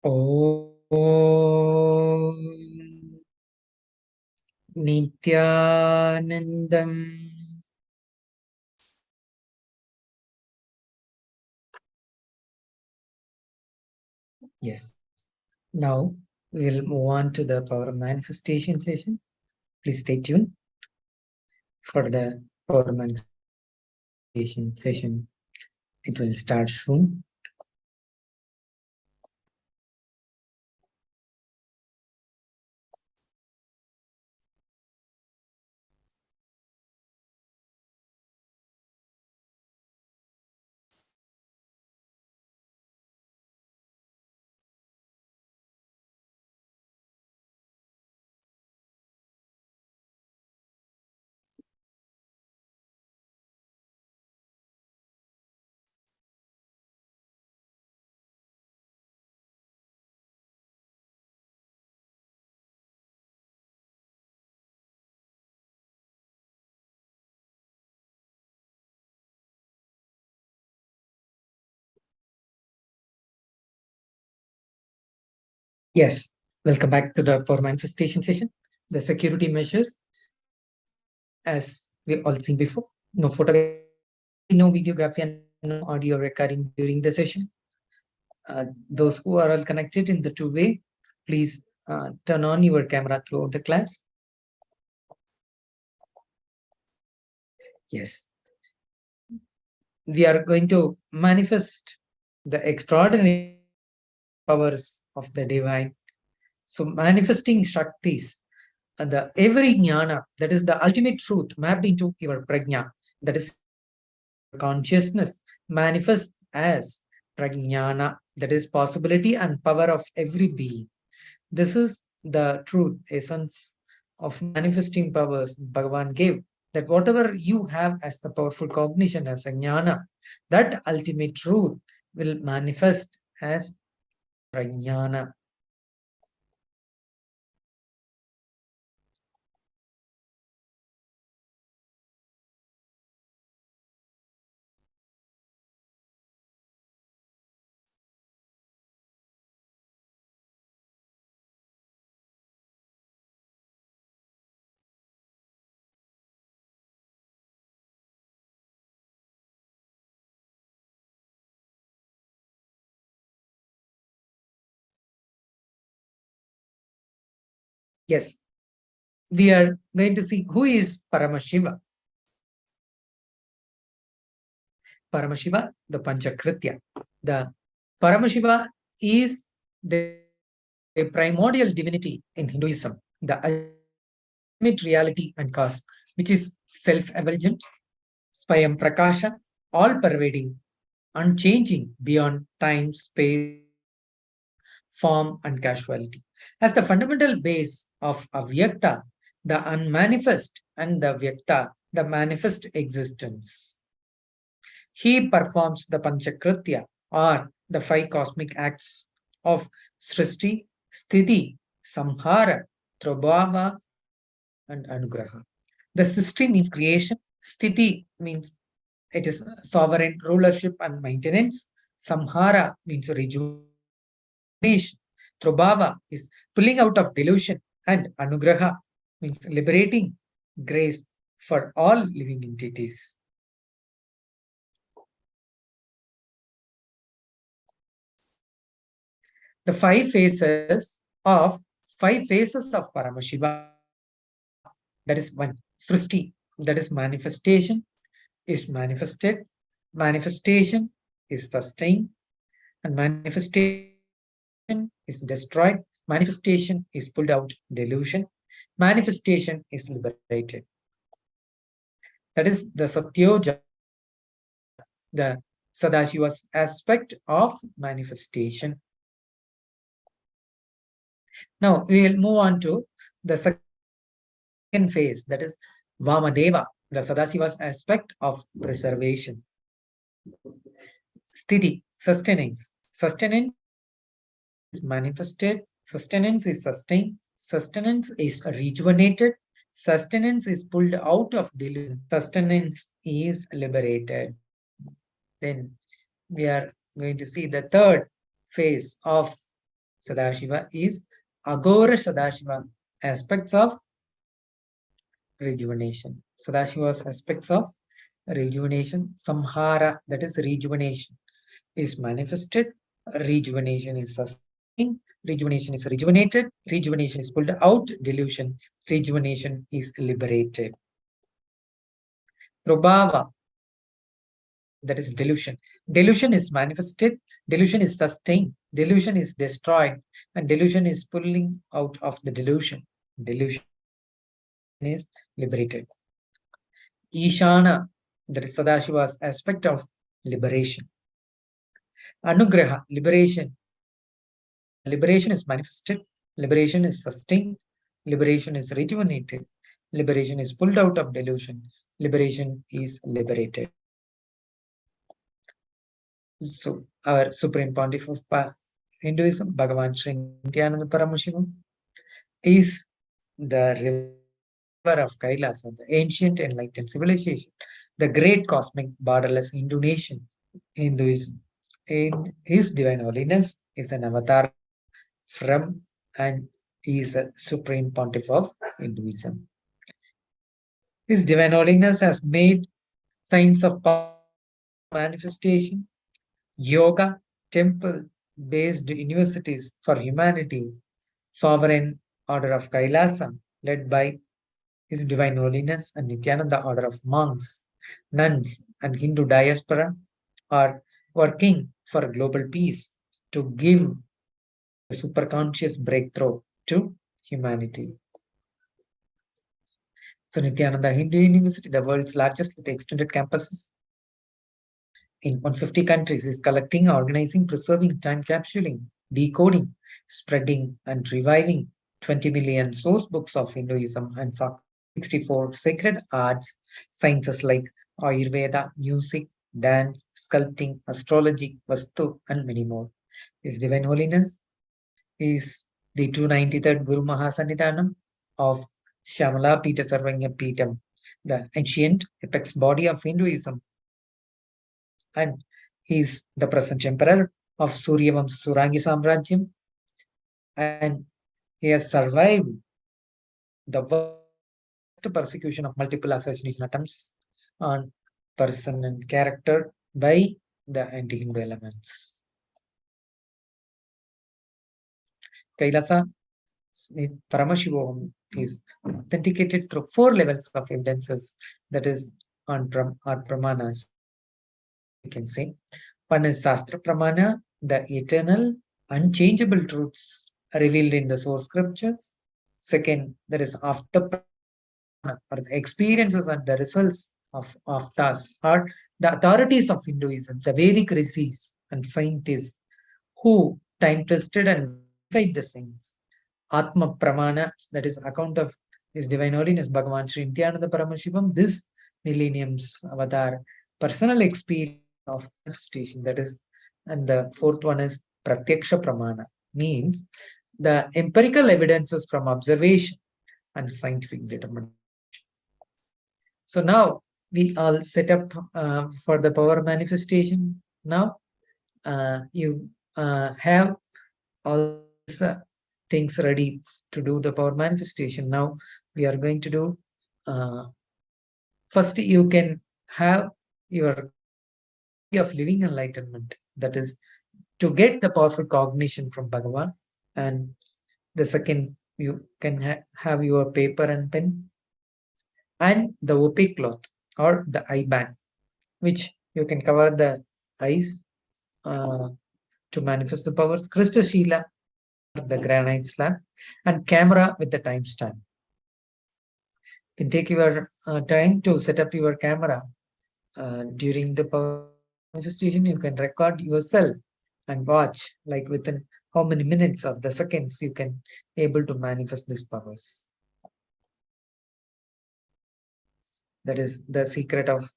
Om Nithyanandam. Yes. Now we'll move on to the power manifestation session. Please stay tuned for the power manifestation session. It will start soon. Yes, welcome back to the power manifestation session. The security measures, as we all seen before, no photography, no videography, and no audio recording during the session. Those who are all connected in the two-way, please turn on your camera throughout the class. Yes. We are going to manifest the extraordinary powers of the divine. So manifesting Shaktis, and the every jnana, that is the ultimate truth mapped into your prajna, that is consciousness, manifest as prajnana, that is possibility and power of every being. This is the truth, essence of manifesting powers Bhagavan gave, that whatever you have as the powerful cognition as a jnana, that ultimate truth will manifest as prajnana. Yes, we are going to see who is Paramashiva. Paramashiva, the Panchakritya. The Paramashiva is the primordial divinity in Hinduism, the ultimate reality and cause, which is self-effulgent, Swayam Prakasha, all-pervading, unchanging beyond time, space, form, and casuality. As the fundamental base of Avyakta, the unmanifest, and the Vyakta, the manifest existence. He performs the Panchakritya, or the five cosmic acts of Srishti, Sthiti, Samhara, Trabhava, and Anugraha. The Srishti means creation, Sthiti means it is sovereign rulership and maintenance, Samhara means rejuvenation, Trabhava is pulling out of delusion, and Anugraha means liberating grace for all living entities. The five phases of Paramashiva, that is one, Srishti, that is manifestation, is manifested, manifestation is sustained, and manifestation is destroyed, manifestation is pulled out, delusion, manifestation is liberated. That is the Satyoja, the Sadashiva's aspect of manifestation. Now we will move on to the second phase, that is Vamadeva, the Sadashiva's aspect of preservation. Sthiti, sustenance. Sustenance is manifested, sustenance is sustained, sustenance is rejuvenated, sustenance is pulled out of delusion, sustenance is liberated. Then we are going to see the third phase of Sadashiva is Agora Sadashiva, aspects of rejuvenation. Sadashiva's aspects of rejuvenation, samhara, that is rejuvenation, is manifested. Rejuvenation is sustaining. Rejuvenation is rejuvenated. Rejuvenation is pulled out. Delusion. Rejuvenation is liberated. Prabhava, that is delusion. Delusion is manifested. Delusion is sustained. Delusion is destroyed. And delusion is pulling out of the delusion. Delusion is liberated. Ishana, that is Sadashiva's aspect of liberation. Anugraha, liberation. Liberation is manifested. Liberation is sustained. Liberation is rejuvenated. Liberation is pulled out of delusion. Liberation is liberated. So, our Supreme Pontiff of Hinduism, Bhagavan Sri Nithyananda Paramashivam, is the river of KAILASA, the ancient enlightened civilization, the great cosmic borderless Hinduism. In His Divine Holiness is an avatar from and he is the Supreme Pontiff of Hinduism. His Divine Holiness has made signs of manifestation, yoga, temple-based universities for humanity, sovereign order of KAILASA, led by His Divine Holiness and Nithyananda order of monks, nuns, and Hindu diaspora are working for global peace to give a superconscious breakthrough to humanity. So Nithyananda Hindu University, the world's largest with extended campuses in 150 countries, is collecting, organizing, preserving, time capsuling, decoding, spreading, and reviving 20 million source books of Hinduism and 64 sacred arts, sciences like Ayurveda, music, dance, sculpting, astrology, Vastu, and many more. His Divine Holiness is the 293rd Guru Mahasannidhanam of Shamala Pita Sarvanya Pitam, the ancient apex body of Hinduism. And he is the present emperor of Suryavamsa Surangi Samrajyam. And he has survived the worst persecution of multiple assassination attempts on person and character by the anti-Hindu elements. KAILASA Paramashivoham is authenticated through 4 levels of evidences, that is on pramanas. You can say one is Shastra Pramana, the eternal, unchangeable truths revealed in the source scriptures. Second, there is After Pramana, or the experiences and the results of Aftas, or the authorities of Hinduism, the Vedic rishis and scientists who time tested and verified the science. Atma Pramana, that is account of His Divine Holiness Bhagavan Sri Nithyananda Paramashivam, this millennium's avatar, personal experience of manifestation, that is, and the fourth one is Pratyaksha Pramana, means the empirical evidences from observation and scientific determination. So now we all set up for the power manifestation. Now you have all these things ready to do the power manifestation. Now we are going to do first you can have your of living enlightenment, that is to get the powerful cognition from Bhagavan. And the second, you can have your paper and pen and the opaque cloth or the eye band, which you can cover the eyes to manifest the powers. Krista Shila, the granite slab, and camera with the timestamp. You can take your time to set up your camera during the power manifestation. You can record yourself and watch, like within how many minutes or the seconds you can able to manifest these powers. That is the secret of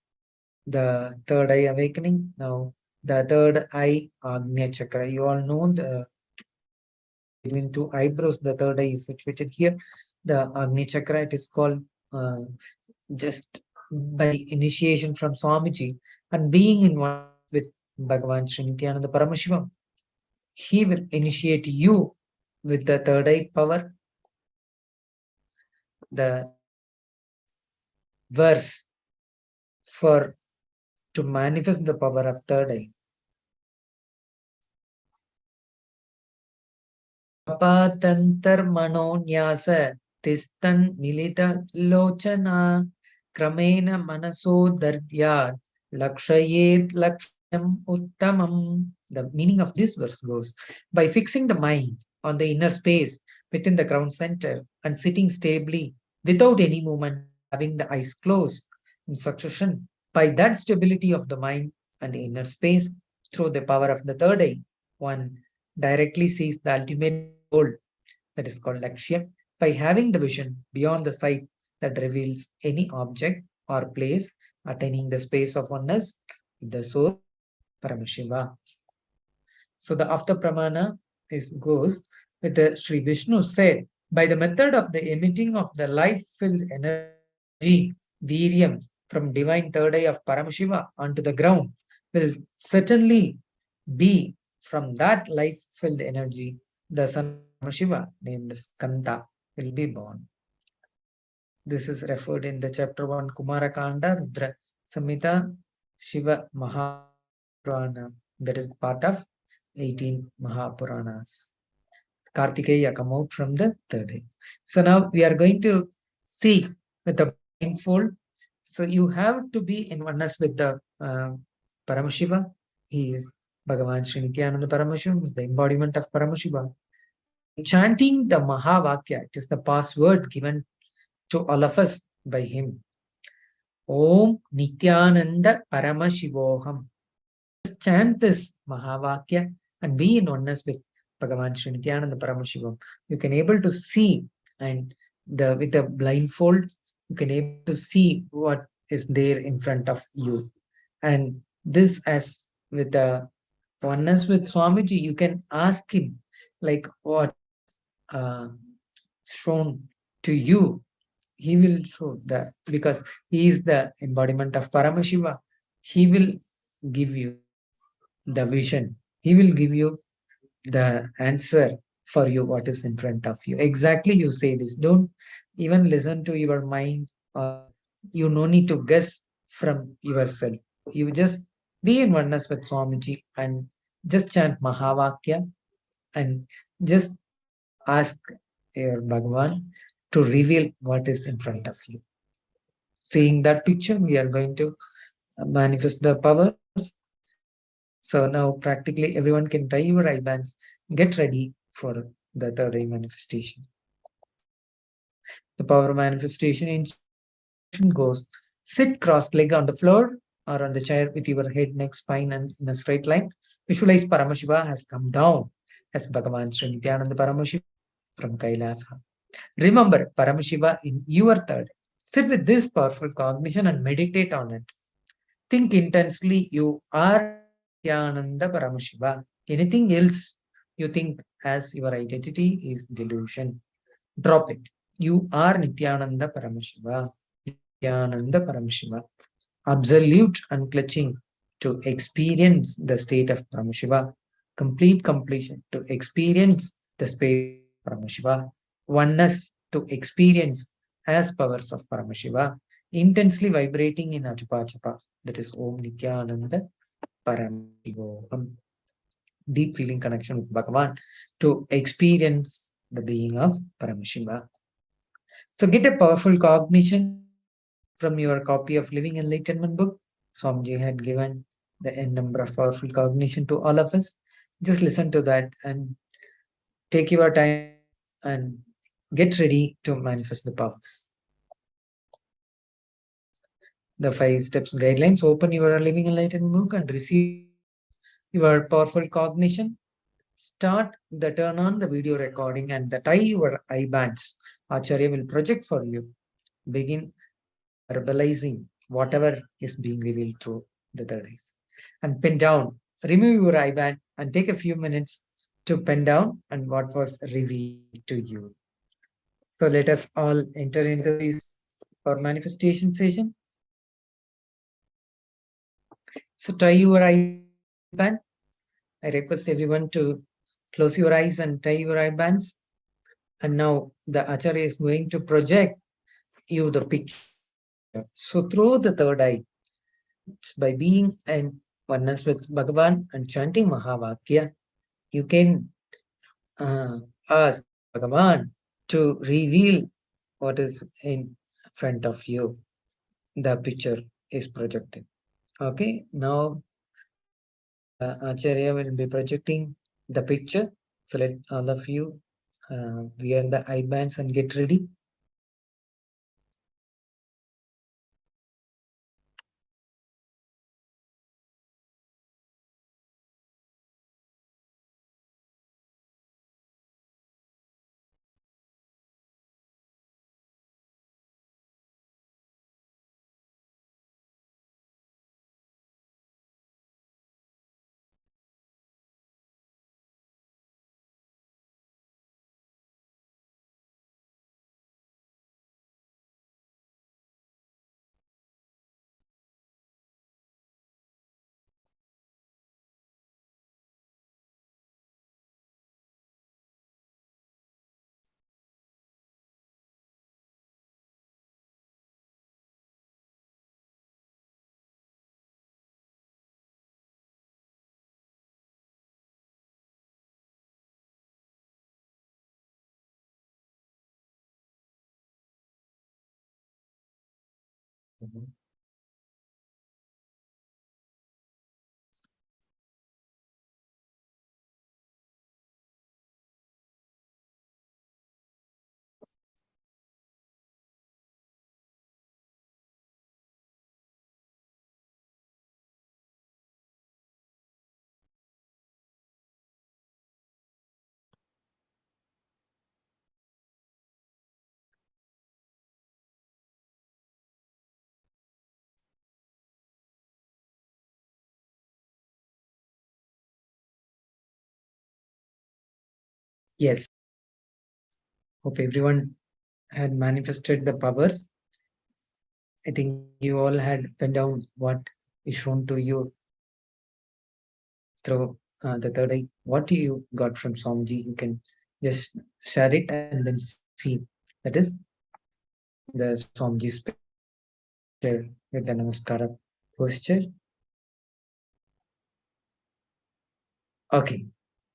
the third eye awakening. Now, the third eye, Agnya Chakra. You all know the between 2 eyebrows, the third eye is situated here. The Agnya Chakra, it is called just by initiation from Swamiji and being in one with Bhagavan Sri Nithyananda Paramashivam. he will initiate you with the third eye power. The verse for to manifest the power of third eye. Patantar manonyasa tistan milita lochana kramena manaso dardyat lakshayet laksham uttamam. The meaning of this verse goes, by fixing the mind on the inner space within the crown center and sitting stably without any movement, having the eyes closed in succession, by that stability of the mind and the inner space through the power of the third eye, one directly sees the ultimate goal, that is called Lakshya, by having the vision beyond the sight that reveals any object or place, attaining the space of oneness with the source, Paramashiva. So the after pramana goes with the Sri Vishnu said, by the method of the emitting of the life-filled energy, Viryam, from divine third eye of Paramashiva onto the ground, will certainly be from that life-filled energy, the son of Paramashiva, named Skanda, will be born. This is referred in the chapter 1, Kumara Kanda, Rudra Samhita, Shiva Mahapurana. That is part of 18 Mahapuranas. Kartikeya come out from the third eye. So now we are going to see with the blindfold. So you have to be in oneness with the Paramashiva. He is Bhagavan Sri Nithyananda Paramashivam, is the embodiment of Paramashiva. By chanting the Mahavakya, it is the password given to all of us by him. Om Nithyananda Paramashivoham. Just chant this Mahavakya and be in oneness with Bhagavan Sri Nithyananda Paramashivam. You can able to see, and with the blindfold, you can able to see what is there in front of you. And this, as with the oneness with Swamiji, you can ask him like what shown to you. He will show that, because he is the embodiment of Paramashiva. He will give you the vision. He will give you the answer for you, what is in front of you. Exactly, you say this. Don't even listen to your mind, or you no need to guess from yourself. You just be in oneness with Swamiji and just chant Mahavakya and just ask your Bhagavan to reveal what is in front of you. Seeing that picture, we are going to manifest the powers. So now practically everyone can tie your eye bands, get ready for the third eye manifestation. The power manifestation instruction goes, sit cross-legged on the floor or on the chair with your head, neck, spine, and in a straight line. Visualize Paramashiva has come down as Bhagavan Sri Nithyananda Paramashiva from KAILASA. Remember Paramashiva in your third. Sit with this powerful cognition and meditate on it. Think intensely, you are Nithyananda Paramashiva. Anything else you think as your identity is delusion. Drop it. You are Nithyananda Paramashiva. Nithyananda Paramashiva. Absolute unclutching to experience the state of Paramashiva. Complete completion to experience the space of Paramashiva. Oneness to experience as powers of Paramashiva. Intensely vibrating in Ajupachapa. That is Om Nithyananda Paramashivoham. Deep feeling connection with Bhagavan to experience the being of Paramashiva. So get a powerful cognition from your copy of Living Enlightenment book. Swamiji had given the n number of powerful cognition to all of us. Just listen to that and take your time and get ready to manifest the powers. The 5 steps guidelines. Open your Living Enlightenment book and receive your powerful cognition. Start the turn on the video recording and the tie your eye bands. Acharya will project for you. Begin verbalizing whatever is being revealed through the third eyes. And pen down. Remove your eye band and take a few minutes to pen down and what was revealed to you. So let us all enter into this for manifestation session. So tie your eye band. I request everyone to close your eyes and tie your eye bands. And now the Acharya is going to project you the picture. So through the third eye, by being in oneness with Bhagavan and chanting Mahavakya, you can ask Bhagavan to reveal what is in front of you. The picture is projected. Okay, now the Acharya will be projecting the picture. So let all of you wear the eye bands and get ready. Yes, hope everyone had manifested the powers. I think you all had pen down what is shown to you through the third eye. What you got from Swamiji, you can just share it and then see. That is the Swamiji's picture with the Namaskara posture. Okay,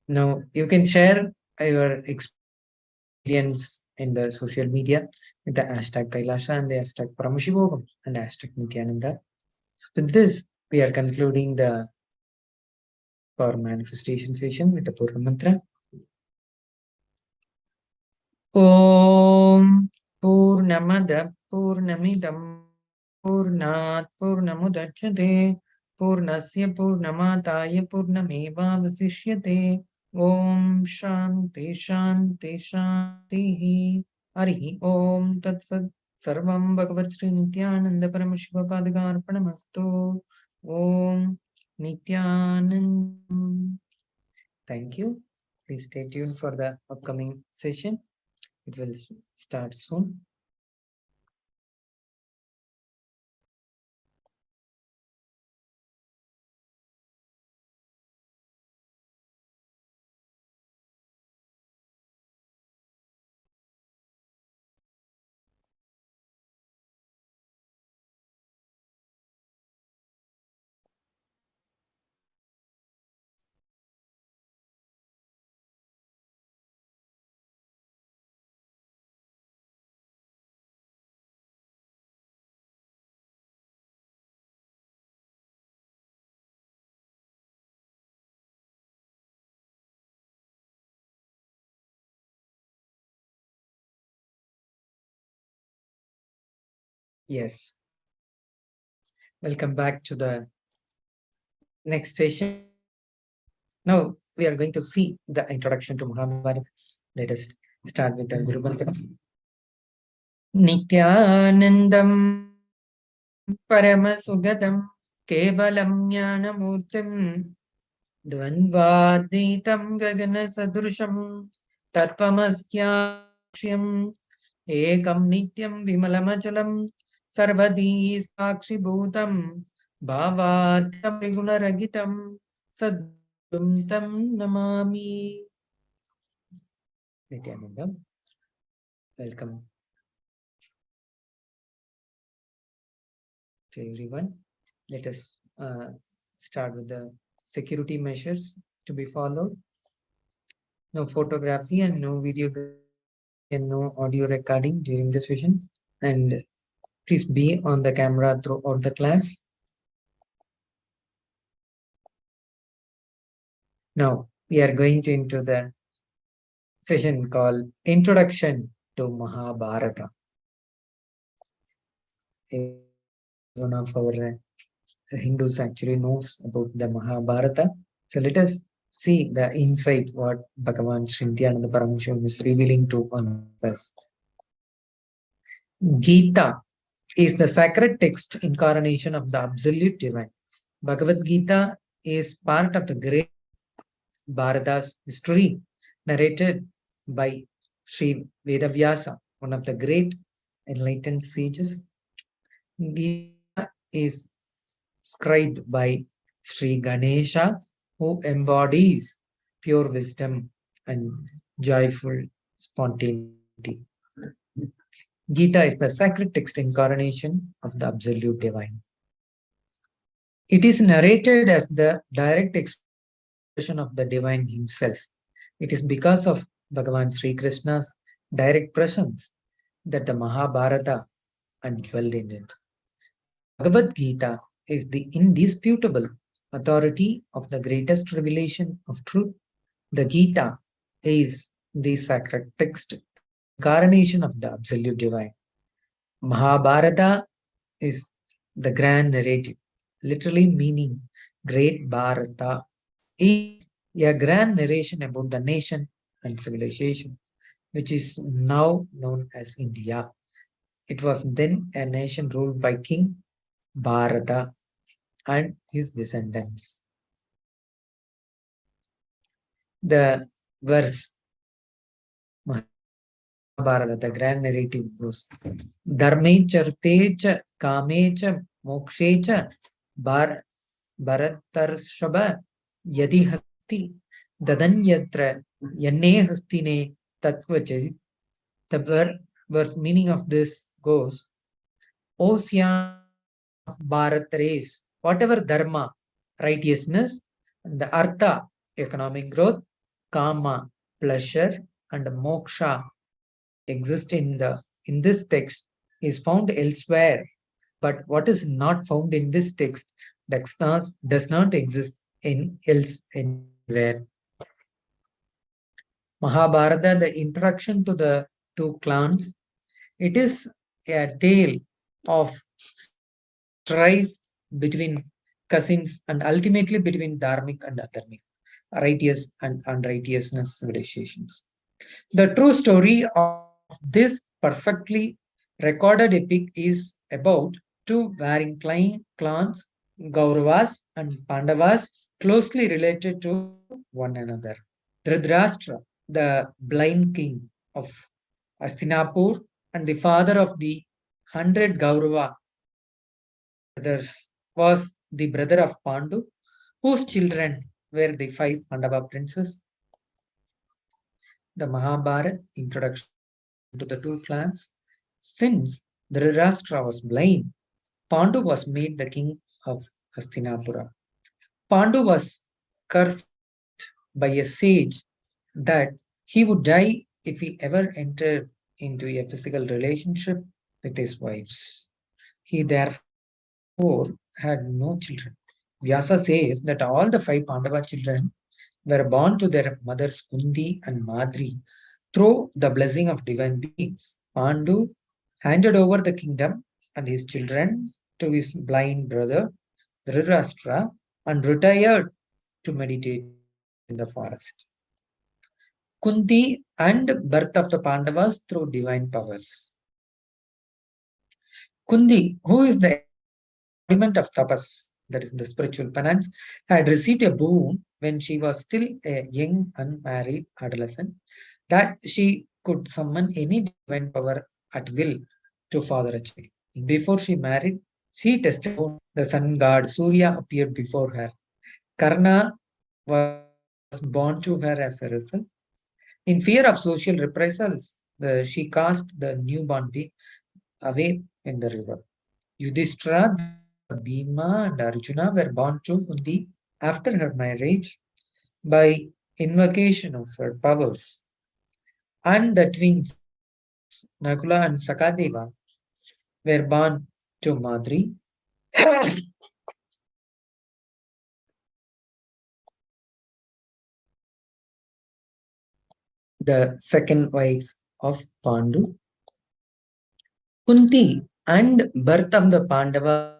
now you can share your experience in the social media with the hashtag KAILASA and the hashtag Paramashivoham and hashtag Nithyananda. So with this, we are concluding the power manifestation session with the Purva Mantra. Om Purnamada Purnamidam Purnat Purnamudachyate Purnasya Purnamataya Purnameva Vasishyate Om Shanti Shanti Shanti Harihi Om Tat Sat Sarvam Bhagavat Sri Nithyananda Paramashiva Padagarpanamastu Om Nithyananda. Thank you. Please stay tuned for the upcoming session. It will start soon. Yes. Welcome back to the next session. Now we are going to see the introduction to Mahabharata. Let us start with the Guru Mantra. Nithyanandam Paramasugadam Kevalam Jnanamurtim Dvandvaditam Gagana Sadrusham Tatpamasyakshyam Ekam Nityam Vimalamachalam Sarvadi Sakshi Bhutam Bhavatam Gunaragitam Sadguru Tam Namami. Nithyananda. Welcome to everyone. Let us start with the security measures to be followed. No photography and no videography and no audio recording during the sessions. And please be on the camera throughout the class. Now we are going to into the session called Introduction to Mahabharata. One of our Hindus actually knows about the Mahabharata. So let us see the insight what Bhagavan Sri Nithyananda Paramashivam is revealing to all of us. Gita is the sacred text incarnation of the absolute divine. Bhagavad Gita is part of the great Bharata's history narrated by Sri Vedavyasa, one of the great enlightened sages. Gita is scribed by Sri Ganesha, who embodies pure wisdom and joyful spontaneity. Gita is the sacred text incarnation of the absolute divine. It is narrated as the direct expression of the divine himself. It is because of Bhagavan Sri Krishna's direct presence that the Mahabharata unfolded in it. Bhagavad Gita is the indisputable authority of the greatest revelation of truth. The Gita is the sacred text, incarnation of the absolute divine. Mahabharata is the grand narrative, literally meaning great Bharata, is a grand narration about the nation and civilization, which is now known as India. It was then a nation ruled by King Bharata and his descendants. The verse Mahabharata, the grand narrative goes, Dharme chartecha kamecha mokshecha bharatarshaba yadi hasti dadanyatra yanne hastine tatvachari. The verse meaning of this goes, Ocean of Bharat race, whatever dharma, righteousness, and the artha, economic growth, kama, pleasure, and moksha exist in this text is found elsewhere. But what is not found in this text does not exist anywhere. Mahabharata, the introduction to the two clans, it is a tale of strife between cousins and ultimately between dharmic and adharmic, righteous and unrighteousness civilizations. The true story of this perfectly recorded epic is about two warring clans, Kauravas and Pandavas, closely related to one another. Dhritarashtra, the blind king of Hastinapur and the father of the 100 Kaurava brothers, was the brother of Pandu, whose children were the 5 Pandava princes. The Mahabharata introduction to the two clans. Since Dhritarashtra was blind, Pandu was made the king of Hastinapura. Pandu was cursed by a sage that he would die if he ever entered into a physical relationship with his wives. He therefore had no children. Vyasa says that all the 5 Pandava children were born to their mothers Kundi and Madri through the blessing of divine beings. Pandu handed over the kingdom and his children to his blind brother Dhritarashtra and retired to meditate in the forest. Kunti and birth of the Pandavas through divine powers. Kundi, who is the embodiment of tapas, that is the spiritual penance, had received a boon when she was still a young unmarried adolescent that she could summon any divine power at will to father a child. Before she married, she tested the sun god Surya appeared before her. Karna was born to her as a result. In fear of social reprisals, she cast the newborn baby away in the river. Yudhishthira, Drona, Bhima, and Arjuna were born to Kundi after her marriage by invocation of her powers. And the twins, Nakula and Sakadeva, were born to Madri. The second wife of Pandu. Kunti and birth of the Pandavas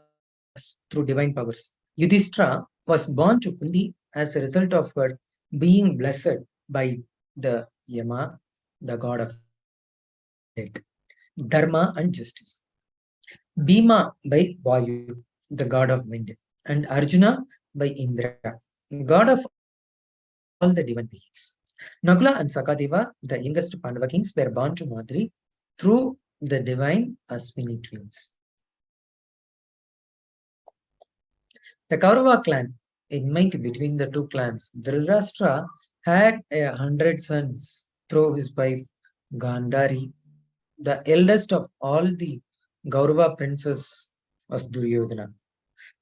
through divine powers. Yudhishthira was born to Kunti as a result of her being blessed by the Yama, the god of death, Dharma and justice. Bhima by Vayu, the god of wind, and Arjuna by Indra, god of all the divine beings. Nakula and Sakadeva, the youngest Pandava kings, were born to Madri through the divine Aswini twins. The Kaurava clan, enmity between the two clans, Dhritarashtra had 100 sons through his wife Gandhari. The eldest of all the Gaurava princes was Duryodhana.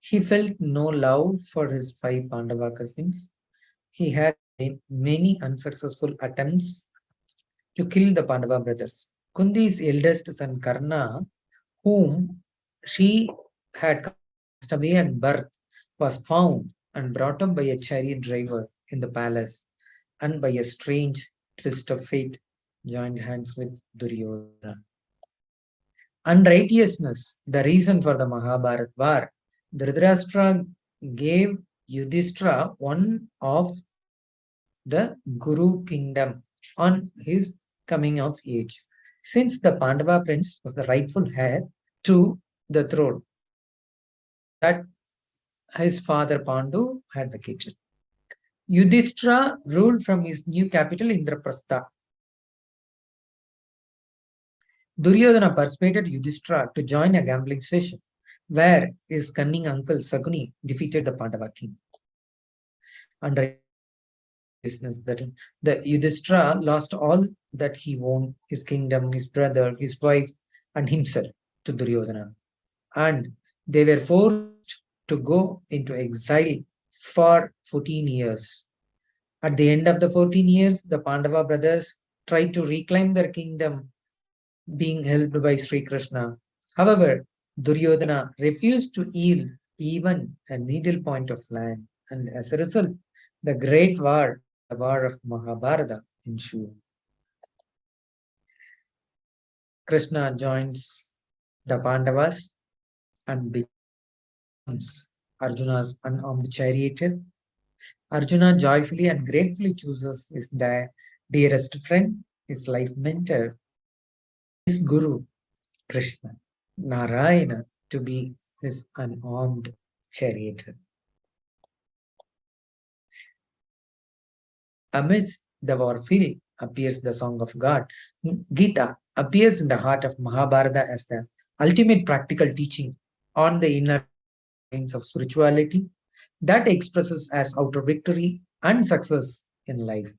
He felt no love for his five Pandava cousins. He had made many unsuccessful attempts to kill the Pandava brothers. Kundi's eldest son Karna, whom she had cast away at birth, was found and brought up by a chariot driver in the palace, and by a strange twist of fate, joined hands with Duryodhana. Unrighteousness, the reason for the Mahabharata war. Dhritarashtra gave Yudhishthira one of the Guru kingdom on his coming of age, since the Pandava prince was the rightful heir to the throne that his father Pandu had vacated. Yudhishthira ruled from his new capital Indraprastha. Duryodhana persuaded Yudhishthira to join a gambling session where his cunning uncle Saguni defeated the Pandava king. Unrighteousness that the Yudhishthira lost all that he owned, his kingdom, his brother, his wife, and himself to Duryodhana. And they were forced to go into exile for 14 years. At the end of the 14 years, the Pandava brothers tried to reclaim their kingdom, being helped by Sri Krishna. However, Duryodhana refused to yield even a needle point of land, and as a result, the great war, the war of Mahabharata, ensued. Krishna joins the Pandavas and becomes Arjuna's unarmed charioteer. Arjuna joyfully and gratefully chooses his dearest friend, his life mentor, his guru, Krishna, Narayana, to be his unarmed charioteer. Amidst the warfield appears the song of God. Gita appears in the heart of Mahabharata as the ultimate practical teaching on the inner kinds of spirituality that expresses as outer victory and success in life,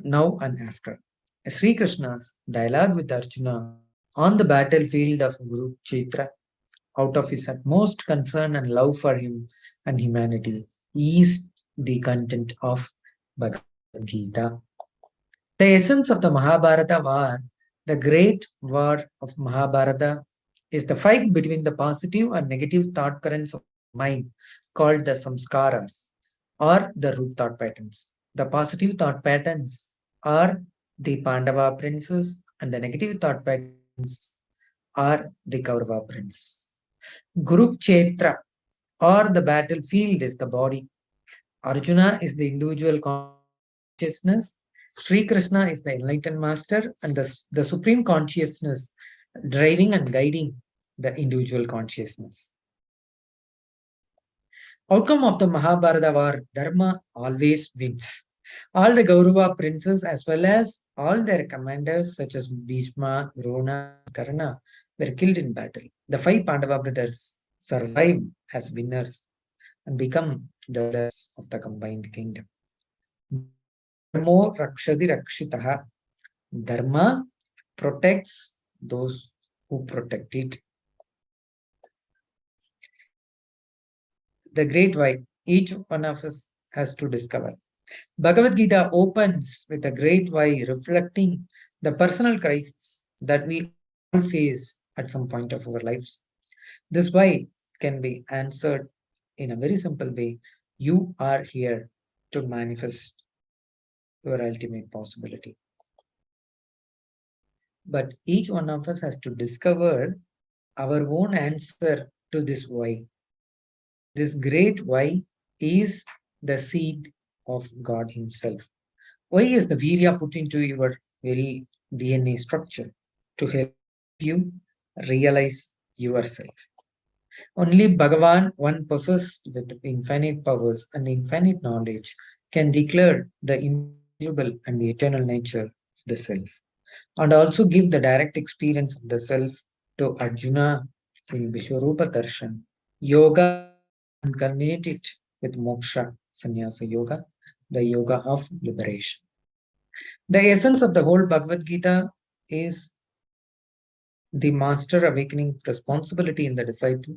now and after. Sri Krishna's dialogue with Arjuna on the battlefield of Kurukshetra, out of his utmost concern and love for him and humanity, is the content of Bhagavad Gita. The essence of the Mahabharata war, the great war of Mahabharata, is the fight between the positive and negative thought currents of mind called the samskaras or the root thought patterns. The positive thought patterns are the Pandava princes and the negative thought patterns are the Kaurava prince. Kurukshetra or the battlefield is the body. Arjuna is the individual consciousness. Sri Krishna is the enlightened master and the supreme consciousness driving and guiding the individual consciousness. Outcome of the Mahabharata war, Dharma always wins. All the Kaurava princes as well as all their commanders such as Bhishma, Drona, and Karna were killed in battle. The five Pandava brothers survived as winners and become the rulers of the combined kingdom. Dharmo rakshati rakshitaha. Dharma protects those who protect it. The great why each one of us has to discover. Bhagavad Gita opens with a great why, reflecting the personal crisis that we all face at some point of our lives. This why can be answered in a very simple way. You are here to manifest your ultimate possibility. But each one of us has to discover our own answer to this why. This great why is the seed of God Himself. Why is the Virya put into your very DNA structure? To help you realize yourself. Only Bhagavan, one possessed with infinite powers and infinite knowledge, can declare the immeasurable and the eternal nature of the self, and also give the direct experience of the self to Arjuna in Vishwarupa Darshan, yoga, and culminate it with moksha, sannyasa yoga, the yoga of liberation. The essence of the whole Bhagavad Gita is the master awakening responsibility in the disciple.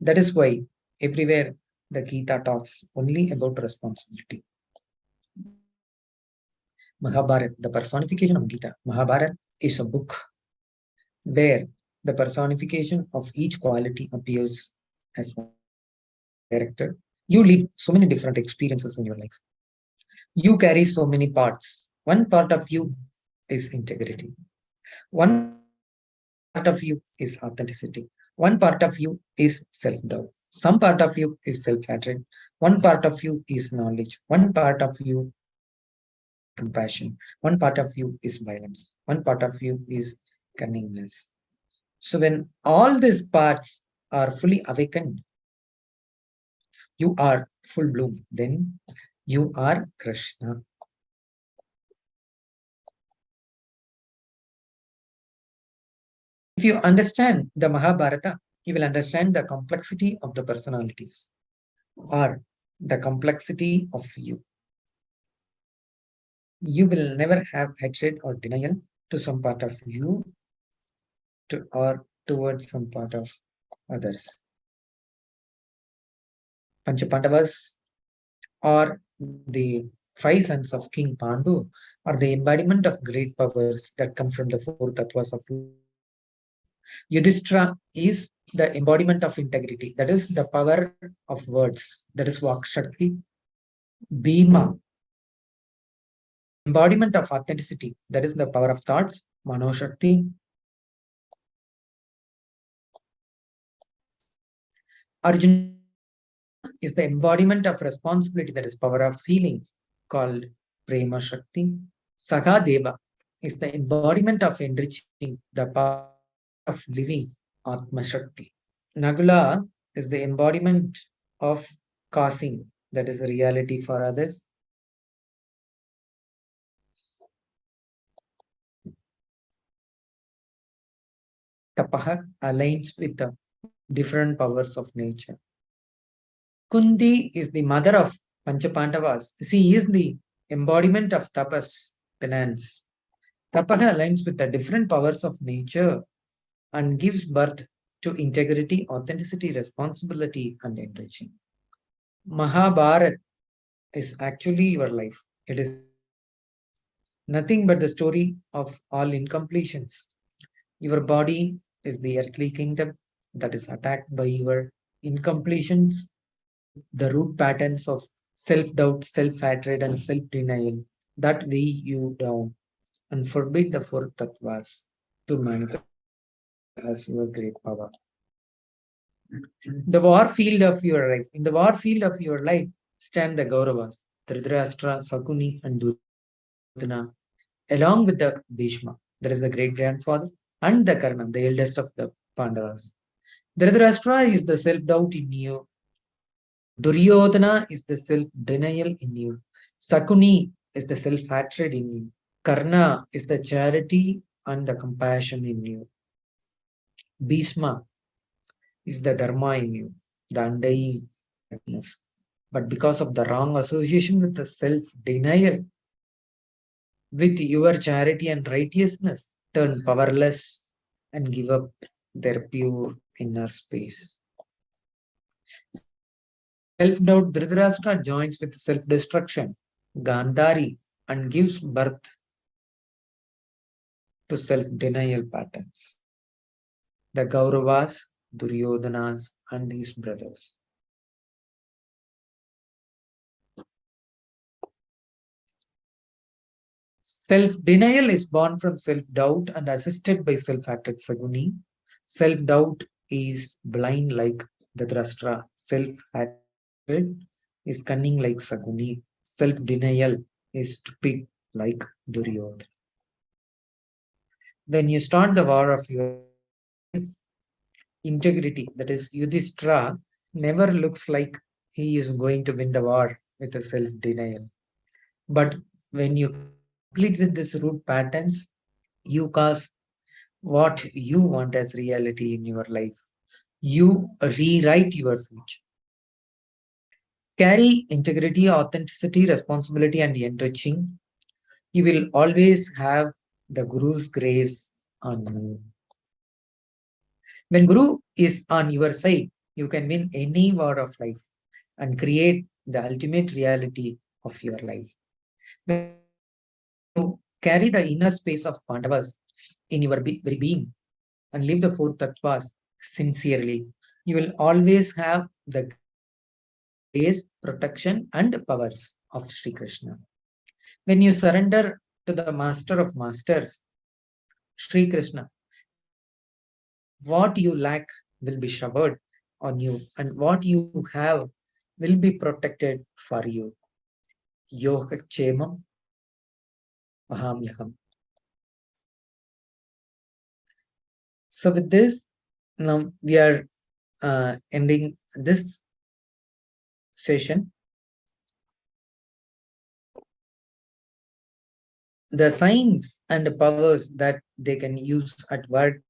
That is why everywhere the Gita talks only about responsibility. Mahabharata, the personification of Gita. Mahabharata is a book where the personification of each quality appears as one character. You live so many different experiences in your life. You carry so many parts. One part of you is integrity. One part of you is authenticity. One part of you is self-doubt. Some part of you is self-hatred. One part of you is knowledge. One part of you compassion. One part of you is violence. One part of you is cunningness. So when all these parts are fully awakened, you are full bloom. Then you are Krishna. If you understand the Mahabharata, you will understand the complexity of the personalities or the complexity of you. You will never have hatred or denial to some part of you or towards some part of others. Pandavas or the five sons of King Pandu are the embodiment of great powers that come from the four tattvas of life. Yudhishthira is the embodiment of integrity, that is the power of words, that is Vak Shakti. Bhima, embodiment of authenticity, that is the power of thoughts, Mano Shakti. Arjuna is the embodiment of responsibility, that is power of feeling, called Prema Shakti. Sakadeva is the embodiment of enriching, the power of living, Atma Shakti. Nagula is the embodiment of causing, that is a reality for others. Tapaha aligns with the different powers of nature. Kundi is the mother of Panchapandavas. She is the embodiment of tapas, penance. Tapaha aligns with the different powers of nature and gives birth to integrity, authenticity, responsibility, and enriching. Mahabharata is actually your life. It is nothing but the story of all incompletions. Your body is the earthly kingdom that is attacked by your incompletions, the root patterns of self-doubt, self-hatred, and self-denial that weigh you down and forbid the four tattvas to manifest as your great power. The war field of your life. In the war field of your life stand the Kauravas, Dhritarashtra, Sakuni, and Duryodhana, along with the Bhishma, that is the great grandfather, and the Karna, the eldest of the Pandavas. Dhritarashtra is the self-doubt in you. Duryodhana is the self-denial in you. Sakuni is the self-hatred in you. Karna is the charity and the compassion in you. Bhishma is the dharma in you, the undying darkness. But because of the wrong association with the self-denial, with your charity and righteousness, turn powerless and give up their pure inner space. Self-doubt, Dhritarashtra joins with self-destruction, Gandhari, and gives birth to self-denial patterns. The Kauravas, Duryodhanas, and his brothers. Self-denial is born from self-doubt and assisted by self-hatred Saguni. Self-doubt is blind like Dhritarashtra. Self-hatred is cunning like Saguni. Self-denial is stupid like Duryodhana. When you start the war of your life, integrity, that is Yudhishthira, never looks like he is going to win the war with a self-denial. But when you complete with these root patterns, you cause what you want as reality in your life. You rewrite your future. Carry integrity, authenticity, responsibility, and enriching. You will always have the Guru's grace on you. When Guru is on your side, you can win any war of life and create the ultimate reality of your life. When you carry the inner space of Pandavas in your very being and live the four tattvas sincerely, you will always have the grace, protection, and powers of Sri Krishna. When you surrender to the Master of Masters, Sri Krishna, what you lack will be showered on you, and what you have will be protected for you. Yoga Chemam Mahamyakam. So, with this, now we are ending this session. The signs and powers that they can use at work,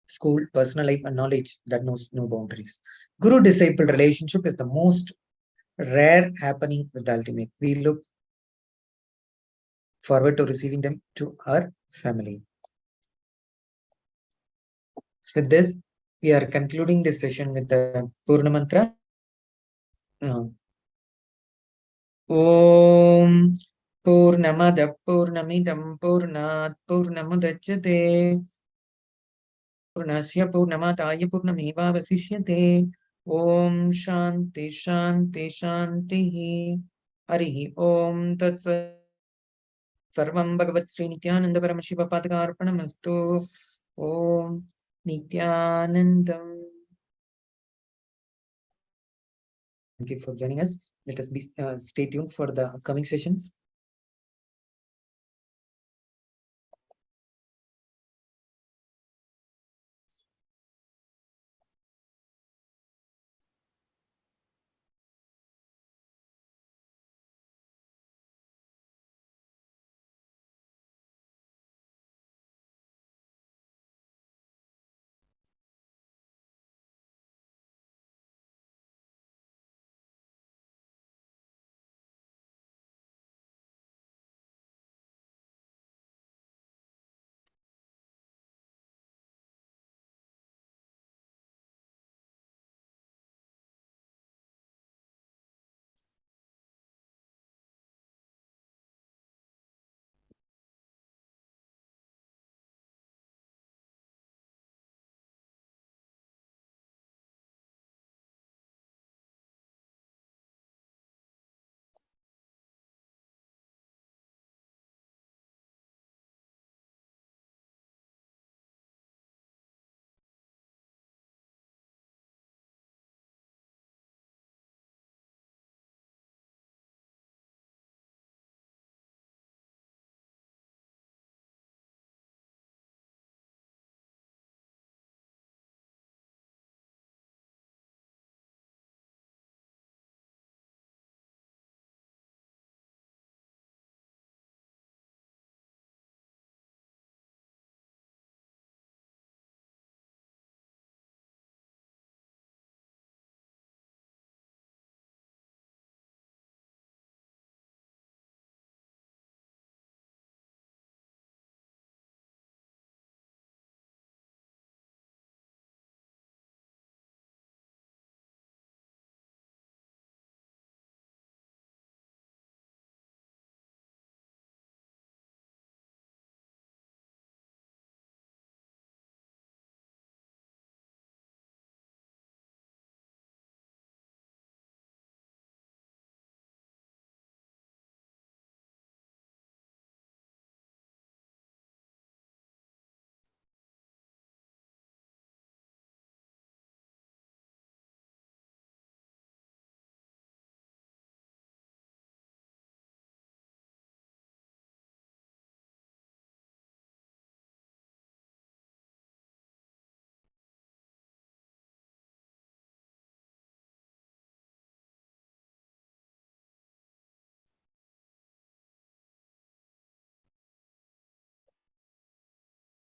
school, personal life, and knowledge that knows no boundaries. Guru disciple relationship is the most rare happening with the ultimate. We look forward to receiving them to our family. With this, we are concluding this session with the Purna Mantra. Om Purnamada Purnamidam Purnat Purnamudachyate Purnasya Purnamataya Purnameva Vasishyate. Om Shanti Shanti Shanti Harihi Om Tat Sarvam Bhagavat Sri Nithyananda Paramashiva Padakarpanamastu. Om Nithyanandam. Thank you for joining us. Let us be stay tuned for the upcoming sessions.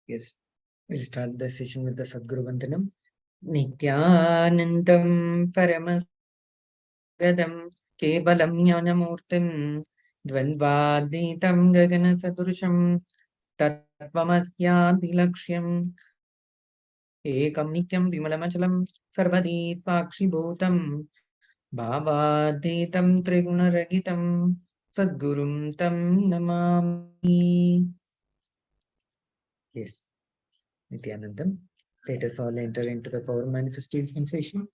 Yes, we'll start the session with the Sadguru Vandanam. Nithyanandam Paramashivoham Kevalam Jnanamurtim Dvandvaditam Gagana Sadurusham Tatvamasyadi Lakshyam Ekam Nityam Vimalamachalam Sarvadi Sakshi Bhutam Bhavaditam Trigunaragitam Sadgurum Tam Namami. Yes, Nithyanandam. Let us all enter into the power manifestation session.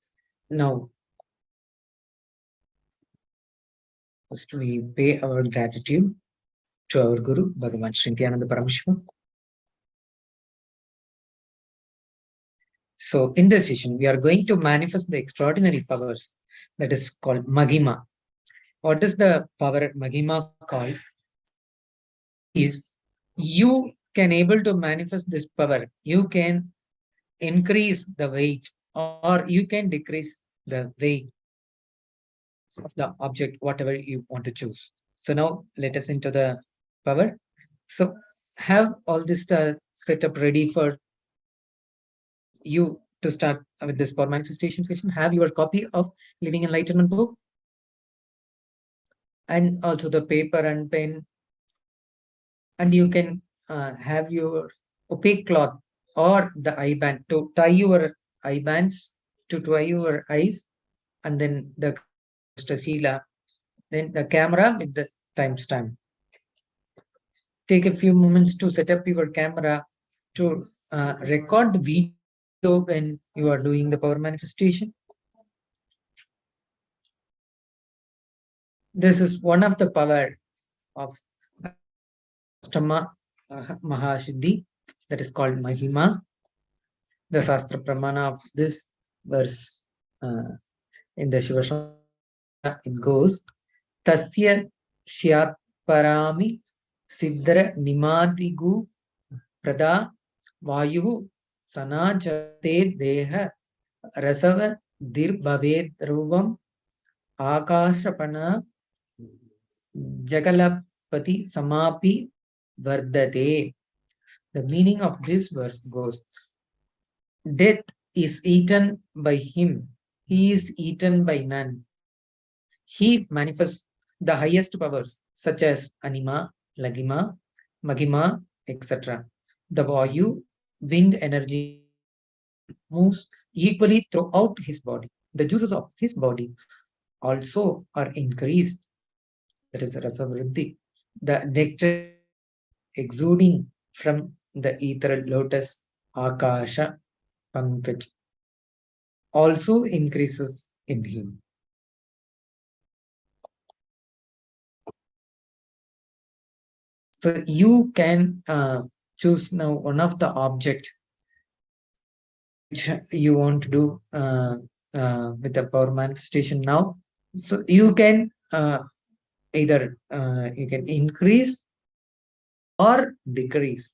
Now, first we pay our gratitude to our Guru, Bhagavan Sri Nithyananda Paramashivam. So, in this session, we are going to manifest the extraordinary powers that is called Mahima. What is the power Mahima called? Is you can able to manifest this power. You can increase the weight or you can decrease the weight of the object, whatever you want to choose. So now let us into the power. So have all this setup ready for you to start with this power manifestation session. Have your copy of Living Enlightenment book and also the paper and pen. And you can have your opaque cloth or the eye band to tie your eye bands to tie your eyes, and then the Stasila, then the camera with the timestamp. Take a few moments to set up your camera to record the video when you are doing the power manifestation. This is one of the power of Astama Mahasiddhi, that is called Mahima. The Sastra Pramana of this verse in the Shiva Shastra, it goes, Tasya Shyat Parami Siddhara Nimadigu Prada Vayu Sanajate Deha Rasava Dirbhaved Ruvam Akashapana Jagalapati Samapi Vardate. The meaning of this verse goes, death is eaten by him, he is eaten by none. He manifests the highest powers such as Anima, Lagima, Magima, etc. The Vayu, wind energy, moves equally throughout his body. The juices of his body also are increased. That is Rasavriddhi. The nectar exuding from the ethereal lotus, Akasha, Pankaj, also increases in him. So you can choose now one of the object which you want to do with the power manifestation now. So you can either you can increase or decrease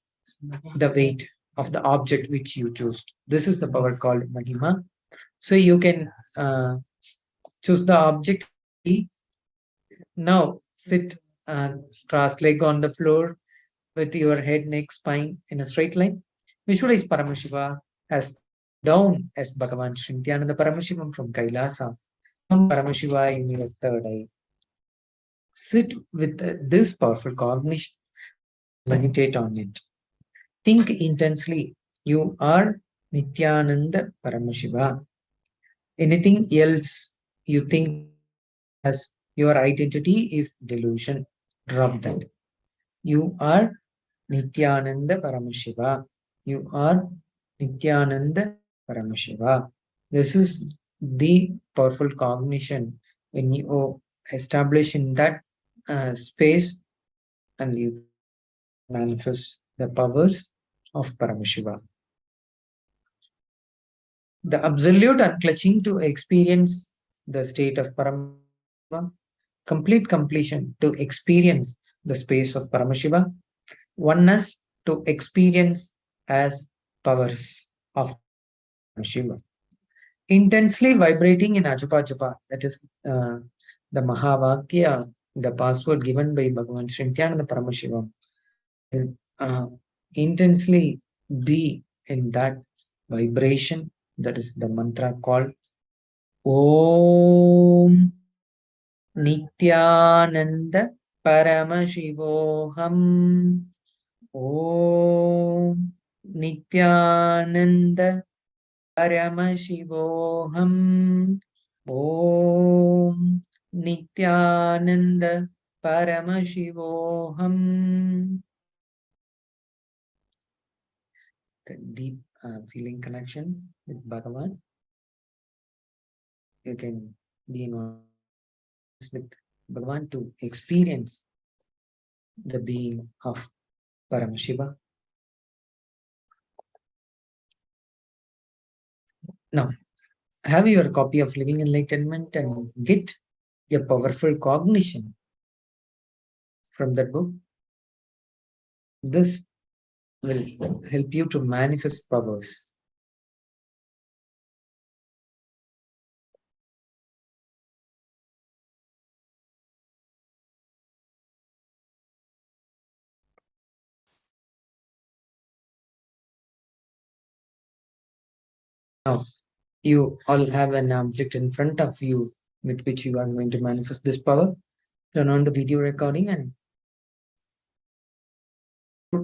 the weight of the object which you choose. This is the power called Mahima. So you can choose the object. Now sit cross leg on the floor with your head, neck, spine in a straight line. Visualize Paramashiva as down as Bhagavan Sri Nithyananda Paramashivam from KAILASA. Paramashiva in your third eye. Sit with this powerful cognition. Meditate on it. Think intensely. You are Nithyananda Paramashiva. Anything else you think as your identity is delusion. Drop that. You are Nithyananda Paramashiva. You are Nithyananda Paramashiva. This is the powerful cognition when you establish in that space and you manifest the powers of Paramashiva. The absolute unclutching to experience the state of Paramashiva, complete completion to experience the space of Paramashiva, oneness to experience as powers of Shiva. Intensely vibrating in Ajapa Japa, that is the Mahavakya, the password given by Bhagavan Sri Nithyananda Paramashivam. Intensely be in that vibration. That is the mantra called Om Nithyananda Paramashivoham. Om Nithyananda Paramashivoham. Om Nithyananda Paramashivoham. Deep feeling connection with Bhagavan. You can be in one with Bhagavan to experience the being of Paramashiva. Now, have your copy of Living Enlightenment and get a powerful cognition from that book. This will help you to manifest powers. Now, you all have an object in front of you with which you are going to manifest this power. Turn on the video recording, and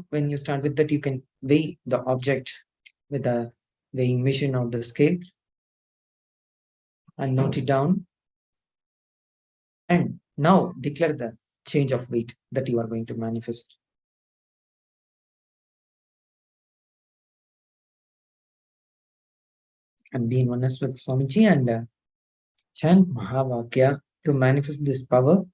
when you start with that, you can weigh the object with a weighing machine or the scale and note it down. And now declare the change of weight that you are going to manifest. And be in oneness with Swamiji and chant Mahavakya to manifest this power.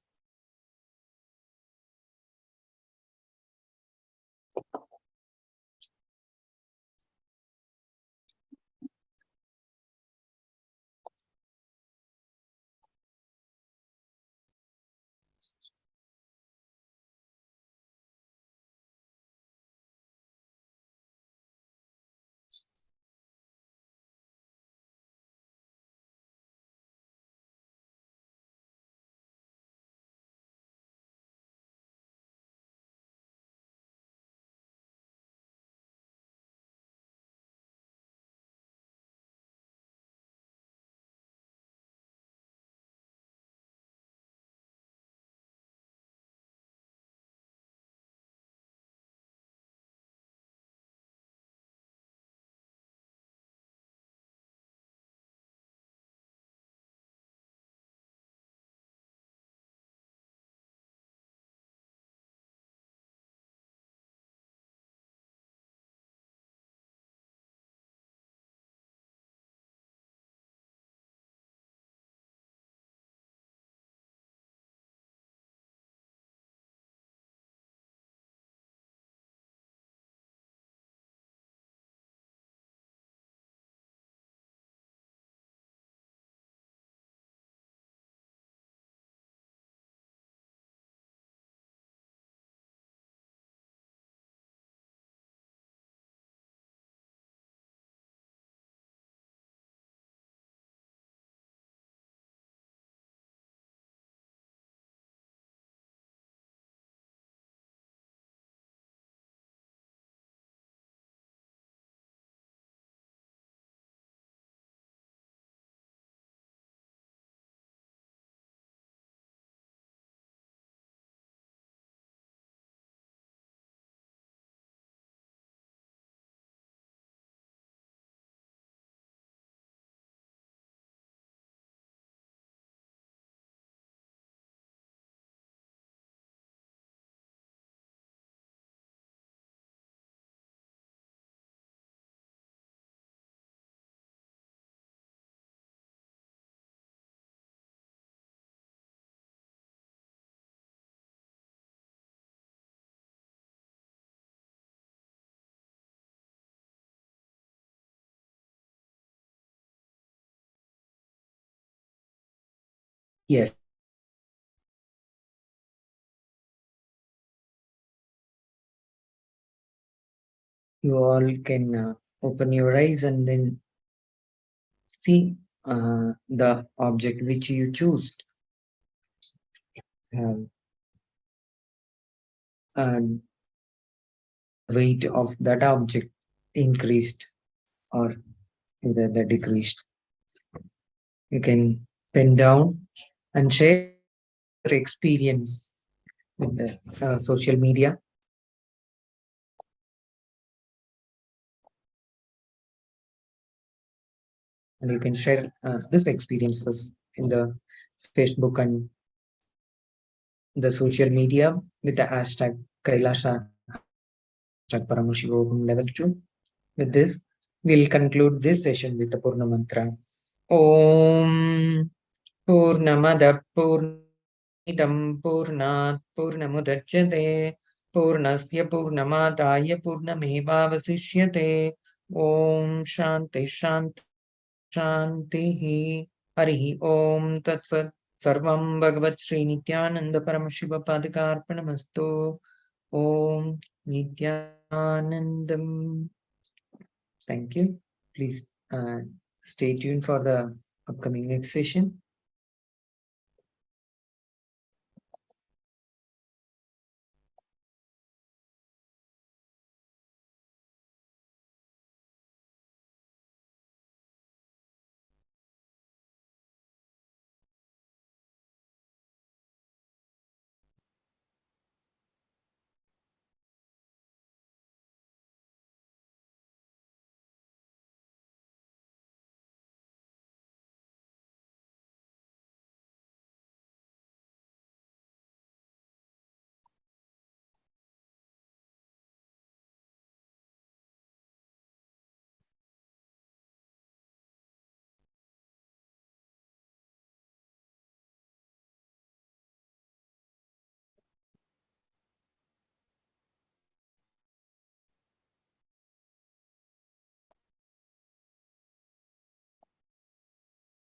Yes. You all can open your eyes and then see the object which you choose. And weight of that object increased or either the decreased. You can pen down and share your experience with the social media. And you can share these experiences in the Facebook and the social media with the hashtag KAILASA, hashtag Paramashivoham level 2. With this, we'll conclude this session with the Purna Mantra. Om Purnamada Purnidam Purnat Purnamudachyate Purnasya Purnamadaya Purnamevavasishyate. Om Shanti Shanti Shanti. Hari Om Tat Sat. Sarvam Bhagavat Sri Nithyananda Paramashiva Padakarpanamastu. Om Nithyanandam. Thank you. Please stay tuned for the upcoming next session.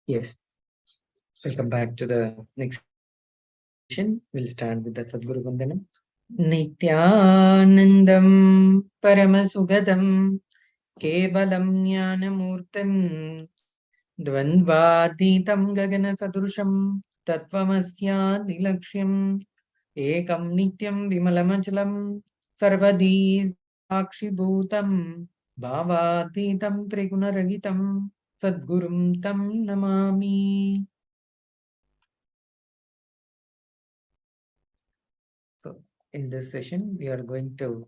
Yes. Welcome back to the next session. We'll start with the Sadguru Vandanam. Nithyanandam Paramasugadam Kevalam Jnanamurtam Dvandvaditam Gagana Sadrusham Tattvamasya Nilaksham Ekam Nityam Vimalamachalam Sarvadi Sakshibhutam Bhavatitam Trigunaragitam Sadgurum Tam Namami. So, in this session, we are going to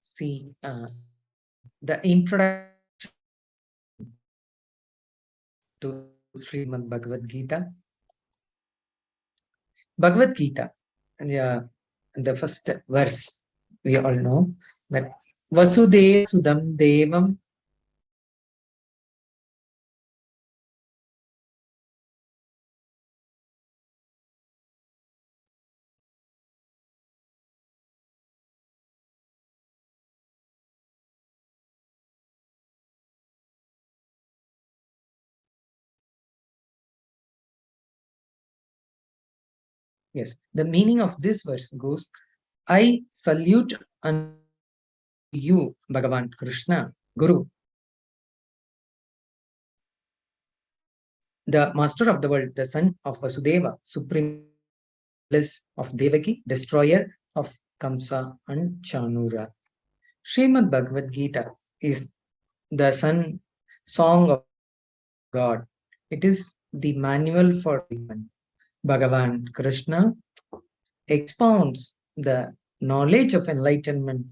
see the introduction to Srimad Bhagavad Gita. Bhagavad Gita, the first verse, we all know that Vasudeva Sudam Devam Yes, the meaning of this verse goes, I salute you, Bhagavan Krishna, Guru, the master of the world, the son of Vasudeva, supreme bliss of Devaki, destroyer of Kamsa and Chanura. Srimad Bhagavad Gita is the song of God. It is the manual for human. Bhagavan Krishna expounds the knowledge of enlightenment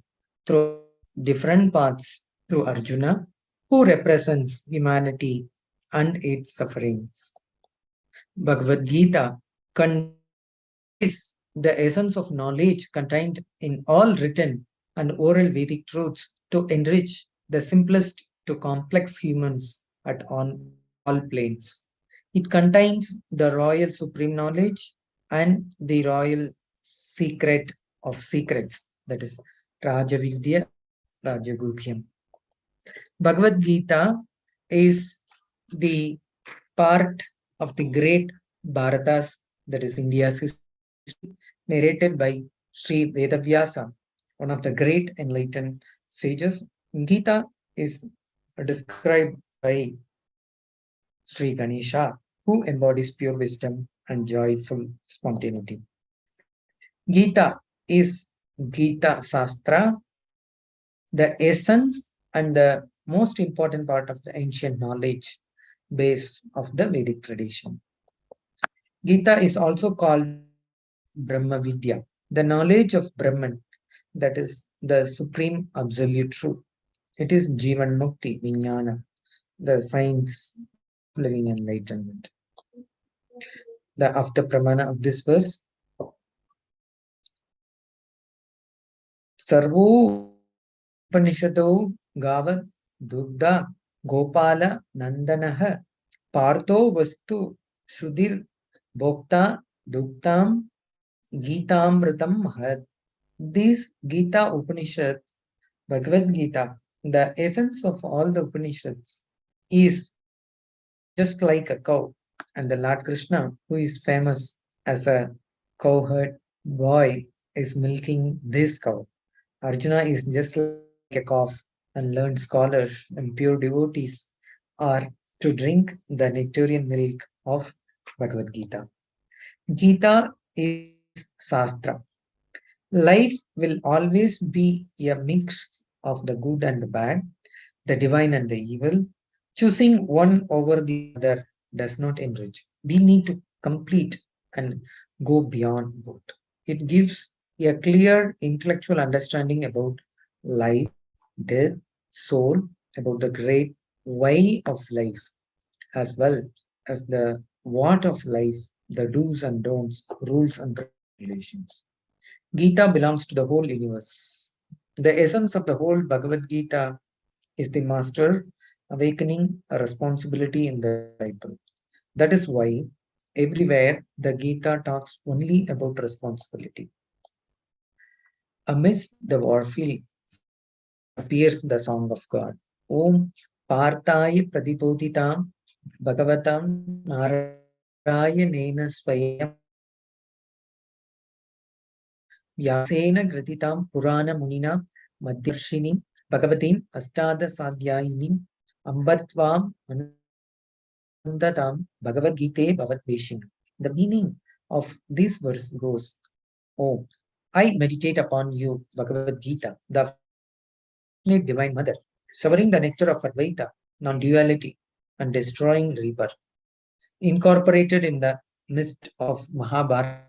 through different paths to Arjuna, who represents humanity and its sufferings. Bhagavad Gita conveys the essence of knowledge contained in all written and oral Vedic truths to enrich the simplest to complex humans at on all planes. It contains the royal supreme knowledge and the royal secret of secrets, that is Rajavidya, Rajaguhyam. Bhagavad Gita is the part of the great Bharatas, that is India's history, narrated by Sri Vedavyasa, one of the great enlightened sages. Gita is described by Sri Ganesha, who embodies pure wisdom and joyful spontaneity. Gita is Gita Sastra, the essence and the most important part of the ancient knowledge base of the Vedic tradition. Gita is also called Brahma Vidya, the knowledge of Brahman, that is the supreme absolute truth. It is Jivan Mukti, Vijnana, the science of living enlightenment. The after pramana of this verse, Sarvo Upanishado Gavad Dugda Gopala Nandanaha Partho Vastu Sudhir Bhokta Duktam Gitamritam Mahat. These Gita Upanishads, Bhagavad Gita, the essence of all the Upanishads is just like a cow. And the Lord Krishna, who is famous as a cowherd boy, is milking this cow. Arjuna is just like a calf, and learned scholars and pure devotees are to drink the nectarian milk of Bhagavad Gita. Gita is Shastra. Life will always be a mix of the good and the bad, the divine and the evil. Choosing one over the other does not enrich. We need to complete and go beyond both. It gives a clear intellectual understanding about life, death, soul, about the great why of life, as well as the what of life, the do's and don'ts, rules and regulations. Gita belongs to the whole universe. The essence of the whole Bhagavad Gita is the master awakening a responsibility in the disciple. That is why everywhere the Gita talks only about responsibility. Amidst the warfield appears the song of God. Om Parthaya Pradipoditam Bhagavatam Narayanena Swayam Vyasena Gratitam Purana Munina Madhyarshinim Bhagavatim Astada Sadhyayinim Ambatvam Anandatam Bhagavad Gita Bhavat Veshim. The meaning of this verse goes, oh, I meditate upon you, Bhagavad Gita, the affectionate divine mother, showering the nectar of Advaita, non-duality, and destroying rebirth, incorporated in the midst of Mahabharata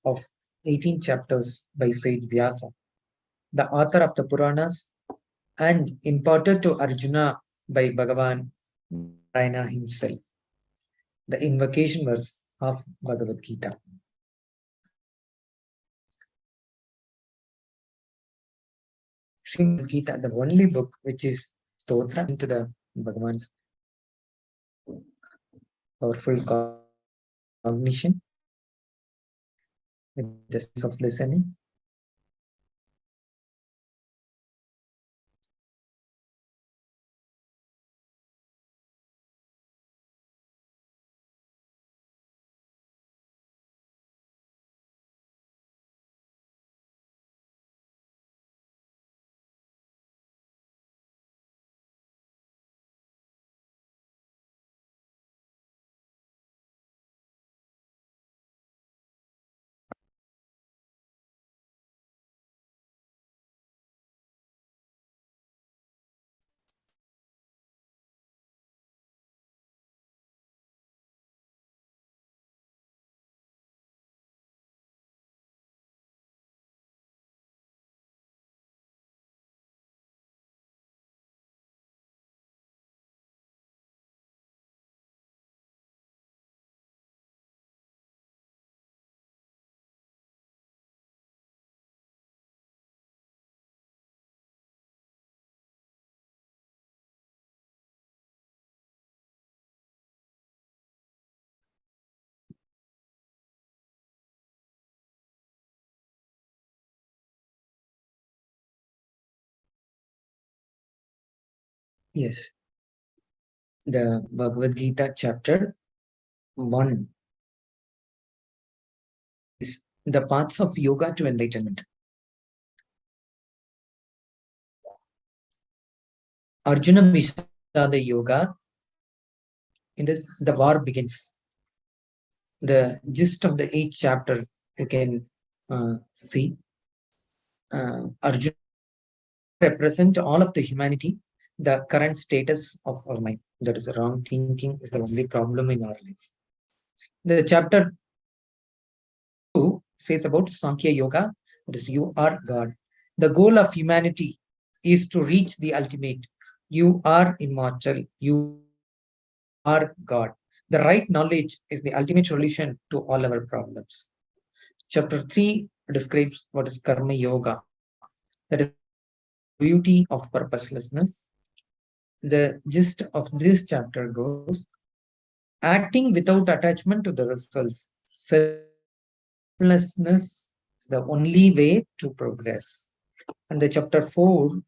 of 18 chapters by Sage Vyasa, the author of the Puranas, and imparted to Arjuna by Bhagavan Narayana himself. The invocation verse of Bhagavad Gita. Srimad Gita, the only book which is stotra into the Bhagavan's powerful cognition with the sense of listening. Yes, the Bhagavad Gita chapter 1 is the paths of yoga to enlightenment. Arjuna Vishada Yoga. In this, the war begins. The gist of the 8th chapter you can see. Arjuna represent all of the humanity, the current status of our mind. That is wrong thinking is the only problem in our life. The chapter 2 says about Sankhya Yoga, that is, you are God. The goal of humanity is to reach the ultimate. You are immortal. You are God. The right knowledge is the ultimate solution to all our problems. Chapter 3 describes what is Karma Yoga, that is the beauty of purposelessness. The gist of this chapter goes acting without attachment to the results. Selflessness is the only way to progress. And the chapter 4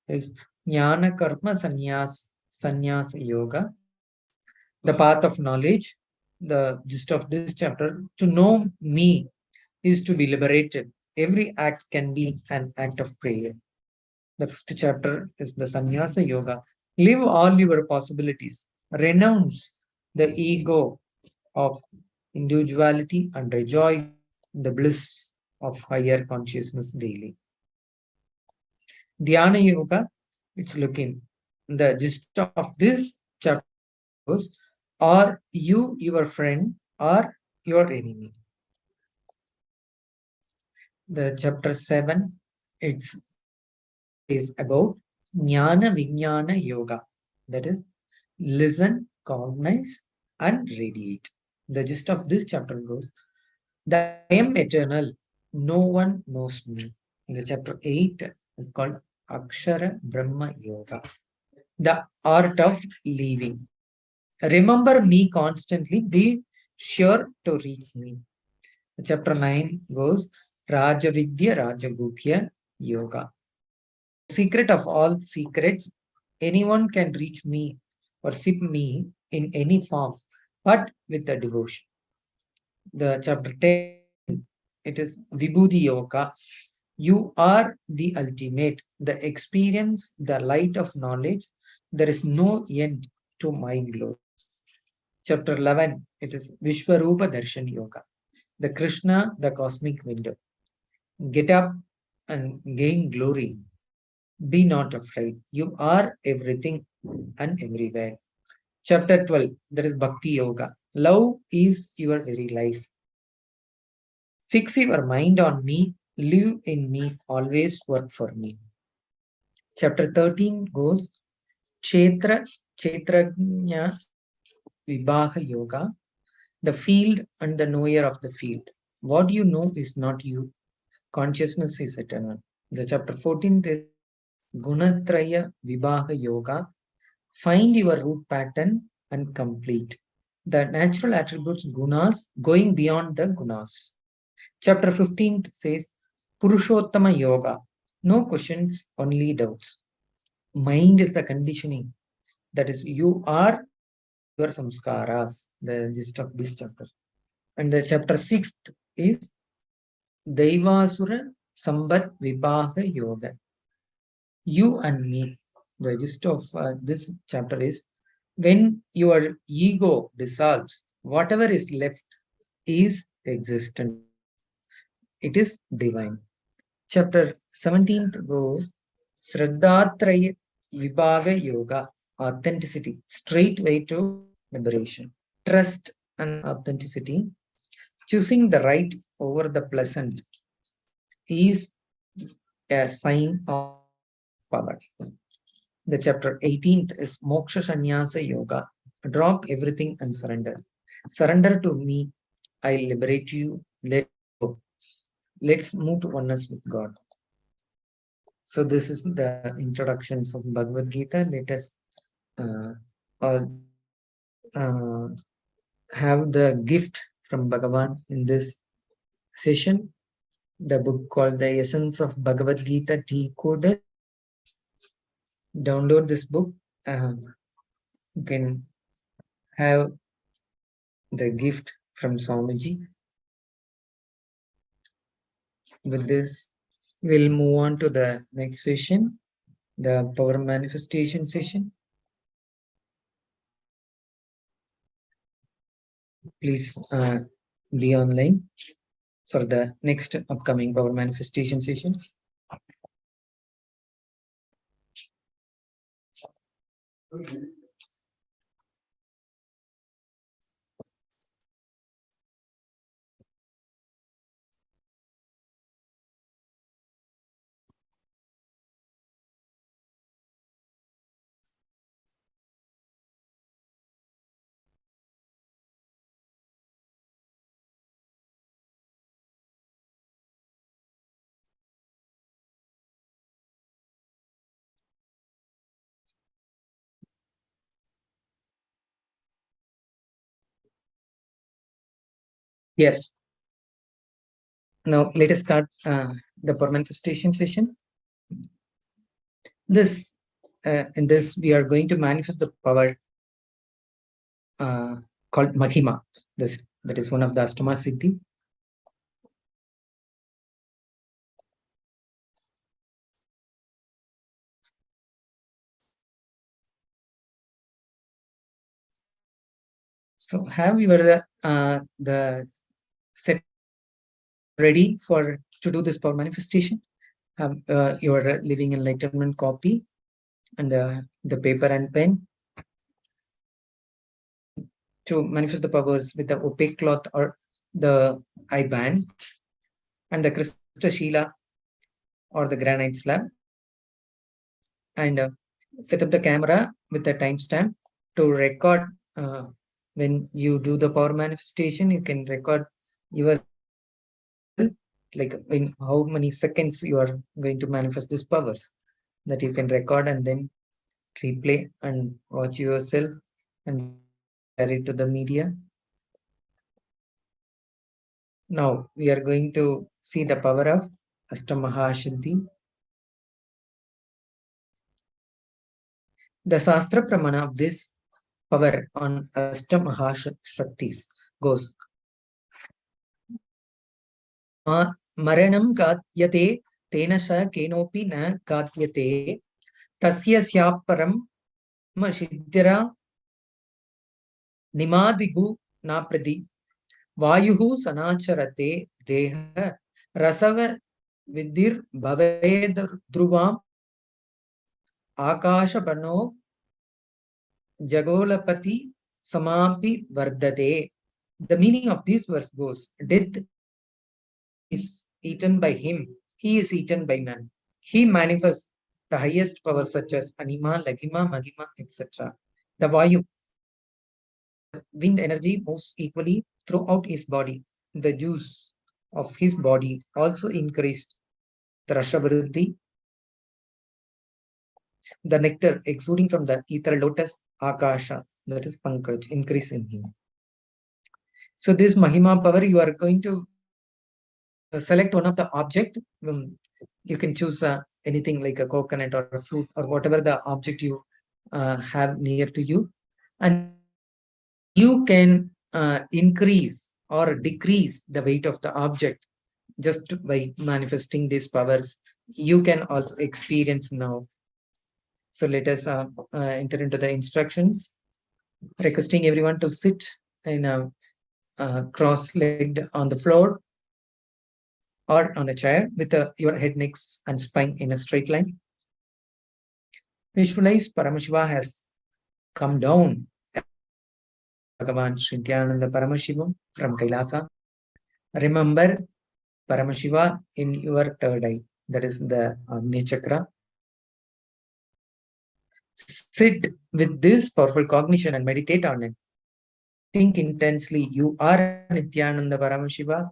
is Jnana Karma Sannyasa Yoga, the path of knowledge. The gist of this chapter, to know me is to be liberated. Every act can be an act of prayer. The 5th chapter is the Sannyasa Yoga. Live all your possibilities. Renounce the ego of individuality and rejoice in the bliss of higher consciousness daily. Dhyana Yoga, it's looking. The gist of this chapter goes, are you your friend or your enemy? The chapter 7, it's is about Jnana Vijnana Yoga. That is, listen, cognize, and radiate. The gist of this chapter goes, that I am eternal, no one knows me. The chapter 8 is called Akshara Brahma Yoga, the art of living. Remember me constantly, be sure to reach me. The chapter 9 goes Rajavidya Rajagukya Yoga. Secret of all secrets, anyone can reach me, worship me in any form, but with the devotion. The chapter 10, it is Vibhuti Yoga. You are the ultimate, the experience, the light of knowledge. There is no end to my glory. Chapter 11, it is Vishwarupa Darshan Yoga. The Krishna, the cosmic window. Get up and gain glory. Be not afraid. You are everything and everywhere. Chapter 12, there is Bhakti Yoga. Love is your very life. Fix your mind on me, live in me, always work for me. Chapter 13 goes Kshetrajna Vibhaga Yoga, the field and the knower of the field. What you know is not you. Consciousness is eternal. The chapter 14 is Gunatraya Vibhaga Yoga. Find your root pattern and complete. The natural attributes Gunas going beyond the Gunas. Chapter 15 says Purushottama Yoga. No questions, only doubts. Mind is the conditioning. That is, you are your samskaras, the gist of this chapter. And the chapter 6th is Daivasura Sambat Vibhaga Yoga. You and me. The gist of this chapter is when your ego dissolves, whatever is left is existent. It is divine. Chapter 17th goes Sraddhatraya Vibhaga Yoga, authenticity, straight way to liberation. Trust and authenticity, choosing the right over the pleasant is a sign of power. The chapter 18th is Moksha Sannyasa Yoga. Drop everything and surrender. Surrender to me. I liberate you. Let go. Let's move to oneness with God. So this is the introductions of Bhagavad Gita. Let us all have the gift from Bhagavan in this session. The book called The Essence of Bhagavad Gita Decoded. Download this book. You can have the gift from Swamiji. With this, we'll move on to the next session, the power manifestation session. Please be online for the next upcoming power manifestation session. Yes. Now let us start the manifestation session. In this we are going to manifest the power called Mahima. That is one of the Astama Siddhi. So have you the set ready to do this power manifestation? Have your living enlightenment copy and the paper and pen to manifest the powers with the opaque cloth or the eye band and the crystal Shila or the granite slab, and set up the camera with the timestamp to record. When you do the power manifestation, you can record your, like, in how many seconds you are going to manifest these powers, that you can record and then replay and watch yourself and share it to the media. Now we are going to see the power of Ashtamahashiddhi. The Shastra Pramana of this power on Ashtamahashaktis goes: Maranam katyate tena sha kenopi na katyate tasya syapparam mashiddhira nimadigu napradi vayuhu sanacharate deha rasava vidir bhaved dhruvam akashabano jagolapati samapi vardate. The meaning of this verse goes: death is eaten by him, he is eaten by none. He manifests the highest power such as Anima, Lagima, Mahima, etc. The Vayu, wind energy, moves equally throughout his body. The juice of his body also increased the Rashavriddhi. The nectar exuding from the ether lotus, Akasha, that is Pankaj, increase in him. So this Mahima power, you are going to select one of the object. You can choose anything like a coconut or a fruit or whatever the object you have near to you, and you can increase or decrease the weight of the object just by manifesting these powers. You can also experience now. So let us enter into the instructions, requesting everyone to sit in a cross-legged on the floor or on the chair with your head, neck, and spine in a straight line. Visualize Paramashiva has come down, Bhagavan Sri Nithyananda Paramashivam from KAILASA. Remember Paramashiva in your third eye, that is the Agni Chakra. Sit with this powerful cognition and meditate on it. Think intensely, you are Nithyananda Paramashiva.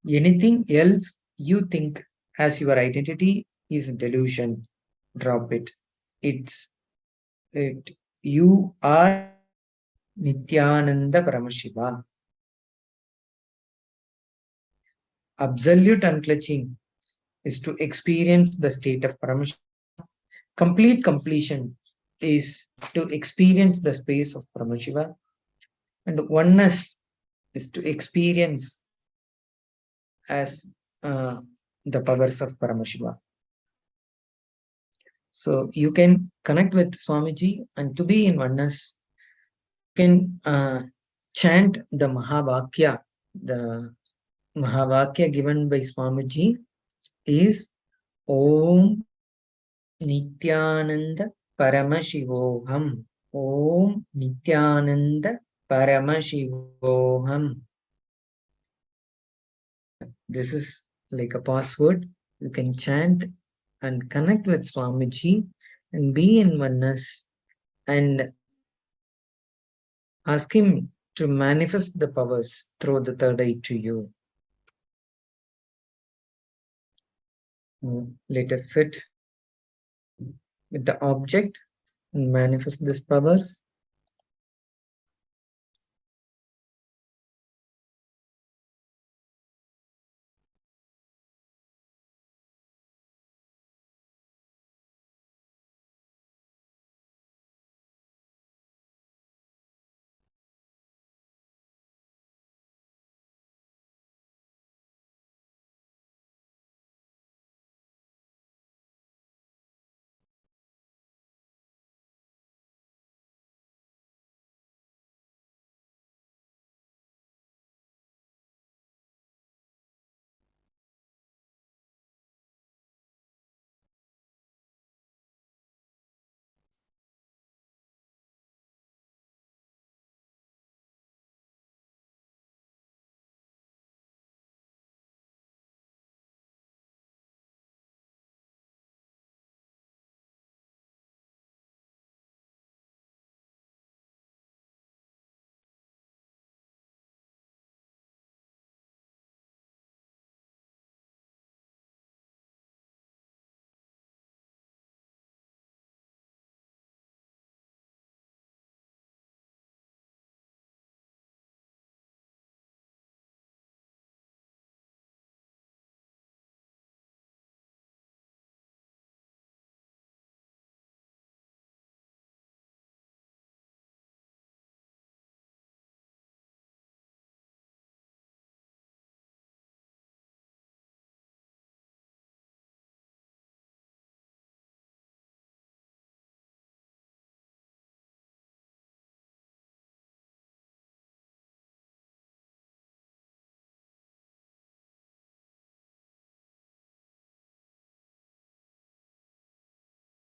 Anything else you think as your identity is delusion. Drop it. You are Nithyananda Paramashiva. Absolute unclutching is to experience the state of Paramashiva. Complete completion is to experience the space of Paramashiva. And oneness is to experience as the powers of Paramashiva. So you can connect with Swamiji, and to be in oneness, you can chant the Mahavakya. The Mahavakya given by Swamiji is Om Nithyananda Paramashivoham. Om Nithyananda Paramashivoham. This is like a password. You can chant and connect with Swamiji and be in oneness and ask him to manifest the powers through the third eye to you. Let us sit with the object and manifest these powers.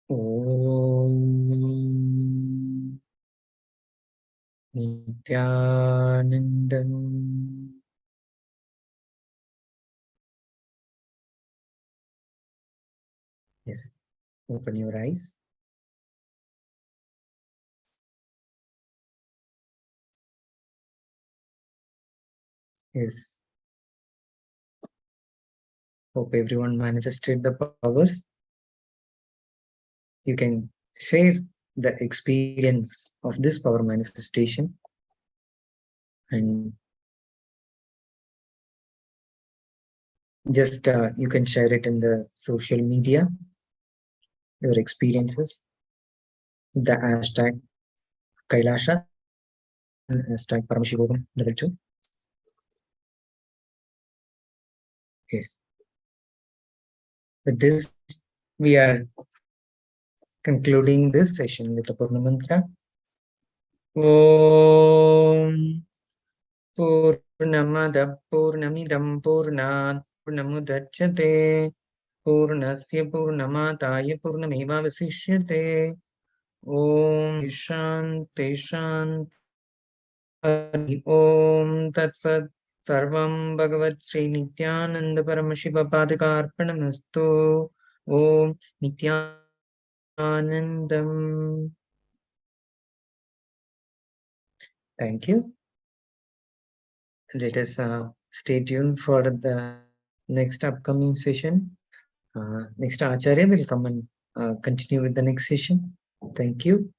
Om Nithyanandam. Yes, open your eyes. Yes, hope everyone manifested the powers. You can share the experience of this power manifestation and just you can share it in the social media, your experiences, the hashtag KAILASA and hashtag Paramashivoham Level2. Yes. With this, we are concluding this session with the Purna Mantra. Om Purnamada Purnamidam Purnat Purnamudachyate Purnasya Purnamataya Purnameva Vasishyate Om Shanti Shanti Hari Om Tat Sat Sarvam Bhagavad Sri Nithyananda Paramashiva Padakarpanamastu Om Nithyanandam. Thank you. Let us stay tuned for the next upcoming session. Next Acharya will come and continue with the next session. Thank you.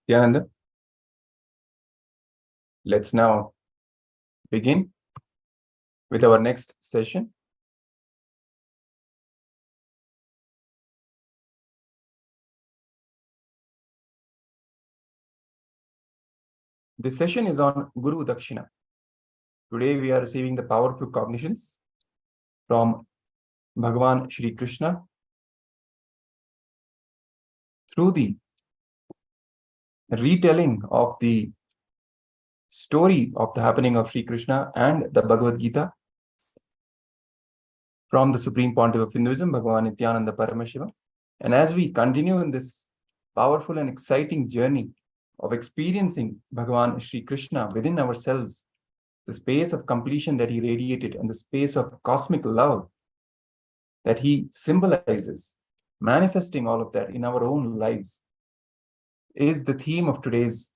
Nithyananda, let's now begin with our next session. This session is on Guru Dakshina. Today we are receiving the powerful cognitions from Bhagavan Sri Krishna through the retelling of the story of the happening of Sri Krishna and the Bhagavad Gita from the Supreme Pontiff of Hinduism, Bhagavan Nithyananda Paramashivam. And as we continue in this powerful and exciting journey of experiencing Bhagavan Sri Krishna within ourselves, the space of completion that he radiated and the space of cosmic love that he symbolizes, manifesting all of that in our own lives, is the theme of today's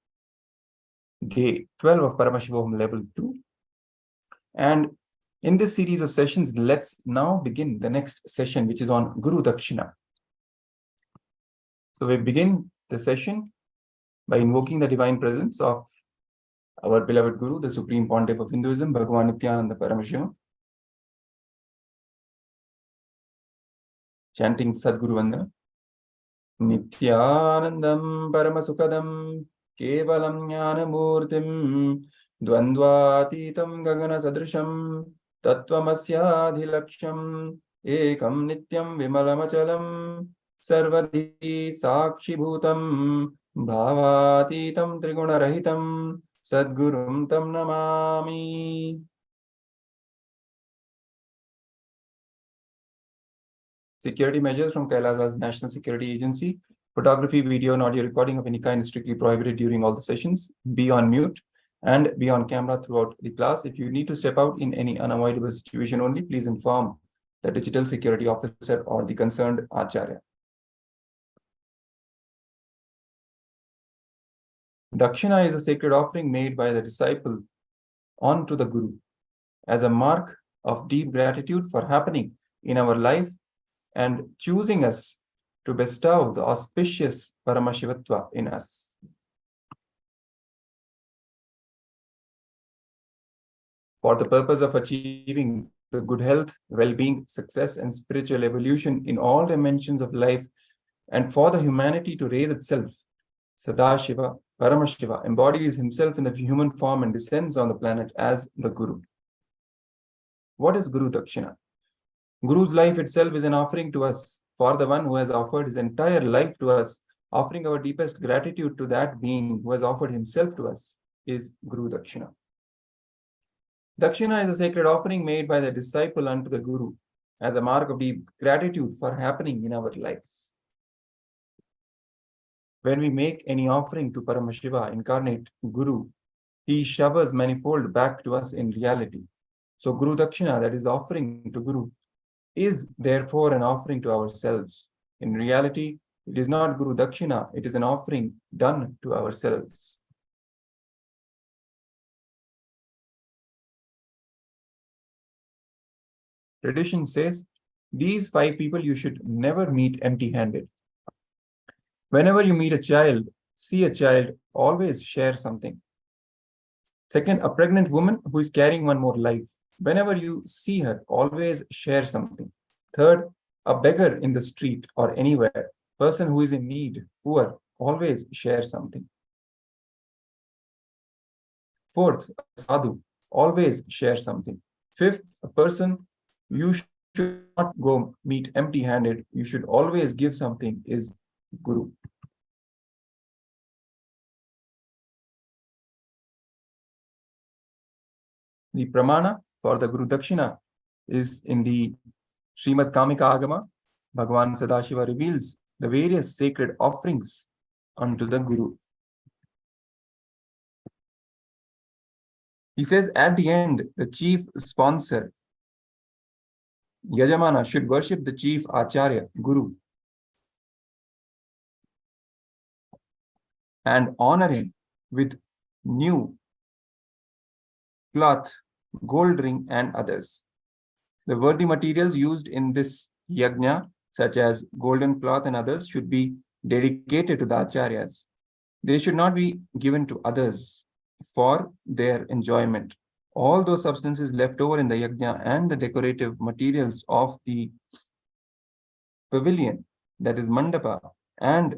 Day 12 of Paramashivoham Level 2. And in this series of sessions, let's now begin the next session, which is on Guru Dakshina. So we begin the session by invoking the divine presence of our beloved Guru, the Supreme Pontiff of Hinduism, Bhagavan Nithyananda Paramashivam, chanting Sadguru Vandana. Nithyanandam Paramasukadam Kevalam Jnanamurtim Dvandvatitam Gagana Sadrisham Tattvamasyaadhilaksham Ekam Nityam Vimalamachalam Sarvadhi Sakshi Bhutam Bhavatitam Trigunarahitam Sadgurum Tam Namami. Security measures from KAILASA's National Security Agency. Photography, video, and audio recording of any kind is strictly prohibited during all the sessions. Be on mute and be on camera throughout the class. If you need to step out in any unavoidable situation only, please inform the digital security officer or the concerned Acharya. Dakshina is a sacred offering made by the disciple onto the Guru as a mark of deep gratitude for happening in our life and choosing us to bestow the auspicious Paramashivatva in us. For the purpose of achieving the good health, well-being, success, and spiritual evolution in all dimensions of life, and for the humanity to raise itself, Sadashiva, Paramashiva, embodies himself in the human form and descends on the planet as the Guru. What is Guru Dakshina? Guru's life itself is an offering to us for the one who has offered his entire life to us. Offering our deepest gratitude to that being who has offered himself to us is Guru Dakshina. Dakshina is a sacred offering made by the disciple unto the Guru as a mark of deep gratitude for happening in our lives. When we make any offering to Paramashiva, incarnate Guru, he showers manifold back to us in reality. So Guru Dakshina, that is offering to Guru, is therefore an offering to ourselves. In reality, it is not Guru Dakshina, it is an offering done to ourselves. Tradition says, these 5 people you should never meet empty-handed. Whenever you meet a child, see a child, always share something. Second, a pregnant woman who is carrying one more life. Whenever you see her, always share something. Third, a beggar in the street or anywhere, person who is in need, poor, always share something. Fourth, a sadhu, always share something. Fifth, a person you should not go meet empty-handed, you should always give something, is Guru. The pramana for the Guru Dakshina is in the Srimad Kamika Agama. Bhagavan Sadashiva reveals the various sacred offerings unto the Guru. He says at the end, the chief sponsor, Yajamana, should worship the chief Acharya, Guru, and honor him with new cloth, gold ring, and others. The worthy materials used in this yajna, such as golden cloth and others, should be dedicated to the acharyas. They should not be given to others for their enjoyment. All those substances left over in the yajna and the decorative materials of the pavilion, that is mandapa, and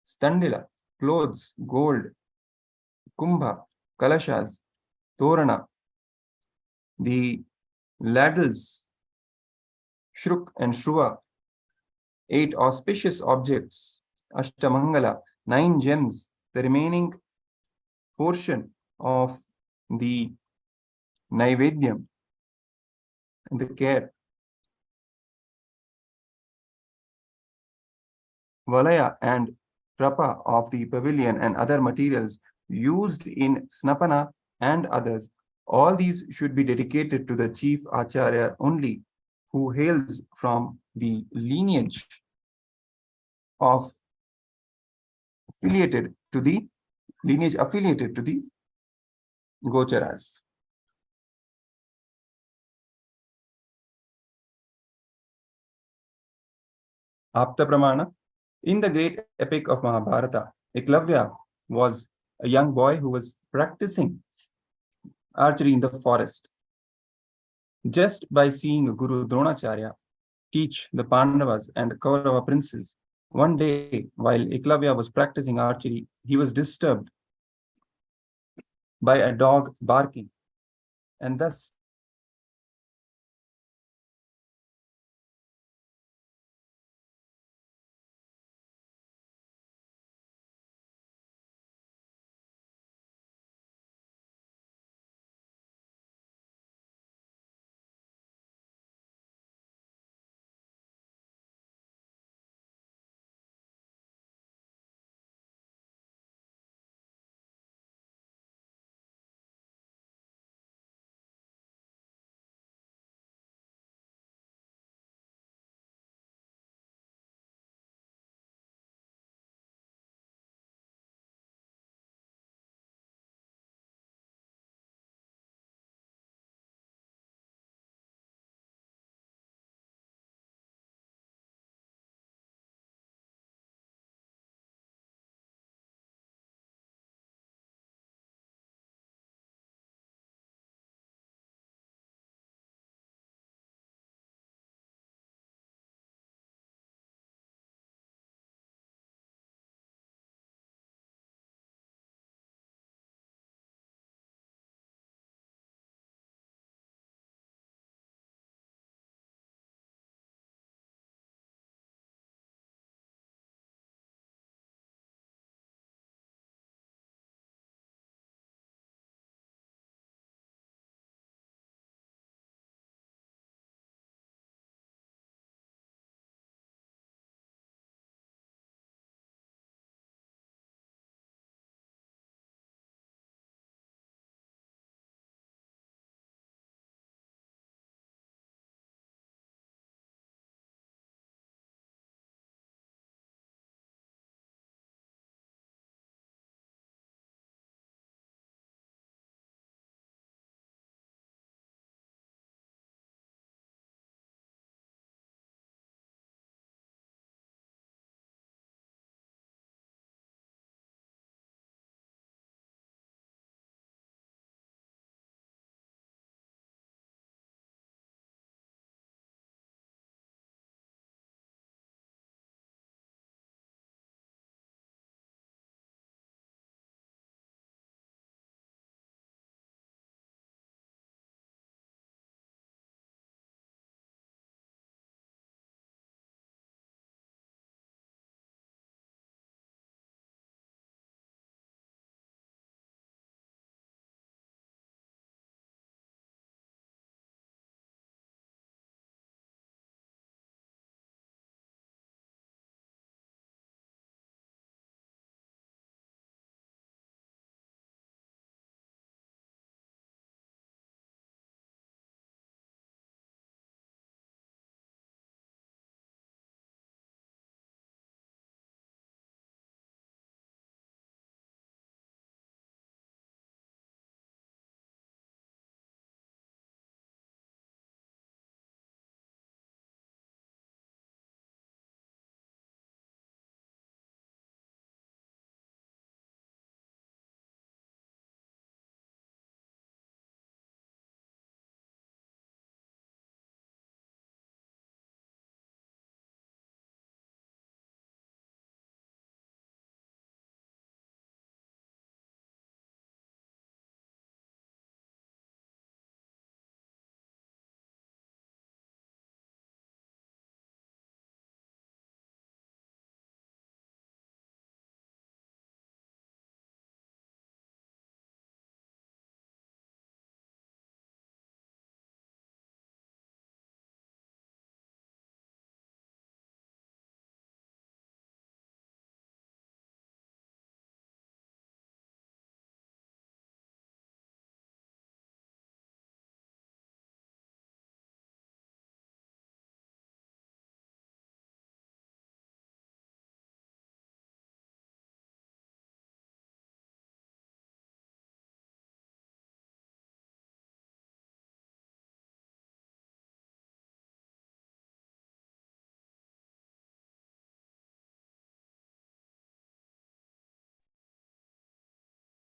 standila, clothes, gold, kumbha, kalashas, torana, the ladles, shruk and shruva, 8 auspicious objects, ashtamangala, 9 gems, the remaining portion of the naivedyam and the care, valaya and prapa of the pavilion and other materials used in snapana and others. All these should be dedicated to the chief acharya only, who hails from the lineage of affiliated to the gocharas. Apta Pramana. In the great epic of Mahabharata, Ekalavya was a young boy who was practicing archery in the forest. Just by seeing Guru Dronacharya teach the Pandavas and Kaurava princes, one day while Ekalavya was practicing archery, he was disturbed by a dog barking, and thus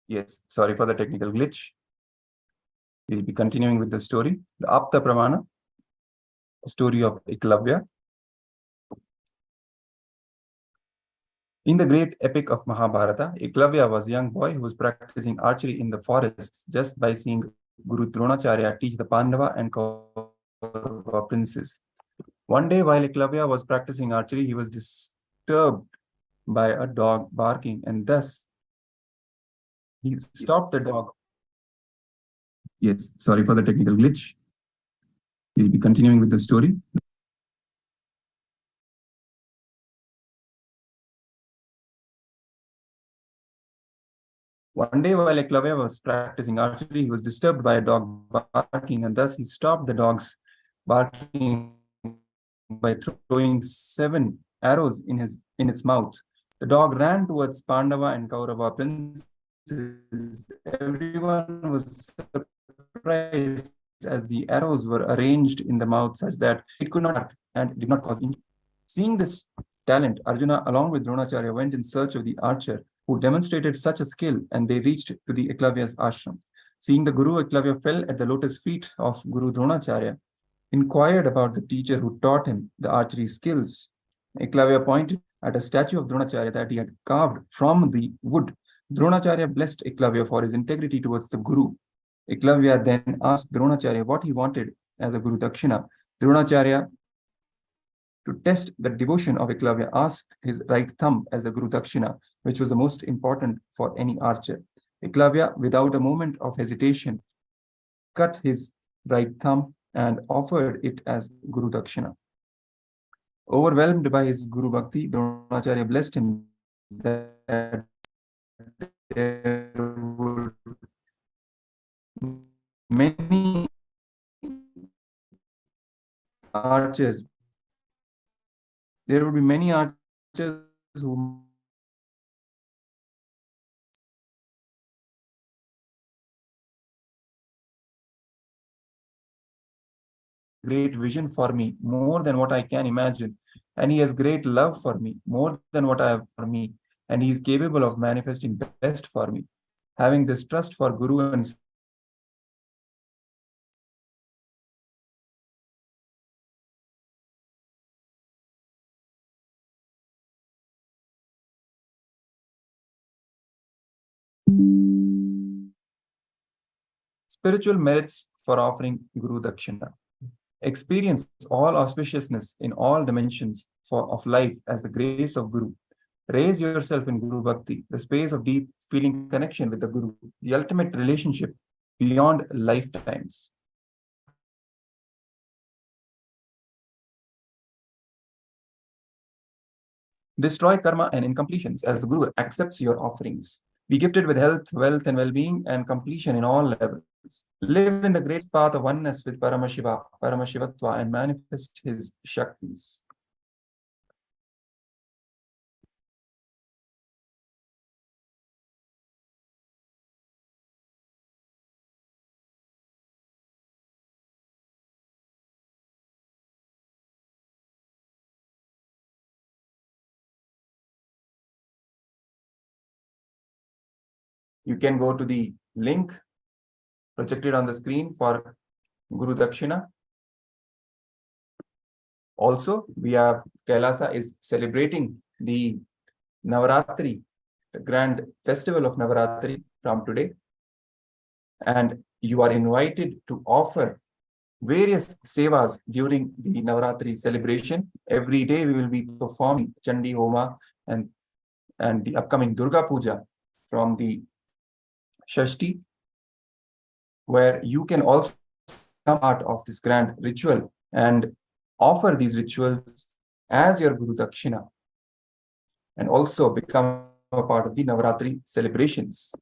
Yes, sorry for the technical glitch. We'll be continuing with the story. The Apta Pramana, story of Ekalavya. In the great epic of Mahabharata, Ekalavya was a young boy who was practicing archery in the forests just by seeing Guru Dronacharya teach the Pandava and Kaurava princes. One day, while Ekalavya was practicing archery, he was disturbed by a dog barking, and thus he stopped the dog. Yes, sorry for the technical glitch. We'll be continuing with the story. One day, while Ekalavya was practicing archery, he was disturbed by a dog barking, and thus he stopped the dog's barking by throwing 7 arrows in its mouth. The dog ran towards Pandava and Kaurava princes. Everyone was surprised as the arrows were arranged in the mouth such that it could not hurt and did not cause injury. Seeing this talent, Arjuna, along with Dronacharya, went in search of the archer who demonstrated such a skill, and they reached to the Ekalavya's ashram. Seeing the Guru, Ekalavya fell at the lotus feet of Guru Dronacharya, inquired about the teacher who taught him the archery skills. Ekalavya pointed at a statue of Dronacharya that he had carved from the wood. Dronacharya blessed Ekalavya for his integrity towards the Guru. Ekalavya then asked Dronacharya what he wanted as a Guru Dakshina. Dronacharya, to test the devotion of Ekalavya, asked his right thumb as the Guru Dakshina, which was the most important for any archer. Ekalavya, without a moment of hesitation, cut his right thumb and offered it as Guru Dakshina. Overwhelmed by his Guru Bhakti, Dronacharya blessed him that there would many archers, there would be many archers who great vision for me, more than what I can imagine. And he has great love for me, more than what I have for me. And he is capable of manifesting best for me. Having this trust for Guru and spiritual merits for offering Guru Dakshina. Experience all auspiciousness in all dimensions of life as the grace of Guru. Raise yourself in Guru Bhakti, the space of deep feeling connection with the Guru, the ultimate relationship beyond lifetimes. Destroy karma and incompletions as the Guru accepts your offerings. Be gifted with health, wealth, and well-being and completion in all levels. Live in the great path of oneness with Paramashiva, Paramashivatva, and manifest his Shaktis. You can go to the link projected on the screen for Guru Dakshina. Also, we have KAILASA is celebrating the Navaratri, the grand festival of Navaratri from today. And you are invited to offer various sevas during the Navaratri celebration. Every day we will be performing Chandi Homa and the upcoming Durga Puja from the Shashti, where you can also become part of this grand ritual and offer these rituals as your Guru Dakshina and also become a part of the Navaratri celebrations.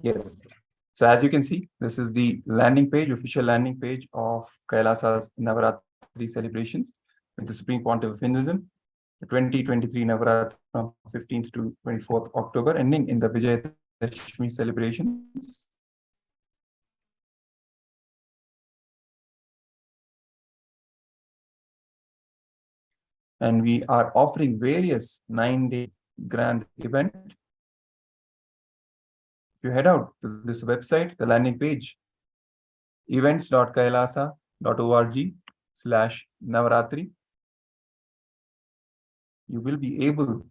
Yes. So as you can see, this is the landing page, official landing page of KAILASA's Navaratri celebrations with the Supreme Pontiff of Hinduism, the 2023 Navaratri from 15th to 24th October, ending in the Vijayadashmi celebrations. And we are offering various 9-day grand event. If you head out to this website, the landing page, events.kailasa.org/Navaratri, you will be able to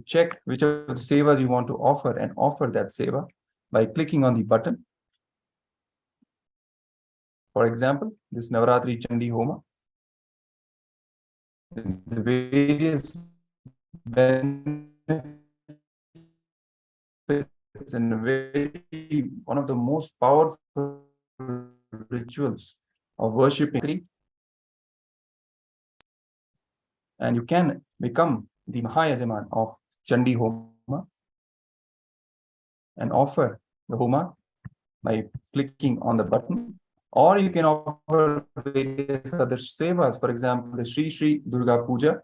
check which of the sevas you want to offer and offer that seva by clicking on the button. For example, this Navaratri Chandi Homa, the various benefits and one of the most powerful rituals of worshipping, and you can become the Mahayajaman of Chandi Homa and offer the Homa by clicking on the button, or you can offer various other sevas, for example, the Sri Durga Puja,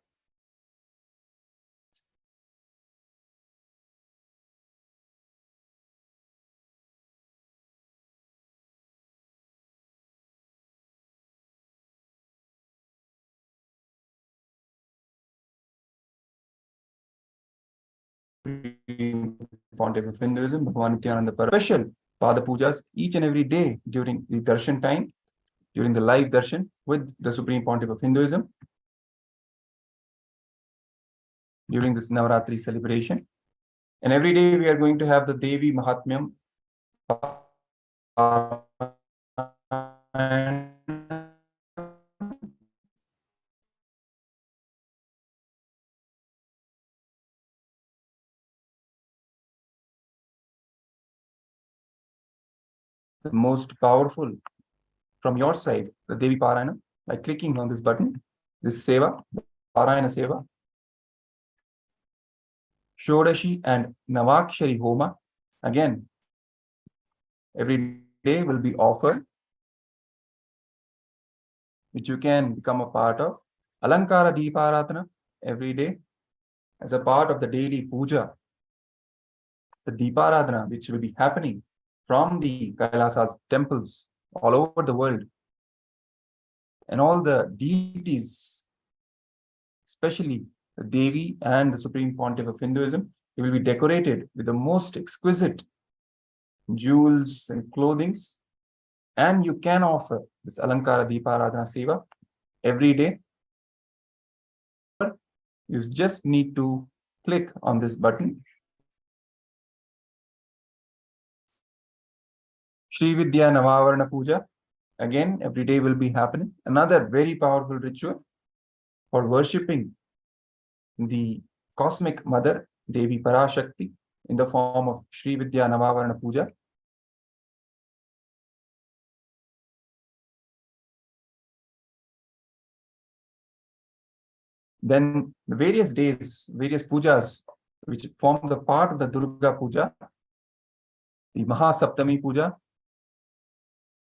Pontiff of Hinduism, Bhagavan Nithyananda special Pada Pujas each and every day during the darshan time, during the live darshan with the Supreme Pontiff of Hinduism, during this Navaratri celebration. And every day we are going to have the Devi Mahatmyam, the most powerful from your side, the Devi Parayana, by clicking on this button, this Seva, Parayana Seva, Shodashi and Navakshari Homa, again, every day will be offered, which you can become a part of. Alankara Deeparatana every day as a part of the daily puja, the Deeparadhana, which will be happening from the Kailasa's temples all over the world. And all the deities, especially the Devi and the Supreme Pontiff of Hinduism, they will be decorated with the most exquisite jewels and clothings. And you can offer this Alankara Deeparadhana Seva every day. You just need to click on this button. Sri Vidya Navavarana Puja, again, every day will be happening. Another very powerful ritual for worshipping the cosmic mother, Devi Parashakti, in the form of Sri Vidya Navavarana Puja. Then the various days, various pujas, which form the part of the Durga Puja, the Mahasaptami Puja,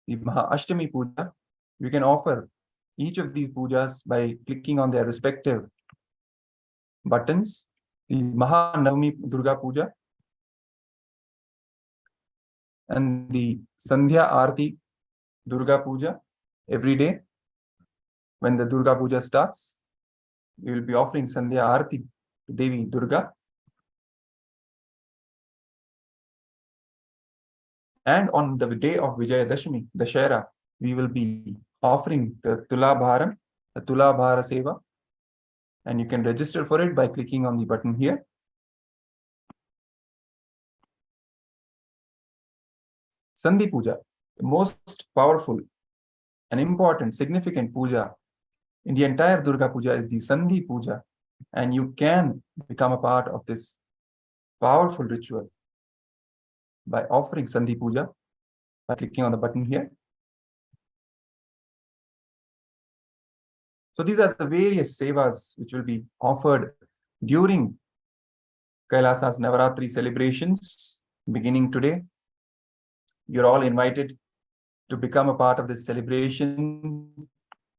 the Mahaashtami Puja, you can offer each of these pujas by clicking on their respective buttons. The Mahanavami Durga Puja and the Sandhya Arti Durga Puja every day. When the Durga Puja starts, we will be offering Sandhya Arti to Devi Durga. And on the day of Vijayadashmi, Dashera, we will be offering the Tulabharam, the Tulabhara Seva. And you can register for it by clicking on the button here. Sandhi Puja, the most powerful and important, significant puja in the entire Durga Puja is the Sandhi Puja. And you can become a part of this powerful ritual by offering Sandhi Puja by clicking on the button here. So these are the various sevas which will be offered during Kailasa's Navaratri celebrations beginning today. You're all invited to become a part of this celebration.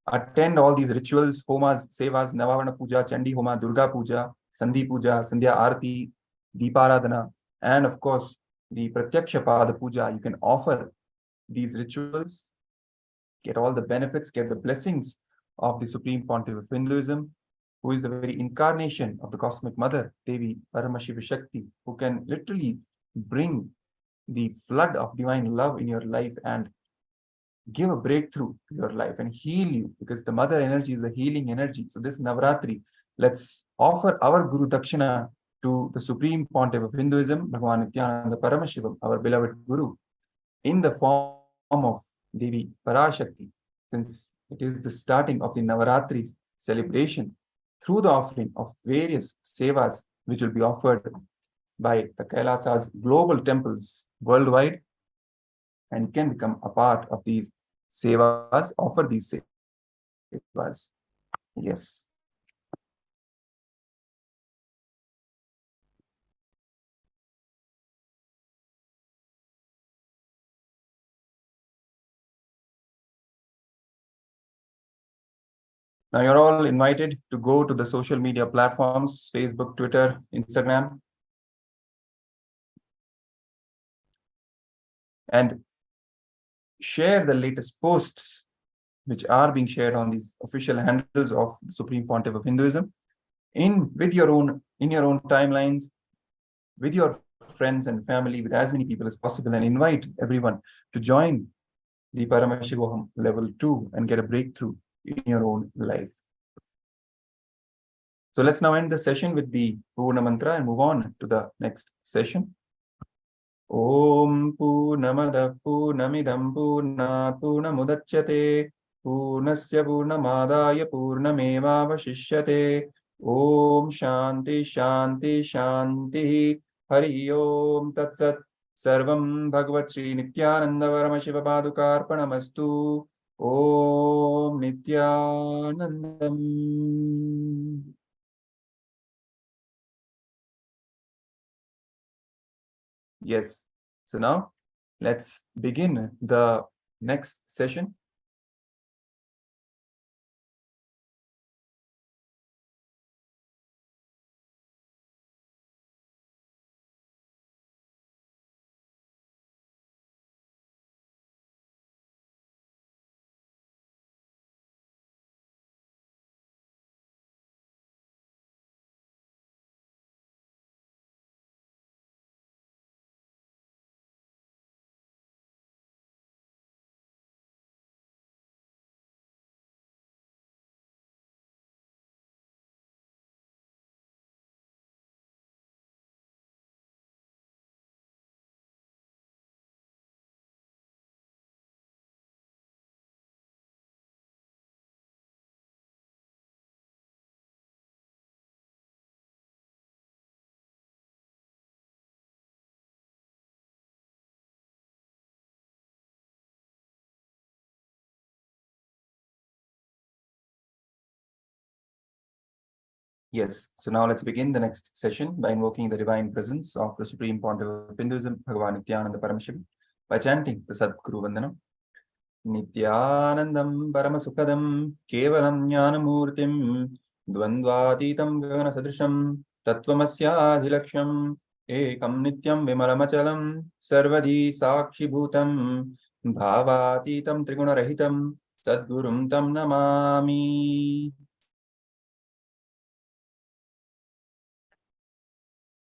Attend all these rituals, homas, sevas, Navavarna Puja, Chandi Homa, Durga Puja, Sandhi Puja, Sandhya Arati, Deeparadhana, and of course, the Pratyaksha Pada Puja. You can offer these rituals, get all the benefits, get the blessings of the Supreme Pontiff of Hinduism, who is the very incarnation of the Cosmic Mother, Devi Paramashiva Shakti, who can literally bring the flood of divine love in your life and give a breakthrough to your life and heal you, because the mother energy is the healing energy. So this Navaratri, let's offer our Guru Dakshina to the Supreme Pontiff of Hinduism, Bhagavan Nithyananda Paramashivam, our beloved Guru, in the form of Devi Parashakti, since it is the starting of the Navaratri celebration through the offering of various sevas, which will be offered by the KAILASA's global temples worldwide, and you can become a part of these sevas, offer these sevas. Yes. Now you're all invited to go to the social media platforms, Facebook, Twitter, Instagram, and share the latest posts which are being shared on these official handles of the Supreme Pontiff of Hinduism in your own timelines, with your friends and family, with as many people as possible, and invite everyone to join the Paramashivoham Level 2 and get a breakthrough in your own life. So let's now end the session with the Purna Mantra and move on to the next session. Om Purnamada Purnamidam Purnat Purnamudachyate Purnasya Purnamadaya Purnamevavashishyate. Om Shanti Shanti Shanti. Hari Om Tat Sat. Sarvam Bhagavat Sri Nithyananda Paramashiva Padukarpanamastu. Om Nithyanandam. Yes. So now let's begin the next session. Yes, so now let's begin the next session by invoking the divine presence of the Supreme Pontiff of Hinduism, Bhagavan Nithyananda Paramashivam, by chanting the Sadguru Vandanam. Nithyanandam Paramasukadam Kevalam Jnanamurtim Dvandvatitam Gagana Sadrisham Tattvamasya Ekam Nityam Vimalamachalam Sarvadi Sakshi Bhutam Bhavatitam Trigunarahitam Sadgurum Tam Namami.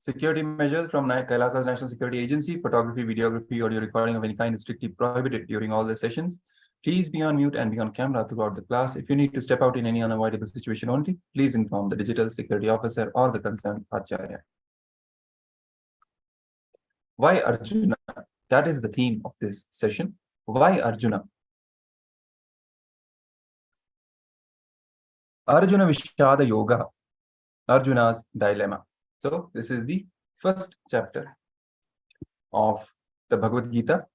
Security measures from KAILASA's National Security Agency. Photography, videography, audio recording of any kind is strictly prohibited during all the sessions. Please be on mute and be on camera throughout the class. If you need to step out in any unavoidable situation only, please inform the digital security officer or the concerned Acharya. Why Arjuna? That is the theme of this session. Why Arjuna? Arjuna Vishada Yoga, Arjuna's dilemma. So this is the first chapter of the Bhagavad Gita.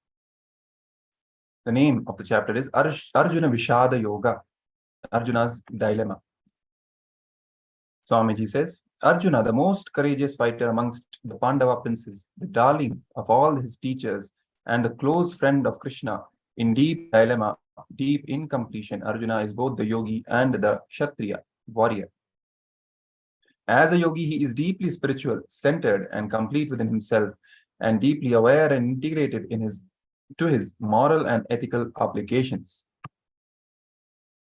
The name of the chapter is Arjuna Vishada Yoga, Arjuna's dilemma. Swamiji says, Arjuna, the most courageous fighter amongst the Pandava princes, the darling of all his teachers, and the close friend of Krishna. In deep dilemma, deep incompletion, Arjuna is both the yogi and the Kshatriya, warrior. As a yogi, he is deeply spiritual, centered, and complete within himself, and deeply aware and integrated to his moral and ethical obligations.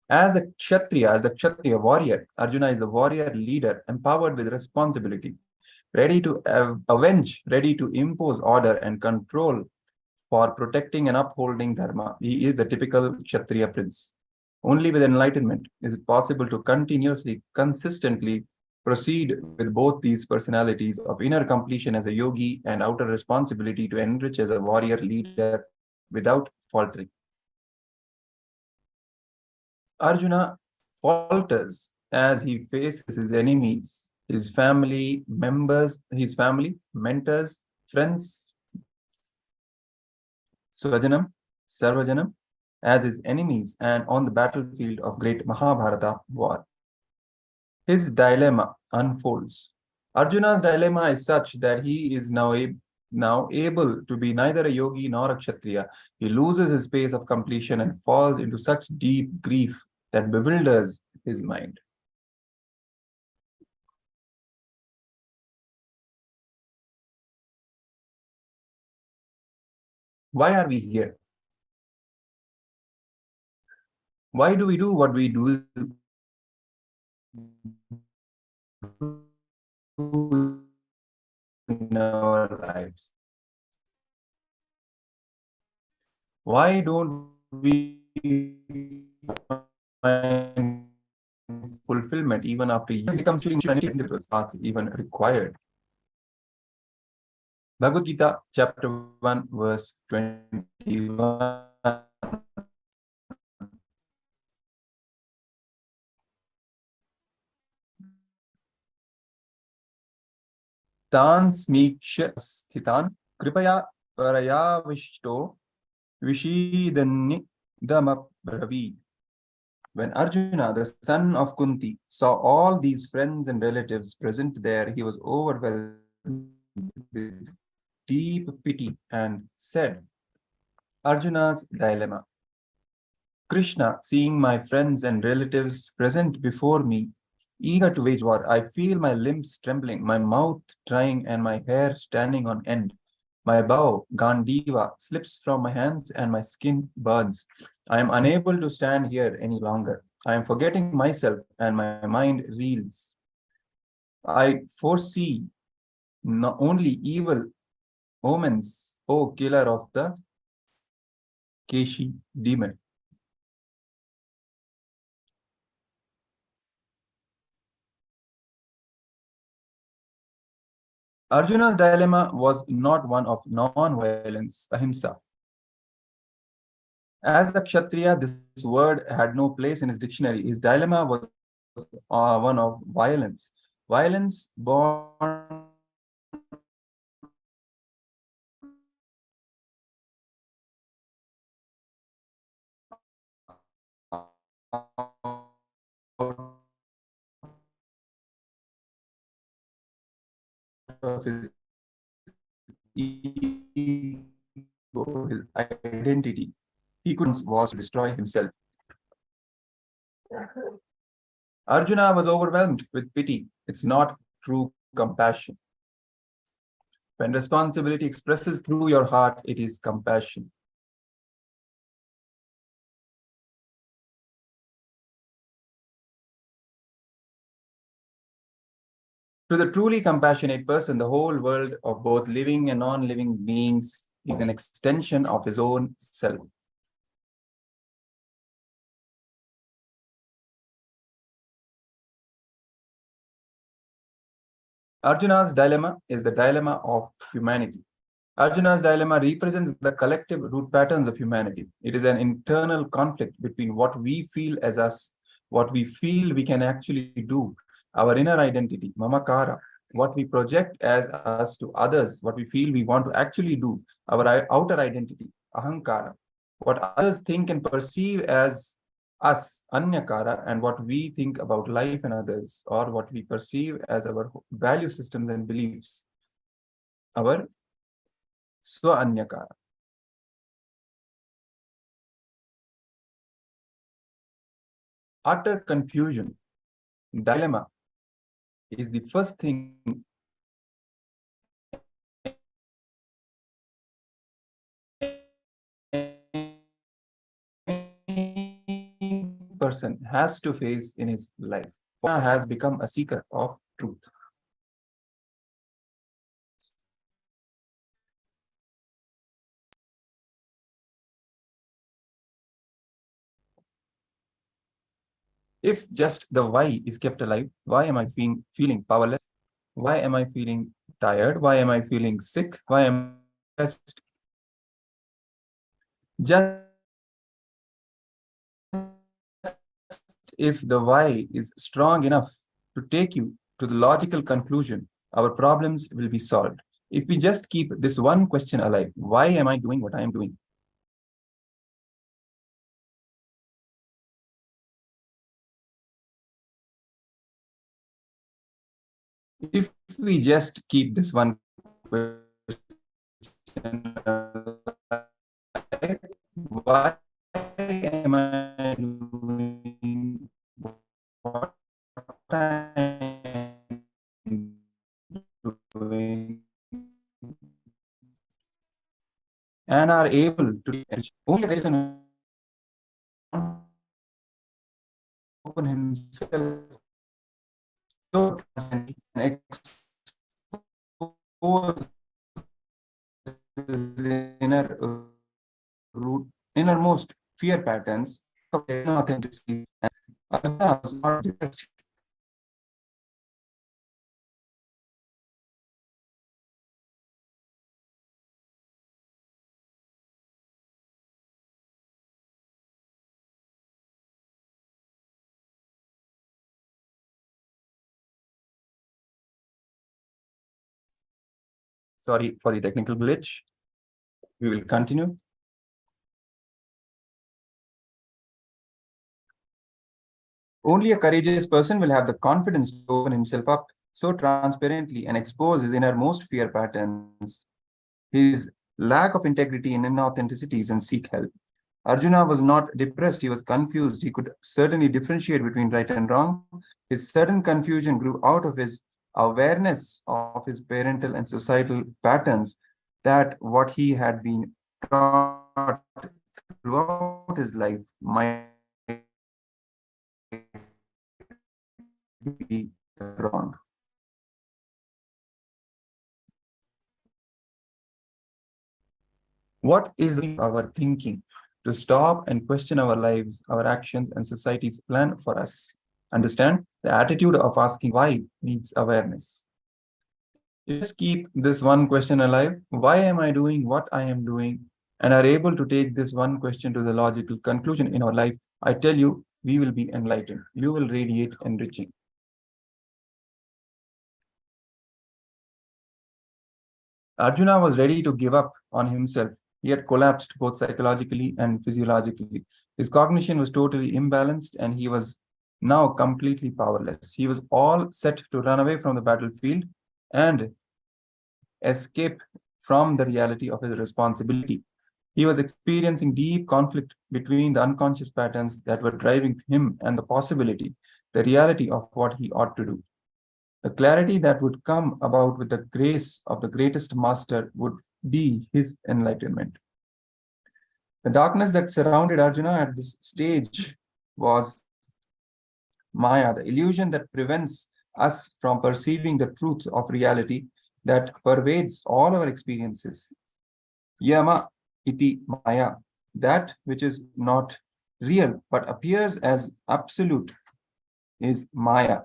As the Kshatriya warrior, Arjuna is the warrior leader, empowered with responsibility, ready to avenge, ready to impose order and control for protecting and upholding dharma. He is the typical Kshatriya prince. Only with enlightenment is it possible to continuously, consistently proceed with both these personalities of inner completion as a yogi and outer responsibility to enrich as a warrior leader without faltering. Arjuna falters as he faces his enemies, his family members, his family, mentors, friends, Swajanam, Sarvajanam, as his enemies and on the battlefield of great Mahabharata war. His dilemma unfolds. Arjuna's dilemma is such that he is now able to be neither a yogi nor a kshatriya. He loses his pace of completion and falls into such deep grief that bewilders his mind. Why are we here? Why do we do what we do in our lives? Why don't we find fulfillment even after years? It becomes path even required. Bhagavad Gita, chapter 1, verse 21. Tan smiksha sthitan kripaya parayavishto vishidanni damabravi. When Arjuna, the son of Kunti, saw all these friends and relatives present there, he was overwhelmed with deep pity and said, Arjuna's dilemma. Krishna, seeing my friends and relatives present before me, eager to wage war, I feel my limbs trembling, my mouth drying, and my hair standing on end. My bow, Gandiva, slips from my hands and my skin burns. I am unable to stand here any longer. I am forgetting myself and my mind reels. I foresee not only evil omens, O killer of the Keshi demon. Arjuna's dilemma was not one of non-violence, ahimsa. As a Kshatriya, this word had no place in his dictionary. His dilemma was one of violence. Violence born of his ego, his identity. He could was to destroy himself. Arjuna was overwhelmed with pity. It's not true compassion. When responsibility expresses through your heart, it is compassion. To the truly compassionate person, the whole world of both living and non-living beings is an extension of his own self. Arjuna's dilemma is the dilemma of humanity. Arjuna's dilemma represents the collective root patterns of humanity. It is an internal conflict between what we feel as us, what we feel we can actually do, our inner identity, mamakara, what we project as us to others, what we feel we want to actually do, our outer identity, ahankara, what others think and perceive as us, anyakara, and what we think about life and others, or what we perceive as our value systems and beliefs, our swa-anyakara. utter confusion, dilemma is the first thing person has to face in his life. Has become a seeker of truth. If just the why is kept alive, why am I feeling powerless? Why am I feeling tired? Why am I feeling sick? Why am I just if the why is strong enough to take you to the logical conclusion, our problems will be solved. If we just keep this one question alive, why am I doing what I am doing? If we just keep this one question alive, why am I doing what I'm doing? And are able to only reason open himself so and expose his innermost fear patterns of inauthenticity and Arjuna was not depressed. Sorry for the technical glitch. We will continue. Only a courageous person will have the confidence to open himself up so transparently and expose his innermost fear patterns, his lack of integrity and inauthenticities, and seek help. Arjuna was not depressed, he was confused. He could certainly differentiate between right and wrong. His sudden confusion grew out of his awareness of his parental and societal patterns, that what he had been taught throughout his life might be wrong. What is our thinking to stop and question our lives, our actions, and society's plan for us? Understand, the attitude of asking why needs awareness. Just keep this one question alive. Why am I doing what I am doing? And are able to take this one question to the logical conclusion in our life. I tell you, we will be enlightened. You will radiate enriching. Arjuna was ready to give up on himself. He had collapsed both psychologically and physiologically. His cognition was totally imbalanced and he was now completely powerless. He was all set to run away from the battlefield and escape from the reality of his responsibility. He was experiencing deep conflict between the unconscious patterns that were driving him and the possibility, the reality of what he ought to do. The clarity that would come about with the grace of the greatest master would be his enlightenment. The darkness that surrounded Arjuna at this stage was Maya, the illusion that prevents us from perceiving the truth of reality that pervades all our experiences. Yama iti Maya, that which is not real but appears as absolute, is Maya.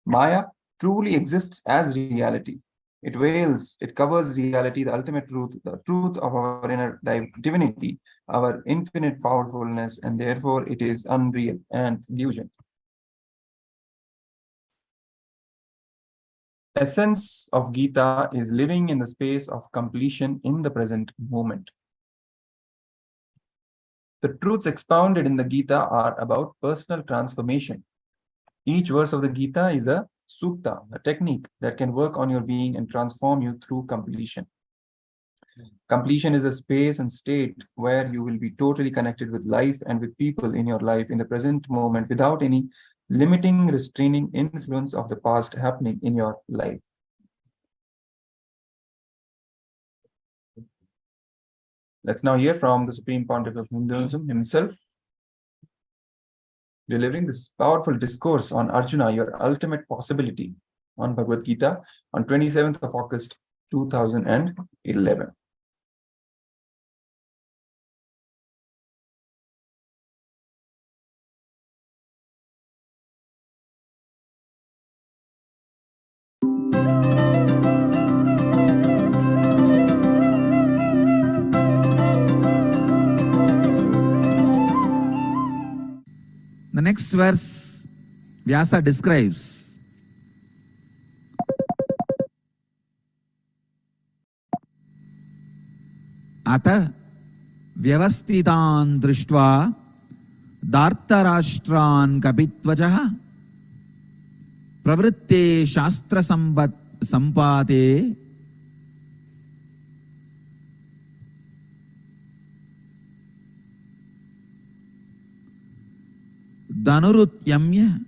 Maya truly exists as reality. It veils, it covers reality, the ultimate truth, the truth of our inner divinity, our infinite powerfulness, and therefore it is unreal and illusion. Essence of Gita is living in the space of completion in the present moment. The truths expounded in the Gita are about personal transformation. Each verse of the Gita is a sukta, a technique that can work on your being and transform you through completion. Completion is a space and state where you will be totally connected with life and with people in your life in the present moment without any limiting, restraining influence of the past happening in your life. Let's now hear from the Supreme Pontiff of Hinduism himself, delivering this powerful discourse on Arjuna, your ultimate possibility, on Bhagavad Gita on 27th of August 2011. The next verse, Vyasa describes Ata vyavastitan drishtva dartarashtran kapitvajaha pravritte shastra sampate Dhanurutyamya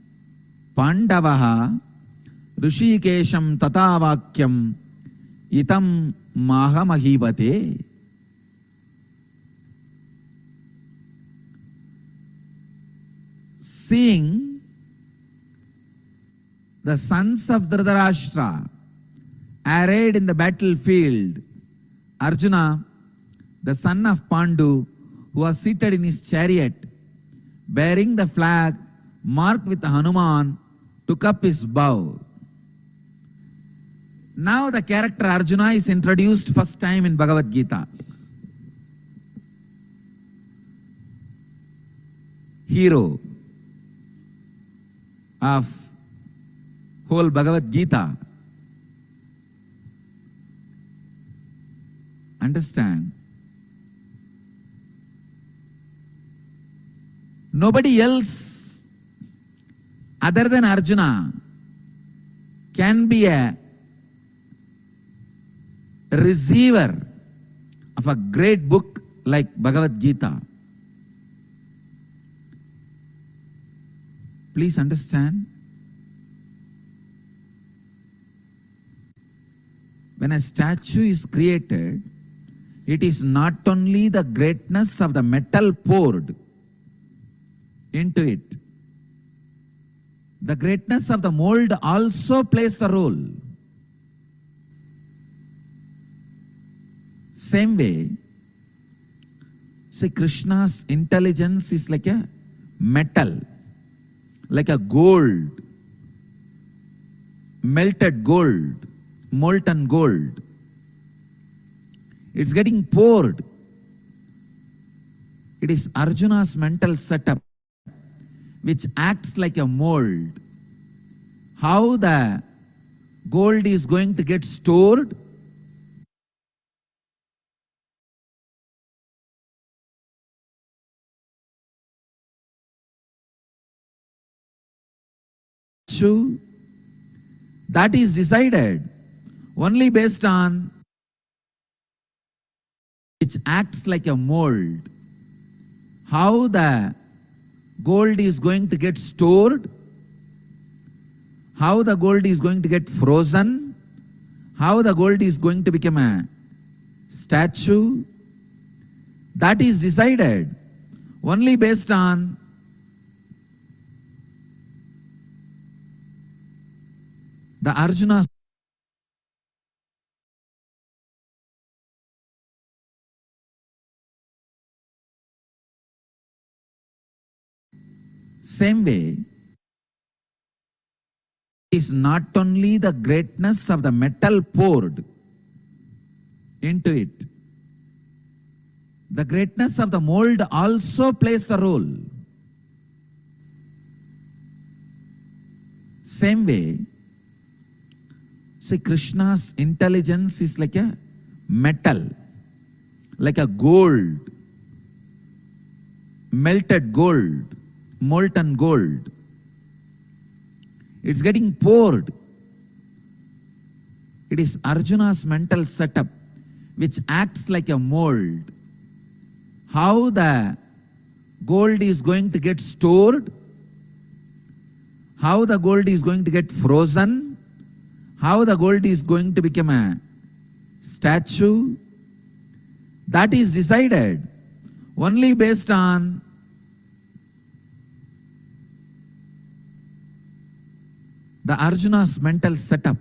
Pandavaha Rishikesham Tatavakyam Itam Mahamahivate. Seeing the sons of Dhritarashtra arrayed in the battlefield, Arjuna, the son of Pandu, who was seated in his chariot, bearing the flag marked with Hanuman, took up his bow. Now the character Arjuna is introduced first time in Bhagavad Gita. Hero of whole Bhagavad Gita. Understand? Nobody else other than Arjuna can be a receiver of a great book like Bhagavad Gita. Please understand. When a statue is created, it is not only the greatness of the metal poured into it. The greatness of the mold also plays the role. Same way, see, Krishna's intelligence is like a metal, like a gold, melted gold, molten gold. It's getting poured. It is Arjuna's mental setup which acts like a mold. How the gold is going to get stored? That is decided only based on which acts like a mold. How the gold is going to get stored, how the gold is going to get frozen, how the gold is going to become a statue, that is decided only based on the Arjuna. Same way, is not only the greatness of the metal poured into it, the greatness of the mold also plays the role. Same way, see, Krishna's intelligence is like a metal, like a gold, melted gold, molten gold. It's getting poured. It is Arjuna's mental setup which acts like a mold. How the gold is going to get stored, how the gold is going to get frozen, how the gold is going to become a statue, that is decided only based on the Arjuna's mental setup.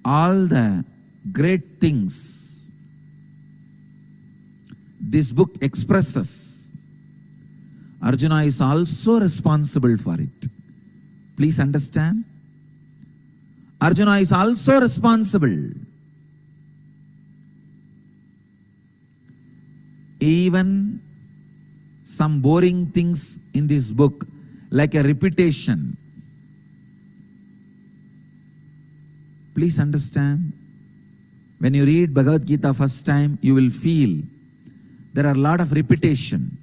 All the great things this book expresses, Arjuna is also responsible for it. Please understand. Arjuna is also responsible. Even some boring things in this book, like a repetition. Please understand. When you read Bhagavad Gita first time, you will feel there are a lot of repetition.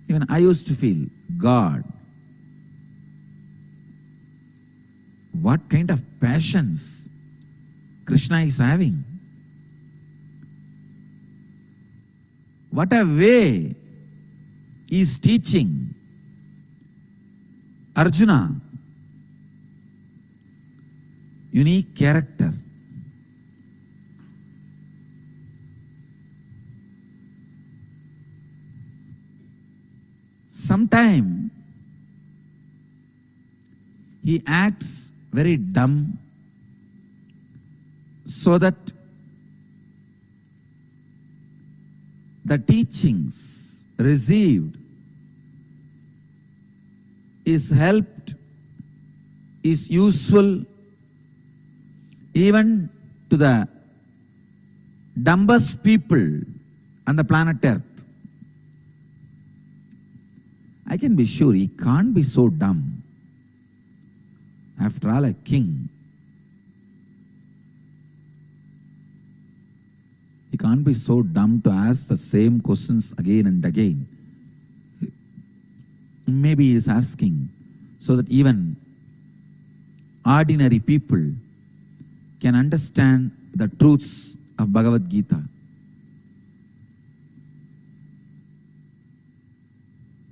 Even I used to feel, God, what kind of passions Krishna is having? What a way he is teaching Arjuna. Unique character. Sometimes he acts very dumb so that the teachings received is helped, is useful even to the dumbest people on the planet Earth. I can be sure he can't be so dumb. After all, a king. He can't be so dumb to ask the same questions again and again. Maybe he is asking so that even ordinary people can understand the truths of Bhagavad Gita.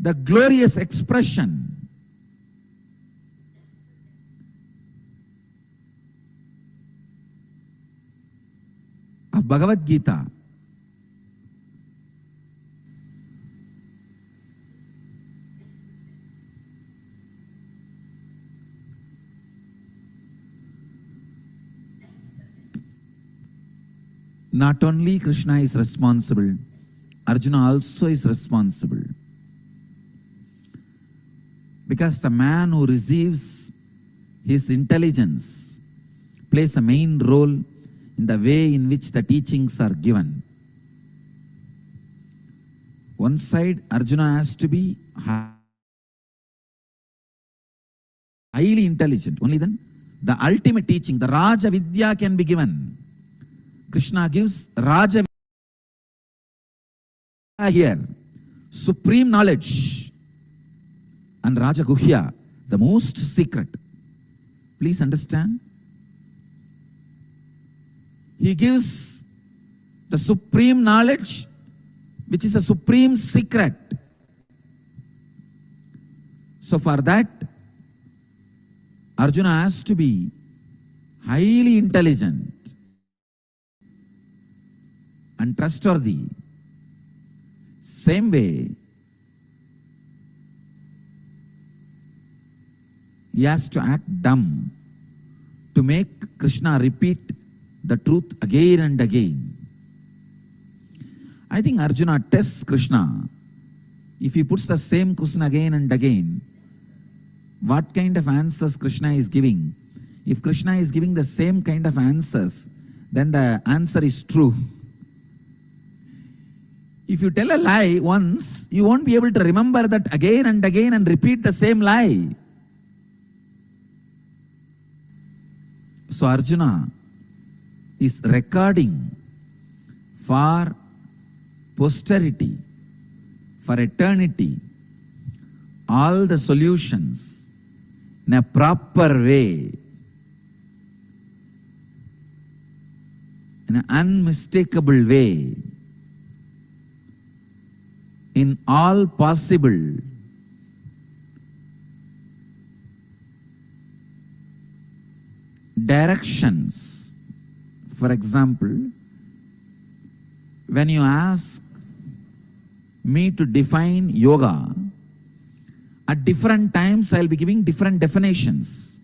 The glorious expression of Bhagavad Gita not only Krishna is responsible, Arjuna also is responsible. Because the man who receives his intelligence plays a main role in the way in which the teachings are given. One side, Arjuna has to be highly intelligent. Only then the ultimate teaching, the Raja Vidya, can be given. Krishna gives Raja Vidya here, supreme knowledge, and Raja Guhya, the most secret. Please understand. He gives the supreme knowledge, which is a supreme secret. So for that, Arjuna has to be highly intelligent and trustworthy. Same way, he has to act dumb to make Krishna repeat the truth again and again. I think Arjuna tests Krishna. If he puts the same question again and again, what kind of answers Krishna is giving? If Krishna is giving the same kind of answers, then the answer is true. If you tell a lie once, you won't be able to remember that again and again and repeat the same lie. So Arjuna is recording for posterity, for eternity, all the solutions in a proper way, in an unmistakable way, in all possible directions. For example, when you ask me to define yoga, at different times I'll be giving different definitions.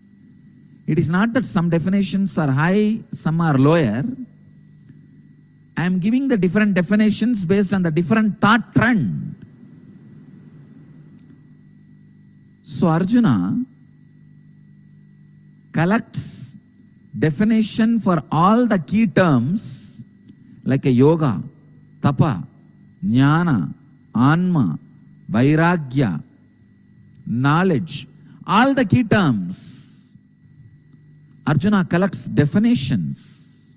It is not that some definitions are high, some are lower. I am giving the different definitions based on the different thought trend. So Arjuna collects definition for all the key terms like a yoga, tapa, jnana, anma, vairagya, knowledge, all the key terms. Arjuna collects definitions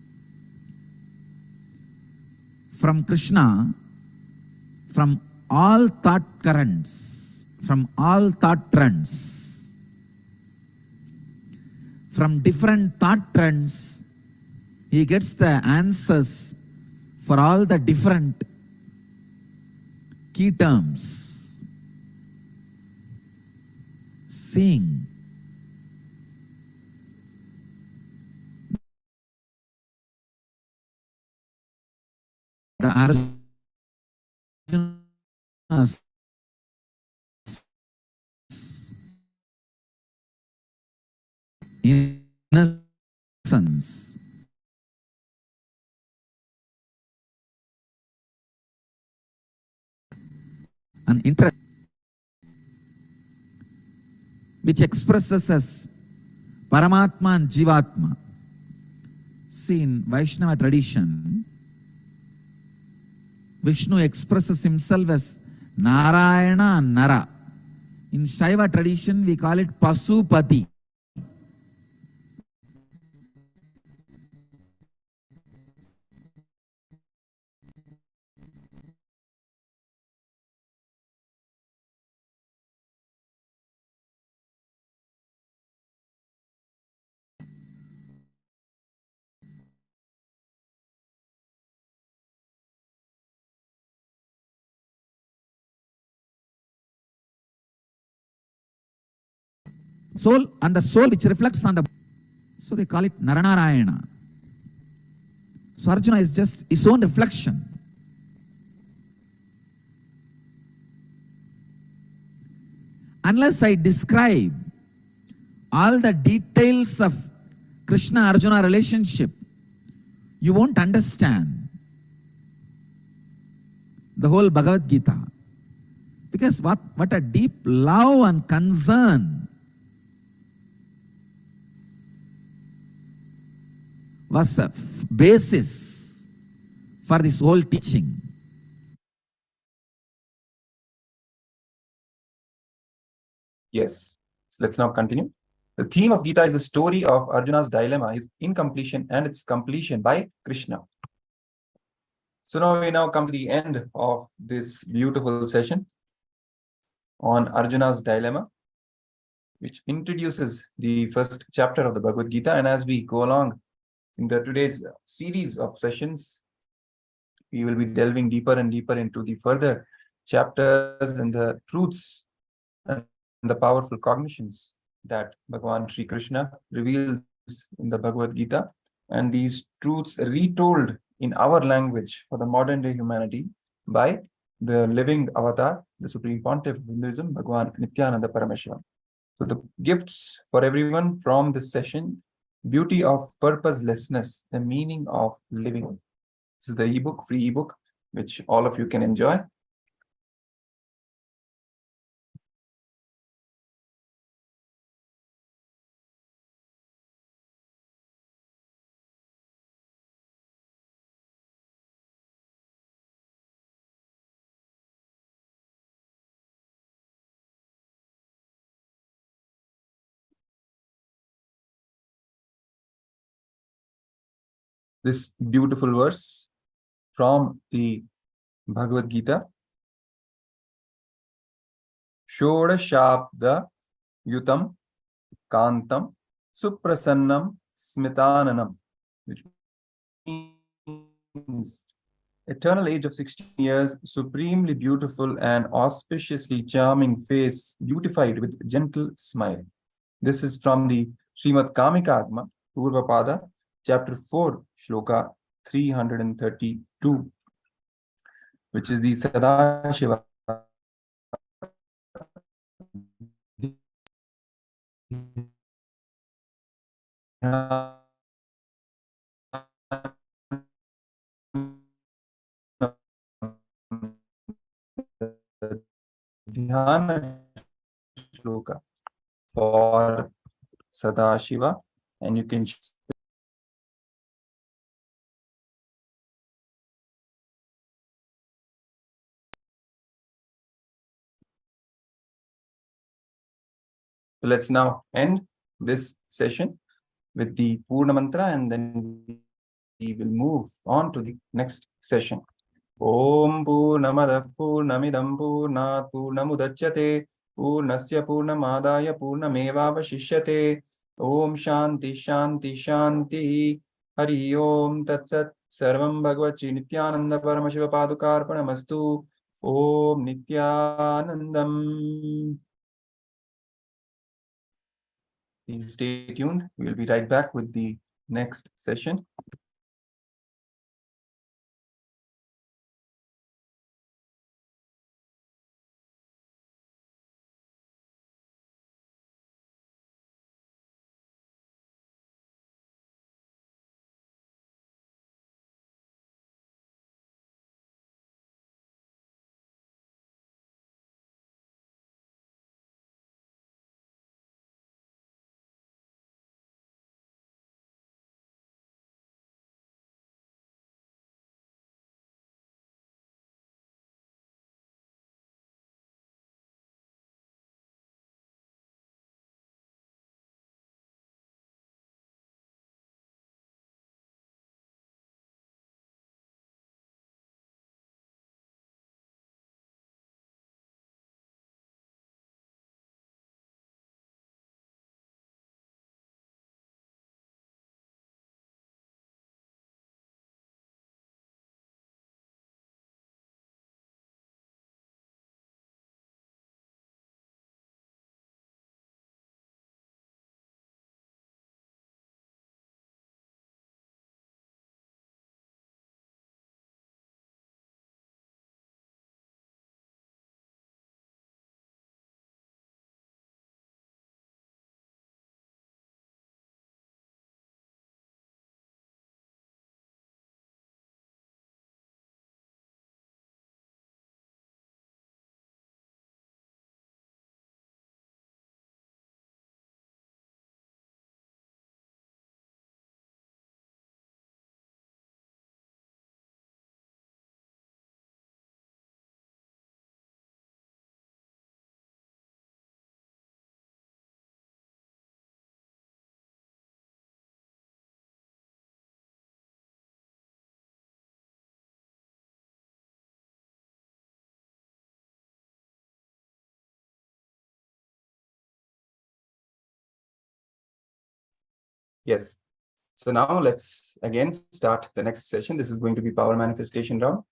from Krishna, from all thought currents, from all thought trends. From different thought trends, he gets the answers for all the different key terms. Seeing the Arjuna's innocence, an interest which expresses as Paramatma and Jivatma. See, in Vaishnava tradition, Vishnu expresses himself as Narayana and Nara. In Shaiva tradition, we call it Pasupati. Soul, and the soul which reflects on the... So they call it Naranarayana. So Arjuna is just his own reflection. Unless I describe all the details of Krishna-Arjuna relationship, you won't understand the whole Bhagavad Gita. Because what a deep love and concern was a basis for this whole teaching. Yes. So let's now continue. The theme of Gita is the story of Arjuna's dilemma, his incompletion and its completion by Krishna. So now we come to the end of this beautiful session on Arjuna's dilemma, which introduces the first chapter of the Bhagavad Gita. And as we go along in today's series of sessions, we will be delving deeper and deeper into the further chapters and the truths and the powerful cognitions that Bhagavan Sri Krishna reveals in the Bhagavad Gita, and these truths retold in our language for the modern day humanity by the living avatar, the Supreme Pontiff of Hinduism, Bhagavan Nithyananda Paramashivam. So the gifts for everyone from this session: beauty of purposelessness, the meaning of living. This is the ebook, free ebook, which all of you can enjoy. This beautiful verse from the Bhagavad Gita. Shoda Shabda Yutam Kantam Suprasannam Smitananam, which means eternal age of 16 years, supremely beautiful and auspiciously charming face, beautified with gentle smile. This is from the Srimad Kamikagma, Purvapada, chapter 4, shloka 332, which is the Sadashiva Dhyana shloka for Sadashiva, and you can. So let's now end this session with the Purna Mantra, and then we will move on to the next session. Om Purnamadav Purnamidam Purnat Purnamudachyate Purnasya Purnamadaya Purnamevavashishyate. Om Shanti Shanti Shanti. Hari Om Tat Sat. Sarvam Bhagavad Sri Nithyananda Paramashiva Padukarpanamastu. Om Nithyanandam. Please stay tuned. We'll be right back with the next session. Yes. So now let's again start the next session. This is going to be power manifestation round.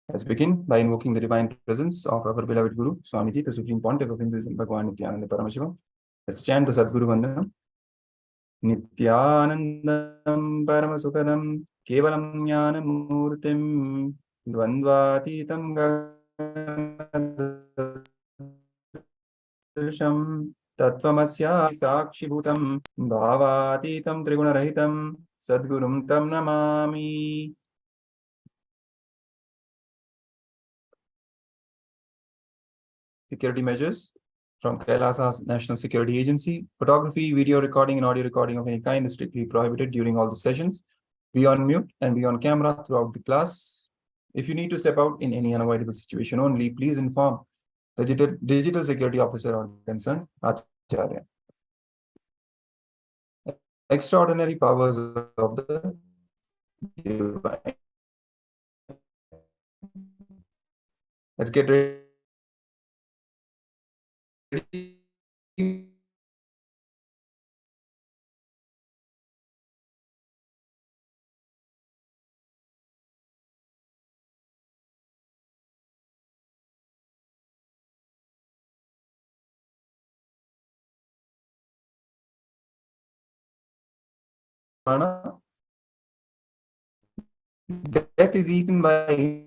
Let's begin by invoking the divine presence of our beloved Guru, Swamiji, the Supreme Pontiff of Hinduism, Bhagavan Nithyananda Paramashivam. Let's chant the Sadguru Vandanam. Nithyanandam Paramasukadam Kevalam Jnanamurtim Dvandvatitam Gagadasham Tattvamasya Sakshibhutam Bhavatitam Trigunarahitam Sadgurum Tam Namami. Security measures from KAILASA's National Security Agency. Photography, video recording, and audio recording of any kind is strictly prohibited during all the sessions. Be on mute and be on camera throughout the class. If you need to step out in any unavoidable situation only, please inform the digital security officer or concerned Acharya. Extraordinary powers of the divine. Let's get ready Pramana. Death is eaten by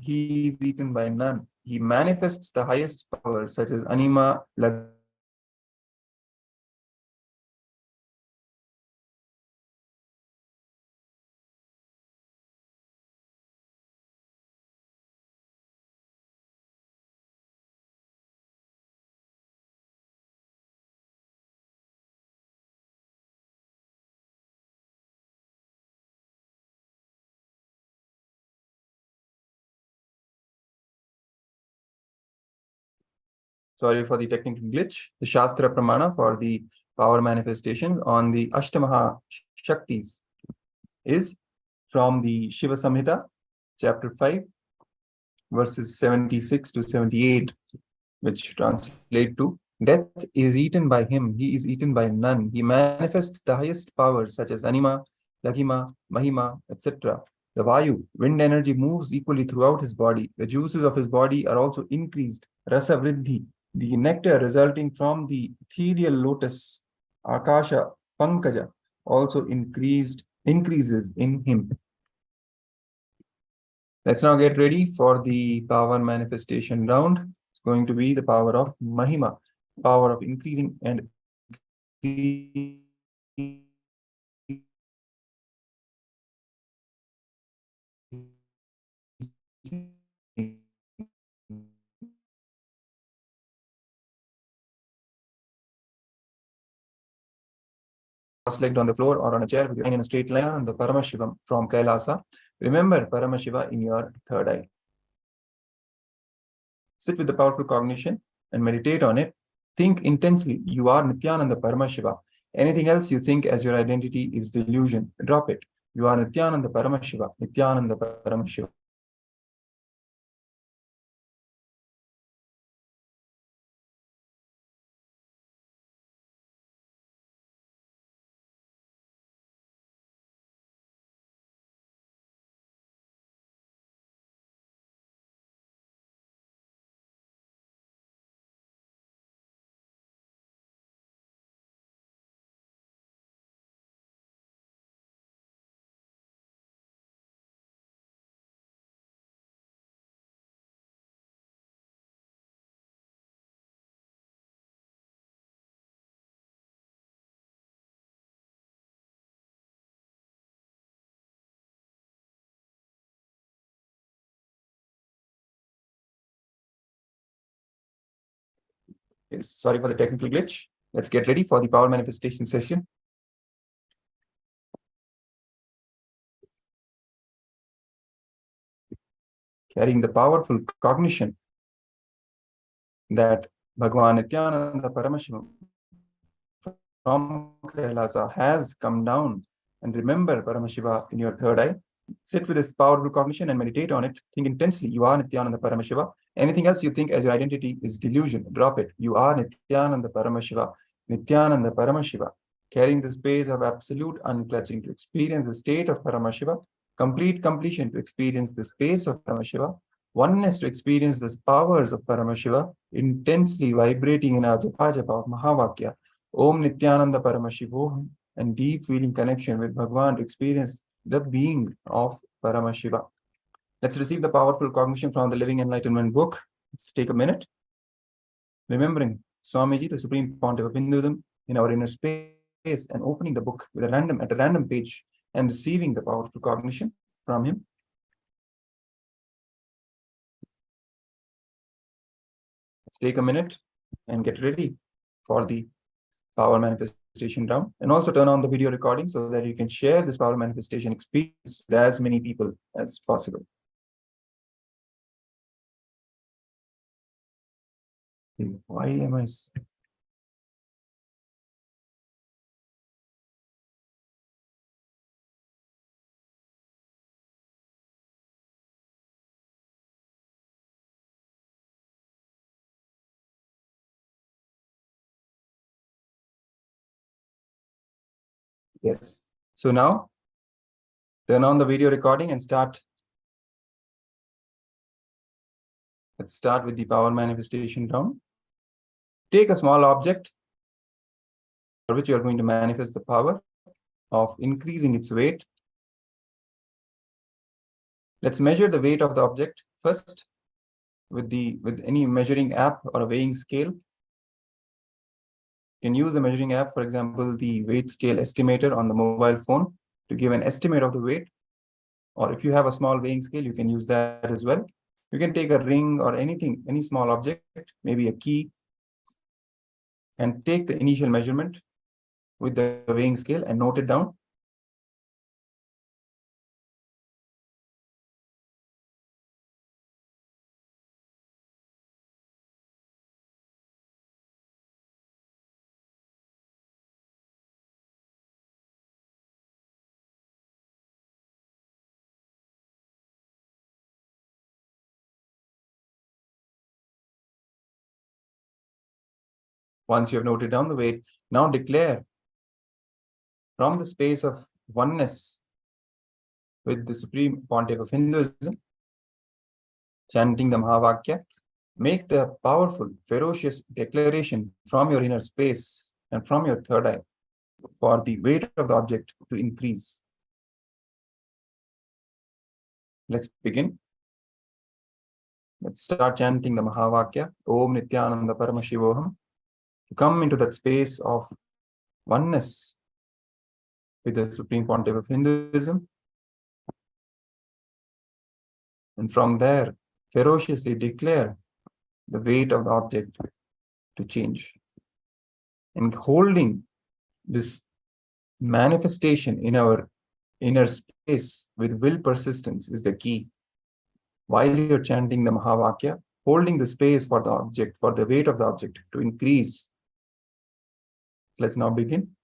he is eaten by none. He manifests the highest power, such as Anima, sorry for the technical glitch, the Shastra Pramana for the power manifestation on the Ashtamaha Shaktis is from the Shiva Samhita, chapter 5, verses 76 to 78, which translate to death is eaten by him, he is eaten by none. He manifests the highest powers such as Anima, Laghima, Mahima, etc. The Vayu, wind energy, moves equally throughout his body. The juices of his body are also increased. Rasa Vriddhi, the nectar resulting from the ethereal lotus, Akasha Pankaja, also increases in him. Let's now get ready for the power manifestation round. It's going to be the power of Mahima, power of increasing and cross-legged on the floor or on a chair with your hand in a straight line on the Paramashivam from KAILASA. Remember Paramashiva in your third eye. Sit with the powerful cognition and meditate on it. Think intensely. You are Nithyananda Paramashiva. Anything else you think as your identity is delusion. Drop it. You are Nithyananda Paramashiva. Nithyananda Paramashiva. Yes, sorry for the technical glitch. Let's get ready for the power manifestation session. Carrying the powerful cognition that Bhagavan Nithyananda Paramashivam from Kailasa has come down. And remember Paramashiva in your third eye. Sit with this powerful cognition and meditate on it. Think intensely. You are Nithyananda Paramashiva. Anything else you think as your identity is delusion. Drop it. You are Nithyananda Paramashiva. Nithyananda Paramashiva. Carrying the space of absolute unclutching to experience the state of Paramashiva. Complete completion to experience the space of Paramashiva. Oneness to experience the powers of Paramashiva. Intensely vibrating in our japa of Mahavakya. Om Nithyananda Paramashivoham, and deep feeling connection with Bhagavan to experience the being of Paramashiva. Let's receive the powerful cognition from the Living Enlightenment book. Let's take a minute. Remembering Swamiji, the Supreme Pontiff of Hinduism, in our inner space and opening the book with a random page and receiving the powerful cognition from him. Let's take a minute and get ready for the power manifestation round, and also turn on the video recording so that you can share this power manifestation experience with as many people as possible. Why am I? Yes. So now Turn on the video recording and start. Let's start with the power manifestation round. Take a small object for which you are going to manifest the power of increasing its weight. Let's measure the weight of the object first with any measuring app or a weighing scale. You can use the measuring app, for example, the weight scale estimator on the mobile phone to give an estimate of the weight. Or if you have a small weighing scale, you can use that as well. You can take a ring or anything, any small object, maybe a key, and take the initial measurement with the weighing scale and note it down. Once you have noted down the weight, now declare from the space of oneness with the Supreme Pontiff of Hinduism, chanting the Mahavakya, make the powerful, ferocious declaration from your inner space and from your third eye for the weight of the object to increase. Let's begin. Let's start chanting the Mahavakya, Om Nithyananda Paramashivoham, to come into that space of oneness with the Supreme Pontiff of Hinduism. And from there, ferociously declare the weight of the object to change. And holding this manifestation in our inner space with will persistence is the key. While you're chanting the Mahavakya, holding the space for the object, for the weight of the object to increase. Let's now begin.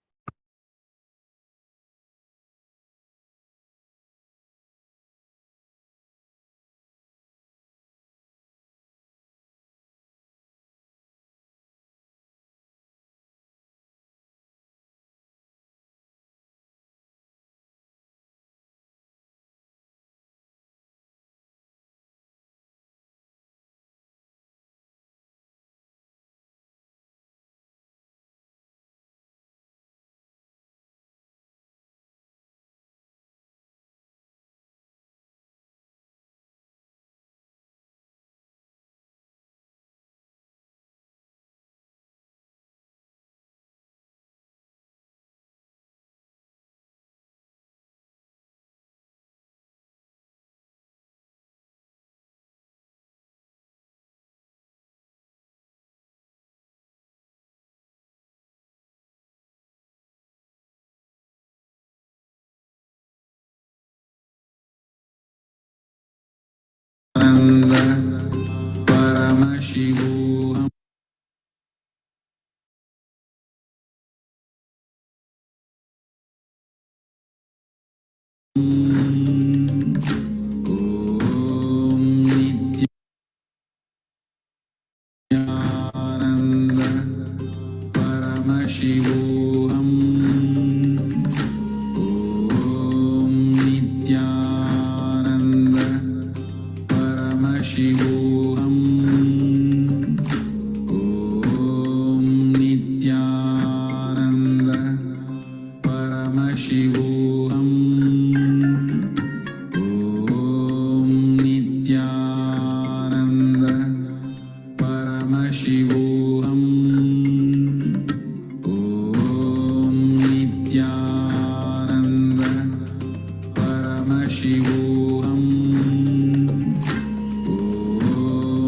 Paramashivoham. Nithyananda Paramashivoham. Om Nithyananda Paramashivoham. Om Nithyananda Paramashivoham. Om Nithyananda Paramashivoham. Om Nithyananda Paramashivoham. Om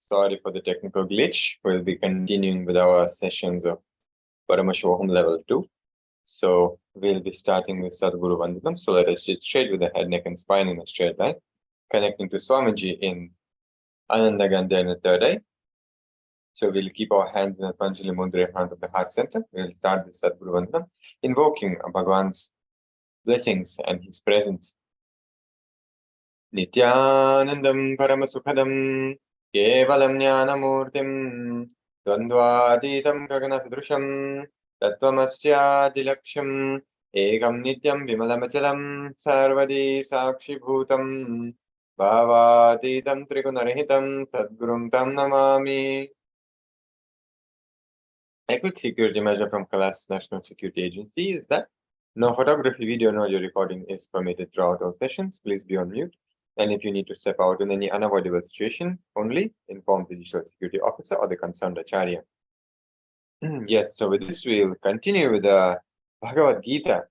Sorry for the technical glitch. We'll be continuing with our sessions of Paramashivoham level 2. So we'll be starting with Sadguru Vandanam. So let us sit straight with the head, neck, and spine in a straight line, connecting to Swamiji in Ananda Gandha in the third eye. So we'll keep our hands in a Panjali Mudra in front of the heart center. We'll start with Sadguru Vandanam, invoking Bhagwan's blessings and his presence. Nithyanandam Paramasukhadam Kevalam Jnanamurtim Dvandvaditam Gaganasudrusham Tattvamasya Ekam Nityam Vimalamachalam Sarvadi Sakshibhutam Bhavaditam Trigunarahitam Sadgurum Tam Namami. A quick security measure from KAILASA National Security Agency is that no photography, video, nor audio recording is permitted throughout all sessions. Please be on mute. And if you need to step out in any unavoidable situation, only inform the digital security officer or the concerned acharya. Yes, so with this, we'll continue with the Bhagavad Gita.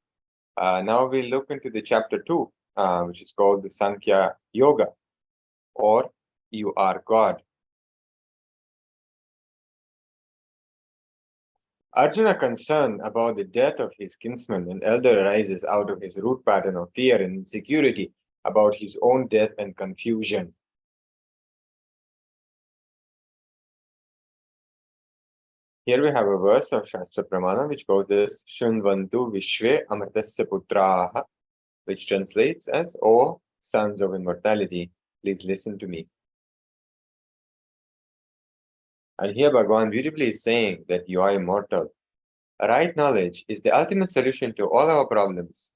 Now we'll look into the chapter 2, which is called the Sankhya Yoga, or You Are God. Arjuna, concerned about the death of his kinsman and elder, arises out of his root pattern of fear and insecurity about his own death and confusion. Here we have a verse of Shastra Pramana which goes as Shunvantu Vishve Amritasya Putraha, which translates as, O sons of immortality, please listen to me. And here Bhagavan beautifully is saying that you are immortal. Right knowledge is the ultimate solution to all our problems.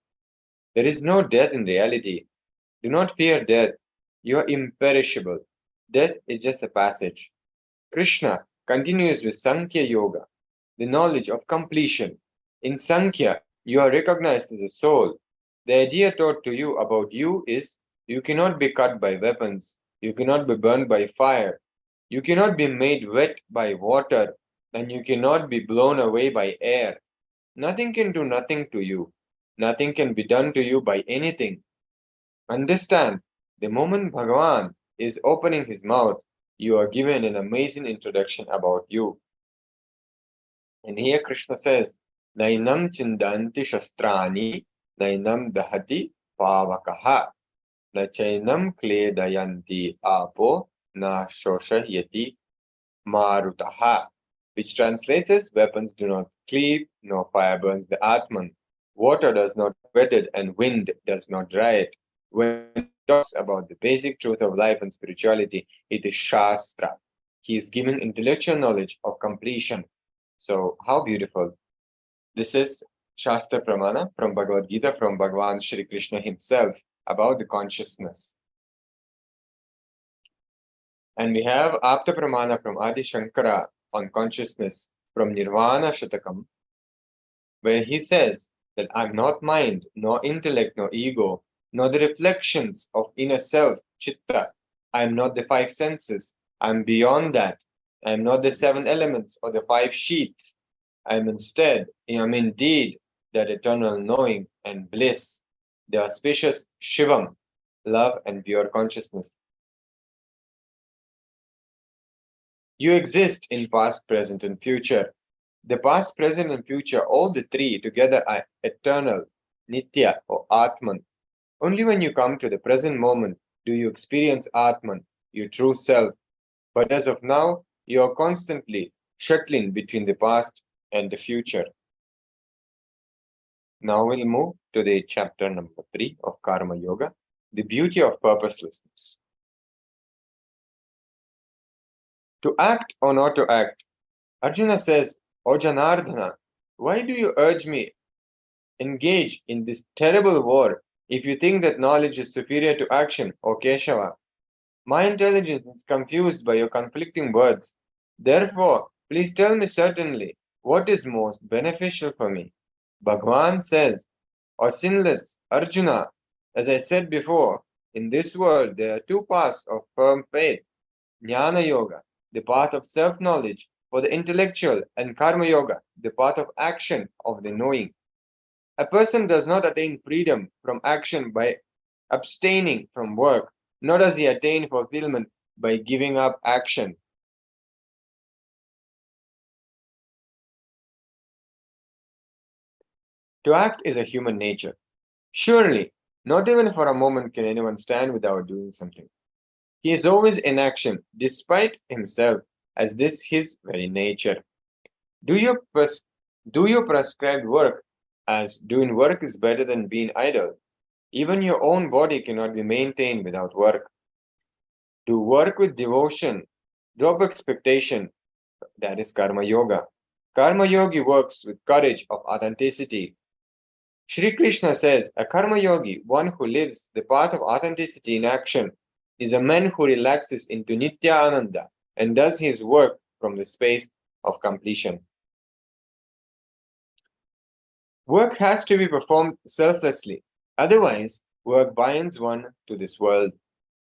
There is no death in reality. Do not fear death. You are imperishable. Death is just a passage. Krishna continues with Sankhya Yoga, the knowledge of completion. In Sankhya, you are recognized as a soul. The idea taught to you about you is you cannot be cut by weapons. You cannot be burned by fire. You cannot be made wet by water. And you cannot be blown away by air. Nothing can do nothing to you. Nothing can be done to you by anything. Understand, the moment Bhagavan is opening his mouth, you are given an amazing introduction about you. And here Krishna says, Nainam chindanti shastrani, nainam dahati pavakaha, na chainam kledayanti apo, na shoshahyati marutaha. Which translates as, weapons do not cleave, nor fire burns the Atman. Water does not wet it, and wind does not dry it. When he talks about the basic truth of life and spirituality, it is Shastra. He is giving intellectual knowledge of completion. So, how beautiful. This is Shastra Pramana from Bhagavad Gita, from Bhagavan Sri Krishna himself, about the consciousness. And we have Apta Pramana from Adi Shankara on consciousness from Nirvana Shatakam, where he says that I'm not mind, nor intellect, nor ego, nor the reflections of inner self, chitta. I'm not the five senses. I'm beyond that. I'm not the seven elements or the five sheets. I'm indeed that eternal knowing and bliss, the auspicious Shivam, love and pure consciousness. You exist in past, present, and future. The past, present, and future, all the three together are eternal, Nitya or Atman. Only when you come to the present moment do you experience Atman, your true self. But as of now, you are constantly shuttling between the past and the future. Now we'll move to the chapter number 3 of Karma Yoga, the beauty of purposelessness. To act or not to act, Arjuna says, O Janardhana, why do you urge me engage in this terrible war if you think that knowledge is superior to action, O Keshava? My intelligence is confused by your conflicting words. Therefore, please tell me certainly what is most beneficial for me. Bhagavan says, O sinless Arjuna, as I said before, in this world there are two paths of firm faith, Jnana Yoga, the path of self-knowledge for the intellectual, and Karma Yoga, the path of action of the knowing. A person does not attain freedom from action by abstaining from work, nor does he attain fulfillment by giving up action. To act is a human nature. Surely, not even for a moment can anyone stand without doing something. He is always in action, despite himself, as this his very nature. Do you prescribe work, as doing work is better than being idle? Even your own body cannot be maintained without work. Do work with devotion, drop expectation, that is Karma Yoga. Karma Yogi works with courage of authenticity. Sri Krishna says, a Karma Yogi, one who lives the path of authenticity in action, is a man who relaxes into Nithyananda and does his work from the space of completion. Work has to be performed selflessly, otherwise, work binds one to this world.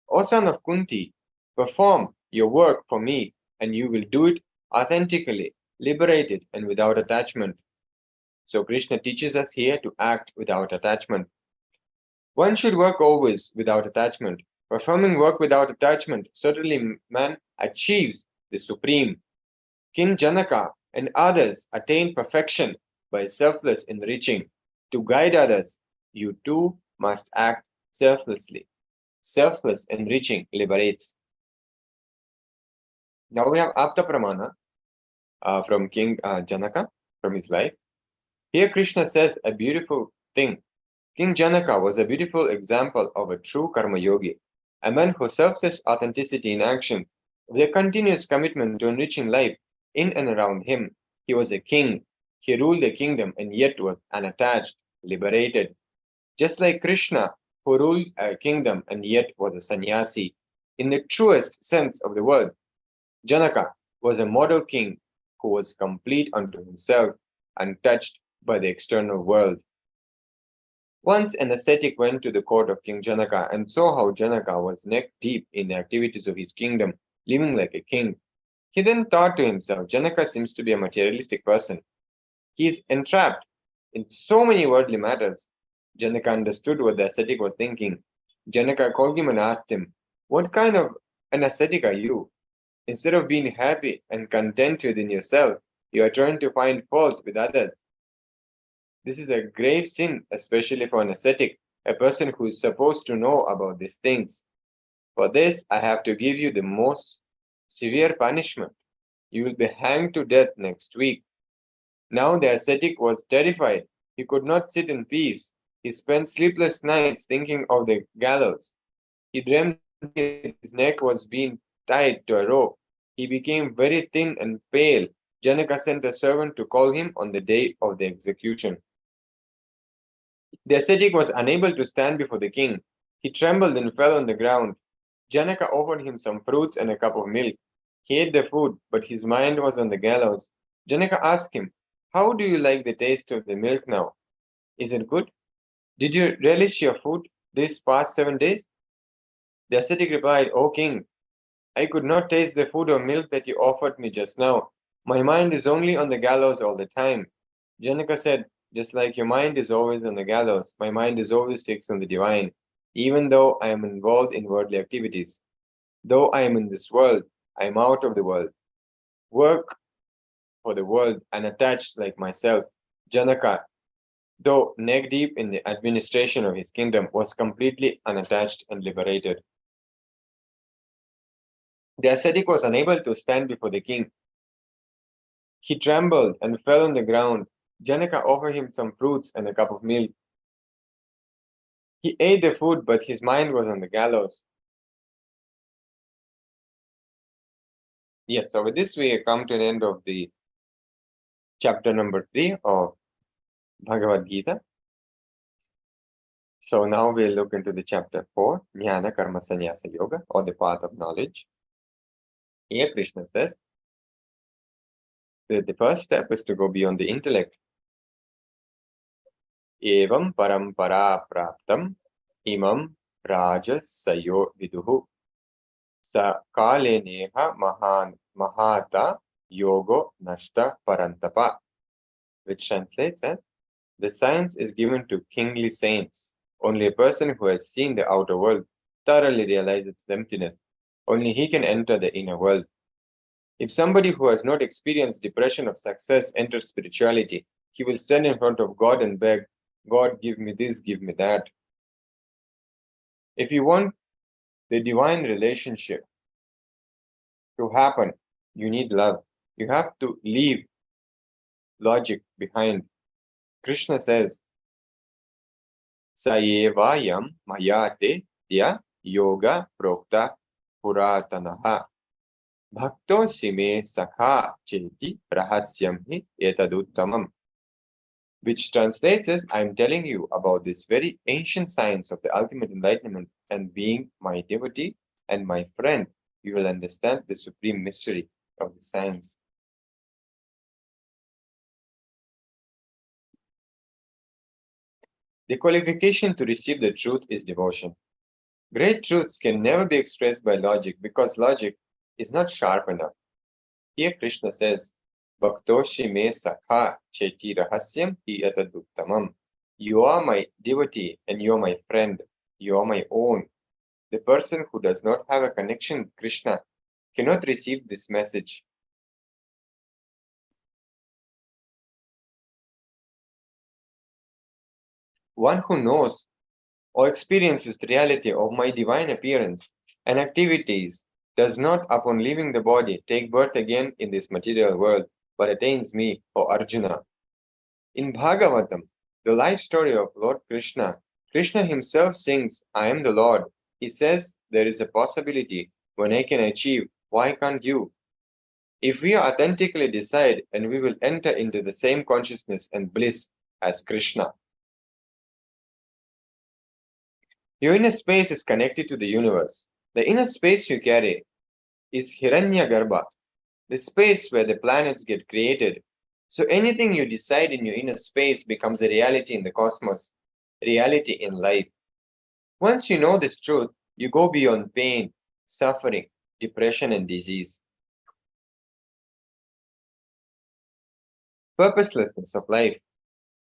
O son of Kunti, perform your work for me, and you will do it authentically, liberated, and without attachment. So Krishna teaches us here to act without attachment. One should work always without attachment. Performing work without attachment, certainly man achieves the supreme. King Janaka and others attain perfection by selfless enriching. To guide others, you too must act selflessly. Selfless enriching liberates. Now we have Apta Pramana from King Janaka, from his life. Here Krishna says a beautiful thing. King Janaka was a beautiful example of a true Karma Yogi, a man whose selfless authenticity in action, with a continuous commitment to enriching life in and around him. He was a king. He ruled a kingdom and yet was unattached, liberated. Just like Krishna, who ruled a kingdom and yet was a sannyasi. In the truest sense of the word, Janaka was a model king who was complete unto himself, untouched by the external world. Once an ascetic went to the court of King Janaka and saw how Janaka was neck deep in the activities of his kingdom, living like a king. He then thought to himself, Janaka seems to be a materialistic person. He is entrapped in so many worldly matters. Janaka understood what the ascetic was thinking. Janaka called him and asked him, what kind of an ascetic are you? Instead of being happy and content within yourself, you are trying to find fault with others. This is a grave sin, especially for an ascetic, a person who is supposed to know about these things. For this, I have to give you the most severe punishment. You will be hanged to death next week. Now the ascetic was terrified. He could not sit in peace. He spent sleepless nights thinking of the gallows. He dreamed his neck was being tied to a rope. He became very thin and pale. Janaka sent a servant to call him on the day of the execution. The ascetic was unable to stand before the king. He trembled and fell on the ground. Janaka offered him some fruits and a cup of milk. He ate the food, but his mind was on the gallows. Janaka asked him, how do you like the taste of the milk now? Is it good? Did you relish your food these past 7 days? The ascetic replied, O king, I could not taste the food or milk that you offered me just now. My mind is only on the gallows all the time. Janaka said, just like your mind is always on the gallows, my mind is always fixed on the divine, even though I am involved in worldly activities. Though I am in this world, I am out of the world. Work for the world and attached like myself. Janaka, though neck deep in the administration of his kingdom, was completely unattached and liberated. The ascetic was unable to stand before the king. He trembled and fell on the ground. Janaka offered him some fruits and a cup of milk. He ate the food, but his mind was on the gallows. Yes, so with this we come to an end of the chapter number 3 of Bhagavad Gita. So now we'll look into the chapter 4, Jnana Karma Sannyasa Yoga, or the path of knowledge. Here Krishna says that the first step is to go beyond the intellect. Evam parampara praptam imam rajasayo viduhu sa kale neha mahata yogo nashta parantapa, which translates as, the science is given to kingly saints. Only a person who has seen the outer world thoroughly realizes its emptiness. Only he can enter the inner world. If somebody who has not experienced depression of success enters spirituality, he will stand in front of God and beg, God, give me this, give me that. If you want the divine relationship to happen, you need love. You have to leave logic behind. Krishna says, Sayevayam mayate tya yoga prokta puratanaha bhakto sime sakha cheti rahasyam hi etaduttamam. Which translates as, I am telling you about this very ancient science of the ultimate enlightenment, and being my devotee and my friend, you will understand the supreme mystery of the science. The qualification to receive the truth is devotion. Great truths can never be expressed by logic because logic is not sharp enough. Here Krishna says, Bhaktoshi me sakha cheti rahasyam hi ataduttamam. You are my devotee and you are my friend. You are my own. The person who does not have a connection with Krishna cannot receive this message. One who knows or experiences the reality of my divine appearance and activities does not, upon leaving the body, take birth again in this material world, but attains me, O Arjuna. In Bhagavatam, the life story of Lord Krishna, Krishna himself sings, I am the Lord. He says, there is a possibility when I can achieve, why can't you? If we authentically decide, and we will enter into the same consciousness and bliss as Krishna. Your inner space is connected to the universe. The inner space you carry is Hiranyagarbha, the space where the planets get created. So anything you decide in your inner space becomes a reality in the cosmos, reality in life. Once you know this truth, you go beyond pain, suffering, depression, and disease. Purposelessness of life.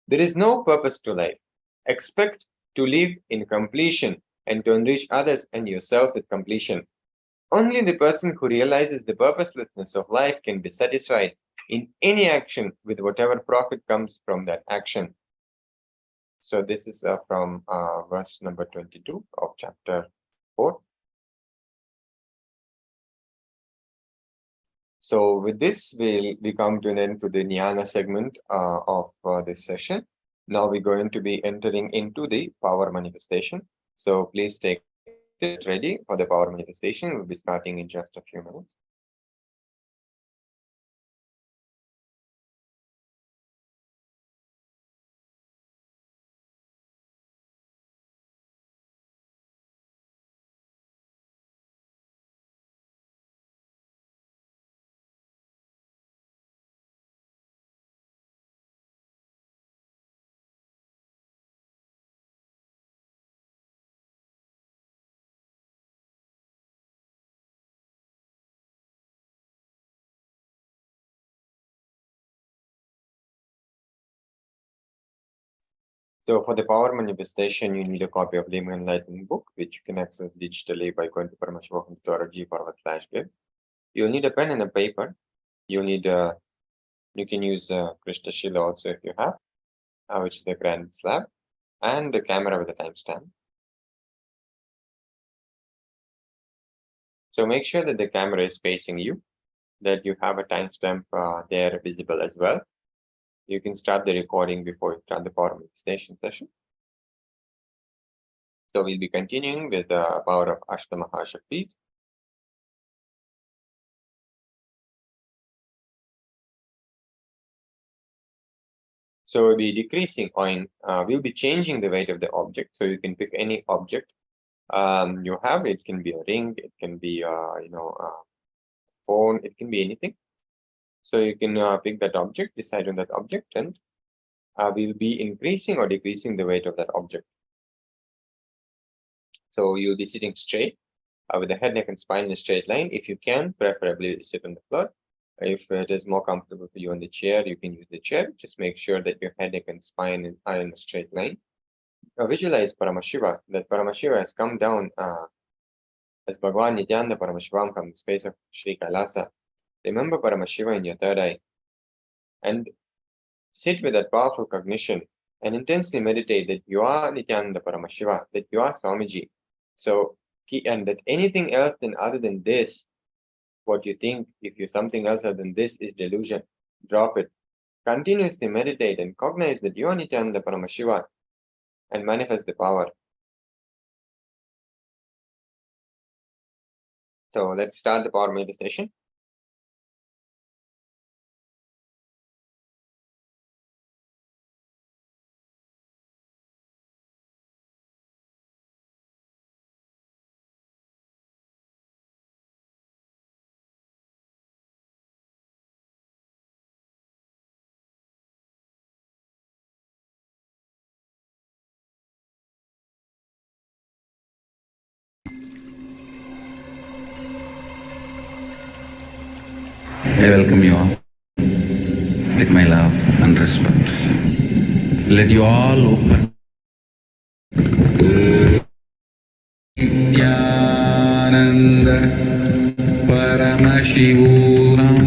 There is no purpose to life. Expect to live in completion and to enrich others and yourself with completion. Only the person who realizes the purposelessness of life can be satisfied in any action with whatever profit comes from that action. So this is from verse number 22 of chapter 4. So with this, we come to an end to the Jnana segment of this session. Now we're going to be entering into the power manifestation. So please get ready for the power manifestation. We'll be starting in just a few minutes. So for the power manifestation, you need a copy of the Enlightenment book, which you can access digitally by going to Paramashivoham.org/give. You'll need a pen and a paper. You need you can use Krishna Shila also if you have, which is the grand slab, and the camera with a timestamp. So make sure that the camera is facing you, that you have a timestamp there visible as well. You can start the recording before you start the power manifestation session. So we'll be continuing with the power of Ashtamahashakti. So we'll be decreasing on, we'll be changing the weight of the object. So you can pick any object you have. It can be a ring, it can be phone, it can be anything. So you can pick that object, decide on that object, and we'll be increasing or decreasing the weight of that object. So you'll be sitting straight with the head, neck, and spine in a straight line. If you can, preferably sit on the floor. If it is more comfortable for you on the chair, you can use the chair. Just make sure that your head, neck, and spine are in a straight line. Visualize Paramashiva, that Paramashiva has come down as Bhagavan Nithyananda Paramashivam from the space of Sri KAILASA. Remember Paramashiva in your third eye. And Sit with that powerful cognition and intensely meditate that you are Nithyananda Paramashiva, that you are Swamiji. So, and that anything else other than this, what you think, if you something else other than this is delusion, drop it. Continuously meditate and cognize that you are Nithyananda Paramashiva and manifest the power. So let's start the power meditation. I welcome you all with my love and respect. Let you all open. Nithyananda Paramashivoham.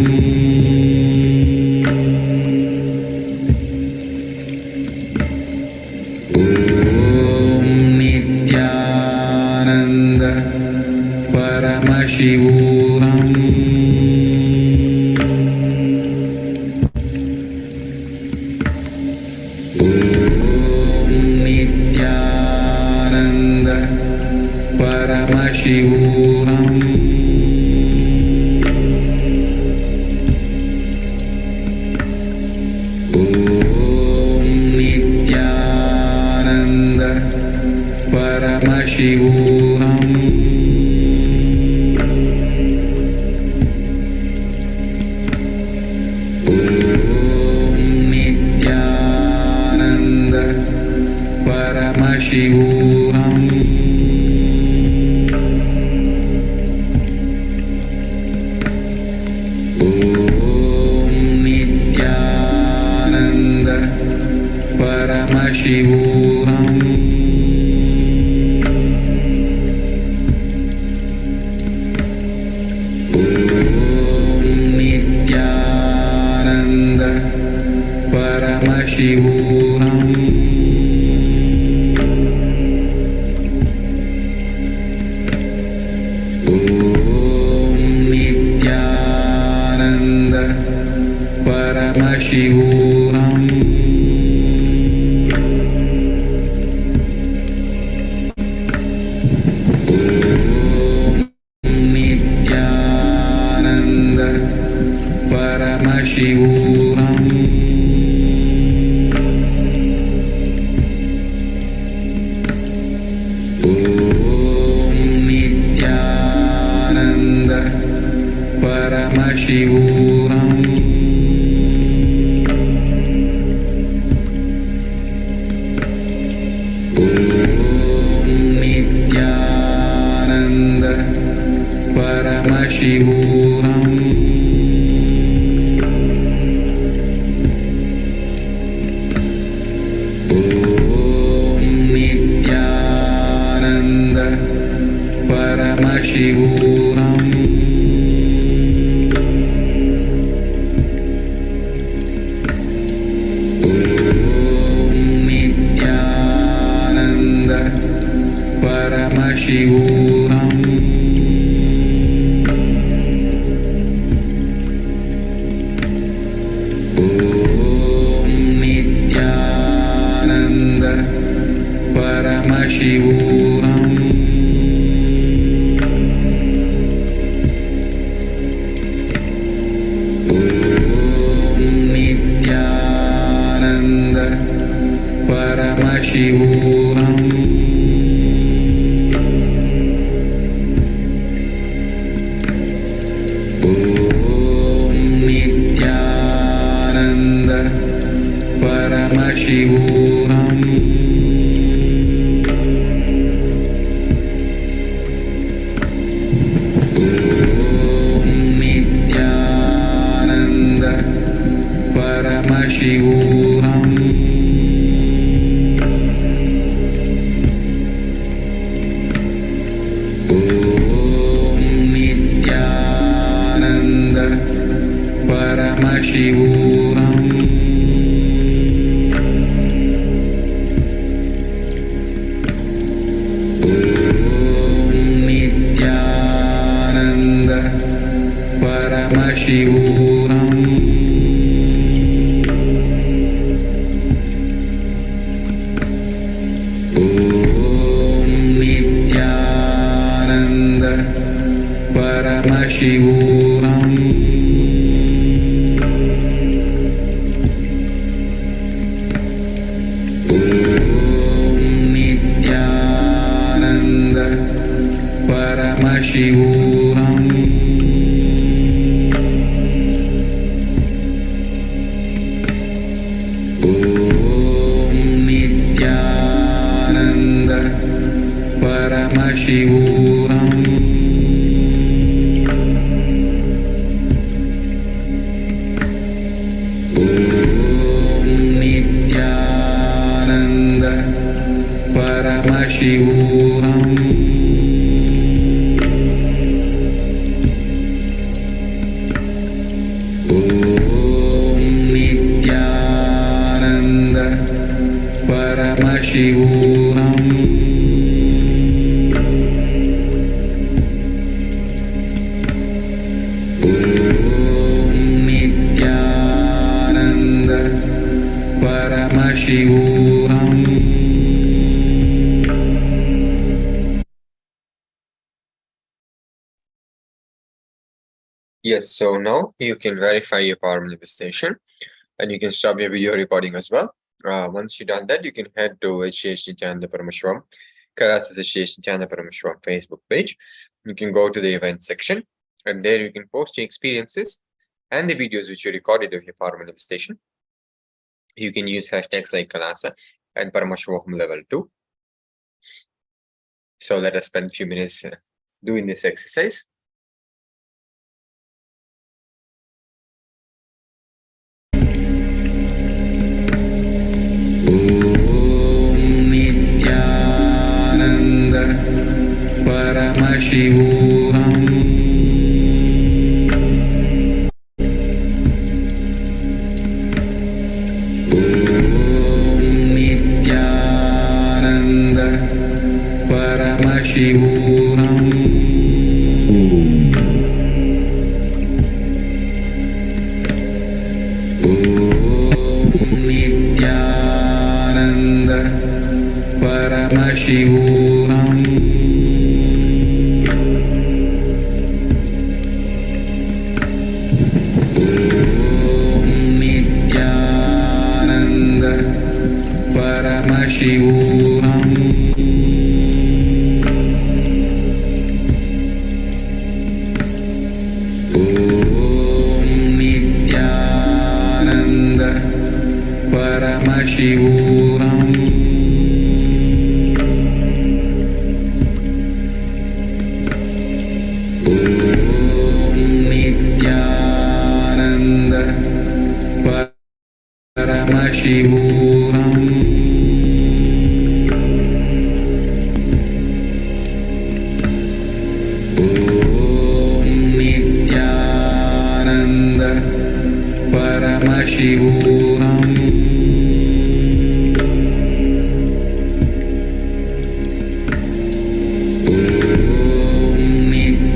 Om Nithyananda Paramashivoham. Paramashivoham. Om Nithyananda Paramashivoham. Om Nithyananda Paramashivoham. Paramashivoham. Om Nithyananda Paramashivoham. Om Nithyananda Paramashivoham. Paramashivoham. Om Nithyananda Paramashivoham. Om Nithyananda Paramashivoham. Paramashivoham. Om Nithyananda Paramashivoham. Om Nithyananda Paramashivoham. Paramashivoham. Om Nithyananda Paramashivoham. Om Nithyananda Paramashivoham. Paramashivoham. Paramashivoham. Nithyananda Paramashivoham. Nithyananda Paramashivoham. Nithyananda Paramashivoham. Nithyananda Paramashivoham. Nithyananda Paramashivoham. Yes, so now you can verify your power manifestation and you can stop your video recording as well. Once you've done that, you can head to Nithyananda Paramashivam, KAILASA's Nithyananda Paramashivam Facebook page. You can go to the event section and there you can post your experiences and the videos which you recorded of your power manifestation. You can use hashtags like KAILASA and Paramashivoham Level 2. So let us spend a few minutes doing this exercise. Nithyananda Paramashivoham. Nithyananda Paramashivoham. Nithyananda Paramashivoham. Nithyananda Paramashivoham. Nithyananda Paramashivoham. Nithyananda Paramashivoham. Nithyananda Paramashivoham. Nithyananda Paramashivoham.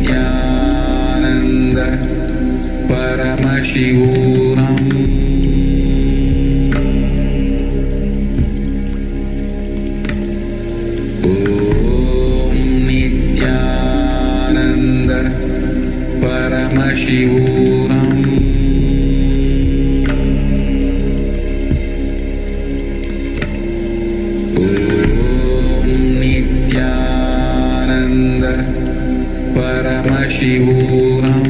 Nithyananda Paramashivoham. Nithyananda Paramashivoham. Nithyananda Paramashivoham.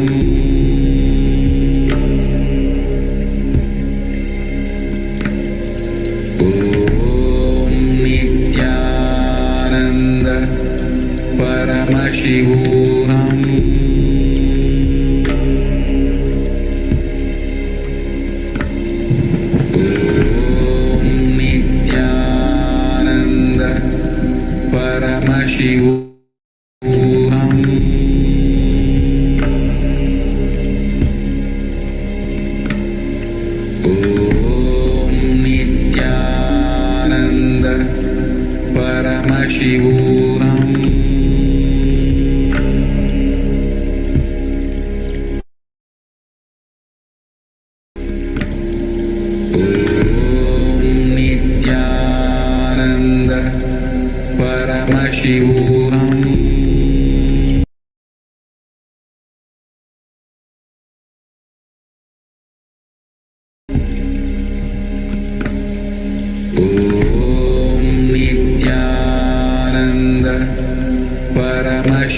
Nithyananda Paramashivoham. Nithyananda Paramashivoham. Nithyananda Paramashivoham.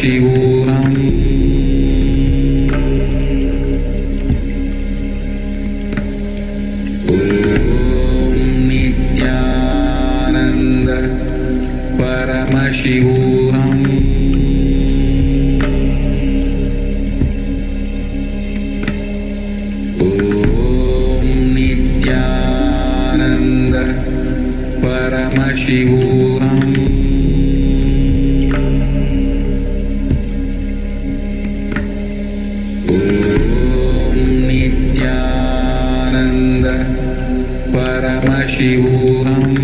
Paramashivoham. Om Nithyananda Paramashivoham. Om Nithyananda Paramashivoham. Nithyananda Paramashivoham.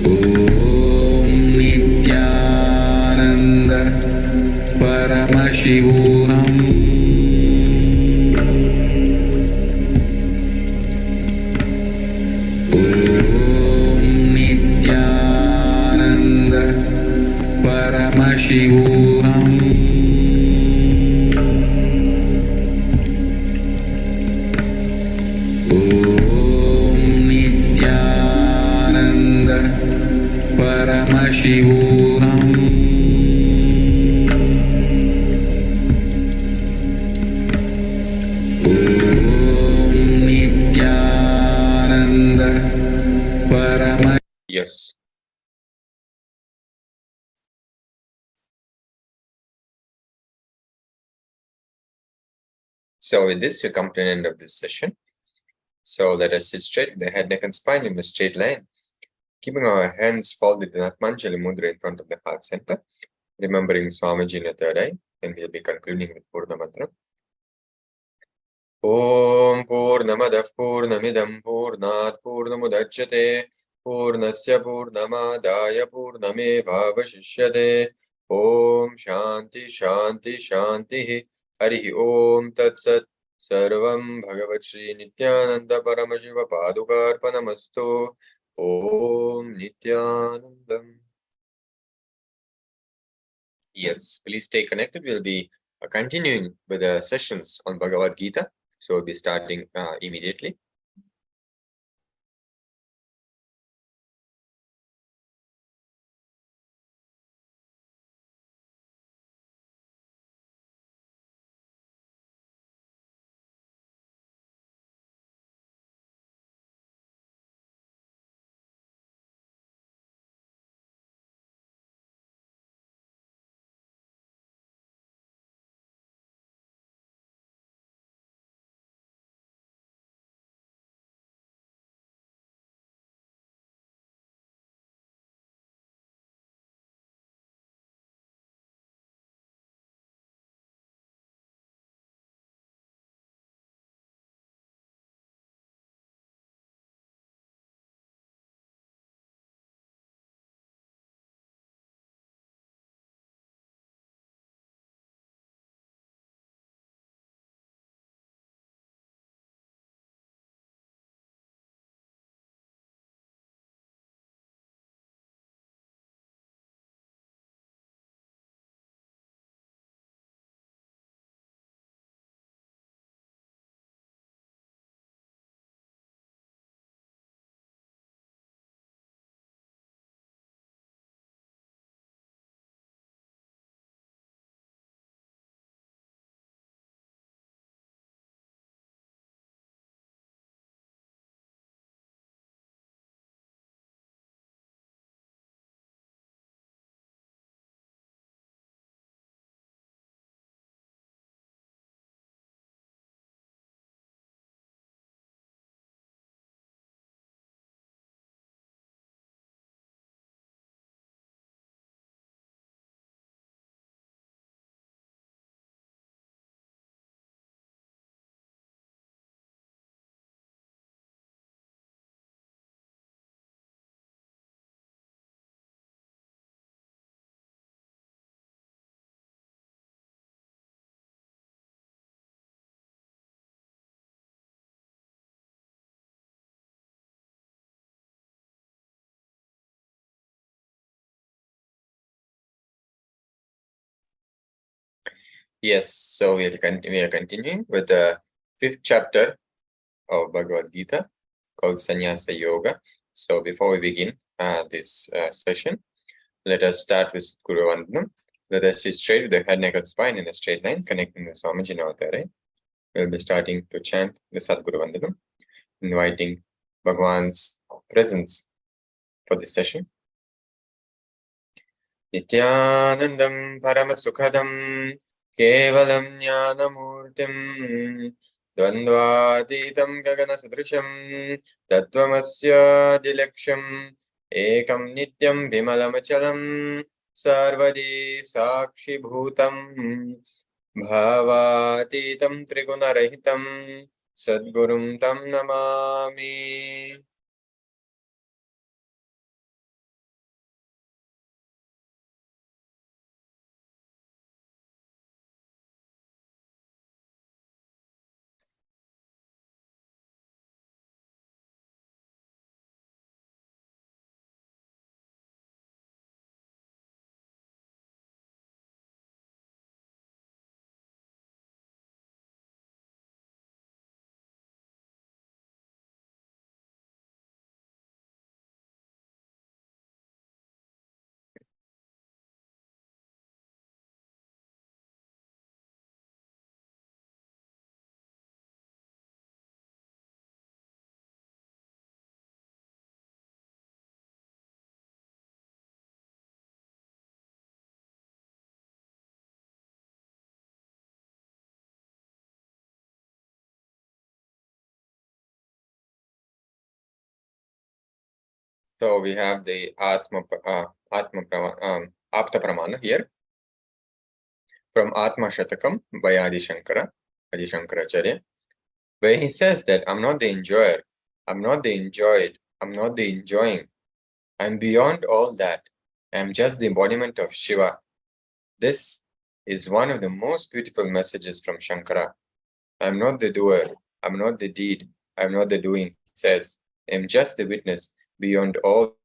Om Nithyananda Paramashivoham. Om Nithyananda Paramashivoham. Om Nithyananda Paramashivoham. Om Nithyananda Paramashivoham. Yes. So with this, we come to an end of this session. So let us sit straight, the head, neck, and spine in a straight line, keeping our hands folded in Atmanjali Mudra in front of the heart center, remembering Swamiji in the third eye, and we'll be concluding with Purna Mantra. Om Purnamadav Purnamidam Purnat Purnamudachyate Purnasya Purnamadaya Purnamevavashishyate. Om Shanti Shanti Shanti. Harihi Om Tat Sat. Sarvam Bhagavat Shri Nithyananda Paramashiva Padukarpanamastu. Om Nithyanandam. Yes, please stay connected. We'll be continuing with the sessions on Bhagavad Gita. So we'll be starting immediately. Yes, so we are continuing with the 5th chapter of Bhagavad Gita called Sannyasa Yoga. So before we begin this session, let us start with Guru Vandanam. Let us sit straight with the head, neck, and spine in a straight line, connecting the Swamiji Navaratri. We'll be starting to chant the Sadguru Vandanam, inviting Bhagwan's presence for this session. Nithyanandam Paramasukhadam Kevalam Jnanamurtim Dvandvaditam Gagana Sadrisham Tattvamasya Dilaksham Ekam Nityam Vimalamachalam Sarvadi Sakshi Bhutam Bhavatitam Trigunarahitam Sadgurum Tam Namami. So we have the Atma Pramana here from Atma Shatakam by Adi Shankaracharya, where he says that I'm not the enjoyer, I'm not the enjoyed, I'm not the enjoying, I'm beyond all that, I'm just the embodiment of Shiva. This is one of the most beautiful messages from Shankara. I'm not the doer, I'm not the deed, I'm not the doing, he says, I'm just the witness beyond all.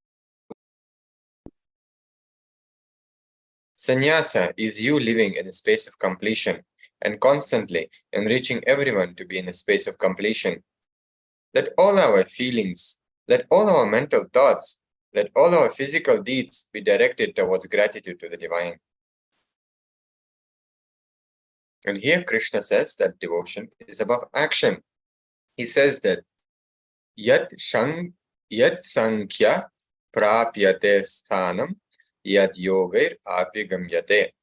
Sannyasa is you living in a space of completion and constantly enriching everyone to be in a space of completion. Let all our feelings, let all our mental thoughts, let all our physical deeds be directed towards gratitude to the divine. And here Krishna says that devotion is above action. He says that Yat Sankhya Prapyate Sthanam Yad Yogair Apigamyate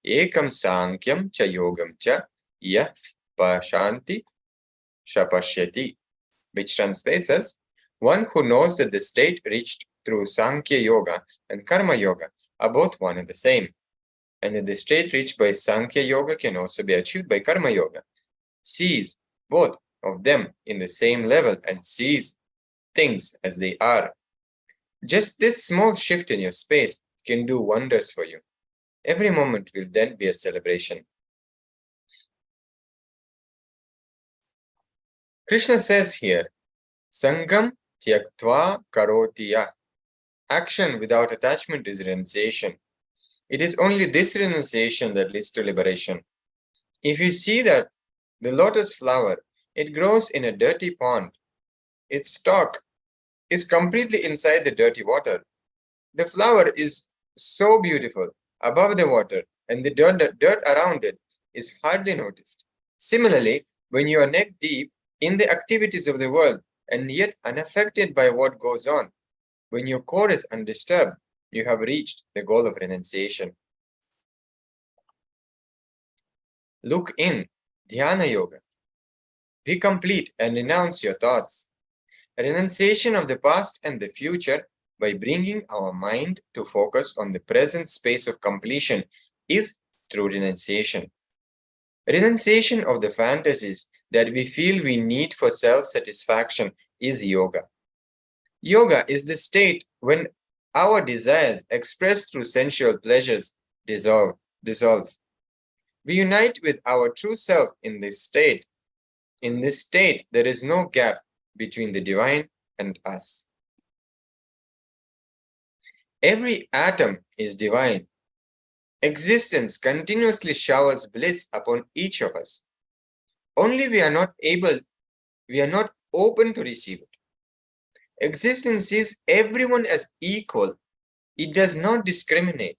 Ekam Sankyam Cha Yogam Cha Yat Pashanti Shapashyati, which translates as one who knows that the state reached through Sankhya Yoga and Karma Yoga are both one and the same, and that the state reached by Sankhya Yoga can also be achieved by Karma Yoga, sees both of them in the same level and sees things as they are. Just this small shift in your space can do wonders for you. Every moment will then be a celebration. Krishna says here, Sangam Tyaktva Karotiya. Action without attachment is renunciation. It is only this renunciation that leads to liberation. If you see that the lotus flower, it grows in a dirty pond. Its stalk is completely inside the dirty water. The flower is so beautiful above the water, and the dirt around it is hardly noticed. Similarly, when you are neck deep in the activities of the world and yet unaffected by what goes on, when your core is undisturbed, you have reached the goal of renunciation. Look in Dhyana Yoga. Be complete and renounce your thoughts. Renunciation of the past and the future by bringing our mind to focus on the present space of completion is through renunciation. Renunciation of the fantasies that we feel we need for self-satisfaction is yoga. Yoga is the state when our desires expressed through sensual pleasures dissolve. We unite with our true self in this state. In this state, there is no gap between the divine and us. Every atom is divine. Existence continuously showers bliss upon each of us. Only we are not open to receive it. Existence sees everyone as equal. It does not discriminate.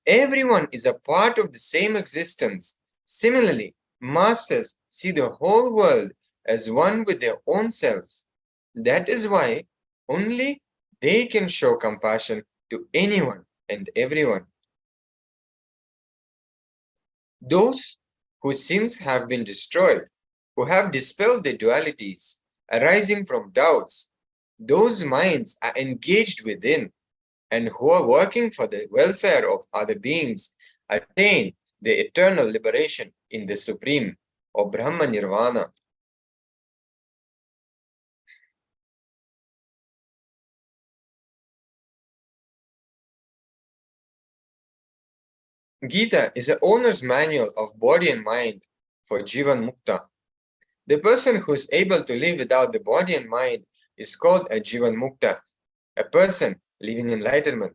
Everyone is a part of the same existence. Similarly, masters see the whole world as one with their own selves. That is why only they can show compassion to anyone and everyone. Those whose sins have been destroyed, who have dispelled the dualities arising from doubts, those minds are engaged within and who are working for the welfare of other beings attain the eternal liberation in the Supreme or Brahma Nirvana. Gita is the owner's manual of body and mind for Jivan Mukta. The person who is able to live without the body and mind is called a Jivan Mukta, a person living enlightenment.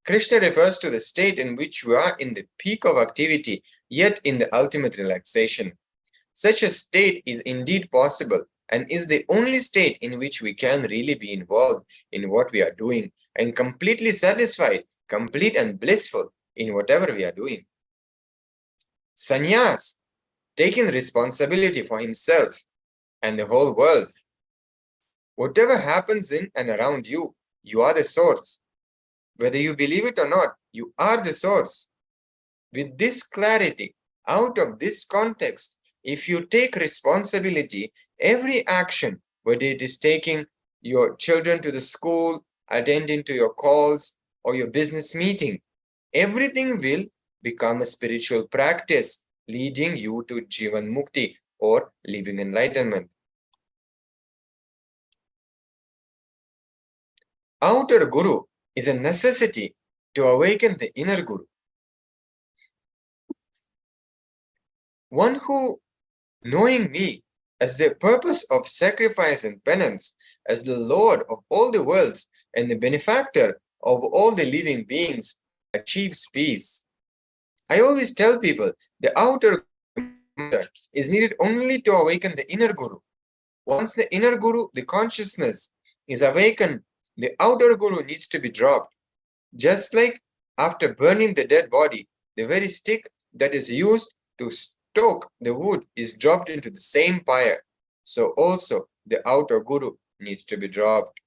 Krishna refers to the state in which we are in the peak of activity, yet in the ultimate relaxation. Such a state is indeed possible and is the only state in which we can really be involved in what we are doing and completely satisfied, complete and blissful in whatever we are doing. Sannyas, taking responsibility for himself and the whole world. Whatever happens in and around you, you are the source. Whether you believe it or not, you are the source. With this clarity, out of this context, if you take responsibility, every action, whether it is taking your children to the school, attending to your calls, or your business meeting, everything will become a spiritual practice, leading you to Jivan Mukti or living enlightenment. Outer Guru is a necessity to awaken the inner Guru. One who, knowing me as the purpose of sacrifice and penance, as the Lord of all the worlds and the benefactor of all the living beings, achieves peace. I always tell people the outer is needed only to awaken the inner Guru. Once the inner Guru, the consciousness, is awakened, the outer Guru needs to be dropped. Just like after burning the dead body, the very stick that is used to stoke the wood is dropped into the same fire. So also the outer Guru needs to be dropped.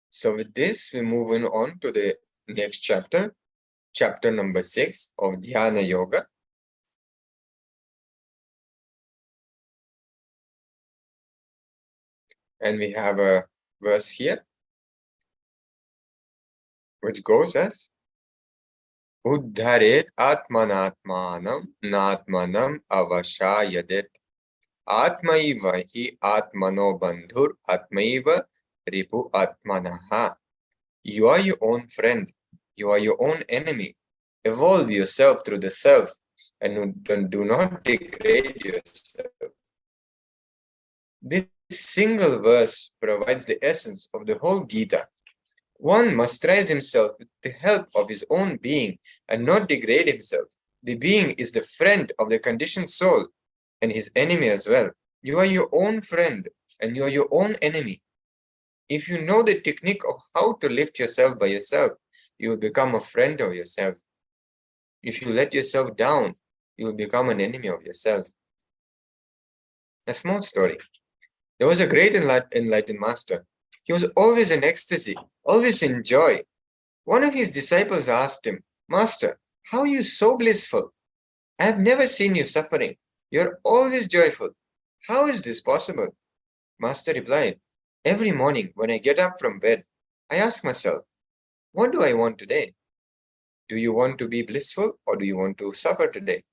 So with this, we move on to the next chapter, chapter number 6 of Dhyana Yoga. And we have a verse here, which goes as Uddharet Atmanatmanam Natmanam Avashayadet Atmaiva hi Atmano Bandhur Atmaiva Ripu Atmanaha. You are your own friend. You are your own enemy. Evolve yourself through the self and do not degrade yourself. This single verse provides the essence of the whole Gita. One must rise himself with the help of his own being and not degrade himself. The being is the friend of the conditioned soul and his enemy as well. You are your own friend and you are your own enemy. If you know the technique of how to lift yourself by yourself, you will become a friend of yourself. If you let yourself down, you will become an enemy of yourself. A small story. There was a great enlightened master. He was always in ecstasy, always in joy. One of his disciples asked him, Master, how are you so blissful? I have never seen you suffering. You're always joyful. How is this possible? Master replied, every morning when I get up from bed, I ask myself, what do I want today? Do you want to be blissful or do you want to suffer today?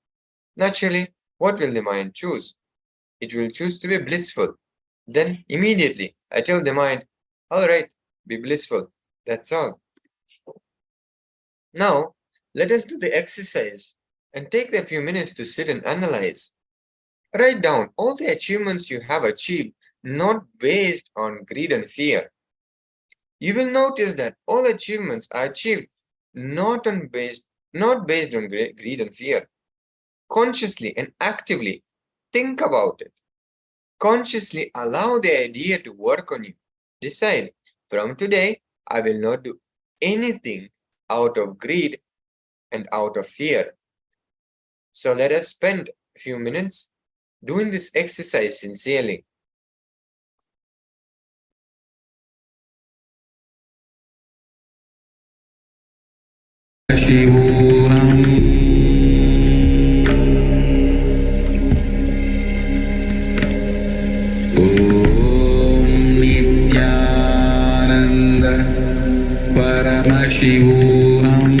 Naturally, what will the mind choose? It will choose to be blissful. Then immediately I tell the mind, all right, be blissful. That's all. Now, let us do the exercise and take a few minutes to sit and analyze. Write down all the achievements you have achieved, not based on greed and fear. You will notice that all achievements are achieved not based on greed and fear. Consciously and actively think about it. Consciously allow the idea to work on you. Decide, from today, I will not do anything out of greed and out of fear. So let us spend a few minutes doing this exercise sincerely. Paramashivoham. Om Nithyananda Paramashivoham.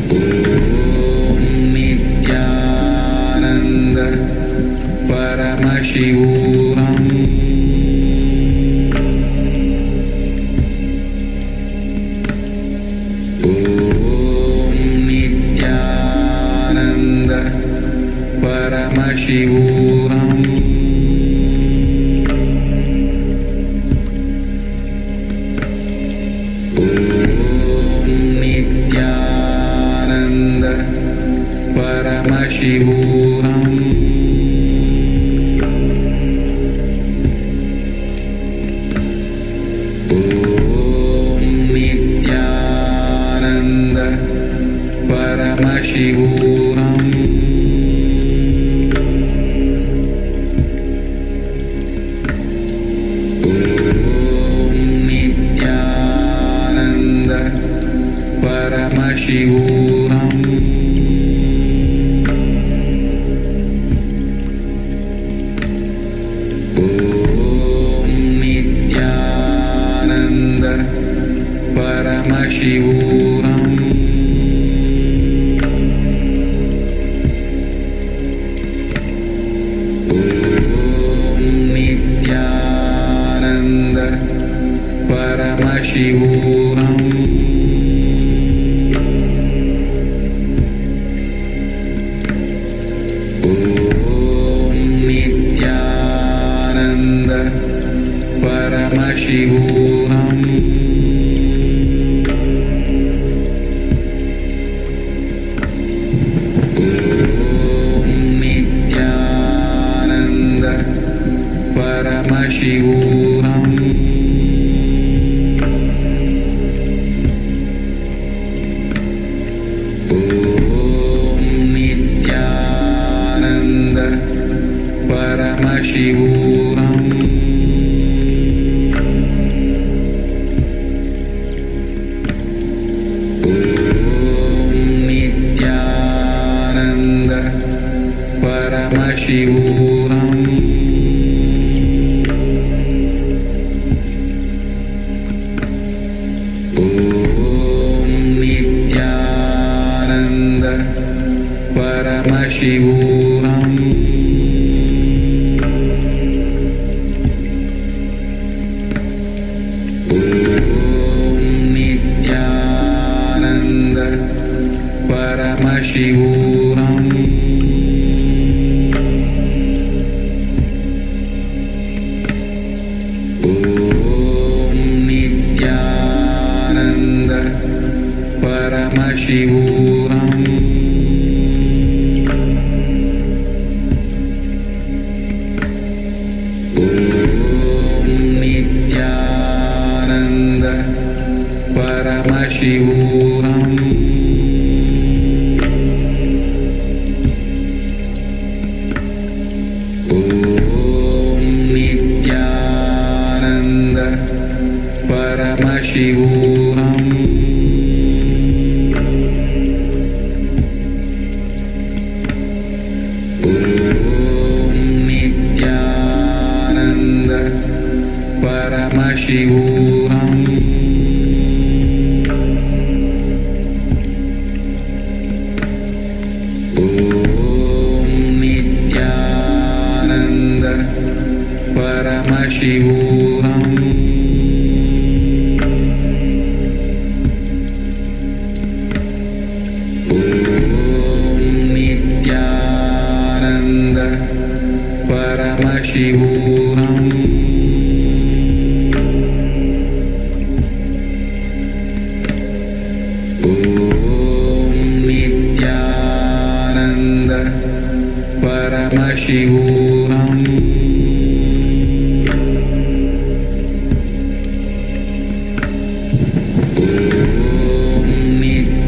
Om Nithyananda Paramashivoham. Paramashivoham. Om Nithyananda Paramashivoham. Om Nithyananda Paramashivoham. Paramashivoham. Om Nithyananda Paramashivoham. Om Nithyananda Paramashivoham. Paramashivoham. Om Nithyananda Paramashivoham. Om Nithyananda Paramashivoham. Paramashivoham. Om Nithyananda Paramashivoham. Om Nithyananda Paramashivoham. Paramashivoham. Om Nithyananda Paramashivoham. Om Nithyananda Paramashivoham. Paramashivoham. Om Nithyananda Paramashivoham. Om Nithyananda Paramashivoham. Om Nithyananda Paramashivoham.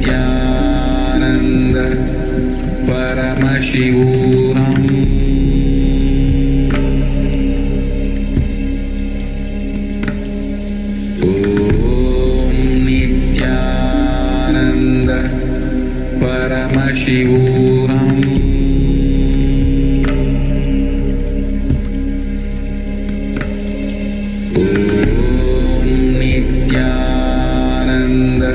Nithyananda Paramashivoham. Nithyananda Paramashivoham. Nithyananda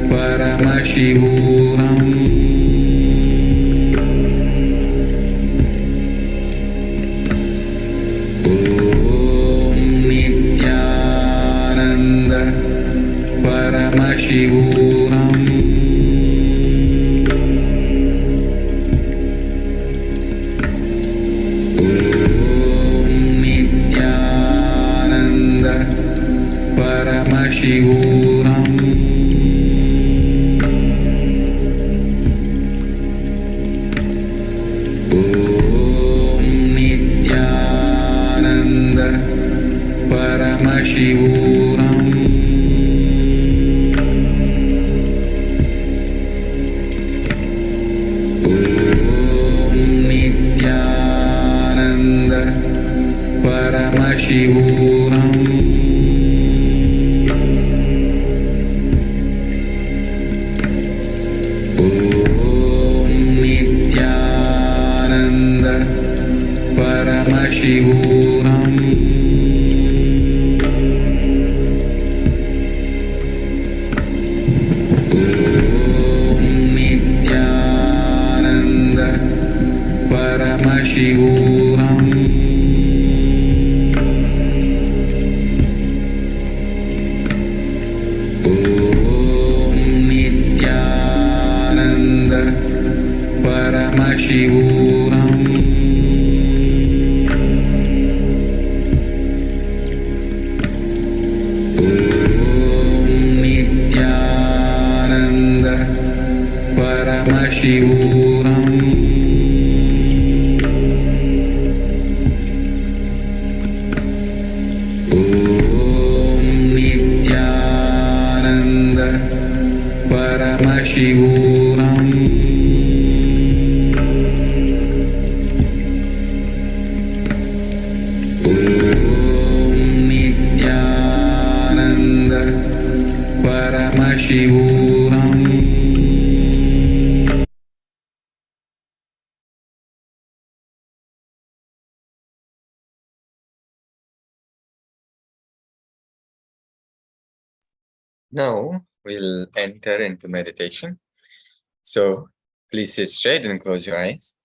Paramashivoham. Nithyananda Paramashivoham. Nithyananda Paramashivoham. Nithyananda Paramashivoham. Nithyananda Paramashivoham. Nithyananda Paramashivoham. Nithyananda Paramashivoham. Nithyananda Paramashivoham. Nithyananda Paramashivoham. Nithyananda Paramashivoham. Nithyananda Paramashivoham. Now we'll enter into meditation. So please sit straight and close your eyes.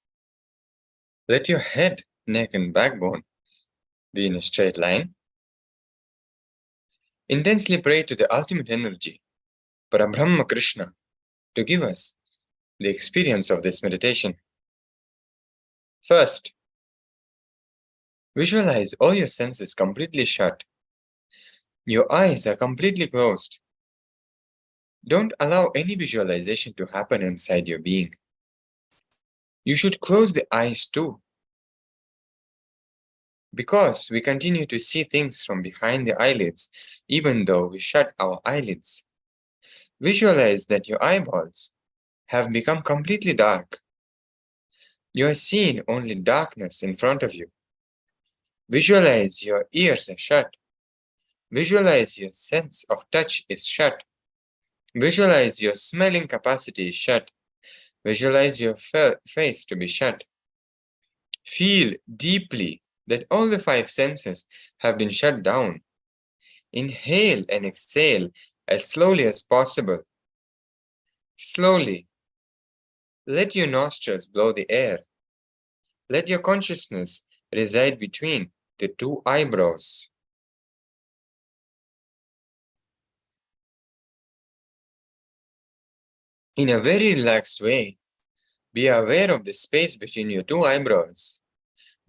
Let your head, neck, and backbone be in a straight line. Intensely pray to the ultimate energy, Parabrahma Krishna, to give us the experience of this meditation. First, visualize all your senses completely shut. Your eyes are completely closed. Don't allow any visualization to happen inside your being. You should close the eyes too, because we continue to see things from behind the eyelids, even though we shut our eyelids. Visualize that your eyeballs have become completely dark. You are seeing only darkness in front of you. Visualize your ears are shut. Visualize your sense of touch is shut. Visualize your smelling capacity is shut. Visualize your face to be shut. Feel deeply that all the 5 senses have been shut down. Inhale and exhale as slowly as possible. Slowly, let your nostrils blow the air. Let your consciousness reside between the 2 eyebrows. In a very relaxed way, be aware of the space between your 2 eyebrows.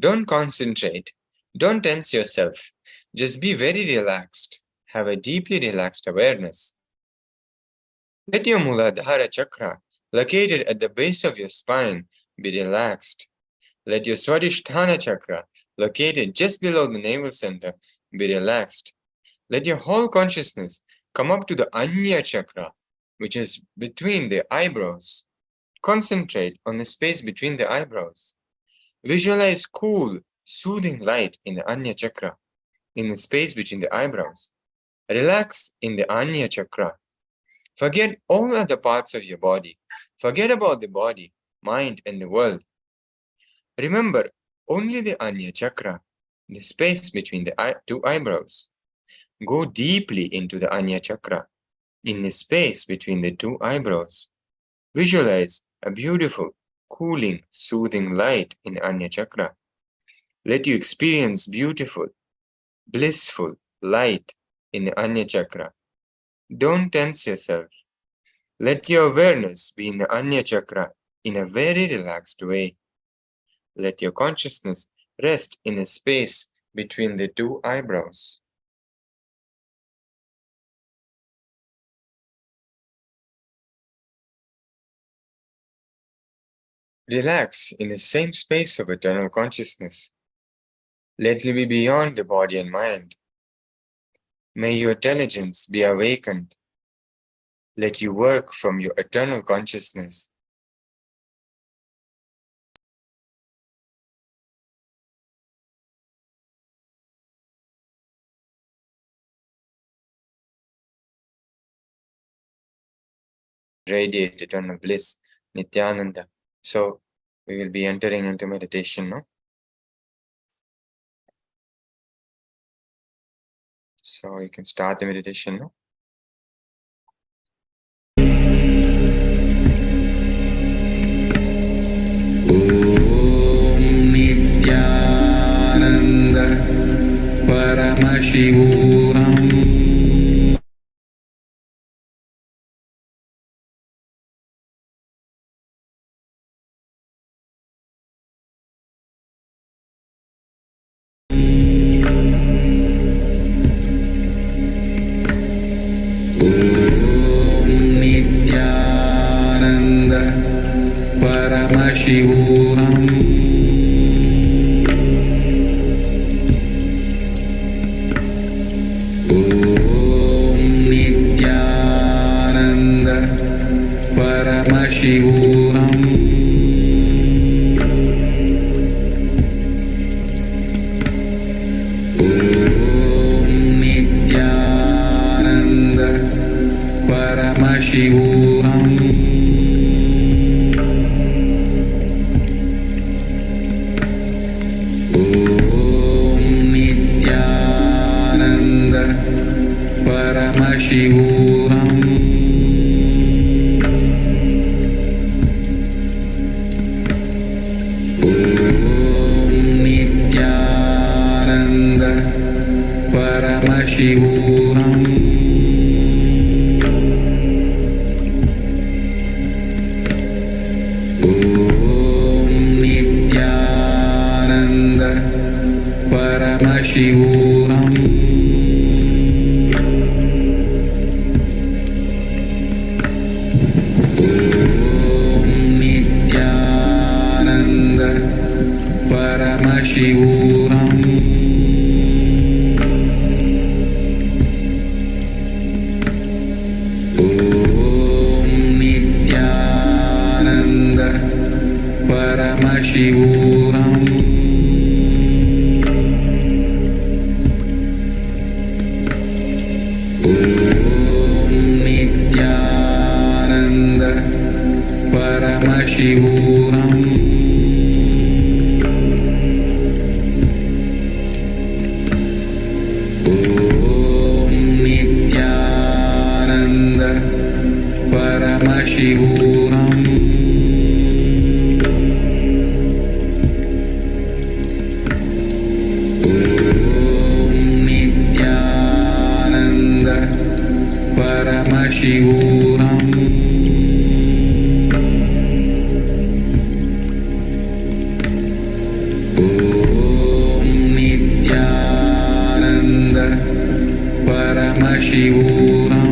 Don't concentrate. Don't tense yourself. Just be very relaxed. Have a deeply relaxed awareness. Let your Muladhara chakra, located at the base of your spine, be relaxed. Let your Swadhisthana chakra, located just below the navel center, be relaxed. Let your whole consciousness come up to the Anya chakra, which is between the eyebrows. Concentrate on the space between the eyebrows. Visualize cool, soothing light in the Anya chakra, in the space between the eyebrows. Relax in the Anya chakra. Forget all other parts of your body. Forget about the body, mind, and the world. Remember only the Anya chakra, the space between the two eyebrows. Go deeply into the Anya chakra, in the space between the two eyebrows. Visualize a beautiful, cooling, soothing light in the Anya chakra. Let you experience beautiful, blissful light in the Anya chakra. Don't tense yourself. Let your awareness be in the Anya chakra in a very relaxed way. Let your consciousness rest in a space between the two eyebrows. Relax in the same space of eternal consciousness. Let it be beyond the body and mind. May your intelligence be awakened. Let you work from your eternal consciousness. Radiate eternal bliss, Nithyananda. So we will be entering into meditation now. So you can start the meditation now. Nithyananda Paramashivoham. Nithyananda Paramashivoham. Nithyananda Paramashivoham. Nithyananda Paramashivoham. Nithyananda Paramashivoham. Nithyananda Paramashivoham. Nithyananda Paramashivoham. Nithyananda Paramashivoham. Nithyananda Paramashivoham. Nithyananda Paramashivoham. Nithyananda Paramashivoham. Nithyananda Paramashivoham. Nithyananda Paramashivoham.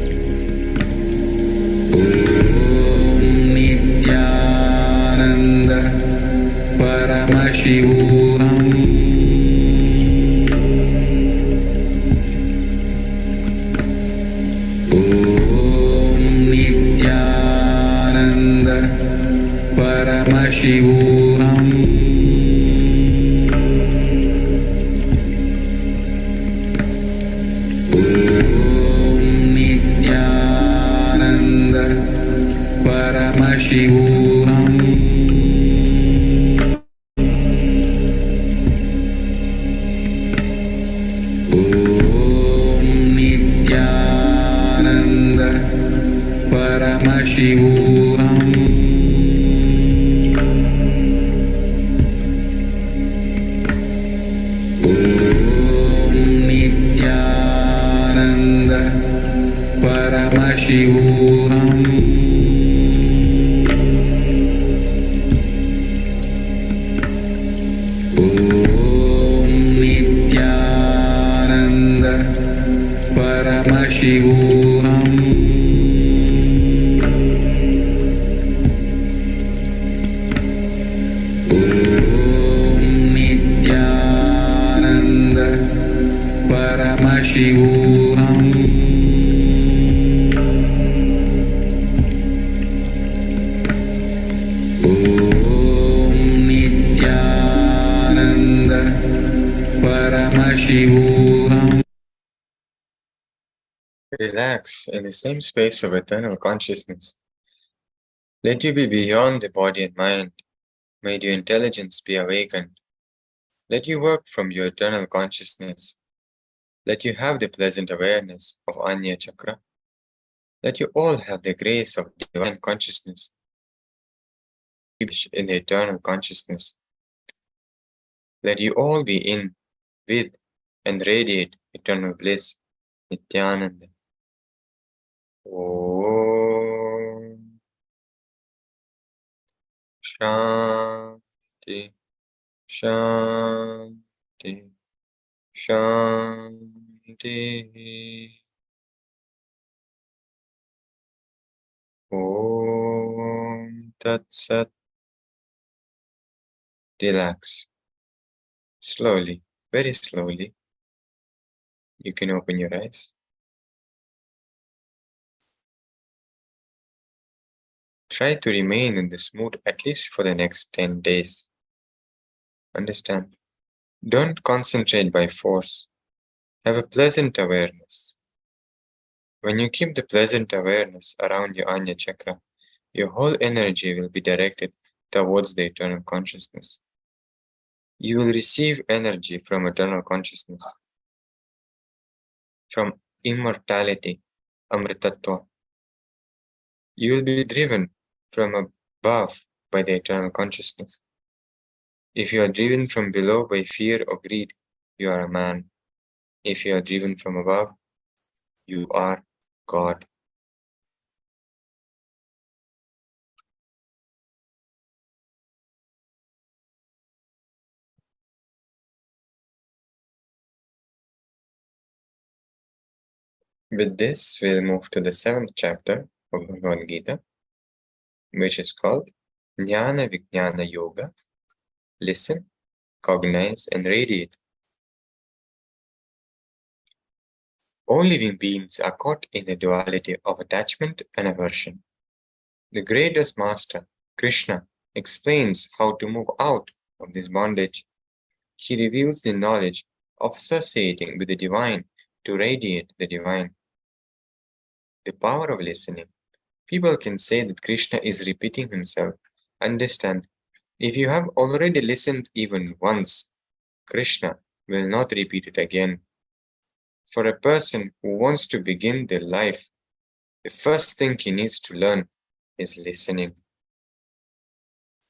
Nithyananda Paramashivoham Paramashivoham. Nithyananda Paramashivoham. Nithyananda Paramashivoham. Nithyananda Paramashivoham. Nithyananda Paramashivoham. Nithyananda Paramashivoham. Nithyananda Paramashivoham. Relax in the same space of eternal consciousness. Let you be beyond the body and mind. May your intelligence be awakened. Let you work from your eternal consciousness. Let you have the pleasant awareness of Anya Chakra. Let you all have the grace of divine consciousness in the eternal consciousness. Let you all be in, with, and radiate eternal bliss. Nithyananda. Om Shanti Shanti Shanti. Om Tat Sat. Relax. Slowly, very slowly. You can open your eyes. Try to remain in this mood at least for the next 10 days. Understand? Don't concentrate by force. Have a pleasant awareness. When you keep the pleasant awareness around your Anya Chakra, your whole energy will be directed towards the eternal consciousness. You will receive energy from eternal consciousness, from immortality, Amritattva. You will be driven from above by the eternal consciousness. If you are driven from below by fear or greed, you are a man. If you are driven from above, you are God. With this, we'll move to the 7th chapter of Bhagavad Gita, which is called Jnana Vijnana Yoga. Listen, cognize, and radiate. All living beings are caught in the duality of attachment and aversion. The greatest master, Krishna, explains how to move out of this bondage. He reveals the knowledge of associating with the divine to radiate the divine. The power of listening. People can say that Krishna is repeating himself. Understand, if you have already listened even once, Krishna will not repeat it again. For a person who wants to begin their life, the first thing he needs to learn is listening.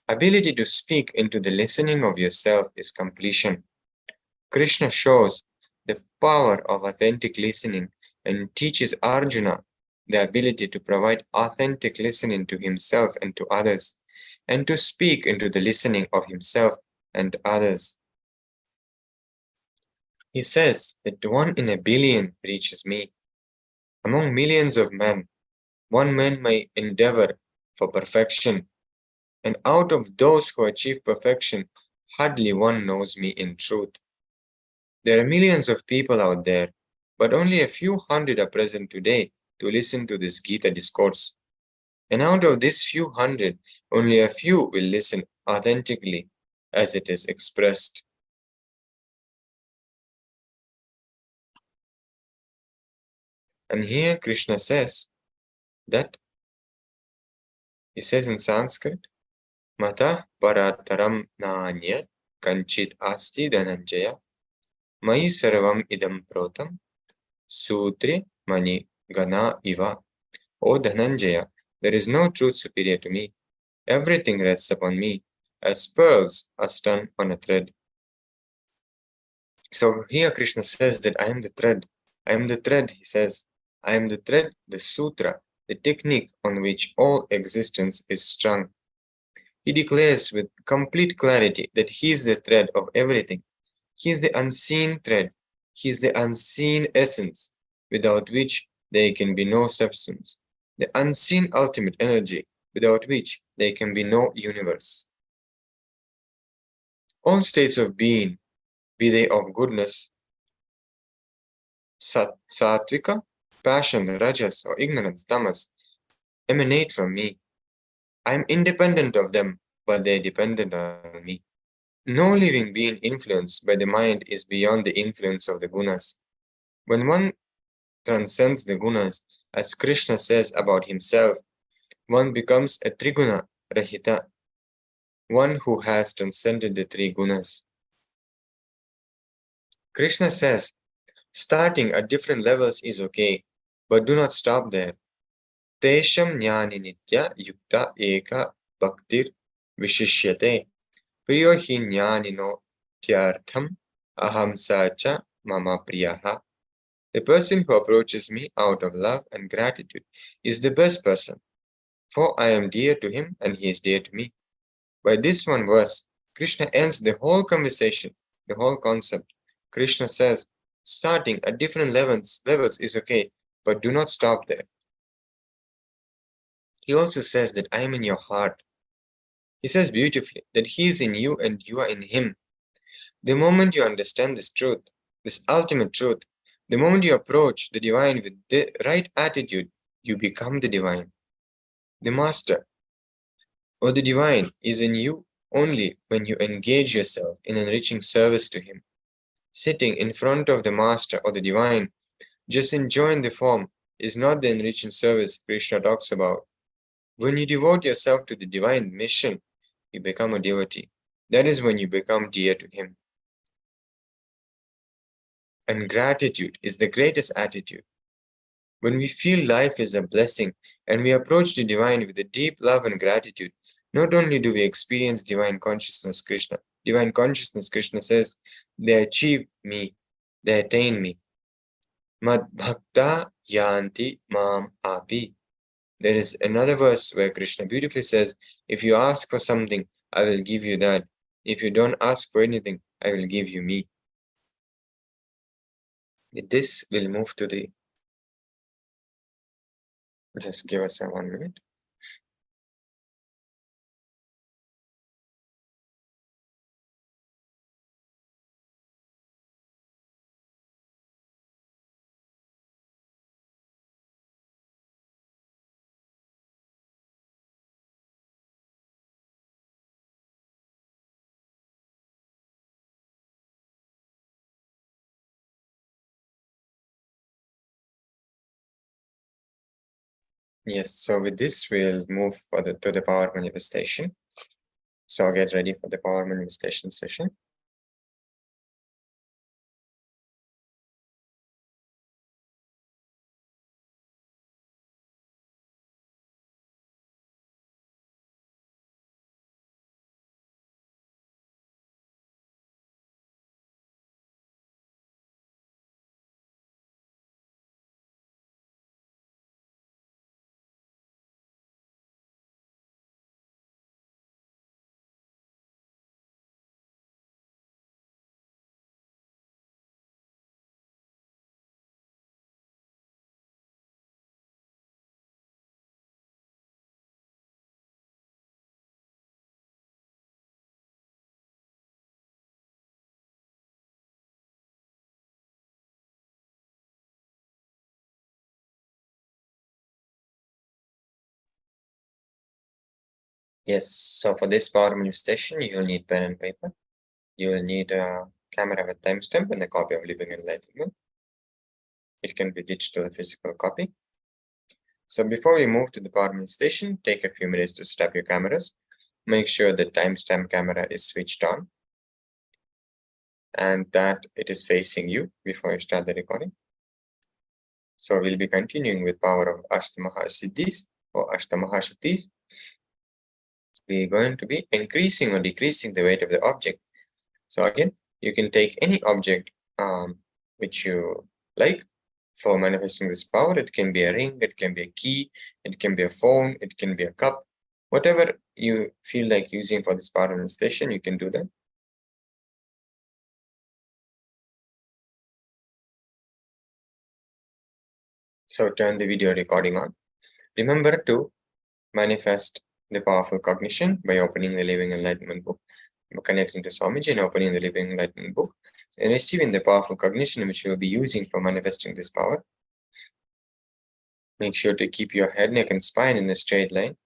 Ability to speak into the listening of yourself is completion. Krishna shows the power of authentic listening and teaches Arjuna the ability to provide authentic listening to himself and to others, and to speak into the listening of himself and others. He says that 1 in a billion reaches me. Among millions of men, 1 man may endeavor for perfection, and out of those who achieve perfection, hardly 1 knows me in truth. There are millions of people out there, but only a few hundred are present today to listen to this Gita discourse. And out of this few hundred, only a few will listen authentically as it is expressed. And here Krishna says that, he says in Sanskrit, Mata parataram nanya kanchit asti dhananjaya mai sarvam idam protam sutri mani gana iva. O Dhananjaya, there is no truth superior to me. Everything rests upon me, as pearls are strung on a thread. So here Krishna says that I am the thread. I am the thread, he says. I am the thread, the sutra, the technique on which all existence is strung. He declares with complete clarity that he is the thread of everything. He is the unseen thread. He is the unseen essence, without which there can be no substance. The unseen ultimate energy, without which there can be no universe. All states of being, be they of goodness, sattvika, passion, rajas, or ignorance, tamas, emanate from me. I am independent of them, but they are dependent on me. No living being influenced by the mind is beyond the influence of the gunas. When one transcends the gunas, as Krishna says about himself, one becomes a triguna rahita, one who has transcended the three gunas. Krishna says, starting at different levels is okay, but do not stop there. Tesham jnani nitya yukta eka bhaktir vishishyate priyo hi jnanino tyartham aham sacha mama priyaha. The person who approaches me out of love and gratitude is the best person, for I am dear to him and he is dear to me. By this one verse, Krishna ends the whole conversation, the whole concept. Krishna says, starting at different levels is okay, but do not stop there. He also says that I am in your heart. He says beautifully that he is in you and you are in him. The moment you understand this truth, this ultimate truth, the moment you approach the divine with the right attitude, you become the divine. The master or the divine is in you only when you engage yourself in enriching service to him. Sitting in front of the master or the divine, just enjoying the form, is not the enriching service Krishna talks about. When you devote yourself to the divine mission, you become a devotee. That is when you become dear to him. And gratitude is the greatest attitude. When we feel life is a blessing and we approach the divine with a deep love and gratitude, not only do we experience divine consciousness, Krishna says, they achieve me, they attain me. Mad bhakta yanti mam api. There is another verse where Krishna beautifully says, if you ask for something, I will give you that. If you don't ask for anything, I will give you me. With this, we'll move to the... Just give us 1 minute. Yes, so with this, we'll move to the power manifestation. So get ready for the power manifestation session. Yes, so for this power manifestation, you will need pen and paper. You will need a camera with timestamp and a copy of Living Enlightenment. It can be digital or physical copy. So before we move to the power manifestation, take a few minutes to set up your cameras. Make sure the timestamp camera is switched on and that it is facing you before you start the recording. So we'll be continuing with power of Ashtamahasiddhis or Ashtamahashaktis. We're going to be increasing or decreasing the weight of the object. So again, you can take any object which you like for manifesting this power. It can be a ring, it can be a key, it can be a phone, it can be a cup. Whatever you feel like using for this power manifestation, you can do that. So turn the video recording on. Remember to manifest the powerful cognition by opening the Living Enlightenment book, connecting to Swamiji and opening the Living Enlightenment book and receiving the powerful cognition which you will be using for manifesting this power. Make sure to keep your head, neck, and spine in a straight line,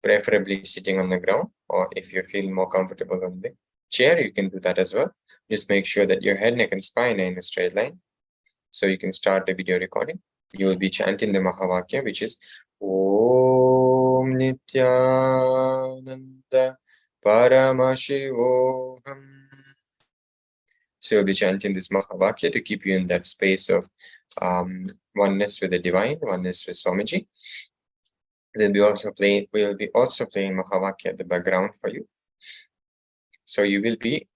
preferably sitting on the ground, or if you feel more comfortable on the chair, you can do that as well. Just make sure that your head, neck, and spine are in a straight line. So you can start the video recording. You will be chanting the Mahavakya, which is Om Nithyananda Paramashivoham. So you'll be chanting this Mahavakya to keep you in that space of oneness with the divine, oneness with Swamiji. We'll be also playing Mahavakya at the background for you. So you will be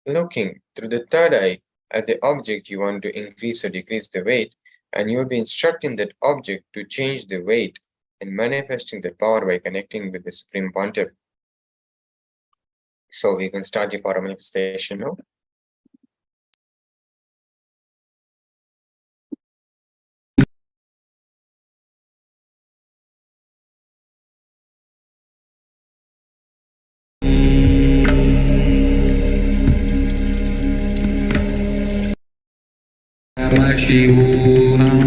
looking through the third eye at the object you want to increase or decrease the weight, and you'll be instructing that object to change the weight and manifesting the power by connecting with the Supreme Pontiff. So we can start your power manifestation now. Paramashivoham.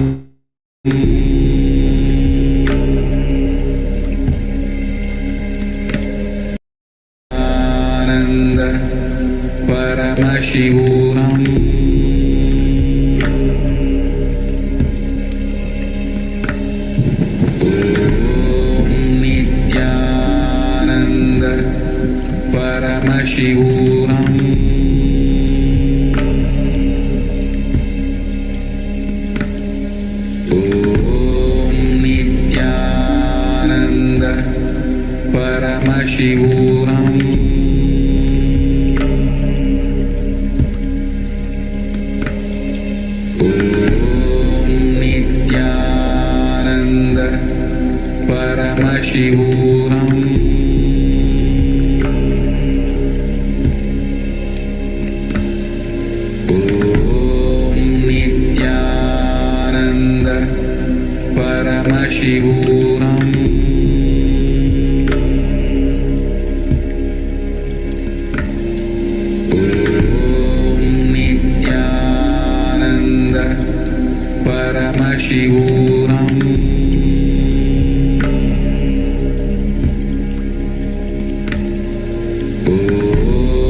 Ananda Paramashivoham. Om Nithyananda Paramashivoham. Paramashivoham. Om Nithyananda Paramashivoham. Om Nithyananda Paramashivoham. Paramashivoham. Om Nithyananda Paramashivoham.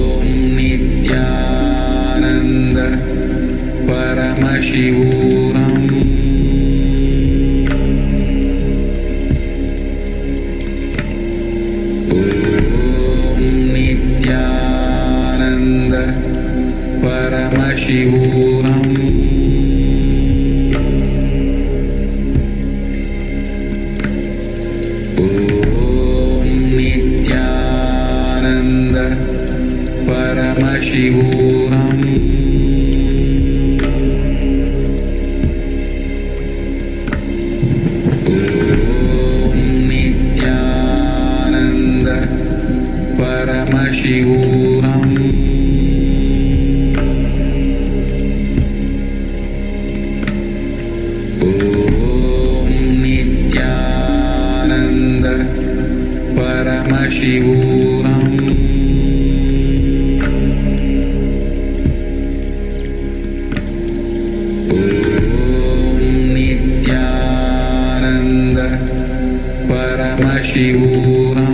Om Nithyananda Paramashivoham. Paramashivoham. Om Nithyananda Paramashivoham. Om Nithyananda Paramashivoham. Paramashivoham.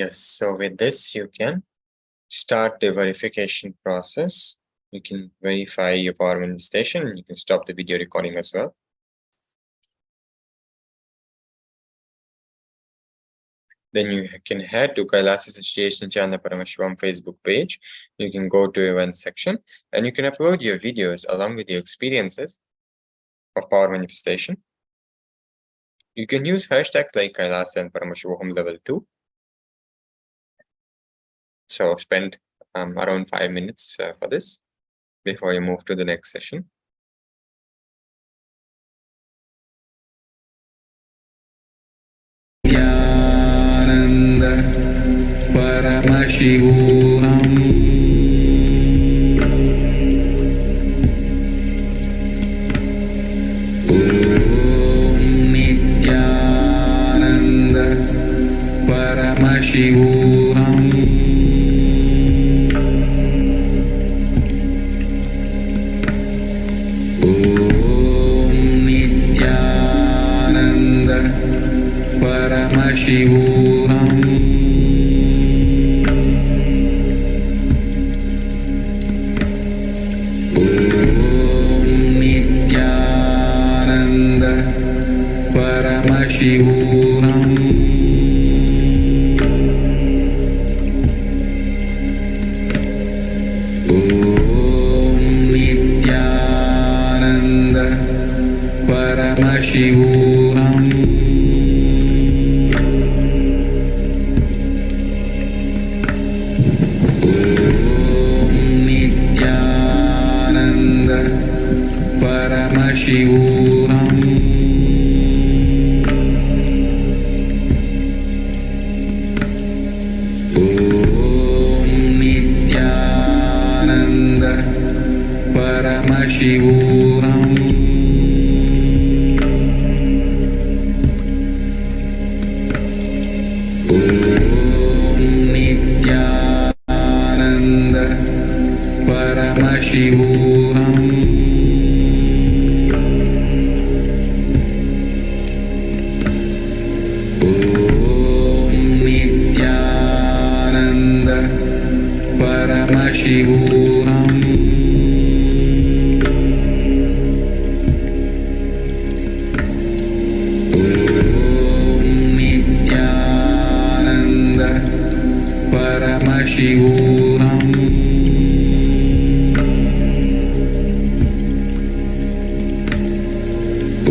Yes, so with this, you can start the verification process. You can verify your power manifestation. You can stop the video recording as well. Then you can head to KAILASA's Association Channel Paramashivam Facebook page. You can go to events section and you can upload your videos along with your experiences of power manifestation. You can use hashtags like KAILASA and Paramashivoham Level 2. So spend around 5 minutes for this before you move to the next session. Paramashivoham Om Nithyananda Paramashivoham Om Nithyananda Paramashivoham Paramashivoham Om Nithyananda Paramashivoham Om Nithyananda Paramashivoham Paramashivoham Om Nithyananda Paramashivoham Om Nithyananda Paramashivoham Paramashivoham Om Nithyananda Paramashivoham Om Nithyananda Paramashivoham Paramashivoham Om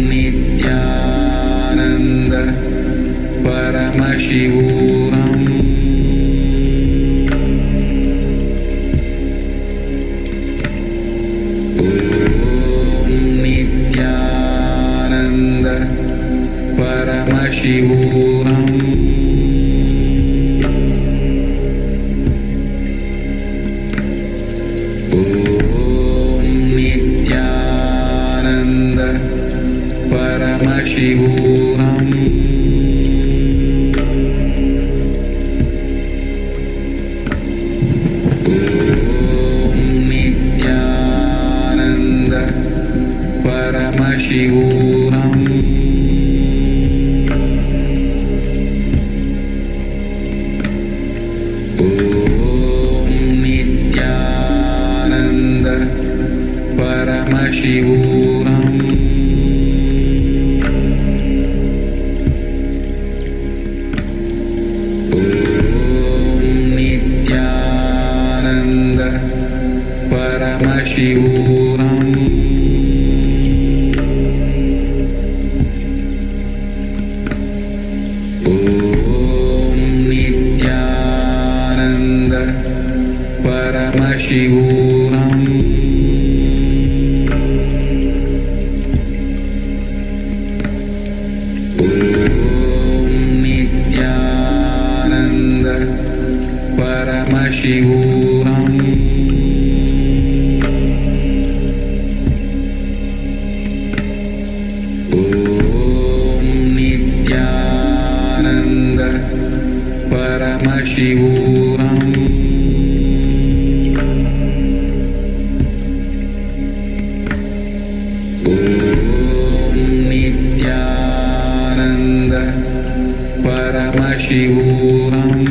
Nithyananda Paramashivoham Om Nithyananda Paramashivoham Paramashivoham Om Nithyananda Paramashivoham Om Nithyananda Paramashivoham Paramashivoham Paramashivoham.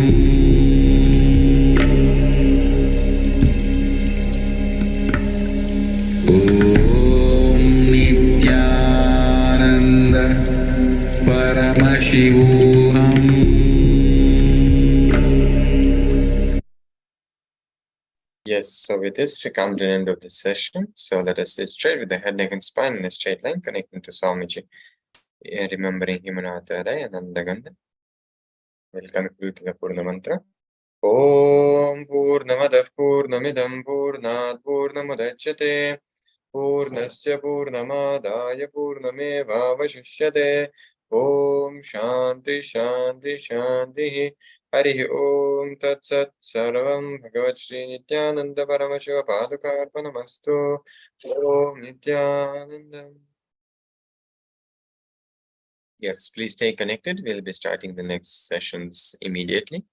Om Nithyananda Paramashivoham. Yes, so with this, we come to the end of the session. So let us sit straight with the head, neck, and spine in a straight line, connecting to Swamiji. Remembering him and Atharai and Andaganda. We'll conclude the Purna mantra. Om Purnamadav Purnamidam Purnat Purnamudachyate Purnasya Purnamadaya Purnameva Vashishyate. Om Shanti Shanti Shanti Hari Om Tat Sat Sarvam Bhagavat Sri Nithyananda Paramashiva Padukarpanamastu. Om Nithyananda. Yes, please stay connected. We'll be starting the next sessions immediately.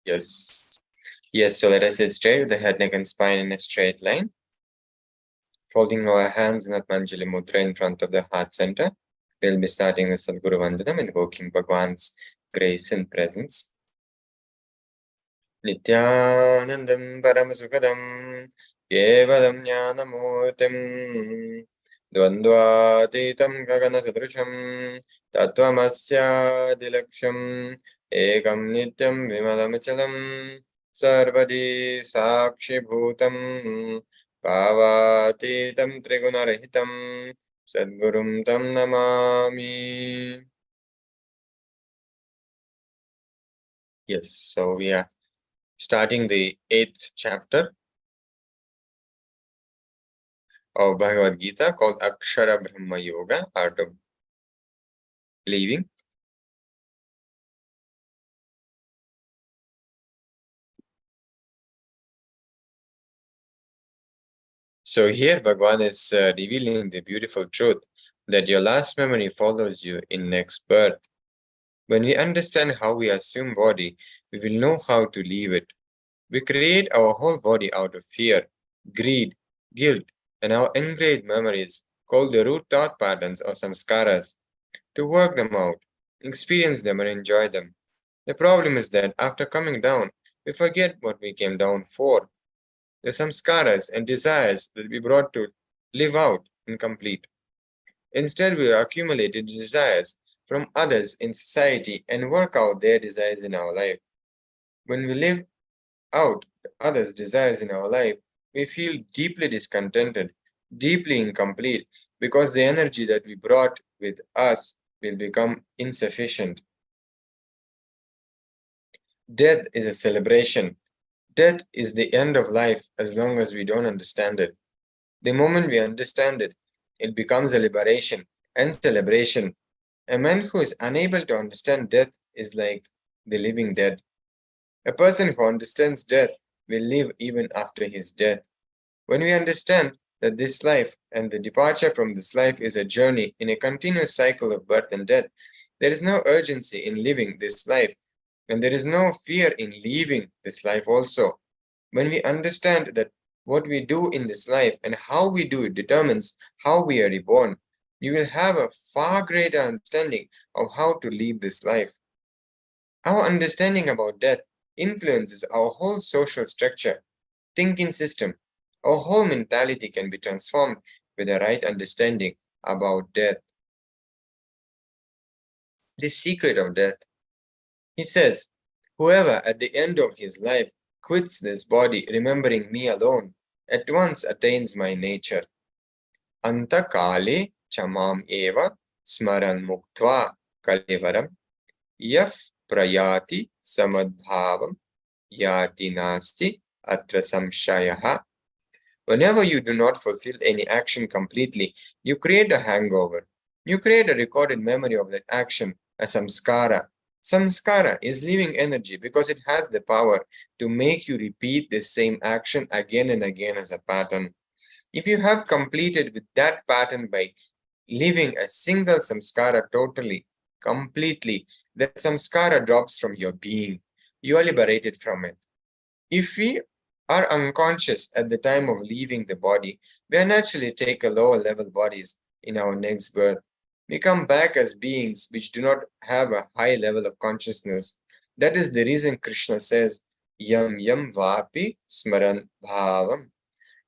Yes. Yes, so let us sit straight with the head, neck, and spine in a straight line. Folding our hands in Atmanjali Mudra in front of the heart center. We'll be starting with Sadguru Vandanam, invoking Bhagwan's grace and presence. Nithyanandam Paramasukadam Kevalam Jnanamurtim Dvandvatitam Gagana Sadrusham Tattvamasya Dilaksham Ekam Nityam Vimalamachalam Sarvadi Sakshi Bhutam Pavatitam Trigunarahitam Sadgurum Tam Namami. Yes, so we are starting the 8th chapter of Bhagavad Gita called Akshara Brahma Yoga, art of living. So here Bhagavan is revealing the beautiful truth that your last memory follows you in next birth. When we understand how we assume body, we will know how to leave it. We create our whole body out of fear, greed, guilt, and our engraved memories, called the root thought patterns or samskaras, to work them out, experience them, and enjoy them. The problem is that after coming down, we forget what we came down for. The samskaras and desires that we brought to live out incomplete. Instead, we accumulated desires from others in society and work out their desires in our life. When we live out others' desires in our life, we feel deeply discontented, deeply incomplete, because the energy that we brought with us will become insufficient. Death is a celebration. Death is the end of life as long as we don't understand it. The moment we understand it, it becomes a liberation and celebration. A man who is unable to understand death is like the living dead. A person who understands death will live even after his death. When we understand that this life and the departure from this life is a journey in a continuous cycle of birth and death, there is no urgency in living this life, and there is no fear in leaving this life also. When we understand that what we do in this life and how we do it determines how we are reborn, you will have a far greater understanding of how to live this life. Our understanding about death influences our whole social structure, thinking system. Our whole mentality can be transformed with a right understanding about death. The secret of death. He says, whoever at the end of his life quits this body remembering me alone, at once attains my nature. Anta kale chamam eva smaran muktva kalevaram yaf prayati samadbhavam yati nasti atra samshayaha Whenever you do not fulfill any action completely, you create a hangover. You create a recorded memory of that action, a samskara. Samskara is living energy because it has the power to make you repeat the same action again and again as a pattern. If you have completed with that pattern by living a single samskara totally, completely, that samskara drops from your being. You are liberated from it. If we are unconscious at the time of leaving the body, we naturally take a lower level bodies in our next birth. We come back as beings which do not have a high level of consciousness. That is the reason Krishna says, Yam yam vapi smaran bhavam.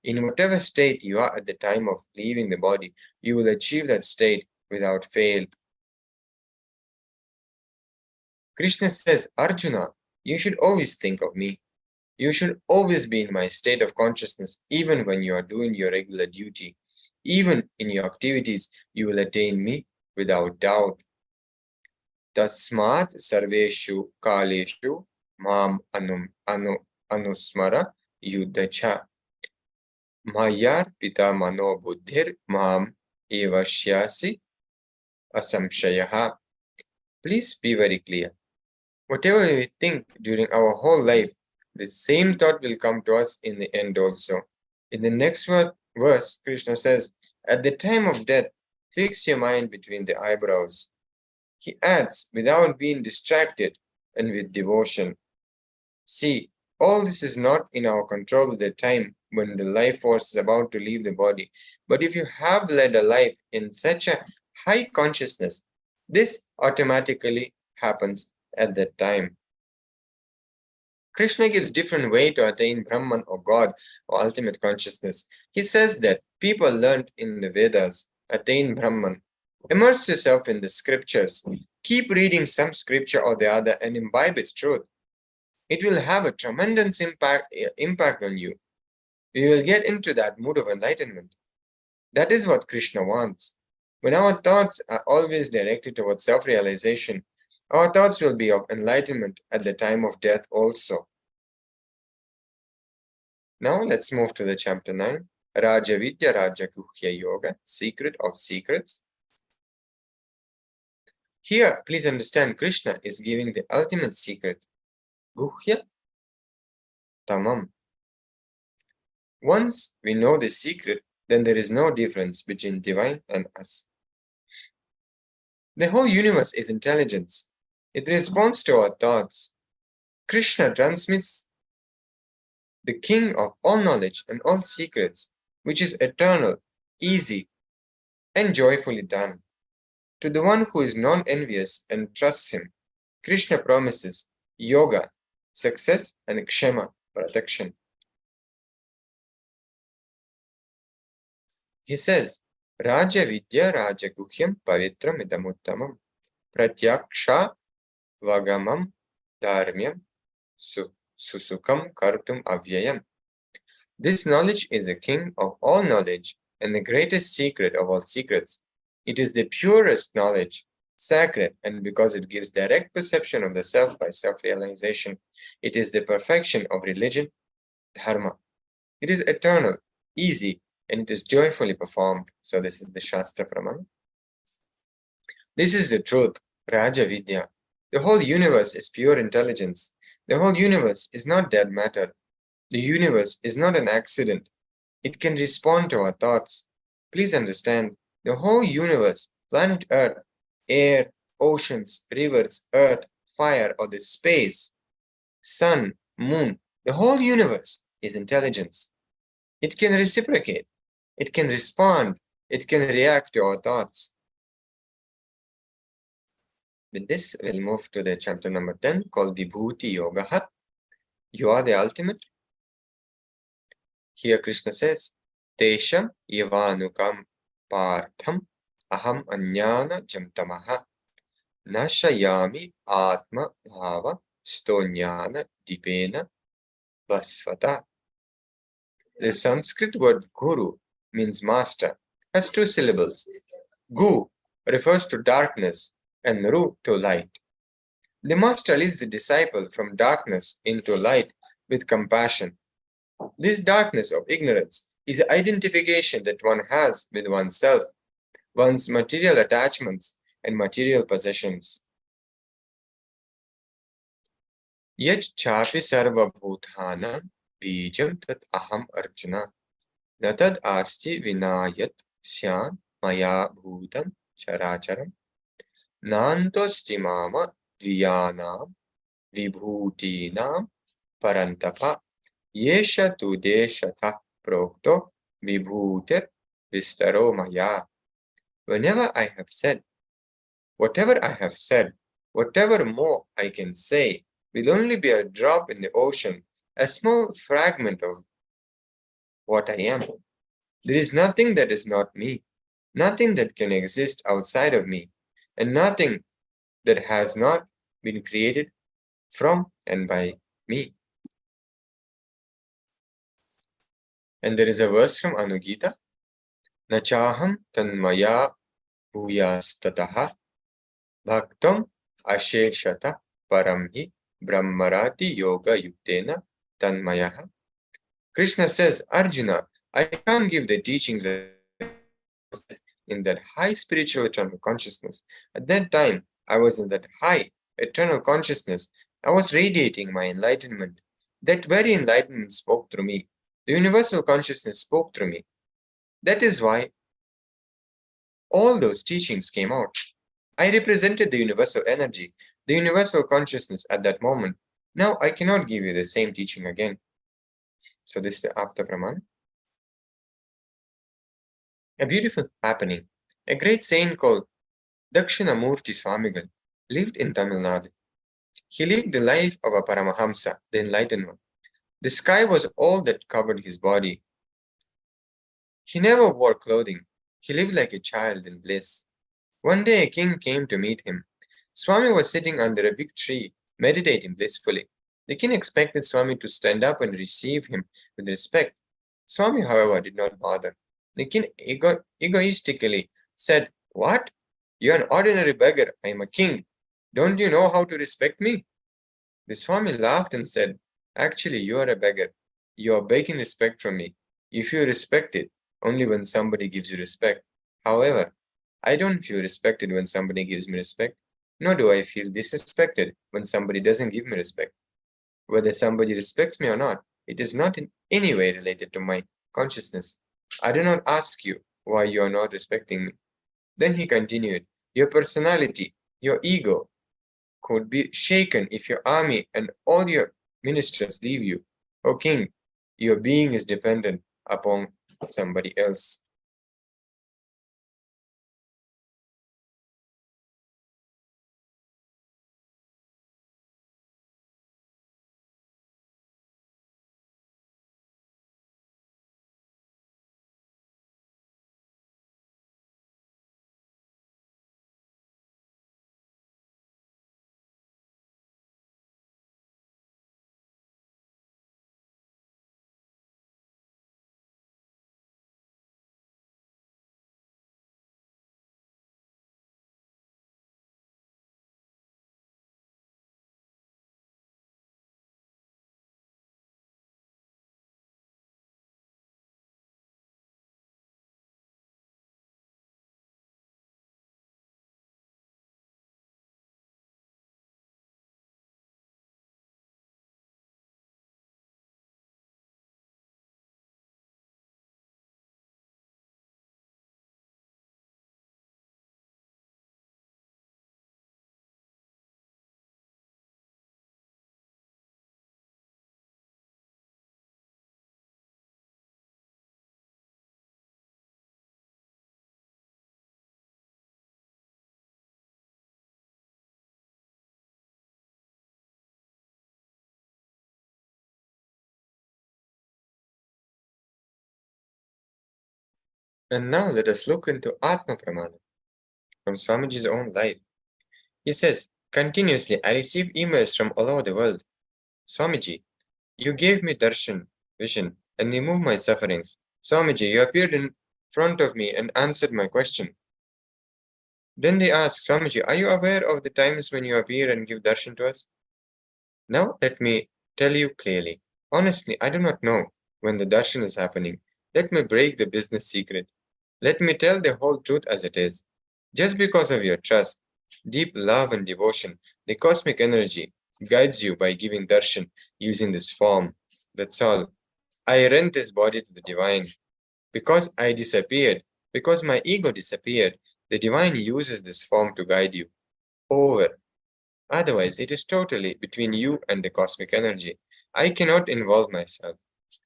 In whatever state you are at the time of leaving the body, you will achieve that state without fail. Krishna says, Arjuna, you should always think of me. You should always be in my state of consciousness, even when you are doing your regular duty. Even in your activities, you will attain me without doubt. Tasmat sarveshu kaleshu mam anusmara yuddhacha. Mayar pita mano buddhir mam evashyasi asamshayaha. Please be very clear. Whatever we think during our whole life, the same thought will come to us in the end also. In the next verse, Krishna says, at the time of death, fix your mind between the eyebrows. He adds, without being distracted and with devotion. See, all this is not in our control at the time when the life force is about to leave the body. But if you have led a life in such a high consciousness, this automatically happens at that time. Krishna gives different way to attain Brahman or God or ultimate consciousness. He says that people learned in the Vedas, attain Brahman. Immerse yourself in the scriptures. Keep reading some scripture or the other and imbibe its truth. It will have a tremendous impact on you. We will get into that mood of enlightenment. That is what Krishna wants. When our thoughts are always directed towards self-realization, our thoughts will be of enlightenment at the time of death also. Now let's move to the chapter 9. Raja Vidya Raja Guhya Yoga, Secret of Secrets. Here, please understand, Krishna is giving the ultimate secret. Guhya Tamam. Once we know the secret, then there is no difference between divine and us. The whole universe is intelligence. It responds to our thoughts. Krishna transmits the king of all knowledge and all secrets, which is eternal, easy, and joyfully done. To the one who is non-envious and trusts him, Krishna promises yoga, success, and kshema, protection. He says, Raja Vidya Raja Guhyam Pavitram Idamuttamam Pratyaksha Vagamam Dharmyam Susukam Kartum Avyayam. This knowledge is the king of all knowledge and the greatest secret of all secrets. It is the purest knowledge, sacred, and because it gives direct perception of the self by self-realization, it is the perfection of religion, dharma. It is eternal, easy, and it is joyfully performed. So this is the Shastra Praman. This is the truth, Raja Vidya. The whole universe is pure intelligence. The whole universe is not dead matter. The universe is not an accident. It can respond to our thoughts. Please understand, the whole universe, planet Earth, air, oceans, rivers, earth, fire, or the space, sun, moon, the whole universe is intelligence. It can reciprocate. It can respond. It can react to our thoughts. With this, we'll move to the chapter number 10 called Vibhuti Yoga. You are the ultimate. Here Krishna says, Tesham Yavanukam Partham Aham Anyana Jamtamaha Nashayami Atma Bhava Stonyana Dipena Vasvata. The Sanskrit word Guru means master, has two syllables. Gu refers to darkness and Ru to light. The master leads the disciple from darkness into light with compassion. This darkness of ignorance is the identification that one has with oneself, one's material attachments and material possessions. Yet chapi sarva bhutana bijam tat aham Arjuna natad asti vinayat syan maya bhutam characharam nantostimama dviyanam vibhutinam parantapa yesha tu deshatha prokto vibhutir vistaro maya. Whenever I have said, whatever I have said, whatever more I can say, will only be a drop in the ocean, a small fragment of what I am. There is nothing that is not me, nothing that can exist outside of me, and nothing that has not been created from and by me. And there is a verse from Anugita, Nachaham tanmaya bhuyastataha bhaktam asheshata paramhi brahmarati yoga yuktena tanmayaha. Krishna says, Arjuna, I can't give the teachings in that high spiritual eternal consciousness. At that time, I was in that high eternal consciousness. I was radiating my enlightenment. That very enlightenment spoke through me. The universal consciousness spoke through me. That is why all those teachings came out. I represented the universal energy, the universal consciousness at that moment. Now I cannot give you the same teaching again. So this is the Apta Praman. A beautiful happening. A great saint called Dakshina Murti Swamigal lived in Tamil Nadu. He lived the life of a Paramahamsa, the enlightened one. The sky was all that covered his body. He never wore clothing. He lived like a child in bliss. One day a king came to meet him. Swami was sitting under a big tree, meditating blissfully. The king expected Swami to stand up and receive him with respect. Swami, however, did not bother. The king egoistically said, "What? You are an ordinary beggar. I am a king. Don't you know how to respect me?" The Swami laughed and said, "Actually, you are a beggar. You are begging respect from me. If you respect it, only when somebody gives you respect. However, I don't feel respected when somebody gives me respect, nor do I feel disrespected when somebody doesn't give me respect. Whether somebody respects me or not, it is not in any way related to my consciousness. I do not ask you why you are not respecting me." Then he continued, "Your personality, your ego, could be shaken if your army and all your ministers leave you. O king, your being is dependent upon somebody else." And now let us look into Atma Pramana from Swamiji's own life. He says, "Continuously I receive emails from all over the world. Swamiji, you gave me darshan, vision, and removed my sufferings. Swamiji, you appeared in front of me and answered my question." Then they ask, "Swamiji, are you aware of the times when you appear and give darshan to us?" Now let me tell you clearly. Honestly, I do not know when the darshan is happening. Let me break the business secret. Let me tell the whole truth as it is. Just because of your trust, deep love and devotion, the cosmic energy guides you by giving darshan using this form. That's all. I rent this body to the divine. Because I disappeared, because my ego disappeared, the divine uses this form to guide you. Over. Otherwise, it is totally between you and the cosmic energy. I cannot involve myself.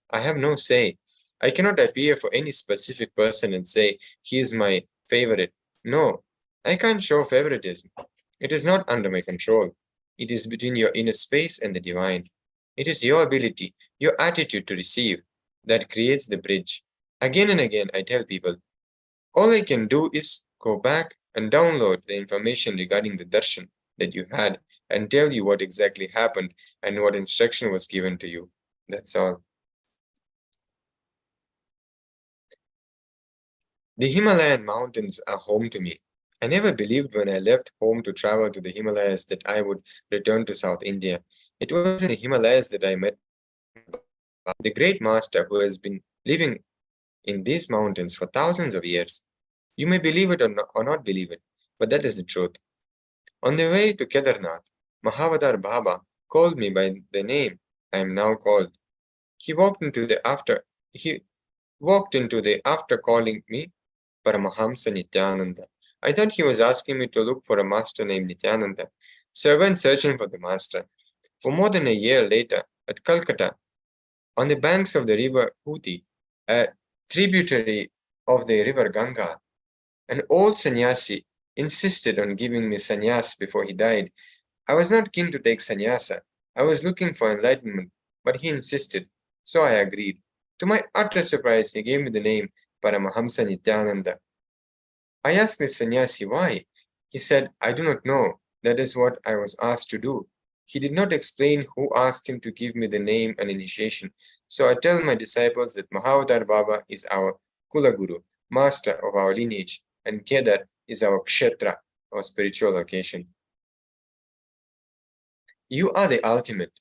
I have no say. I cannot appear for any specific person and say, he is my favorite. No, I can't show favoritism. It is not under my control. It is between your inner space and the divine. It is your ability, your attitude to receive that creates the bridge. Again and again, I tell people, all I can do is go back and download the information regarding the darshan that you had and tell you what exactly happened and what instruction was given to you. That's all. The Himalayan mountains are home to me. I never believed when I left home to travel to the Himalayas that I would return to South India. It was in the Himalayas that I met the great master who has been living in these mountains for thousands of years. You may believe it or not believe it, but that is the truth. On the way to Kedarnath, Mahavatar Baba called me by the name I am now called. He walked into the after calling me Paramahamsa Nithyananda. I thought he was asking me to look for a master named Nithyananda. So I went searching for the master. For more than a year later, at Calcutta, on the banks of the river Huti, a tributary of the river Ganga, an old sannyasi insisted on giving me sannyas before he died. I was not keen to take sannyasa. I was looking for enlightenment, but he insisted, so I agreed. To my utter surprise, he gave me the name Paramahamsa Nithyananda. I asked the sannyasi why. He said, I do not know. That is what I was asked to do. He did not explain who asked him to give me the name and initiation. So I tell my disciples that Mahavatar Baba is our Kula Guru, master of our lineage, and Kedar is our kshetra, our spiritual location. You are the ultimate.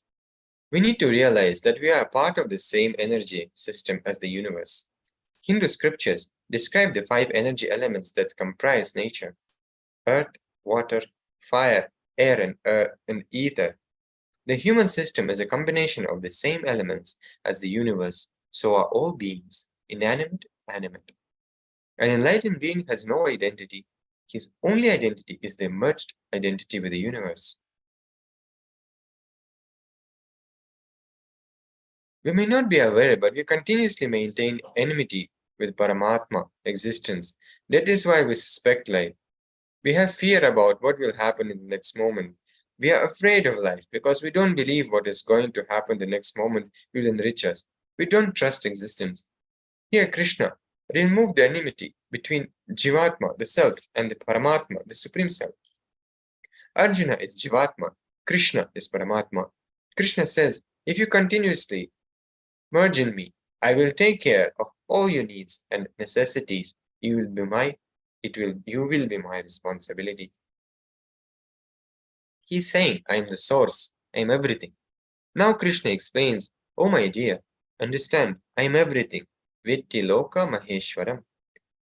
We need to realize that we are a part of the same energy system as the universe. Hindu scriptures describe the 5 energy elements that comprise nature: earth, water, fire, air, and ether. The human system is a combination of the same elements as the universe, so are all beings, inanimate, animate. An enlightened being has no identity. His only identity is the merged identity with the universe. We may not be aware, but we continuously maintain enmity with Paramatma, existence. That is why we suspect life. We have fear about what will happen in the next moment. We are afraid of life because we don't believe what is going to happen the next moment will enrich us. We don't trust existence. Here, Krishna removed the enmity between Jivatma, the self, and the Paramatma, the supreme self. Arjuna is Jivatma, Krishna is Paramatma. Krishna says, if you continuously merge in me, I will take care of all your needs and necessities. You will be my responsibility. He's saying, I am the source, I am everything. Now Krishna explains, oh my dear, understand, I am everything. Vitti Loka Maheshwaram.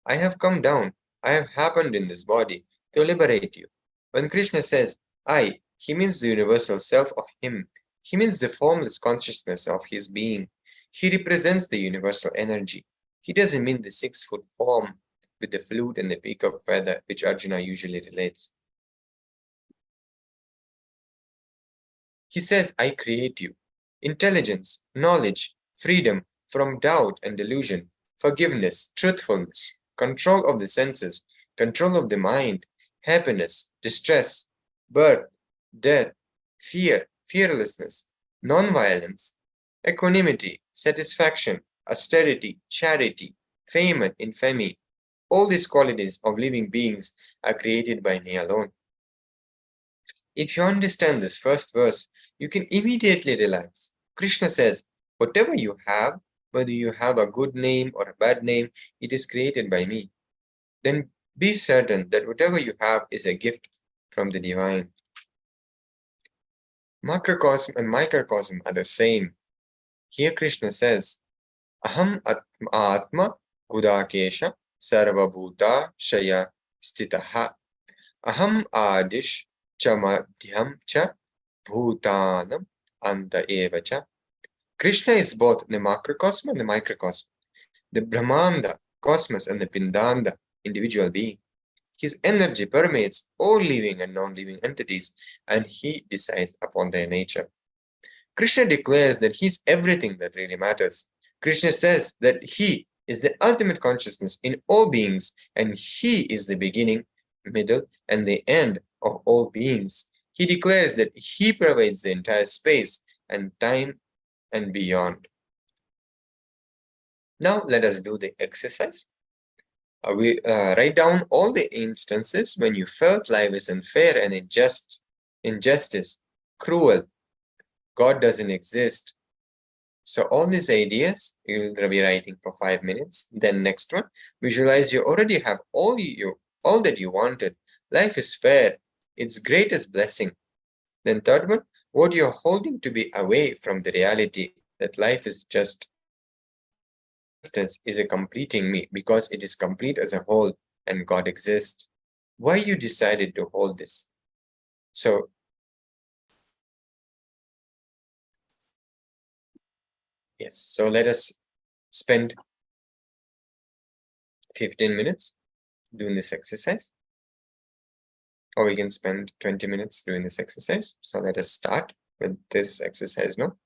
I have come down, I have happened in this body to liberate you. When Krishna says, I, he means the universal self of him. He means the formless consciousness of his being. He represents the universal energy. He doesn't mean the 6-foot form with the flute and the peacock feather, which Arjuna usually relates. He says, I create you. Intelligence, knowledge, freedom from doubt and delusion, forgiveness, truthfulness, control of the senses, control of the mind, happiness, distress, birth, death, fear, fearlessness, non-violence, equanimity, satisfaction, austerity, charity, fame and infamy. All these qualities of living beings are created by me alone. If you understand this first verse, you can immediately relax. Krishna says, whatever you have, whether you have a good name or a bad name, it is created by me. Then be certain that whatever you have is a gift from the divine. Macrocosm and microcosm are the same. Here Krishna says, Aham Atma Gudakesha Sarvabhuta Shaya Stitaha. Aham Adish Chamadhyam Cha Bhutanam Anta Evacha. Krishna is both the macrocosm and the microcosm, the Brahmanda, cosmos, and the Pindanda, individual being. His energy permeates all living and non-living entities, and he decides upon their nature. Krishna declares that he is everything that really matters. Krishna says that he is the ultimate consciousness in all beings, and he is the beginning, middle, and the end of all beings. He declares that he pervades the entire space and time and beyond. Now let us do the exercise. We write down all the instances when you felt life is unfair and injustice, cruel, God doesn't exist. So all these ideas you'll be writing for 5 minutes. Then next one, visualize you already have all that you wanted. Life is fair. It's greatest blessing. Then third one, what you're holding to be away from the reality that life is just is a completing me because it is complete as a whole and God exists. Why you decided to hold this? So yes, so let us spend 15 minutes doing this exercise, or we can spend 20 minutes doing this exercise. So let us start with this exercise now.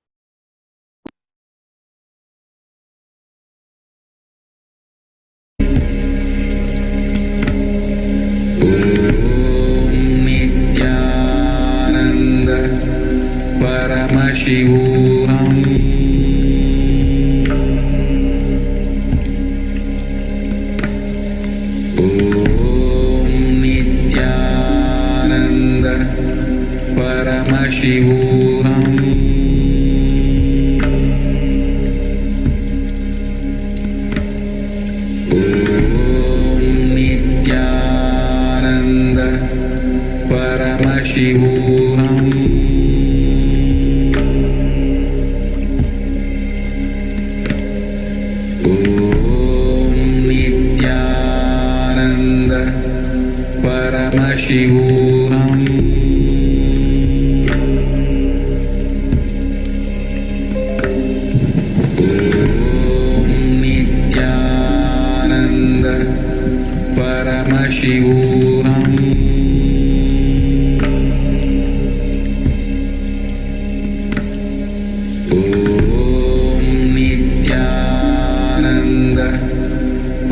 Nithyananda Paramashivoham. Nithyananda Paramashivoham. Nithyananda Paramashivoham. Nithyananda Paramashivoham. Nithyananda Paramashivoham. Nithyananda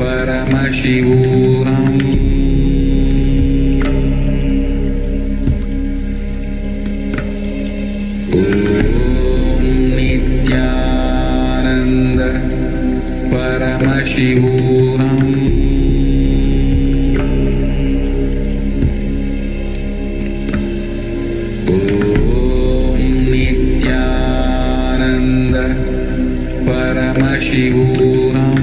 Paramashivoham. Nithyananda Paramashivoham. Nithyananda Paramashivoham. Nithyananda Paramashivoham.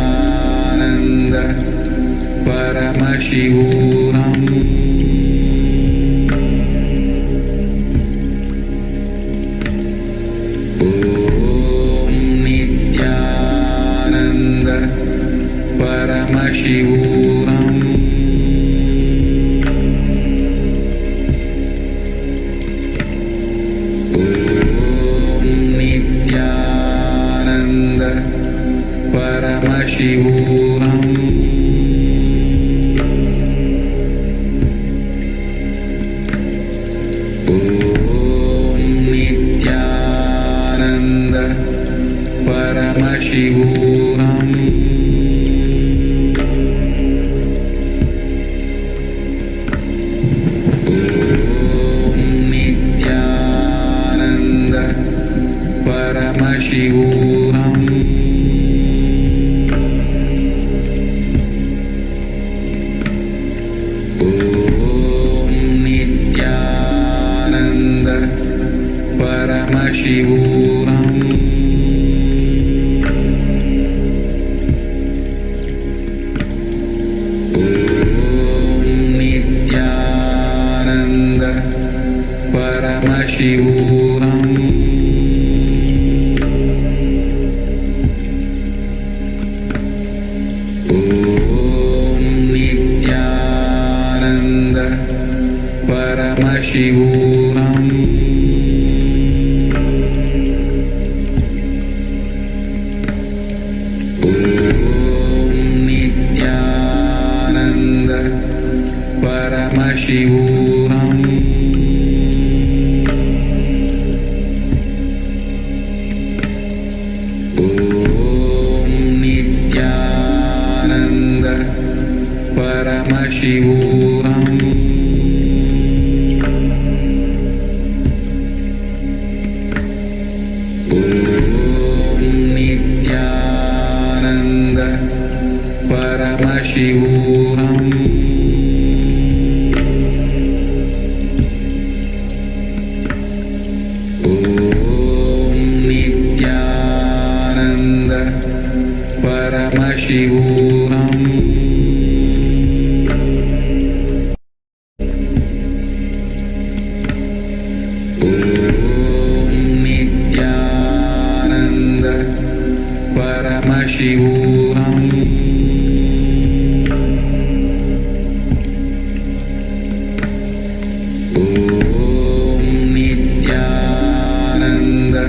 Nithyananda Paramashivoham. Nithyananda Paramashivoham. Nithyananda Paramashivoham. Nithyananda Paramashivoham. Nithyananda Paramashivoham. Nithyananda Paramashivoham. Om Nithyananda Paramashivoham. Nithyananda Paramashivoham. Om Nithyananda Paramashivoham. Paramashivoham. Om Nithyananda Paramashivoham. Om Nithyananda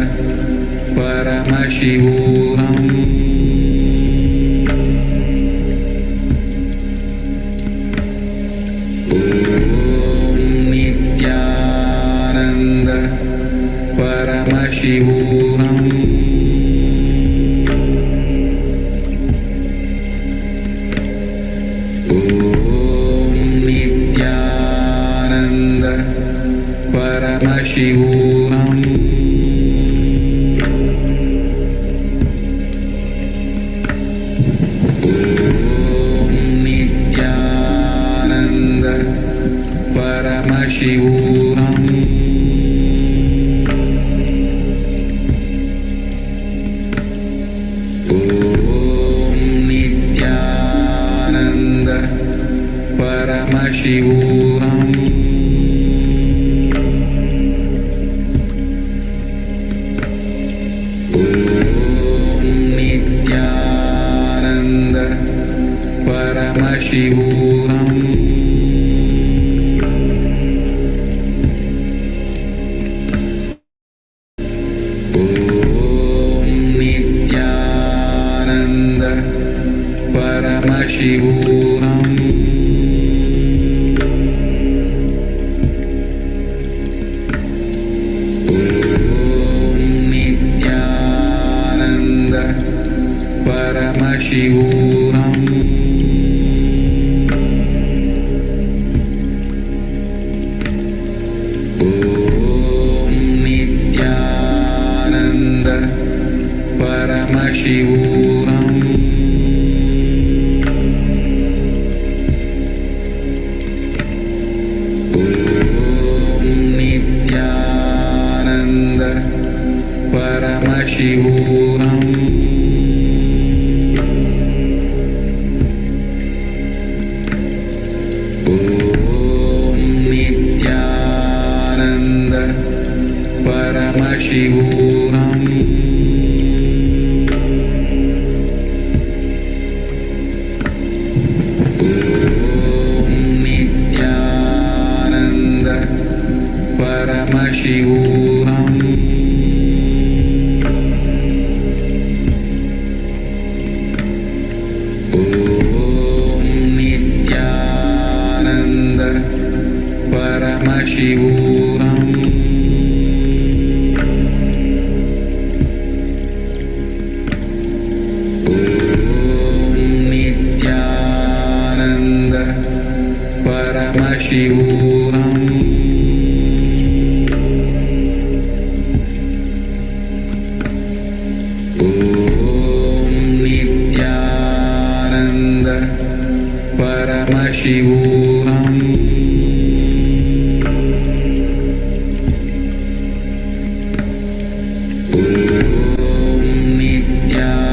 Paramashivoham. Nithyananda Paramashivoham. Om Nithyananda Paramashivoham. Om Nithyananda Paramashivoham. Om Nithyananda Paramashivoham. Om Nithyananda Paramashivoham. Paramashivoham. Om Nithyananda Paramashivoham. Om Nithyananda Paramashivoham. Paramashivoham. Om Nithyananda Paramashivoham. Om Nithyananda Paramashivoham. Paramashivoham. Om Nithyananda Paramashivoham. Om Nithyananda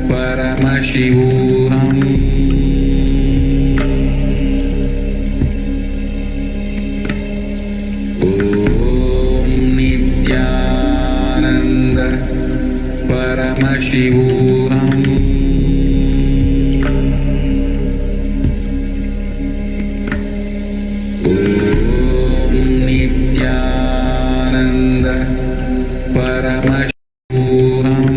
Paramashivoham. Om Nithyananda Paramashivoham. Om Nithyananda Paramashivoham.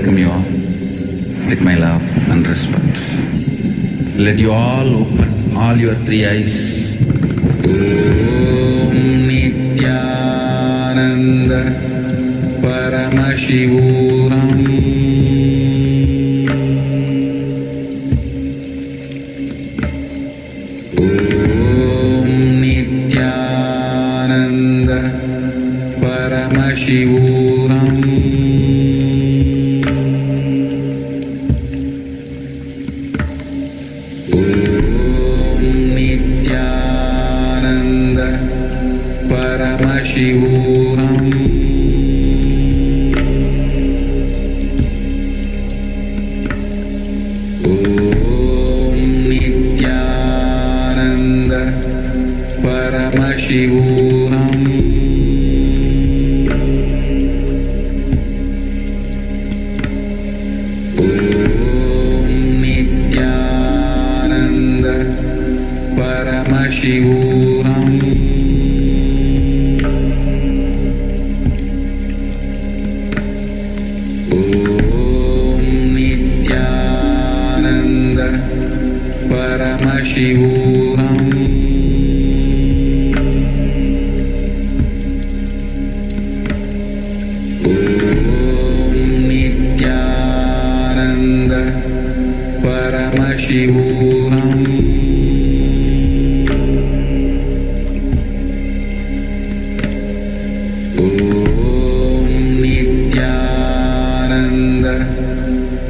welcome you all with my love and respect. Let you all open all your three eyes. Om Nithyananda Paramashivoham. Om Nithyananda Paramashivoham. Paramashivoham. Om Nithyananda Paramashivoham. Om Nithyananda Paramashivoham. Paramashivoham. Om Nithyananda Paramashivoham. Om Nithyananda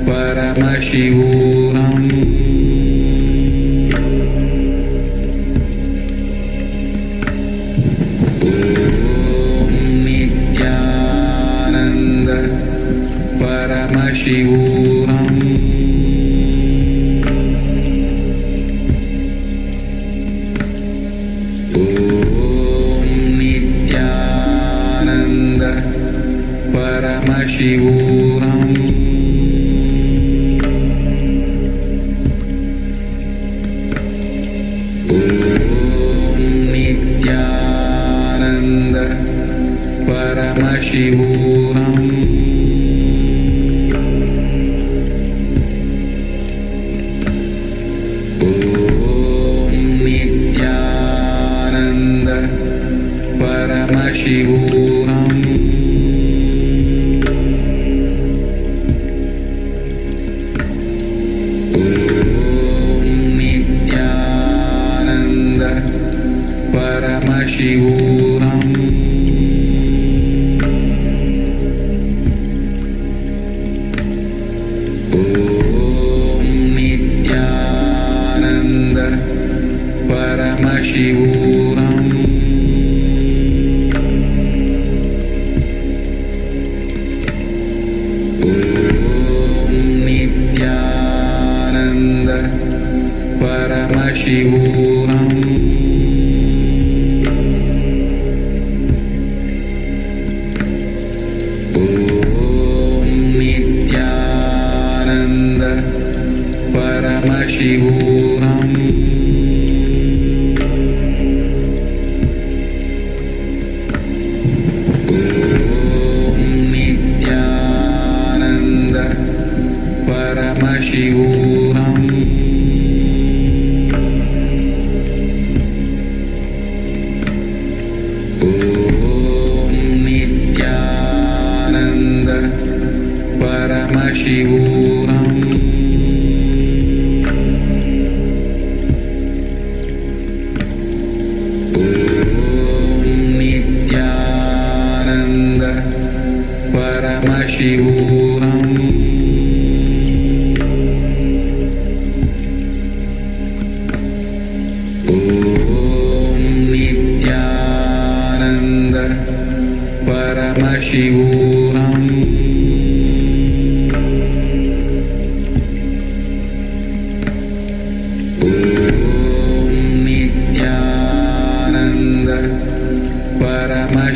Paramashivoham. Paramashivoham. Om Nithyananda Paramashivoham. Om Nithyananda Paramashivoham. Paramashivoham. Om Nithyananda Paramashivoham. Om Nithyananda Paramashivoham. Paramashivoham. Om Nithyananda Paramashivoham. Om Nithyananda Paramashivoham. Paramashivoham. Om Nithyananda Paramashivoham. Om Nithyananda Paramashivoham.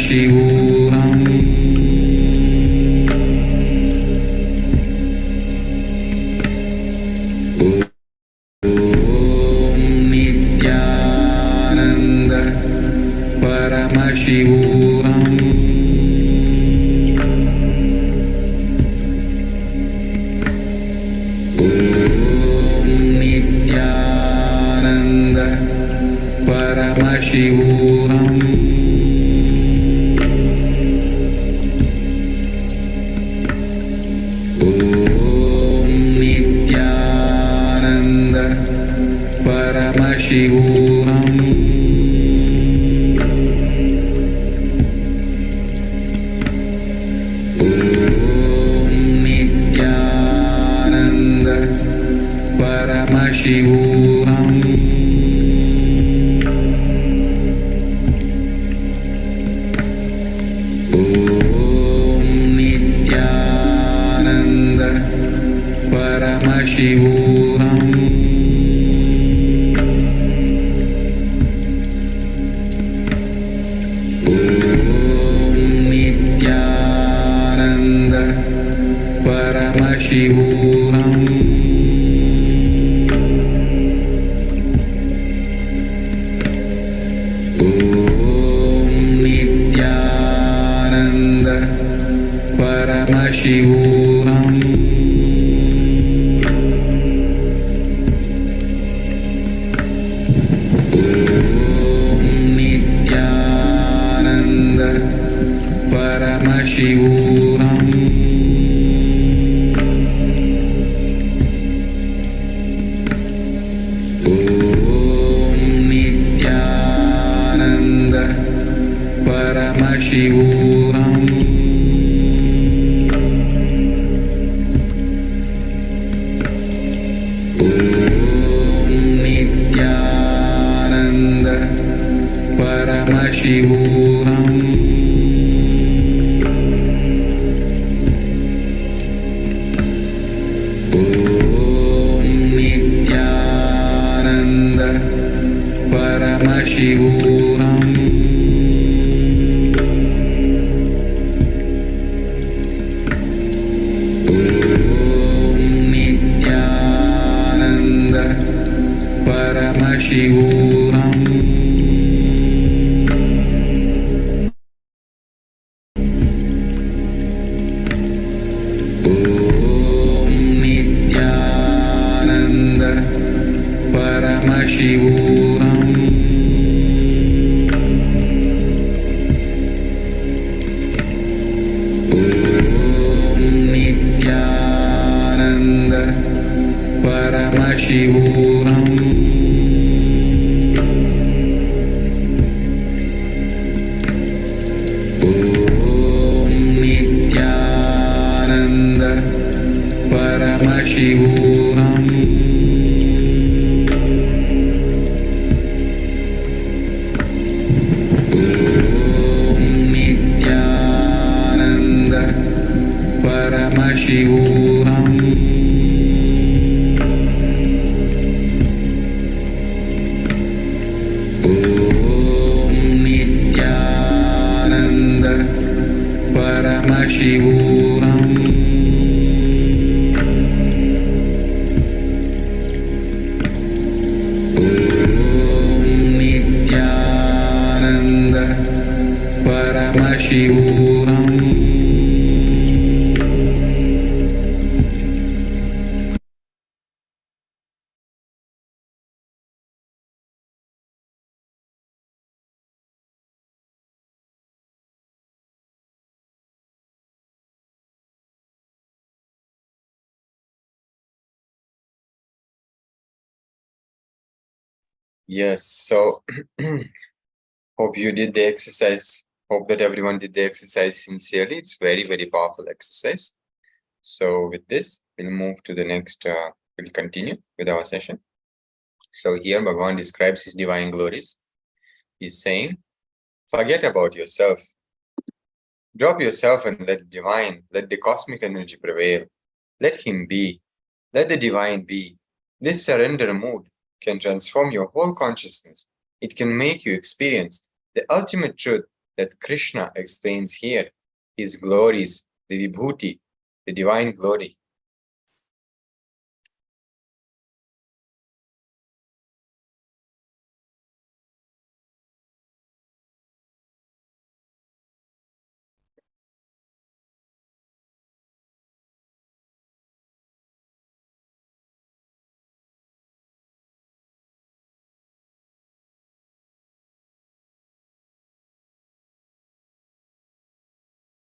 Paramashivoham. Om Nithyananda Paramashivoham. Paramashivoham. Nithyananda Paramashivoham. Nithyananda Paramashivoham. Nithyananda Paramashivoham. Nithyananda Paramashivoham. Nithyananda Paramashivoham. Nithyananda Paramashivoham. Nithyananda Paramashivoham. Nithyananda Paramashivoham. Nithyananda Paramashivoham. Nithyananda Paramashivoham. Nithyananda Paramashivoham. Nithyananda Paramashivoham. Nithyananda Paramashivoham. Yes, so hope you did the exercise. Hope that everyone did the exercise sincerely. It's very, very powerful exercise. So with this, we'll move to the next, we'll continue with our session. So here Bhagavan describes his divine glories. He's saying, forget about yourself. Drop yourself and let the cosmic energy prevail. Let him be. Let the divine be. This surrender mood can transform your whole consciousness. It can make you experience the ultimate truth that Krishna explains here, his glories, the vibhuti, the divine glory.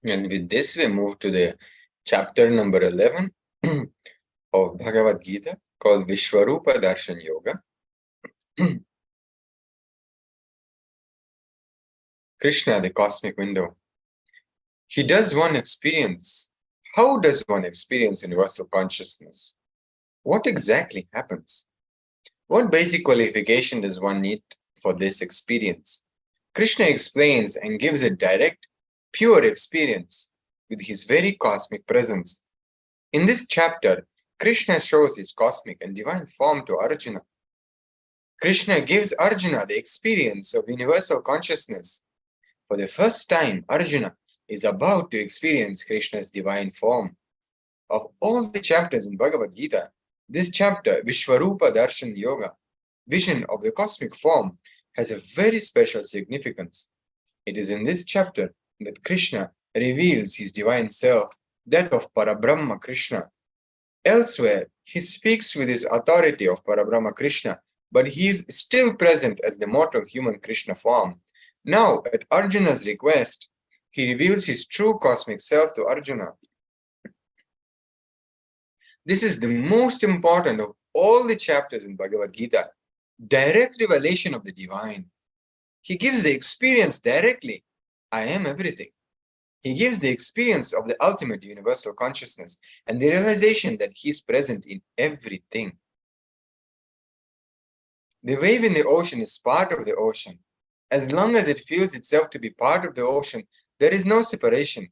And with this, we move to the chapter number 11 of Bhagavad Gita, called Vishwarupa Darshan Yoga. Krishna, the cosmic window. How does one experience universal consciousness? What exactly happens? What basic qualification does one need for this experience? Krishna explains and gives a direct, pure experience with his very cosmic presence. In this chapter, Krishna shows his cosmic and divine form to Arjuna. Krishna gives Arjuna the experience of universal consciousness. For the first time, Arjuna is about to experience Krishna's divine form. Of all the chapters in Bhagavad Gita, this chapter, Vishwarupa Darshan Yoga, vision of the cosmic form, has a very special significance. It is in this chapter that Krishna reveals his divine self, that of Parabrahma Krishna. Elsewhere, he speaks with his authority of Parabrahma Krishna, but he is still present as the mortal human Krishna form. Now, at Arjuna's request, he reveals his true cosmic self to Arjuna. This is the most important of all the chapters in Bhagavad Gita, direct revelation of the divine. He gives the experience directly. I am everything. He gives the experience of the ultimate universal consciousness and the realization that he is present in everything. The wave in the ocean is part of the ocean. As long as it feels itself to be part of the ocean, there is no separation.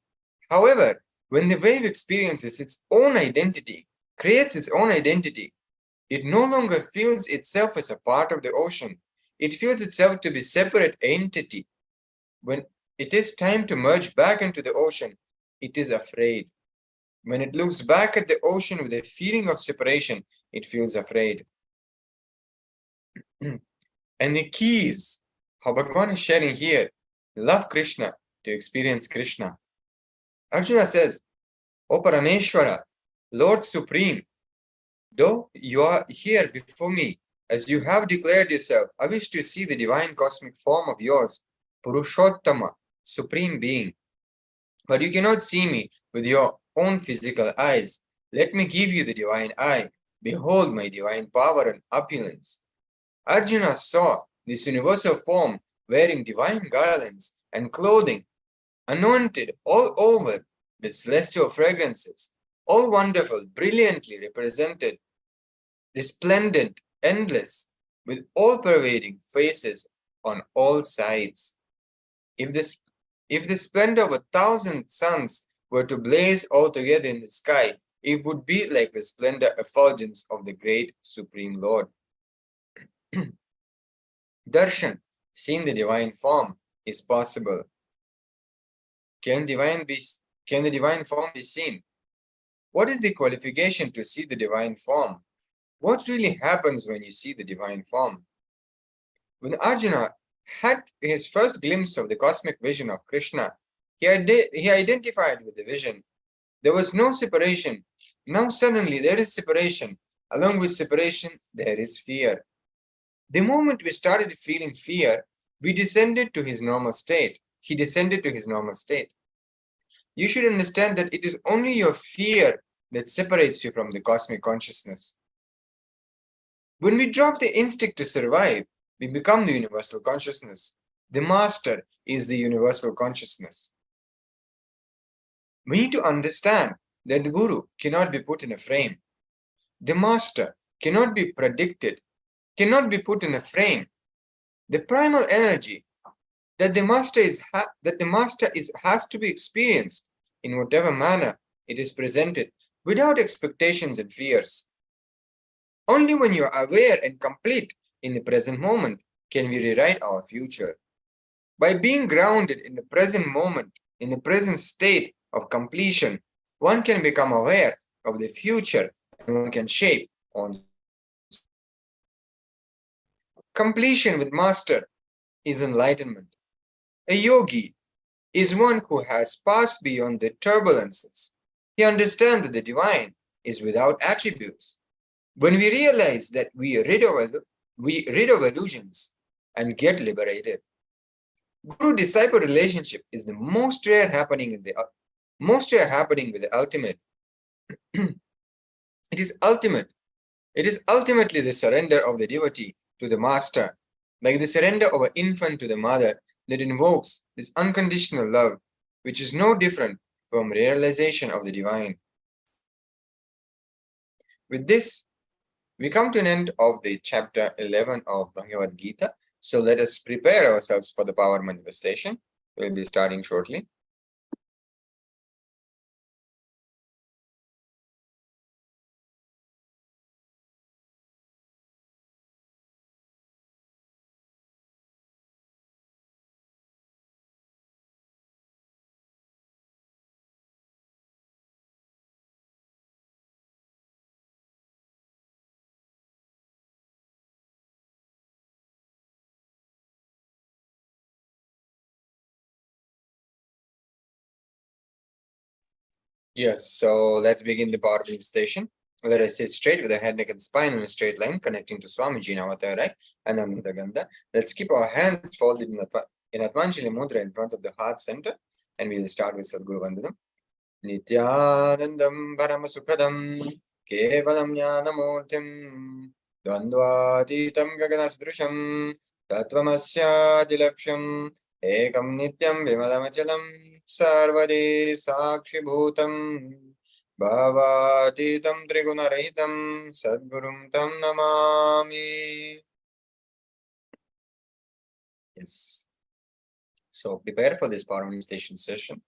However, when the wave experiences its own identity, creates its own identity, it no longer feels itself as a part of the ocean. It feels itself to be a separate entity. When it is time to merge back into the ocean, it is afraid. When it looks back at the ocean with a feeling of separation, it feels afraid. And the key is how Bhagavan is sharing here, love Krishna to experience Krishna. Arjuna says, O Parameshwara, Lord Supreme, though you are here before me, as you have declared yourself, I wish to see the divine cosmic form of yours, Purushottama, Supreme Being. But you cannot see me with your own physical eyes. Let me give you the divine eye. Behold my divine power and opulence. Arjuna saw this universal form wearing divine garlands and clothing, anointed all over with celestial fragrances, all wonderful, brilliantly represented, resplendent, endless, with all-pervading faces on all sides. If the splendor of 1,000 suns were to blaze all together in the sky, it would be like the splendor effulgence of the great Supreme Lord. Darshan, seeing the divine form, is possible. Can the divine form be seen? What is the qualification to see the divine form? What really happens when you see the divine form? When Arjuna had his first glimpse of the cosmic vision of Krishna, he identified with the vision. There was no separation. Now suddenly there is separation. Along with separation, there is fear. The moment we started feeling fear, we descended to his normal state. He descended to his normal state. You should understand that it is only your fear that separates you from the cosmic consciousness. When we drop the instinct to survive, we become the universal consciousness. The master is the universal consciousness. We need to understand that the guru cannot be put in a frame. The master cannot be predicted, cannot be put in a frame. The primal energy that the master has to be experienced in whatever manner it is presented, without expectations and fears. Only when you are aware and complete in the present moment can we rewrite our future. By being grounded in the present moment, in the present state of completion, one can become aware of the future and one can shape on. Completion with master is enlightenment. A yogi is one who has passed beyond the turbulences. He understands that the divine is without attributes. When we realize that we rid of illusions and get liberated. Guru-disciple relationship is the most rare happening with the ultimate. It is ultimate. It is ultimately the surrender of the devotee to the master, like the surrender of an infant to the mother, that invokes this unconditional love, which is no different from realization of the divine. With this, we come to an end of the chapter 11 of Bhagavad Gita. So let us prepare ourselves for the power manifestation. We'll be starting shortly. Yes, so let's begin the power meditation. Let us sit straight with the head, neck, and spine in a straight line, connecting to Swamiji in our third eye and Ananda Gandha. Let's keep our hands folded in Atmanjali Mudra in front of the heart center, and we'll start with Sadguru Vandanam. Nithyanandam Paramasukadam Kevalam Jnanamurtim Dvandvatitam Gaganasdrusham Tatvamasyadilaksham Ekam Nityam Vimalamachalam Sarvade Sakshibhutam Bhavatitam Trigunarahitam Sadgurum Tam Namami. Yes. So prepare for this power meditation session.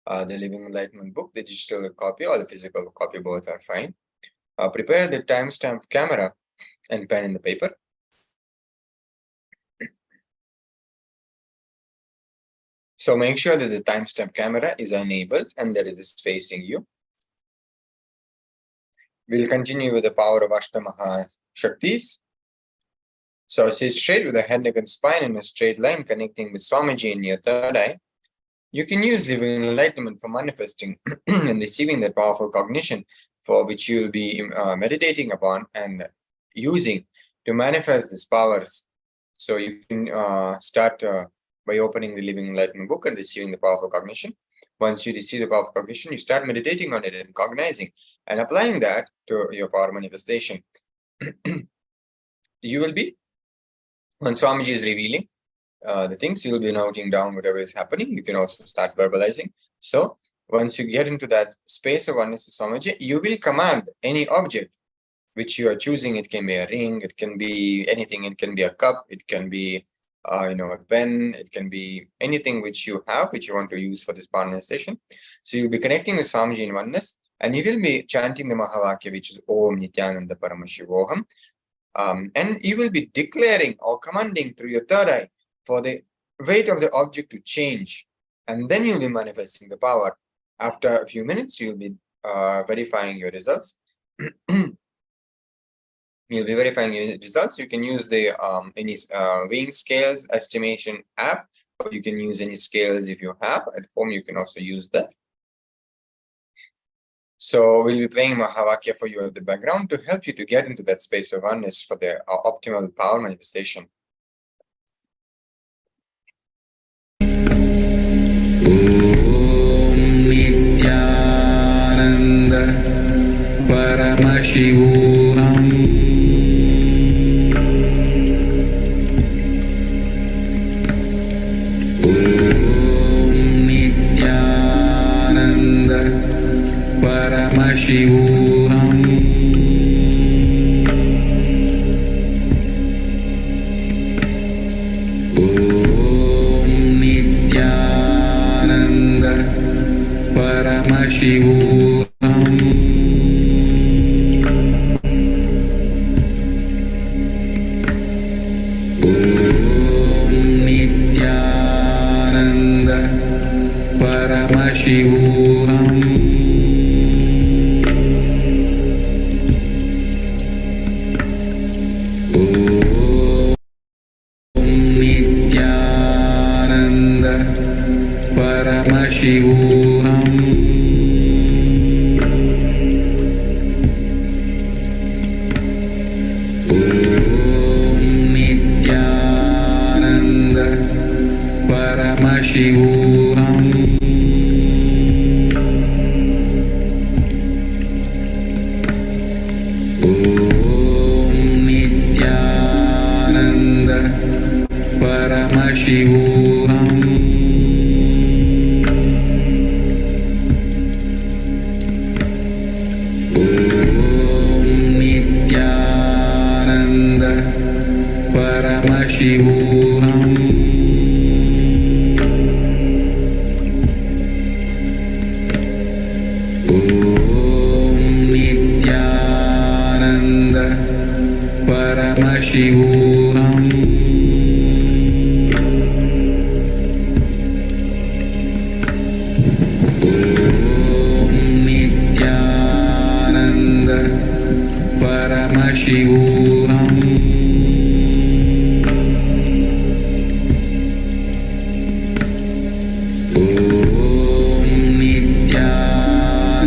The Living Enlightenment book, the digital copy or the physical copy, both are fine. Prepare the timestamp camera and pen in the paper. So make sure that the timestamp camera is enabled and that it is facing you. We'll continue with the power of Ashtamaha Shaktis. So sit straight with the head, neck, and spine in a straight line, connecting with Swamiji in your third eye. You can use Living Enlightenment for manifesting and receiving that powerful cognition for which you will be meditating upon and using to manifest these powers. So you can start by opening the Living Enlightenment book and receiving the powerful cognition. Once you receive the powerful cognition, you start meditating on it and cognizing and applying that to your power manifestation. You will be, when Swamiji is revealing the things, you will be noting down whatever is happening. You can also start verbalizing. So once you get into that space of oneness with Swamiji, you will command any object which you are choosing. It can be a ring, it can be anything, it can be a cup, it can be a pen, it can be anything which you have, which you want to use for this power manifestation. So you'll be connecting with Swamiji in oneness, and you will be chanting the Mahavakya, which is Om Nithyananda Paramashivoham. And you will be declaring or commanding through your third eye for the weight of the object to change, and then you'll be manifesting the power. After a few minutes, you'll be verifying your results. You'll be verifying your results. You can use the any weighing scales estimation app, or you can use any scales if you have at home. You can also use that. So we'll be playing Mahavakya for you in the background to help you to get into that space of oneness for the optimal power manifestation. Nithyananda Paramashivoham Nithyananda Paramashivoham Nithyananda Paramashivoham Nithyananda Paramashivoham Nithyananda Paramashivoham Nithyananda Paramashivoham Nithyananda Paramashivoham Nithyananda Paramashivoham Nithyananda Paramashivoham Nithyananda Paramashivoham Nithyananda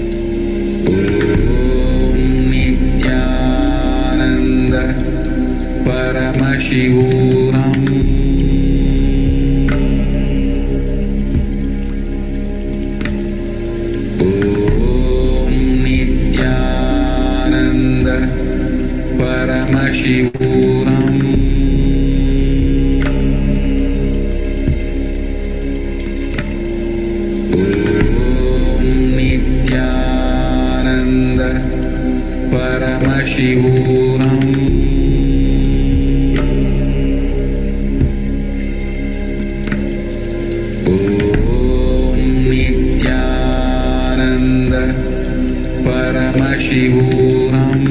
Paramashivoham.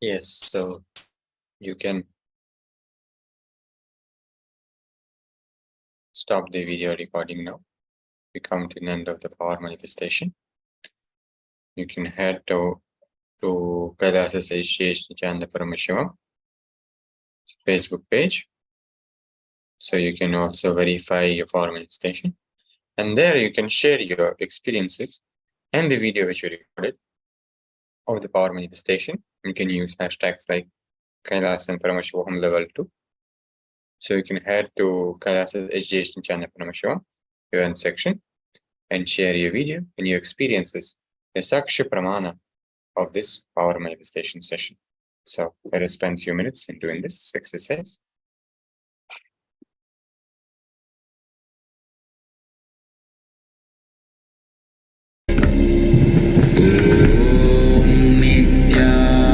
Yes, so you can stop the video recording now. We come to the end of the power manifestation. You can head to KAILASA's Nithyananda Paramashivam Facebook page. So you can also verify your power manifestation. And there you can share your experiences and the video which you recorded of the power manifestation. You can use hashtags like KAILASA and Paramashivoham level 2. So you can head to KAILASA's Nithyananda Paramashivam event section and share your video and your experiences, the Saksha Pramana of this power manifestation session. So let us spend a few minutes in doing this exercise.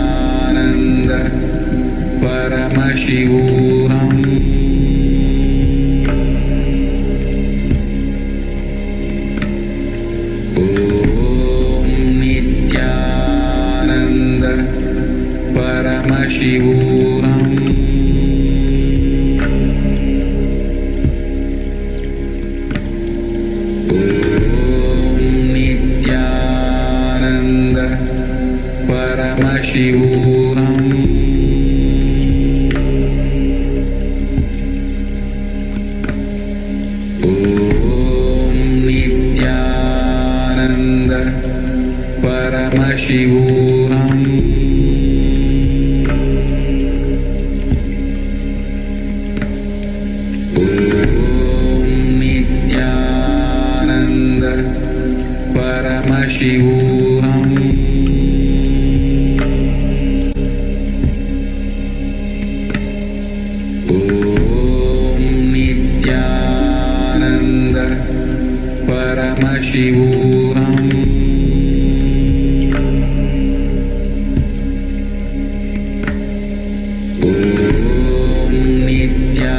Nithyananda Paramashivoham. Nithyananda Paramashivoham. Nithyananda Paramashivoham. Nithyananda Paramashivoham. Nithyananda Paramashivoham. Nithyananda Paramashivoham. Nithyananda Paramashivoham. Nithyananda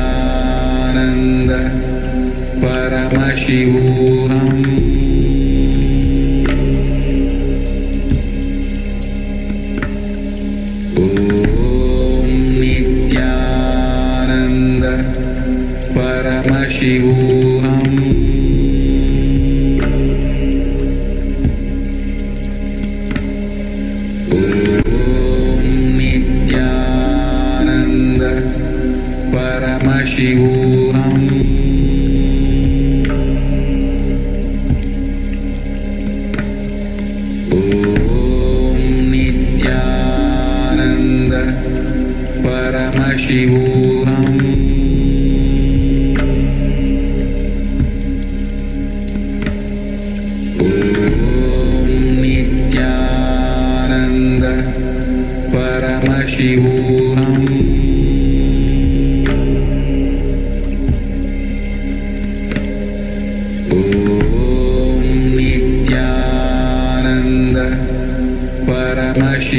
Paramashivoham. Nithyananda Paramashivoham. Nithyananda Paramashivoham. Nithyananda Paramashivoham. Nithyananda Paramashivoham. Nithyananda Paramashivoham.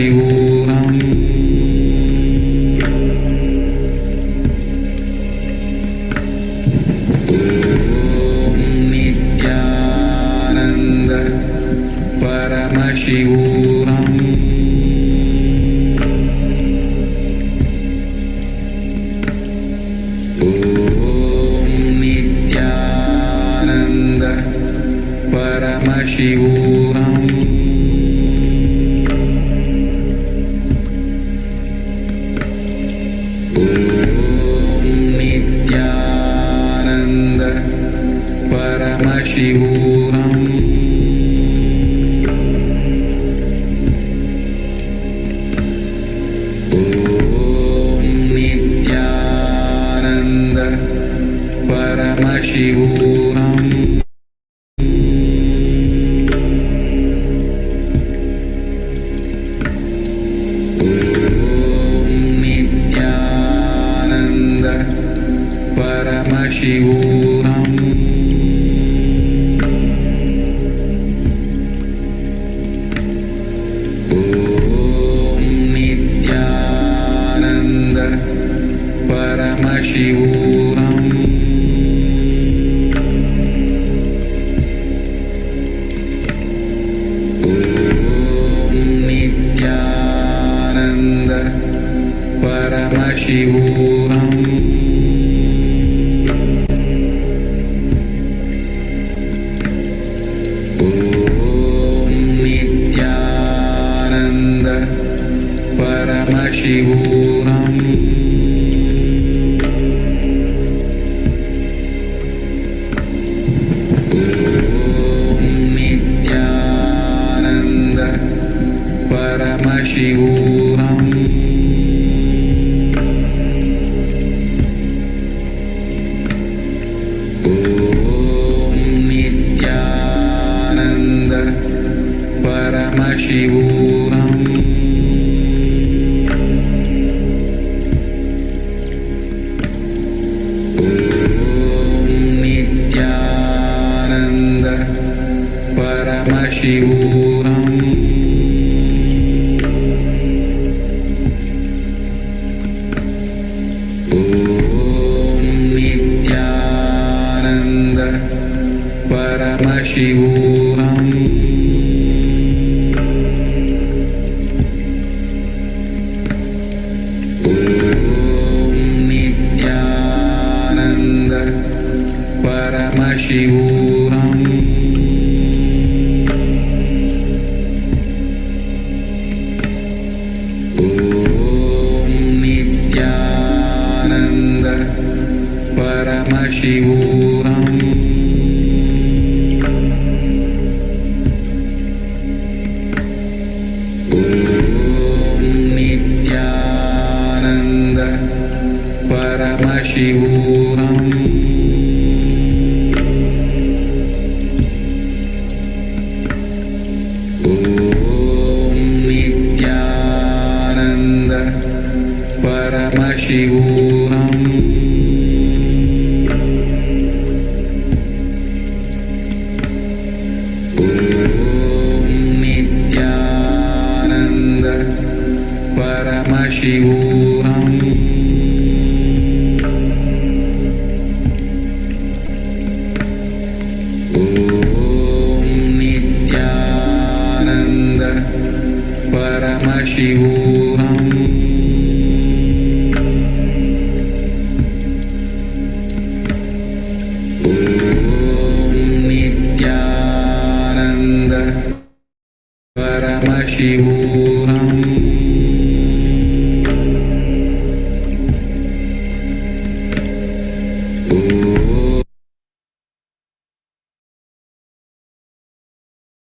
Nithyananda Paramashivoham. Nithyananda Paramashivoham. Nithyananda Paramashivoham. Nithyananda Paramashivoham. Nithyananda Paramashivoham. Paramashivoham. Om Nithyananda Paramashivoham. Nithyananda Paramashivoham. Om Nithyananda Paramashivoham. Om Nithyananda Paramashivoham. Om Nithyananda Paramashivoham. Om Nithyananda Paramashivoham. Om Nithyananda Paramashivoham. Om Nithyananda Paramashivoham. Om Nithyananda Paramashivoham. Om Nithyananda Paramashivoham. Om Nithyananda Paramashivoham. Om Nithyananda Paramashivoham.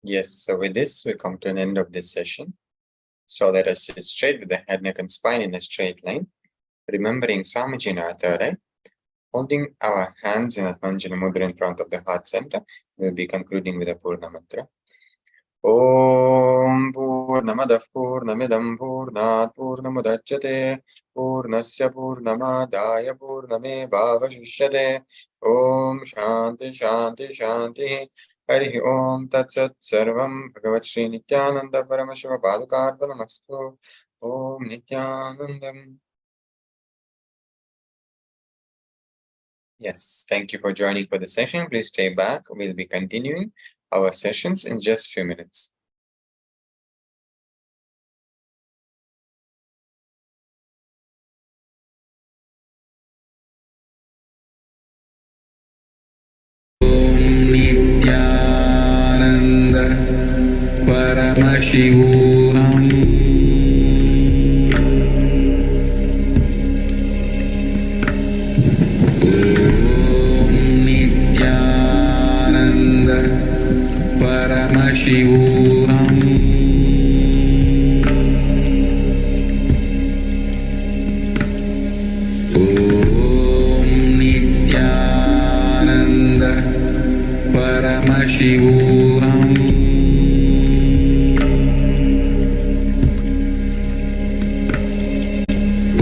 Yes, so with this, we come to an end of this session. So let us sit straight with the head, neck, and spine in a straight line, remembering Swamiji in our third eye, holding our hands in a Atmanjana Mudra in front of the heart center. We'll be concluding with a Purna mantra. Om Purnamadah Purnamidam Purnat Purnamudachyate Purnasya Purnamadaya Purnamevavashishyate. Om Shanti Shanti Shanti. Hari Om Tat Sat Sarvam Bhagavat Sri Nithyananda Paramashiva Padukarpanamastu. Om Nithyanandam. Yes, thank you for joining for the session. Please stay back. We'll be continuing our sessions in just a few minutes. Nithyananda Paramashivoham. Om Nithyananda Paramashivoham. Om Nithyananda Paramashivoham.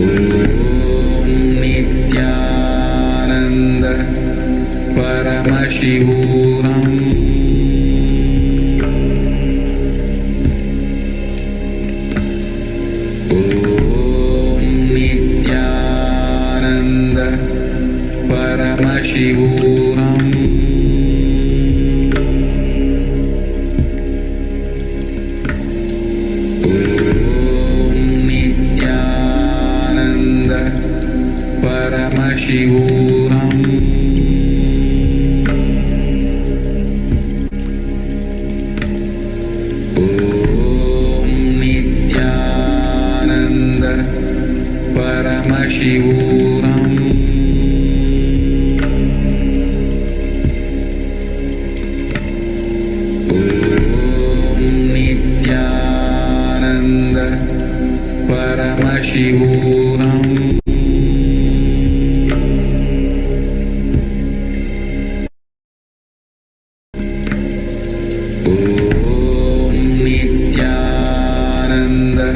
Om Nithyananda Paramashivoham. Om Nithyananda Paramashivoham. Om Nithyananda Paramashivoham. Om Nithyananda Paramashivoham. Nithyananda Paramashivoham. Om Nithyananda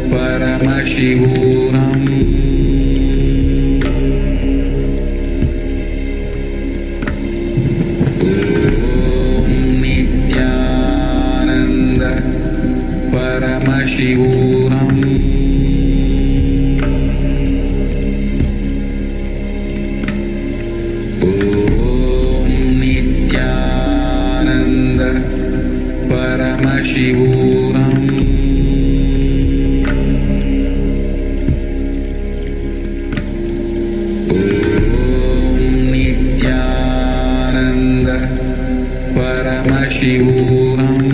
Paramashivoham. Nithyananda Paramashivoham. Om Nithyananda Paramashivoham. Om Nithyananda Paramashivoham.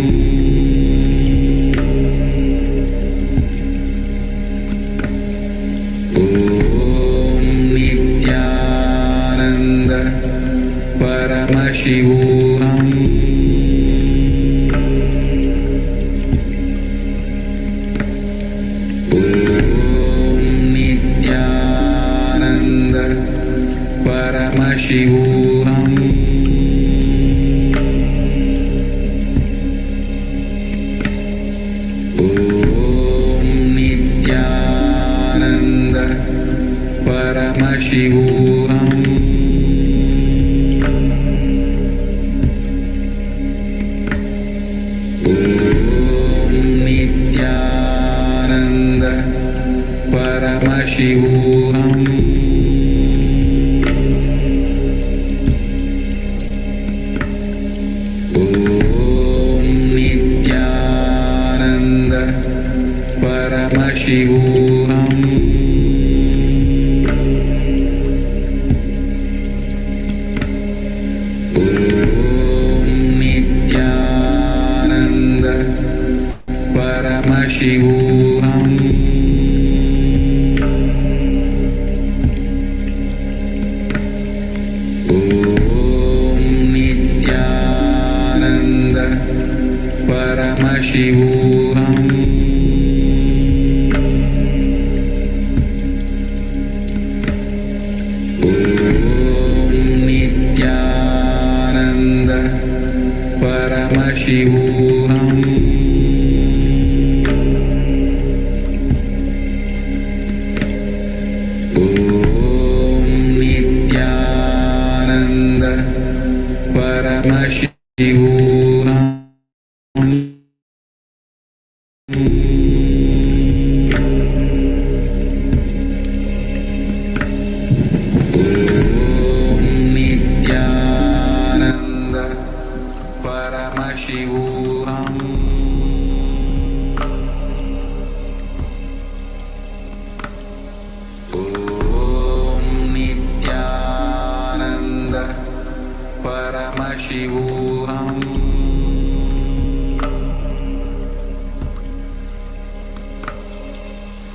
Om Nithyananda Paramashivoham. Om Nithyananda Paramashivoham. Om Nithyananda Paramashivoham. Om Nithyananda Paramashivoham. Om Nithyananda Paramashivoham. Om Nithyananda Paramashivoham. Om Nithyananda Paramashivoham. Om Nithyananda Paramashivoham. Om Nithyananda Paramashivoham. Om Nithyananda Paramashivoham. Om Nithyananda Paramashivoham.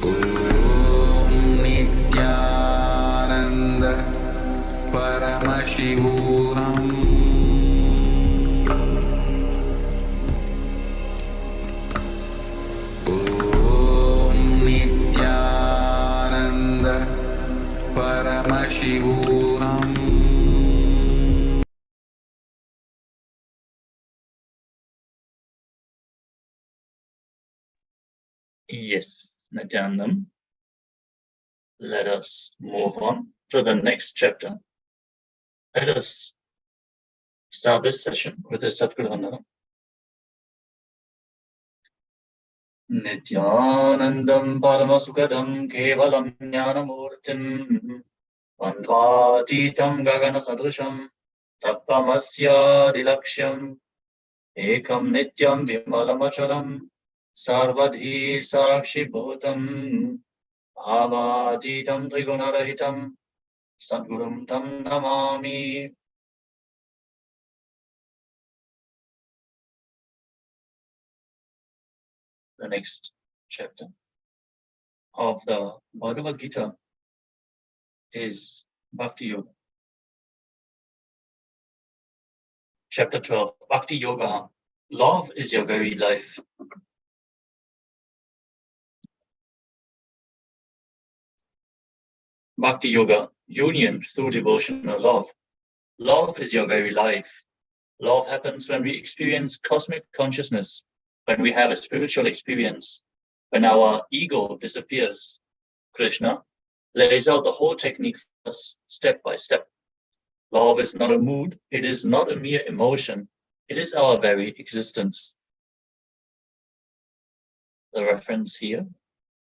Om Nithyananda Paramashivoham. Om Nithyananda Paramashivoham. Yes, Nithyanandam. Let us move on to the next chapter. Let us start this session with a Satguru. Nithyanandam Paramasukadam Kevalam Jnanamurtim Vandvatitam Gagana Sadusham Tapamasya Dilaksham Ekam Nityam Vimalamacharam Sarvadhi Sakshi Bhutam Bhavaditam Trigunarahitam Sadgurum Tam Namami. The next chapter of the Bhagavad Gita is Bhakti Yoga. Chapter 12, Bhakti Yoga. Love is your very life. Bhakti Yoga, union through devotional love. Love is your very life. Love happens when we experience cosmic consciousness, when we have a spiritual experience, when our ego disappears. Krishna lays out the whole technique for us step by step. Love is not a mood, it is not a mere emotion, it is our very existence. The reference here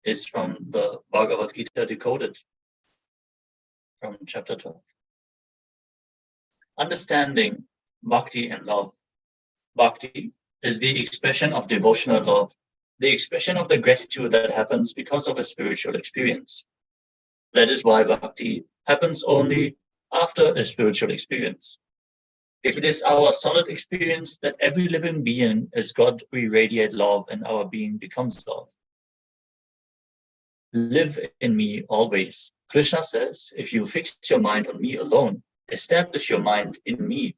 is from the Bhagavad Gita decoded from chapter 12. Understanding Bhakti and love. Bhakti is the expression of devotional love, the expression of the gratitude that happens because of a spiritual experience. That is why Bhakti happens only after a spiritual experience. If it is our solid experience that every living being is God, we radiate love and our being becomes love. Live in me always. Krishna says, if you fix your mind on me alone, establish your mind in me,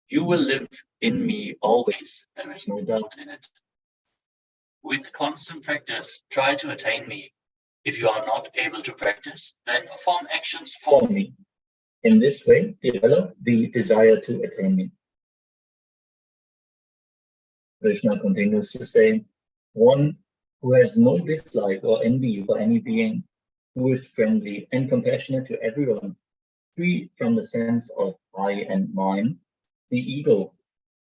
you will live in me always. There is no doubt in it. With constant practice, try to attain me. If you are not able to practice, then perform actions for me. In this way, develop the desire to attain me. Krishna continues to say, one who has no dislike or envy for any being, who is friendly and compassionate to everyone, free from the sense of I and mine, the ego,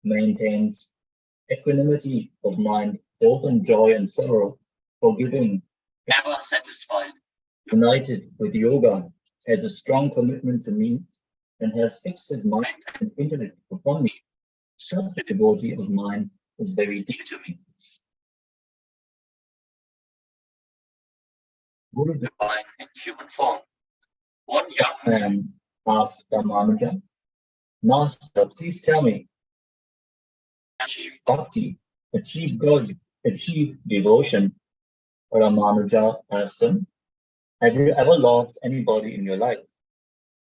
maintains equanimity of mind, both in joy and sorrow, forgiving, ever satisfied, united with yoga, has a strong commitment to me, and has fixed his mind and intellect upon me. Such a devotee of mine is very dear to me. Guru divine in human form. One young man asked Ramanuja, Master, please tell me, achieve bhakti, achieve God, achieve devotion. Ramanuja asked him, have you ever loved anybody in your life?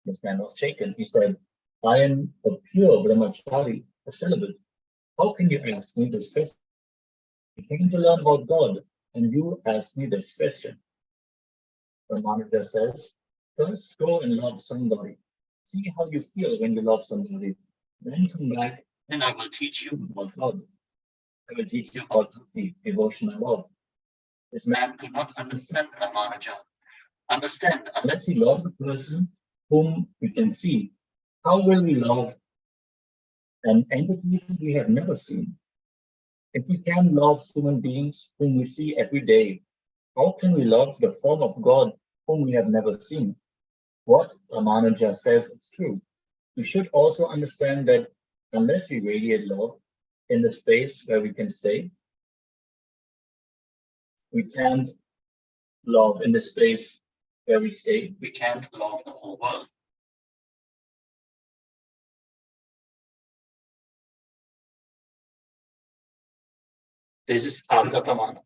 This man was shaken. He said, I am a pure brahmachari, a celibate. How can you ask me this question? I came to learn about God, and you ask me this question. Ramanuja says, first go and love somebody. See how you feel when you love somebody. Then come back, and I will teach you about God. I will teach you about the devotional love. This man could not understand Ramanuja. Understand, unless we love the person whom we can see, how will we love an entity we have never seen? If we can love human beings whom we see every day, how can we love the form of God whom we have never seen? What Ramanuja says is true. We should also understand that unless we radiate love in the space where we can stay, we can't love in the space where we stay. We can't love the whole world. This is Artha Pramana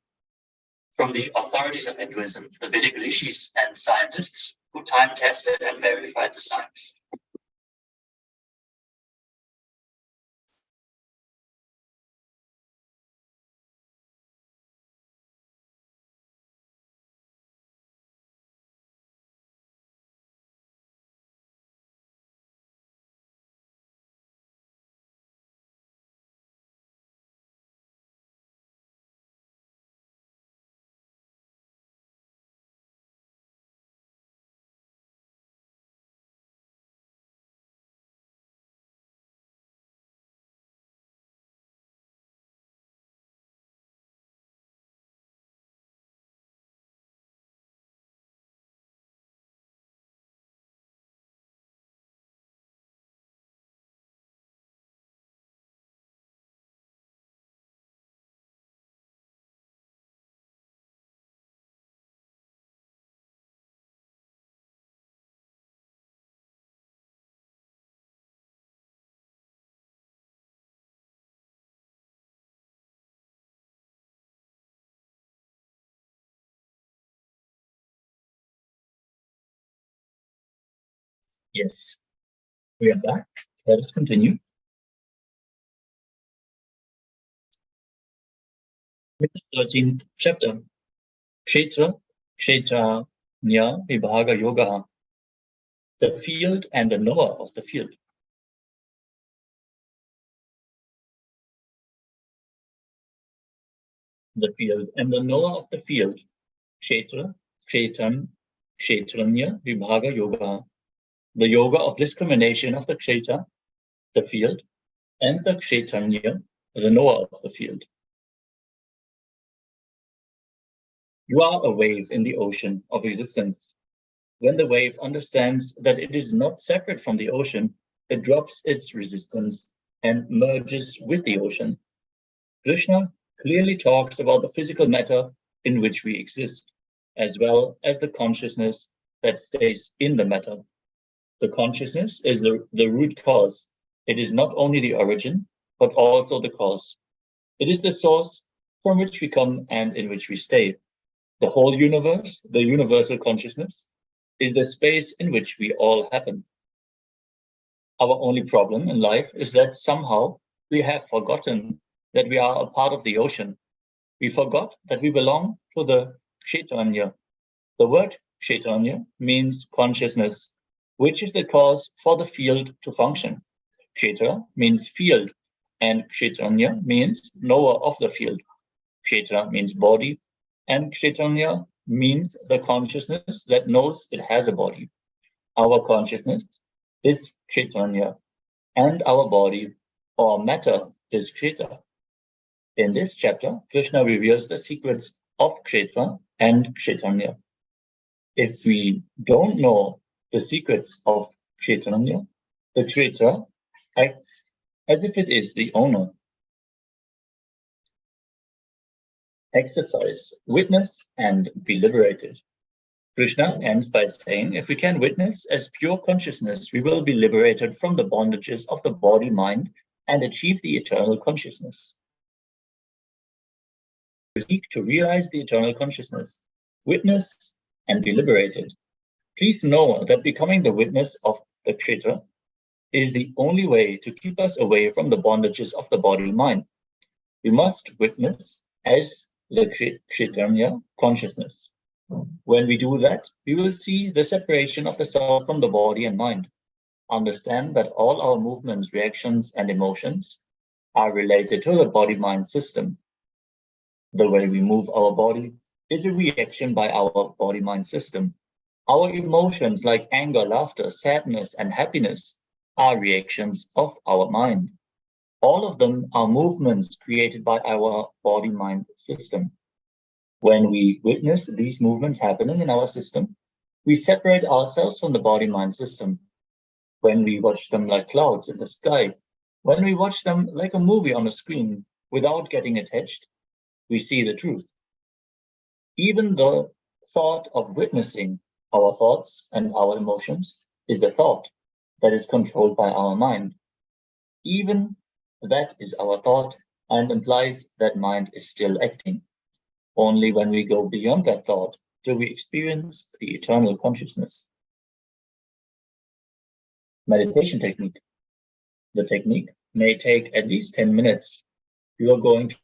from the authorities of Hinduism, the Vedic rishis and scientists who time tested and verified the science. Yes, we are back. Let us continue. With the 13th chapter, Kshetra, Kshetra, Nya, Vibhaga Yoga, the field and the knower of the field. The field and the knower of the field, Kshetra, Kshetran, Kshetranya, Vibhaga Yoga, the yoga of discrimination of the Kshetra, the field, and the Kshetranya, the knower of the field. You are a wave in the ocean of existence. When the wave understands that it is not separate from the ocean, it drops its resistance and merges with the ocean. Krishna clearly talks about the physical matter in which we exist, as well as the consciousness that stays in the matter. The consciousness is the root cause. It is not only the origin, but also the cause. It is the source from which we come and in which we stay. The whole universe, the universal consciousness, is the space in which we all happen. Our only problem in life is that somehow we have forgotten that we are a part of the ocean. We forgot that we belong to the Kshetranya. The word Kshetranya means consciousness, which is the cause for the field to function. Kshetra means field, and Kshetranya means knower of the field. Kshetra means body, and Kshetranya means the consciousness that knows it has a body. Our consciousness is Kshetranya, and our body or matter is Kshetra. In this chapter, Krishna reveals the secrets of Kshetra and Kshetranya. If we don't know the secrets of Kshetranya, the Kshetra acts as if it is the owner. Exercise, witness, and be liberated. Krishna ends by saying, if we can witness as pure consciousness, we will be liberated from the bondages of the body-mind and achieve the eternal consciousness. We seek to realize the eternal consciousness, witness, and be liberated. Please know that becoming the witness of the Kshetra is the only way to keep us away from the bondages of the body-mind. We must witness as the Kshetranya consciousness. When we do that, we will see the separation of the self from the body and mind. Understand that all our movements, reactions, and emotions are related to the body-mind system. The way we move our body is a reaction by our body-mind system. Our emotions like anger, laughter, sadness, and happiness are reactions of our mind. All of them are movements created by our body-mind system. When we witness these movements happening in our system, we separate ourselves from the body-mind system. When we watch them like clouds in the sky, when we watch them like a movie on a screen without getting attached, we see the truth. Even the thought of witnessing our thoughts and our emotions is the thought that is controlled by our mind. Even that is our thought and implies that mind is still acting. Only when we go beyond that thought do we experience the eternal consciousness. Meditation technique. The technique may take at least 10 minutes. You are going to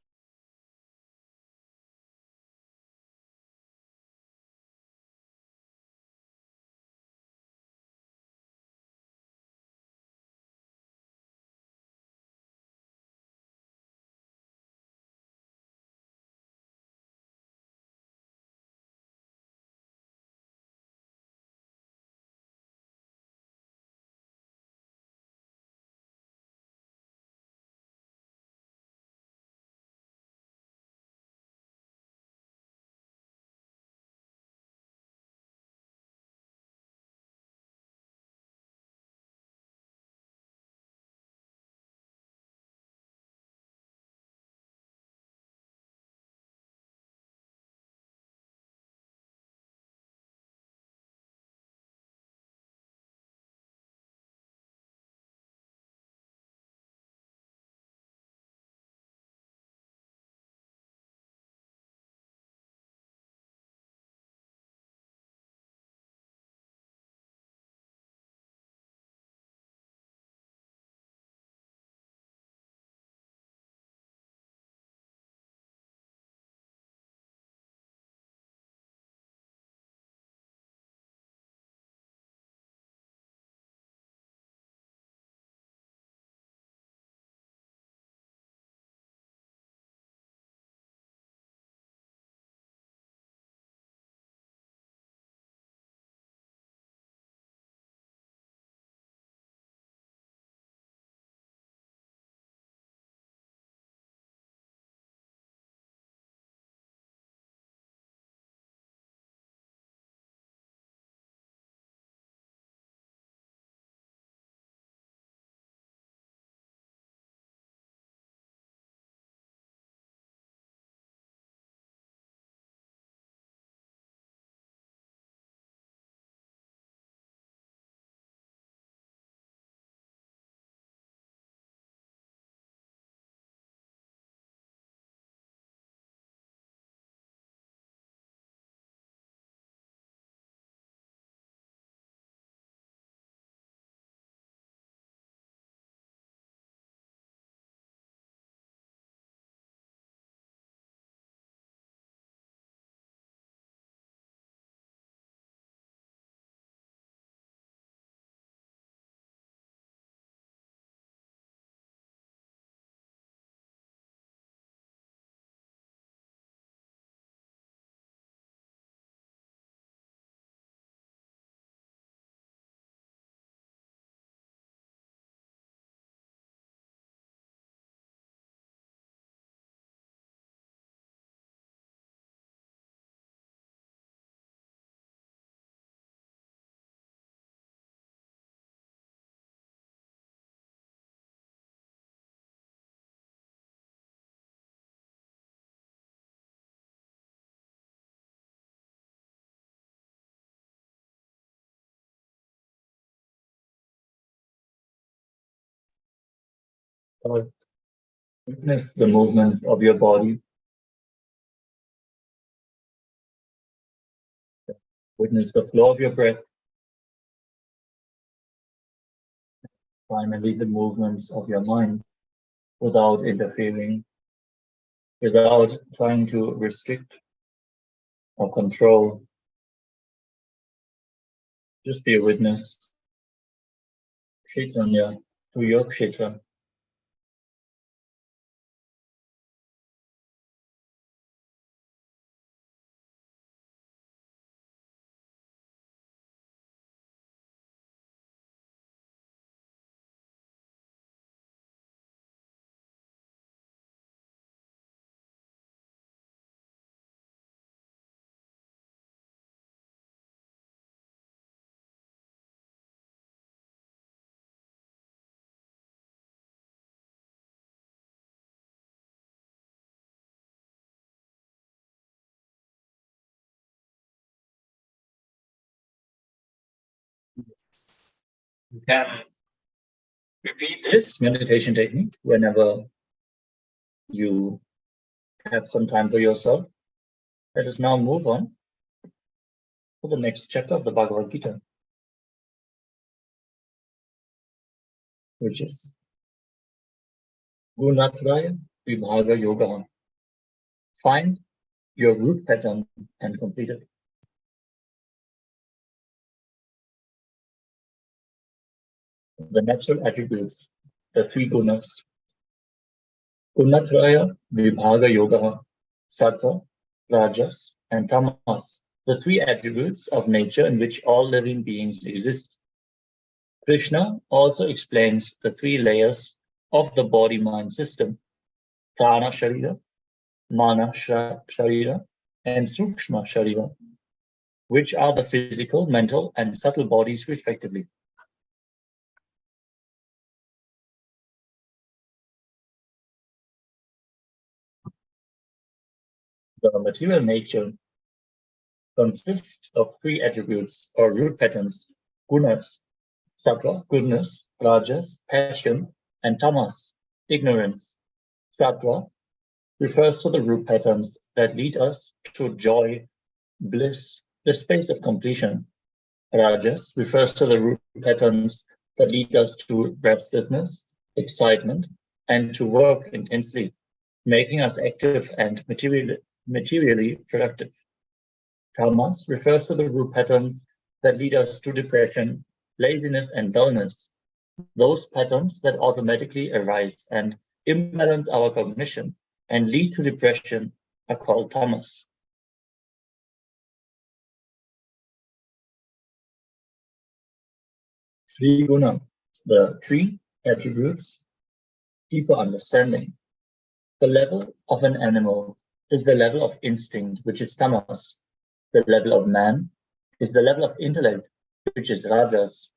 Witness the movement of your body. Witness the flow of your breath. Finally, the movements of your mind without interfering, without trying to restrict or control. Just be a witness. Chaitanya to your kshetra. You can repeat this meditation technique whenever you have some time for yourself. Let us now move on to the next chapter of the Bhagavad Gita, which is Gunatraya Vibhaga Yoga. Find your root pattern and complete it. The natural attributes, the three gunas. Gunatraya Vibhaga Yoga, Sattva, Rajas, and Tamas, the three attributes of nature in which all living beings exist. Krishna also explains the three layers of the body-mind system, Prana Sharira, Mana Sharira, and Sukshma Sharira, which are the physical, mental, and subtle bodies respectively. The material nature consists of three attributes or root patterns, gunas, sattva, goodness, rajas, passion, and tamas, ignorance. Sattva refers to the root patterns that lead us to joy, bliss, the space of completion. Rajas refers to the root patterns that lead us to restlessness, excitement, and to work intensely, making us active and materially productive. Tamas refers to the root patterns that lead us to depression, laziness, and dullness. Those patterns that automatically arise and imbalance our cognition and lead to depression are called tamas. Three guna, the three attributes, deeper understanding. The level of an animal is the level of instinct, which is tamas. The level of man is the level of intellect, which is rajas.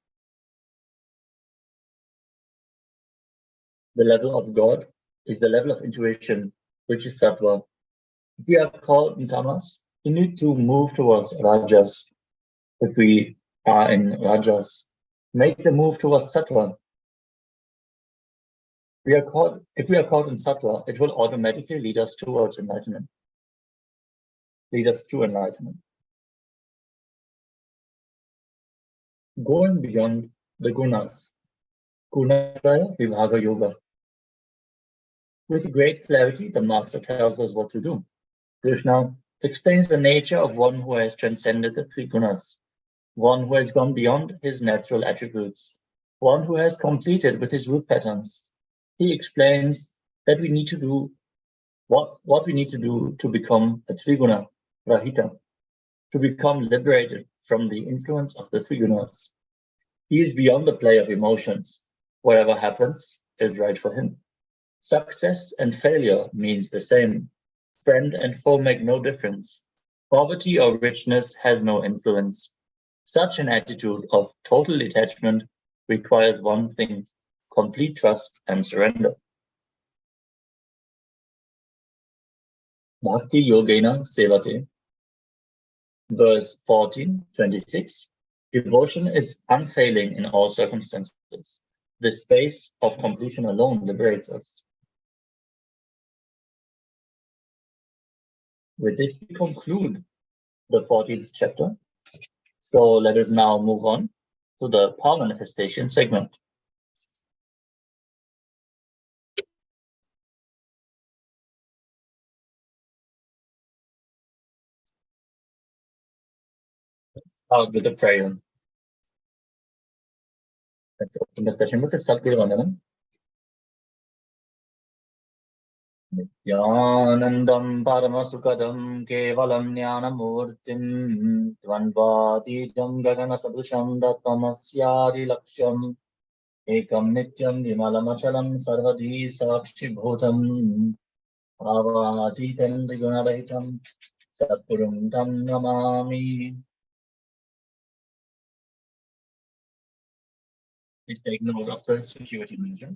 The level of God is the level of intuition, which is sattva. If we are called in tamas, we need to move towards rajas. If we are in rajas, make the move towards sattva. If we are caught in sattva, it will automatically lead us towards enlightenment. Lead us to enlightenment. Going beyond the gunas, Gunatraya Vibhaga Yoga. With great clarity, the master tells us what to do. Krishna explains the nature of one who has transcended the three gunas, one who has gone beyond his natural attributes, one who has completed with his root patterns. He explains that we need to do what we need to do to become a triguna rahita, to become liberated from the influence of the three gunas. He is beyond the play of emotions. Whatever happens is right for him. Success and failure means the same. Friend and foe make no difference. Poverty or richness has no influence. Such an attitude of total detachment requires one thing: complete trust and surrender. Bhakti Yogena Sevate, verse 14, 26. Devotion is unfailing in all circumstances. The space of completion alone liberates us. With this, we conclude the 14th chapter. So let us now move on to the power manifestation segment. Start with the prayer. Let's open the session with the Sadguru Vandanam. Nithyanandam Paramasukadam Kevalam Jnanamurtim Dvandvadijam Gagana Sadrusham Dattamasyadi Laksham Ekam Nityam Vimalamashalam Sarvadi Sakshi Bhutam Avaditam Gunarahitam Satpurum Tam Namami. Please take note of the security measure.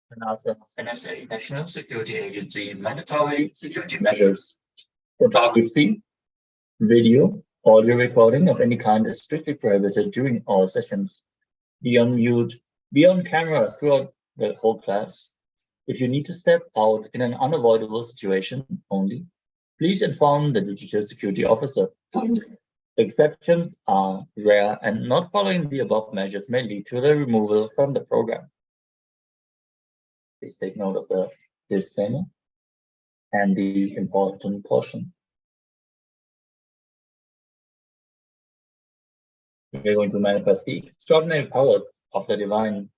And also NSA, National Security Agency, mandatory security measures. Photography, video, audio recording of any kind is strictly prohibited during all sessions. Be on mute, be on camera throughout the whole class. If you need to step out in an unavoidable situation only, please inform the digital security officer. Exceptions are rare, and not following the above measures may lead to the removal from the program. Please take note of the disclaimer and the important portion. We're going to manifest the extraordinary power of the divine.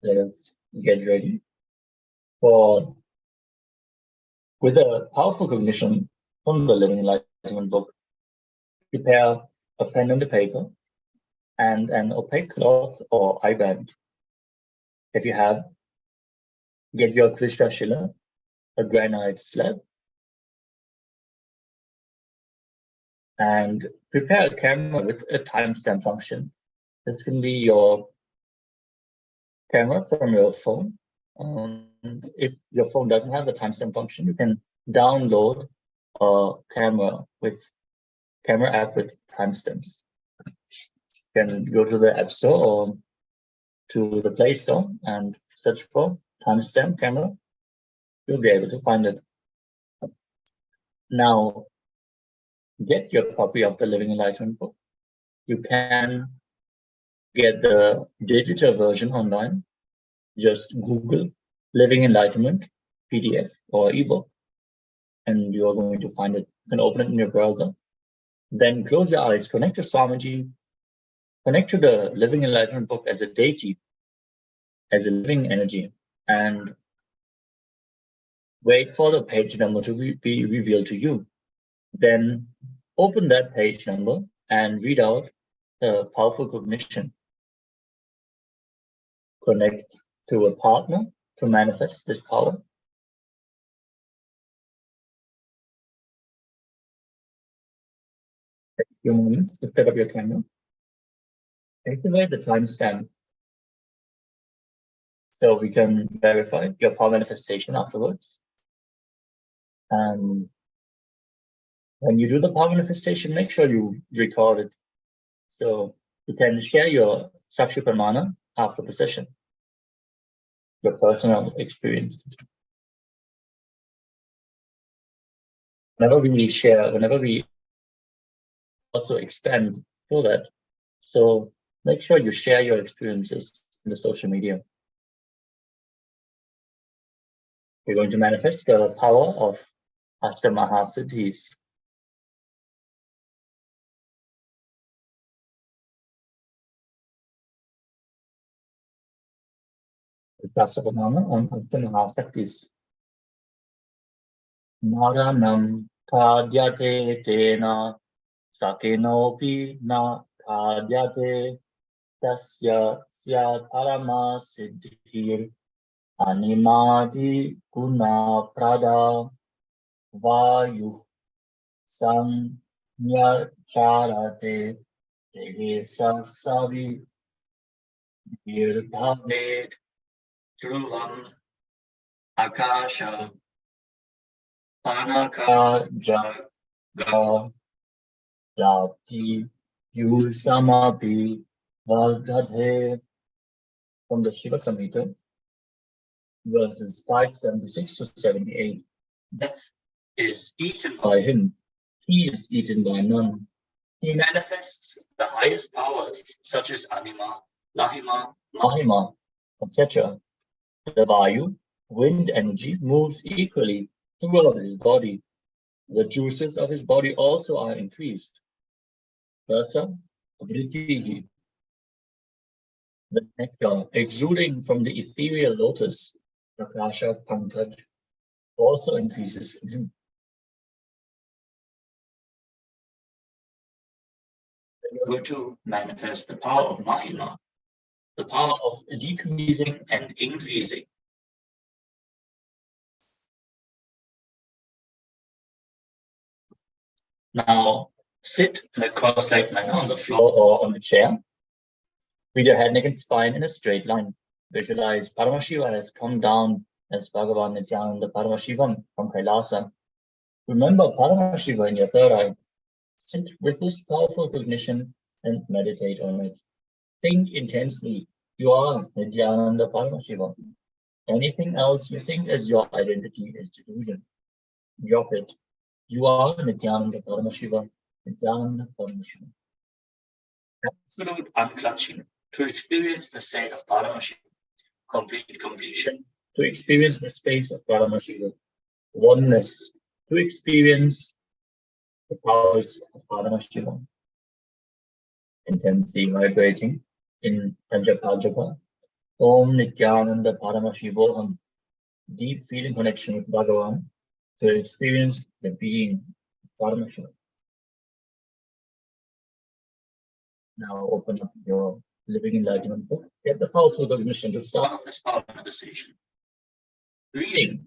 Let us get ready for, with a powerful cognition from the Living Enlightenment book, prepare a pen and a paper and an opaque cloth or eye band. If you have, get your Krishna Shila, a granite slab, and prepare a camera with a timestamp function. This can be your camera from your phone. If your phone doesn't have the timestamp function, you can download a camera app with timestamps. You can go to the App Store or to the Play Store and search for timestamp camera. You'll be able to find it. Now, get your copy of the Living Enlightenment book. You can get the digital version online. Just Google Living Enlightenment PDF or ebook, and you are going to find it. You can open it in your browser. Then close your eyes, connect to Swamiji, connect to the Living Enlightenment book as a deity, as a living energy, and wait for the page number to be revealed to you. Then open that page number and read out the powerful cognition. Connect to a partner to manifest this power. Take a few moments to set up your camera. Activate the timestamp so we can verify your power manifestation afterwards. And when you do the power manifestation, make sure you record it so you can share your Sakshi Pramana after the session, your personal experience. Whenever we also expand for that. So make sure you share your experiences in the social media. We're going to manifest the power of Astamahasiddhis. Dasapamana on Astamahasiddhis. Naranam kadyate tena sakenopi na kadyate tasya syat paramasiddhir animadi guna prada vayu samnyacharate dehe sasavi nirbhavet dhruvam akasha panaka jaga rapti Yusamapi Vardhadhe, from the Shiva Samhita, verses 576 to 78. Death is eaten by him. He is eaten by none. He manifests the highest powers such as Anima, Lahima, Mahima, etc. The Vayu, wind energy, moves equally throughout his body. The juices of his body also are increased. Rasa, Vritti, the nectar exuding from the ethereal lotus, Prakasha Pankaj, also increases. We are going to manifest the power of Mahima, the power of decreasing and increasing. Now, sit in a cross-legged manner on the floor or on a chair. With your head, neck, and spine in a straight line. Visualize Paramashiva has come down as Bhagavan Nithyananda Paramashivam from KAILASA. Remember Paramashiva in your third eye. Sit with this powerful cognition and meditate on it. Think intensely. You are Nithyananda Paramashiva. Anything else you think as your identity is delusion. Drop it. You are Nithyananda Paramashiva. Nithyananda Paramashiva. Absolute unclutching to experience the state of Paramashiva. Complete completion to experience the space of Paramashiva. Oneness to experience the powers of Paramashiva. Intensely vibrating in Panjapajapa. Om Nithyananda Paramashivoham. Deep feeling connection with Bhagavan to experience the being of Paramashiva. Now open up your Living Enlightenment book. Get the powerful cognition to start off this power manifestation. Reading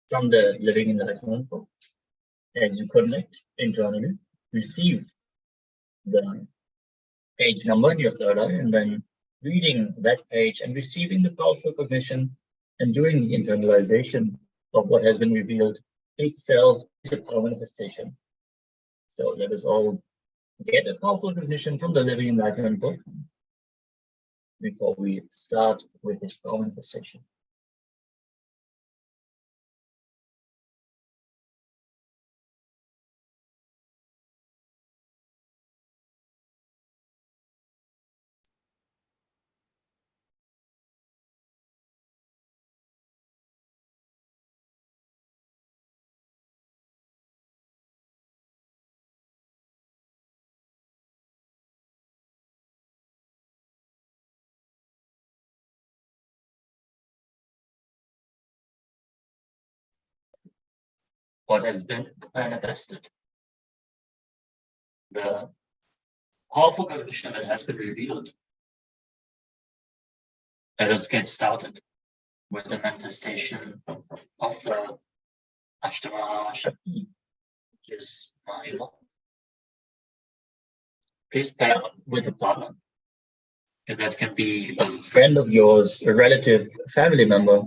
from the Living Enlightenment book. As you connect internally, receive the page number in your third eye, and then reading that page and receiving the powerful cognition and doing the internalization of what has been revealed itself is a power manifestation. So let us all get a powerful cognition from the Living Enlightenment book before we start with this power manifestation. What has been manifested, the powerful cognition that has been revealed. Let us get started with the manifestation of the Ashtama Shakti, which is Mahima. Please pair up with a partner. And that can be a friend of yours, a relative, a family member,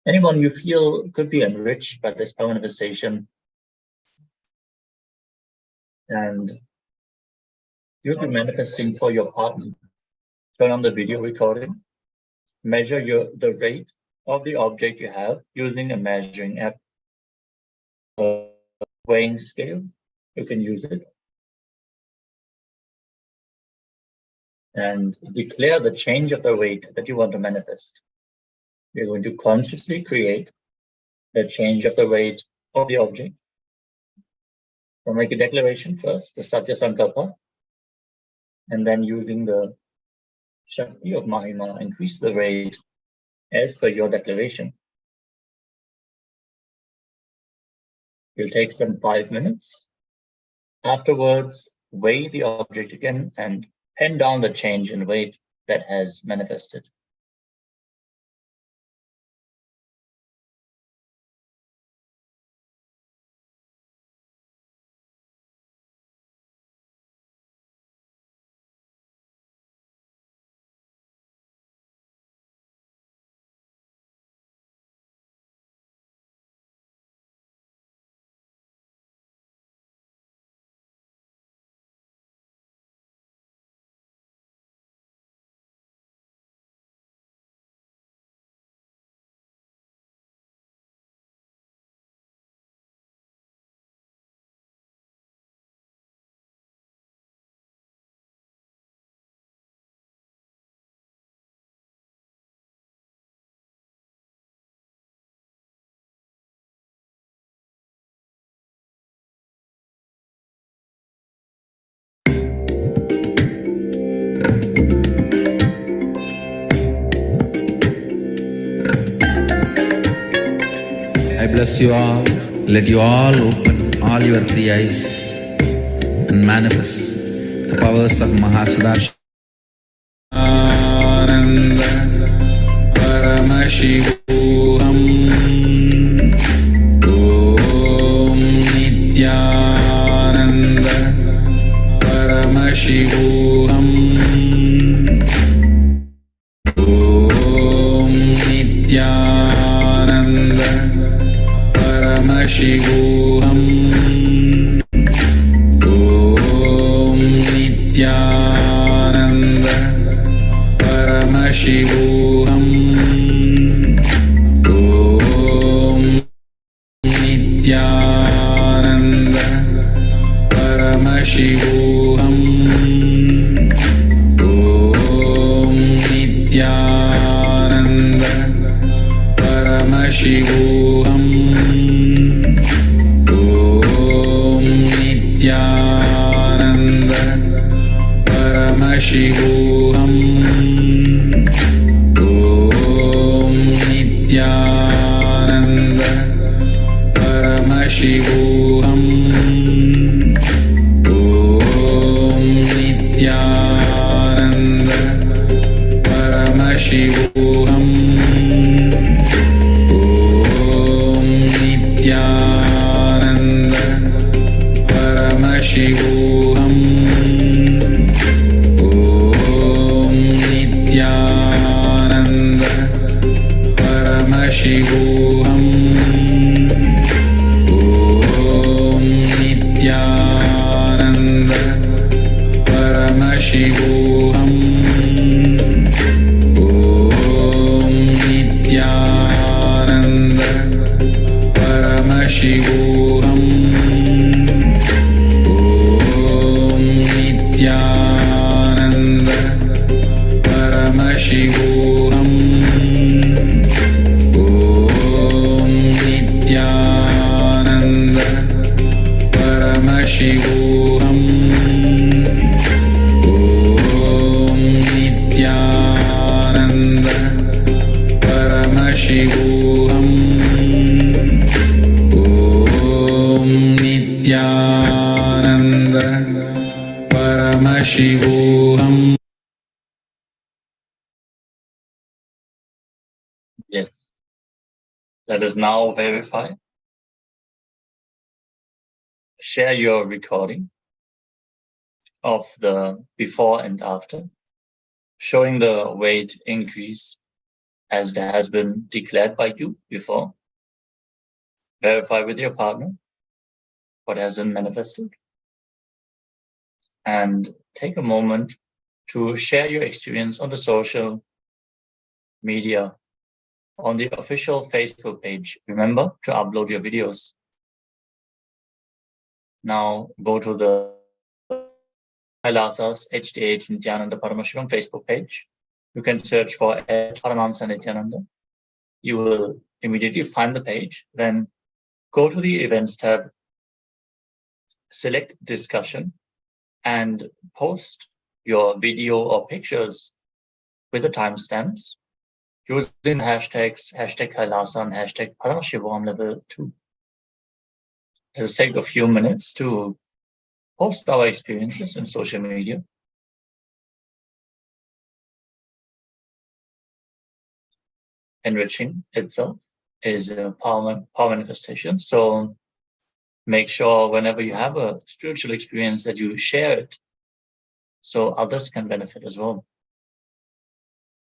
anyone you feel could be enriched by this power manifestation. And you'll be manifesting for your partner. Turn on the video recording. Measure the rate of the object you have using a measuring app. A weighing scale, you can use it. And declare the change of the weight that you want to manifest. You're going to consciously create the change of the weight of the object. So make a declaration first, the Satya Sankalpa, and then using the Shakti of Mahima, increase the weight as per your declaration. You'll take some 5 minutes. Afterwards, weigh the object again and pen down the change in weight that has manifested. bless you all. Let you all open all your three eyes and manifest the powers of Mahasudarshan. Paramashivoham. Om Nithyananda. Paramashivoham. Om Nithyananda. Paramashivoham. Om Nithyananda. Paramashivoham. Om Nithyananda. Paramashivoham. Om Nithyananda. Paramashivoham. Om Nithyananda. Paramashivoham. Om Nithyananda. Paramashivoham. Om Nithyananda. Paramashivoham. Om Nithyananda. Paramashivoham. Om Nithyananda. Paramashivoham. Om Nithyananda. Paramashivoham. Om Nithyananda. Paramashivoham. Om Nithyananda. Paramashivoham. Om Nithyananda. Paramashivoham. Om Nithyananda. Paramashivoham. Om Nithyananda. Paramashivoham. Yes. Let us now verify. Share your recording of the before and after, showing the weight increase as that has been declared by you before. Verify with your partner what has been manifested. And take a moment to share your experience on the social media, on the official Facebook page. Remember to upload your videos. Now go to the KAILASA's HDH Nithyananda Paramashivam Facebook page. You can search for Paramashivam and Nithyananda. You will immediately find the page. Then go to the events tab, select discussion, and post your video or pictures with the timestamps using hashtags #KAILASA and #Paramashivoham Level 2. It will take a few minutes to post our experiences in social media. Enriching itself is a power manifestation. So make sure whenever you have a spiritual experience that you share it so others can benefit as well.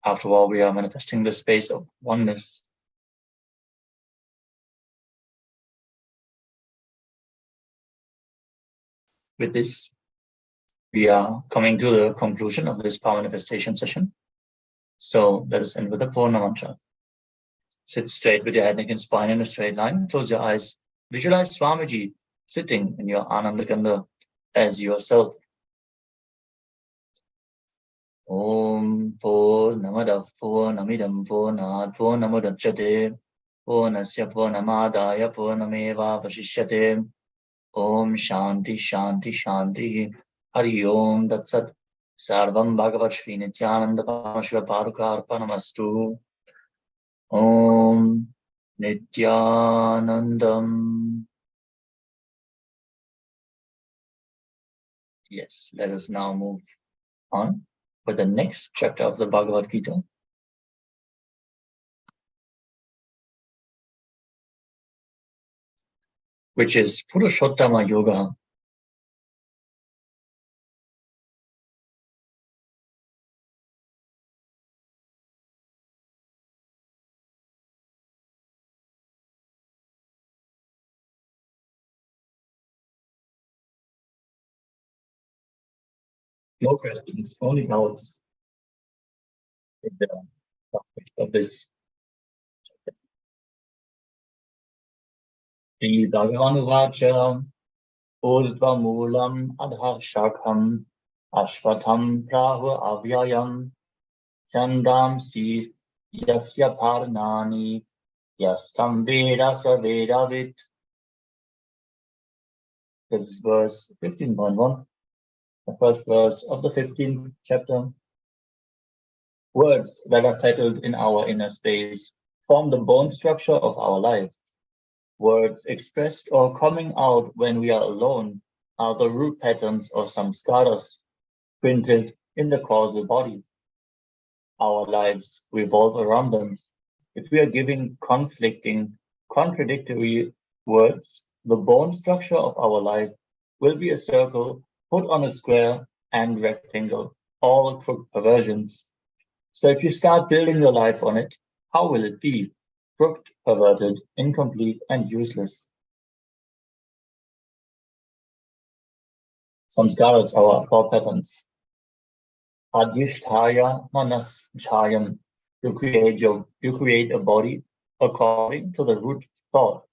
After all, we are manifesting the space of oneness. With this, we are coming to the conclusion of this power manifestation session. So let us end with the Purna mantra. Sit straight with your head, neck, and spine in a straight line. Close your eyes. Visualize Swamiji sitting in your Anandakanda as yourself. Om Purnamadav Purnamidam Purnat Purnamudachyate Purnasya Purnamadaya Purnameva Vashishyate. Om Shanti Shanti Shanti. Hari Om Datsat. Sarvam Bhagavat Shri Nithyananda Paramashiva Parukarpanamastu. Om Nithyanandam. Yes, let us now move on with the next chapter of the Bhagavad Gita. Which is Purushottama Yoga. No questions, only doubts in the topic of this. Sri Bhagavan Vacha Urdhva Moolam Adha Shakham Ashvatham Prahu Avyayam Chandam Si Yasya Parnani Yastam Veda Savedavit. This is verse 15.1, the first verse of the 15th chapter. Words that are settled in our inner space form the bone structure of our life. Words expressed or coming out when we are alone are the root patterns of samskaras printed in the causal body. Our lives revolve around them. If we are giving conflicting, contradictory words, the bone structure of our life will be a circle put on a square and rectangle, all crooked perversions. So if you start building your life on it, how will it be? Crooked, perverted, incomplete, and useless. Samskaras are our thought patterns. Adhisthaya manaschayam. You create a body according to the root thought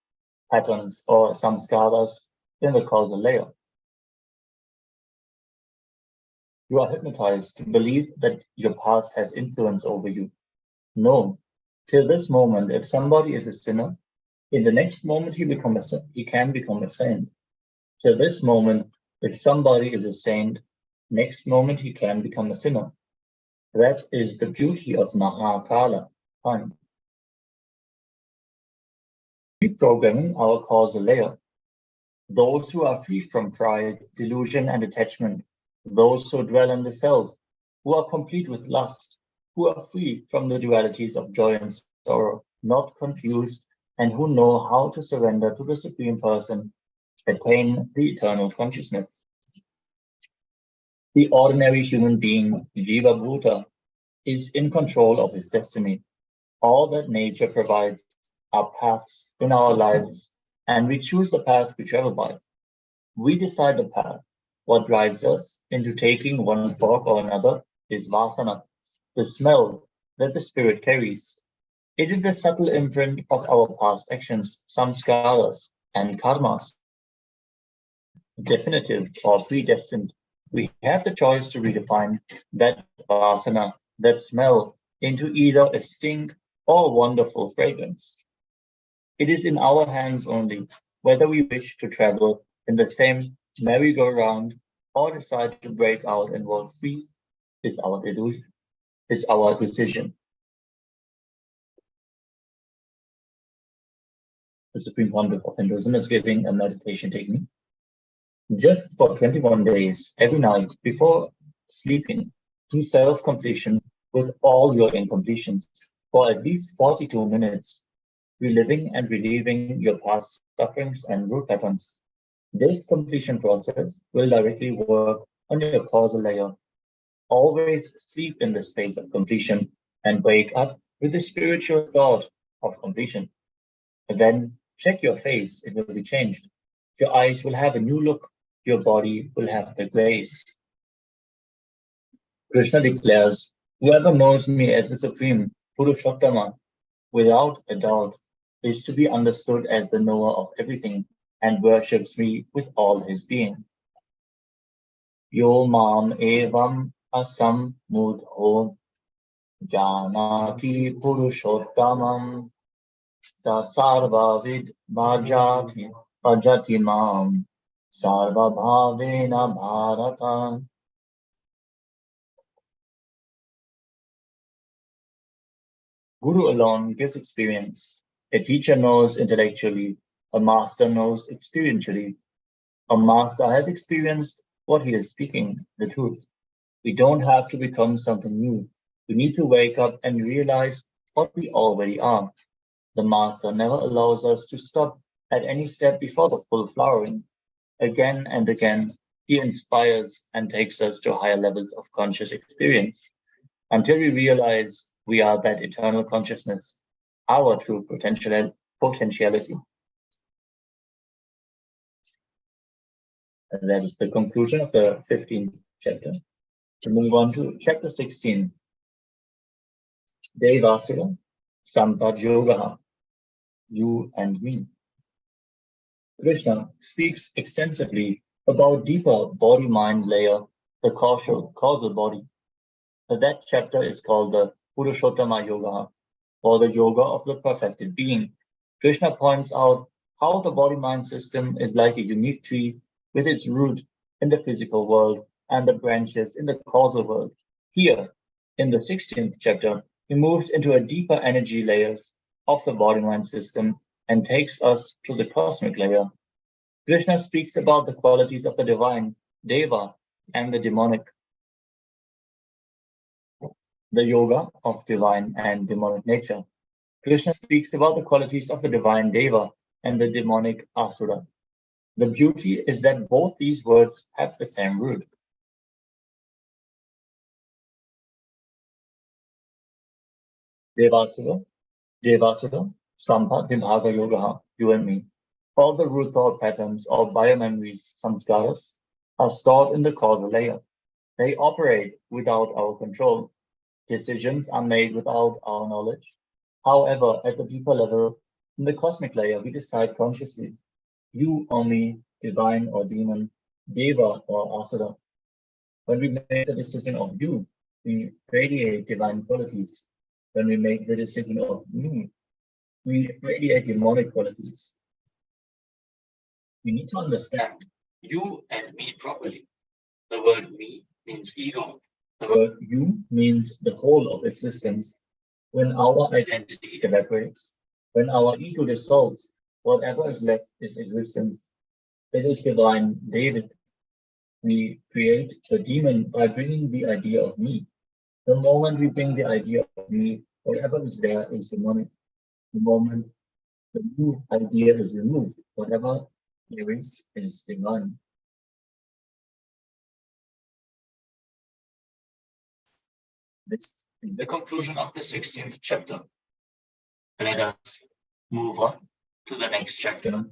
patterns or samskaras in the causal layer. You are hypnotized to believe that your past has influence over you. No. Till this moment, if somebody is a sinner, in the next moment he can become a saint. Till this moment, if somebody is a saint, next moment he can become a sinner. That is the beauty of Mahakala, time. Reprogramming our causal layer. Those who are free from pride, delusion, and attachment, those who dwell in the self, who are complete with lust, who are free from the dualities of joy and sorrow, not confused, and who know how to surrender to the Supreme Person, attain the eternal consciousness. The ordinary human being, Jiva Bhuta, is in control of his destiny. All that nature provides are paths in our lives, and we choose the path we travel by. We decide the path. What drives us into taking one fork or another is vasana, the smell that the spirit carries. It is the subtle imprint of our past actions, samskaras, and karmas. Definitive or predestined. We have the choice to redefine that vasana, that smell, into either a stink or wonderful fragrance. It is in our hands only whether we wish to travel in the same merry-go-round or decide to break out and walk free is our decision. The Supreme Pontiff of Hinduism is giving a meditation technique. Just for 21 days, every night before sleeping, do self-completion with all your incompletions for at least 42 minutes, reliving and relieving your past sufferings and root patterns. This completion process will directly work on your causal layer. Always sleep in the space of completion and wake up with the spiritual thought of completion. And then check your face, it will be changed. Your eyes will have a new look. Your body will have the grace. Krishna declares, whoever knows me as the Supreme Purushottama, without a doubt, is to be understood as the knower of everything and worships me with all his being. Yo mam evam asam mudho janati purushottamam sa sarvavid bhajati mam sarva bhavena bharata. Guru alone gives experience. A teacher knows intellectually, a master knows experientially. A master has experienced what he is speaking, the truth. We don't have to become something new. We need to wake up and realize what we already are. The master never allows us to stop at any step before the full flowering. Again and again, he inspires and takes us to higher levels of conscious experience until we realize we are that eternal consciousness, our true potentiality. And that is the conclusion of the 15th chapter. To move on to chapter 16. Day12, Sampad Yoga, you and me. Krishna speaks extensively about deeper body-mind layer, the causal body. That chapter is called the Purushottama Yoga, or the Yoga of the perfected being. Krishna points out how the body-mind system is like a unique tree with its root in the physical world and the branches in the causal world. Here, in the 16th chapter, he moves into a deeper energy layers of the body-mind system and takes us to the cosmic layer. Krishna speaks about the qualities of the divine, Deva, and the demonic. The yoga of divine and demonic nature. Krishna speaks about the qualities of the divine Deva and the demonic Asura. The beauty is that both these words have the same root. Devasura, Sampad Vibhaga Yoga, you and me. All the root thought patterns or biomemories, samskaras, are stored in the causal layer. They operate without our control. Decisions are made without our knowledge. However, at the deeper level, in the cosmic layer, we decide consciously. You or me, divine or demon, Deva or Asura. When we make the decision of you, we radiate divine qualities. When we make the decision of me, we radiate demonic qualities. We need to understand you and me properly. The word me means ego. The word you means the whole of existence. When our identity evaporates, when our ego dissolves, whatever is left is existence. It is divine David. We create a demon by bringing the idea of me. The moment we bring the idea of me, whatever is there is demonic. The moment the new idea is removed, whatever there is divine. This is the conclusion of the 16th chapter. Let us move on to the next chapter,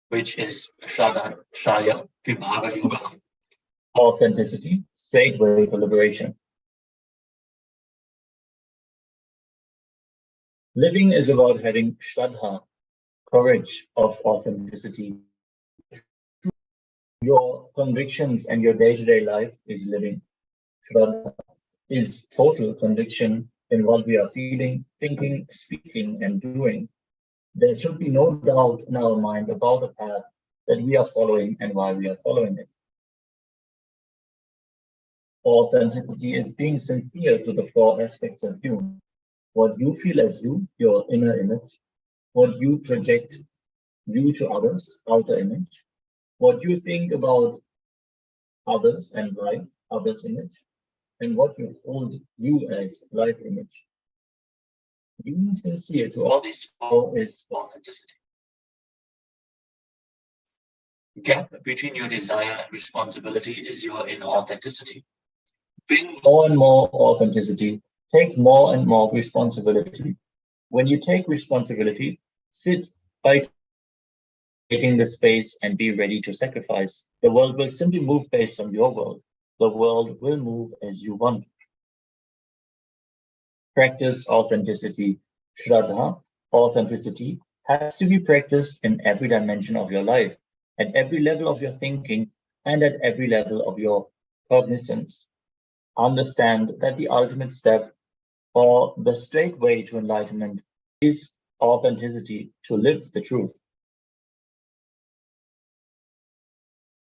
which is Shaya Vibhaga Yoga, authenticity, straight way to liberation. Living is about having Shraddha, courage of authenticity. Your convictions and your day-to-day life is living. Shraddha is total conviction in what we are feeling, thinking, speaking, and doing. There should be no doubt in our mind about the path that we are following and why we are following it. Authenticity is being sincere to the four aspects of you. What you feel as you, your inner image. What you project you to others, outer image. What you think about others and life, others' image. And what you hold you as life image. Being sincere to all these four is authenticity. Gap between your desire and responsibility is your inauthenticity. Bring more and more authenticity. Take more and more responsibility. When you take responsibility, sit by taking the space and be ready to sacrifice. The world will simply move based on your world. The world will move as you want. Practice authenticity. Shraddha, authenticity, has to be practiced in every dimension of your life, at every level of your thinking, and at every level of your cognizance. Understand that the ultimate step or the straight way to enlightenment is authenticity, to live the truth.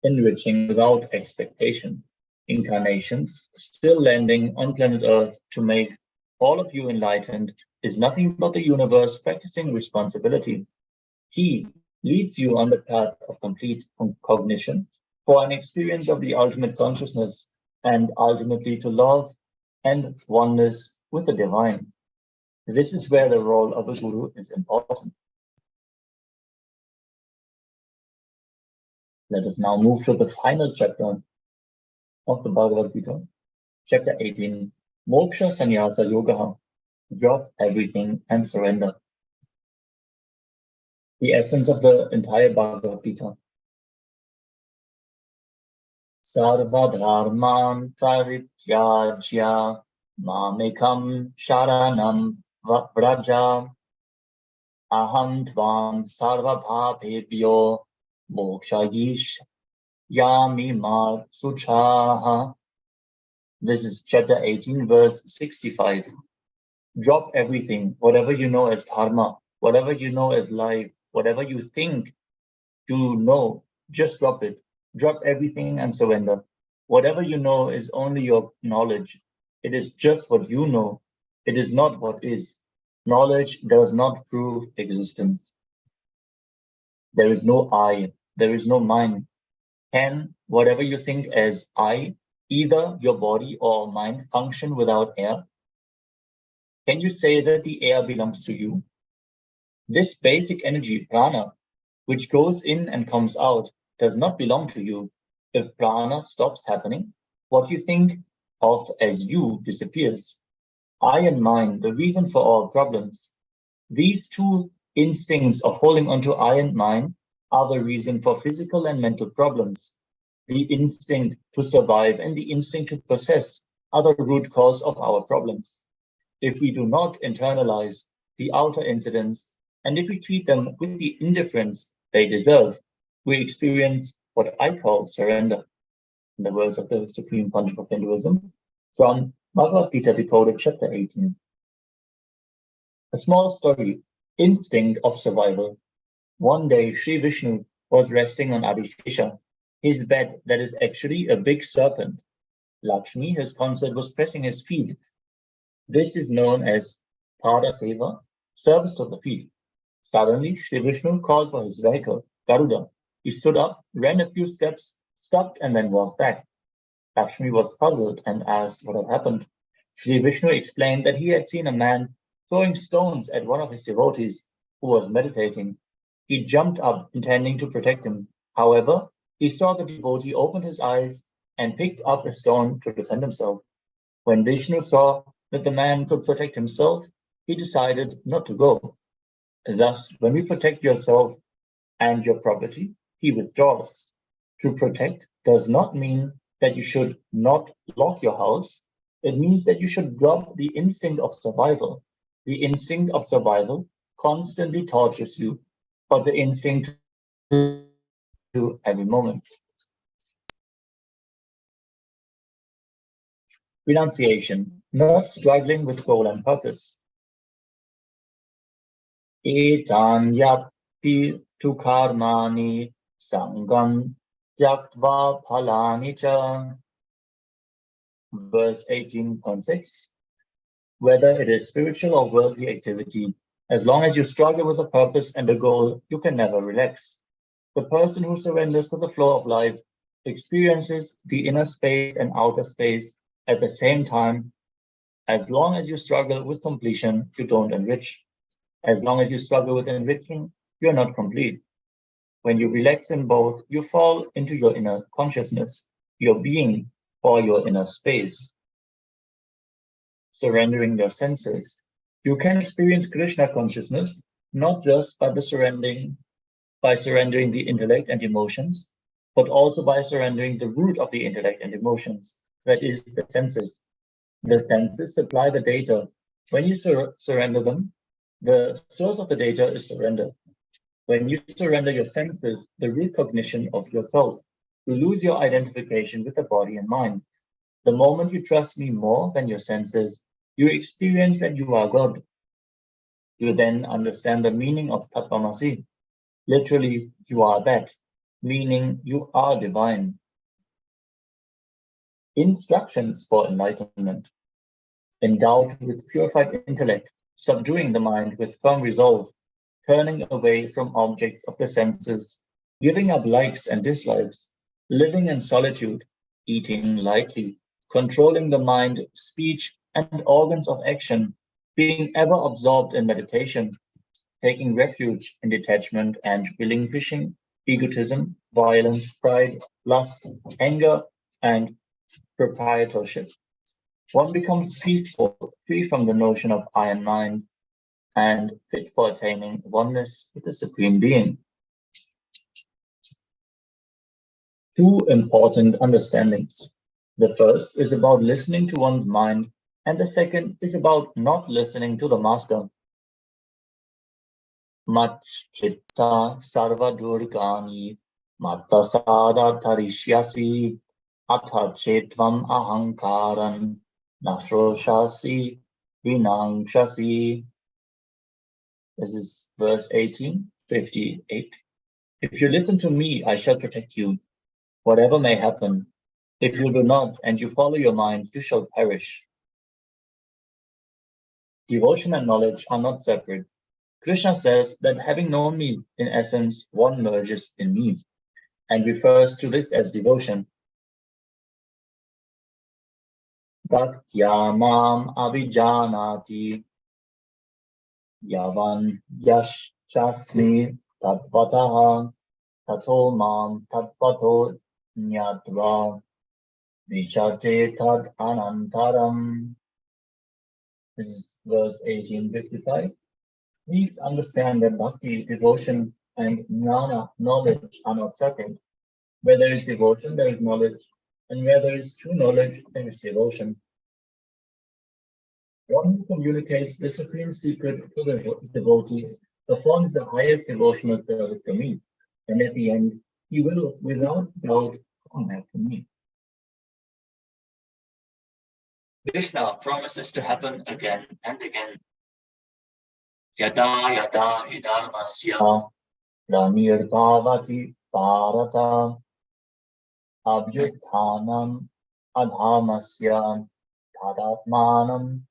Enriching without expectation. Incarnations still landing on planet Earth to make all of you enlightened is nothing but the universe practicing responsibility. He leads you on the path of complete cognition for an experience of the ultimate consciousness and ultimately to love and oneness with the divine. This is where the role of a guru is important. Let us now move to the final chapter of the Bhagavad Gita, chapter 18, Moksha Sannyasa Yoga, drop everything and surrender. The essence of the entire Bhagavad Gita. Sarva dharman parityajya mamekam sharanam vraja aham tvam sarva bhavebhyo mokshayish yami mar suchaha. This is chapter 18, verse 65. Drop everything, whatever you know as dharma, whatever you know as life, whatever you think you know, just drop it. Drop everything and surrender. Whatever you know is only your knowledge. It is just what you know. It is not what is. Knowledge does not prove existence. There is no I. There is no mind. Can whatever you think as I, either your body or mind, function without air? Can you say that the air belongs to you? This basic energy, prana, which goes in and comes out, does not belong to you. If prana stops happening, what you think of as you disappears. I and mine, the reason for all problems. These two instincts of holding onto I and mine are the reason for physical and mental problems. The instinct to survive and the instinct to possess are the root cause of our problems. If we do not internalize the outer incidents, and if we treat them with the indifference they deserve, we experience what I call surrender. In the words of the Supreme Punch of Hinduism, from Bhagavad Gita Decoded, chapter 18. A small story, instinct of survival. One day, Sri Vishnu was resting on Adishesha, his bed that is actually a big serpent. Lakshmi, his consort, was pressing his feet. This is known as Pada Seva, service of the feet. Suddenly, Sri Vishnu called for his vehicle, Garuda. He stood up, ran a few steps, stopped, and then walked back. Lakshmi was puzzled and asked what had happened. Sri Vishnu explained that he had seen a man throwing stones at one of his devotees who was meditating. He jumped up, intending to protect him. However, he saw the devotee open his eyes and picked up a stone to defend himself. When Vishnu saw that the man could protect himself, he decided not to go. Thus, when we protect yourself and your property, he withdraws. To protect does not mean that you should not lock your house. It means that you should drop the instinct of survival. The instinct of survival constantly tortures you, but the instinct to every moment. Renunciation, not struggling with goal and purpose. Etanyapi tu karmani sangam yaktva phalani cha. Verse 18.6. Whether it is spiritual or worldly activity, as long as you struggle with a purpose and a goal, you can never relax. The person who surrenders to the flow of life experiences the inner space and outer space at the same time. As long as you struggle with completion, you don't enrich. As long as you struggle with enriching, you're not complete. When you relax in both, you fall into your inner consciousness, your being, or your inner space. Surrendering your senses. You can experience Krishna consciousness not just by surrendering the intellect and emotions, but also by surrendering the root of the intellect and emotions, that is, the senses. The senses supply the data. When you surrender them, the source of the data is surrender. When you surrender your senses, the recognition of yourself, you lose your identification with the body and mind. The moment you trust me more than your senses, you experience that you are God. You then understand the meaning of Tattvamasi. Literally, you are that, meaning you are divine. Instructions for enlightenment. Endowed with purified intellect, subduing the mind with firm resolve, turning away from objects of the senses, giving up likes and dislikes, living in solitude, eating lightly, controlling the mind, speech, and organs of action, being ever absorbed in meditation, taking refuge in detachment and relinquishing egotism, violence, pride, lust, anger, and proprietorship. One becomes peaceful, free from the notion of I and mine, and fit for attaining oneness with the Supreme Being. Two important understandings. The first is about listening to one's mind, and the second is about not listening to the master. Machchitta sarvadurgani mattasada tarishyasi atha chetvam ahankaran nashroshasi vinangshasi. This is verse 1858. If you listen to me, I shall protect you, whatever may happen. If you do not, and you follow your mind, you shall perish. Devotion and knowledge are not separate. Krishna says that having known me, in essence, one merges in me, and refers to this as devotion. Bhaktya mam avijanati yavan yashasmi tatvataha tato mam tatvato nyatva vishate tad anantaram. This is verse 1855. Please understand that bhakti, devotion, and jnana, knowledge, are not separate. Where there is devotion, there is knowledge, and where there is true knowledge, there is devotion. One who communicates the supreme secret to the devotees performs the highest devotional service to me, and at the end, he will, without doubt, come back to me. Krishna promises to happen again and again. Yada yada hi dharmasya Ranirbhavati Bharata Abhyuthanam Adhamasya Tadatmanam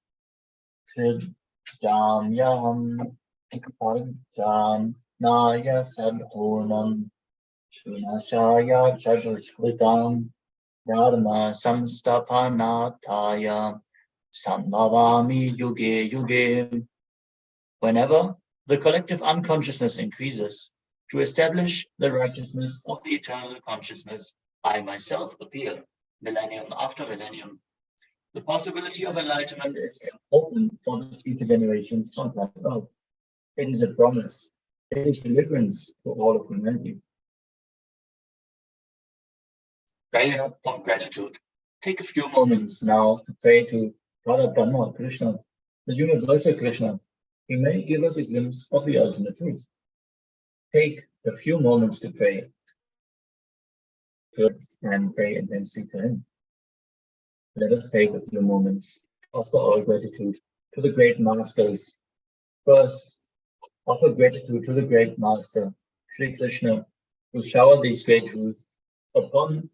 Shrijamyaham Parjam Naya Sadhunam Srinashaya Chadushkritam Dharma Samstapanataya Sambhavami Yuge Yuge. Whenever the collective unconsciousness increases, to establish the righteousness of the eternal consciousness, I myself appear, millennium after millennium. The possibility of enlightenment is open for the future generations on planet Earth. It is a promise. It is deliverance to all of humanity. Prayer of gratitude. Take a few moments now to pray to Radha Brahma Krishna, the universal Krishna. He may give us a glimpse of the ultimate truth. Take a few moments to pray and pray intensely to him. Let us take a few moments to offer our gratitude to the great masters. First, offer gratitude to the great master, Sri Krishna, who showered these great truths upon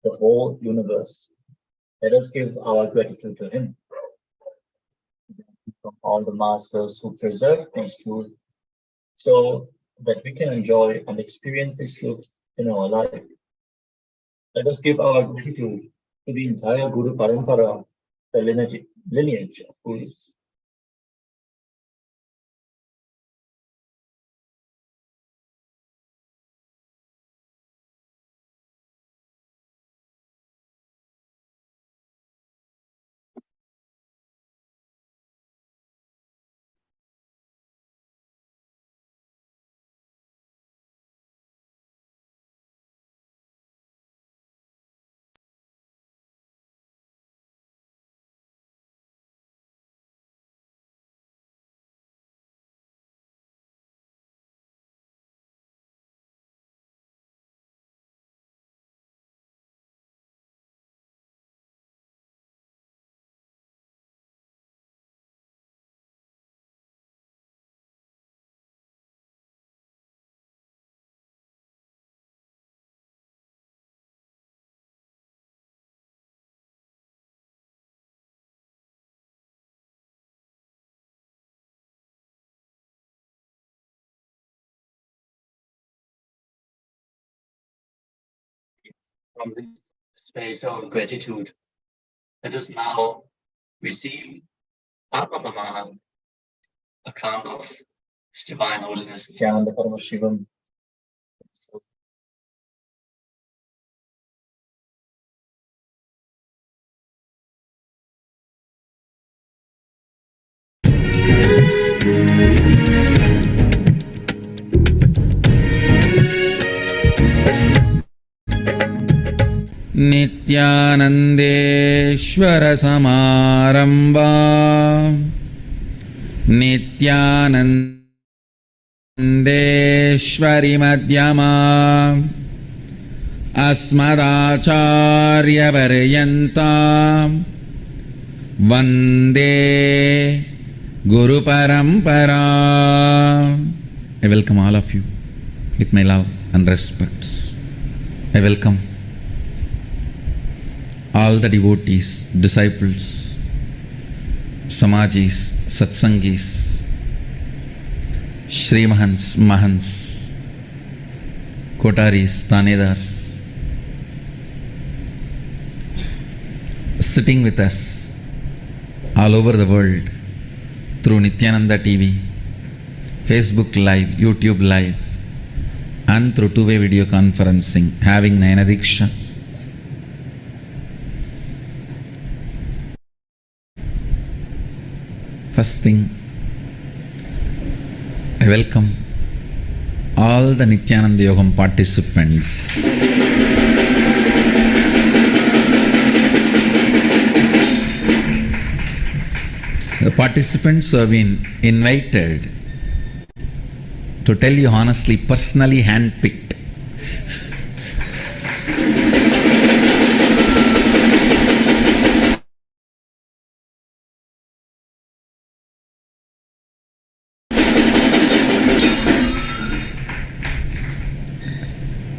the whole universe. Let us give our gratitude to him. From all the masters who preserved these truths so that we can enjoy and experience this truth in our life. Let us give our gratitude to the entire Guru Parampara, the lineage of Gurus. from the space of gratitude, let us now receive Atma Brahman, account of His Divine Holiness Nithyananda Paramashivam. So, नित्यानन्देश्वर समारम्भा नित्यानन्देश्वरि मध्यमा अस्मदाचार्यपर्यन्ता वन्दे गुरुपरम्परा. I welcome all of you with my love and respects. I welcome all the devotees, disciples, Samajis, Satsangis, Shri Mahants, Mahants, Kotaris, Tanedars, sitting with us all over the world through Nithyananda TV, Facebook Live, YouTube Live, and through two-way video conferencing, having Nayana Diksha. First thing, I welcome all the Nithyananda Yogam participants. The participants who have been invited, to tell you honestly, personally handpicked.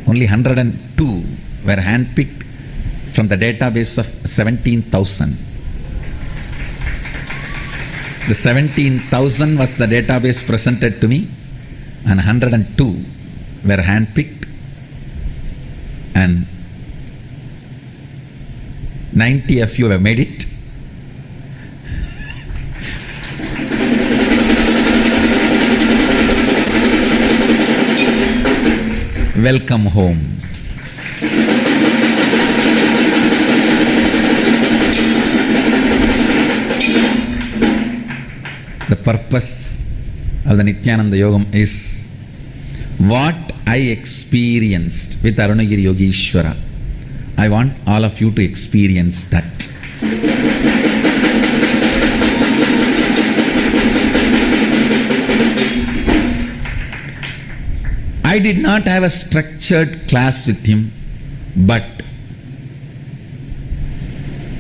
Only 102 were handpicked from the database of 17,000. The 17,000 was the database presented to me, and 102 were handpicked, and 90 of you have made it. Welcome home. The purpose of the Nithyananda Yogam is what I experienced with Arunagiri Yogeshwara. I want all of you to experience that. I did not have a structured class with him, but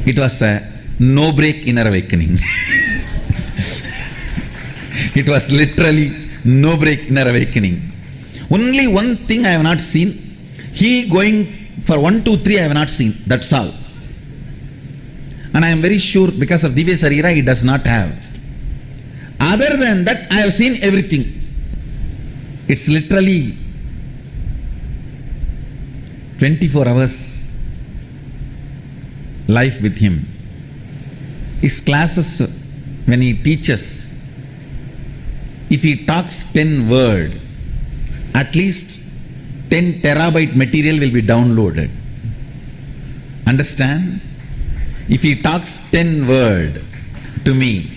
it was a no-break inner awakening. It was literally no-break inner awakening. Only one thing I have not seen. He going for 1, 2, 3 I have not seen. That's all. And I am very sure because of Divya Sarira he does not have. Other than that, I have seen everything. It's literally 24 hours life with him. His classes, when he teaches, if he talks 10 words, at least 10 terabyte material will be downloaded. Understand? If he talks 10 words to me,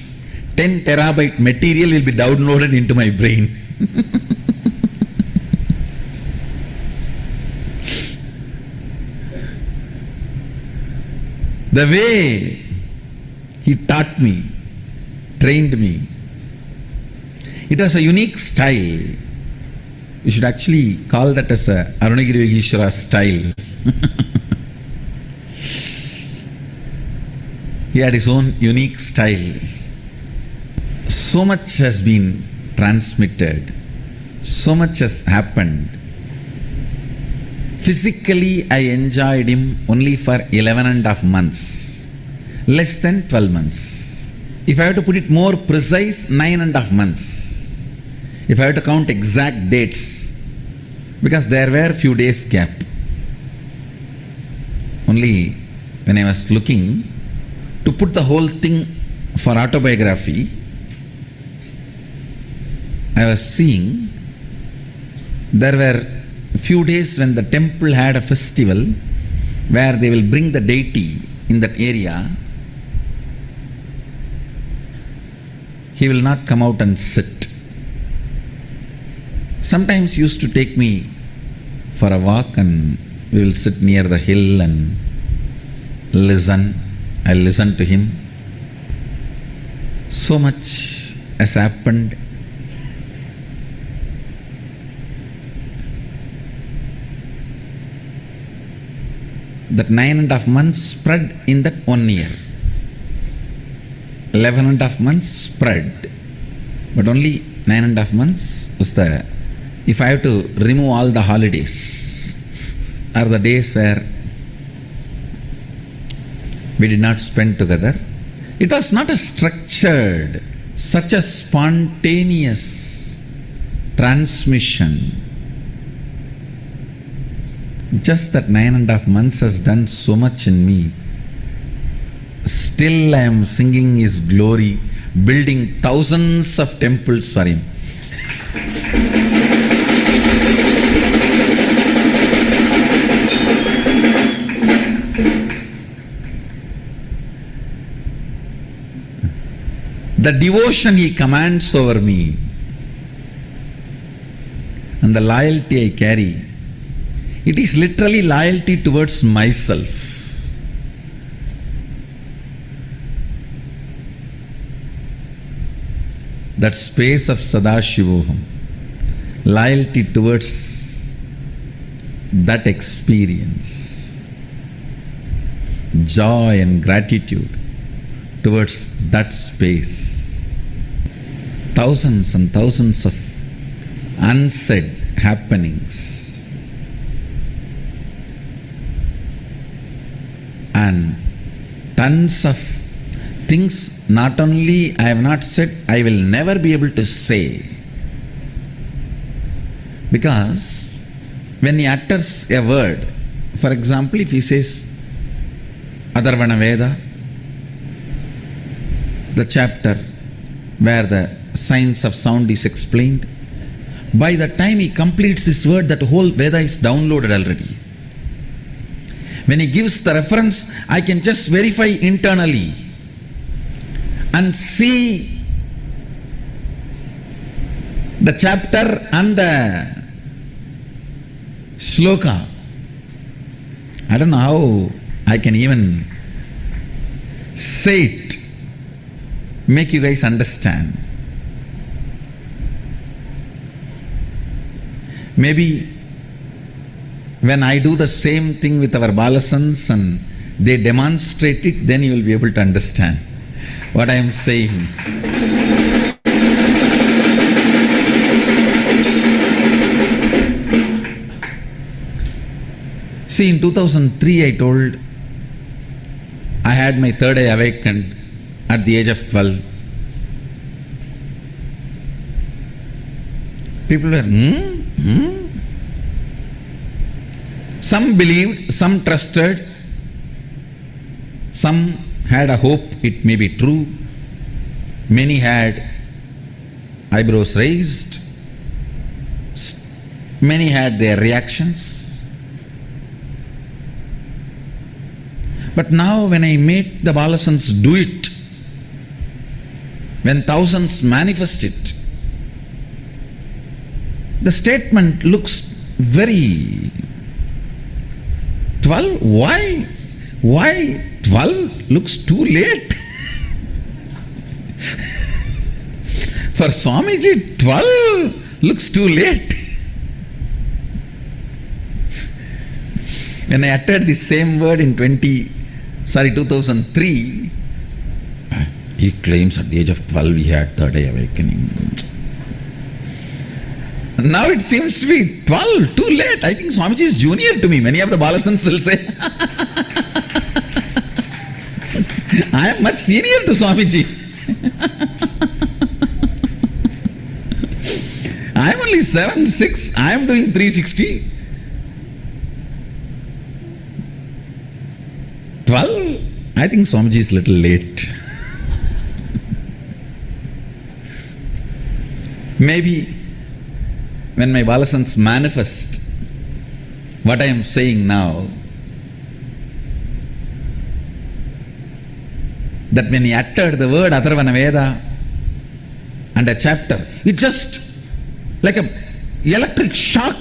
10 terabyte material will be downloaded into my brain. The way he taught me, trained me, it was a unique style. You should actually call that as a Arunagiri Yogeshwara style. He had his own unique style. So much has been transmitted. So much has happened. Physically, I enjoyed him only for 11.5 months. Less than 12 months. If I have to put it more precise, 9.5 months. If I have to count exact dates, because there were few days gap. only when I was looking to put the whole thing for autobiography, I was seeing there were a few days when the temple had a festival where they will bring the deity in that area. He will not come out and sit. Sometimes he used to take me for a walk and we will sit near the hill and listen. I'll listen to him. So much has happened. That 9.5 months spread in that 1 year. 11.5 months spread, but only 9.5 months was the, if I have to remove all the holidays, are the days where we did not spend together. It was not a structured, such a spontaneous transmission. Just that 9.5 months has done so much in me. Still I am singing His glory, building thousands of temples for Him. The devotion He commands over me and the loyalty I carry, it is literally loyalty towards myself. That space of Sadashivoham, loyalty towards that experience, joy and gratitude towards that space. Thousands and thousands of unsaid happenings and tons of things not only I have not said, I will never be able to say. Because when he utters a word, for example, if he says Adharvana Veda, the chapter where the science of sound is explained, by the time he completes this word, that whole Veda is downloaded already. When he gives the reference, I can just verify internally and see the chapter and the shloka. I don't know how I can even say it, make you guys understand. Maybe when I do the same thing with our Balasans and they demonstrate it, then you will be able to understand what I am saying. See, in 2003 I told I had my third eye awakened at the age of 12. People were, Some believed, some trusted, some had a hope it may be true. Many had eyebrows raised. Many had their reactions. But now when I make the Balasans do it, when thousands manifest it, the statement looks very 12? Why? Why 12 looks too late? For Swamiji, 12 looks too late. When I uttered the same word in 2003, he claims at the age of 12 he had third eye awakening. Now it seems to be 12, too late. I think Swamiji is junior to me. Many of the Balasans will say. I am much senior to Swamiji. I am only 7'6". I am doing 360. 12? I think Swamiji is a little late. Maybe when my Balasans manifest what I am saying now, that when he uttered the word Atharvana Veda and a chapter, it just like a electric shock,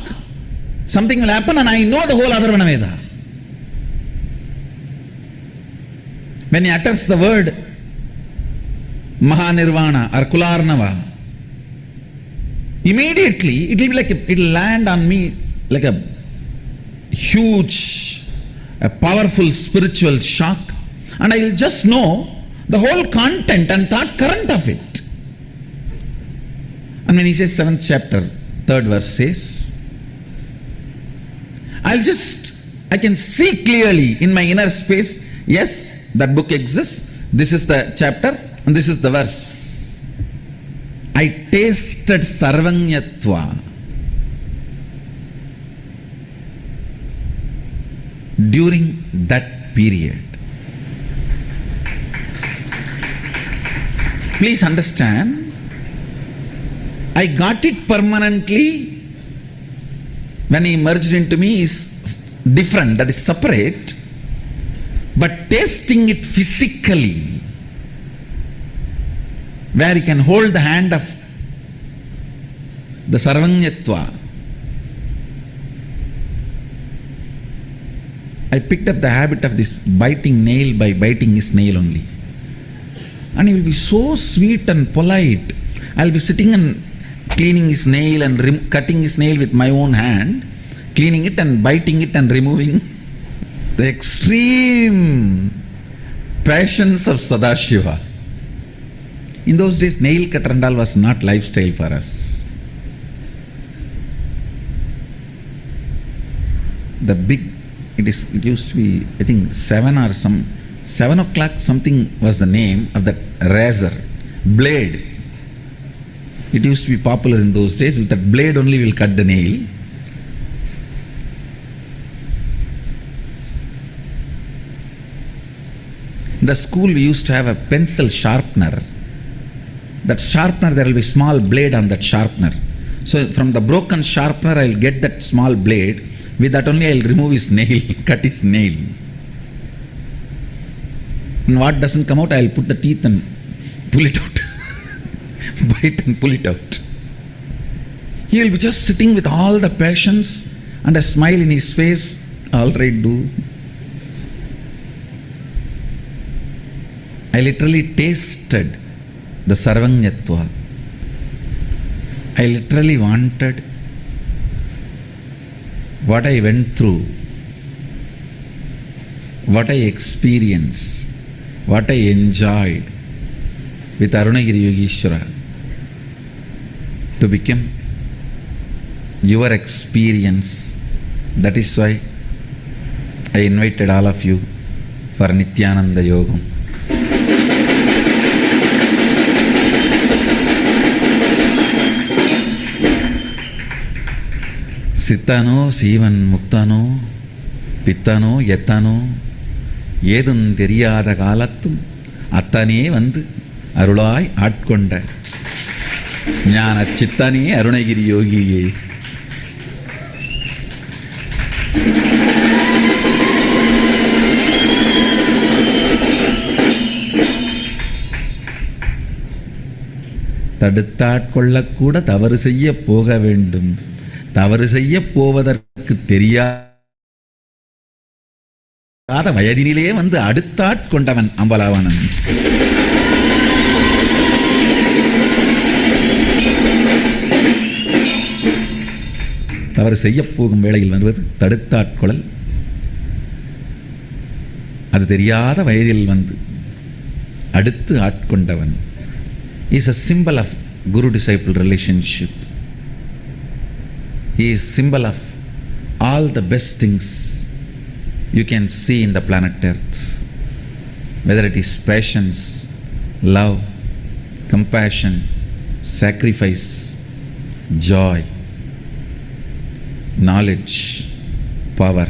something will happen and I know the whole Atharvana Veda. When he utters the word Mahanirvana or Kularnava, immediately it will be like it will land on me like a huge, a powerful spiritual shock, and I will just know the whole content and thought current of it. And when he says 7th chapter, 3rd verse says, I can see clearly in my inner space, yes, that book exists, this is the chapter and this is the verse. I tasted Sarvanyatva during that period. Please understand, I got it permanently when he merged into me is different, that is separate, but tasting it physically, where he can hold the hand of the Sarvanyatva. I picked up the habit of this biting nail by biting his nail only. And he will be so sweet and polite. I'll be sitting and cleaning his nail and cutting his nail with my own hand, cleaning it and biting it and removing. The extreme passions of Sadashiva. In those days, nail cutter and all was not lifestyle for us. It used to be, I think 7 o'clock something was the name of that razor, blade. It used to be popular in those days. With that blade only we'll cut the nail. In the school we used to have a pencil sharpener. That sharpener, there will be small blade on that sharpener. So from the broken sharpener I'll get that small blade. With that only I'll remove his nail, cut his nail. And what doesn't come out, I'll put the teeth and pull it out. Bite and pull it out. He will be just sitting with all the passions and a smile in his face. All right, do. I literally tasted the Sarvanyatva. I literally wanted what I went through, what I experienced, what I enjoyed with Arunagiri Yogeshwara to become your experience. That is why I invited all of you for Nithyananda Yogam. சித்தானோ சீவன் முக்தானோ பித்தானோ எத்தானோ ஏதும் தெரியாத காலத்தும் அத்தனே வந்து அருளாய் ஆட்கொண்ட ஞான சித்தனே அருணகிரி யோகியே. தடுத்தாட்கொள்ளக்கூட தவறு செய்ய போக வேண்டும். தவறு செய்ய போவதற்கு தெரியாத வயதினிலே வந்து அடுத்தாட்கொண்டவன் அம்பலாவனன். தவறு செய்ய போகும் வேளையில் வருவது தடுத்தாட்கொள்ளல். அது தெரியாத வயதில் வந்து அடுத்து ஆட்கொண்டவன் is a symbol of guru-disciple relationship. He is symbol of all the best things you can see in the planet Earth, whether it is patience, love, compassion, sacrifice, joy, knowledge, power.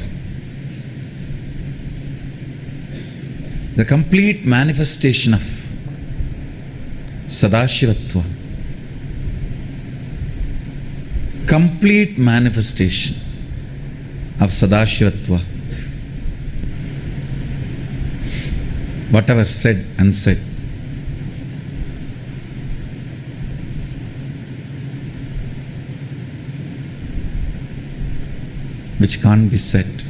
the complete manifestation of Sadashivatva, complete manifestation of Sadashivatva, whatever said, unsaid, which can't be said.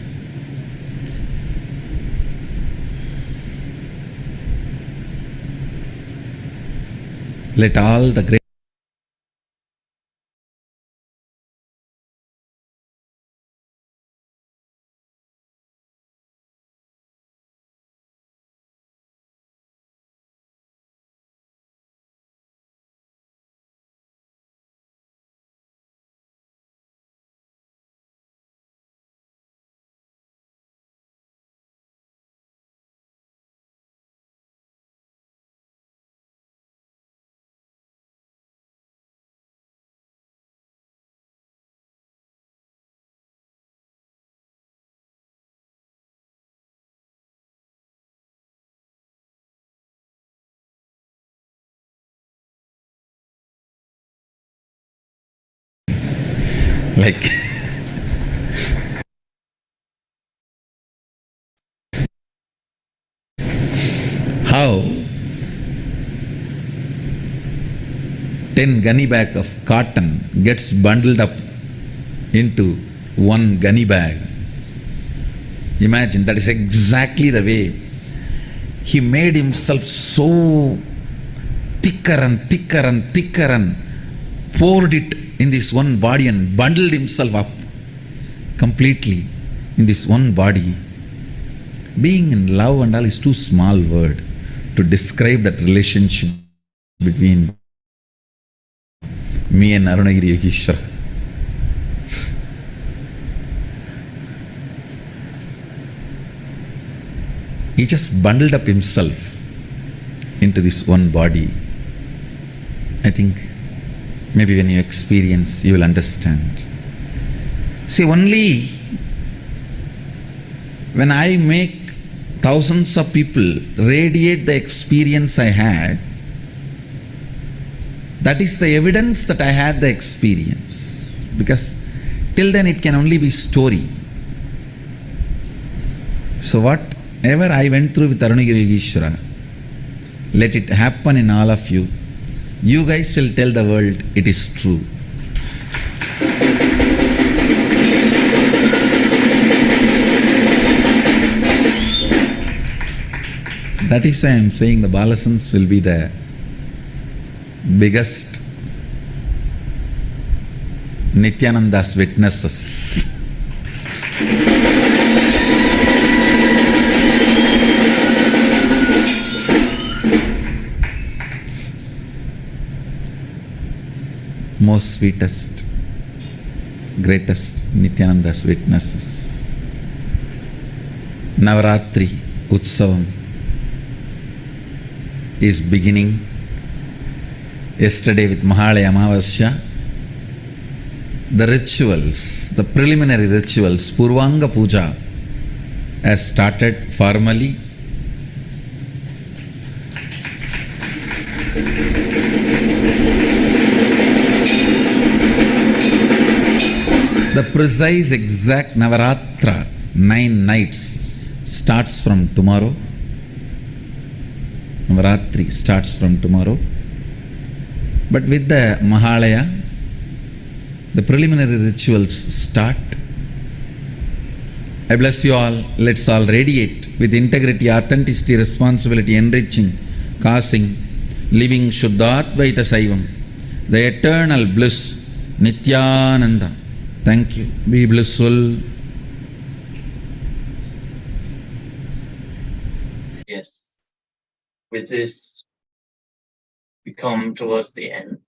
Let all the great like how 10 gunny bag of cotton gets bundled up into one gunny bag. Imagine, that is exactly the way he made himself so thicker and thicker and thicker and poured it in this one body and bundled himself up completely in this one body. Being in love and all is too small word to describe that relationship between me and Arunagiri Yogeshwara. He just bundled up himself into this one body. I think maybe when you experience, you will understand. See, only when I make thousands of people radiate the experience I had, that is the evidence that I had the experience. Because till then it can only be story. So whatever I went through with Arunagiri Yogeshwara, let it happen in all of you. You guys will tell the world it is true. That is why I am saying the Balasans will be the biggest Nithyananda's witnesses. Most sweetest, greatest Nithyananda's witnesses. Navaratri Utsavam is beginning yesterday with Mahalaya Amavasya. The rituals, the preliminary rituals, Purvanga Puja has started formally. The precise exact Navaratra, 9 nights, starts from tomorrow. Navaratri starts from tomorrow. But with the Mahalaya, the preliminary rituals start. I bless you all. Let's all radiate with integrity, authenticity, responsibility, enriching, causing, living Shuddhatvaita Saivam, the eternal bliss, Nithyananda. Thank you. Be blissful. Yes. With this, we come towards the end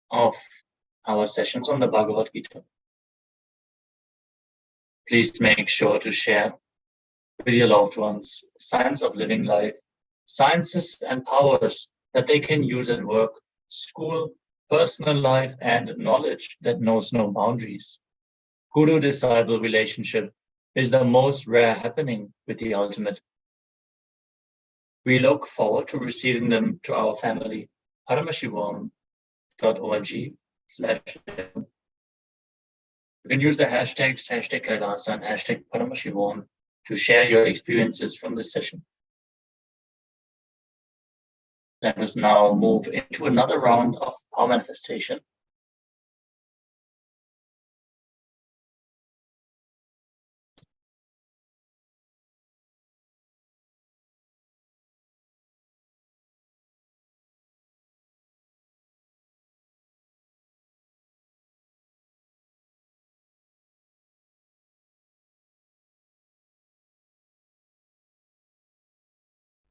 of our sessions on the Bhagavad Gita. Please make sure to share with your loved ones science of living life, sciences and powers that they can use at work, school, personal life, and knowledge that knows no boundaries. Guru-disciple relationship is the most rare happening with the ultimate. We look forward to receiving them to our family, paramashivoham.org/. You can use the hashtags #KAILASA and #Paramashivoham to share your experiences from this session. Let us now move into another round of power manifestation.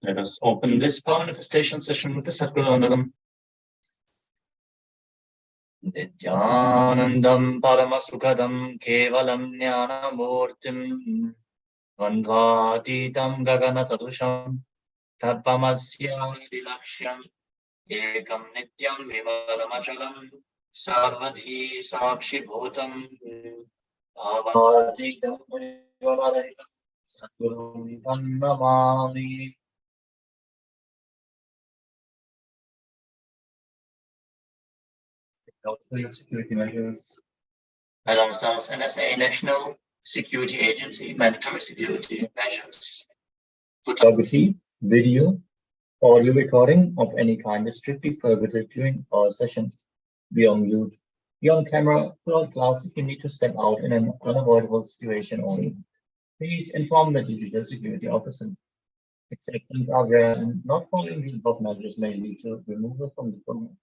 Let us open this power manifestation session with the Sadguru. Nithyanandam Paramasukadam Kevalam Jnanamurtim Vandvatitam Gagana Sadusham Tapamasya Dilaksham Ekam Nityam Vimalamachalam Sarvadhi Sakshi Bhutam Bhavatikam Vimalaritam Sadgurum Namami. Security measures. As ourselves, NSA, National Security Agency, mandatory security measures. Photography, video, audio recording of any kind is strictly prohibited during our sessions. Be on mute. Be on camera throughout class if you need to step out in an unavoidable situation only. Please inform the digital security officer. Exceptions are rare and not following the above measures may lead to removal from the program.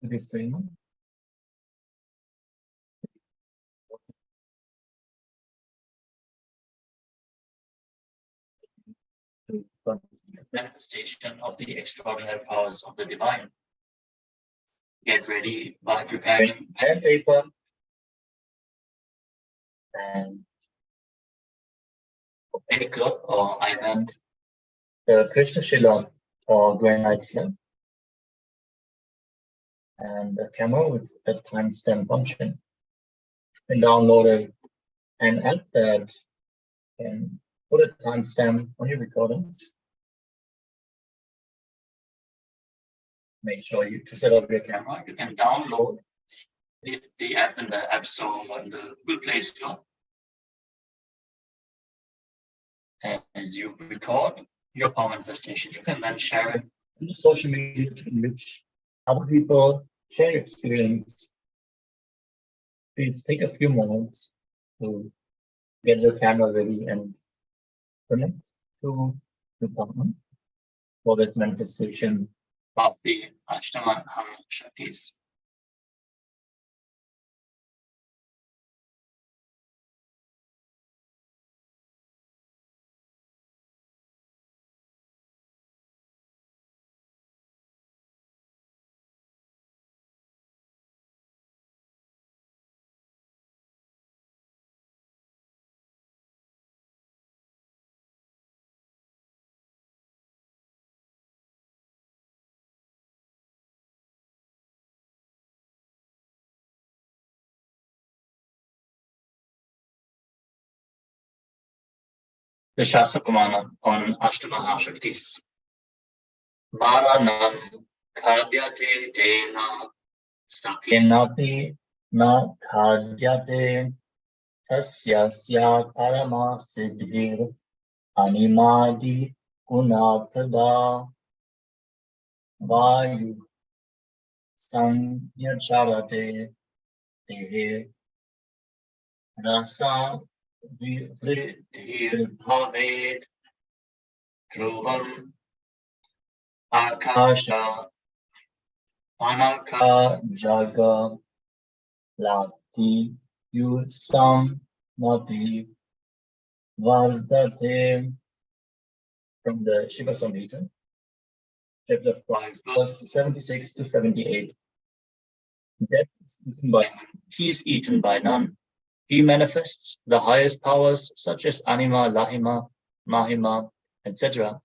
Disclaimer. Manifestation of the extraordinary powers of the divine. Get ready by preparing pen and paper and Ekra or Ivan, the Krishna Shila or granite slab, and the camera with a timestamp function. And download an app that can put a timestamp on your recordings. Make sure to set up your camera. You can download the app in the App Store or in the Google Play Store. And as you record your power manifestation, you can then share it in the social media in which other people share your experience. Please take a few moments to get your camera ready and connect to the partner for this manifestation of the Ashtama Shaktis. The Shastra Pramana on Ashtama Shaktis. Varanam Khadyate Tena Sakenapi Na Khadyate Tasyasya Paramasiddhir Animadi Gunapada Vayu Sanyacharate Dehe Rasa Vridhir Bhavet Dhruvam Akasha Anaka Jaga Lati Yusam Mati Vardate. From the Shiva Samhita, chapter 5, verse 76 to 78. Death is eaten by him. He is eaten by none. He manifests the highest powers such as Anima, Lahima, Mahima, etc.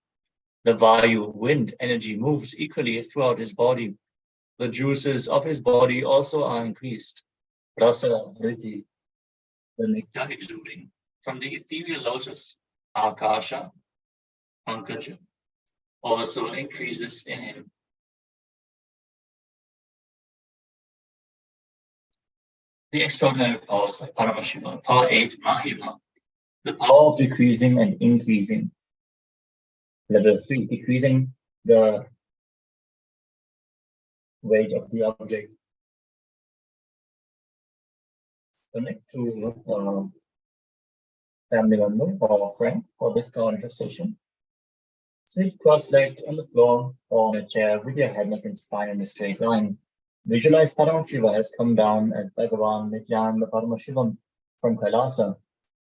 The Vayu, wind, energy moves equally throughout his body. The juices of his body also are increased. Rasa, Vritti, the nectar exuding from the ethereal lotus, Akasha, Pankaj also increases in him. The extraordinary powers of Paramashiva, power 8, Mahima, the power of decreasing and increasing. Level 3, decreasing the weight of the object. Connect to family member or friend for this conversation. Sit cross-legged on the floor or on a chair with your head, neck, and spine in a straight line. Visualize Paramashiva has come down as Bhagavan Nithyananda Paramashivam from KAILASA.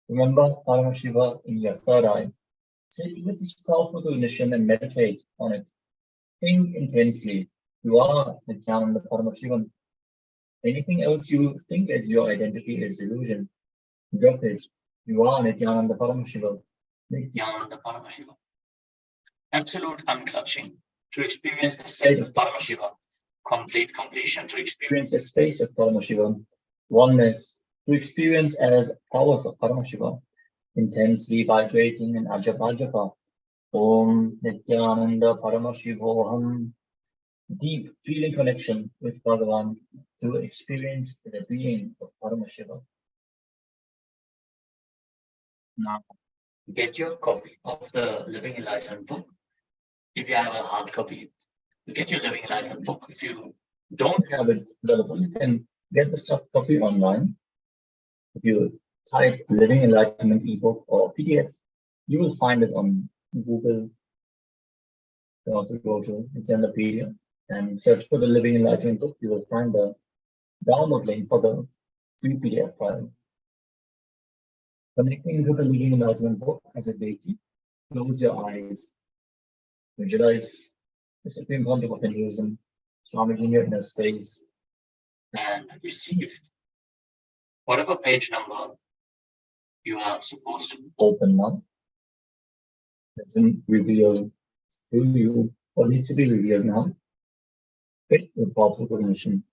Remember Paramashiva in your third eye. Sit with this powerful cognition and meditate on it. Think intensely. You are Nithyananda Paramashivam. Anything else you think as your identity is illusion. Drop it. You are Nithyananda Paramashiva. Nithyananda Paramashiva. Absolute unclutching to experience the state of Paramashiva. Complete completion to experience the space of Paramashiva. Oneness to experience as powers of Paramashiva. Intensely vibrating in Ajapa. Om Nithyananda Paramashivoham. Deep feeling connection with Bhagavan to experience the being of Paramashiva. Now, get your copy of the Living Enlightenment book. If you have a hard copy, get your Living Enlightenment book. If you don't have it available, you can get the soft copy online. If you type Living Enlightenment ebook or PDF, you will find it on Google. You can also go to Encyclopedia and search for the Living Enlightenment book. You will find the download link for the free PDF file. Connecting to the Living Enlightenment book as a deity, close your eyes. Visualize the supreme concept of Hinduism, Swamiji in your inner space, and receive whatever page number you are supposed to open now. Doesn't reveal to you what needs to be revealed now. Get the powerful cognition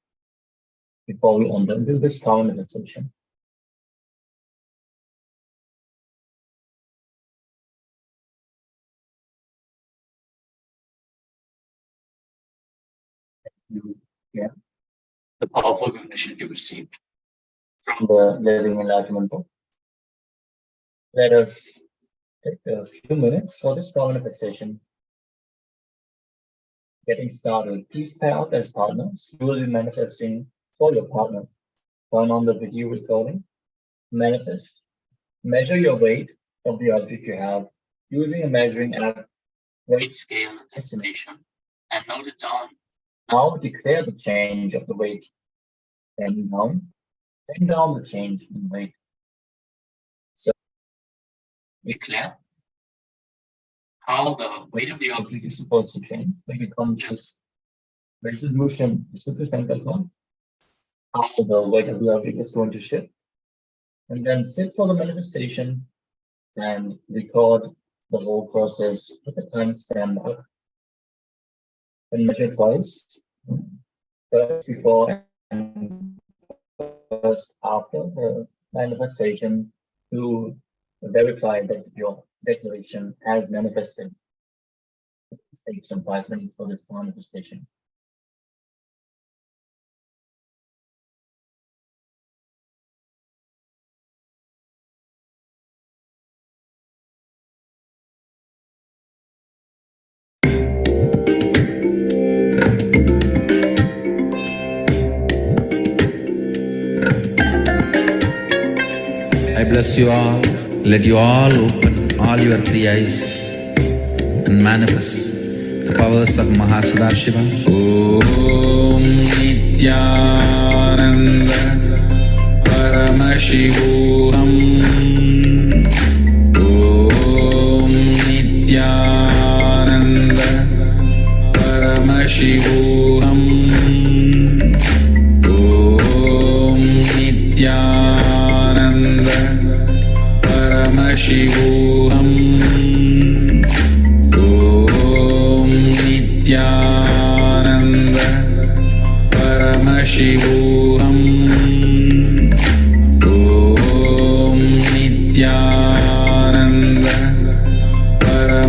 before we enter into this power manifestation. The powerful cognition you received from the Living Enlightenment book. Let us take a few minutes for this power manifestation. Getting started, please pair up as partners. You will be manifesting for your partner. Turn on the video recording. Manifest. Measure your weight of the object you have using a measuring app, weight scale estimation, and note it down. Now declare the change of the weight. Bend down the change in weight. So declare how the weight of the object is supposed to change when you come to resolution, how the weight of the object is going to shift. And then sit for the manifestation and record the whole process with the timestamp up. And measure twice, first before and first after the manifestation to verify that your declaration has manifested. It takes some 5 minutes for this manifestation. I bless you all. Let you all open all your 3 eyes and manifest the powers of Mahasadarshiva. Om Nithyananda Paramashivoham. Om Nithyananda Paramashivoham. Om Nithyananda Paramashivoham. Om Nithyananda Paramashivoham. Om Nithyananda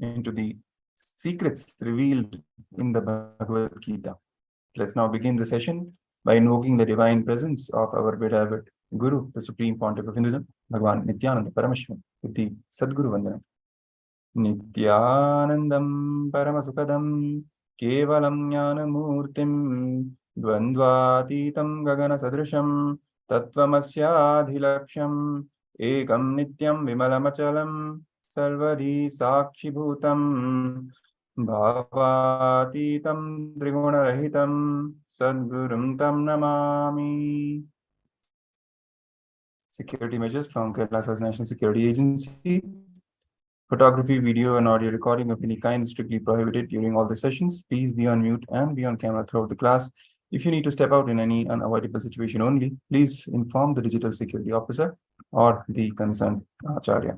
into the secrets revealed in the Bhagavad Gita. Let's now begin the session by invoking the divine presence of our beloved Guru, the Supreme Pontiff of Hinduism, Bhagavan Nithyananda Paramashivam, with the Sadguru Vandana. Nithyanandam Paramasukadam Kevalam Jnanamurtim Dvandvatitam Gagana Sadrisham Tattvamasyaadhilaksham Ekam Nityam Vimalamachalam Sarvadhi Sakshibhutam Bhavatitam Trigunarahitam Sadgurum Tam Namami. Security measures from KAILASA's National Security Agency. Photography, video, and audio recording of any kind is strictly prohibited during all the sessions. Please be on mute and be on camera throughout the class. If you need to step out in any unavoidable situation only, please inform the digital security officer or the concerned Acharya.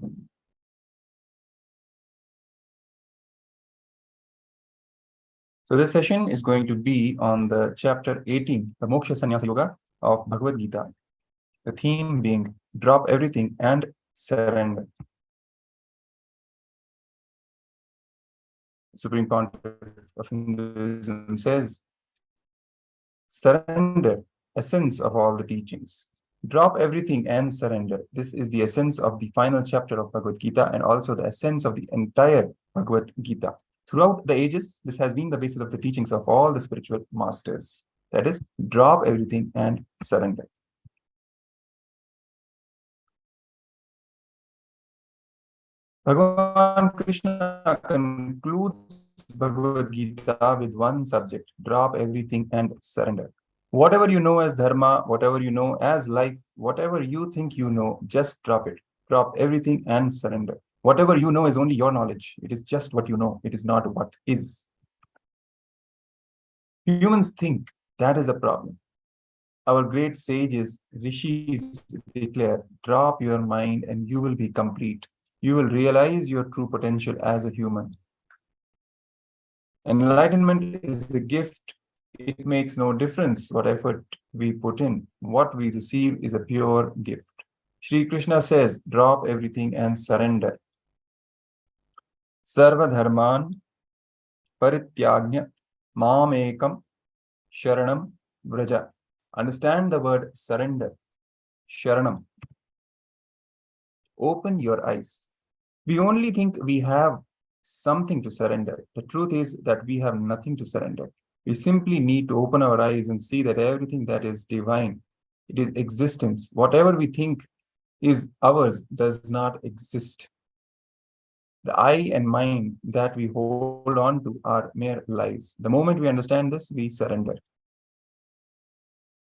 So this session is going to be on the chapter 18, the Moksha Sannyasa Yoga of Bhagavad Gita. The theme being drop everything and surrender. Supreme Pontiff of Hinduism says, surrender, essence of all the teachings. Drop everything and surrender. This is the essence of the final chapter of Bhagavad Gita and also the essence of the entire Bhagavad Gita. Throughout the ages, this has been the basis of the teachings of all the spiritual masters. That is, drop everything and surrender. Bhagavan Krishna concludes Bhagavad Gita with one subject: drop everything and surrender. Whatever you know as dharma, whatever you know as life, whatever you think you know, just drop it. Drop everything and surrender. Whatever you know is only your knowledge. It is just what you know. It is not what is. Humans think that is a problem. Our great sages, rishis, declare, drop your mind and you will be complete. You will realize your true potential as a human. Enlightenment is a gift. It makes no difference what effort we put in. What we receive is a pure gift. Sri Krishna says, drop everything and surrender. Sarva dharman parityagnya mam ekam sharanam vraja. Understand the word surrender. Sharanam. Open your eyes. We only think we have something to surrender. The truth is that we have nothing to surrender. We simply need to open our eyes and see that everything that is divine, it is existence. Whatever we think is ours does not exist. The I and mind that we hold on to are mere lies. The moment we understand this, we surrender.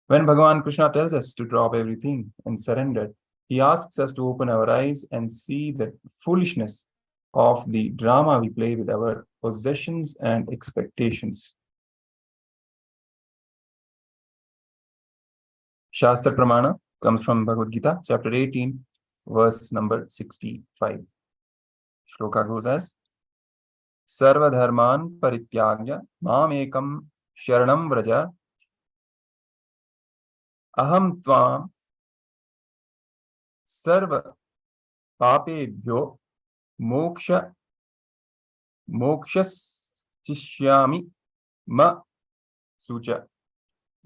When Bhagavan Krishna tells us to drop everything and surrender, he asks us to open our eyes and see the foolishness of the drama we play with our possessions and expectations. Shastra Pramana comes from Bhagavad Gita, chapter 18, verse number 65. Shloka goes as, Sarva dharman parityagya mam ekam sharanam vraja aham tvam sarva papebhyo mokshasishyami ma sucha.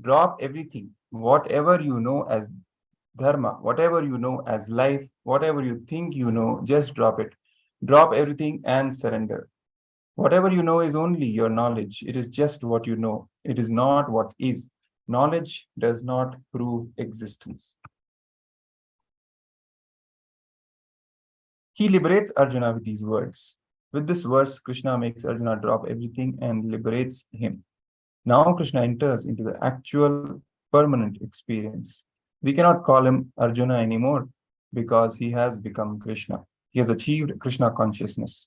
Drop everything, whatever you know as dharma, whatever you know as life, whatever you think you know, just drop it. Drop everything and surrender. Whatever you know is only your knowledge. It is just what you know. It is not what is. Knowledge does not prove existence. He liberates Arjuna with these words. With this verse, Krishna makes Arjuna drop everything and liberates him. Now Krishna enters into the actual permanent experience. We cannot call him Arjuna anymore because he has become Krishna. He has achieved Krishna consciousness.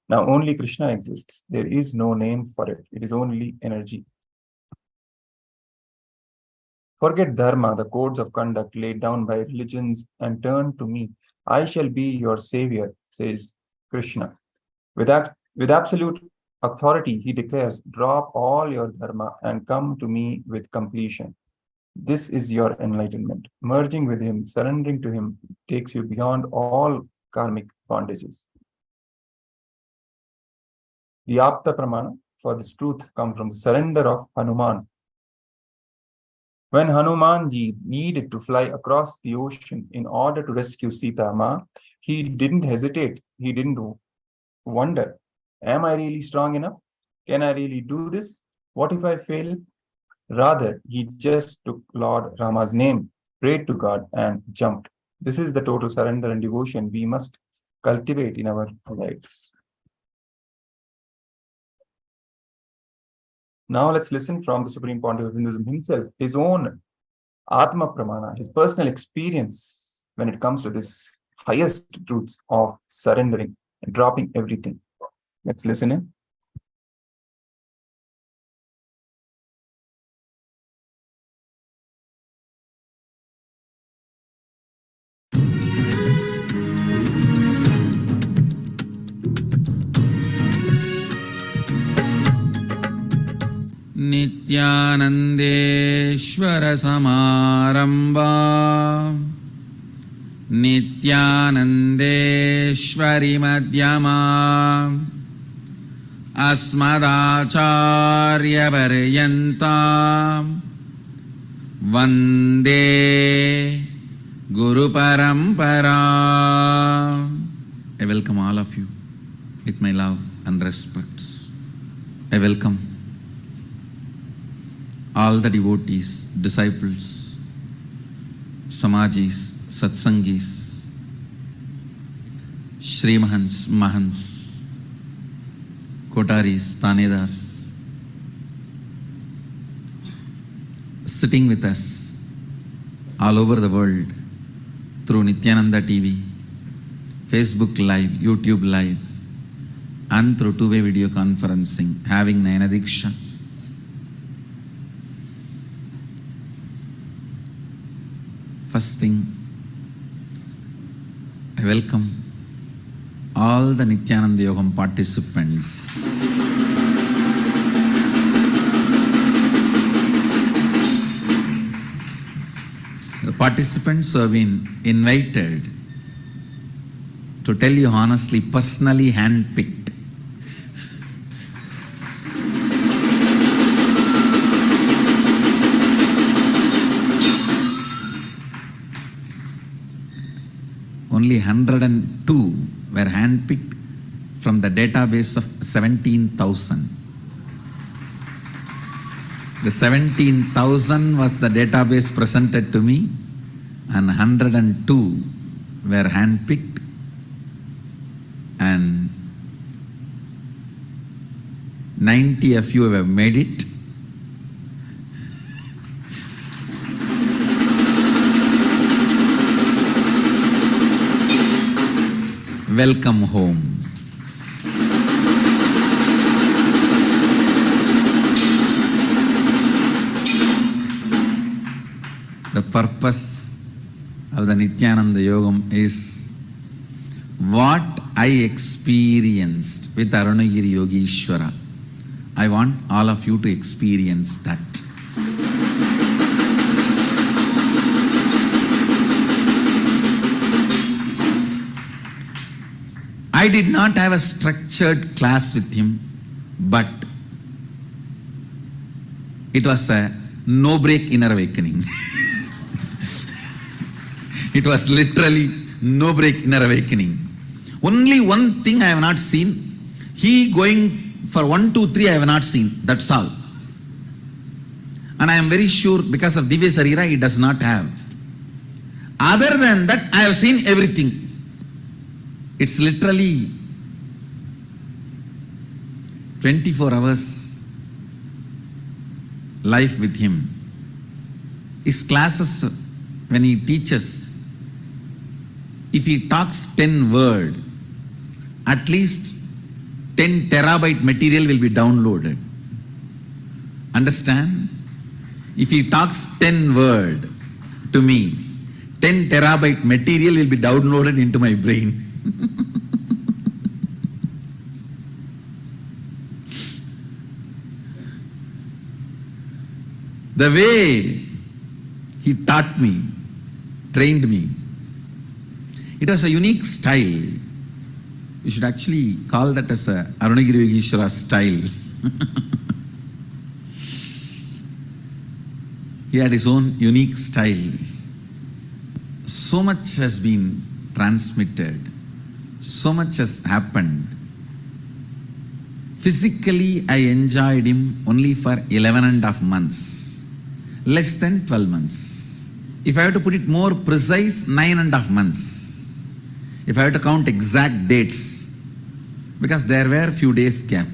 Now only Krishna exists. There is no name for it. It is only energy. Forget dharma, the codes of conduct laid down by religions, and turn to me. I shall be your savior, says Krishna. With absolute authority, he declares, drop all your dharma and come to me with completion. This is your enlightenment. Merging with him, surrendering to him, takes you beyond all karmic bondages. The Apta Pramana for this truth comes from the surrender of Hanuman. When Hanumanji needed to fly across the ocean in order to rescue Sita Ma, he didn't hesitate. He didn't wonder, am I really strong enough? Can I really do this? What if I fail? Rather, he just took Lord Rama's name, prayed to God, and jumped. This is the total surrender and devotion we must cultivate in our lives. Now let's listen from the Supreme Pontiff of Hinduism himself, his own Atma Pramana, his personal experience when it comes to this highest truth of surrendering and dropping everything. Let's listen in. Nithyanandeshwara Samaramba Nithyanandeshwari Madhyama Asmadacharya Paryanta Vande Guru Parampara. I welcome all of you with my love and respects. I welcome all the devotees, disciples, Samajis, Satsangis, Shri Mahants, Mahants, Kotaris, Tanedars, sitting with us all over the world through Nithyananda TV, Facebook Live, YouTube Live, and through two-way video conferencing, having Nayana Diksha. First thing, I welcome all the Nithyananda Yogam participants. The participants who have been invited to tell you honestly, personally handpicked. Only 102 were handpicked from the database of 17,000. The 17,000 was the database presented to me, and 102 were handpicked, and 90 of you have made it. Welcome home. The purpose of the Nithyananda Yogam is what I experienced with Arunagiri Yogeshwara. I want all of you to experience that. I did not have a structured class with him, but it was a no-break inner awakening. It was literally no-break inner awakening. Only one thing I have not seen, he going for 1, 2, 3 I have not seen, that's all. And I am very sure because of Divya Sarira he does not have. Other than that, I have seen everything. It's literally 24 hours life with him. His classes, when he teaches, if he talks 10 words, at least 10 terabyte material will be downloaded. Understand? If he talks 10 words to me, 10 terabyte material will be downloaded into my brain. The way he taught me, trained me, it was a unique style. You should actually call that as a Arunagiri Yogeshwara style. He had his own unique style. So much has been transmitted. So much has happened. Physically, I enjoyed him only for 11.5 months. Less than 12 months. If I have to put it more precise, 9.5 months. If I have to count exact dates, because there were few days gap.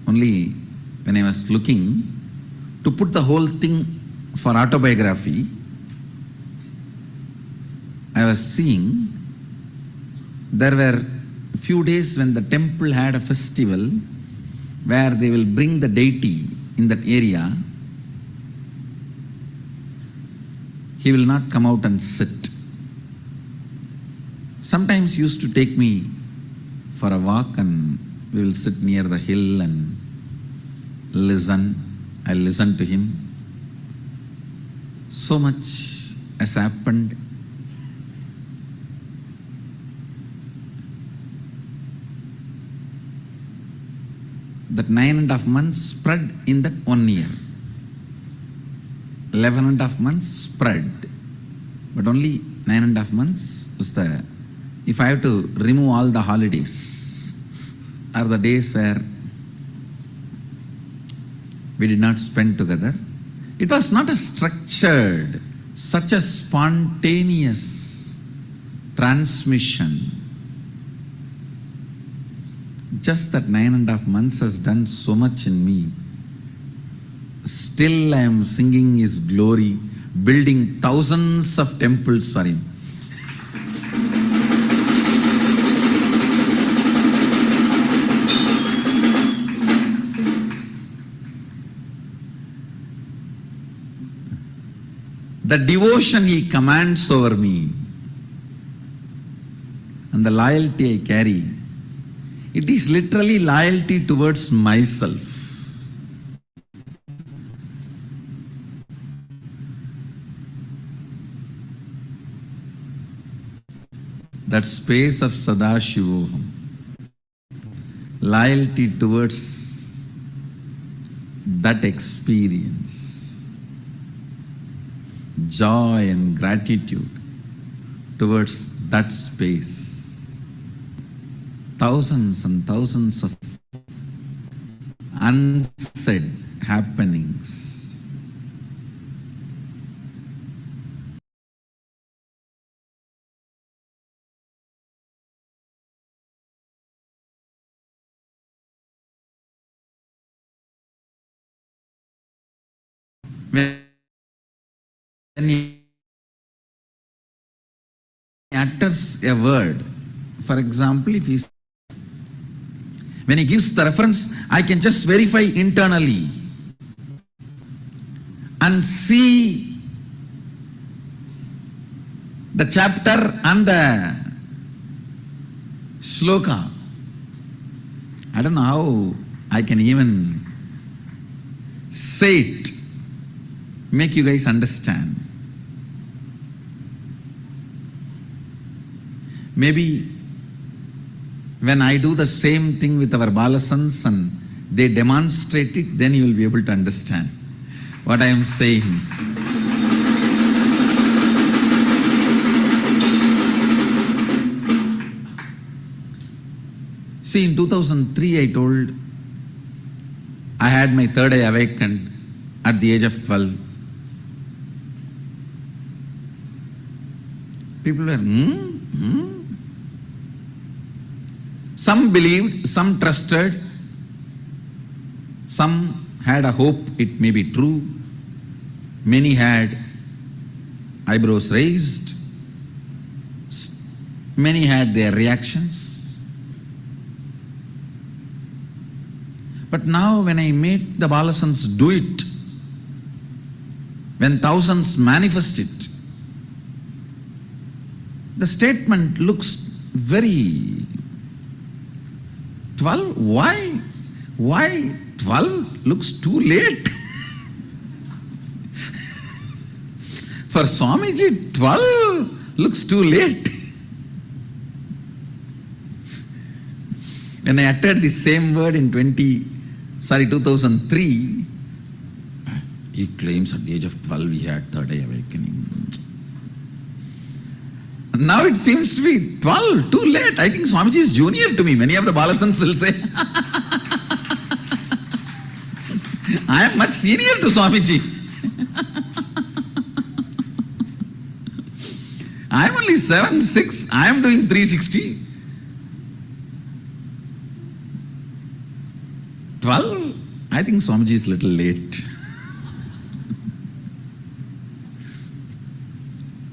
Only when I was looking to put the whole thing for autobiography, I was seeing there were few days when the temple had a festival where they will bring the deity in that area. He will not come out and sit. Sometimes he used to take me for a walk and we will sit near the hill and listen. I'll listen to him. So much has happened. That 9.5 months spread in that 1 year. 11.5 months spread. But only 9.5 months was the, if I have to remove all the holidays, are the days where we did not spend together. It was not a structured, such a spontaneous transmission. Just that 9.5 months has done so much in me. Still I am singing His glory, building thousands of temples for Him. The devotion He commands over me and the loyalty I carry, it is literally loyalty towards myself. That space of Sadashivoham, loyalty towards that experience, joy and gratitude towards that space. Thousands and thousands of unsaid happenings. When he utters a word, for example, if he when he gives the reference, I can just verify internally and see the chapter and the shloka. I don't know how I can even say it, make you guys understand. Maybe when I do the same thing with our balasans and they demonstrate it, then you will be able to understand what I am saying. See, in 2003 I told I had my third eye awakened at the age of 12. People were, Some believed, some trusted, some had a hope it may be true. Many had eyebrows raised. Many had their reactions. But now when I made the balasans do it, when thousands manifest it, the statement looks very 12? Why? Why 12 looks too late? For Swamiji, 12 looks too late. When I uttered the same word in 2003, he claims at the age of 12 he had third eye awakening. Now it seems to be 12, too late. I think Swamiji is junior to me. Many of the Balasans will say. I am much senior to Swamiji. I am only 7'6". I am doing 360. 12? I think Swamiji is a little late.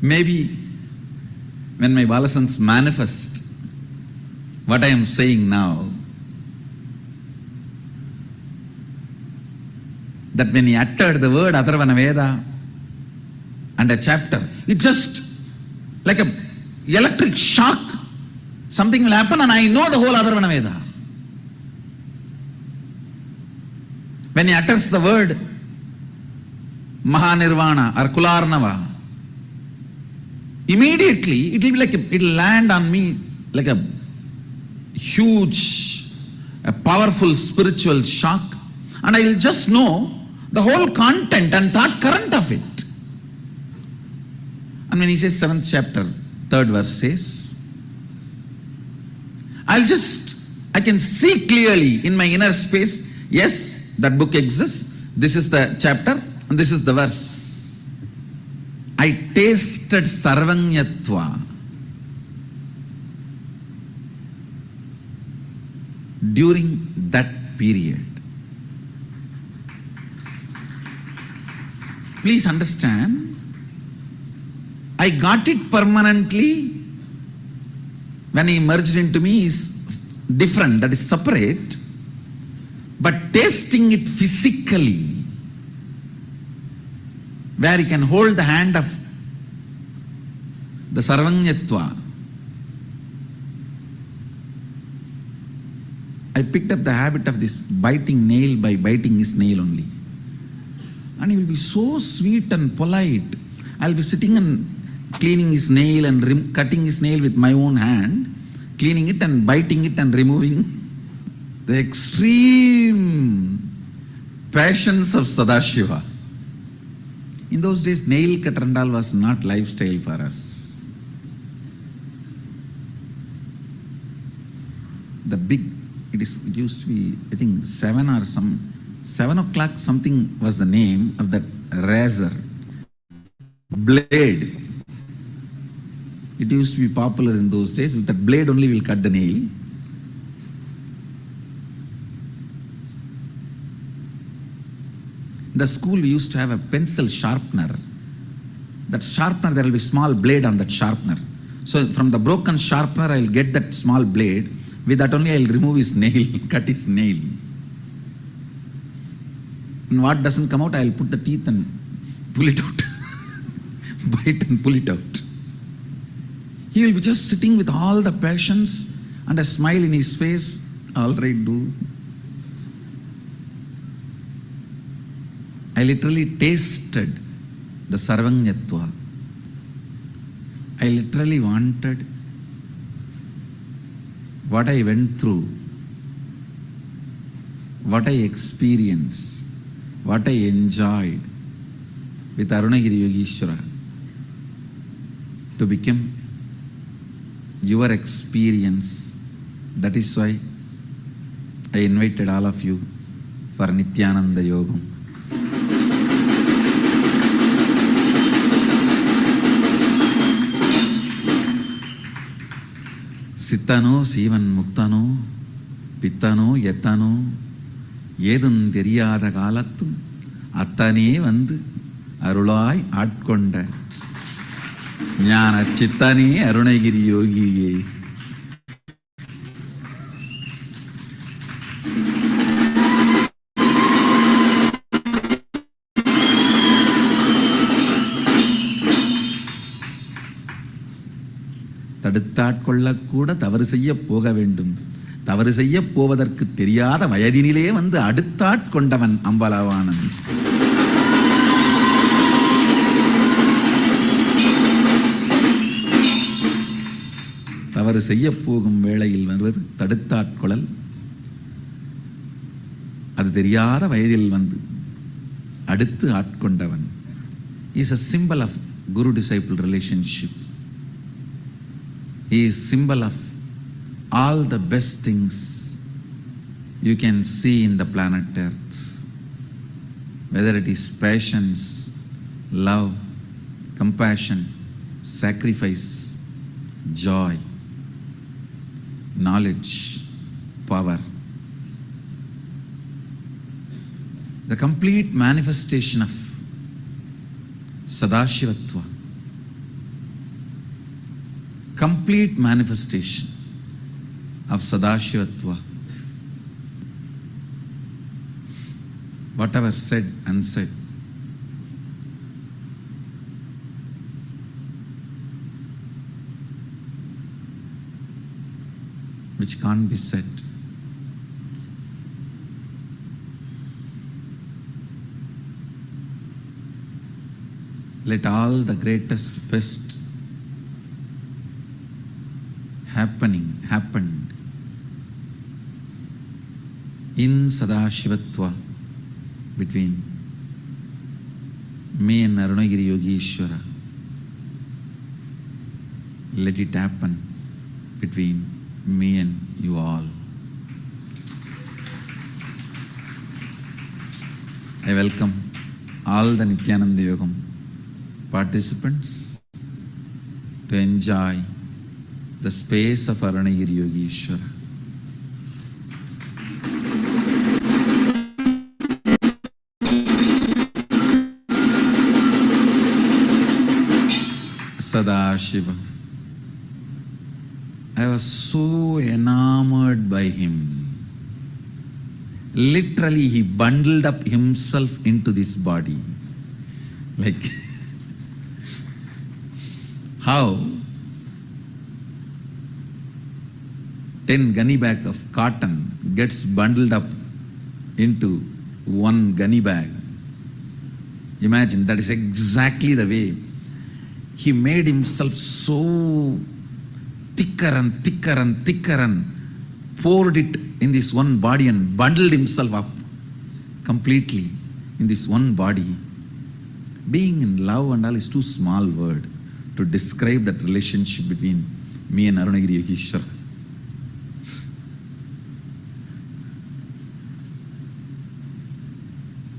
Maybe when my Balasans manifest what I am saying now, that when he uttered the word Atharvana Veda and a chapter, it just like a electric shock, something will happen and I know the whole Atharvana Veda. When he utters the word Mahanirvana or Kularnava, immediately it will be like it will land on me like a huge, a powerful spiritual shock, and I will just know the whole content and thought current of it. And when he says 7th chapter, 3rd verse says, I can see clearly in my inner space, yes, that book exists, this is the chapter and this is the verse. I tasted Sarvanyatva during that period. Please understand, I got it permanently when he merged into me is different, that is separate, but tasting it physically, where he can hold the hand of the Sarvanyatva. I picked up the habit of this biting nail by biting his nail only. And he will be so sweet and polite. I'll be sitting and cleaning his nail and cutting his nail with my own hand, cleaning it and biting it and removing. The extreme passions of Sadashiva. In those days, nail cutter and all was not lifestyle for us. The big, it used to be, I think 7 o'clock something was the name of that razor. Blade. It used to be popular in those days. With that blade only we'll cut the nail. The school we used to have a pencil sharpener. That sharpener, there will be small blade on that sharpener. So from the broken sharpener, I will get that small blade. With that only I will remove his nail, cut his nail. And what doesn't come out, I will put the teeth and pull it out. Bite and pull it out. He will be just sitting with all the passions and a smile in his face. All right, do. I literally tasted the Sarvanyatva. I literally wanted what I went through, what I experienced, what I enjoyed with Arunagiri Yogeshwara to become your experience. That is why I invited all of you for Nithyananda Yogam. சித்தனோ சீவன் முக்தனோ பித்தனோ எத்தனோ ஏதும் தெரியாத காலத்தும் அத்தனே வந்து அருளாய் ஆட்கொண்ட ஞான சித்தனே அருணகிரி யோகியே. தடுத்தாட்கொள்ளக்கூட தவறு செய்ய போக வேண்டும். தவறு செய்ய போவதற்கு தெரியாத வயதினிலே வந்து அடுத்தாட்கொண்டவன் அம்பலவானன். தவறு செய்ய போகும் வேளையில் வருவது தடுத்தாட்கொள்ளல். அது தெரியாத வயதில் வந்து அடுத்து ஆட்கொண்டவன். He is a symbol of guru-disciple relationship. He is symbol of all the best things you can see in the planet Earth. Whether it is patience, love, compassion, sacrifice, joy, knowledge, power. The complete manifestation of Sadashivatva. Complete manifestation of Sadashivatva. Whatever said, unsaid, which can't be said. Let all the greatest, best happened in Sadashivatva between me and Arunagiri Yogeshwara. Let it happen between me and you all. I welcome all the Nithyananda Yogam participants to enjoy the space of Arunagiri Yogeshwara. Sadashiva. I was so enamored by him. Literally, he bundled up himself into this body. Like how 10 gunny bag of cotton gets bundled up into one gunny bag. Imagine, that is exactly the way he made himself so thicker and thicker and thicker and poured it in this one body and bundled himself up completely in this one body. Being in love and all is too small word to describe that relationship between me and Arunagiri Yogeshwara.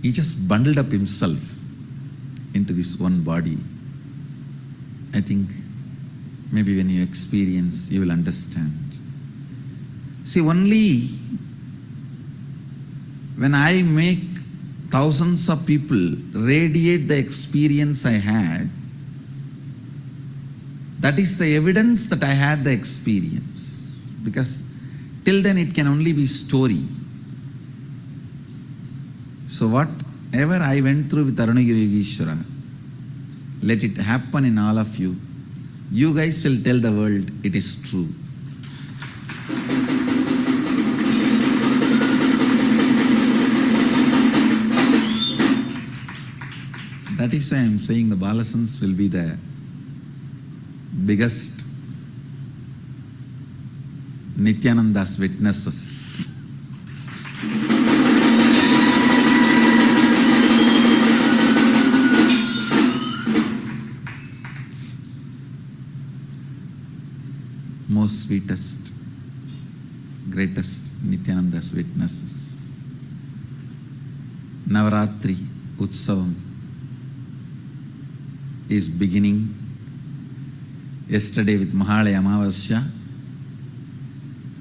He just bundled up himself into this one body. I think maybe when you experience, you will understand. See, only when I make thousands of people radiate the experience I had, that is the evidence that I had the experience. Because till then it can only be story. So whatever I went through with Arunagiri Yogeshwara, let it happen in all of you. You guys will tell the world it is true. That is why I am saying the Balasans will be the biggest Nithyananda's witnesses. Most sweetest, greatest Nithyananda's witnesses. Navaratri Utsavam is beginning yesterday with Mahalaya Amavasya.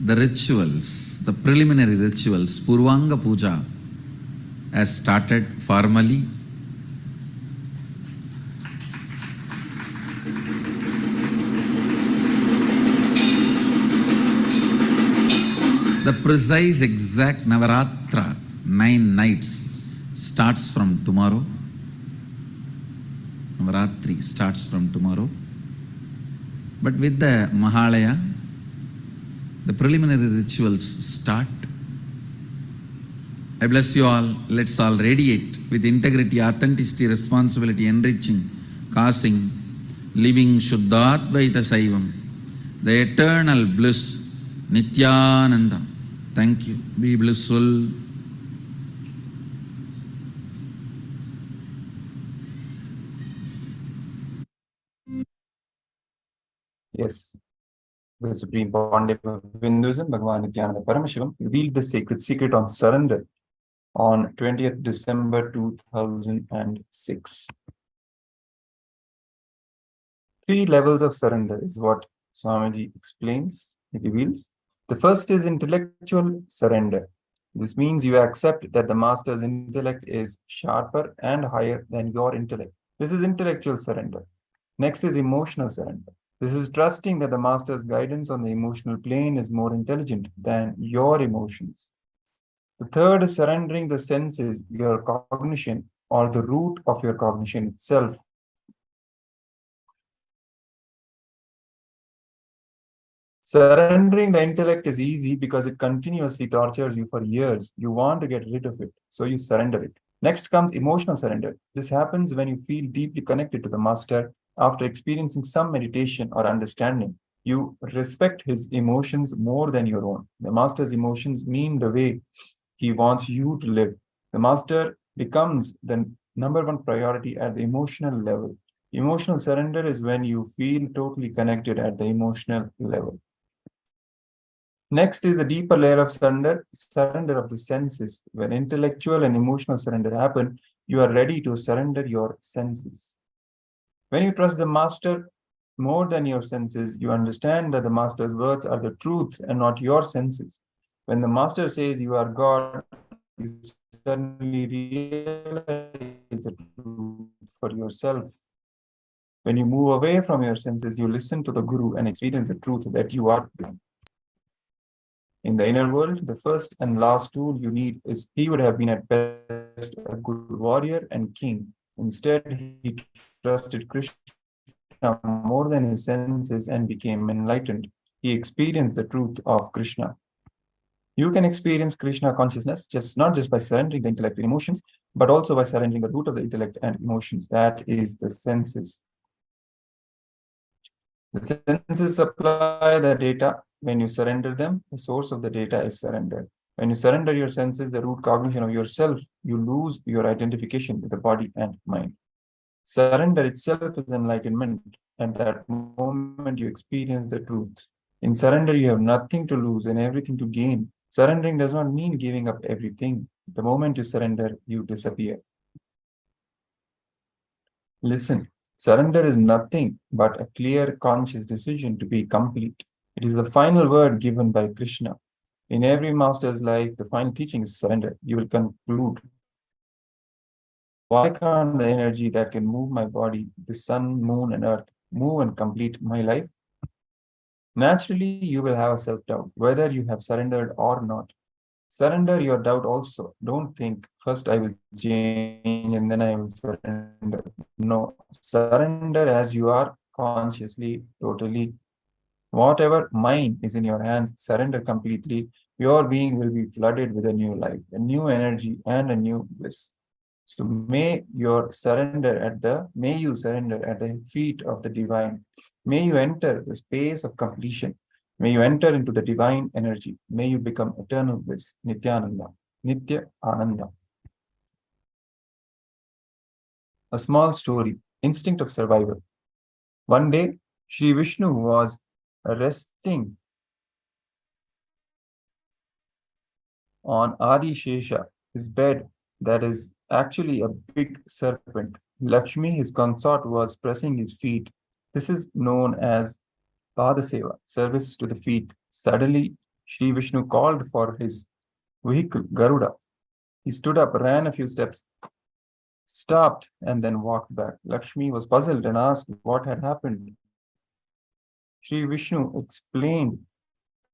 The rituals, the preliminary rituals, Purvanga Puja has started formally. The precise exact Navaratra, 9 nights, starts from tomorrow. Navaratri starts from tomorrow. But with the Mahalaya, the preliminary rituals start. I bless you all. Let's all radiate with integrity, authenticity, responsibility, enriching, causing, living Shuddhadvaita Saivam, the eternal bliss, Nithyananda. Thank you. Be blissful. Yes, the Supreme Pontiff of Hinduism, Bhagavan Nithyananda Paramashivam, revealed the sacred secret on surrender on 20th December 2006. 3 levels of surrender is what Swamiji explains, he reveals. The first is intellectual surrender. This means you accept that the master's intellect is sharper and higher than your intellect. This is intellectual surrender. Next is emotional surrender. This is trusting that the master's guidance on the emotional plane is more intelligent than your emotions. The third is surrendering the senses, your cognition, or the root of your cognition itself. Surrendering the intellect is easy because it continuously tortures you for years. You want to get rid of it, so you surrender it. Next comes emotional surrender. This happens when you feel deeply connected to the master after experiencing some meditation or understanding. You respect his emotions more than your own. The master's emotions mean the way he wants you to live. The master becomes the number one priority at the emotional level. Emotional surrender is when you feel totally connected at the emotional level. Next is the deeper layer of surrender of the senses. When intellectual and emotional surrender happen, you are ready to surrender your senses. When you trust the master more than your senses, you understand that the master's words are the truth and not your senses. When the master says you are God, you suddenly realize the truth for yourself. When you move away from your senses, you listen to the Guru and experience the truth that you are doing. In the inner world, the first and last tool you need is he would have been at best a good warrior and king. Instead, he trusted Krishna more than his senses and became enlightened. He experienced the truth of Krishna. You can experience Krishna consciousness not just by surrendering the intellect and emotions, but also by surrendering the root of the intellect and emotions. That is the senses. The senses supply the data. When you surrender them, the source of the data is surrendered. When you surrender your senses, the root cognition of yourself, you lose your identification with the body and mind. Surrender itself is enlightenment. At that moment, you experience the truth. In surrender, you have nothing to lose and everything to gain. Surrendering does not mean giving up everything. The moment you surrender, you disappear. Listen, surrender is nothing but a clear, conscious decision to be complete. It is the final word given by Krishna. In every master's life, the final teaching is surrender. You will conclude. Why can't the energy that can move my body, the sun, moon, and earth, move and complete my life? Naturally, you will have a self-doubt, whether you have surrendered or not. Surrender your doubt also. Don't think, first I will change and then I will surrender. No, surrender as you are consciously, totally. Whatever mind is in your hands, surrender completely. Your being will be flooded with a new life, a new energy, and a new bliss. So may you surrender at the feet of the divine. May you enter the space of completion. May you enter into the divine energy. May you become eternal bliss, Nithyananda, Nitya Ananda. A small story, instinct of survival. One day, Sri Vishnu was resting on Adi Shesha, his bed that is actually a big serpent. Lakshmi, his consort, was pressing his feet. This is known as Padaseva, service to the feet. Suddenly, Sri Vishnu called for his vehicle, Garuda. He stood up, ran a few steps, stopped, and then walked back. Lakshmi was puzzled and asked what had happened. Sri Vishnu explained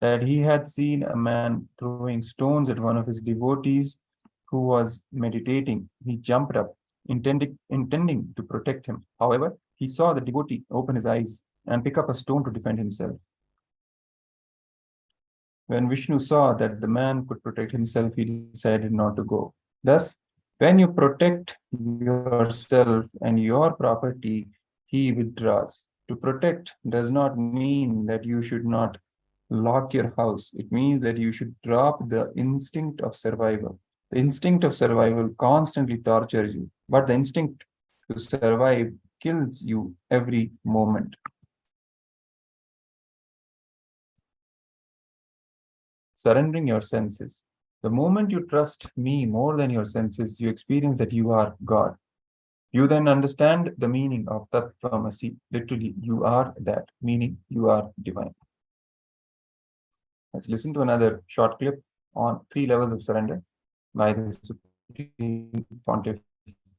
that he had seen a man throwing stones at one of his devotees who was meditating. He jumped up, intending to protect him. However, he saw the devotee open his eyes and pick up a stone to defend himself. When Vishnu saw that the man could protect himself, he decided not to go. Thus, when you protect yourself and your property, he withdraws. To protect does not mean that you should not lock your house. It means that you should drop the instinct of survival. The instinct of survival constantly tortures you, but the instinct to survive kills you every moment. surrendering your senses. The moment you trust me more than your senses, you experience that you are God. You then understand the meaning of Tattvamasi. Literally, you are that, meaning you are divine. Let's listen to another short clip on 3 levels of surrender by the Supreme Pontiff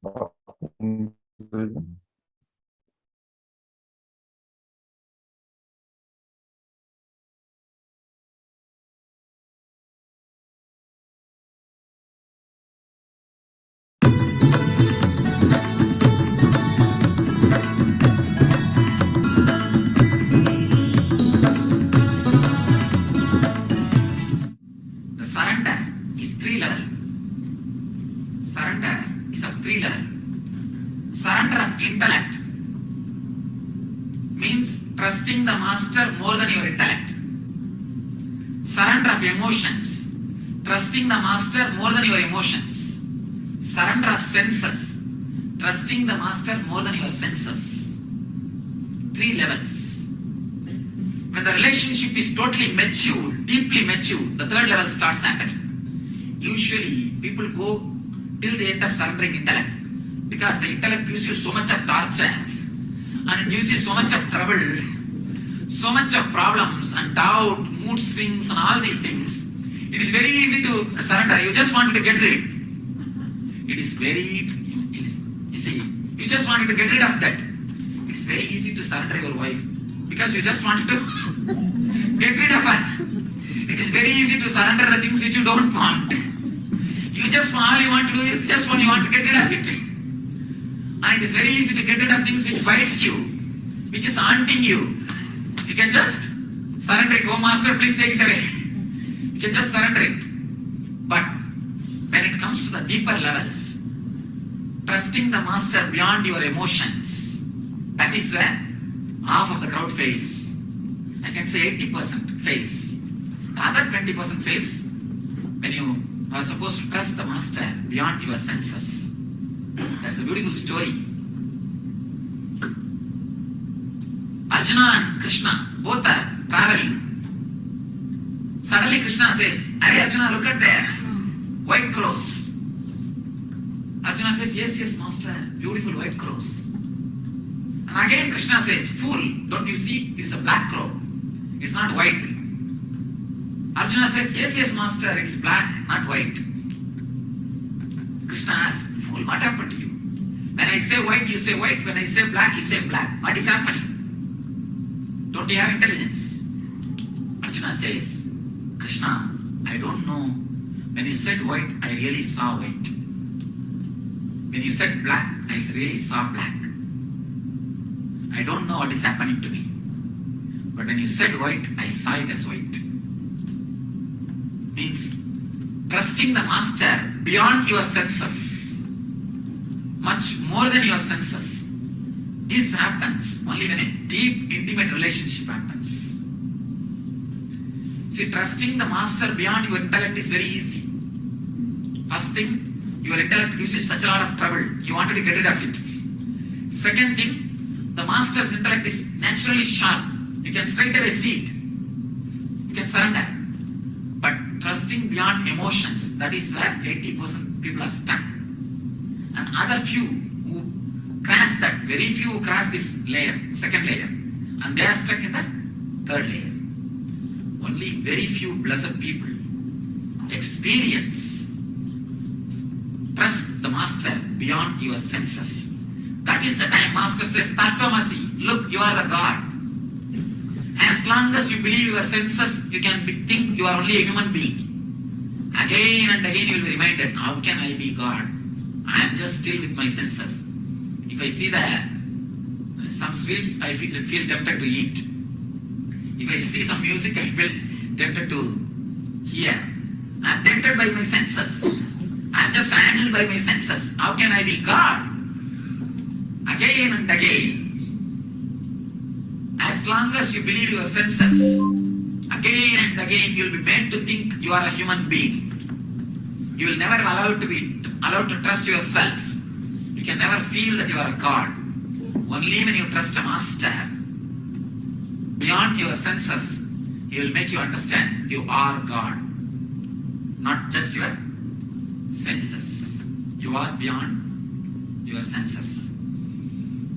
of Hinduism. The surrender is 3 level. Surrender is of 3 level. Surrender of intellect means trusting the master more than your intellect. Surrender of emotions, trusting the master more than your emotions. Surrender of senses, trusting the master more than your senses. 3 levels. When the relationship is totally mature, deeply mature, the 3rd level starts happening. Usually, people go till the end of surrendering intellect because the intellect gives you so much of torture and it gives you so much of trouble, so much of problems and doubt, mood swings and all these things. It is very easy to surrender. You just wanted to get rid. It is very, you see, you just wanted to get rid of that. It's very easy to surrender your wife because you just wanted to get rid of her. It is very easy to surrender the things which you don't want. All you want to do is just you want to get rid of it. And it is very easy to get rid of things which bites you, which is haunting you. You can just surrender it. Oh Master, please take it away. You can just surrender it. But when it comes to the deeper levels, trusting the Master beyond your emotions, that is where half of the crowd fails. I can say 80% fails. The other 20% fails when you are supposed to trust the Master beyond your senses. That's a beautiful story. Arjuna and Krishna both are traveling. Suddenly Krishna says, "Hey Arjuna, look at there, white crows." Arjuna says, yes, Master, beautiful white crows. And again Krishna says, "Fool, don't you see? It's a black crow. It's not white." Arjuna says, yes, Master, it's black, not white. Krishna asks, "Fool, what happened to you? When I say white, you say white. When I say black, you say black. What is happening? Don't you have intelligence?" Arjuna says, "Krishna, I don't know. When you said white, I really saw white. When you said black, I really saw black. I don't know what is happening to me. But when you said white, I saw it as white." Means trusting the Master beyond your senses, much more than your senses. This happens only when a deep, intimate relationship happens. See, trusting the Master beyond your intellect is very easy. First thing, your intellect gives you such a lot of trouble. You wanted to get rid of it. Second thing, the Master's intellect is naturally sharp. You can straight away see it. You can surrender. But trusting beyond emotions, that is where 80% people are stuck. And other few who cross that, very few who cross this layer, second layer, and they are stuck in the 3rd layer. Only very few blessed people experience, trust the Master beyond your senses. That is the time Master says, "Tattvamasi, look, you are the God." As long as you believe your senses, you can think you are only a human being. Again and again you will be reminded, how can I be God? I am just still with my senses. If I see some sweets, I feel tempted to eat. If I see some music, I feel tempted to hear. I am tempted by my senses. I am just handled by my senses. How can I be God? Again and again. As long as you believe your senses, again and again you will be made to think you are a human being. You will never be allowed to trust yourself. You can never feel that you are a God. Only when you trust a Master beyond your senses, he will make you understand you are God. not just your senses. You are beyond your senses.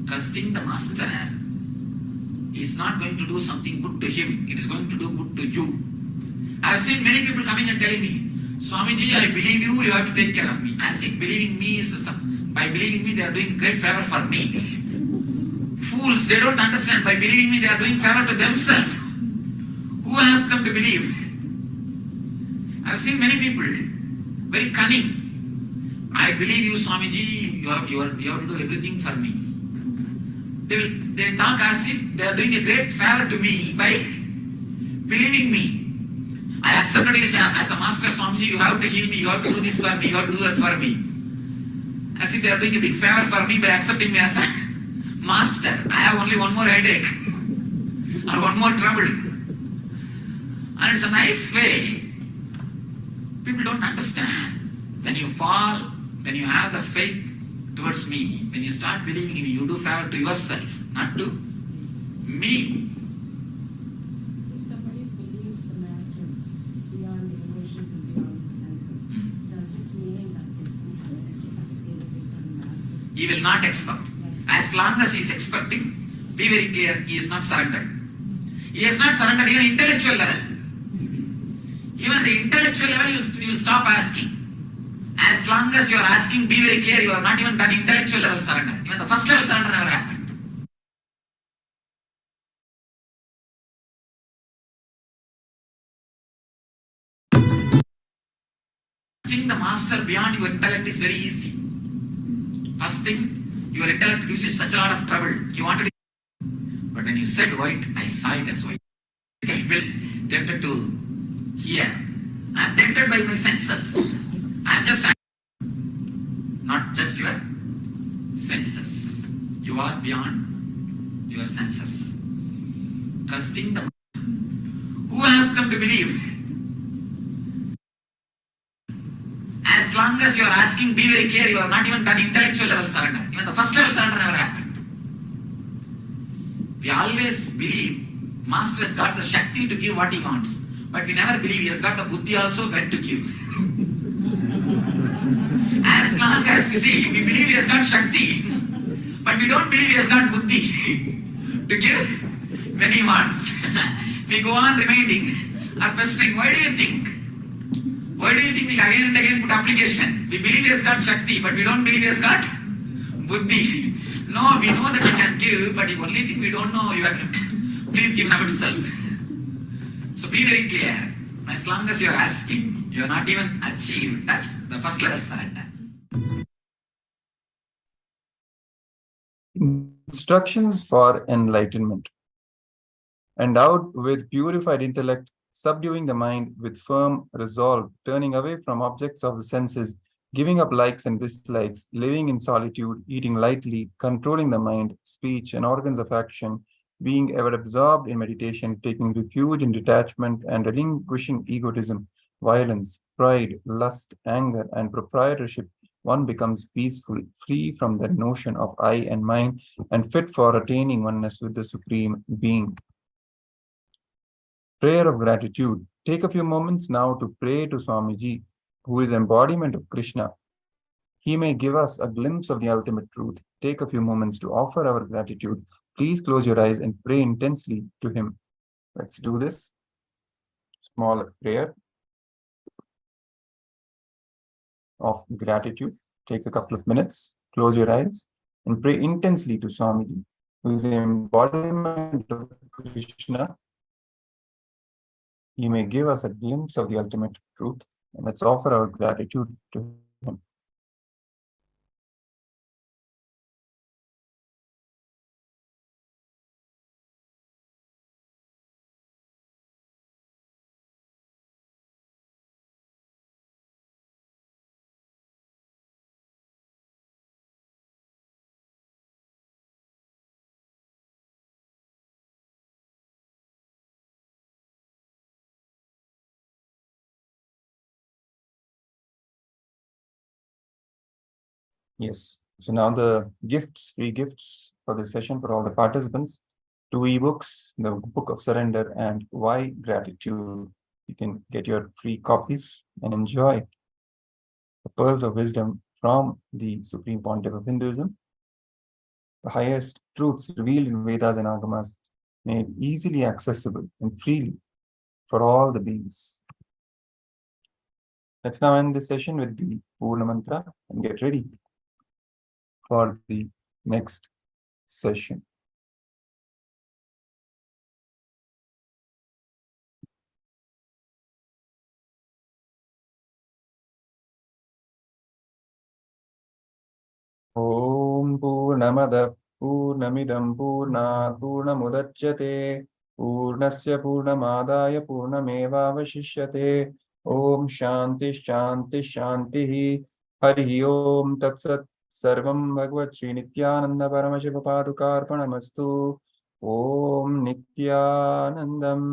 Trusting the master is not going to do something good to him, it is going to do good to you. I have seen many people coming and telling me, Swamiji, I believe you, you have to take care of me. I think believing me is, by believing me, they are doing great favor for me. Fools, they don't understand, by believing me, they are doing favor to themselves. Who asked them to believe? I have seen many people, very cunning. I believe you, Swamiji, you have to do everything for me. They talk as if they are doing a great favor to me by believing me. I accepted you as a master, Swamiji, you have to heal me, you have to do this for me, you have to do that for me. As if they are doing a big favor for me by accepting me as a master. I have only one more headache or one more trouble. And it's a nice way. People don't understand. When you fall, when you have the faith towards me, when you start believing in me, you do favor to yourself, not to me. If somebody believes the master beyond the emotions and beyond the senses, does it mean that there's some sort of expectation from the master? He will not expect. As long as he is expecting, be very clear, he is not surrendered. He has not surrendered even intellectual level. Even at the intellectual level, you will stop asking. As long as you are asking, be very clear, you have not even done intellectual level surrender. Even the first level surrender never happened. Trusting the master beyond your intellect is very easy. First thing, your intellect gives you such a lot of trouble. You want to be, but when you said white, I saw it as white. I feel tempted to hear. I am tempted by my senses. I am just not just your senses. You are beyond your senses. Trusting the who asked them to believe? As long as you are asking, be very clear, you have not even done intellectual level surrender. Even the first level surrender never happened. We always believe Master has got the Shakti to give what he wants. But we never believe he has got the Buddhi also when to give. As long as we see, we believe he has got Shakti, but we don't believe he has got Buddhi to give when he wants. We go on reminding or pestering, why do you think? Why do you think we again and again put application? We believe he has got Shakti, but we don't believe he has got Buddhi. No, we know that we can give, but the only thing we don't know, you have to please give now itself. So be very clear. As long as you are asking, you are not even achieved. That's the first level surrender. Instructions for enlightenment. Endowed with purified intellect, subduing the mind with firm resolve, turning away from objects of the senses, giving up likes and dislikes, living in solitude, eating lightly, controlling the mind, speech, and organs of action, being ever absorbed in meditation, taking refuge in detachment, and relinquishing egotism, violence, pride, lust, anger, and proprietorship, one becomes peaceful, free from the notion of I and mine, and fit for attaining oneness with the Supreme Being. Prayer of gratitude. Take a few moments now to pray to Swamiji, who is embodiment of Krishna. He may give us a glimpse of the ultimate truth. Take a few moments to offer our gratitude. Please close your eyes and pray intensely to him. Let's do this. Small prayer of gratitude. Take a couple of minutes, close your eyes, and pray intensely to Swamiji, who is the embodiment of Krishna. He may give us a glimpse of the ultimate truth, and let's offer our gratitude to him. Yes. So now the gifts, free gifts for this session for all the participants. 2 ebooks, the Book of Surrender and Why Gratitude. you can get your free copies and enjoy the pearls of wisdom from the Supreme Pontiff of Hinduism, the highest truths revealed in Vedas and Agamas, made easily accessible and freely for all the beings. Let's now end this session with the Purna Mantra and get ready for the next session. Om Purnamada Purnamidam Purna Purnamudachyate Purnasya Purnamadaya Purnamevavashishyate Om Shanti Shanti Shanti Hari Om Tatsat Sarvam Bhagavad Sri Nithyananda Paramashiva Padukarpanamastu Om Nithyanandam.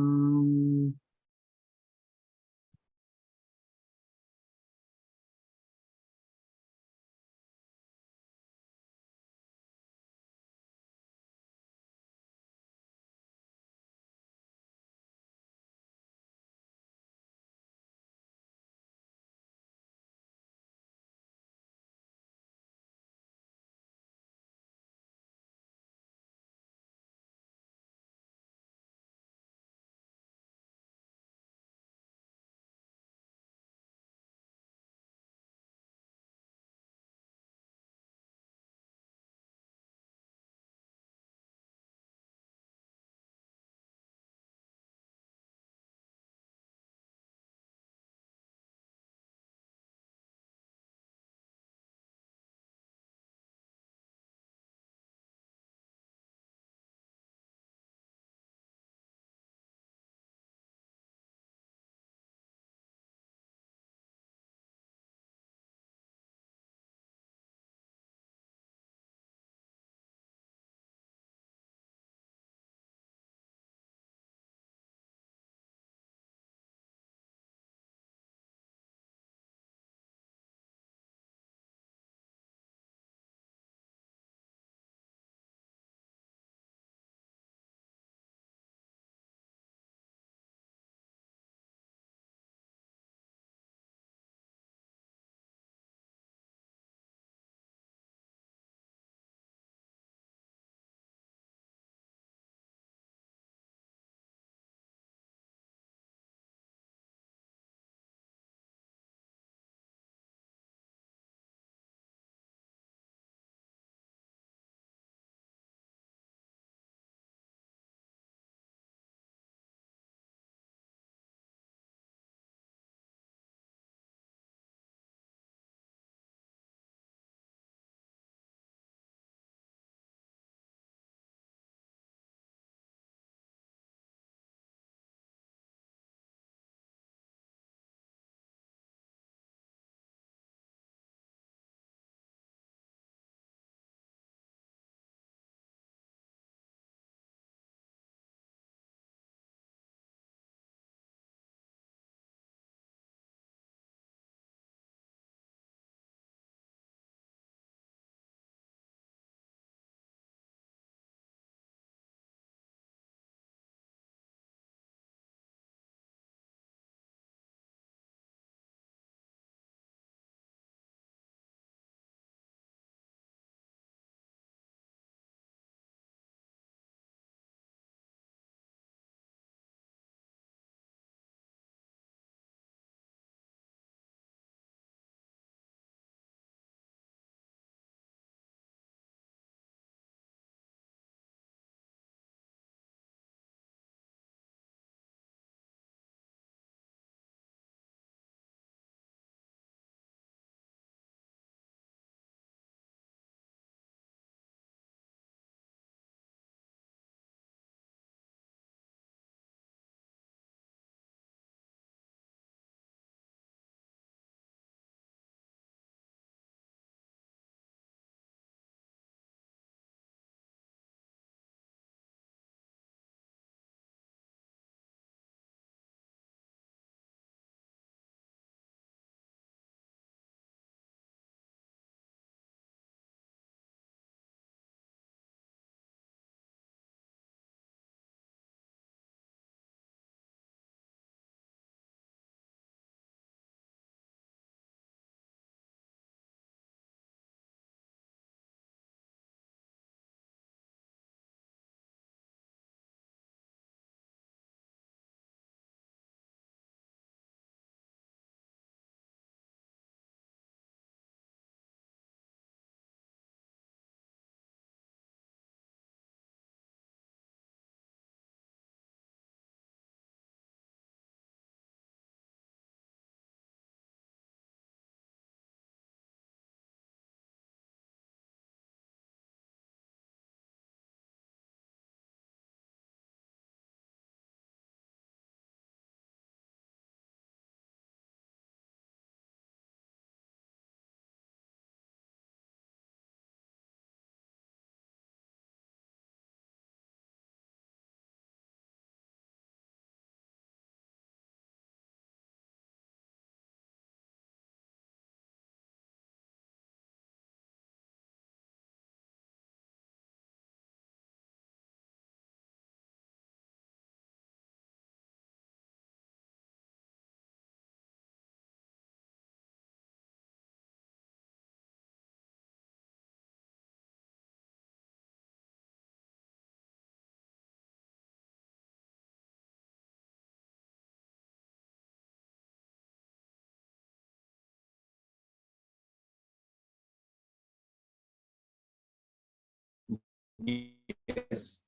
Yes.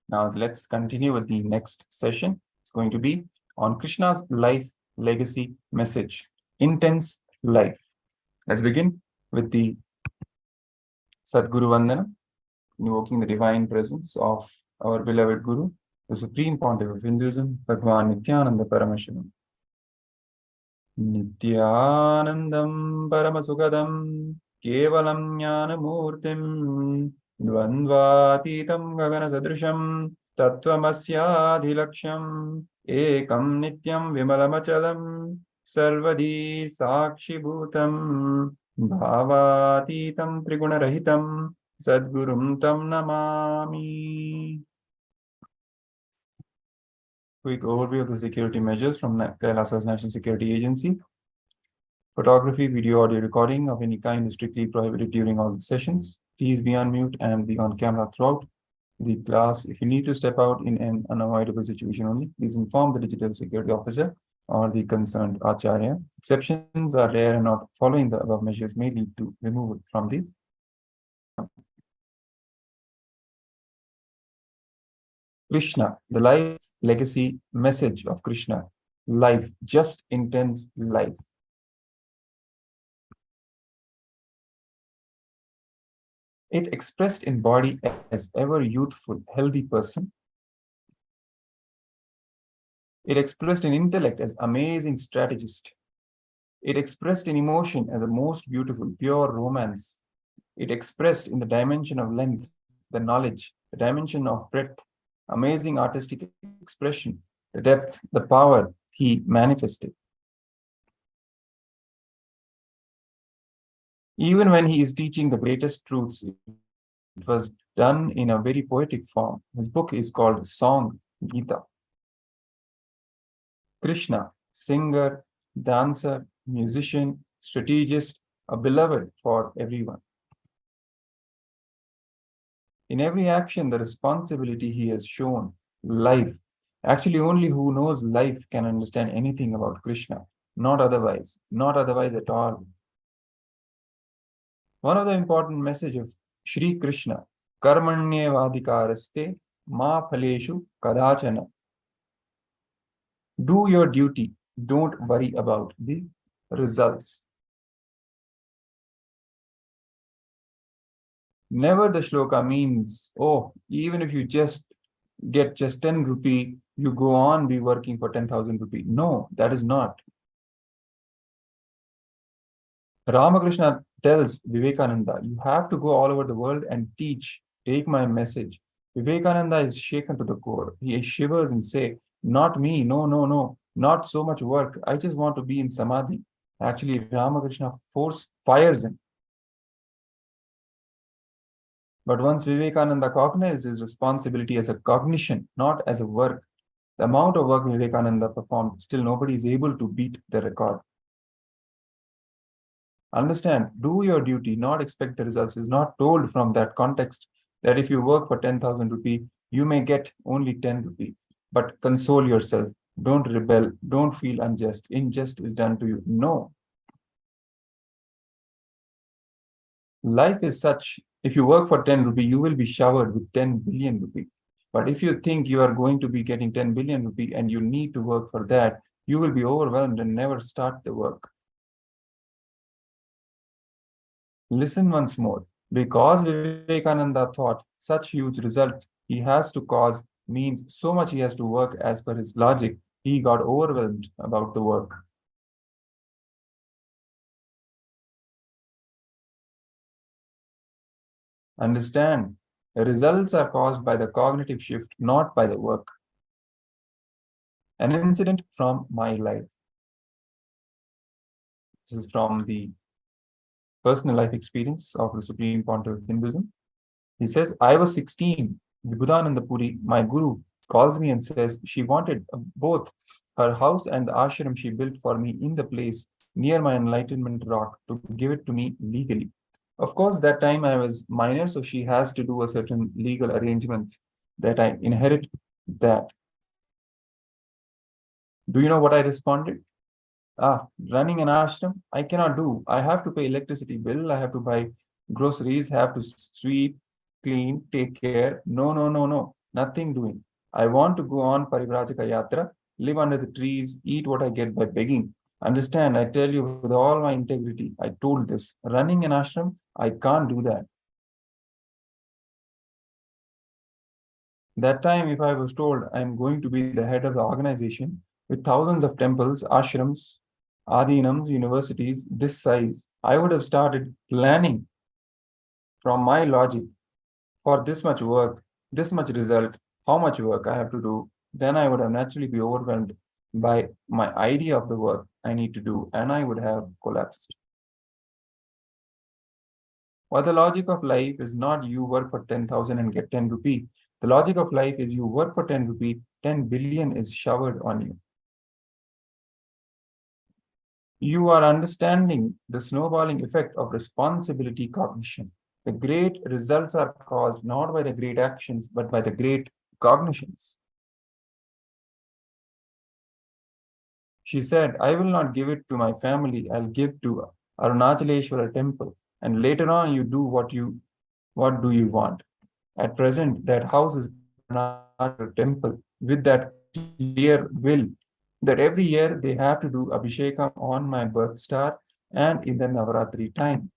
Now let's continue with the next session. It's going to be on Krishna's life, legacy, message, intense life. Let's begin with the Sadguru Vandana, invoking the divine presence of our beloved Guru, the Supreme Pontiff of Hinduism, Bhagavan Nithyananda Paramashivam. Nithyanandam Paramasukadam Kevalam Jnanamurtim Dvandvatitam Gagana Sadrisham Tattvamasyaadhilaksham Ekam Nityam Vimalamachalam Sarvadi Sakshi Bhutam Bhavatitam Trigunarahitam Sadgurum Tam Namami. Quick overview of the security measures from KAILASA's National Security Agency. Photography, video, audio recording of any kind is strictly prohibited during all the sessions. Please be on mute and be on camera throughout the class. If you need to step out in an unavoidable situation only, please inform the digital security officer or the concerned Acharya. Exceptions are rare and not following the above measures may lead to removal from the Krishna, the life, legacy, message of Krishna. Life, just intense life. It expressed in body as ever youthful, healthy person. It expressed in intellect as amazing strategist. It expressed in emotion as a most beautiful, pure romance. It expressed in the dimension of length, the knowledge, the dimension of breadth, amazing artistic expression, the depth, the power he manifested. Even when he is teaching the greatest truths, it was done in a very poetic form. His book is called Song, Gita. Krishna, singer, dancer, musician, strategist, a beloved for everyone. In every action, the responsibility he has shown, life. Actually, only who knows life can understand anything about Krishna, not otherwise at all. One of the important messages of Sri Krishna, Karmanyevadhikaraste ma phaleshu kadachana. Do your duty, don't worry about the results. Never the shloka means, oh, even if you just get just 10 rupee, you go on be working for 10,000 rupee. No, that is not. Ramakrishna tells Vivekananda, you have to go all over the world and teach, take my message. Vivekananda is shaken to the core. He shivers and says, not me, no, not so much work. I just want to be in Samadhi. Actually, Ramakrishna fires him. But once Vivekananda cognized his responsibility as a cognition, not as a work, the amount of work Vivekananda performed, still nobody is able to beat the record. Understand, do your duty, not expect the results. Is not told from that context that if you work for 10,000 rupee, you may get only 10 rupee. But console yourself. Don't rebel. Don't feel unjust. Injustice is done to you. No. Life is such, if you work for 10 rupee, you will be showered with 10 billion rupee. But if you think you are going to be getting 10 billion rupee and you need to work for that, you will be overwhelmed and never start the work. Listen once more. Because Vivekananda thought such huge result he has to cause means so much he has to work as per his logic, he got overwhelmed about the work. Understand, the results are caused by the cognitive shift, not by the work. An incident from my life. This is from the personal life experience of the Supreme Pontiff of Hinduism. He says, I was 16. Vibhudananda Puri, my guru, calls me and says she wanted both her house and the ashram she built for me in the place near my Enlightenment rock to give it to me legally. Of course, that time I was minor, so she has to do a certain legal arrangements that I inherit that. Do you know what I responded? Running an ashram, I cannot do. I have to pay electricity bill. I have to buy groceries, have to sweep, clean, take care. No, no, no, no. Nothing doing. I want to go on Parivrajaka Yatra, live under the trees, eat what I get by begging. Understand, I tell you with all my integrity, I told this. Running an ashram, I can't do that. That time, if I was told I'm going to be the head of the organization with thousands of temples, ashrams, adhinams, universities this size, I would have started planning from my logic for this much work, this much result, how much work I have to do. Then I would have naturally be overwhelmed by my idea of the work I need to do, and I would have collapsed. But the logic of life is not you work for 10,000 and get 10 rupee. The logic of life is you work for 10 rupee, 10 billion is showered on you. You are understanding the snowballing effect of responsibility cognition. The great results are caused not by the great actions, but by the great cognitions. She said, I will not give it to my family, I'll give to Arunachaleshwara temple. And later on, you do what do you want? At present, that house is Arunachaleshwara temple with that clear will that every year they have to do Abhishekam on my birth star and in the Navaratri time.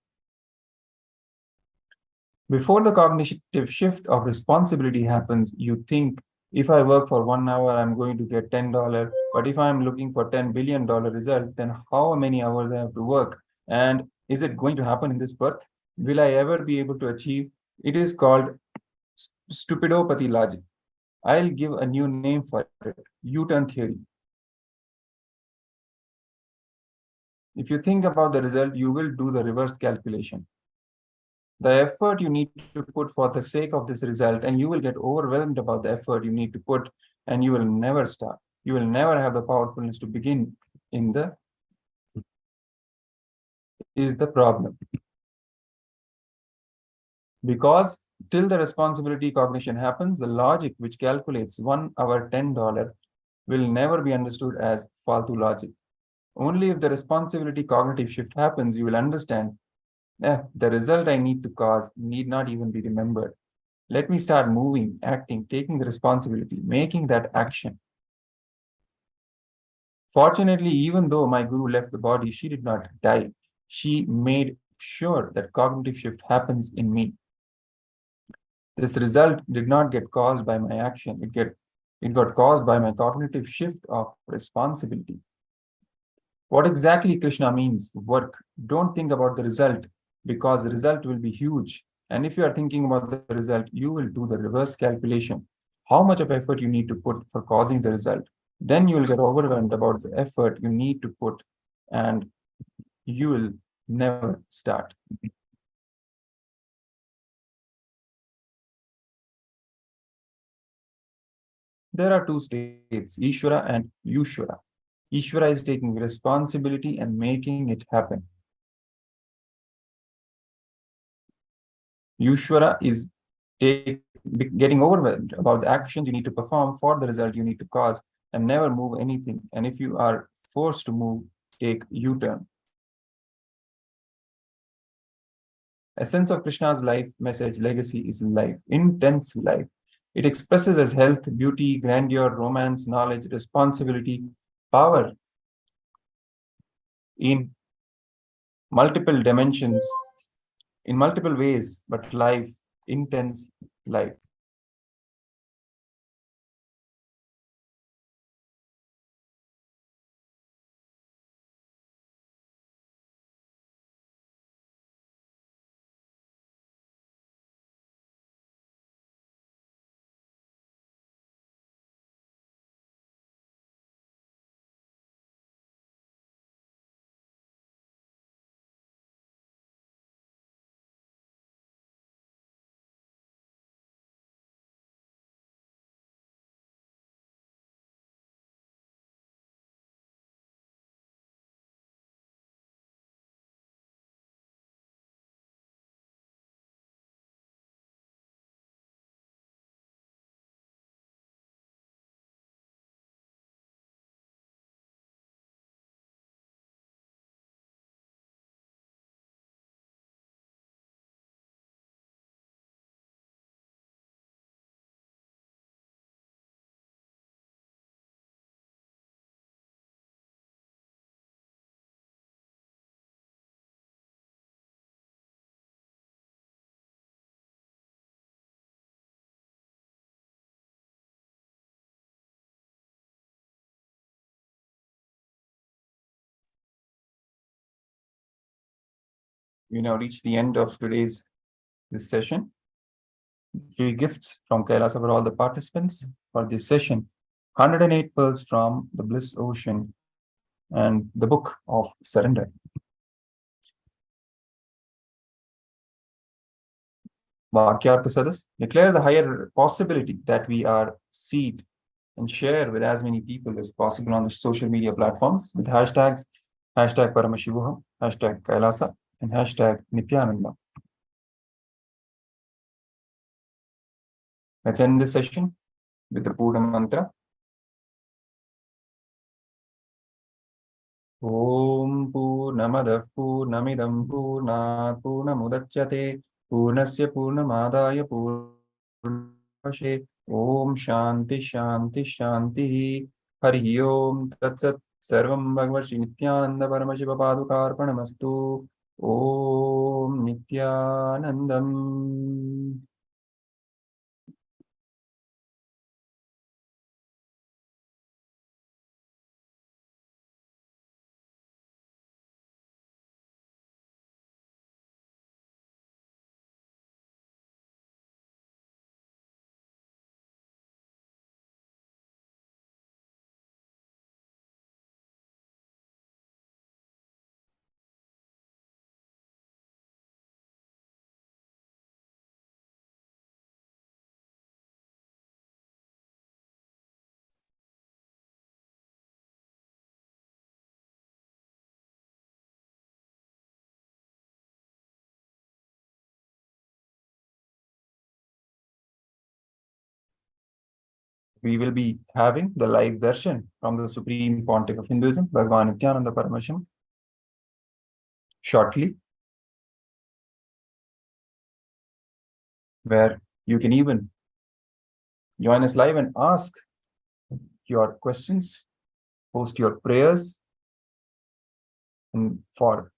Before the cognitive shift of responsibility happens, you think, if I work for 1 hour, I'm going to get $10. But if I'm looking for $10 billion result, then how many hours I have to work? And is it going to happen in this birth? Will I ever be able to achieve? It is called stupidopathy logic. I'll give a new name for it, U-turn theory. If you think about the result, you will do the reverse calculation. The effort you need to put for the sake of this result, and you will get overwhelmed about the effort you need to put, and you will never start. You will never have the powerfulness to begin in the is the problem. Because till the responsibility cognition happens, the logic which calculates 1 hour $10 will never be understood as faltu logic. Only if the responsibility cognitive shift happens, you will understand the result I need to cause need not even be remembered. Let me start moving, acting, taking the responsibility, making that action. Fortunately, even though my guru left the body, she did not die. She made sure that cognitive shift happens in me. This result did not get caused by my action. It got caused by my cognitive shift of responsibility. What exactly Krishna means? Work. Don't think about the result, because the result will be huge. And if you are thinking about the result, you will do the reverse calculation. How much of effort you need to put for causing the result. Then you will get overwhelmed about the effort you need to put, and you will never start. There are two states, Ishvara and Yushvara. Ishvara is taking responsibility and making it happen. Yushvara is getting overwhelmed about the actions you need to perform for the result you need to cause, and never move anything. And if you are forced to move, take U-turn. Essence of Krishna's life message legacy is life, intense life. It expresses as health, beauty, grandeur, romance, knowledge, responsibility, power in multiple dimensions, in multiple ways, but life, intense life. we now reach the end of today's this session. Free gifts from KAILASA for all the participants for this session. 108 pearls from the Bliss Ocean and the Book of Surrender. Vakyartha Sadas, declare the higher possibility that we are seed and share with as many people as possible on the social media platforms with hashtags #Paramashivoham, #KAILASA, and #Nithyananda. Let's end this session with the Purna mantra. Om Purnamadah Purnamidam Purnat Purnamudachyate Purnasya Purnamadaya Purnamudachyate. Om Shanti Shanti Shanti. Hari Om Tatsat. Sarvam Bhagavad Shri Nithyananda Paramashiva Padukarpanamastu. Om Nithyanandam. We will be having the live darshan from the Supreme Pontiff of Hinduism, Bhagavan Nithyananda Paramashivam, shortly, where you can even join us live and ask your questions, post your prayers, and for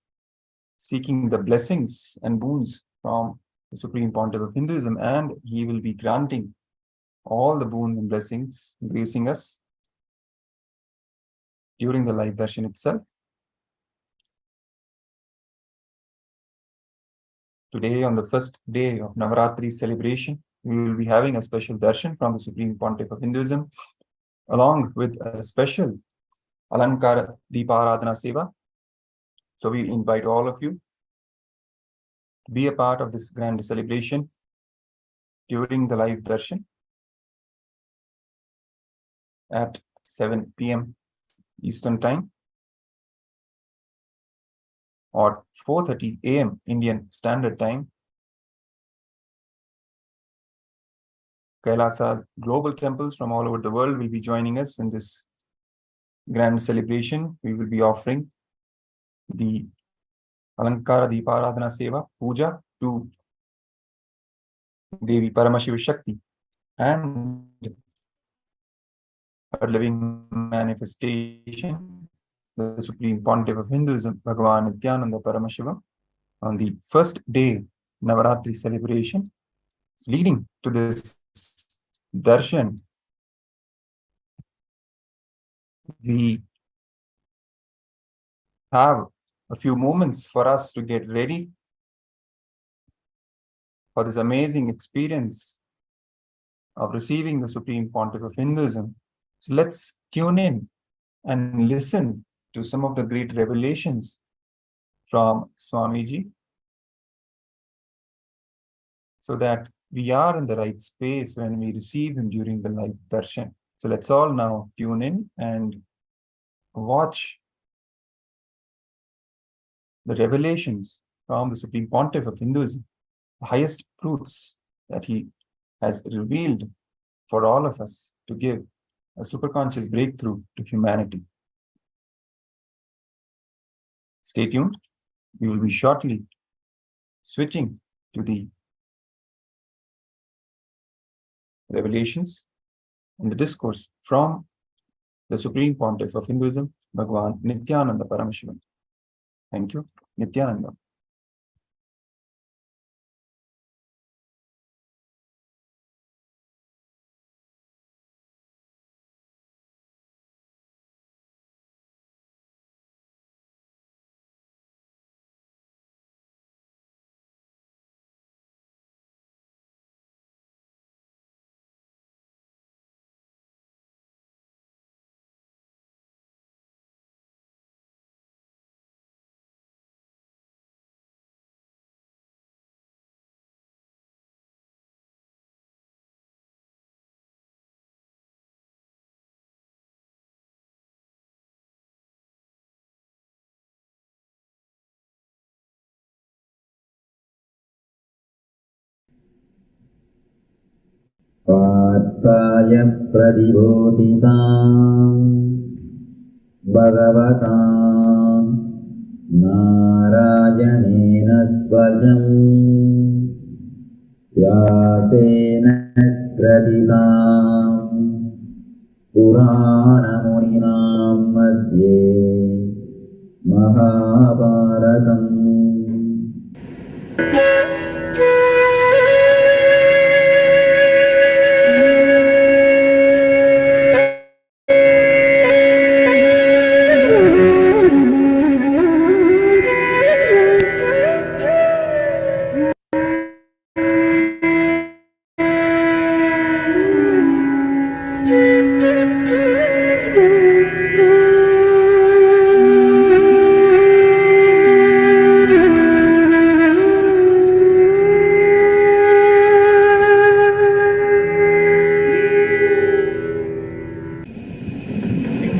seeking the blessings and boons from the Supreme Pontiff of Hinduism, and he will be granting all the boons and blessings, gracing us during the live darshan itself. Today, on the first day of Navaratri celebration, we will be having a special darshan from the Supreme Pontiff of Hinduism, along with a special Alankara Deeparadhana Seva. So we invite all of you to be a part of this grand celebration during the live darshan at 7 p.m. Eastern Time or 4:30 a.m. Indian Standard Time. KAILASA global temples from all over the world will be joining us in this grand celebration. We will be offering the Alankara Deeparadhana Seva Puja to Devi Paramashiva Shakti and her living manifestation, the Supreme Pontiff of Hinduism, Bhagavan Nithyananda Paramashivam, on the first day Navaratri celebration, leading to this darshan. We have a few moments for us to get ready for this amazing experience of receiving the Supreme Pontiff of Hinduism. So let's tune in and listen to some of the great revelations from Swamiji, so that we are in the right space when we receive him during the live darshan. So let's all now tune in and watch the revelations from the Supreme Pontiff of Hinduism, the highest truths that he has revealed for all of us to give a superconscious breakthrough to humanity. Stay tuned. We will be shortly switching to the revelations and the discourse from the Supreme Pontiff of Hinduism, Bhagavan Nithyananda Paramashivam. Thank you. Nithyananda. Partaya pradibodhitam Bhagavatam Narayanena svayam Vyasena kraditam Purana muninam madhye Mahabharatam.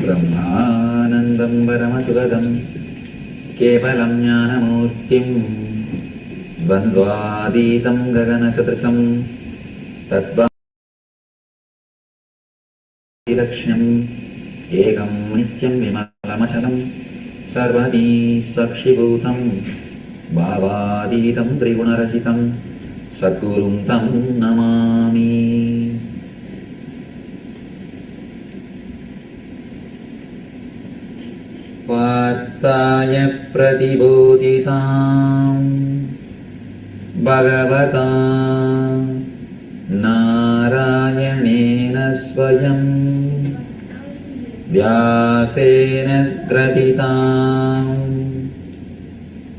Brahmanandam Paramashivoham Kevalam Jnanamurtim Bandvaditam Gaganasatrasam Tattva-Dakshinam Ekam Nityam Vimalamachalam Sarvadi Sakshibhutam Bhavaditam Trigunarahitam Satgurum Tam Namami. Partaya pradibodhitam Bhagavata Narayanena svayam Vyasena graditam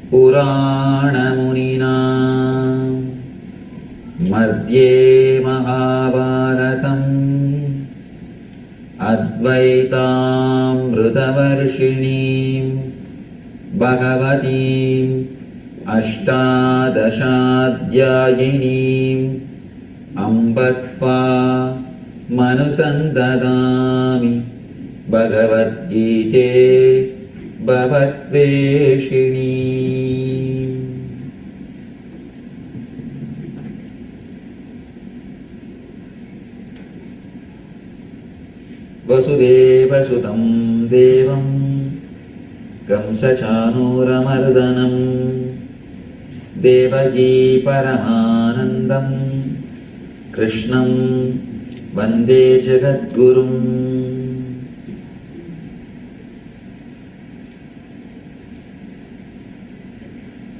Purana muninam Madhye Mahabharatam Advaitam Rudavarshinim Bhagavatim Ashtadashadhyayinim Ambatva Manusandadami Bhagavad Gite Bhavatveshinim. Vasudeva Sudam Devam Kamsachanuramardanam Devagi Paramanandam Krishnam Vande Jagadgurum.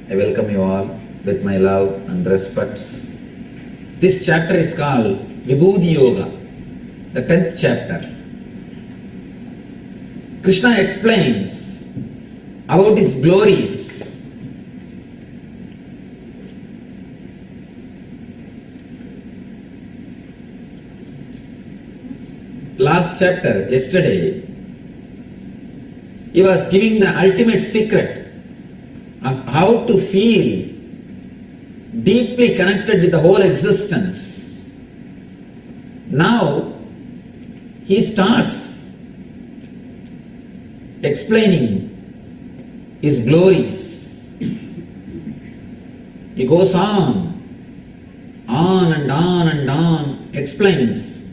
I welcome you all with my love and respects. This chapter is called Vibhuti Yoga, the 10th chapter. Krishna explains about his glories. Last chapter, yesterday, he was giving the ultimate secret of how to feel deeply connected with the whole existence. Now, he starts explaining his glories. He goes on and on and on, explains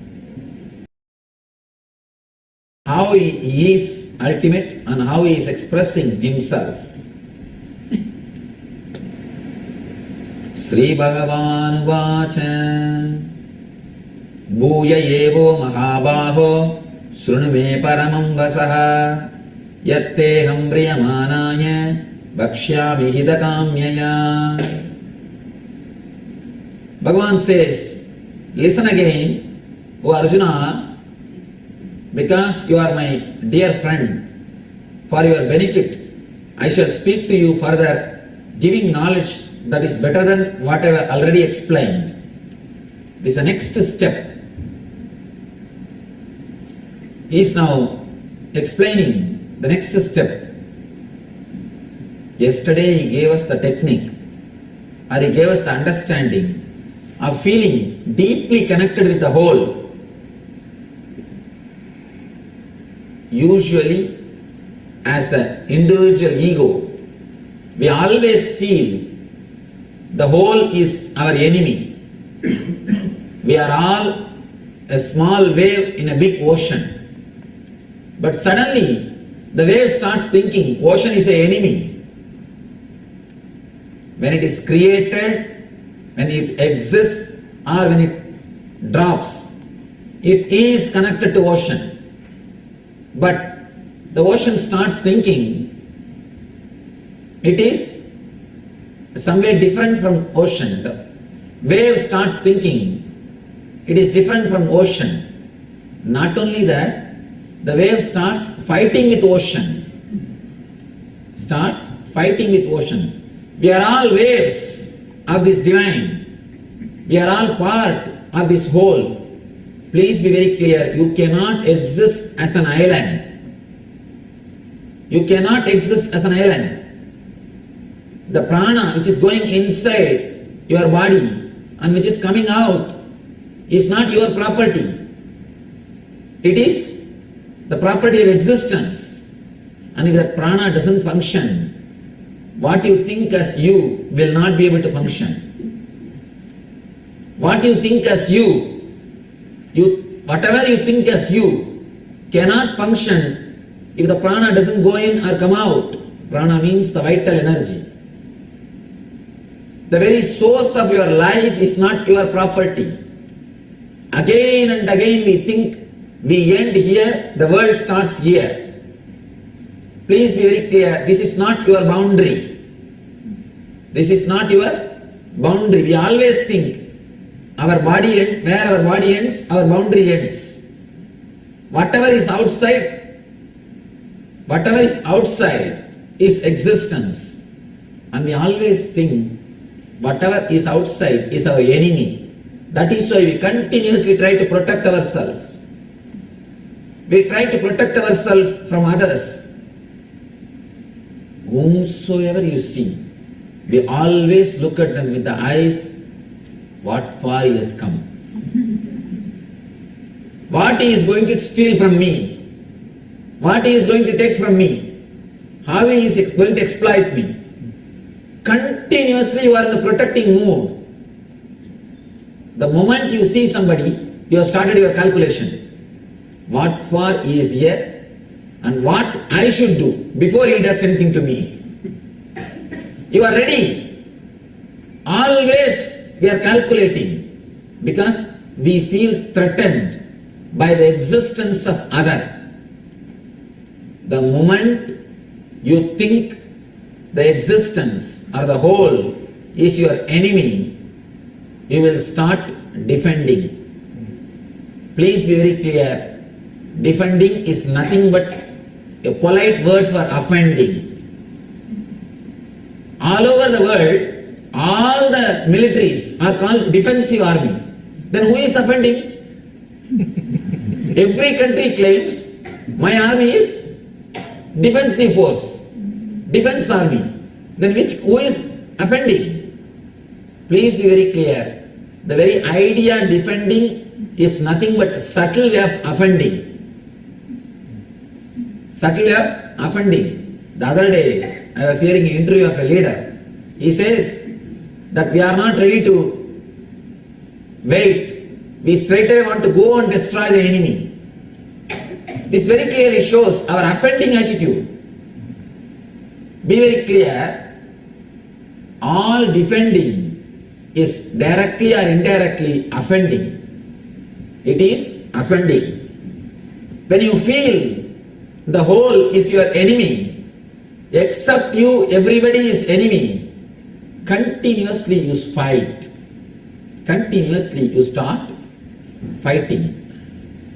how he is ultimate and how he is expressing himself. Sri Bhagavan Vacha Bhuya Evo Mahabaho Srunume Paramam Vasaha Yatte Hambriyamanaya Bhakshyami Hidakamyaya. Bhagavan says, listen again, O Arjuna, because you are my dear friend, for your benefit, I shall speak to you further, giving knowledge that is better than what I have already explained. This is the next step. He is now explaining the next step. Yesterday he gave us the technique, or he gave us the understanding of feeling deeply connected with the whole. Usually, as an individual ego, we always feel the whole is our enemy. We are all a small wave in a big ocean. But suddenly, the wave starts thinking ocean is an enemy. When it is created, when it exists, or when it drops, it is connected to ocean. But the ocean starts thinking it is somewhere different from ocean. The wave starts thinking it is different from ocean. Not only that, the wave starts fighting with ocean. Starts fighting with ocean. We are all waves of this divine. We are all part of this whole. Please be very clear, you cannot exist as an island. You cannot exist as an island. The prana which is going inside your body and which is coming out is not your property. It is the property of existence. And if that prana doesn't function, what you think as you will not be able to function. What you think as whatever you think as you cannot function if the prana doesn't go in or come out. Prana means the vital energy. The very source of your life is not your property. Again and again we think we end here, the world starts here. Please be very clear, this is not your boundary. This is not your boundary. We always think our body ends, where our body ends, our boundary ends. Whatever is outside is existence. And we always think whatever is outside is our enemy. That is why we continuously try to protect ourselves. We try to protect ourselves from others. Whomsoever you see, we always look at them with the eyes, what far he has come. What he is going to steal from me. What he is going to take from me. How he is going to exploit me. Continuously you are in the protecting mood. The moment you see somebody, you have started your calculation. What for he is here and what I should do before he does anything to me. You are ready. Always we are calculating because we feel threatened by the existence of other. The moment you think the existence or the whole is your enemy, you will start defending. Please be very clear. Defending is nothing but a polite word for offending. All over the world, all the militaries are called defensive army. Then who is offending? Every country claims my army is defensive force, defense army. Then who is offending? Please be very clear. The very idea defending is nothing but a subtle way of offending. Subtle way of offending. The other day, I was hearing an interview of a leader. He says that we are not ready to wait. We straight away want to go and destroy the enemy. This very clearly shows our offending attitude. Be very clear, all defending is directly or indirectly offending. It is offending. When you feel the whole is your enemy, except you, everybody is enemy, continuously you fight. Continuously you start fighting.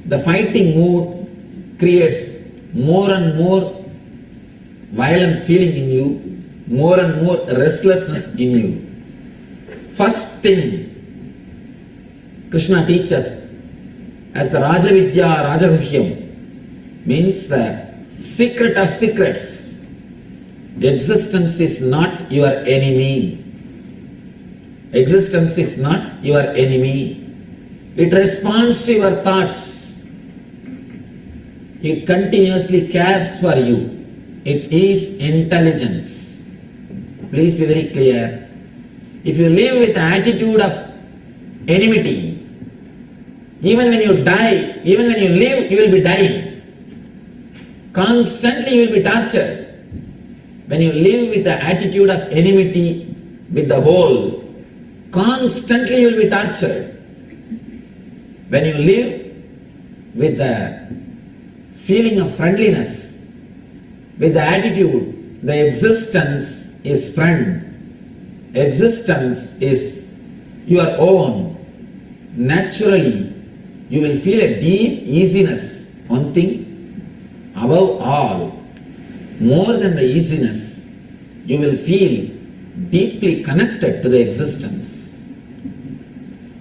The fighting mood creates more and more violent feeling in you, more and more restlessness in you. First thing Krishna teaches as the Rajavidya Rajaguhyam means the secret of secrets. Existence is not your enemy. Existence is not your enemy. It responds to your thoughts. It continuously cares for you. It is intelligence. Please be very clear. If you live with the attitude of enmity, Even when you die, even when you live, you will be dying. Constantly you will be tortured. When you live with the attitude of enmity with the whole, constantly you will be tortured. When you live with the feeling of friendliness, with the attitude, the existence is friend, existence is your own, naturally you will feel a deep easiness. One thing, above all, more than the easiness, you will feel deeply connected to the existence.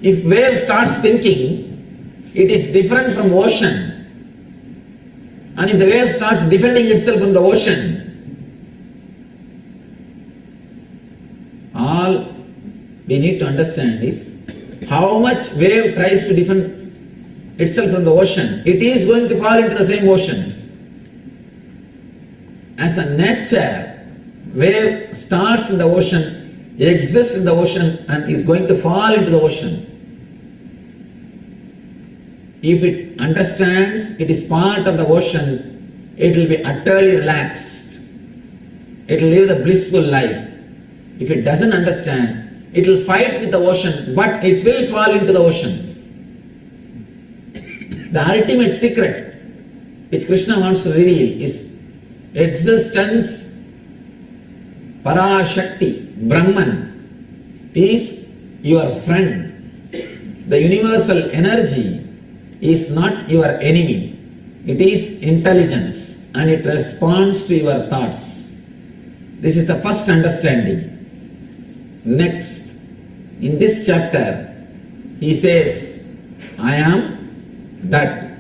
If wave starts thinking, it is different from ocean, and if the wave starts defending itself from the ocean, all we need to understand is how much wave tries to defend itself from the ocean, it is going to fall into the same ocean. As a nature, wave starts in the ocean, exists in the ocean, and is going to fall into the ocean. If it understands it is part of the ocean, it will be utterly relaxed. It will live the blissful life. If it doesn't understand, it will fight with the ocean, but it will fall into the ocean. The ultimate secret which Krishna wants to reveal is existence, Parashakti, Brahman is your friend. The universal energy is not your enemy. It is intelligence and it responds to your thoughts. This is the first understanding. Next, in this chapter, he says, I am that.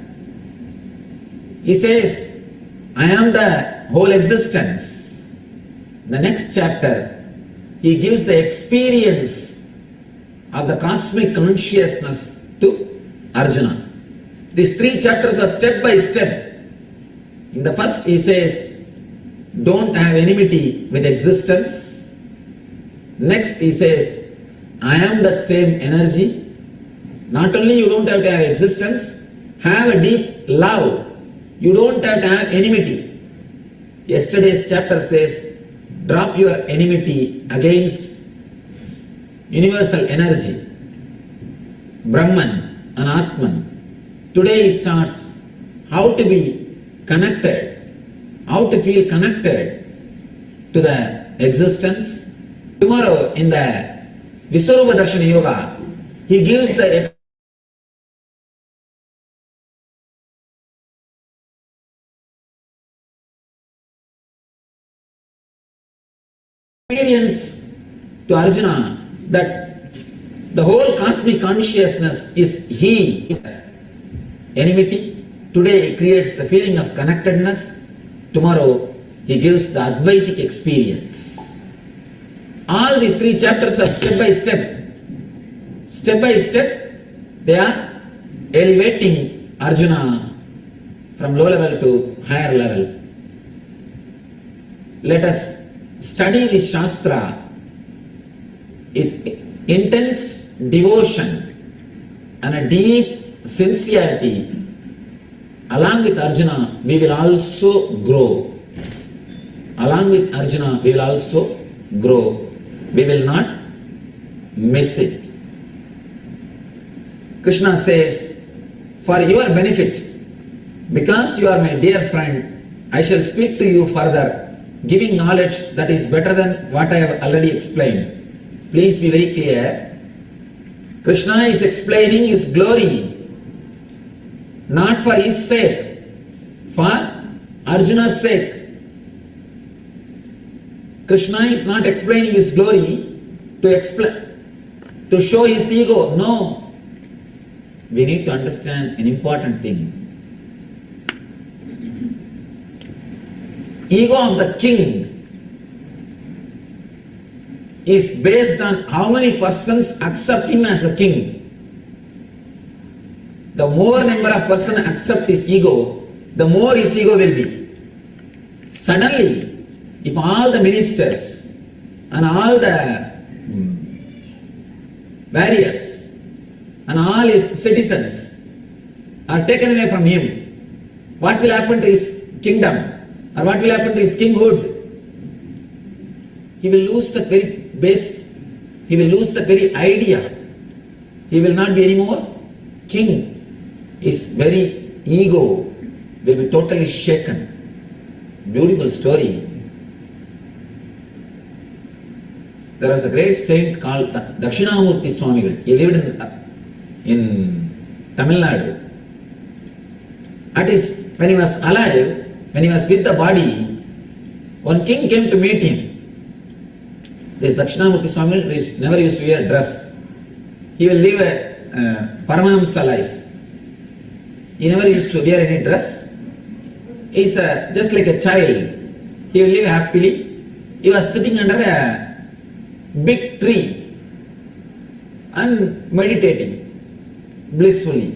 He says, I am the whole existence. The next chapter, he gives the experience of the cosmic consciousness to Arjuna. These three chapters are step by step. In the first, he says, don't have enmity with existence. Next, he says, I am that same energy. Not only you don't have to have existence, have a deep love. You don't have to have enmity. Yesterday's chapter says, drop your enmity against universal energy, Brahman and Atman. Today he starts how to be connected, how to feel connected to the existence. Tomorrow in the Visvarupa Darshana Yoga, he gives the experience to Arjuna that the whole cosmic consciousness is he. Enmity. Today he creates a feeling of connectedness. Tomorrow he gives the Advaitic experience. All these three chapters are step by step. Step by step, they are elevating Arjuna from low level to higher level. Let us study this Shastra. It intense devotion and a deep sincerity. Along with Arjuna, we will also grow. Along with Arjuna, we will also grow. We will not miss it. Krishna says, for your benefit, because you are my dear friend, I shall speak to you further, giving knowledge that is better than what I have already explained. Please be very clear. Krishna is explaining his glory, not for his sake, for Arjuna's sake. Krishna is not explaining his glory to show his ego. No. We need to understand an important thing. Ego of the king is based on how many persons accept him as a king. The more number of persons accept his ego, the more his ego will be. Suddenly, if all the ministers and all the warriors and all his citizens are taken away from him, what will happen to his kingdom? Or what will happen to his kinghood? He will lose the very base, he will lose the very idea. He will not be anymore king. His very ego will be totally shaken. Beautiful story. There was a great saint called Dakshina Swamigal. He lived in Tamil Nadu. When he was alive, when he was with the body, one king came to meet him. This Dakshina Swamigal never used to wear a dress. He will live a Paramahamsa life. He never used to wear any dress. He is just like a child. He will live happily. He was sitting under a big tree and meditating blissfully.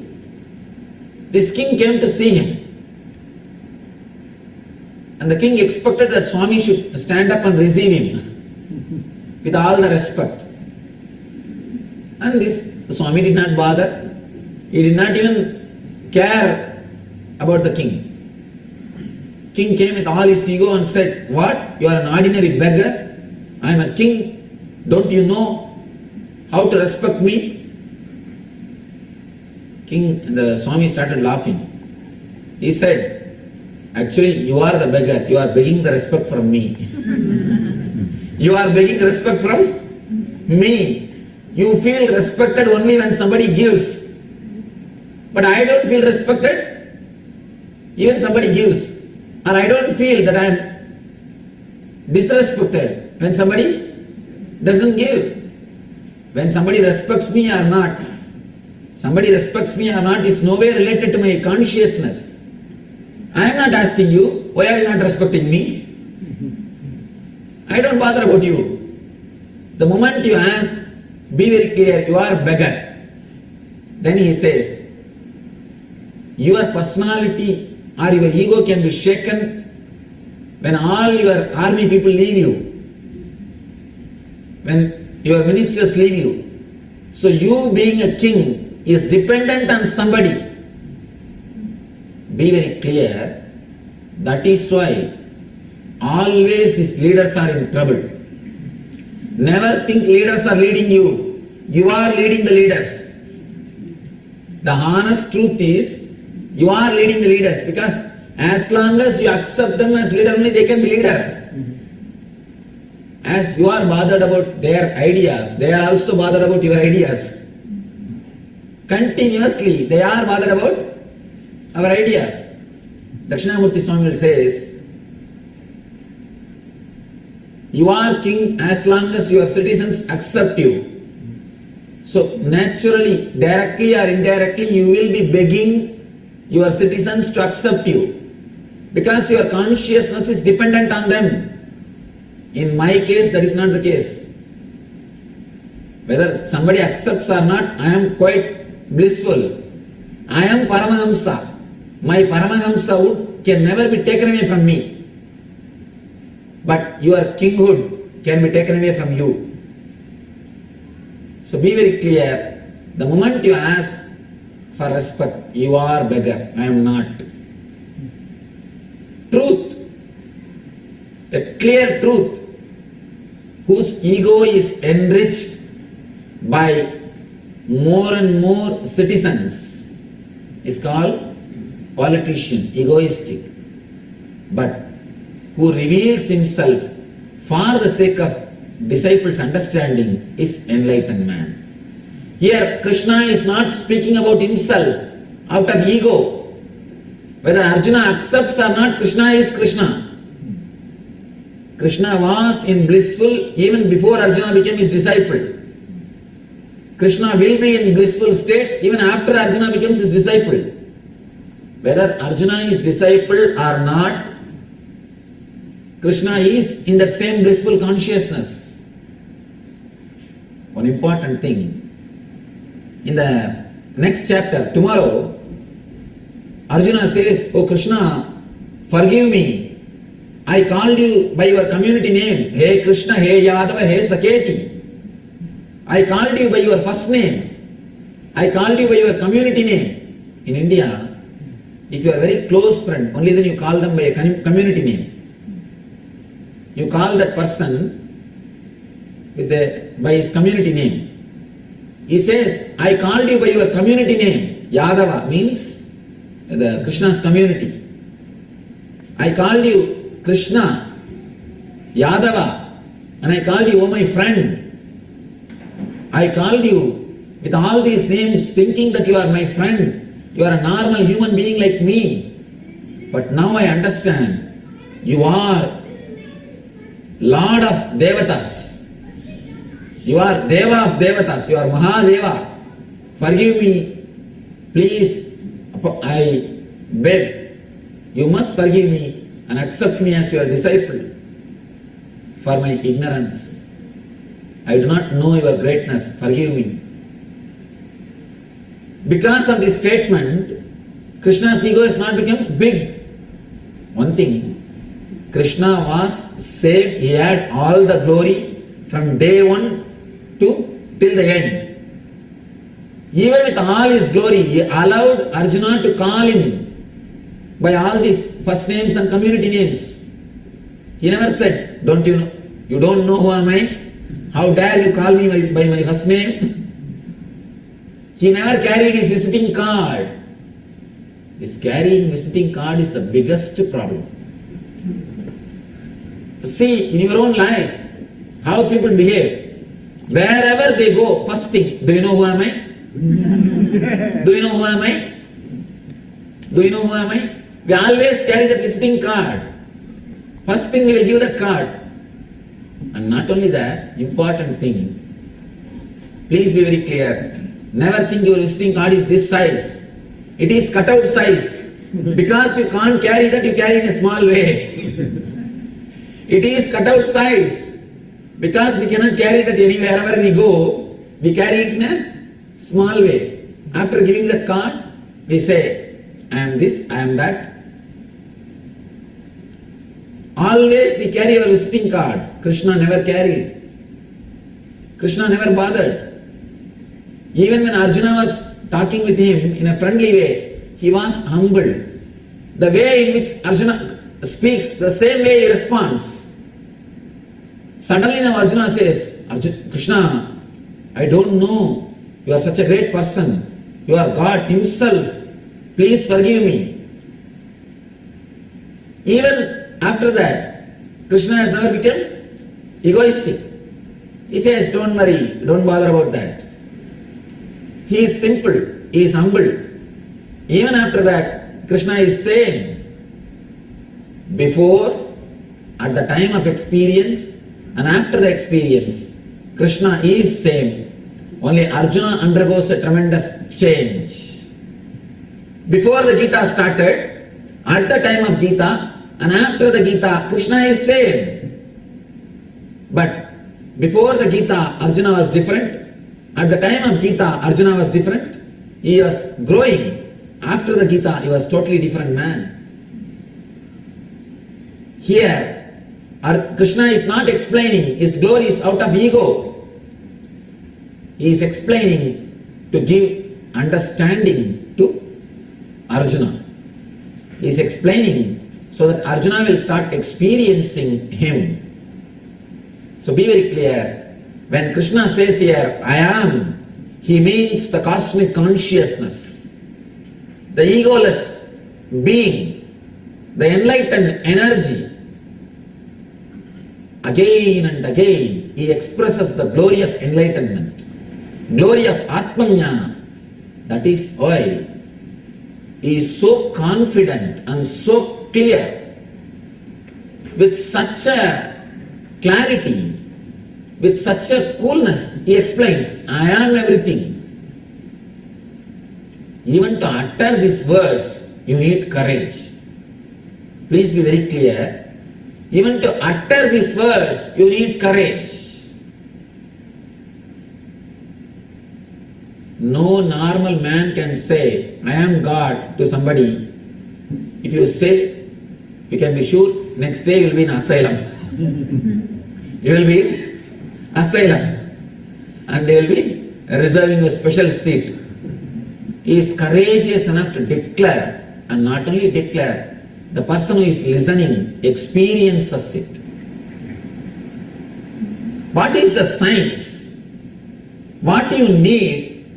This king came to see him. And the king expected that Swami should stand up and receive him with all the respect. And this Swami did not bother. He did not even care about the king. King came with all his ego and said, "What? You are an ordinary beggar? I am a king. Don't you know how to respect me?" The Swami started laughing. He said, "Actually, you are the beggar. You are begging the respect from me. You are begging respect from me. You feel respected only when somebody gives. But I don't feel respected even somebody gives. Or I don't feel that I am disrespected when somebody doesn't give. When somebody respects me or not, is nowhere related to my consciousness. I am not asking you, why are you not respecting me? I don't bother about you. The moment you ask, be very clear, you are a beggar. Then he says, your personality or your ego can be shaken when all your army people leave you, when your ministers leave you. So you being a king is dependent on somebody. Be very clear. That is why always these leaders are in trouble. Never think leaders are leading you. You are leading the leaders. The honest truth is, you are leading the leaders, because as long as you accept them as leader, only they can be leader. As you are bothered about their ideas, they are also bothered about your ideas. Continuously, they are bothered about our ideas. Dakshinamurti Swami says, you are king as long as your citizens accept you. So naturally, directly or indirectly, you will be begging your citizens to accept you, because your consciousness is dependent on them. In my case, that is not the case. Whether somebody accepts or not, I am quite blissful. I am Paramahamsa. My Paramahamsa can never be taken away from me. But your kinghood can be taken away from you. So be very clear. The moment you ask for respect, you are beggar. I am not. Truth. A clear truth. Whose ego is enriched by more and more citizens is called politician, egoistic. But who reveals himself for the sake of disciples' understanding is enlightened man. Here Krishna is not speaking about himself out of ego. Whether Arjuna accepts or not, Krishna is Krishna. Krishna was in blissful even before Arjuna became his disciple. Krishna will be in blissful state even after Arjuna becomes his disciple. Whether Arjuna is disciple or not, Krishna is in that same blissful consciousness. One important thing, in the next chapter, tomorrow, Arjuna says, "Oh Krishna, forgive me. I called you by your community name. Hey Krishna, hey Yadava, hey Saketi. I called you by your first name. I called you by your community name. In India, if you are a very close friend, only then you call them by a community name. You call that person by his community name. He says, I called you by your community name. Yadava means the Krishna's community. I called you Krishna, Yadava, and I called you, oh my friend. I called you with all these names thinking that you are my friend. You are a normal human being like me. But now I understand. You are Lord of Devatas. You are Deva of Devatas. You are Mahadeva. Forgive me. Please, I beg. You must forgive me and accept me as your disciple for my ignorance. I do not know your greatness. Forgive me. Because of this statement, Krishna's ego has not become big. One thing, Krishna was saved. He had all the glory from day one till the end. Even with all his glory, he allowed Arjuna to call him by all these first names and community names. He never said, don't you know? You don't know who am I? How dare you call me by my first name? He never carried his visiting card. This carrying visiting card is the biggest problem. See, in your own life, how people behave. Wherever they go, first thing, do you know who am I? Do you know who am I? Do you know who am I? We always carry the visiting card. First thing we will give that card. And not only that, important thing, please be very clear. Never think your visiting card is this size. It is cut out size. Because you can't carry that, you carry in a small way. It is cut out size. Because we cannot carry that anywhere, wherever we go, we carry it in a small way. After giving the card, we say, I am this, I am that. Always we carry our visiting card. Krishna never carried. Krishna never bothered. Even when Arjuna was talking with him in a friendly way, he was humble. The way in which Arjuna speaks, the same way he responds. Suddenly now Arjuna says, Krishna, I don't know. You are such a great person. You are God himself. Please forgive me. Even after that, Krishna has never become egoistic. He says, don't worry, don't bother about that. He is simple, he is humble. Even after that, Krishna is saying, before, at the time of experience, and after the experience, Krishna is same. Only Arjuna undergoes a tremendous change. Before the Gita started, at the time of Gita, and after the Gita, Krishna is same. But before the Gita, Arjuna was different. At the time of Gita, Arjuna was different. He was growing. After the Gita, he was totally different man. Here, Krishna is not explaining his glories out of ego. He is explaining to give understanding to Arjuna. He is explaining so that Arjuna will start experiencing him. So be very clear. When Krishna says here, I am, he means the cosmic consciousness, the egoless being, the enlightened energy. Again and again, he expresses the glory of enlightenment, glory of Atma Jnana. That is why he is so confident and so clear, with such a clarity, with such a coolness, he explains, I am everything. Even to utter these words, you need courage. Please be very clear. Even to utter these words, you need courage. No normal man can say, I am God to somebody. If you say, you can be sure, next day you will be in asylum. You will be asylum, and they will be reserving a special seat he is courageous enough to declare, and not only declare, the person who is listening experiences it. What is the science? What you need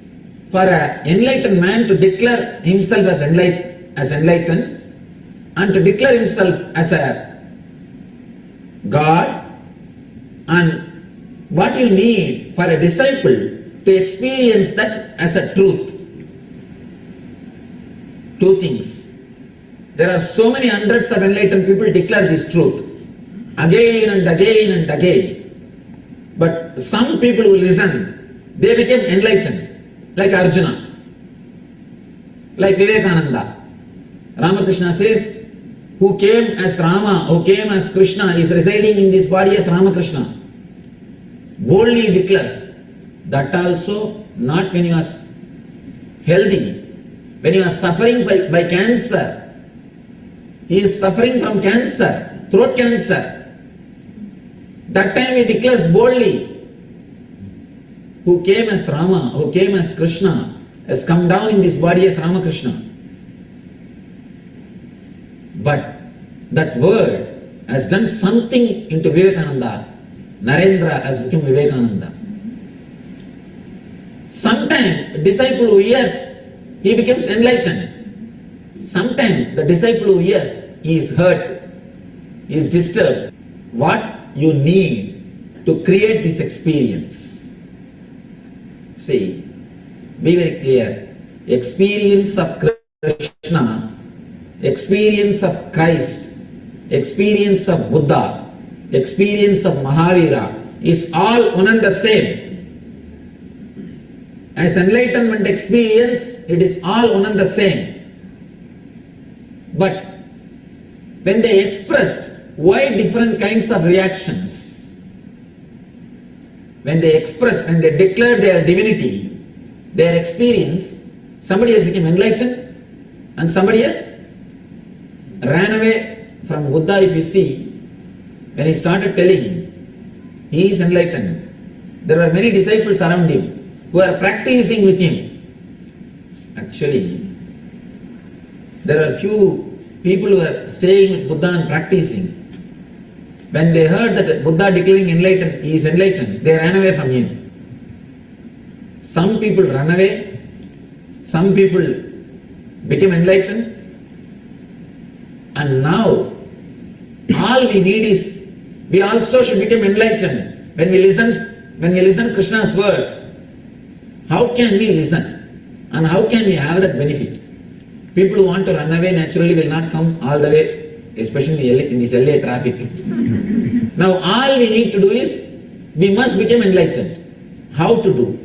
for an enlightened man to declare himself as enlightened and to declare himself as a God, and what you need for a disciple to experience that as a truth. Two things. There are so many hundreds of enlightened people declare this truth again and again and again. But some people who listen, they became enlightened, like Arjuna, like Vivekananda. Ramakrishna says, who came as Rama, who came as Krishna, is residing in this body as Ramakrishna. Boldly declares, that also not when he was healthy, when he was suffering by cancer. He is suffering from cancer, throat cancer. That time he declares boldly, who came as Rama, who came as Krishna, has come down in this body as Ramakrishna. But that word has done something into Vivekananda. Narendra has become Vivekananda. Sometimes a disciple who hears, he becomes enlightened. Sometimes the disciple who hears, he is hurt, he is disturbed. What you need to create this experience? See, be very clear. Experience of Krishna, experience of Christ, experience of Buddha, experience of Mahavira is all one and the same. As enlightenment experience, it is all one and the same. But when they expressed, why different kinds of reactions? When they express, when they declare their divinity, their experience, somebody has become enlightened and somebody has ran away from Buddha. If you see, when he started telling, he is enlightened. There were many disciples around him who are practicing with him. Actually, there are few people who are staying with Buddha and practicing. When they heard that Buddha declaring enlightened, he is enlightened, they ran away from him. Some people run away, some people became enlightened, and now all we need is, we also should become enlightened. When we listen Krishna's words, how can we listen? And how can we have that benefit? People who want to run away naturally will not come all the way, especially in this LA traffic. Now all we need to do is, we must become enlightened. How to do?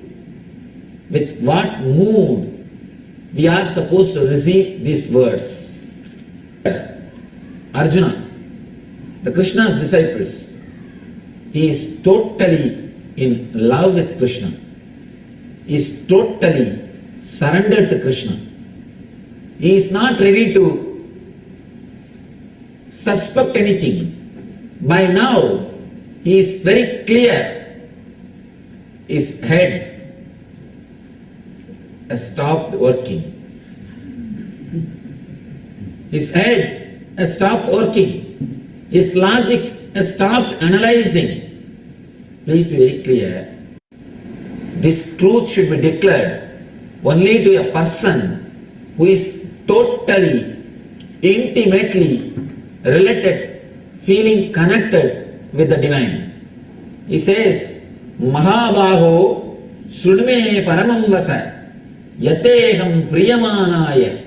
With what mood we are supposed to receive these words? Arjuna, the Krishna's disciples, he is totally in love with Krishna. He is totally surrendered to Krishna. He is not ready to suspect anything. By now, he is very clear. His head has stopped working. His head has stopped working. His logic has stopped analyzing. Please be very clear. This truth should be declared only to a person who is totally, intimately related, feeling connected with the divine. He says, Mahabaho Srudme Paramam Vasa Yateham Priyamanaya.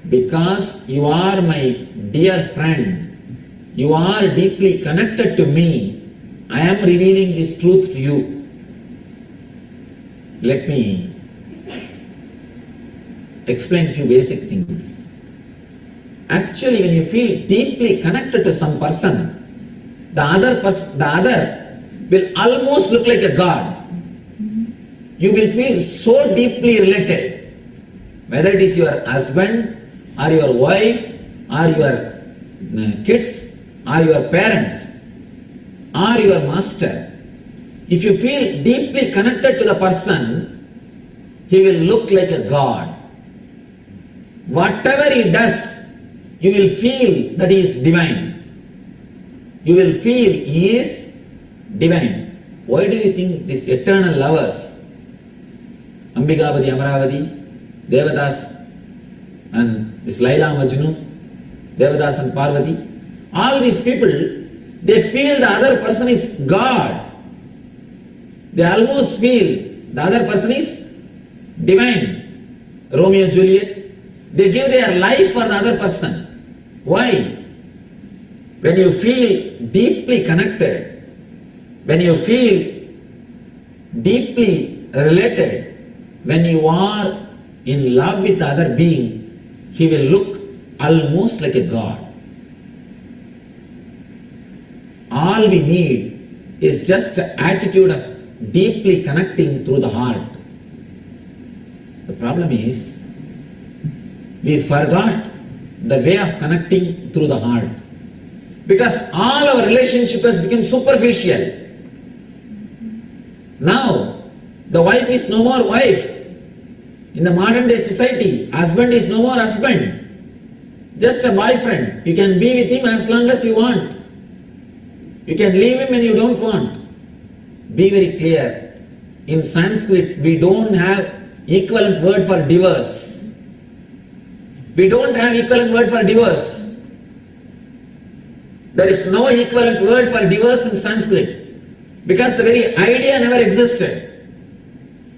Because you are my dear friend, you are deeply connected to me, I am revealing this truth to you. Let me explain a few basic things. Actually, when you feel deeply connected to some person, the other will almost look like a god. You will feel so deeply related, whether it is your husband or your wife or your kids or your parents or your master. If you feel deeply connected to the person, he will look like a god. whatever he does, you will feel that he is divine. You will feel he is divine. Why do you think these eternal lovers, Ambikavati, Amaravati, Devadas, and this Laila Majnu, Devadas and Parvati, all these people, they feel the other person is God. They almost feel the other person is divine. Romeo and Juliet, they give their life for the other person. Why? When you feel deeply connected, when you feel deeply related, when you are in love with the other being, he will look almost like a God. All we need is just an attitude of deeply connecting through the heart. The problem is, we forgot the way of connecting through the heart. Because all our relationship has become superficial. Now, the wife is no more wife. In the modern day society, husband is no more husband. Just a boyfriend. You can be with him as long as you want. You can leave him when you don't want. Be very clear. In Sanskrit, we don't have equivalent word for divorce. We don't have equivalent word for divorce. There is no equivalent word for divorce in Sanskrit because the very idea never existed.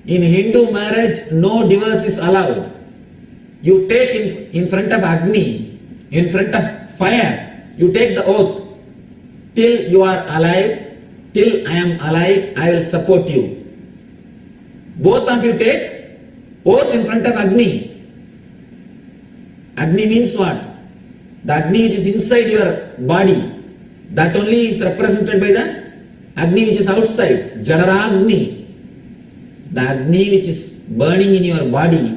In Hindu marriage, no divorce is allowed. You take in front of Agni, in front of fire, you take the oath. Till you are alive, till I am alive, I will support you. Both of you take oath in front of Agni. Agni means what? The Agni which is inside your body, that only is represented by the Agni which is outside, Jadaragni. The Agni which is burning in your body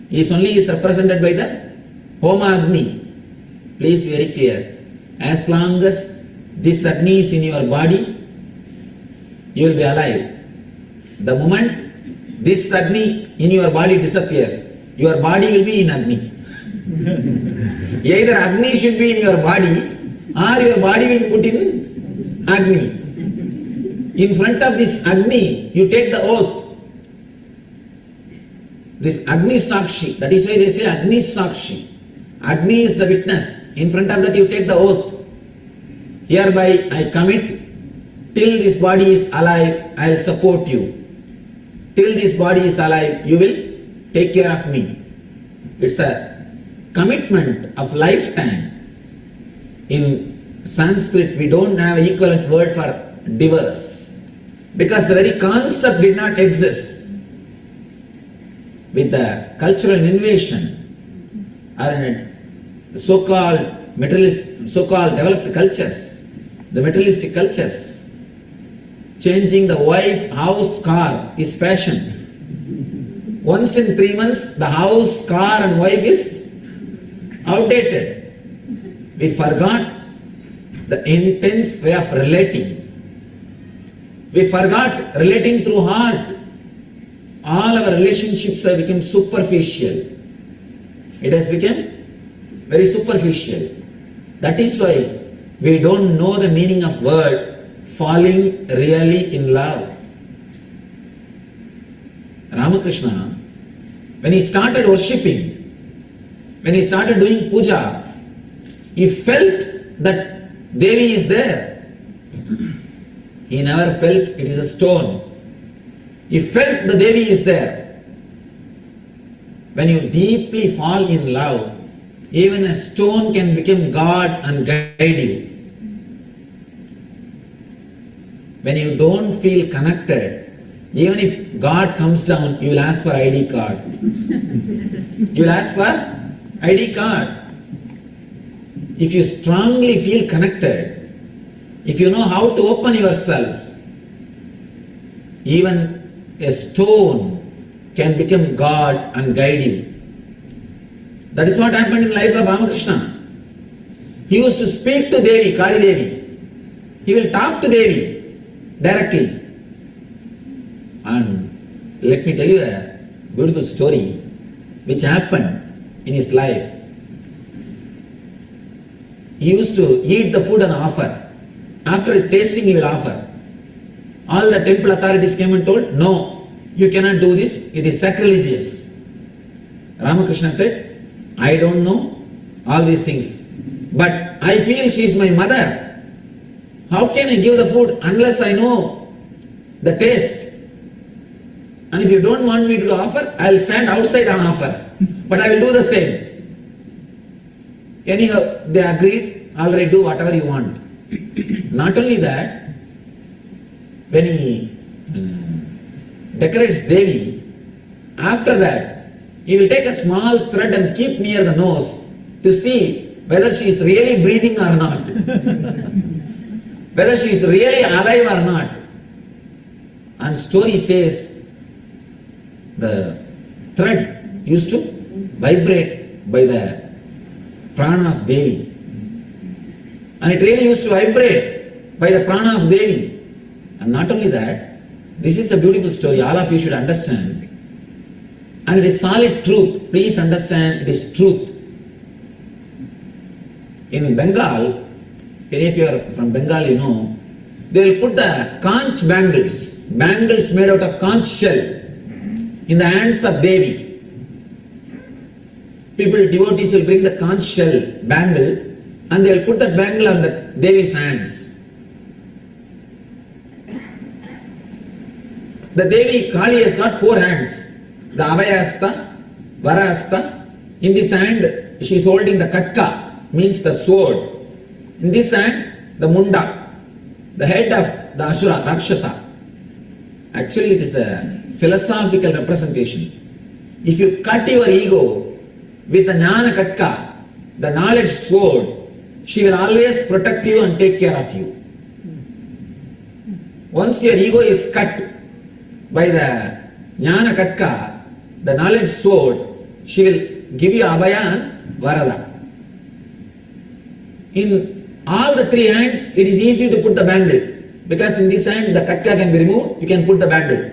is represented by the Homa Agni. Please be very clear. As long as this Agni is in your body, you will be alive. The moment this Agni in your body disappears, your body will be in Agni. Either Agni should be in your body or your body will be put in Agni. In front of this Agni, you take the oath. This Agni Sakshi, that is why they say Agni Sakshi. Agni is the witness. In front of that you take the oath. Hereby I commit, till this body is alive, I will support you. Till this body is alive, you will take care of me. It's a commitment of lifetime. In Sanskrit, we don't have an equivalent word for divorce because the very concept did not exist. With the cultural invasion or in so-called materialist, so-called developed cultures, the materialistic cultures, changing the wife, house, car is fashion. Once in 3 months, the house, car and wife is outdated. We forgot the intense way of relating. We forgot relating through heart. All our relationships have become superficial. It has become very superficial. That is why we don't know the meaning of word falling really in love. Ramakrishna, when he started worshipping, when he started doing puja, he felt that Devi is there. He never felt it is a stone. He felt the Devi is there. When you deeply fall in love, even a stone can become God and guide you. When you don't feel connected, even if God comes down, you will ask for ID card. You will ask for ID card. If you strongly feel connected, if you know how to open yourself, even a stone can become God and guide you. That is what happened in the life of Ramakrishna. He used to speak to Devi, Kali Devi. He will talk to Devi directly. And let me tell you a beautiful story which happened in his life. He used to eat the food and offer. After tasting, he will offer. All the temple authorities came and told, no, you cannot do this, it is sacrilegious. Ramakrishna said, I don't know all these things, but I feel she is my mother. How can I give the food unless I know the taste? And if you don't want me to offer, I will stand outside and offer. But I will do the same. Anyhow, they agreed, all right, do whatever you want. Not only that, when he decorates Devi, after that, he will take a small thread and keep near the nose to see whether she is really breathing or not. Whether she is really alive or not. And story says the thread used to vibrate by the prana of Devi. And it really used to vibrate by the prana of Devi. And not only that, this is a beautiful story, all of you should understand. And it is solid truth. Please understand, it is truth. In Bengal, if you are from Bengal, you know, they will put the conch bangles made out of conch shell in the hands of Devi. People, devotees will bring the conch shell bangle and they will put that bangle on the Devi's hands. The Devi Kali has got 4 hands. The Abhayasta, Varasta. In this hand she is holding the Katka, means the sword. In this hand, the Munda, the head of the Asura, Rakshasa. Actually, it is a philosophical representation. If you cut your ego with the Jnana Katka, the knowledge sword, she will always protect you and take care of you. Once your ego is cut by the Jnana Katka, the knowledge sword, she will give you Abhaya and Varada. In all the 3 hands, it is easy to put the bangle. Because in this hand, the katka can be removed, you can put the bangle.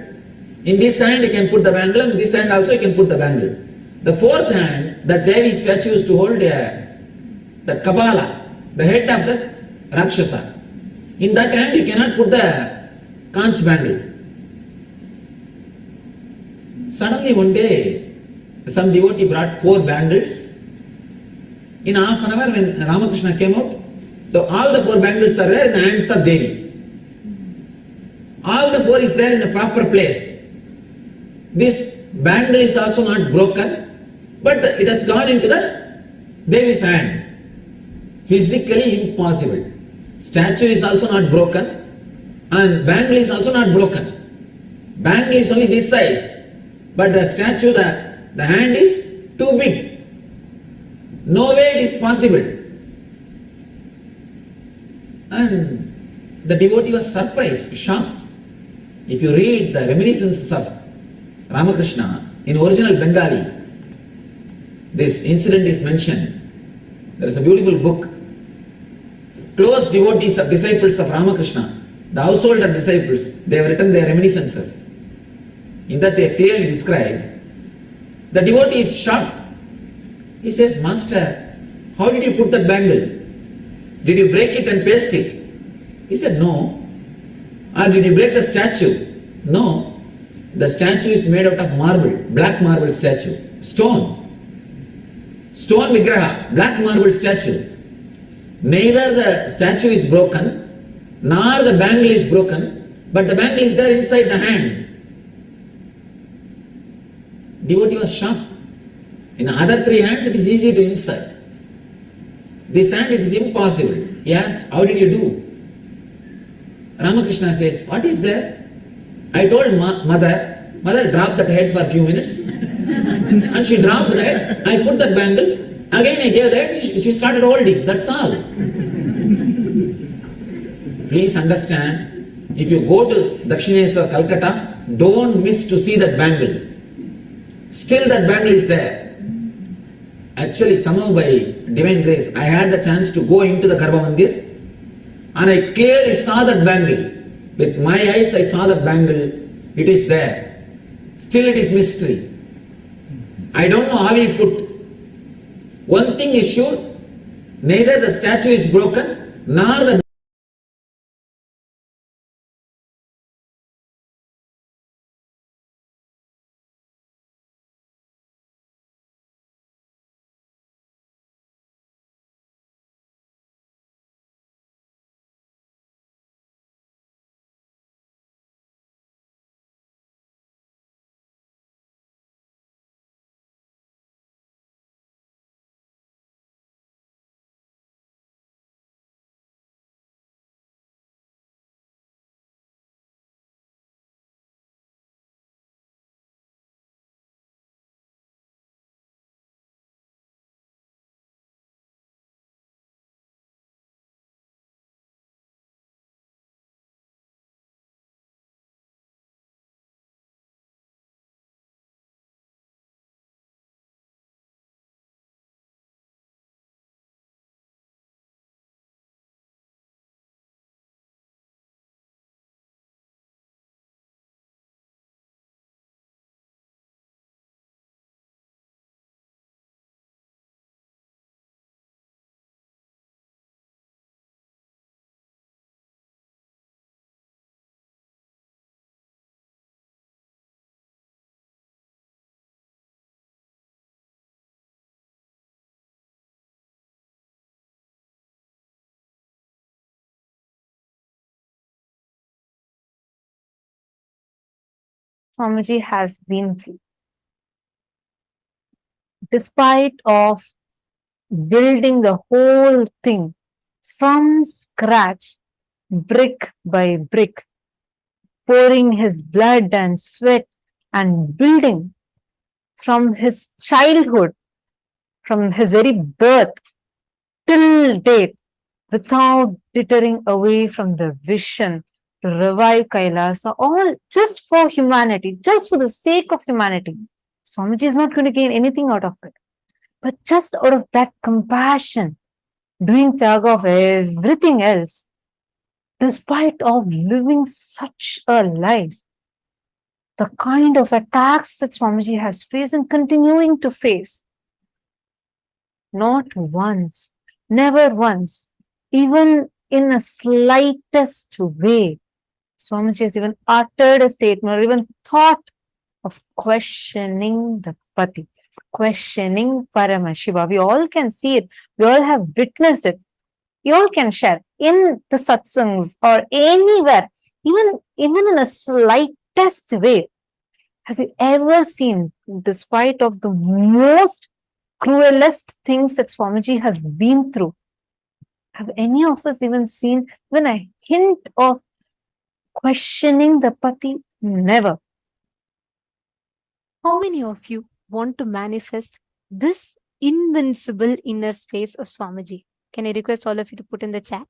In this hand, you can put the bangle, and in this hand also you can put the bangle. The 4th hand, that Devi statue is to hold the Kapala, the head of the Rakshasa. In that hand, you cannot put the conch bangle. Suddenly one day, some devotee brought 4 bangles. In half an hour, when Ramakrishna came out, all the 4 bangles are there in the hands of Devi. All the 4 is there in a proper place. This bangle is also not broken, but it has gone into the Devi's hand. Physically impossible. Statue is also not broken, and bangle is also not broken. Bangle is only this size, but the statue, the hand is too big. No way it is possible. And the devotee was surprised, shocked. If you read the reminiscences of Ramakrishna in original Bengali, this incident is mentioned. There is a beautiful book. Close devotees of disciples of Ramakrishna, the household of disciples, they have written their reminiscences. In that they clearly describe. The devotee is shocked. He says, Master, how did you put that bangle? Did you break it and paste it? He said, no. Or did you break the statue? No. The statue is made out of marble, black marble statue. Stone Vigraha, black marble statue. Neither the statue is broken, nor the bangle is broken, but the bangle is there inside the hand. Devotee was shocked. In other 3 hands it is easy to insert. This hand it is impossible. He asked, how did you do? Ramakrishna says, what is there? I told mother drop that head for a few minutes. And she dropped the head. I put that bangle. Again I gave the head. She started holding. That's all. Please understand, if you go to Dakshina or Calcutta, don't miss to see that bangle. Still that bangle is there. Actually, somehow by divine grace, I had the chance to go into the Garbha Mandir and I clearly saw that bangle. With my eyes I saw that bangle. It is there. Still it is mystery. I don't know how he put. One thing is sure, neither the statue is broken, nor the Swamiji has been through. Despite of building the whole thing from scratch, brick by brick, pouring his blood and sweat and building from his childhood, from his very birth till date, without deterring away from the vision to revive Kailasa, all just for humanity, just for the sake of humanity. Swamiji is not going to gain anything out of it, but just out of that compassion, doing tyaga of everything else, despite of living such a life, the kind of attacks that Swamiji has faced and continuing to face, not once, never once, even in a slightest way, Swamiji has even uttered a statement or even thought of questioning the Pati, questioning Paramashiva. We all can see it. We all have witnessed it. You all can share in the satsangs or anywhere, even in a slightest way. Have you ever seen, despite of the most cruelest things that Swamiji has been through, have any of us even seen even a hint of questioning the Pati? Never. How many of you want to manifest this invincible inner space of Swamiji? Can I request all of you to put in the chat?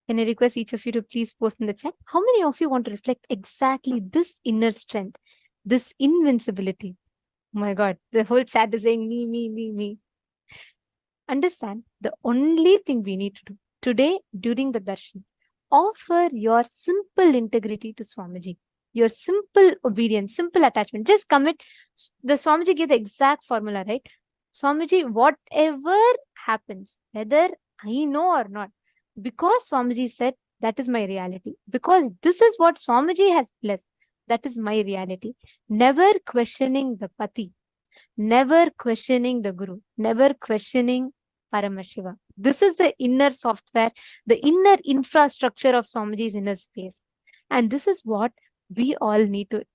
Can I request each of you to please post in the chat? How many of you want to reflect exactly this inner strength, this invincibility? Oh my God, the whole chat is saying me, me, me, me. Understand, the only thing we need to do today during the darshan, offer your simple integrity to Swamiji, your simple obedience, simple attachment. Just commit. The Swamiji gave the exact formula, right? Swamiji, whatever happens, whether I know or not, because Swamiji said that is my reality, because this is what Swamiji has blessed, that is my reality. Never questioning the Pati, never questioning the Guru, never questioning Paramashiva. This is the inner software, the inner infrastructure of Swamiji's inner space. And this is what we all need to,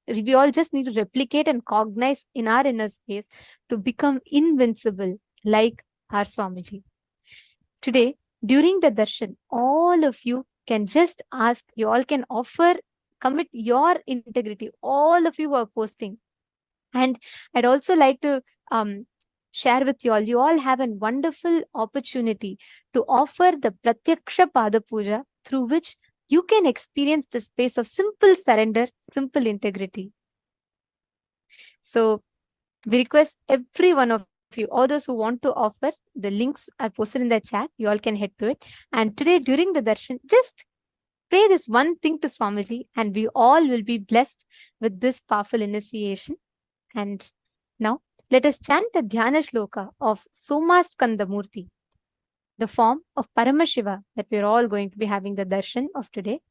we all just need to replicate and cognize in our inner space to become invincible like our Swamiji. Today, during the darshan, all of you can just ask, you all can offer, commit your integrity, all of you who are posting. And I'd also like to share with you all have a wonderful opportunity to offer the Pratyaksha Pada Puja, through which you can experience the space of simple surrender, simple integrity. So we request every one of you, all those who want to offer, the links are posted in the chat. You all can head to it. And today during the darshan, just Pray this one thing to Swamiji, and we all will be blessed with this powerful initiation. And now, let us chant the Dhyana Shloka of Soma Skandamurti, the form of Paramashiva that we are all going to be having the darshan of today.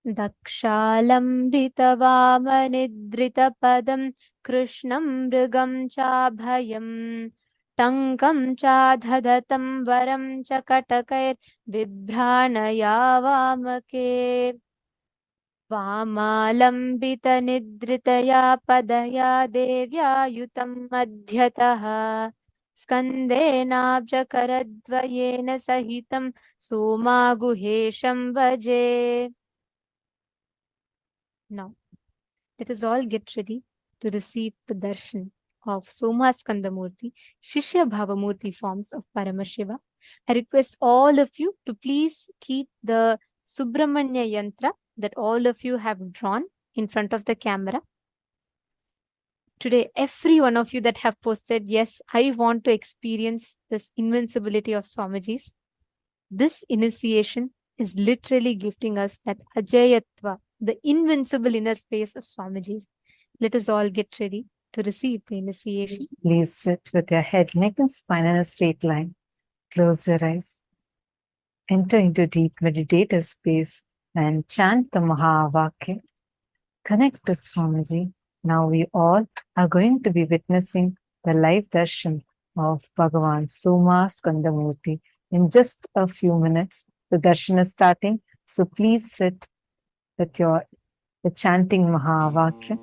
Dakshalambitavamanidritapadam Krishnam Mrigam Chabhayam Tankam Chadhadatam Varam Chakatakair Vibhranaya Vamake Vamalambita-nidritaya padaya devya yutam madhyataha skandena-abjakaradvayena sahitam somaguhesham vaje. Now, let us all get ready to receive the darshan of Soma Skandamurti, Shishya Bhavamurti forms of Paramashiva. I request all of you to please keep the Subramanya Yantra that all of you have drawn in front of the camera. Today, every one of you that have posted, yes, I want to experience this invincibility of Swamiji's. This initiation is literally gifting us that Ajayatva, the invincible inner space of Swamiji's. Let us all get ready to receive the initiation. Please sit with your head, neck, and spine in a straight line. Close your eyes. Enter into deep meditative space and chant the Mahavakya. Connect to Swamiji. Now we all are going to be witnessing the live darshan of Bhagavan Soma Skandamurti. In just a few minutes, the darshan is starting. So please sit with the chanting Mahavakya.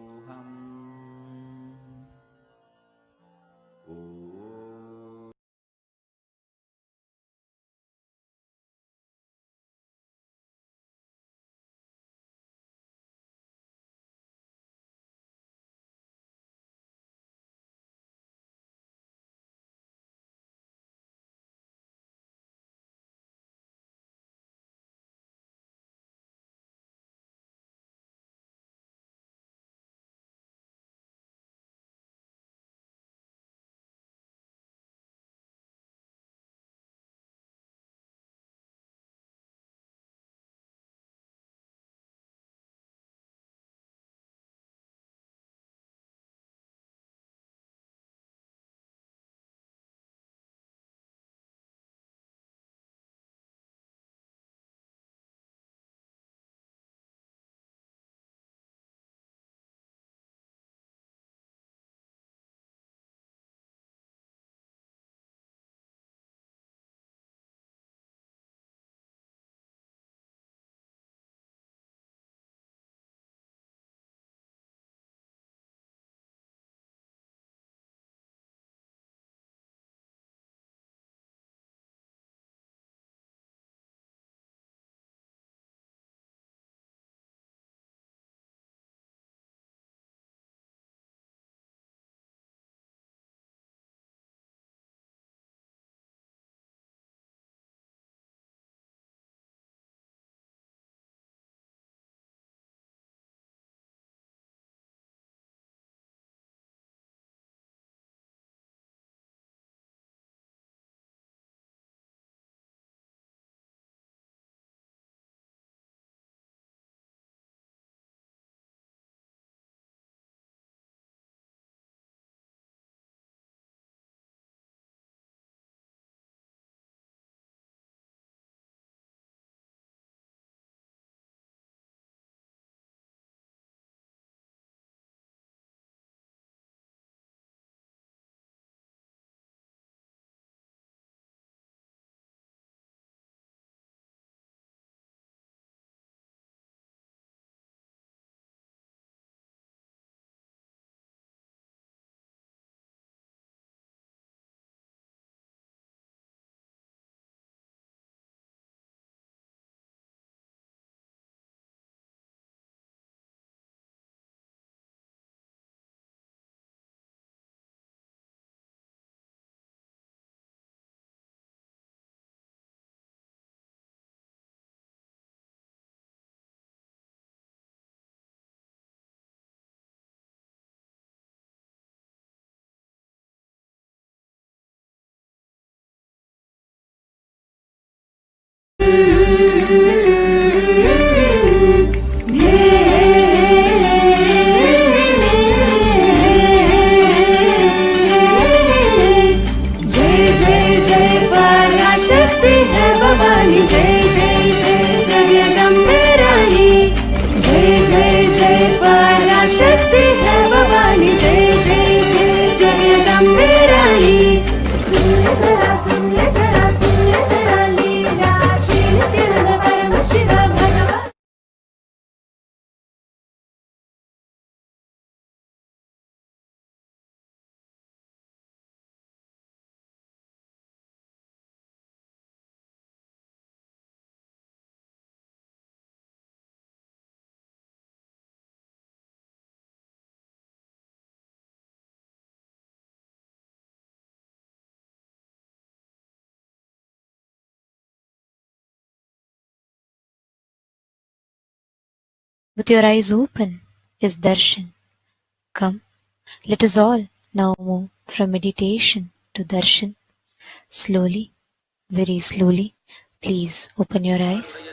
with your eyes open, is darshan. Come, let us all now move from meditation to darshan. Slowly, very slowly, please open your eyes.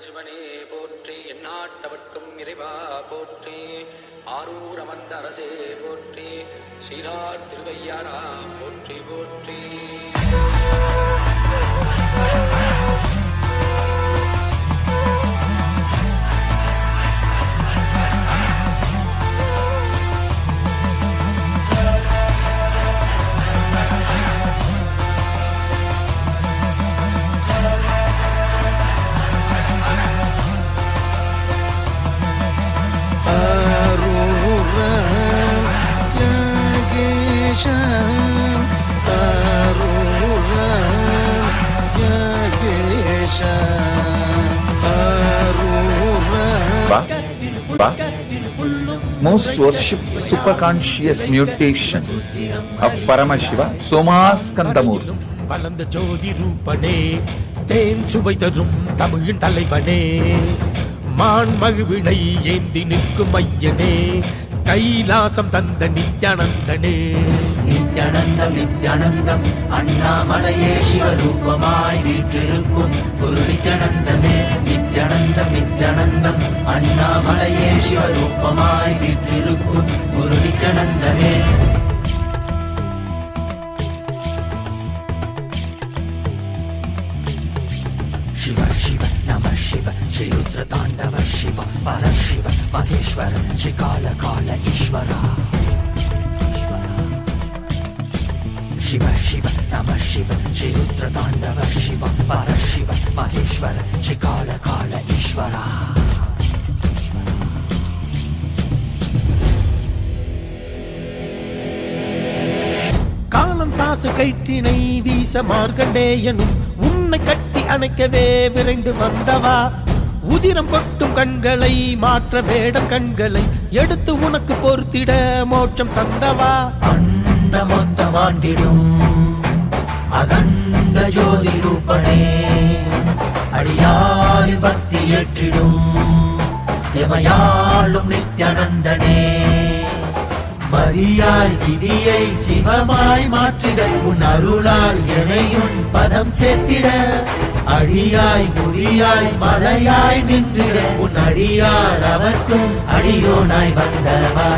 Most worshipped superconscious mutation of Paramashiva, Somaskandamurti. வளர்ந்த ஜோதி ரூபனே, தேன் சுவை தரும் தமிழின் தலைவனே, மான் மகிழ்வினை ஏந்தி நிற்கும் ஐயனே, கைலாசம் தந்த நித்யானந்தனே. நித்யானந்தம் நித்யானந்தம் அண்ணாமலையே சிவரூபமாய் வீற்றிருக்கும் குரு நித்யானந்தமே. நித்யானந்தம் நித்யானந்தம் அண்ணாமலையே சிவரூபமாய் வீற்றிருக்கும் குரு நித்யானந்தமே. शिव शिव नमः शिव श्री रुद्र तांडव शिव परशिव महेश्वर श्री काल काल ईश्वरा. शिव शिव नमः शिव श्री रुद्र तांडव शिव परशिव महेश्वर श्री काल काल ईश्वरा. காலம் தாசு கயிற்றினை வீச மார்க்கண்டேயனும் உன்னை கட்டி அணைக்கவே விரைந்து வந்தவா. உதிரம் கொட்டும் கண்களை மாற்ற வேடம் கண்களை எடுத்து உனக்கு பொறுத்திட மோட்சம் தந்தவா. அண்ட மொத்தம் ஆண்டிடும் அகண்ட ஜோதி ரூபனே, அடியாரின் பக்தி ஏற்றிடும் எமையாளும் நித்யானந்தனே. மரியாய் விதியை சிவமாய் மாற்றிட உன் அருளால் எனையும் பதம் சேர்த்திட. அடியாய் முடியாய் மலையாய் நின்றிட உன் அடியார் அவர்க்கும் அடியோனாய் வந்தவா.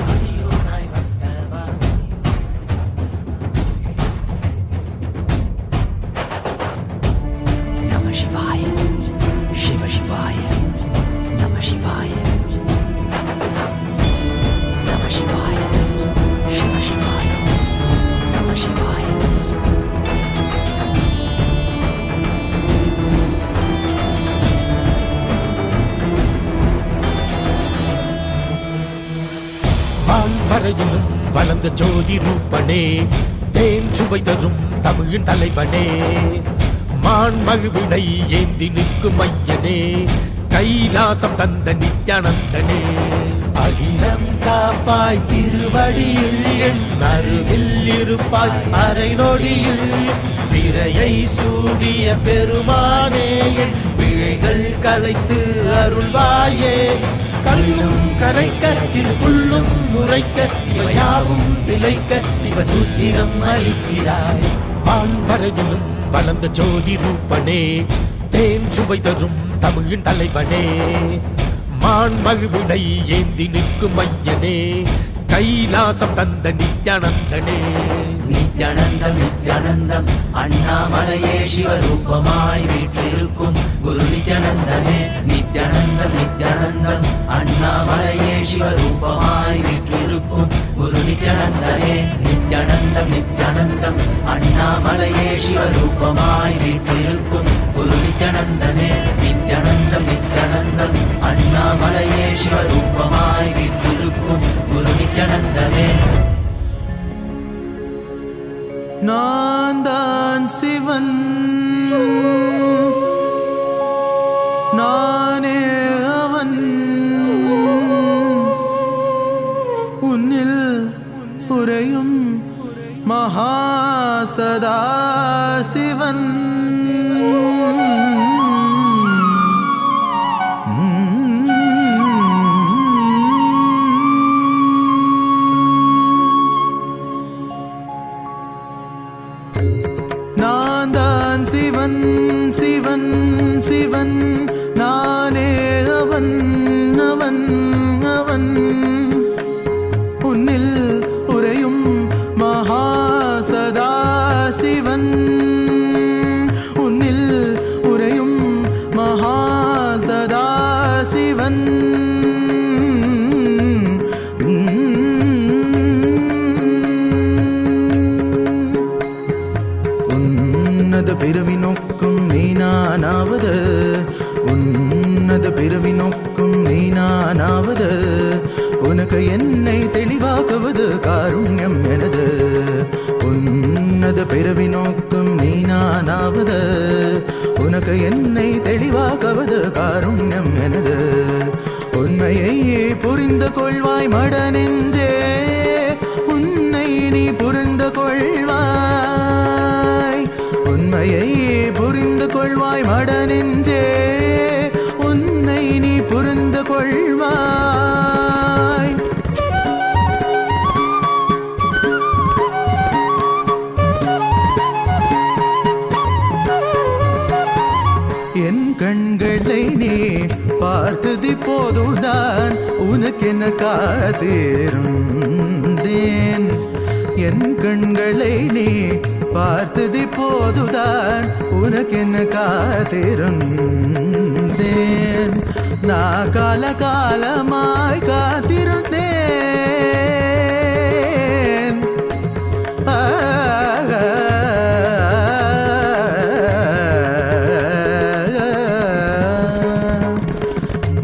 நம சிவாய சிவ சிவாய நம சிவாய நம சிவாய शिव शिवाय नमः शिवाय. வான்வரையிலும் வளர்ந்த ஜோதி ரூபனே, தேன் சுவை தரும் தமிழின் தலைவனே, மான் மகிழ்வினை ஏந்தி நிற்கும் ஐயனே, கைலாசம் தந்த நித்யானந்தனே. அகிலம் காப்பாய் திருவடியில் என் அருகில் இருப்பாய் அரை நொடியில். பிறையை சூடிய பெருமானே என் பிழைகள் கலைத்து அருள்வாயே. கல்லும் கரைக்க சிறு புல்லும் முறைக்க இவையாவும் திளைக்க சிவசூத்திரம் அளிக்கிறாய். வான்வரையிலும் வளர்ந்த ஜோதி ரூபனே, தேன் சுவை தரும் தமிழின் தலைவனே, மான் மகிழ்வினை ஏந்தி நிற்கும் ஐயனே, கைலாசம் தந்த நித்யானந்தனே. நித்யானந்தம் நித்யானந்தம் அண்ணாமலையே சிவரூபமாய் வீற்றிருக்கும் குரு நித்யானந்தமே. நித்யானந்தம் நித்யானந்தம் அண்ணாமலையே சிவரூபமாய் வீற்றிருக்கும் குரு நித்யானந்தமே. நித்யானந்தம் நித்யானந்தம் அண்ணாமலையே சிவரூபமாய் வீற்றிருக்கும் குரு நித்யானந்தமே. நித்யானந்தம் நித்யானந்தம் அண்ணாமலையே சிவரூபமாய் வீற்றிருக்கும் குரு நித்யானந்தமே. நான் தான் சிவன், நானே அவன், உன்னில் உறையும் மகாசதா சிவன். நானாவது உனக்கு என்னை தெளிவாக்குவது காருண்யம் எனது உன்னத பிறவி நோக்கும் நீ நானாவது உனக்கு என்னை தெளிவாக்குவது காருண்யம் எனது உண்மையை புரிந்து கொள்வாய் மட நெஞ்சே உன்னை நீ புரிந்து கொள்வாய் உண்மையை புரிந்து கொள்வாய் மட நெஞ்சே உன்னை நீ புரிந்து கொள்வாய் என் கண்களை நீ பார்த்தது போதுதான் உனக்கென காத்திருந்தேன் என் கண்களை நீ பார்த்தது போதுதான் உனக்கென காத்திருந்தேன் நான் காலகாலமாய் காத்திருந்தேன்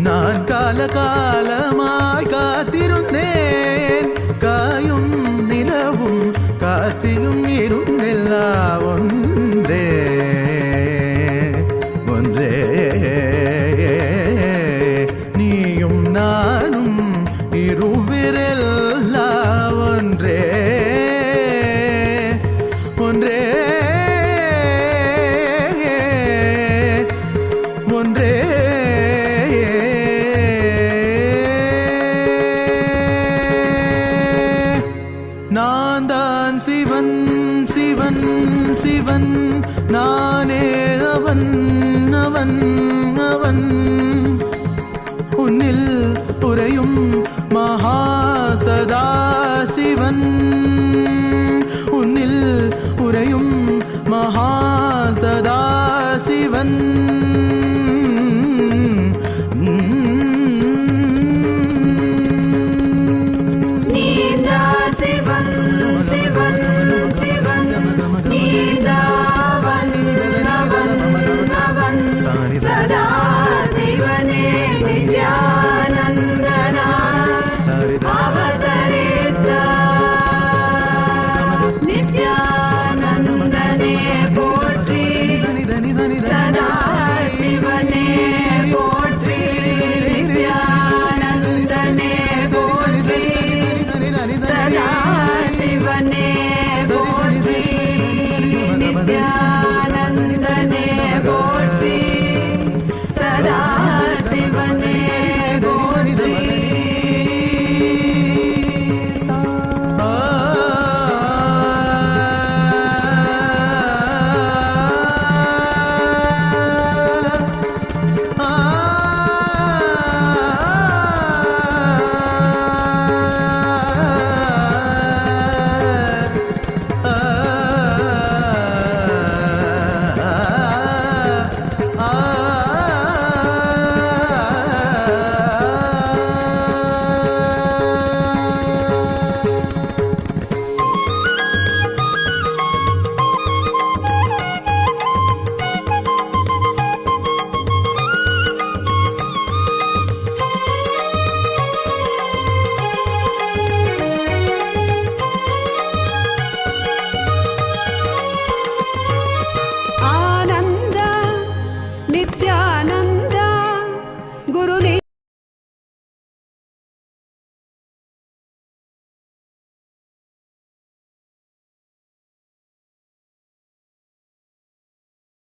நான் காலகாலமாய் காத்திருந்தேன் காயும் நிலவும் காற்றியும் இருந்தெல்லா ஒன்றே ஒன்றே நீயும் நானும் இருவிரெல்லா ஒன்றே ஒன்றே ஒன்றே நான் தான் சிவன் சிவன் சிவன் நானே அவன் அவன் அவன் உன்னில் உறையும் மகா சதா சிவன் உன்னில் உறையும் மகா சதா Sivan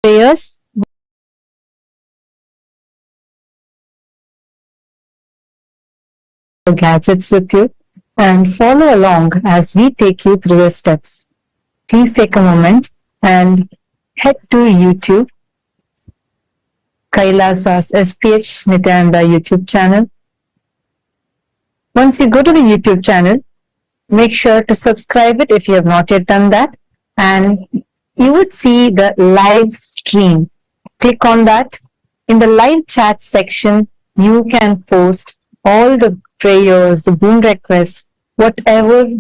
Prayers. Gadgets with you and follow along as we take you through the steps. Please take a moment and head to YouTube, KAILASA's SPH Nithyananda YouTube channel. Once you go to the YouTube channel, make sure to subscribe it if you have not yet done that, and you would see the live stream. Click on that. In the live chat section, you can post all the prayers, the boon requests, whatever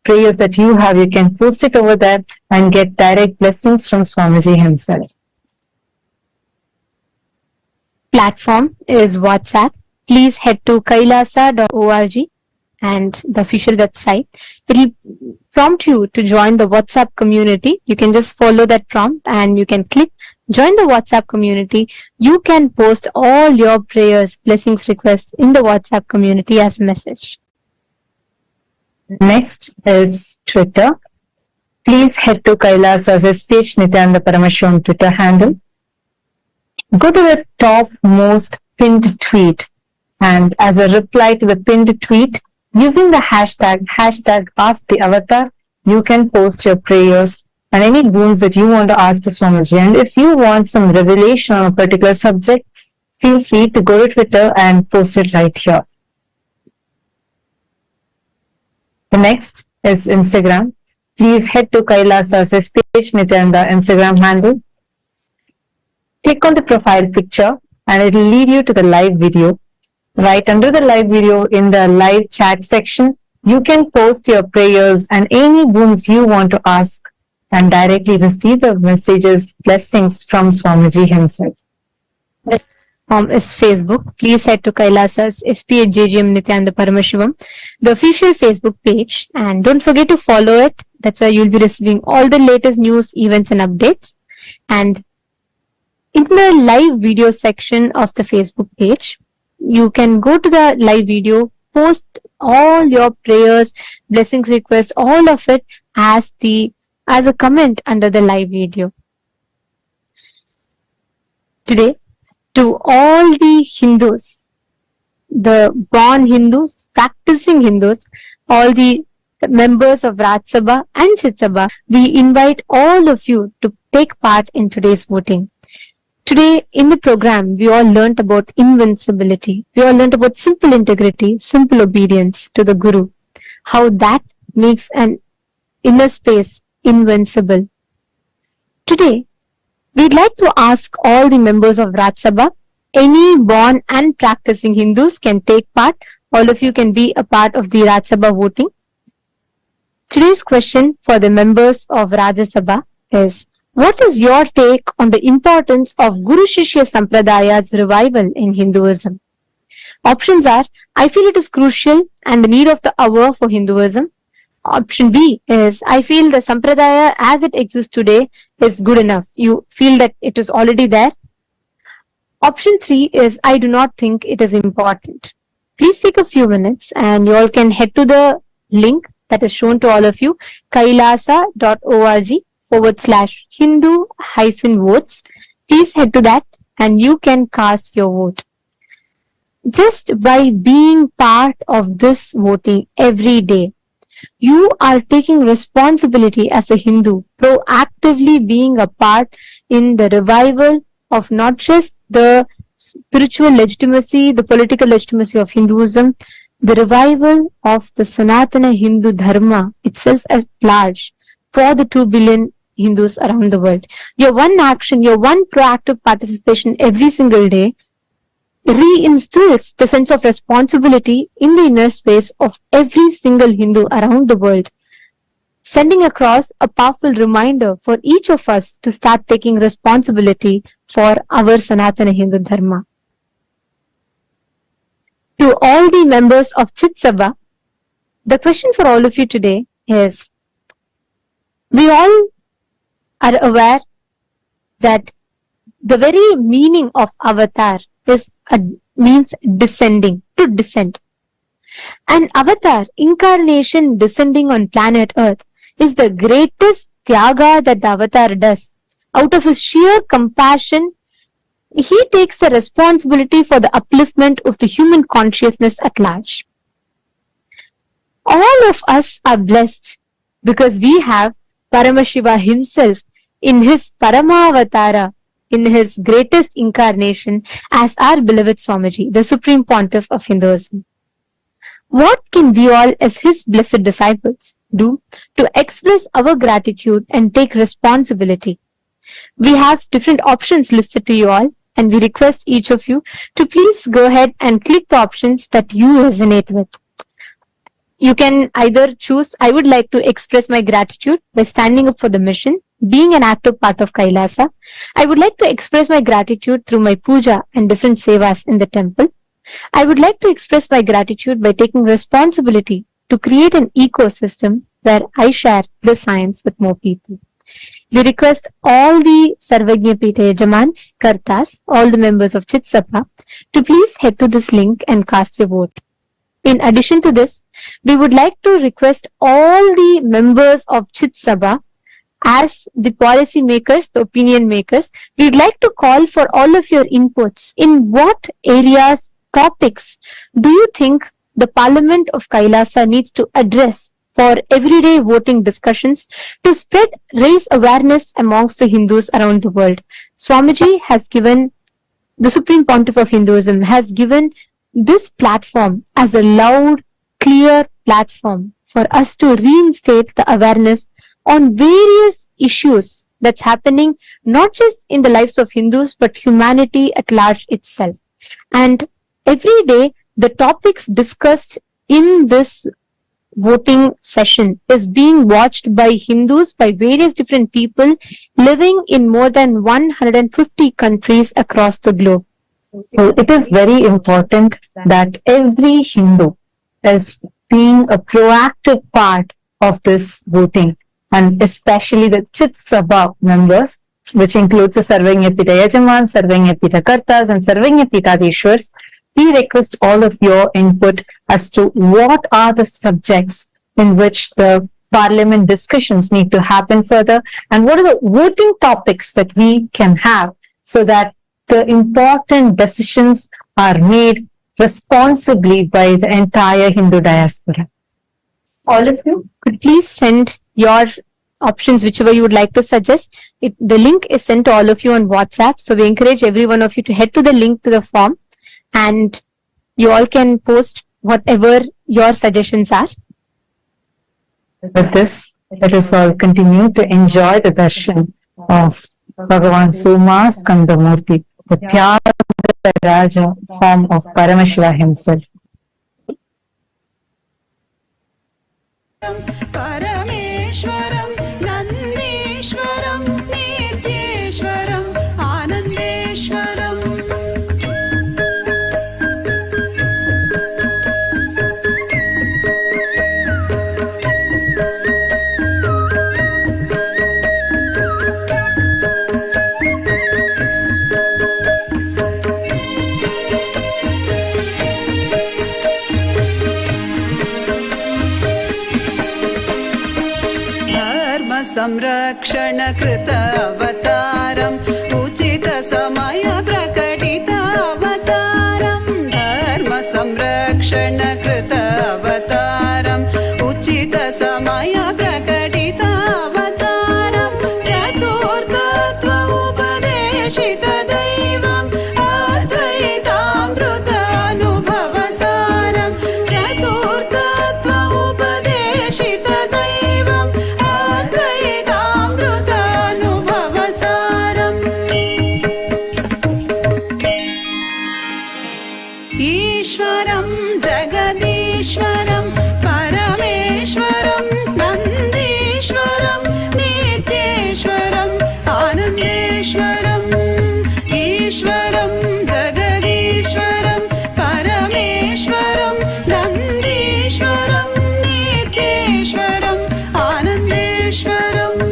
prayers that you have, you can post it over there and get direct blessings from Swamiji himself. Platform is WhatsApp. please head to kailasa.org and the official website. It will prompt you to join the WhatsApp community. You can just follow that prompt and you can click join the WhatsApp community. You can post all your prayers, blessings, requests in the WhatsApp community as a message. Next is Twitter. Please head to Kailasa's SPH Nithyananda Paramashivam Twitter handle. Go to the topmost pinned tweet, and as a reply to the pinned tweet, using the hashtag Ask the Avatar, you can post your prayers and any boons that you want to ask to Swamiji. And if you want some revelation on a particular subject, feel free to go to Twitter and post it right here. The next is Instagram. Please head to Kailasa's SPH Nithyananda Instagram handle. Click on the profile picture and it will lead you to the live video. Right under the live video in the live chat section, you can post your prayers and any boons you want to ask and directly receive the messages, blessings from Swamiji himself. This is Facebook. Please head to Kailasa's SPHJGM Nithyananda Paramashivam, the official Facebook page, and don't forget to follow it. That's why you'll be receiving all the latest news, events, and updates. And in the live video section of the Facebook page, you can go to the live video, post all your prayers, blessings, requests, all of it as a comment under the live video. Today, to all the Hindus, the born Hindus, practicing Hindus, all the members of Raj Sabha and Chit Sabha, we invite all of you to take part in today's voting. Today in the program, we all learnt about invincibility. We all learnt about simple integrity, simple obedience to the Guru, how that makes an inner space invincible. Today, we'd like to ask all the members of Raj Sabha, any born and practicing Hindus can take part. All of you can be a part of the Raj Sabha voting. Today's question for the members of Rajya Sabha is, what is your take on the importance of Guru Shishya Sampradaya's revival in Hinduism? Options are, I feel it is crucial and the need of the hour for Hinduism. Option B is, I feel the Sampradaya as it exists today is good enough. You feel that it is already there. Option 3 is, I do not think it is important. Please take a few minutes and you all can head to the link that is shown to all of you, kailasa.org/Hindu-votes. Please head to that and you can cast your vote. Just by being part of this voting every day, you are taking responsibility as a Hindu, proactively being a part in the revival of not just the spiritual legitimacy, the political legitimacy of Hinduism, the revival of the Sanatana Hindu Dharma itself at large for the 2 billion Hindus around the world. Your one action, your one proactive participation every single day reinstills the sense of responsibility in the inner space of every single Hindu around the world, sending across a powerful reminder for each of us to start taking responsibility for our Sanatana Hindu Dharma. To all the members of Chit Sabha, the question for all of you today is, we all are aware that the very meaning of avatar means descending, to descend. An avatar, incarnation descending on planet Earth, is the greatest tyaga that the avatar does. Out of his sheer compassion, he takes the responsibility for the upliftment of the human consciousness at large. All of us are blessed because we have Paramashiva himself in his Paramavatara, in his greatest incarnation as our beloved Swamiji, the Supreme Pontiff of Hinduism. What can we all as his blessed disciples do to express our gratitude and take responsibility? We have different options listed to you all, and we request each of you to please go ahead and click the options that you resonate with. You can either choose, I would like to express my gratitude by standing up for the mission, being an active part of Kailasa. I would like to express my gratitude through my puja and different sevas in the temple. I would like to express my gratitude by taking responsibility to create an ecosystem where I share the science with more people. We request all the Sarvagya Pita Yajamans, Kartas, all the members of Chit Sabha to please head to this link and cast your vote. In addition to this, we would like to request all the members of Chit Sabha as the policy makers, the opinion makers, we'd like to call for all of your inputs. In what areas, topics do you think the Parliament of Kailasa needs to address for everyday voting discussions to raise awareness amongst the Hindus around the world? Swamiji has given, the Supreme Pontiff of Hinduism has given this platform as a loud, clear platform for us to reinstate the awareness on various issues that's happening not just in the lives of Hindus but humanity at large itself. And every day the topics discussed in this voting session is being watched by Hindus, by various different people living in more than 150 countries across the globe. So it is very important that every Hindu is being a proactive part of this voting, and especially the Chit Sabha members, which includes the Sarvagya Pita Yajaman, Sarvagya Pita Kartas and Sarvagya Pitadeshwars. We request all of your input as to what are the subjects in which the parliament discussions need to happen further, and what are the voting topics that we can have so that the important decisions are made responsibly by the entire Hindu diaspora. All of you could please send your options, whichever you would like to suggest. The link is sent to all of you on WhatsApp. So we encourage every one of you to head to the link to the form and you all can post whatever your suggestions are. With this, let us all continue to enjoy the darshan of Bhagavan Soma Skandamurti, the Tyaga Raja form of Paramashiva himself. Parameshwaram, Nandeshwaram, Nitheshwaram, Anandeshwaram. संरक्षण कृत अवतारम् उचित समय प्रकटित अवतारम् धर्म संरक्षण कृत अवतारम् उचित समय प्रकटित अवतारम् चतुर्थत्व उपदेशित दैवम् अद्वैतामृत अनुभवसारम् चतुर्थत्व उपदेशित दैवम् ईश्वरं जगदीश्वरं परमेश्वरं नन्दीश्वरं नित्येश्वरं आनन्देश्वरम् ईश्वरं जगदीश्वरं परमेश्वरं नन्दीश्वरं नित्येश्वरं आनन्देश्वरम्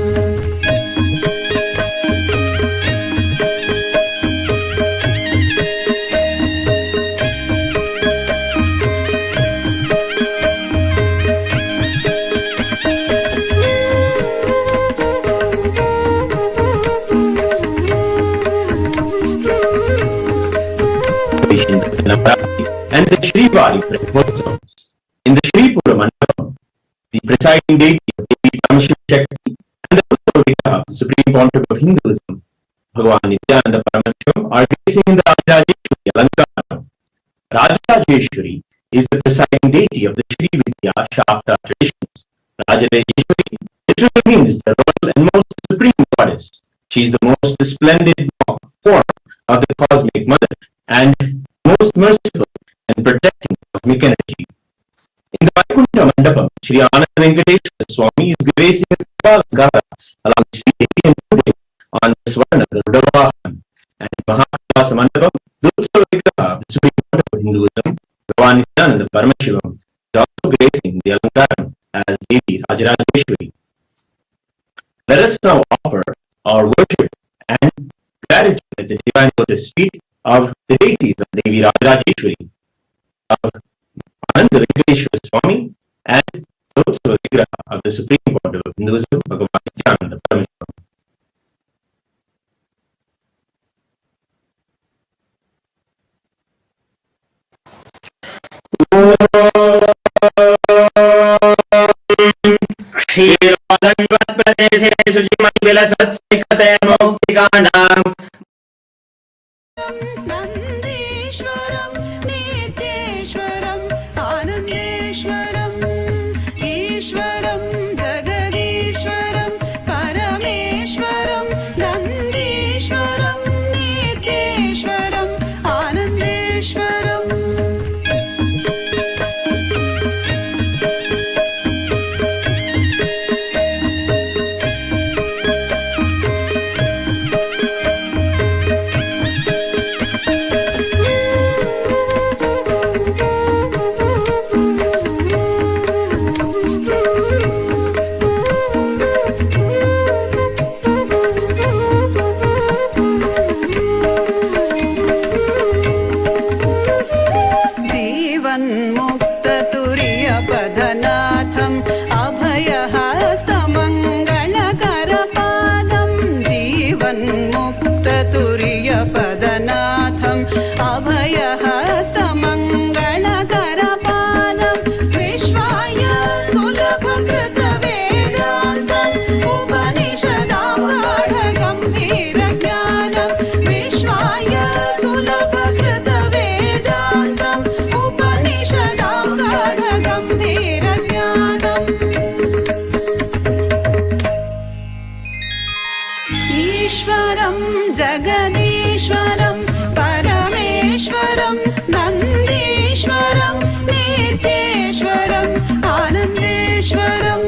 Navaratri and the Shri Krishna in the Shri Mandapam, the presiding deity of Devi Paramashiva and the Supreme Pontiff of Hinduism, Bhagavan Nithyananda Paramashivam, are facing in the Rajajeshwari Alankara. Rajajeshwari is the presiding deity of the Shri Vidya Shakta traditions. Rajajeshwari literally means the royal and most supreme goddess. She is the most splendid form of the cosmic mother and most merciful and protecting cosmic energy. In the Vaikuntha Mandapam, Sri Anand Venkateshwara Swami is gracing his Ekalavya along Sri Devi and Buddha on the Swarna, the Rudavahan, and Mahabharata Mandapam, the Supreme Pontiff of Hinduism, Bhagavan Nithyananda Paramashivam is also gracing the Alankaram as Devi Rajarajeshwari. Let us now offer our worship and gratitude at the divine lotus feet of the deities of Devi Rajarajeshwari, of Ananda Venkateshwara Swami, and also Vigraha of the Supreme Pontiff of Hinduism, Bhagavan Nithyananda Paramashivam. क्षीरोदन्वत्प्रदेशे शुचिमण्डलसत्सिकते मौक्तिकानाम् नन्दीश्वरं नित्येश्वरं आनन्देश्वरम् ईश्वरं जगदीश्वरं परमेश्वरं नन्दीश्वरं नित्येश्वरं आनन्देश्वरम् जीवन्मुक्ततुर्यपदनाथम् अभयहस्तमङ्गलकरपादं जीवन्मुक्ततुर्यपदनाथम् अभयहस्तमङ्गलकरपादं विश्वाय सुलभकृतवेदान्तम् उपनिषदागाढगम्भीरज्ञानं विश्वाय सुलभकृतवेदान्तम् उपनिषदागाढगम्भीरज्ञानम् ईश्वरं जगदीश्वरं परमेश्वरं नन्दीश्वरं नित्येश्वरम् आनन्देश्वरम्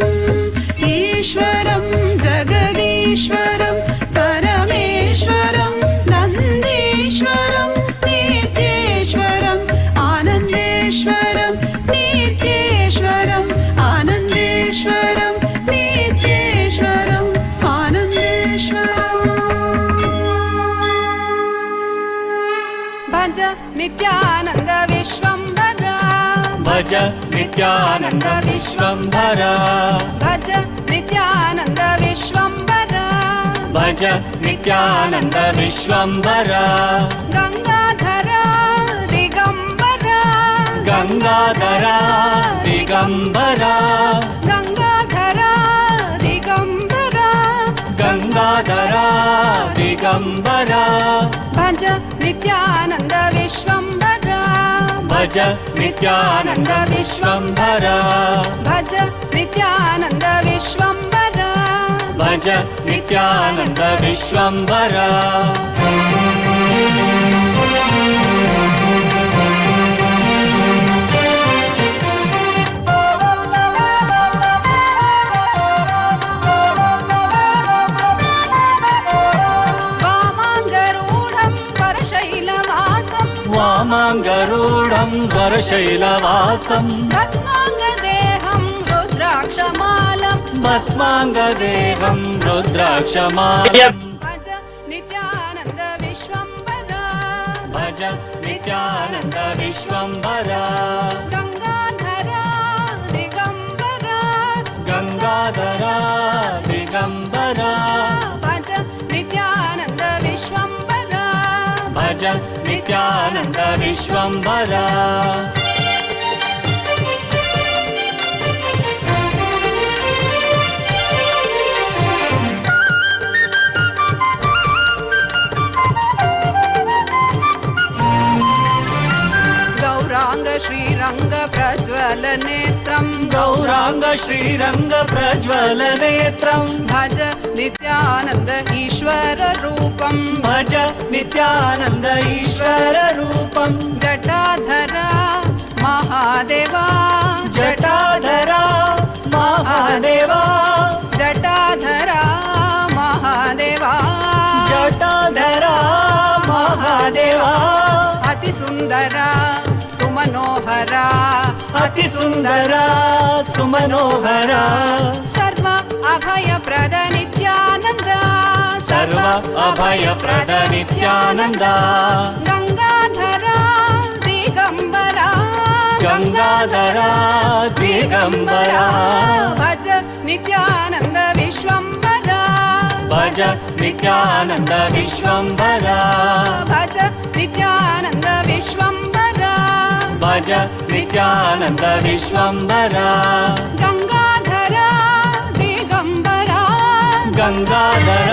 ईश्वरं जगदीश्वरं परमेश्वरं नन्दीश्वरं नित्येश्वरम् आनन्देश्वरं नित्येश्वरम् आनन्देश्वरं नित्येश्वरम् आनन्देश्वरम् भज नित्यानन्द विश्वम्भरा भज नित्यानन्द विश्वम्भरा भज नित्यानन्द विश्वम्भरा भज नित्यानन्द विश्वम्भरा गङ्गाधरा दिगम्बरा गङ्गाधरा दिगम्बरा गङ्गाधरा दिगम्बरा गङ्गाधरा दिगम्बरा भज नित्यानन्द विश्वम्भरा भज नित्यानन्द विश्वम्भरा भज नित्यानन्द विश्वम्भरा भज नित्यानन्द विश्वम्भरा वामाङ्गरूढं परशैलवासं वामाङ्गरूढं वरशैलवासं भस्माङ्गदेहं रुद्राक्षमालं भस्माङ्गदेहं रुद्राक्षमालम् भज नित्यानन्द विश्वम्भरा भज नित्यानन्द विश्वम्भरा गङ्गाधरा दिगम्बरा गङ्गाधरा दिगम्बरा भज नित्यानन्द विश्वम्भरा भज नित्यानन्द विश्वम्भरा गौराङ्ग श्रीरङ्ग प्रज्वल नेत्रं गौराङ्ग श्रीरङ्ग प्रज्वल नेत्रं भज नित्यानन्द ईश्वर रूपं भज नित्यानन्द ईश्वर रूपं जटाधरा महादेवा जटाधरा महादेवा जटाधरा महादेवा जटाधरा महादेवा अतिसुन्दरा ಅತಿ ಸುಂದರ ಸುಮನೋಹರ ಸರ್ವ ಅಭಯ ಪ್ರದ ನಿತ್ಯಾನಂದ ಸರ್ವ ಅಭಯ ಪ್ರದ ನಿತ್ಯಾನಂದ ಗಂಗಾಧರ ದಿಗಂಬರ ಗಂಗಾಧರ ದಿಗಂಬರ ಭಜ ನಿತ್ಯಾನಂದ ವಿಶ್ವಂಬರ ಭಜ ನಿತ್ಯಾನಂದ ವಿಶ್ವಂಬರ ಭಜ ನಿತ್ಯಾನಂದ ವಿಶ್ವಂಬರ ಭಜ ನಿತ್ಯಾನಂದ ವಿಶ್ವಂಬರ ಗಂಗಾಧರ ದಿಗಂಬರ ಗಂಗಾಧರ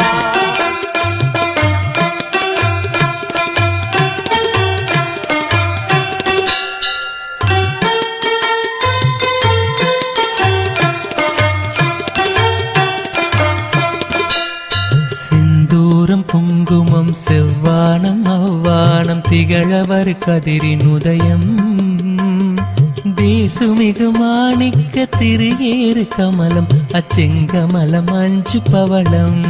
சிந்தூரம் குங்குமம் செவ்வானம் அவ்வானம் திகழவர் கதிரின் உதயம் தேசுமிகு மாணிக்க திரியேறு கமலம் அச்செங்கமலம் அஞ்சு பவளம்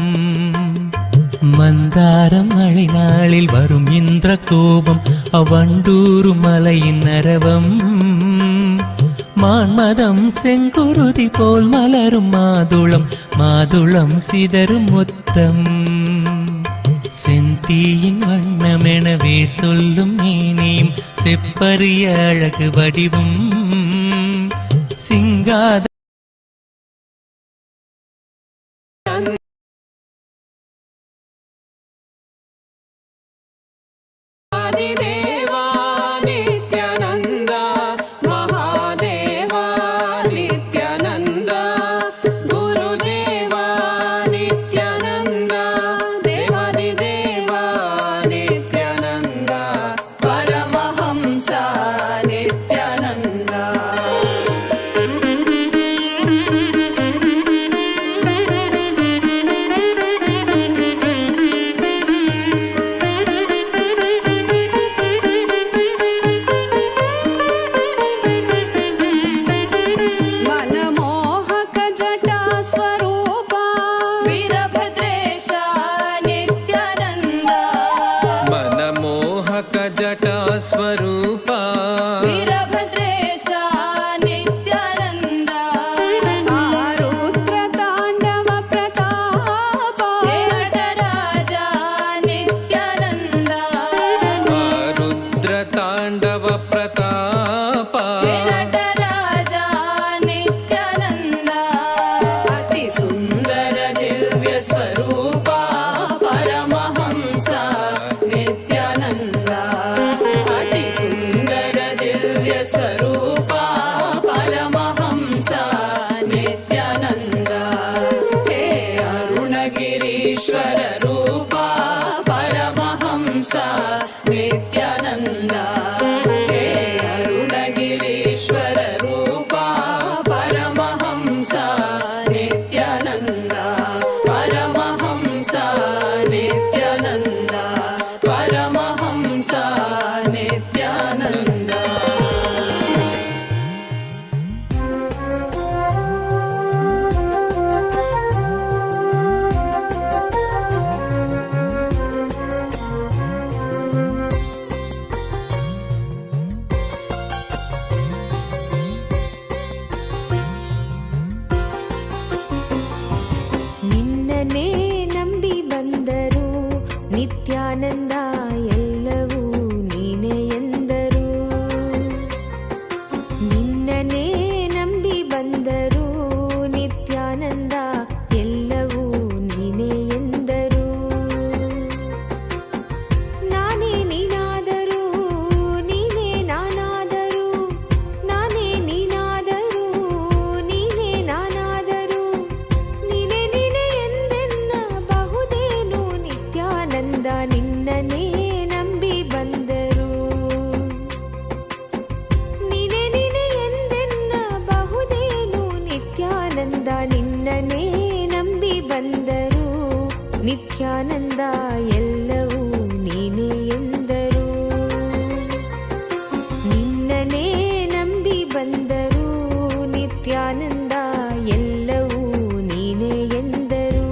மந்தாரம் மழை நாளில் வரும் இந்திர கோபம் அவண்டூரு மலையின் அரவம் மான்மதம் செங்குருதி போல் மலரும் மாதுளம் மாதுளம் சிதறும் மொத்தம் செந்தீயின் வண்ணமெனவே சொல்லும் மேனியும் செப்பரிய அழகு வடிவும் சிங்காத ಆದಿದೇವಾ ನಿತ್ಯಾನಂದ ಮಹಾದೇವ ನಿತ್ಯಾನಂದ ಗುರುದೇವ ನಿತ್ಯಾನಂದ ದೇವಾದಿದೇವ ನಿತ್ಯಾನಂದ ಪರಮಹಂಸ ನಿತ್ಯಾನಂದ ಮನಮೋಹಕ ಜಟಾ ಸ್ವರೂಪ ವೀರಭದ್ರೇಶ ನಿತ್ಯಾನಂದ ಮನಮೋಹಕ ಜಟಾ ಸ್ವರೂಪ ವೀರಭದ್ರೇಶ ನಿತ್ಯಾನಂದ ಆರುದ್ರ ತಾಂಡವ ಪ್ರತಾಪ ನಟರಾಜ ನಿತ್ಯಾನಂದ ರುದ್ರ ತಾಂಡವ ಪ್ರತಾಪ ನಟರಾಜ ನಿತ್ಯಾನಂದ ಅತಿ ಸುಂದರ ದಿವ್ಯ ಸ್ವರೂಪ ಪರಮಹಂಸ ನಿತ್ಯಾನಂದ ಅತಿ ಸುಂದರ ದಿವ್ಯ ಸ್ವರೂಪ ಪರಮಹಂಸ ನಿತ್ಯಾನಂದ ಹೇ ಅರುಣಗಿರೀಶ್ವರ ರೂಪ ಪರಮಹಂಸ ನಿತ್ಯಾನಂದ ಹೇ ಅರುಣಗಿರೀಶ್ವರ ರೂಪ ಪರಮಹಂಸ ನಿತ್ಯಾನಂದ ಪರಮಹಂಸ ನಿತ್ಯಾನಂದ ಪರಮಹಂಸ ನಿತ್ಯಾನಂದ ನಿನ್ನನೇ ನಂಬಿ ಬಂದರು ನಿತ್ಯಾನಂದ ಎಲ್ಲವೂ ನೀನೇ ಎಂದರು ನಿನ್ನನೇ ನಂಬಿ ಬಂದರು ನಿತ್ಯಾನಂದ ಎಲ್ಲವೂ ನೀನೇ ಎಂದರು ನಾನೇ ನೀನಾದರೂ ನೀನೇ ನಾನಾದರೂ ನಾನೇ ನೀನಾದರೂ ನೀನೇ ನಾನಾದರೂ ನೀನೇ ನೀನೇ ಎಂದೆನ್ನಬಹುದೇನು ನಿತ್ಯಾನಂದ ನಿನ್ನನೇ ನಂಬಿ ಬಂದರು ನೀನೇ ನೀನೇ ಎಂದೆನ್ನಬಹುದೇನು ನಿತ್ಯಾನಂದ ನಿನ್ನನೇ ನಂಬಿ ಬಂದರು ನಿತ್ಯಾನಂದ ಎಲ್ಲವೂ ನೀನೇ ಎಂದರು ನಿನ್ನನೇ ನಂಬಿ ಬಂದರು ನಿತ್ಯಾನಂದ ಎಲ್ಲವೂ ನೀನೇ ಎಂದರು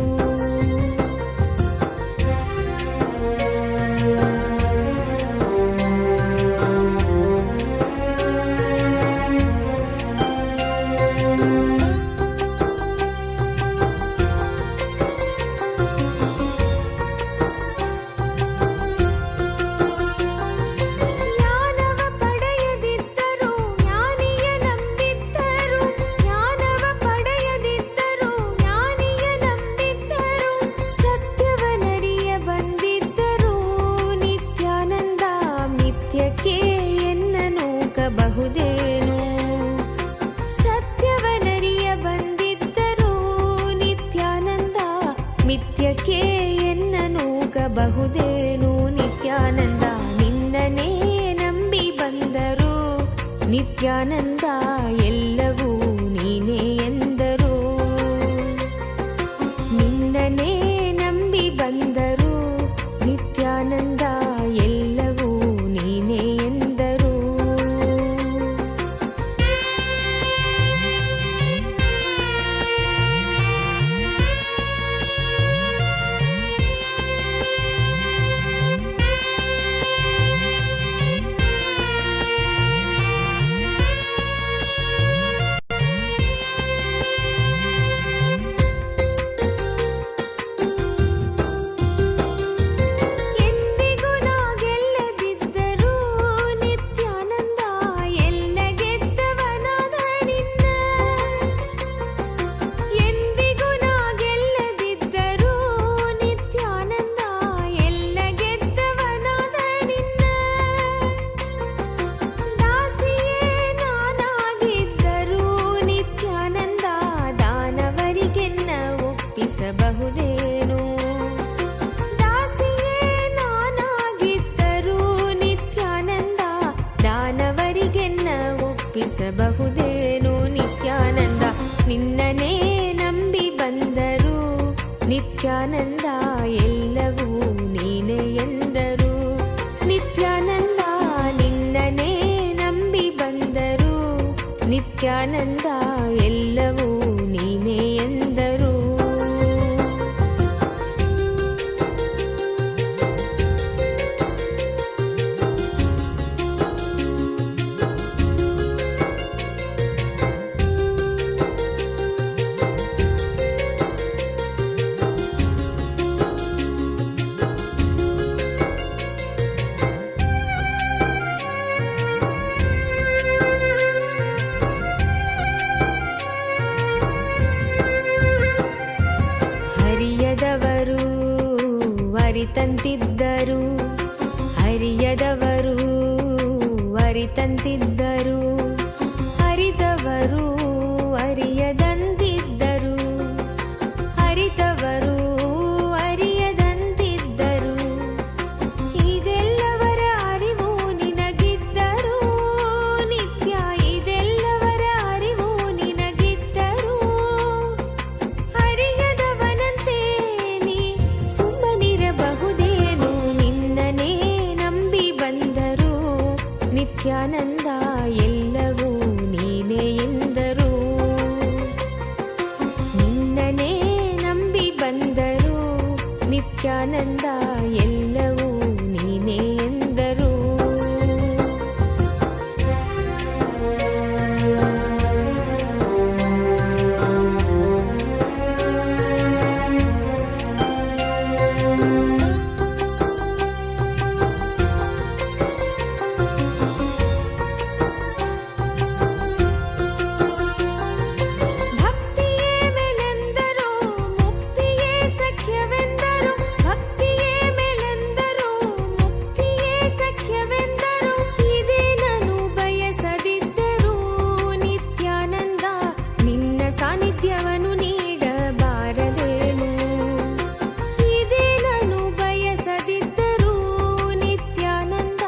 ಒಪ್ಪಿಸಬಹುದೇನು ನಿತ್ಯಾನಂದ ನಿನ್ನನೇ ನಂಬಿ ಬಂದರು ನಿತ್ಯಾನಂದ ಎಲ್ಲವೂ ನೀನೇ ಎಂದರು ನಿನ್ನನೇ ನಂಬಿ ಬಂದರು ನಿತ್ಯಾನಂದ ಎಲ್ಲವೂ ನೀನೇ ಎಂದರು ಎಂದಿಗೂ ನಾ ಗೆಲ್ಲದಿದ್ದರೂ ನಿತ್ಯಾನಂದ ಎಲ್ಲ ಗೆದ್ದವನಾದ ನಿನ್ನ ಎಂದಿಗೂ ನಾ ಗೆಲ್ಲದಿದ್ದರೂ ನಿತ್ಯಾನಂದ ಎಲ್ಲ ಗೆದ್ದವನಾದ ನಿನ್ನ ದಾಸಿಯೇ ನಾನಾಗಿದ್ದರೂ ನಿತ್ಯಾನಂದ ದಾನವರಿಗೆನ್ನ ಒಪ್ಪಿಸಬಹುದೇನು ದಾಸಿಯೇ ನಾನಾಗಿದ್ದರೂ ನಿತ್ಯಾನಂದ ದಾನವರಿಗೆನ್ನ ಒಪ್ಪಿಸಬಹುದೇನು ನಿತ್ಯಾನಂದ ನಿನ್ನನೇ ನಂಬಿ ಬಂದರು ನಿತ್ಯಾನಂದ ಎಲ್ಲವೂ ನೀನೇ ಎಂದರು ನಿತ್ಯಾನಂದ ನಿನ್ನನೇ ನಂಬಿ ಬಂದರು ನಿತ್ಯಾನಂದ ಎಲ್ಲವೂ ನೀನೇ ಎಂದರು ಹರಿಯದವರು ಅರಿತಂತಿದ್ದರು ಹರಿಯದವರು ಅರಿತಂತಿದ್ದರು ಹರಿದವರು ಅರಿಯದಂತಿದ್ದರು ಹರಿದವರು ಅರಿಯದಂತಿದ್ದರು ಇದೆಲ್ಲವರ ಅರಿವು ನಿನಗಿದ್ದರು ನಿತ್ಯ ಇದೆಲ್ಲವರ ಅರಿವು ನಿನಗಿದ್ದರು ಹರಿಯದವನಂತೆ ನೀ ಸುಮ್ಮನಿರಬಹುದೇನು ನಿನ್ನನೇ ನಂಬಿ ಬಂದರು ನಿತ್ಯಾನಂದ ಎಲ್ಲವೂ ನೀನೇ ಎಂದರು ನಿನ್ನನೇ ನಂಬಿ ಬಂದರು ನಿತ್ಯಾನಂದ ಎಲ್ಲವೂ ನೀನೇ ಎಂದರು ಭಕ್ತಿಯೇ ಮೇಲೆಂದರು ಮುಕ್ತಿಯೇ ಸಖ್ಯವೆಂದರು ಭಕ್ತಿಯೇ ಮೇಲೆಂದರು ಮುಕ್ತಿಯೇ ಸಖ್ಯವೆಂದರು ಇದೇ ನಾನು ಬಯಸದಿದ್ದರೂ ನಿತ್ಯಾನಂದ ನಿನ್ನ ಸಾನ್ನಿಧ್ಯವನ್ನು ನೀಡಬಾರದೇನು ಇದೇ ನಾನು ಬಯಸದಿದ್ದರೂ ನಿತ್ಯಾನಂದ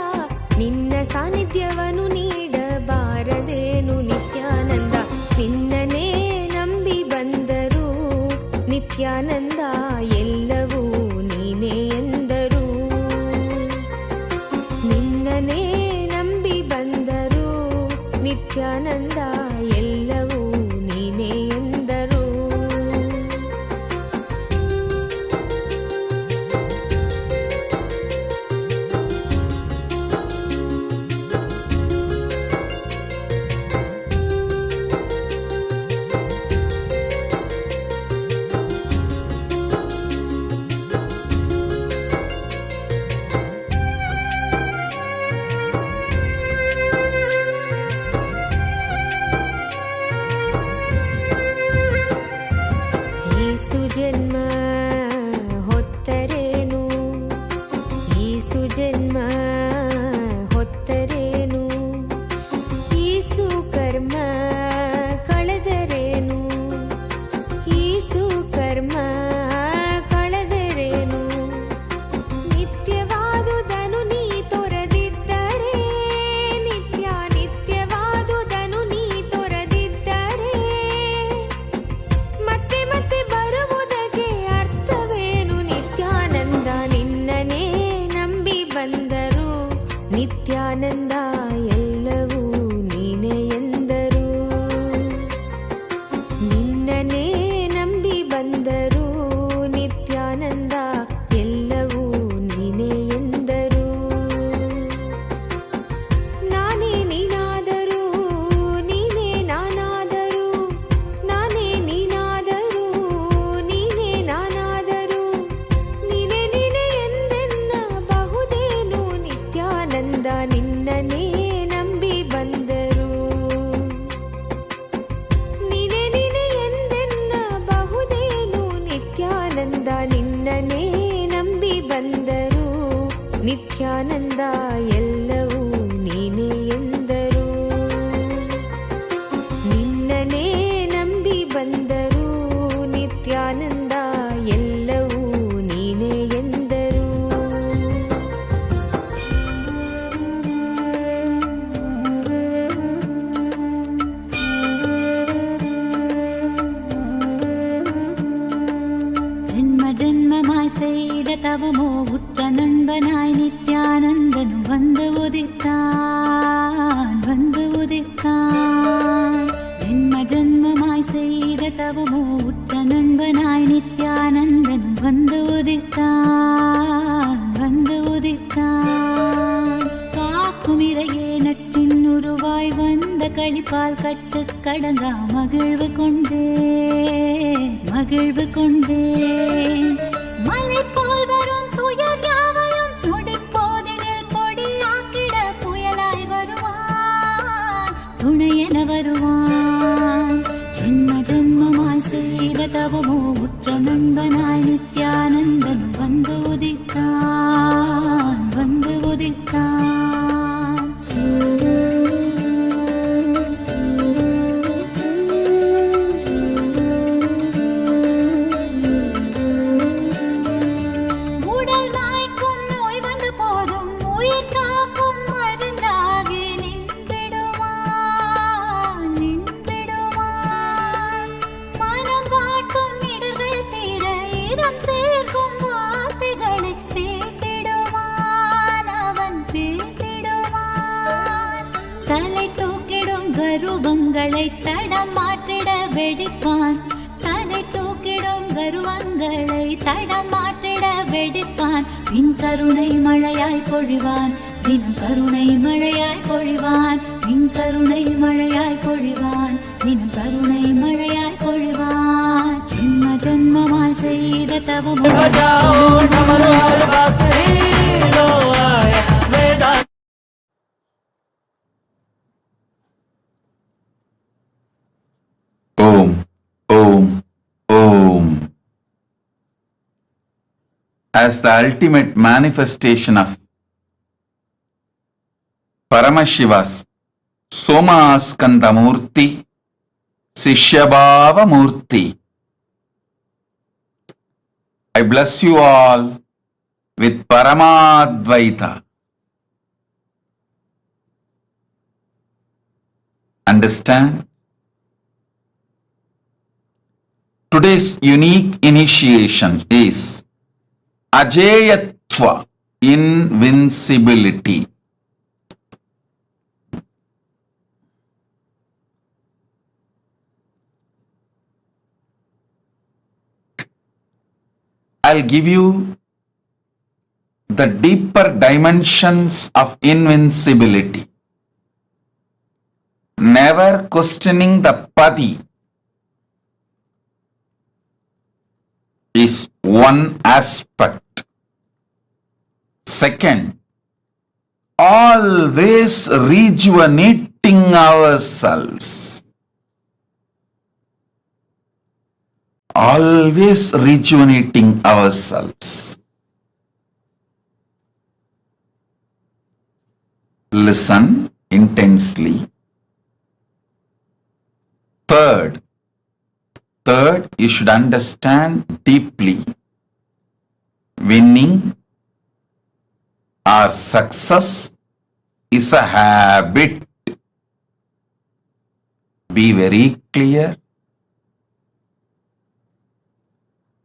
ನಿನ್ನ ಸಾನ್ನಿಧ್ಯವನ್ನು ನೀಡಬಾರದೇನು ನಿತ್ಯಾನಂದ ನಿನ್ನನೇ ನಂಬಿ ಬಂದರು ನಿತ್ಯಾನಂದ ಎಲ್ಲವೂ ನೀನೇ ಎಂದರು ನಿನ್ನನೇ ನಂಬಿ ಬಂದರು ನಿತ್ಯಾನಂದ ಎಲ್ಲವೂ ನೀನೇ ಎಂದರು ನಿತ್ಯಾನಂದ ಎಲ್ಲವೂ ನೀನೇ ಎಂದರು. ನಿನ್ನನೇ ನಂಬಿ ಬಂದರು ನಿತ್ಯಾನಂದ ಎಲ್ಲವೂ ನೀನೇ ಎಂದರು. ஜென்ம ஜென்மமாய் செய்த தவமோ உற்ற நண்பனாய் நித்யானந்தன் வந்து உதித்தான், வந்து உதித்தான். ஜென்ம ஜென்மமாய் செய்த தவமோ உற்ற நண்பனாய் நித்யானந்தன் வந்து உதித்தான், வந்து உதித்தான். காக்கும் இறையே நட்பின் உருவாய் வந்த களிப்பால் கட்டு கடங்கா மகிழ்வு கொண்டே, மகிழ்வு கொண்டே. மலை போல் வரும் துயர் யாவையும் நொடிப்போதினில் பொடியாக்கிட புயலாய் வருவான், துணையென வருவான். ஜென்ம ஜென்மமாய் செய்த தவமோ உற்ற நண்பனாய் நித்யானந்தன் வந்து உதித்தான், வந்து உதித்தான். உடல் மாய்க்கும் நோய் வந்த போதும் உயிர் காக்கும் மருந்தாகி நின்றிடுவான், நின்றிடுவான். மனம் வாட்டும் இடர்கள் தீர இதம் சேர்க்கும் வார்த்தைகளை பேசிடுவான், அவன் பேசிடுவான். தலை தூக்கிடும் கருவங்களை தடம் மாற்றிட வெடிப்பான், தலை தூக்கிடும் கருவங்களை தடம் மாற்றிட வெடிப்பான். பின் கருணை மழையாய் பொழிவான், தினம் கருணை மழையாய் பொழிவான். பின் கருணை மழையாய் பொழிவான், தினம் கருணை மழையாய் பொழிவான். ஜென்ம ஜென்மமாய் செய்த தவமோ Om, Om, Om. As the ultimate manifestation of Paramashiva's Somaskanda Murti, Sishyabhava Murti, I bless you all with Paramadvaita. Understand? Today's unique initiation is Ajeyatva, invincibility. I'll give you the deeper dimensions of invincibility. Never questioning the Pati is one aspect. Second, always rejuvenating ourselves. Always rejuvenating ourselves. Listen intensely. Third, you should understand deeply. Winning or success is a habit. Be very clear.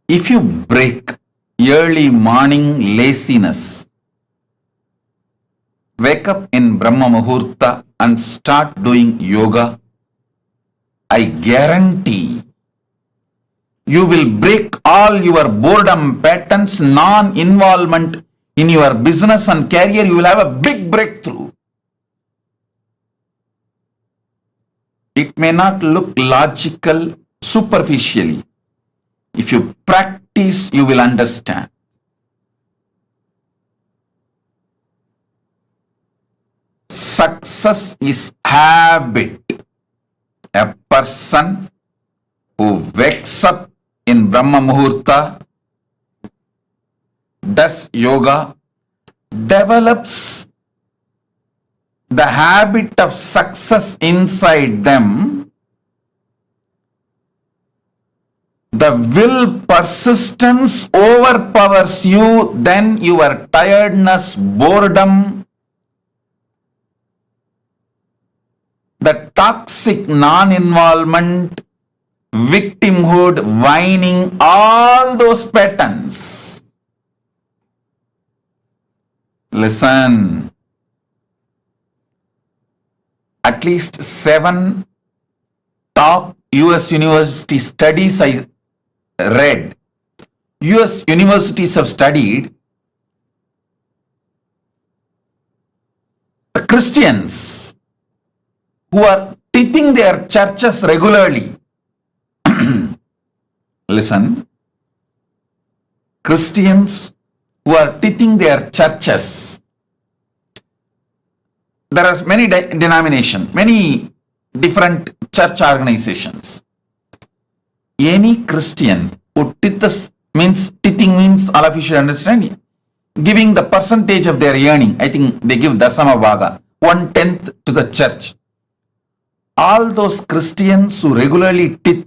If you break early morning laziness, wake up in Brahma Muhurta and start doing yoga, I guarantee you will break all your boredom patterns, non-involvement in your business and career. You will have a big breakthrough. It may not look logical superficially. If you practice, you will understand. Success is habit. A person who wakes up in Brahma Muhurta, does yoga develops the habit of success inside them, the will persistence overpowers you, then your tiredness, boredom, the toxic non-involvement, victimhood, whining, all those patterns. Listen. At least 7 top US university studies I read. US universities have studied the Christians who are teaching their churches regularly. Listen, Christians who are teaching their churches. There are many denominations, many different church organizations. Any Christian who teaching means all of you should understand, giving the percentage of their earning. I think they give Dasama Bhaga, 1/10 to the church. All those Christians who regularly teach,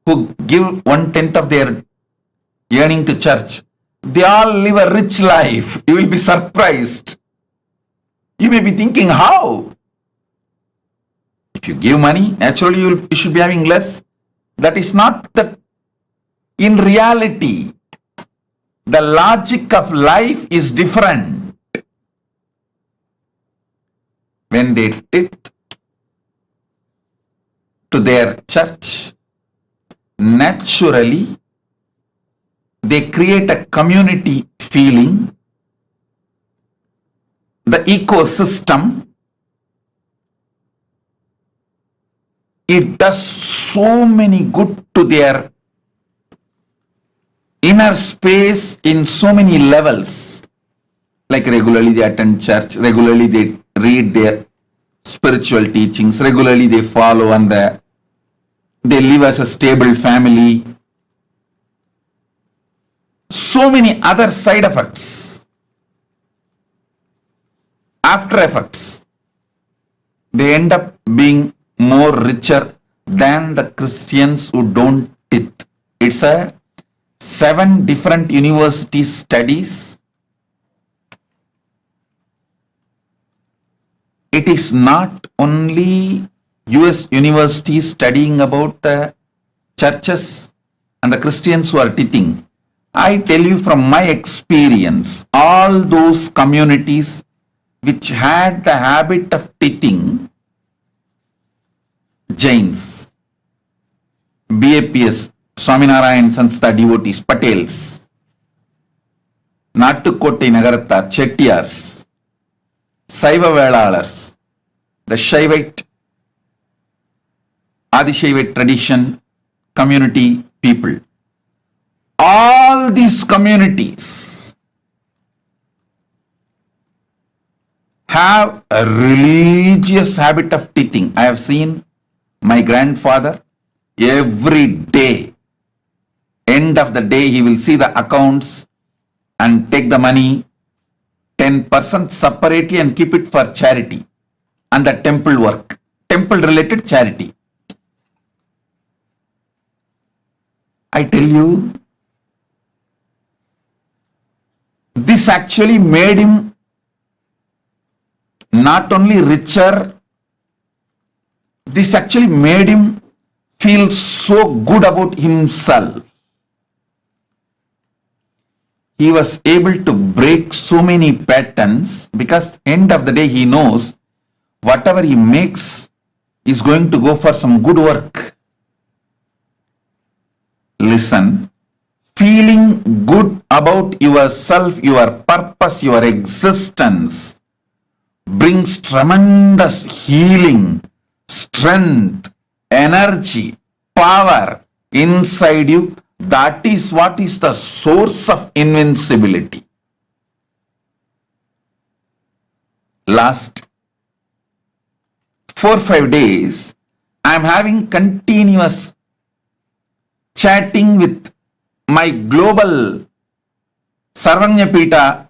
who give 1/10 of their earning to church, they all live a rich life. You will be surprised. You may be thinking, how? If you give money, naturally you should be having less. That is not the. In reality, the logic of life is different. When they teach to their church, naturally, they create a community feeling, the ecosystem. It does so many good to their inner space in so many levels. Like regularly they attend church, regularly they read their spiritual teachings, regularly they follow and they live as a stable family. So many other side effects, after effects. They end up being more richer than the Christians who don't teach. It's a 7 different university studies. It is not only US universities studying about the churches and the Christians who are teaching. I tell you from my experience, all those communities which had the habit of teaching, Jains, BAPS, Swaminarayan Sanstha devotees, Patels, Nattukotai Nagarattar, Chettiars, Saiva Velalars, the Shaivite, Adishaivite tradition, community people. All these communities have a religious habit of teaching. I have seen my grandfather every day, end of the day, he will see the accounts and take the money, 10% separately and keep it for charity and the temple work, temple related charity. I tell you, this actually made him not only richer, this actually made him feel so good about himself. He was able to break so many patterns because end of the day he knows whatever he makes is going to go for some good work. Listen, feeling good about yourself, your purpose, your existence brings tremendous healing, strength, energy, power inside you. That is what is the source of invincibility. Last 4-5 days, I am having continuous chatting with my global Sarvanyapita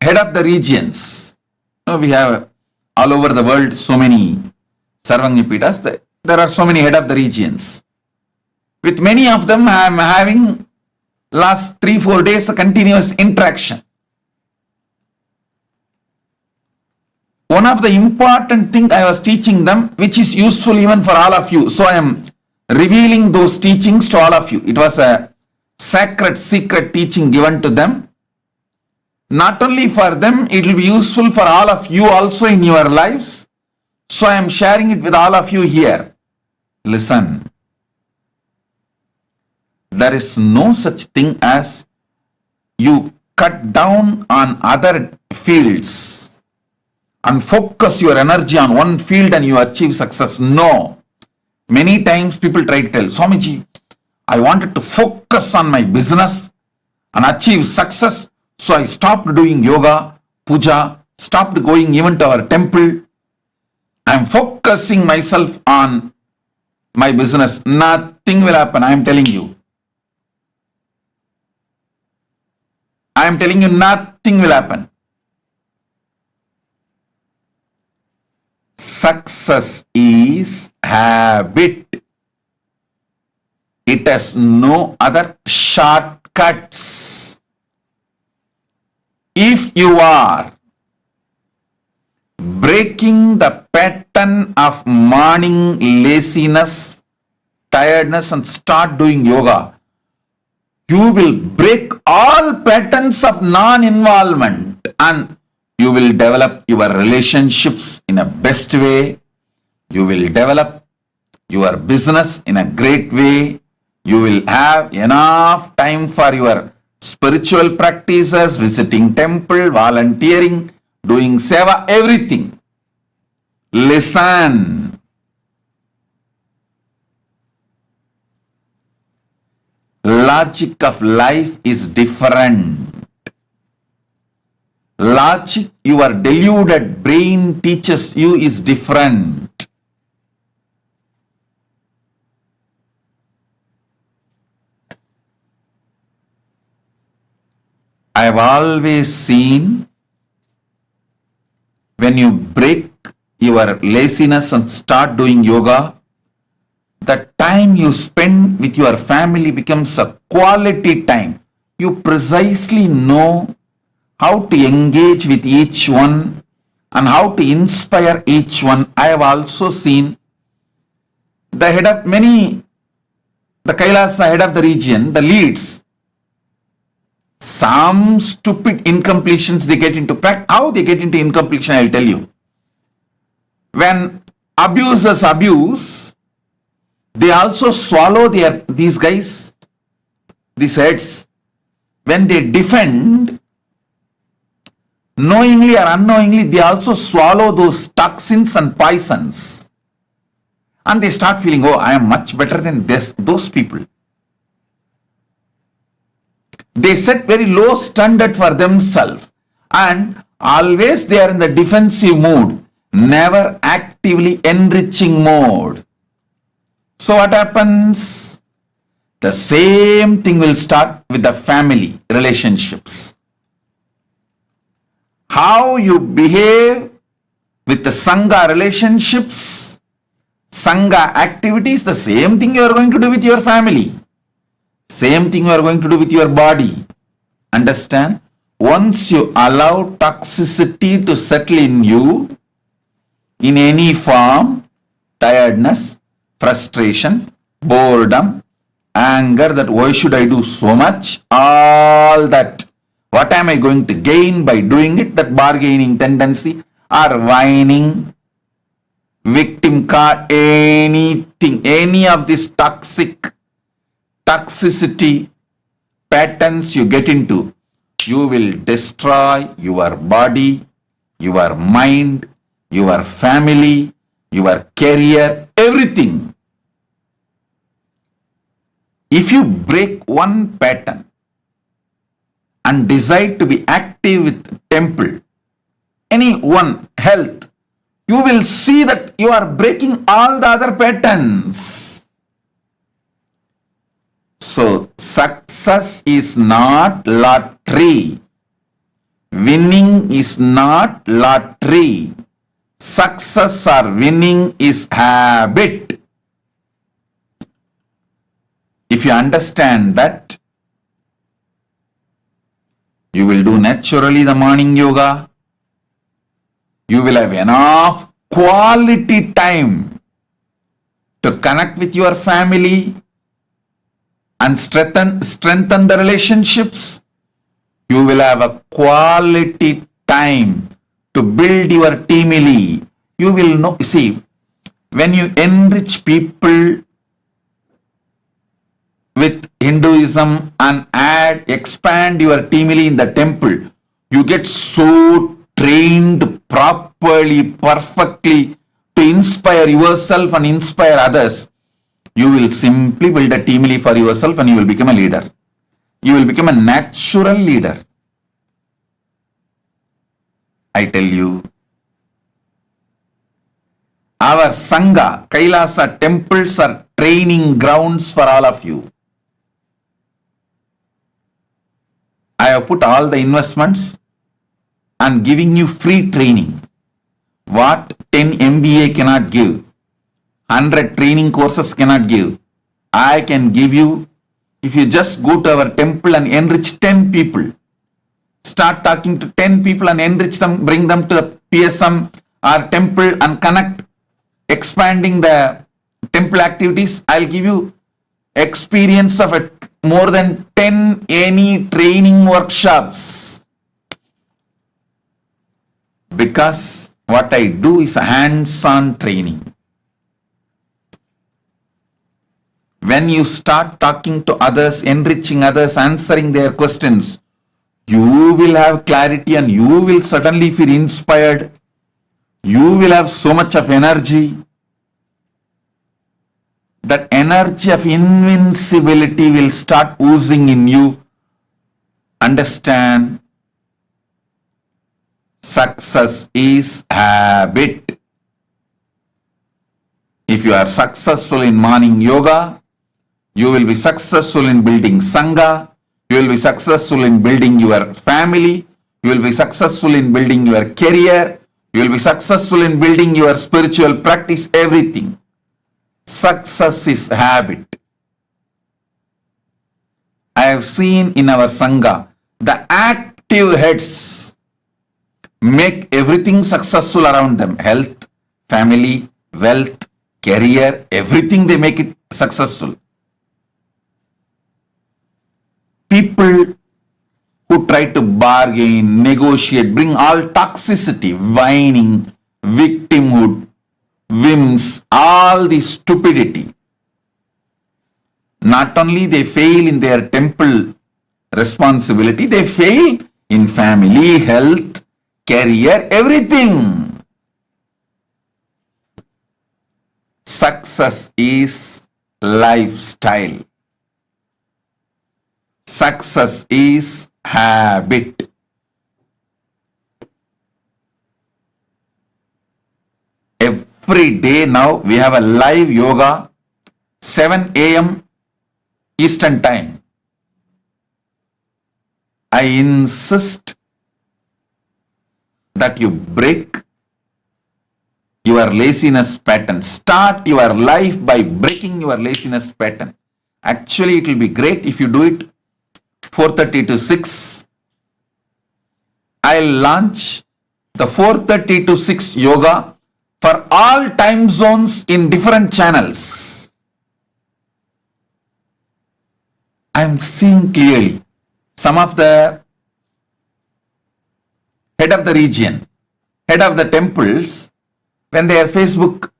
head of the regions. We have all over the world so many Sarvangapitas. There are so many head of the regions. With many of them, I am having last 3-4 days a continuous interaction. One of the important things I was teaching them, which is useful even for all of you. So I am revealing those teachings to all of you. It was a sacred, secret teaching given to them. Not only for them, it will be useful for all of you also in your lives. So I am sharing it with all of you here. Listen. There is no such thing as you cut down on other fields and focus your energy on one field and you achieve success. No. Many times people try to tell, Swamiji, I wanted to focus on my business and achieve success. So I stopped doing yoga, puja, stopped going even to our temple. I am focusing myself on my business. Nothing will happen, I am telling you. I am telling you, nothing will happen. Success is habit. It has no other shortcuts. If you are breaking the pattern of morning laziness, tiredness and start doing yoga, you will break all patterns of non-involvement and you will develop your relationships in a best way. You will develop your business in a great way. You will have enough time for your spiritual practices, visiting temple, volunteering, doing seva, everything. Listen. Logic of life is different. Logic your deluded brain teaches you is different. I have always seen when you break your laziness and start doing yoga, the time you spend with your family becomes a quality time. You precisely know how to engage with each one and how to inspire each one. I have also seen the head of many, the KAILASA head of the region, the leads, some stupid incompletions they get into practice. How they get into incompletion, I will tell you. When abusers abuse, they also swallow these guys, these heads. When they defend, knowingly or unknowingly, they also swallow those toxins and poisons. And they start feeling, oh, I am much better than those people. They set very low standard for themselves and always they are in the defensive mood, never actively enriching mode. So what happens? The same thing will start with the family relationships. How you behave with the Sangha relationships, Sangha activities, the same thing you are going to do with your family. Same thing you are going to do with your body. Understand? Once you allow toxicity to settle in you, in any form, tiredness, frustration, boredom, anger, that why should I do so much, all that, what am I going to gain by doing it, that bargaining tendency, or whining, victim card, anything, any of this toxicity patterns you get into, you will destroy your body, your mind, your family, your career, everything. If you break one pattern and decide to be active with temple, any one health, you will see that you are breaking all the other patterns. So, success is not lottery. Winning is not lottery. Success or winning is habit. If you understand that, you will do naturally the morning yoga. You will have enough quality time to connect with your family and strengthen the relationships. You will have a quality time to build your teamily. You will know, see, when you enrich people with Hinduism and expand your teamily in the temple, you get so trained properly, perfectly to inspire yourself and inspire others. You will simply build a teamily for yourself and you will become a leader. You will become a natural leader. I tell you, our Sangha, Kailasa temples are training grounds for all of you. I have put all the investments and giving you free training. What 10 MBA cannot give, 100 training courses cannot give, I can give you if you just go to our temple and enrich 10 people. Start talking to 10 people and enrich them, bring them to the PSM or temple and connect, expanding the temple activities. I'll give you experience of more than 10 any training workshops. Because what I do is a hands-on training. When you start talking to others, enriching others, answering their questions, you will have clarity and you will suddenly feel inspired. You will have so much of energy. That energy of invincibility will start oozing in you. Understand, success is habit. If you are successful in morning yoga, you will be successful in building Sangha. You will be successful in building your family. You will be successful in building your career. You will be successful in building your spiritual practice, everything. Success is habit. I have seen in our Sangha, the active heads make everything successful around them. Health, family, wealth, career, everything they make it successful. People who try to bargain, negotiate, bring all toxicity, whining, victimhood, whims, all the stupidity. Not only they fail in their temple responsibility, they fail in family, health, career, everything. Success is lifestyle. Success is habit. Every day now we have a live yoga, 7 a.m. Eastern time. I insist that you break your laziness pattern. Start your life by breaking your laziness pattern. Actually, it will be great if you do it 4:30 to 6. I'll launch the 4:30 to 6 yoga for all time zones in different channels. I'm seeing clearly some of the head of the region, head of the temples, when their Facebook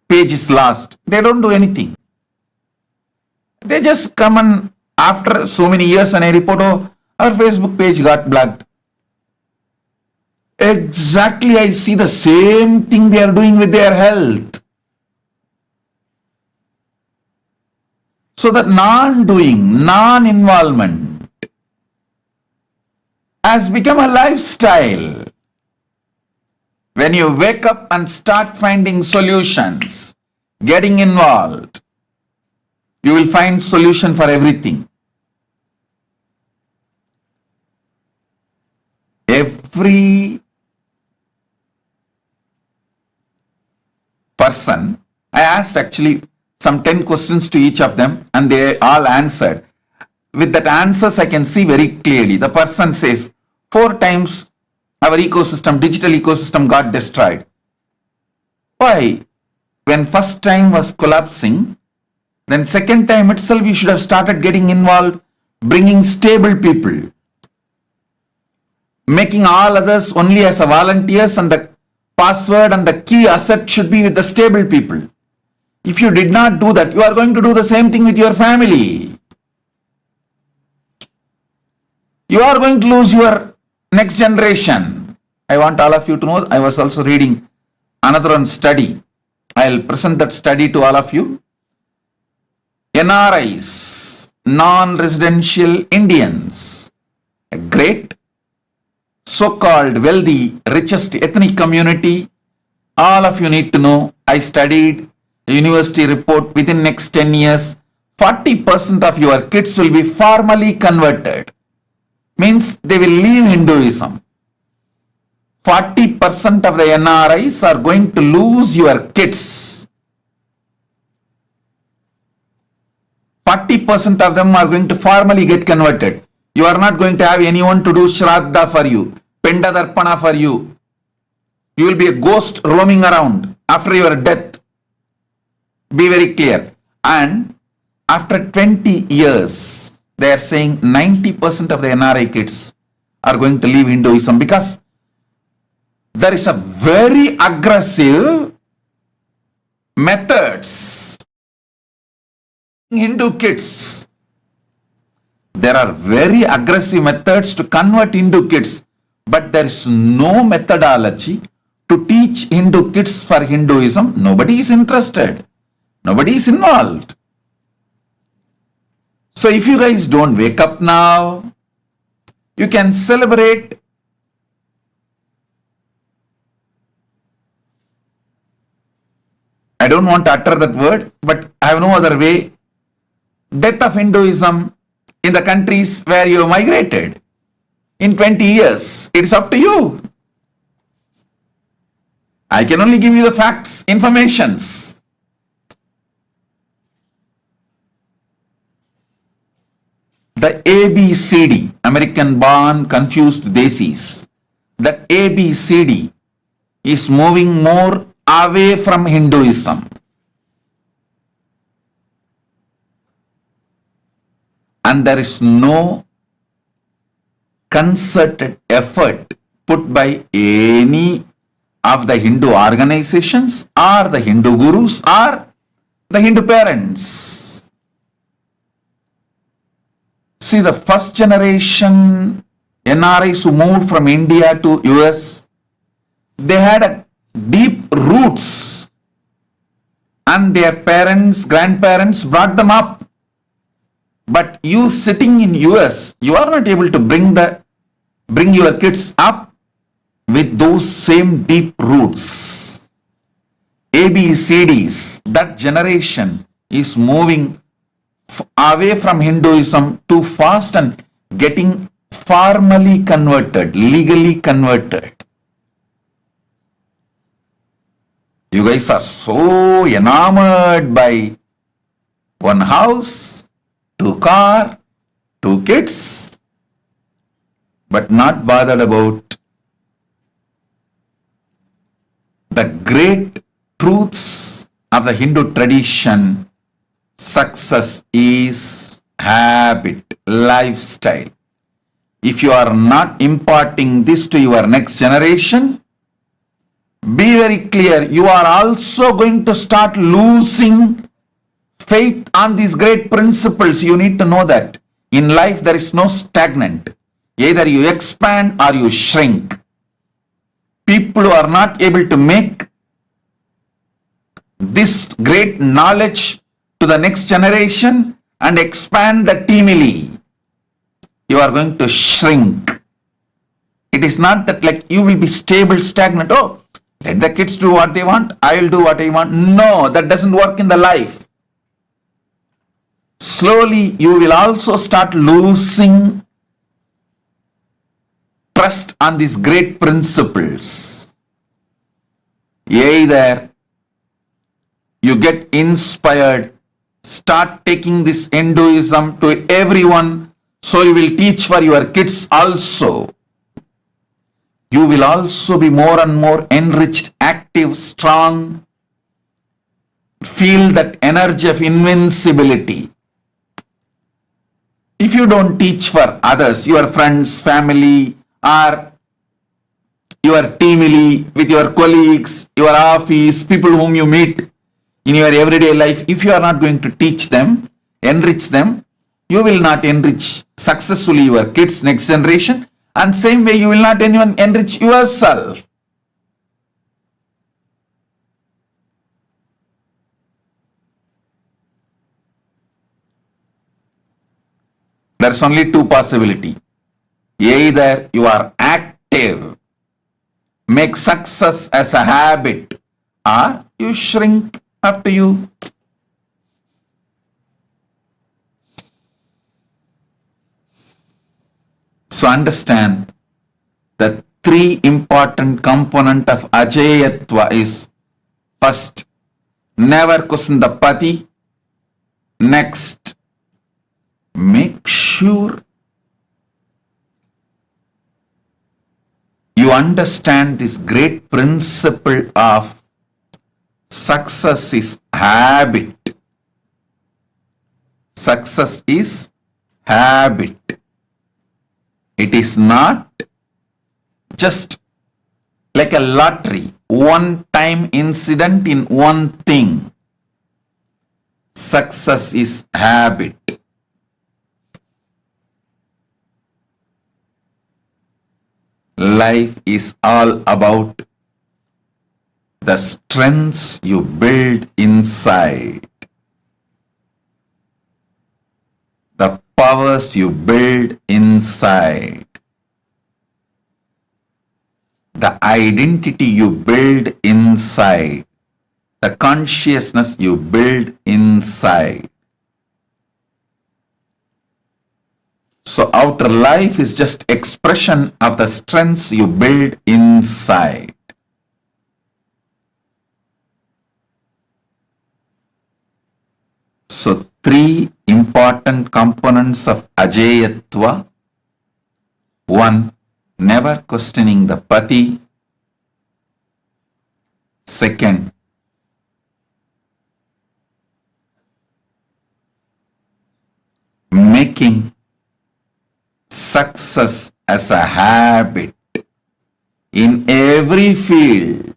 page is lost, they don't do anything. They just come and after so many years and I report, oh, our Facebook page got blocked. Exactly, I see the same thing they are doing with their health. So that non-doing, non-involvement has become a lifestyle. When you wake up and start finding solutions, getting involved, you will find solution for everything. every person, I asked actually some 10 questions to each of them and they all answered. With that answers, I can see very clearly. The person says, 4 times our ecosystem, digital ecosystem got destroyed. Why? When first time was collapsing, then second time itself we should have started getting involved, bringing stable people, making all others only as a volunteers, and the password and the key asset should be with the stable people. If you did not do that, you are going to do the same thing with your family. You are going to lose your next generation. I want all of you to know, I was also reading another one study. I'll present that study to all of you. NRIs, non-residential Indians, a great so-called wealthy, richest ethnic community. All of you need to know, I studied a university report, within next 10 years, 40% of your kids will be formally converted. Means they will leave Hinduism. 40% of the NRIs are going to lose your kids. 40% of them are going to formally get converted. You are not going to have anyone to do Shraddha for you, Penda Darpana for you. You will be a ghost roaming around after your death. Be very clear. And after 20 years, they are saying 90% of the NRI kids are going to leave Hinduism because there is a very aggressive methods. Hindu kids, there are very aggressive methods to convert Hindu kids, but there is no methodology to teach Hindu kids for Hinduism. Nobody is interested. Nobody is involved. So if you guys don't wake up now, you can celebrate I don't want to utter that word, but I have no other way. Death of Hinduism in the countries where you migrated in 20 years. It's up to you. I can only give you the facts, informations. The ABCD, American born confused desis, that ABCD is moving more away from Hinduism. And there is no concerted effort put by any of the Hindu organizations or the Hindu gurus or the Hindu parents. See, the first generation NRIs who moved from India to US, they had a deep roots and their parents, grandparents brought them up. But you sitting in US, you are not able to bring your kids up with those same deep roots. ABCDs, that generation is moving away from Hinduism too fast and getting formally converted, legally converted. You guys are so enamored by one house, 2 cars, 2 kids, but not bothered about the great truths of the Hindu tradition. Success is habit, lifestyle. If you are not imparting this to your next generation, be very clear, you are also going to start losing faith on these great principles. You need to know that in life there is no stagnant. Either you expand or you shrink. People who are not able to make this great knowledge to the next generation and expand the teamily, you are going to shrink. It is not that like you will be stable, stagnant. Oh, let the kids do what they want, I will do what I want. No, that doesn't work in the life. Slowly you will also start losing trust on these great principles. Either you get inspired, start taking this Hinduism to everyone, so you will teach for your kids also. You will also be more and more enriched, active, strong, feel that energy of invincibility. If you don't teach for others, your friends, family, or your teamily, with your colleagues, your office, people whom you meet in your everyday life, if you are not going to teach them, enrich them, you will not enrich successfully your kids, next generation, and same way you will not even enrich yourself. There's only two possibilities. Either you are active, make success as a habit, or you shrink. Up to you. So understand the three important components of Ajayatva is: first, never question the Pati. Next, make sure you understand this great principle of success is habit. Success is habit. It is not just like a lottery, one-time incident in one thing. Success is habit. Life is all about the strengths you build inside, the powers you build inside, the identity you build inside, the consciousness you build inside. So outer life is just expression of the strengths you build inside. So three important components of Ajayatva. One, never questioning the Pati. Second, making success as a habit in every field,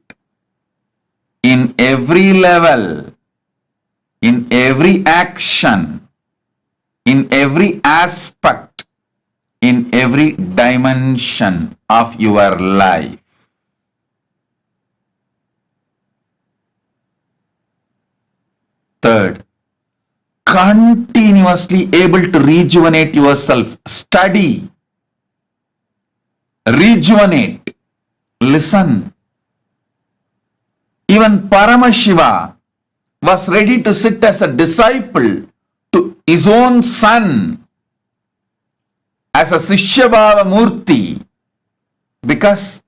in every level, in every action, in every aspect, in every dimension of your life. Third, continuously able to rejuvenate yourself. Study, rejuvenate, listen. Even Paramashiva was ready to sit as a disciple to his own son as a Sishyabhava Murti, because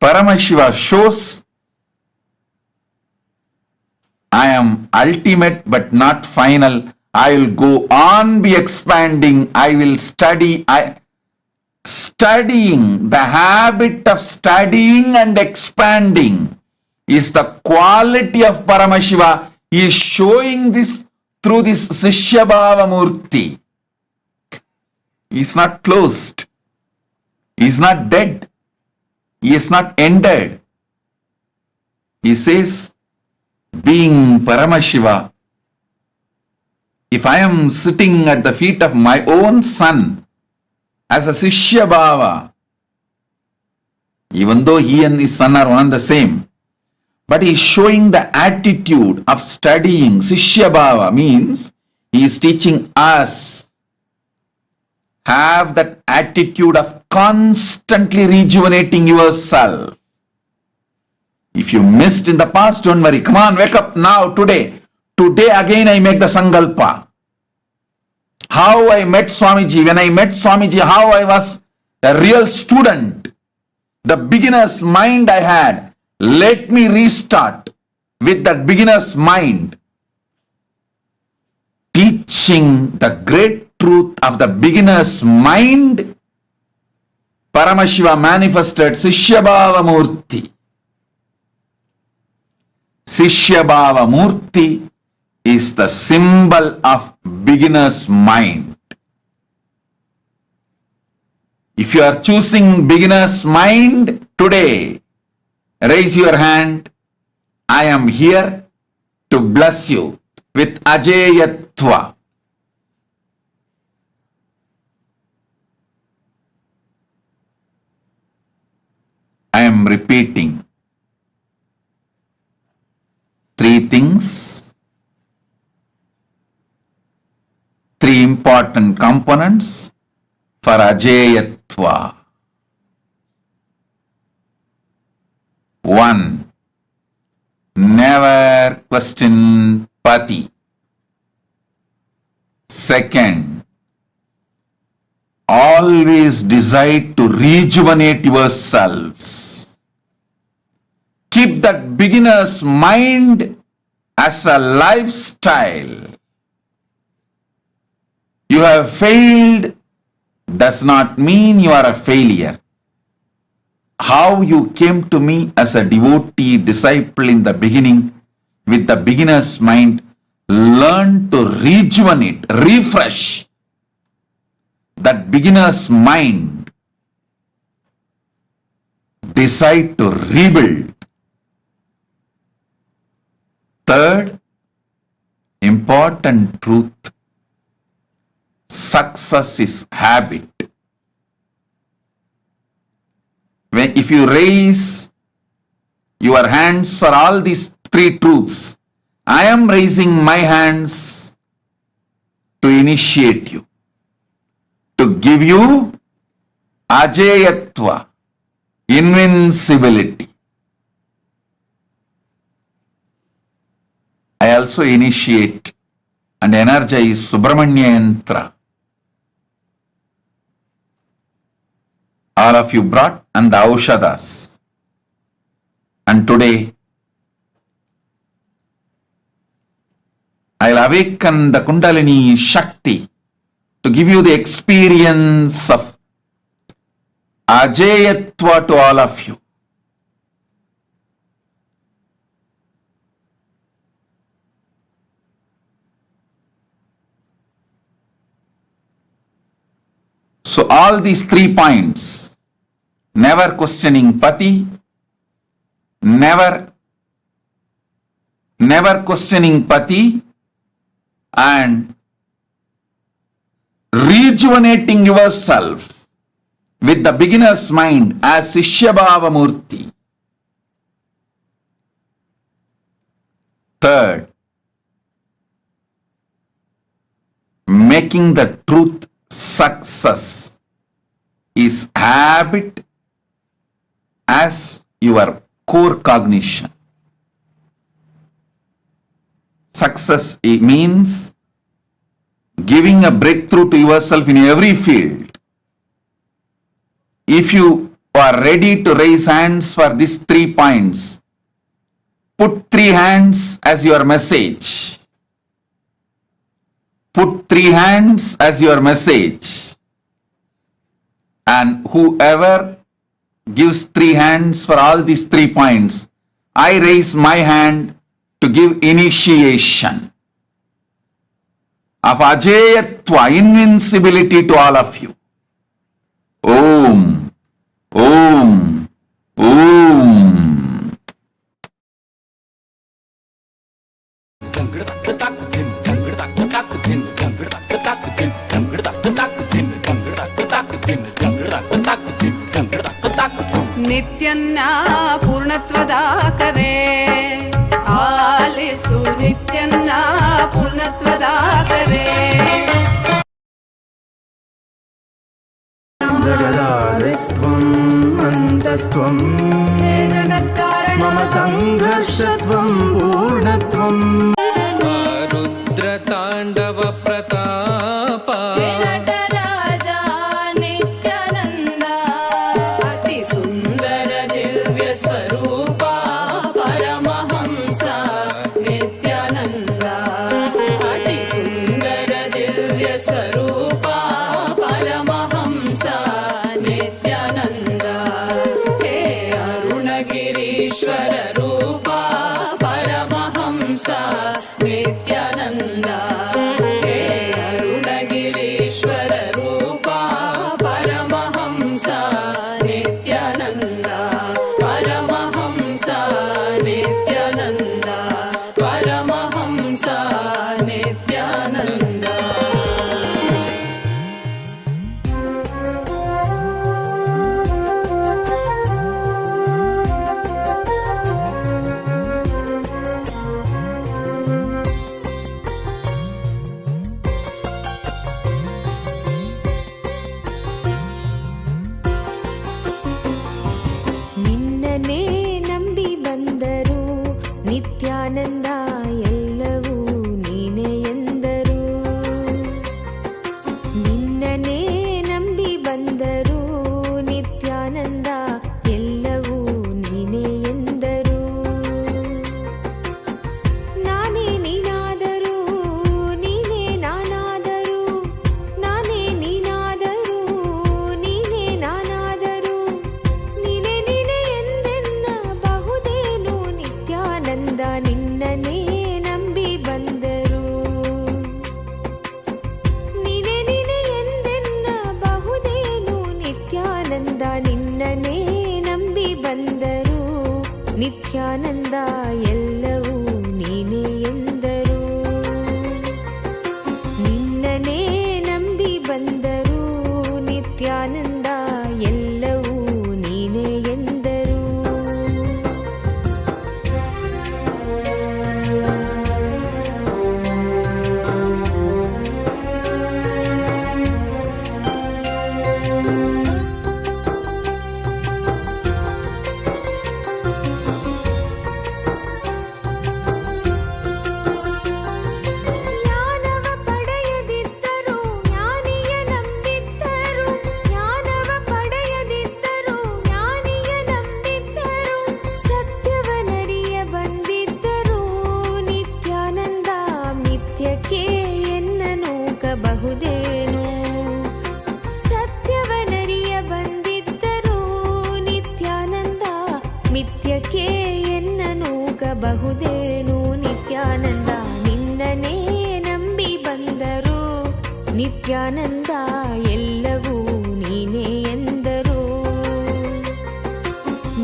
Paramashiva shows, I am ultimate but not final. I will go on be expanding. I will study. Studying, the habit of studying and expanding is the quality of Paramashiva. He is showing this through this Sishyabhava Murti. He is not closed. He is not dead. He is not ended. He says, being Paramashiva, if I am sitting at the feet of my own son as a Sishyabhava, even though he and his son are one and the same, but he is showing the attitude of studying. Sishyabhava means he is teaching us. Have that attitude of constantly rejuvenating yourself. If you missed in the past, don't worry. Come on, wake up now, today. Today again I make the Sankalpa. How I met Swamiji. When I met Swamiji, how I was a real student, the beginner's mind I had, let me restart with that beginner's mind, teaching the great truth of the beginner's mind. Paramashiva manifested Sishyabhava Murti. Sishyabhava Murti is the symbol of beginner's mind. If you are choosing beginner's mind today, raise your hand. I am here to bless you with Ajeyatva. I am repeating 3 things, 3 important components for Ajeyatva. 1. Never question Pati. 2. Always decide to rejuvenate yourselves. Keep that beginner's mind as a lifestyle. You have failed does not mean you are a failure. How you came to me as a devotee disciple in the beginning with the beginner's mind, learn to rejuvenate, refresh that beginner's mind. Decide to rebuild. 3rd important truth, success is habit. If you raise your hands for all these 3 truths, I am raising my hands to initiate you, to give you Ajeyatva, invincibility. I also initiate and energize Subramanya Yantra. All of you brought and the Aushadas. And today, I'll awaken the Kundalini Shakti to give you the experience of Ajeyatva to all of you. So all these 3 points, never questioning Pati, never questioning Pati, and rejuvenating yourself with the beginner's mind as Sishyabhava Murti. 3rd, making the truth success is habit as your core cognition. Success means giving a breakthrough to yourself in every field. If you are ready to raise hands for these 3 points, put 3 hands as your message. Put 3 hands as your message. And whoever gives 3 hands for all these 3 points, I raise my hand to give initiation of Ajeyatva, invincibility to all of you. Om, Om, Om. ನಿತ್ಯನ್ನ ಪೂರ್ಣತ್ವದಾಕರೆ ಆಲಿಸು ನಿತ್ಯನ್ನ ಪೂರ್ಣತ್ವದಾಕರೆ ಜಗದಾರಿಸ್ತ್ವಂ ಅಂತಸ್ತ್ವಂ ಹೇ ಜಗತ್ಕಾರಣ ಮಮ ಸಂಘರ್ಷತ್ವಂ ಪೂರ್ಣತ್ವಂ ರುದ್ರ ತಾಂಡವ ಪ್ರತಾಪ ನಟರಾಜ ನಿತ್ಯಾನಂದ ನಿತ್ಯಾನಂದ ಹೇ ಅರುಣಗಿರೀಶ್ವರ ರೂಪ ಪರಮಹಂಸ ನಿತ್ಯಾನಂದ ಪರಮಹಂಸ ನಿತ್ಯಾನಂದ ಪರಮಹಂಸ ನಿತ್ಯಾನಂದ. ನಿನ್ನನೇ ನಂಬಿ ಬಂದರು ನಿತ್ಯಾನಂದ ಎಲ್ಲವೂ ನೀನೆ ಎಂದರು. ನಿನ್ನನೇ ನಂಬಿ ಬಂದರು ನಿತ್ಯಾನಂದ ಎಲ್ಲವೂ ನೀನೆ ಎಂದರು. ನಾನೇ ನೀನಾದರೂ ನೀನೇ ನಾನಾದರೂ ನಾನೇ ನೀನಾದರೂ ನೀನೇ ನಾನಾದರೂ ನೀನೆ ನೀನೆ ಎಂದೆನ್ನ ಬಹುದೇನು ನಿತ್ಯಾನಂದ ನಿನ್ನನೇ ನಂಬಿ ಬಂದರು. ನೀನೆ ನೀನೆ ಎಂದೆನ್ನ ಬಹುದೇನು ನಿತ್ಯಾನಂದ ನಿನ್ನನೇ ನಂಬಿ ಬಂದರು ನಿತ್ಯಾನಂದ ಎಲ್ಲವೂ ನೀನೆ ಎಂದರು. ನಿನ್ನನೇ ನಂಬಿ ಬಂದರು ನಿತ್ಯಾನಂದ ಎಲ್ಲವೂ ನೀನೆ ಎಂದರು. ಜ್ಞಾನವ ಪಡೆಯದಿದ್ದರು ಜ್ಞಾನಿಯ ನಂಬಿದ್ದರು ಜ್ಞಾನವ ಪಡೆಯದಿದ್ದರು ಜ್ಞಾನಿಯ ನಂಬಿದ್ದರು ಸತ್ಯವನರಿಯ ಬಂದಿದ್ದರು ನಿತ್ಯಾನಂದ ಮಿಥ್ಯಕ್ಕೆ ಎನ್ನ ನೂಕಬಹುದೇನು. ಸತ್ಯವನರಿಯ ಬಂದಿದ್ದರು ನಿತ್ಯಾನಂದ ಮಿಥ್ಯಕ್ಕೆ ಎನ್ನ ನೂಕಬಹುದೇನು. ನಿತ್ಯಾನಂದ ನಿನ್ನನೇ ನಂಬಿ ಬಂದರು ನಿತ್ಯಾನಂದ ಎಲ್ಲವೂ ನೀನೆ ಎಂದರು.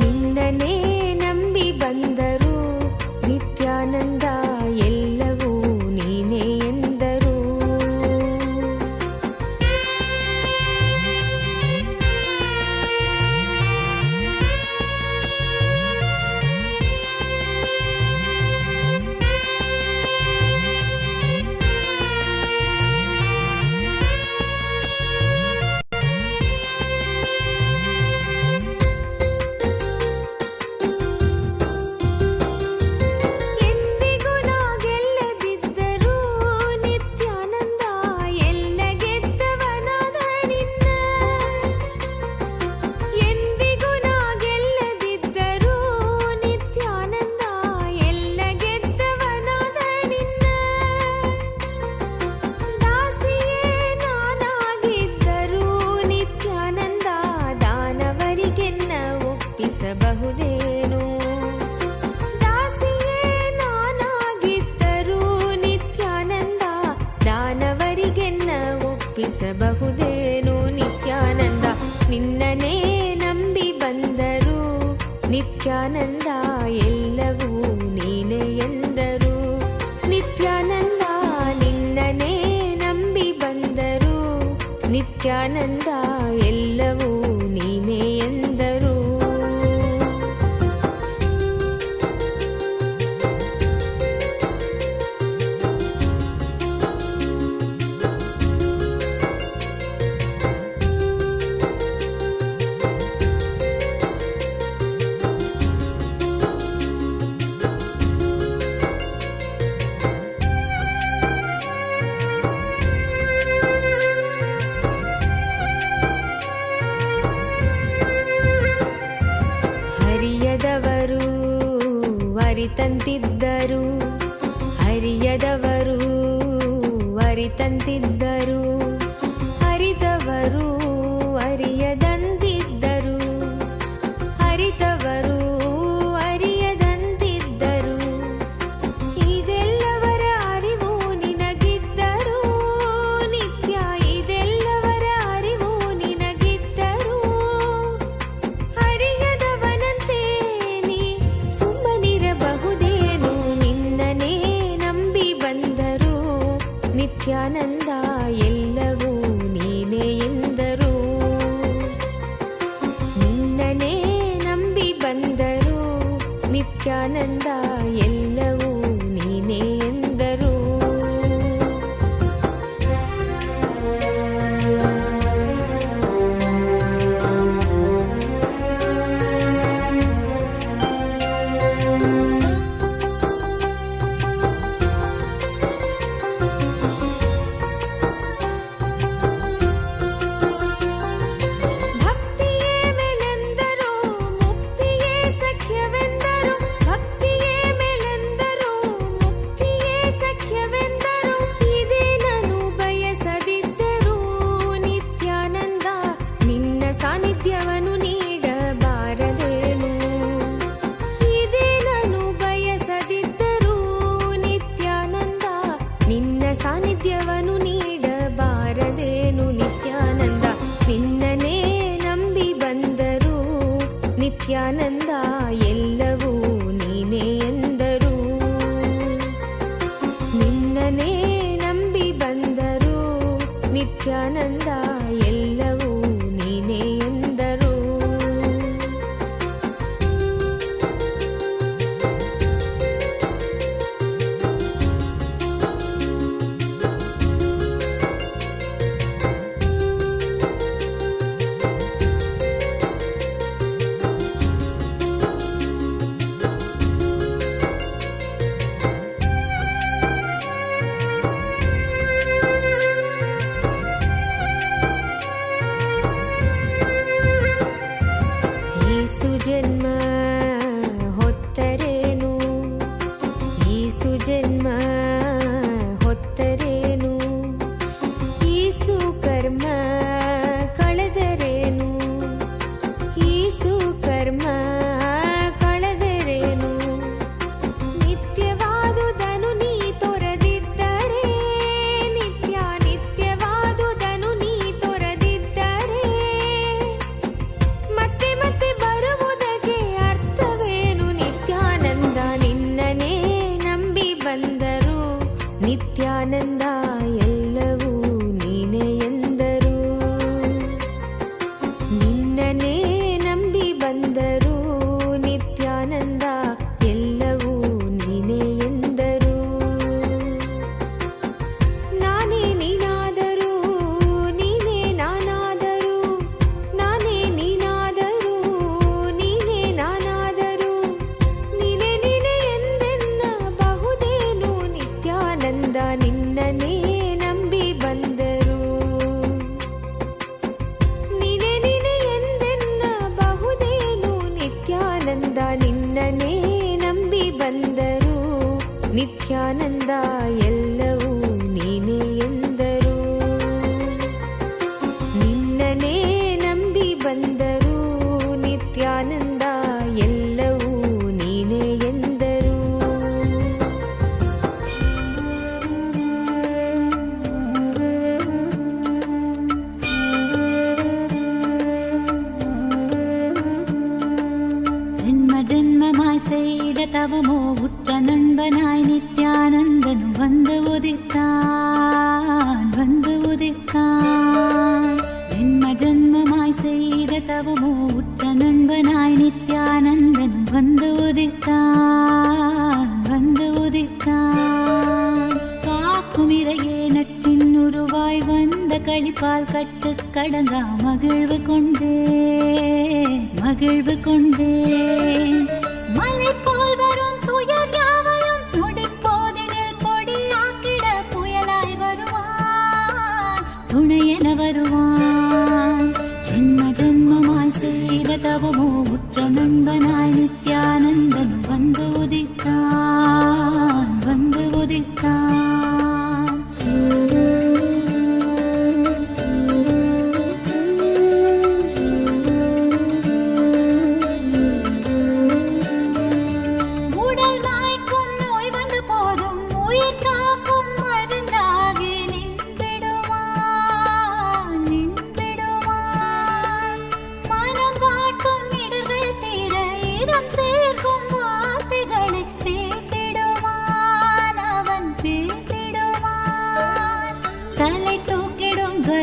ನಿನ್ನನೇ ನಂಬಿ ಬಂದರು ನಿತ್ಯಾನಂದ ಎಲ್ಲವೂ ನೀನೆ ಎಂದರು. ಎಂದಿಗೂ ನಾ ಗೆಲ್ಲದಿದ್ದರೂ ನಿತ್ಯಾನಂದ ಎಲ್ಲ ಗೆದ್ದವನಾದ ನಿನ್ನ. ಎಂದಿಗೂ ನಾ ಗೆಲ್ಲದಿದ್ದರೂ ನಿತ್ಯಾನಂದ ಎಲ್ಲ ಗೆದ್ದವನಾದ ನಿನ್ನ. ದಾಸಿಯೇ ನಾನಾಗಿದ್ದರೂ ನಿತ್ಯಾನಂದ ದಾನವರಿಗೆನ್ನ ಒಪ್ಪಿಸಬಹುದೇನು. ದಾಸಿಯೇ ನಾನಾಗಿದ್ದರೂ ನಿತ್ಯಾನಂದ ದಾನವರಿಗೆನ್ನ ಒಪ್ಪಿಸಬಹುದೇನು. ನಿತ್ಯಾನಂದ ನಿನ್ನನೇ ನಂಬಿ ಬಂದರು ನಿತ್ಯಾನಂದ ಎಲ್ಲವೂ ನೀನೆ ಎಂದರು. ನಿತ್ಯಾನಂದ ನಿನ್ನನೇ ನಂಬಿ ಬಂದರು ನಿತ್ಯಾನಂದ ಎಲ್ಲವೂ ನೀನೆ ಎಂದರು. ಹರಿಯದವರು ಅರಿತಂತಿದ್ದರು ಹರಿಯದವರು ಅರಿತಂತಿದ್ದರು ಅರಿತವರು ಅರಿಯದಂತಿದ್ದರು ಅರಿತವರು ಅರಿಯದಂತಿದ್ದರು ಇದೆಲ್ಲವರ ಅರಿವು ನಿತ್ಯಾನಂದ ಎಲ್ಲವೂ ನೀನೇ ಎಂದರು. ನಿನ್ನನೇ ನಂಬಿ ಬಂದರು ನಿತ್ಯಾನಂದ ಎಲ್ಲವೂ ನೀನೇ ಎಂದರು. ನಿತ್ಯಾನಂದ ಎಲ್ಲವೂ ನೀನೇ ಎಂದರು. ನಿನ್ನನೇ ನಂಬಿ ಬಂದರು ನಿತ್ಯಾನಂದ ಎಲ್ಲವೂ ನೀನೇ ಎಂದರು. ಜನ್ಮ ಹೊತ್ತರೇನು ಈಸು ಜನ್ಮ ಹೊತ್ತರೇನು ಈಸು ಕರ್ಮ ಕಳೆದರೇನು ಈಸು ಕರ್ಮ ಕಳೆದರೇನು ನಿತ್ಯವಾದುದನು ನೀ ತೊರೆದಿದ್ದರೆ ನಿತ್ಯವಾದುದನು ನೀ ತೊರೆದಿದ್ದರೆ ಮತ್ತೆ ಮತ್ತೆ ಬರುವುದಕ್ಕೆ ಅರ್ಥವೇನು. ನಿತ್ಯಾನಂದ ನಿನ್ನನೇ ನಂಬಿ ಬಂದರು ನಿತ್ಯಾನಂದ ಎಲ್ಲವೂ ನೀನೇ ಎಂದರು. ನಿನ್ನನೇ ನಂಬಿ ಬಂದರು ನಿತ್ಯಾನಂದ ಎಲ್ಲವೂ ನೀನೇ ಎಂದರು. ನಾನೇ ನೀನಾದರೂ ನೀನೇ ನಾನಾದರೂ ನಾನೇ ನೀನಾದರೂ ನೀನೇ ನಾನಾದರೂ ನೀನೇ ನೀನೇ ಎಂದೆನ್ನ ಬಹುದೇನು. ನಿತ್ಯಾನಂದ ನಿನ್ನನೇ ನಂಬಿ ಬಂದರು ನೀನೇ ನೀನೇ ಎಂದೆನ್ನ ಬಹುದೇನು. ನಿತ್ಯಾನಂದ ನಿನ್ನನೇ ನಂಬಿ ಬಂದರು ನಿತ್ಯಾನಂದ ಎಲ್ಲವೂ ನೀನೇ ಎಂದರು. ನಿನ್ನನೇ ನಂಬಿ ಬಂದರು ನಿತ್ಯಾನಂದ ಎಲ್ಲವೂ ನೀನೇ ಎಂದರು. ജന്മ ജന്മമായി ചെയ്ത തവമോ ഉറ്റ നண்பனாய் നിത്യാനന്ദനും വന്നു ഉദിത്താൻ വന്നു ഉദിത്താൻ. ജന്മ ജന്മമായി ചെയ്ത തവമോ ഉറ്റ നண்பனாய் നിത്യാനന്ദനും വന്നു ഉദിത്താൻ വന്നു ഉദിത്താൻ. കാക്കുമിറയെ നട്ടിൻ ഉരുവാய் വந்த களிப்பால் கட்டு கடங்கா மகிழ்வு கொண்டே மகிழ்வு கொண்டே. மலை போல் வரும் துயர் யாவையும் நொடிப்போதினில் பொடியாக்கிட புயலாய் வருவான் துணையென வருவான். ஜென்ம ஜென்மமாய் செய்த தவமோ உற்ற நண்பனாய் நித்யானந்தனும் வந்து உதித்தான் வந்து உதித்தான்.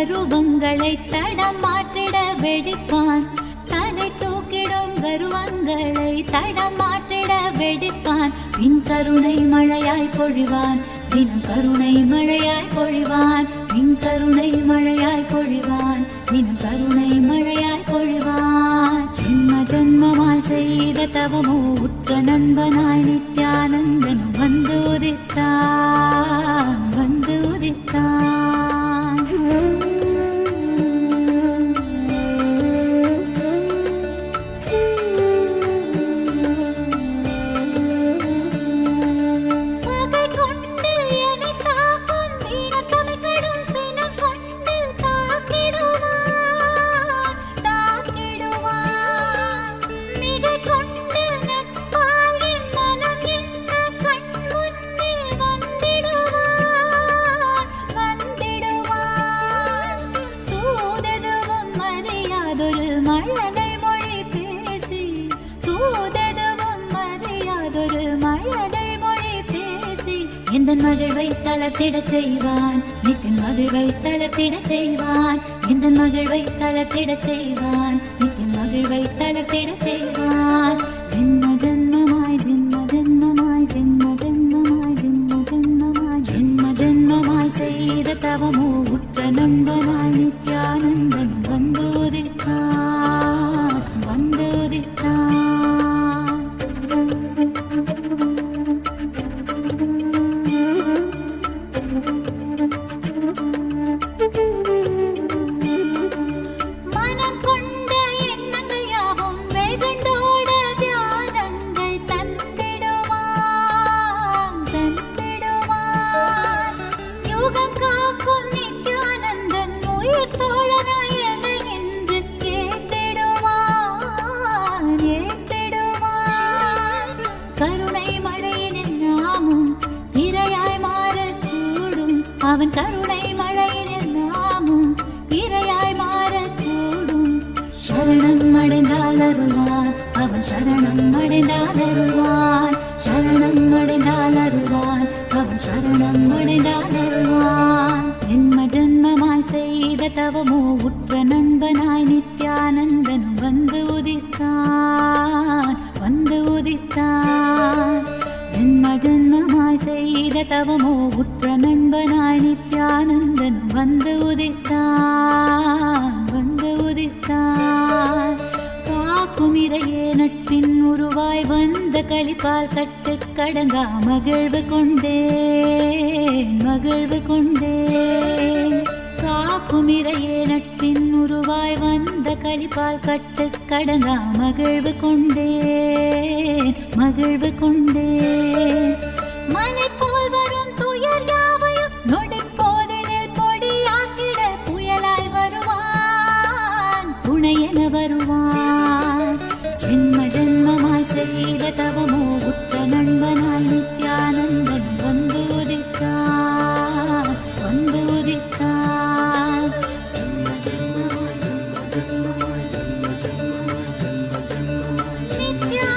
கருவங்களை தடம் மாற்றிட வெடிப்பான். தலை தூக்கிடும் கருவங்களை தடம் மாற்றிட வெடிப்பான். பின் கருணை மழையாய் பொழிவான், தினம் கருணை மழையாய் பொழிவான். பின் கருணை மழையாய் பொழிவான், தினம் கருணை மழையாய் பொழிவான். ஜென்ம ஜென்மமாய் செய்த தவமோ உற்ற நண்பனாய் நித்யானந்தன் வந்து உதித்தான், வந்து உதித்தான். எந்தன் மகிழ்வை தளர்த்திடச் செய்வான், நித்தின் மகிழ்வை தளர்த்திடச் செய்வான். எந்தன் மகிழ்வை தளர்த்திடச் செய்வான், நித்தின் மகிழ்வை தளர்த்திடச் செய்வான். ஜென்ம ஜென்மமாய் ஜென்ம ஜென்மமாய் ஜென்ம ஜென்மமாய் ஜென்ம ஜென்மமாய் ஜென்ம ஜென்மமாய் செய்த தவமோ உற்ற நண்பனாய் நித்யானந்தன் வந்து உதித்தான், வந்து உதித்தான். அவன் கருணை மழையில் நாமும் இரையாய் மாறக்கூடும். சரணம் அடைந்தால் அருள்வான், அவன் சரணம் அடைந்தால் அருள்வான். சரணம் அடைந்தால் அருள்வான், அவன் சரணம் அடைந்தால் அருள்வான். ஜென்ம ஜென்மமாய் செய்த தவமோ உற்ற நண்பனாய் நித்யானந்தனும் வந்து உதித்தான், வந்து உதித்தான். ஜென்ம ஜென்மமாய் செய்த தவமோ உற்ற நண்பனாய் நித்யானந்தன் வந்து உதித்தான், வந்து உதித்தான். காக்கும் இறையே நட்பின் உருவாய் வந்த களிப்பால் கட்டு கடங்கா மகிழ்வு கொண்டேன், மகிழ்வு கொண்டேன். காக்கும் இறையே நட்பின் உருவாய் வந்த களிப்பால் கட்டு கடங்கா மகிழ்வு கொண்டேன், மகிழ்வு கொண்டேன். மலை போல் வரும் துயர் யாவையும் நொடி போதினில் பொடியாக்கிட புயலாய் வருவான், துணையென வருவான். ஜென்ம ஜென்மமாய் செய்த தவமோ உற்ற நண்பனாய் நித்யானந்தன் வந்து உதித்தான், வந்து உதித்தான். ஜென்ம ஜென்மமாய் ஜென்ம ஜென்மமாய் ஜென்ம ஜென்மமாய் ஜென்ம ஜென்மமாய் நித்யானந்தா.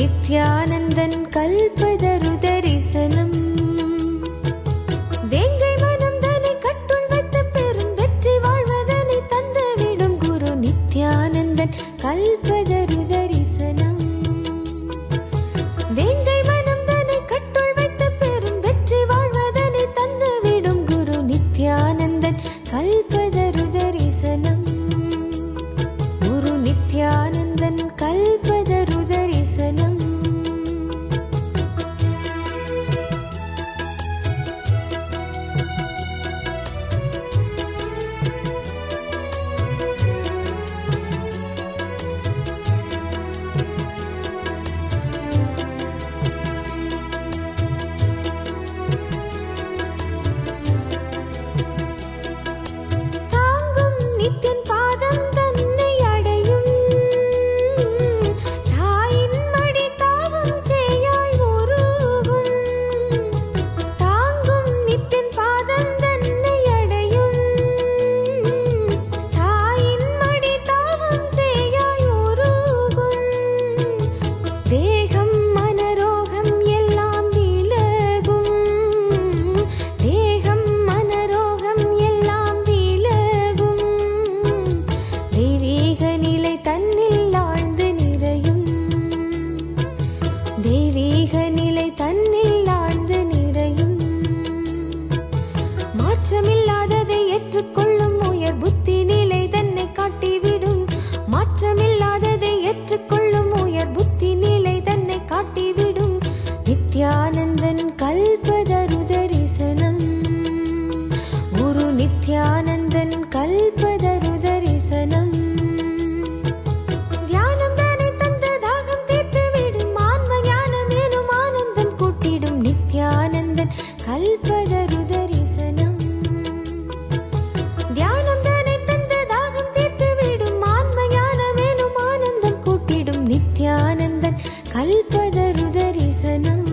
நித்யானந்தன் கல்பதரு தரிசனம். வேங்கை மனம் தன்னை கட்டுள் வைத்த பெரும் வெற்றி வாழ்வதனை தந்துவிடும் குரு நித்யானந்தன் கல்பதரு தரிசனம். வேங்கை மனம் தன்னை கட்டுள் வைத்த பெரும் வெற்றி வாழ்வதனை தந்துவிடும் குரு நித்யானந்தன் கல்பதரு தரிசனம். குரு நித்யானந்தன் கல்பதரு தரிசனம். தாங்கும் நித்தியன் பாதம் தன்னை அடையும். தாயின் மடி தாவம் சேயாய் உருகும். தாங்கும் நித்தியன் பாதம் தன்னை அடையும். தாயின் மடி தாவம் சேயாய் உருகும். தேகம் மனரோகம் எல்லாம் விலகும். தேகம் மனரோகம் எல்லாம் விலகும். தெய்வீக நிலை தன்னில் ஆழ்ந்து நிறையும். தெய்வீக நிலை தன்னில் ஆழ்ந்து நிறையும். மாற்றமில்லாததை ஏற்றுக்கொள்ளும் உயர் புத்தி நிலை தன்னை காட்டிவிடும். மாற்றமில்லாததை ஏற்றுக்கொள்ளும் உயர் புத்தி நிலை தன்னை காட்டிவிடும். நித்யானந்தன் கல்பதரு தரிசனம். குரு நித்யானந்தன் கல்பதரு தரிசனம். தியானம் தானே தந்த தாகம் தீர்த்துவிடும். ஆன்ம ஞானம் எனும் ஆனந்தம் கூட்டிடும். நித்யானந்தன் கல்பதரு தரிசனம். தியானம் தானே தந்த தாகம் தீர்த்துவிடும். ஆன்ம ஞானம் எனும் ஆனந்தம் கூட்டிடும். நித்யானந்தன் கல்பதரு தரிசனம்.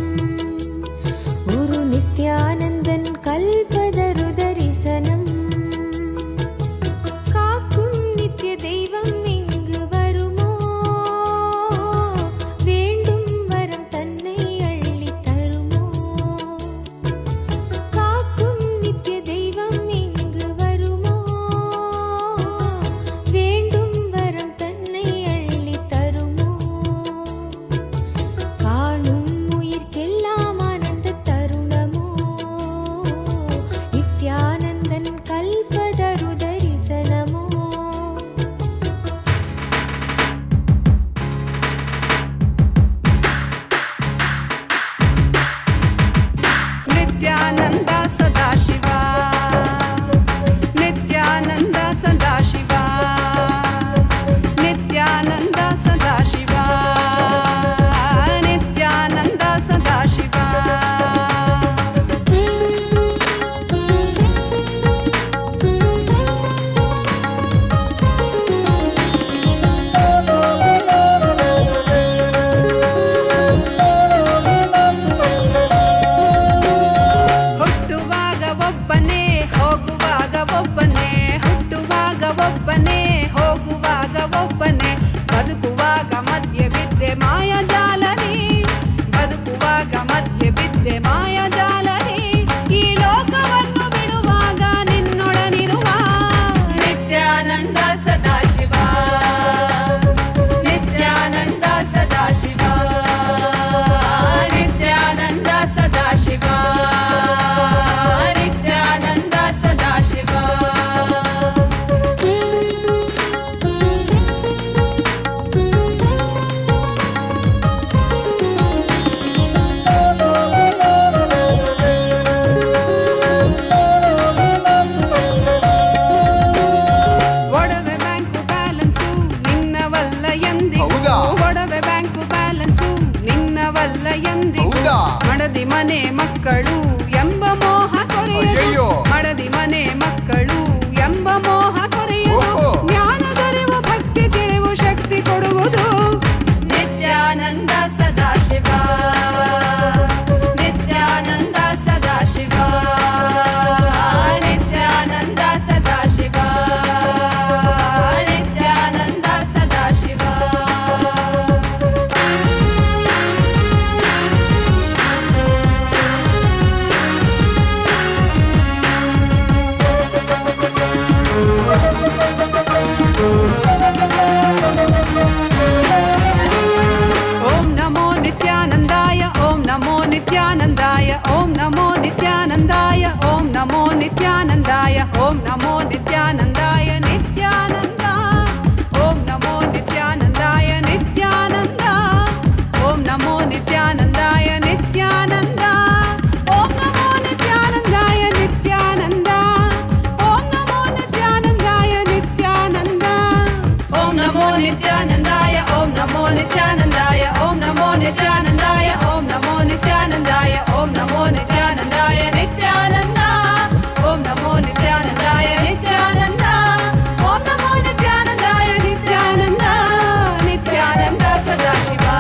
குரு நித்யானந்தன் கல்பதரு தரிசனம். காக்கும் நித்திய தெய்வம் இங்கு வருமோ? வேண்டும் வரம் தன்னை அள்ளி தருமோ? காக்கும் நித்திய தெய்வம் இங்கு வருமோ? வேண்டும் வரம் தன்னை அள்ளி தருமோ? காணும் உயிர்க்கெல்லாம் ஆனந்த தருணமோ? நித்யானந்தன் கல்பதரு தரிசனமோ? ನಿತ್ಯಾನಂದ ಸದಾಶಿವ ನಿತ್ಯಾನಂದ ಸದಾಶಿವ ನಿತ್ಯಾನಂದ ಸದಾಶಿವ ನಿತ್ಯಾನಂದ ಸದಾಶಿವ. ಹುಟ್ಟುವಾಗ ಒಬ್ಬನೇ ಹೋಗುವಾಗ ಒಬ್ಬನೇ. ಹುಟ್ಟುವಾಗ ಒಬ್ಬನೇ ಹೋಗುವಾಗ ಒಬ್ಬನೇ. ಬದುಕುವಾಗ ಮಧ್ಯೆ ಬಿದ್ದೆ ಮಾಯಜಾಲನಿ. ಬದುಕುವಾಗ ಮಧ್ಯೆ ಬಿದ್ದೆ ಮಾಯಜಾಲನಿ. ಈ ಲೋಕವನ್ನು ಬಿಡುವಾಗ ನಿನ್ನೊಡನಿರುವ ನಿತ್ಯಾನಂದ ಸದಾಶಿವ. ನಿತ್ಯಾನಂದ ಸದಾಶಿವ. ನಿತ್ಯಾನಂದ ಸದಾಶಿವ. ನಿತ್ಯಾನಂದ ಸದಾಶಿವ. ಒಡವೆ ಬ್ಯಾಂಕು ಬ್ಯಾಲೆನ್ಸು ನಿನ್ನವಲ್ಲ ಎಂದಿಗೂ. ಒಡವೆ ಬ್ಯಾಂಕು ಬ್ಯಾಲೆನ್ಸು ನಿನ್ನವಲ್ಲ ಎಂದಿಗೂ. ಮಡದಿ ಮನೆ ಮಕ್ಕಳು ಎಂಬ ಮೋಹ ಕೊರೆಯುವುದು. ಮಡದಿ ಮನೆ ಮಕ್ಕಳು ಎಂಬ ಮೋಹ ಕೊರೆಯುವುದು. ಜ್ಞಾನದರಿವು ಭಕ್ತಿ ತಿಳಿವು ಶಕ್ತಿ ಕೊಡುವುದು. Nithyananda Sadashiva. Nithyananda Sadashiva. Nithyananda Sadashiva. Nithyananda Sadashiva. Om Namo Nithyanandaya Nithyananda. Om Namo Nithyanandaya Nithyananda. Om Namo Nithyanandaya Nithyananda. Om Namo Nithyanandaya Nithyananda. Om Namo Nithyanandaya Nithyananda. Om Namo Nithyanandaya. Om Namo Nithyanandaya. Om Namo Nithyanandaya. Om Namo Nithyanandaya. Om Namo Nithyanandaya Nithyananda. Om Namo Nithyanandaya Nithyananda. Om Namo Nithyanandaya Nithyananda. Nithyananda Sadashiva.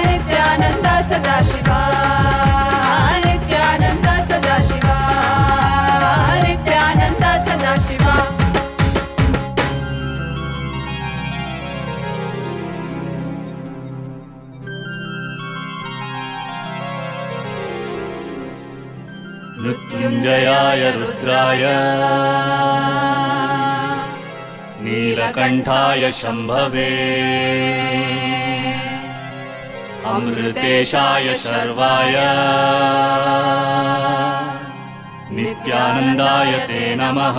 Nithyananda Sadashiva. Nithyananda Sadashiva. Nithyananda Sadashiva. मृत्युञ्जयाय रुद्राय नीलकण्ठाय शम्भवे अमृतेशाय शर्वाय नित्यानन्दाय ते नमः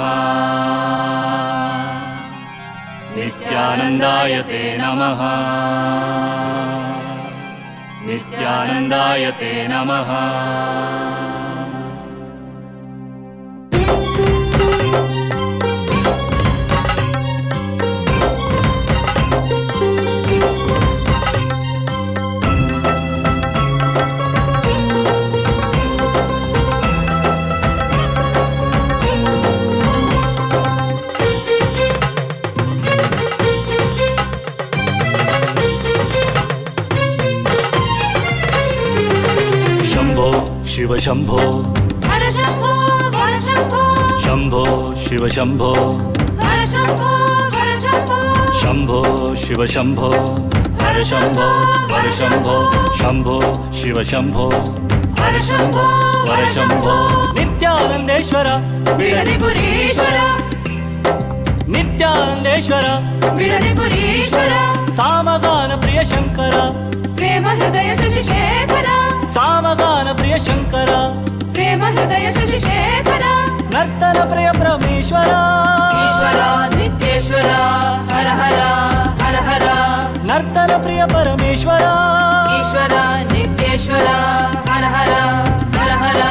नित्यानन्दाय ते नमः नित्यानन्दाय ते नमः शिव शंभो हर शंभो हर शंभो शंभो शिव शंभो हर शंभो हर शंभो शंभो शिव शंभो हर शंभो हर शंभो शंभो शिव शंभो हर शंभो हर शंभो नित्यानंदेश्वर बिडलिपुरीश्वर नित्यानंदेश्वर बिडलिपुरीश्वर सामगान प्रिय शंकर प्रेम हृदय शशिशेखर सामगान प्रिय शंकर प्रेम हृदय शशिशेखर नर्तन प्रिय परमेश्वर ईश्वर नित्येश्वर हर हर हर हर नर्तन प्रिय परमेश्वर ईश्वर नित्येश्वर हर हर हर हर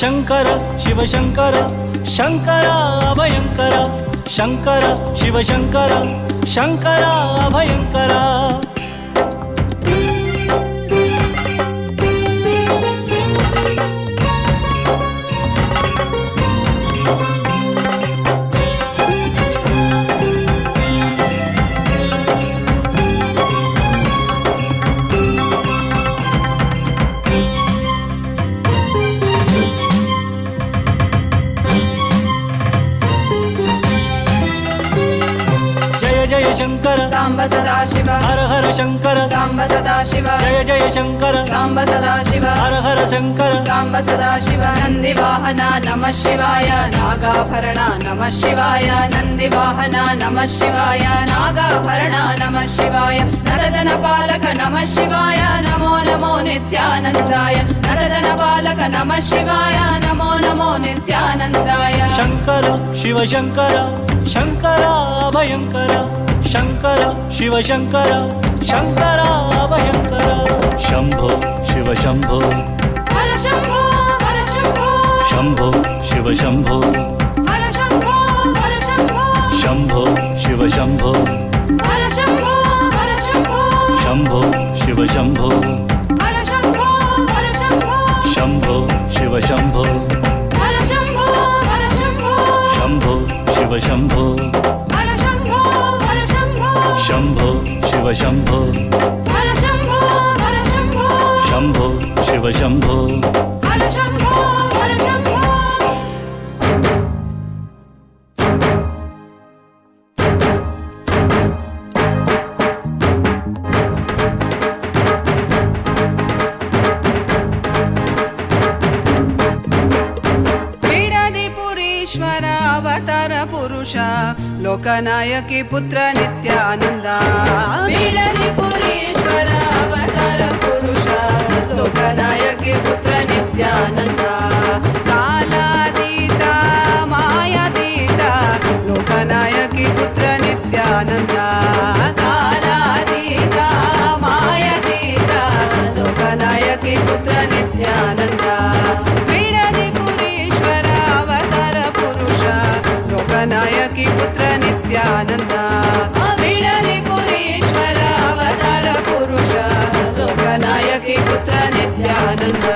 शंकर शिव शंकर शंकर अभयंकर शंकर शिव शंकर शंकर अभयंकर जय शंकर सांब सदा शिव हर हर शंकर सांब सदा शिव जय शंकर सांब सदा शिव हर हर शंकर सांब सदा शिव नंदिवाहन नमः शिवाय नागाभरण नमः शिवाय नंदिवाहन नमः शिवाय नागाभरण नमः शिवाय नरजन पालक नमः शिवाय नमो नमो नित्यानंदाय नरजन पालक नमः शिवाय नमो नमो नित्यानंदाय शंकर शिव शंकर शंकर अभयंकर शंकर शिव शंकर शंकर अभयंकर शंभो शिव शंभो हर शंभो हर शंभो शंभो शिव शंभो हर शंभो हर शंभो शंभो शिव शंभो हर शंभो हर शंभो शंभो शिव शंभो हर शंभो हर शंभो शंभो शिव शंभो हर शंभो हर शंभो शंभो शिव शंभो हर शंभो हर शंभो शंभो शिव शंभो हर शंभो हर शंभो शंभो शिव शंभो हर शंभो हर शंभो बिडदिपुरीश्वर अवतार पुरुष लोकनायकी पुत्र नित्यानंद बिडदिपुरीश्वर अवतार पुरुष लोकनायकी पुत्र नित्यानंद कालातीता माया लोकनायकी पुत्र नित्यानंद कालातीत मायातीत लोकनायकी पुत्र नित्यानंद बिडदिपुरीश्वर अवतार पुरुष लोकनायकी पुत्र नित्यानंद बिडदिपुरीश्वर अवतार पुरुष लोकनायकी पुत्र नित्यानंद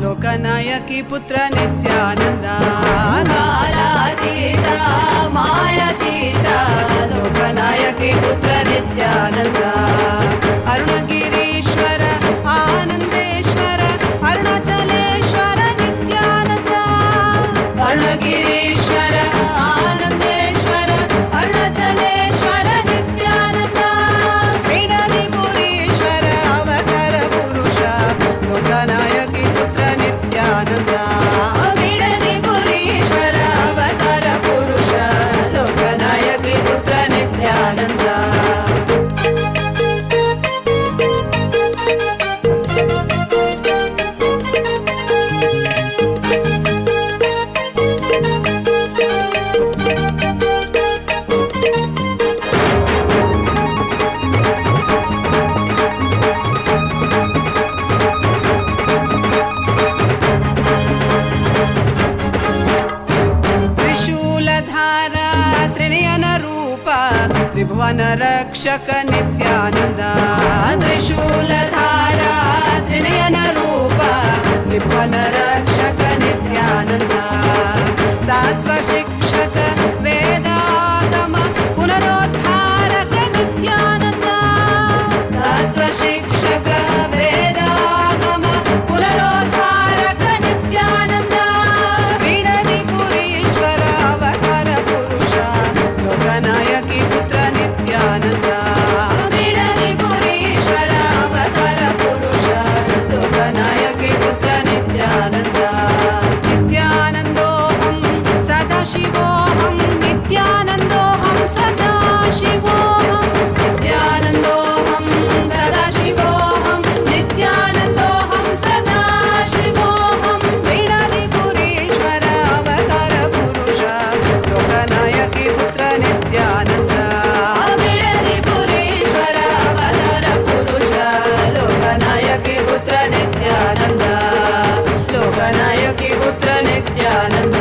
लोकनायकी पुत्र नित्यानंद कालातीत मायातीत लोकनायकी पुत्र नित्यानंद अरुणगिरीश्वर आनंदेश्वर अरुणाचलेश्वर नित्यानंद अरुणगिरीश्वर आनंदेश्वर अरुणाचलेश्वर नित्यानंद बिडदिपुरीश्वर अवतार पुरुष लोकनायकी पुत्र नित्यानंद बिडदिपुरीश्वर अवतार पुरुष लोकनायकी पुत्र नित्यानंद त्रिभुवन रक्षक नित्यानंद त्रिशूलधारा त्रिनयन रूप त्रिभुवन रक्षक नित्यानंद तत्व शिक्षक वेदागम पुनरोद्धारक नित्यानंद तत्व शिक्षक वेदागम पुनरोद्धारक नित्यानंद बिडदिपुरीश्वर अवतार पुरुष लोकनायकी पुत्र नित्यानंद बिडदिपुरीश्वर अवतार पुरुष लोकनायकी पुत्र नित्यानंद नित्यानंदोऽहं सदाशिवोऽहं नित्यानंदोऽहं सदाशिवोऽहं नित्यानंदोऽहं सदाशिवोऽहं नित्यानंदोऽहं सदाशिवोऽहं बिडदिपुरीश्वर अवतार पुरुष लोकनायकी पुत्र नित्यानंद बिडदिपुरीश्वर अवतार पुरुष लोकनायकी पुत्र नित्यानंद लोकनायकी पुत्र नित्यानंद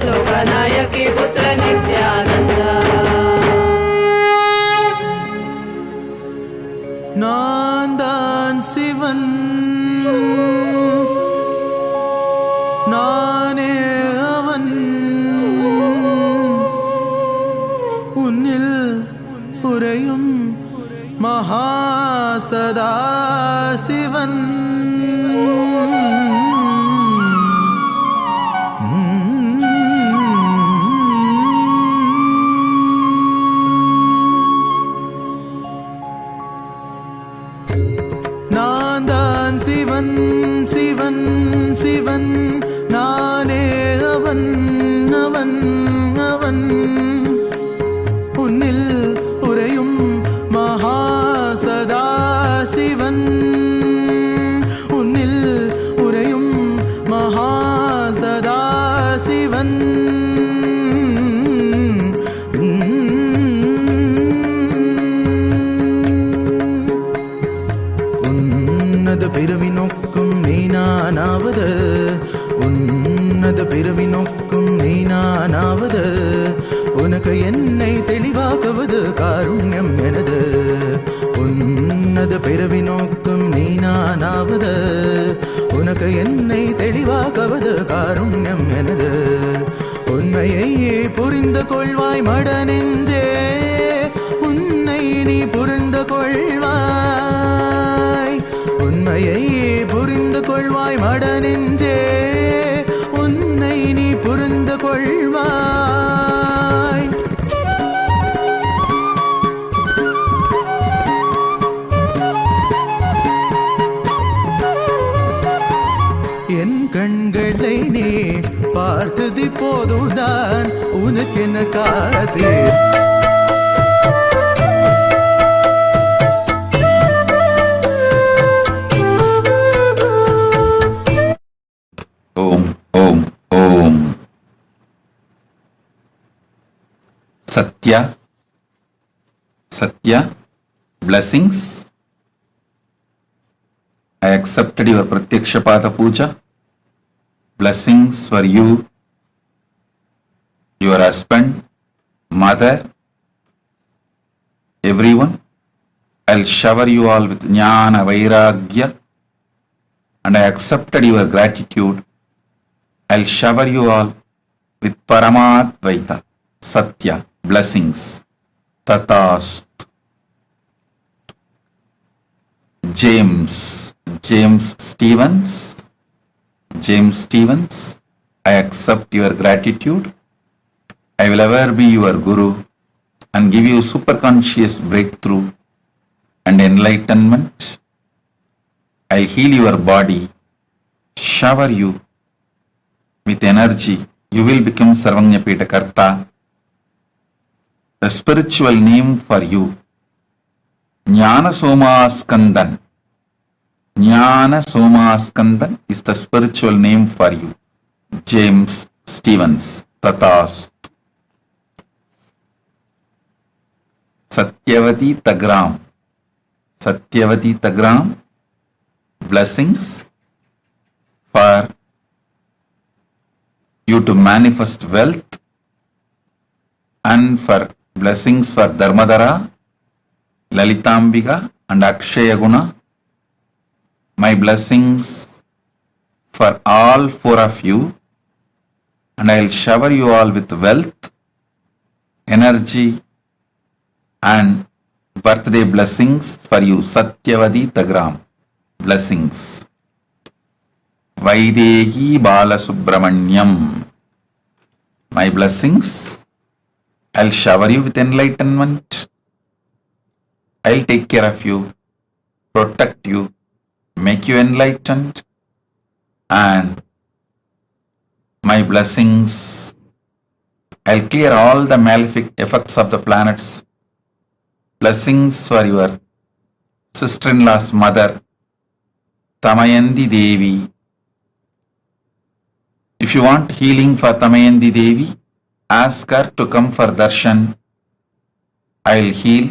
लोकनायकी पुत्र नित्यानंद நான் சிவன் நானே அவன் உன்னில் உறையும் மகாசதா சிவன் நான் தான் சிவன் சிவன் சிவன் நானே அவன் அவன் அவன் உன்னில் உறையும் மகாசதா சிவன் உன்னில் உறையும் மகாசதா சிவன் உன்னத பிறவி நோக்கும் நீனானாவது உன்னத பிறவி நோக்கும் நீனானாவது உனக்கு என்னை தெளிவாக்குவது காருண்யம் எனது உன்னத பிறவி நோக்கும் நீனானாவது உனக்கு என்னை தெளிவாக்குவது காருண்யம் எனது உண்மையை புரிந்து கொள்வாய் மட நெஞ்சே உன்னை நீ புரிந்து கொள்வாய் உண்மையை புரிந்து கொள்வாய் மட நெஞ்சே உன்னை நீ புரிந்து கொள்வாய் வாழ்த்துதி போதுதான் உனக்கென்ன காதே. Om, Om, Om. Satya, Satya, blessings. I accepted your Pratyakshapada Puja. Blessings for you, your husband, mother, everyone. I'll shower you all with Jnana Vairagya, and I accepted your gratitude. I'll shower you all with Paramadvaita, Satya, blessings. Tatast. James Stevens, I accept your gratitude. I will ever be your Guru and give you superconscious breakthrough and enlightenment. I'll heal your body, shower you with energy. You will become Sarvanyapeta Karta. The spiritual name for you, Jnana Somaskandan. Jnana Somaskandan is the spiritual name for you. James Stevens, Tatast. Satyavati Tagram, blessings for you to manifest wealth and for blessings for Dharmadhara, Lalitambika and Akshaya Guna. My blessings for all four of you, and I will shower you all with wealth, energy and birthday blessings for you. Satyavati Tagram, blessings. Vaidehi Balasubramanyam, my blessings. I'll shower you with enlightenment. I'll take care of you, protect you, make you enlightened, and my blessings. I'll clear all the malefic effects of the planets. Blessings for your sister-in-law's mother, Tamayanti Devi. If you want healing for Tamayanti Devi, ask her to come for darshan. I'll heal.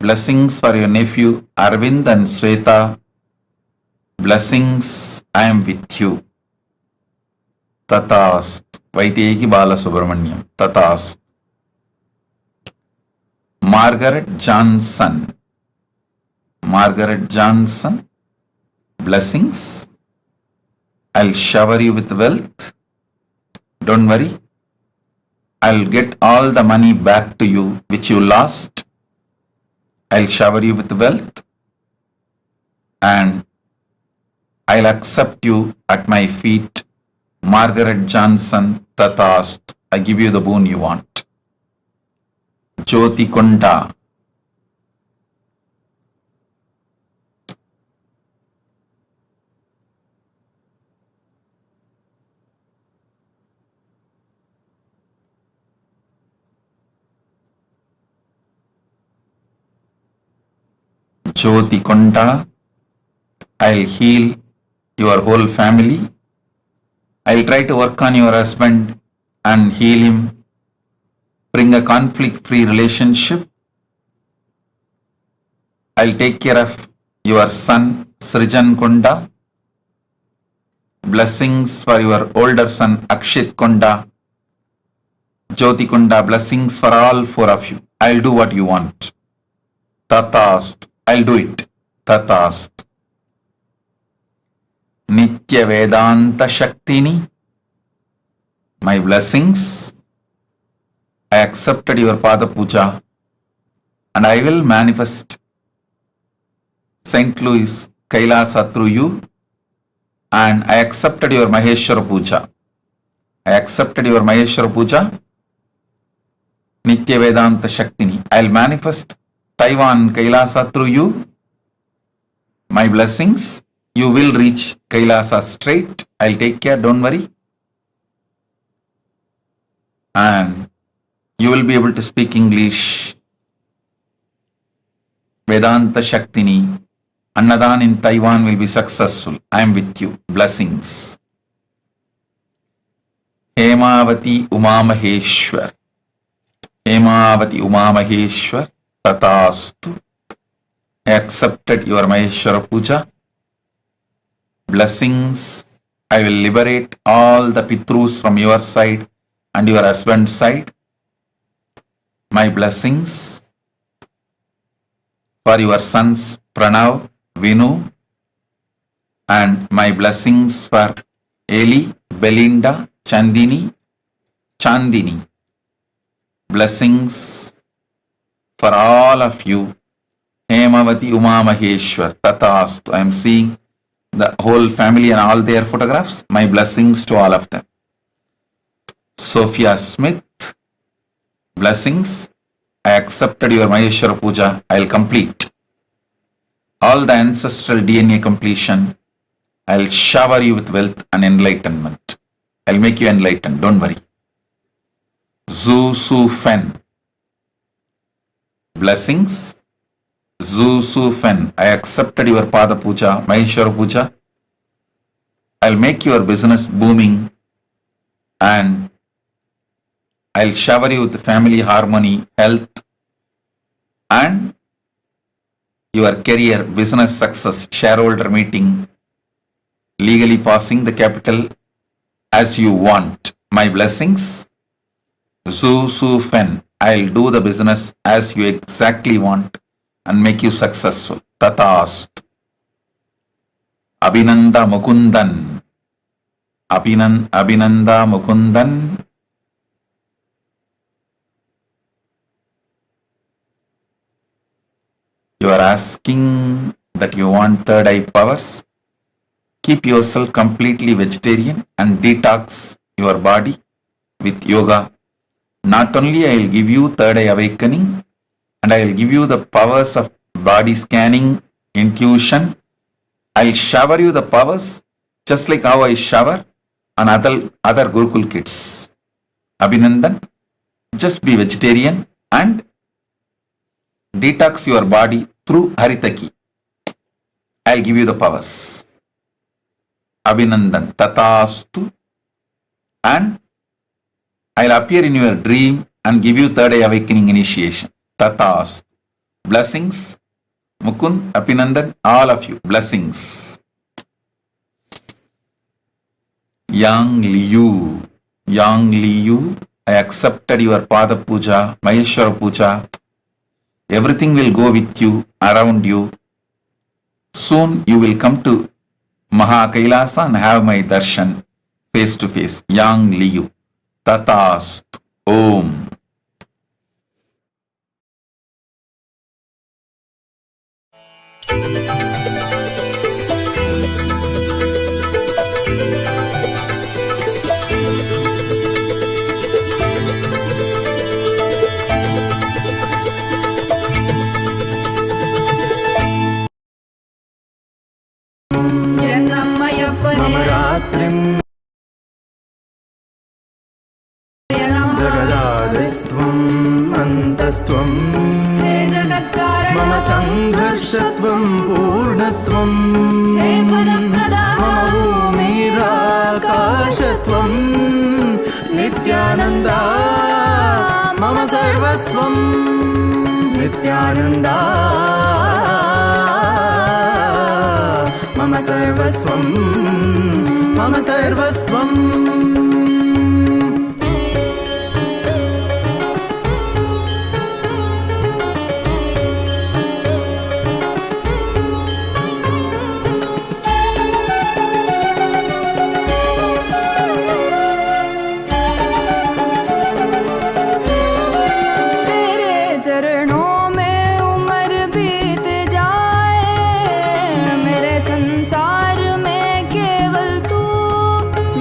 Blessings for your nephew Arvind and Sweta. Blessings, I am with you. Tatast. Vaidegi Balasubramanyam. Tatast. Margaret Johnson. Blessings. I'll shower you with wealth. Don't worry. I'll get all the money back to you which you lost. I'll shower you with wealth and I'll accept you at my feet. Margaret Johnson, Tatast. I give you the boon you want. Jyoti Kunda. Jyoti Kunda, I'll heal your whole family. I'll try to work on your husband and heal him. Bring a conflict-free relationship. I'll take care of your son, Srijan Kunda. Blessings for your older son, Akshit Kunda. Jyoti Kunda, blessings for all four of you. I'll do what you want. Tatast. I'll do it. Tatast. Nitya Vedanta Shaktini, my blessings. I accepted your Pada Puja and I will manifest St. Louis KAILASA through you, and I accepted your Maheshwara Puja. Nitya Vedanta Shaktini. I'll manifest Taiwan KAILASA through you. My blessings. You will reach KAILASA straight. I'll take care. Don't worry. and you will be able to speak English. Vedanta Shaktini, Annadan in Taiwan will be successful. I am with you. Blessings. Hemavati Umamaheshwar. Hemavati Umamaheshwar. Tatastu. I accepted your Maheshwara Puja. Blessings. I will liberate all the Pitrus from your side and your husband's side. My blessings for your sons Pranav, Vinu, and my blessings for Eli, Belinda, Chandini. Blessings for all of you. Hemavati Uma Maheshwar Tatastu. I am seeing the whole family and all their photographs. My blessings to all of them. Sophia Smith, blessings. I accepted your Maheshwara Puja. I will complete all the ancestral DNA completion. I will shower you with wealth and enlightenment. I will make you enlightened. Don't worry. Zhu Su Fen, blessings. Zhu Su Fen, I accepted your Pada Puja, Maheshwara Puja. I will make your business booming and I'll shower you with family harmony, health, and your career, business success, shareholder meeting, legally passing the capital as you want. My blessings. Zhu Su Fen, I'll do the business as you exactly want and make you successful. Tatast. Abhinanda Mukundan. Abhinanda Mukundan. You are asking that you want third eye powers. Keep yourself completely vegetarian and detox your body with yoga. Not only I will give you third eye awakening, and I will give you the powers of body scanning, intuition. I will shower you the powers just like how I shower on other Gurukul kids. Abhinandan, just be vegetarian and detox your body through Haritaki. I'll give you the powers. Abhinandan, Tatastu, and I'll appear in your dream and give you third eye awakening initiation. Tatastu. Blessings. Mukund, Abhinandan, all of you. Blessings. Yang Liu, I accepted your Pada Puja, Maheshwara Puja. Everything will go with you, around you. Soon you will come to KAILASA and have my darshan face to face. Yang Liu. Tatast. Om. Navaratrim Jagadadistvam Antastvam Mama Sangharshatvam Purnatvam Mama Bhumirakashatvam Nithyananda Mama Sarvasvam Nithyananda Mama Sarvasvam Mama Sarvasvam.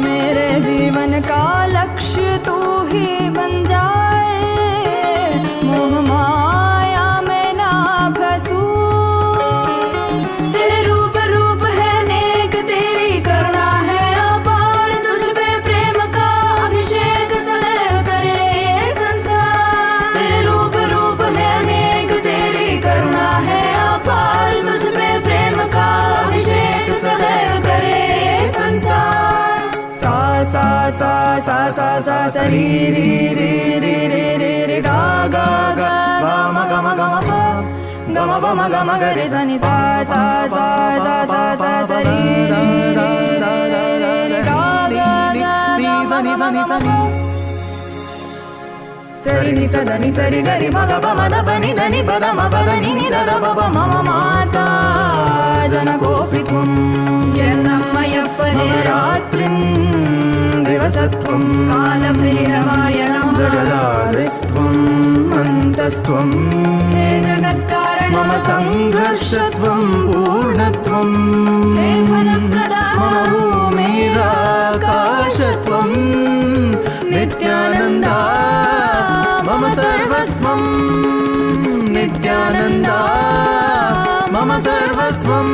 मेरे sa sa ri ri ri ri ri ri ri ga ga ga ga ma ga ma ga ma pa ga ma pa ma ga ma ga re sa ni sa sa sa sa sa sa sa ri ri ri ri ri ri ga ga ga ga sa ni sa ni sa ni sari ni sa da ni sari ga ri ma ga pa ma da pa ni da ni pa da ma pa da ni ni da da pa pa ma ma mata janakopitvam yenammayapane ratrim दिवसत्वं कालभैरवाय नमः जगदारिस्त्वं अन्तस्त्वं हे जगत्कारणं मम संघर्षत्वं पूर्णत्वं हे फलप्रदाता मम भूमिराकाशत्वं नित्यानन्दा मम सर्वस्वं नित्यानन्दा मम सर्वस्वं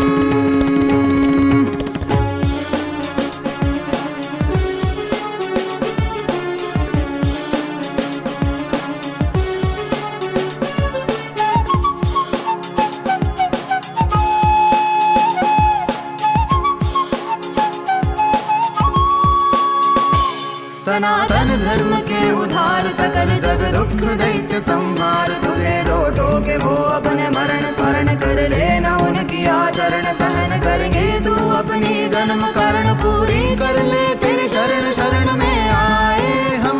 सनातन धर्म के उधार सकल जग दुख दैत्य संहार तुझे दो टोके वो अपने मरण स्मरण कर लेना उनकी आचरण सहन करेंगे तू अपनी जन्म कारण पूरी कर ले तेरे शरण शरण में आए हम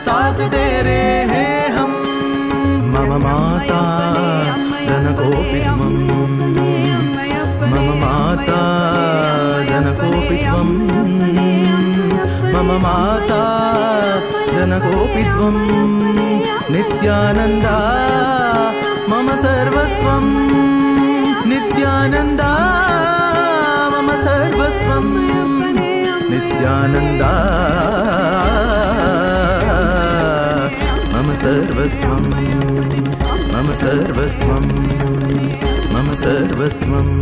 साथ तेरे हैं हम मम माता जनकोपित्वं मम माता जनकोपित्वं मम माता जनकोपित्वं नित्यानन्दा मम सर्वस्वं नित्यानन्दा मम सर्वस्वं नित्यानन्दा मम सर्वस्वं मम सर्वस्वं मम सर्वस्वं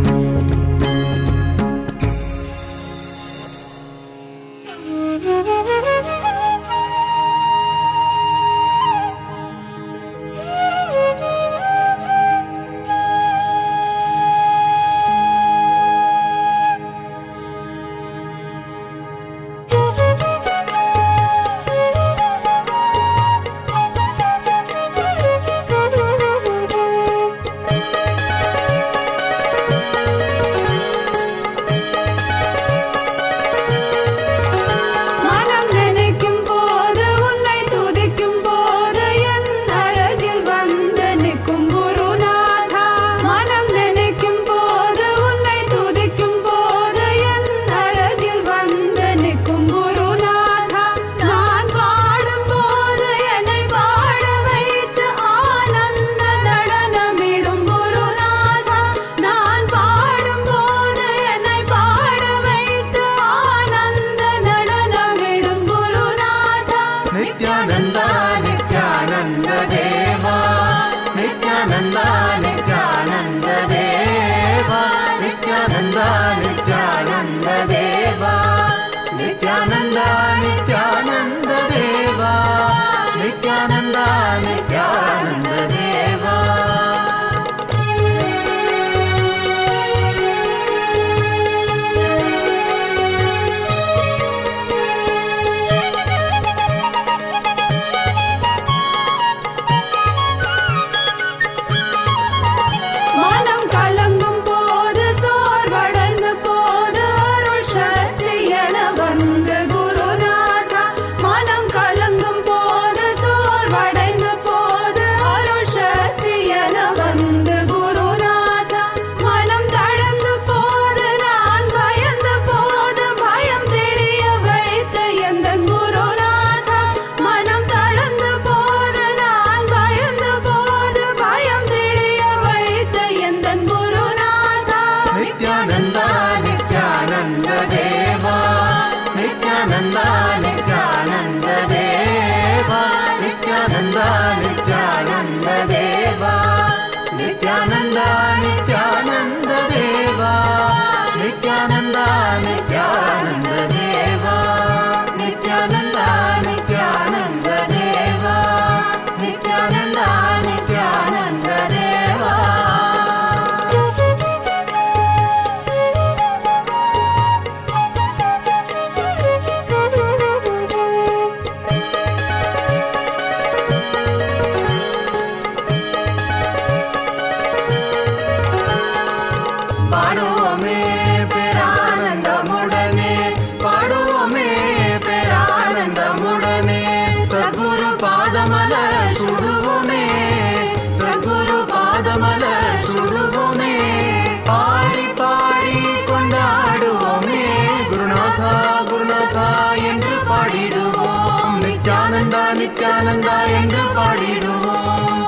நித்யானந்தா என்று பாடிடுவோம்.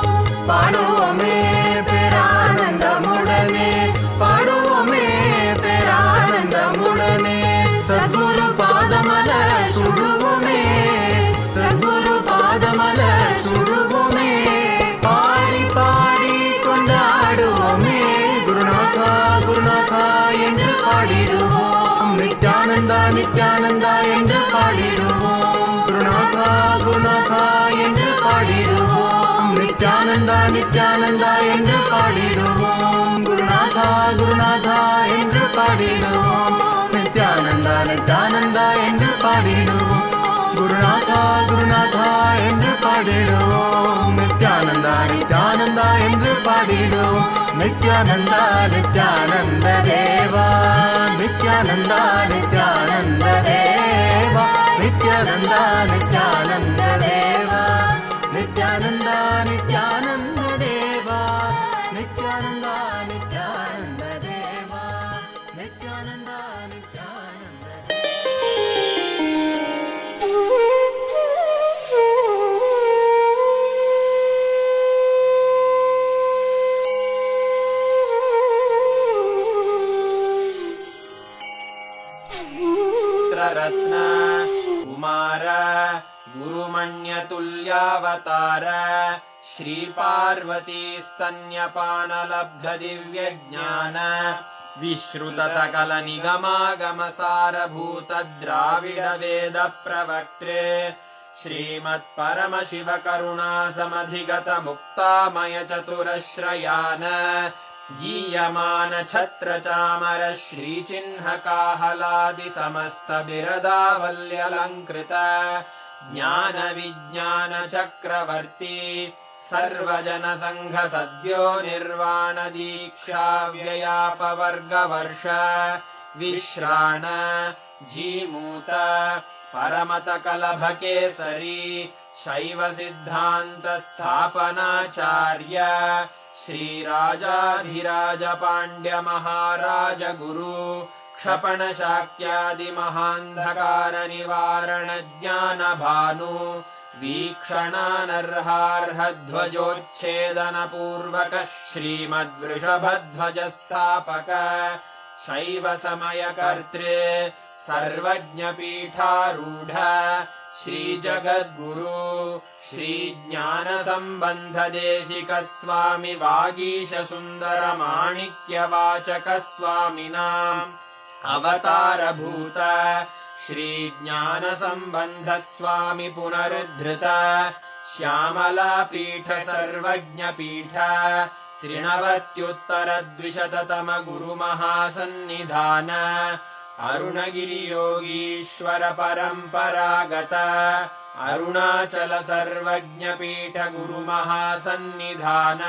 பாடுவோமே பேரானந்தமுடனே, பாடுவோமே பேரானந்தமுடனே. சத்குரு பாதமல சுடுவோமே, சத்குரு பாதமல சுடுவோமே. பாடி பாடி கொண்டாடுவோமே குருநாதா குருநாதா என்று பாடிடுவோம். நித்யானந்தா நித்யானந்தா என்று பாடிடுவோம். குருநாதா குருநாதா என்று பாடிடுவோம். நித்யானந்தா நித்யானந்தா என்று பாடிடுவோம். குருநாதா குருநாதா என்று பாடிடுவோம். நித்யானந்தா நித்யானந்தா என்று பாடிடுவோம். குருநாதா குருநாதா என்று பாடிடுவோம். நித்யானந்தா நித்யானந்தா என்று பாடிடுவோம். நித்யானந்தா நித்யானந்த தேவா, நித்யானந்தா நித்யானந்த தேவா, நித்யானந்தா நித்யானந்த தேவா, நித்யானந்தா நித்யானந்த தேவா, நித்யானந்தா நித்யானந்த தேவா, நித்யானந்தா நித்யானந்த रत्न कुमार गुरुमण्यतुल्यावतार श्री पार्वती स्तन्यपानलब्ध दिव्य ज्ञान विश्रुत सकल निगमागम सारभूत द्राविड वेद प्रवक्त्रे श्रीमत् परमशिव करुणा समधिगत मुक्तामय चतुरश्रयान गीयमान छत्र चामर श्रीचिह्न काहलादि समस्त बिरदावल्यलङ्कृत ज्ञान विज्ञान चक्रवर्ती सर्वजन संघ सद्यो निर्वाण दीक्षा व्ययापवर्ग वर्ष विश्राण जीमूत परमत कलभ केसरी शैव सिद्धान्त स्थापनाचार्य श्री राजाधिराज पाण्ड्य महाराज गुरु क्षपण शाक्यादि महान्धकार निवारण ज्ञान भानु वीक्षणानर्हार्ह ध्वजोच्छेदन पूर्वक श्रीमद्वृषभध्वज स्थापक शैव समय कर्त्रे सर्वज्ञ पीठारूढ़ श्री जगद्गुरु श्री ज्ञान संबंध देशिक स्वामी वागीश सुंदर माणिक्य वाचक स्वामिनाम् अवतार भूत श्री ज्ञान संबंध स्वामी पुनरुद्धृत श्यामला पीठ सर्वज्ञ पीठ त्रिनवत्युत्तर द्विशततम गुरु महासन्निधान अरुणगिरि योगीश्वर परंपरागत अरुणाचल सर्वज्ञ पीठ गुरु महासन्निधान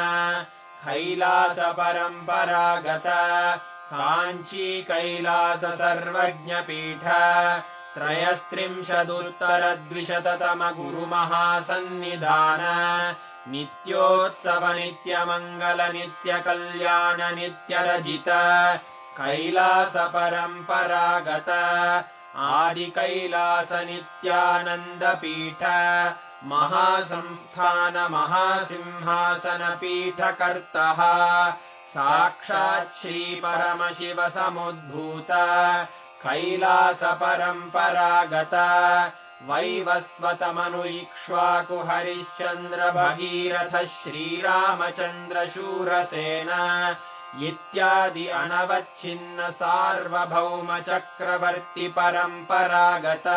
कैलास परंपरागत कांची कैलास सर्वज्ञ पीठ त्रयस्त्रिंशदुत्तर द्विशततम गुरु महासन्निधान नित्योत्सव नित्य मंगल नित्य कल्याण नित्य रजित कैलास परंपरागत आदि कैलास नित्यानंद पीठ महासंस्थान महासिंहासन पीठ कर्तः साक्षात् श्री परमशिव समुद्भूत कैलास परंपरागत वैवस्वत मनु इक्ष्वाकु हरिश्चंद्र भगीरथ श्रीरामचंद्र शूरसेन इत्यादि अनवच्छिन्न सार्वभौम चक्रवर्ती परंपरागत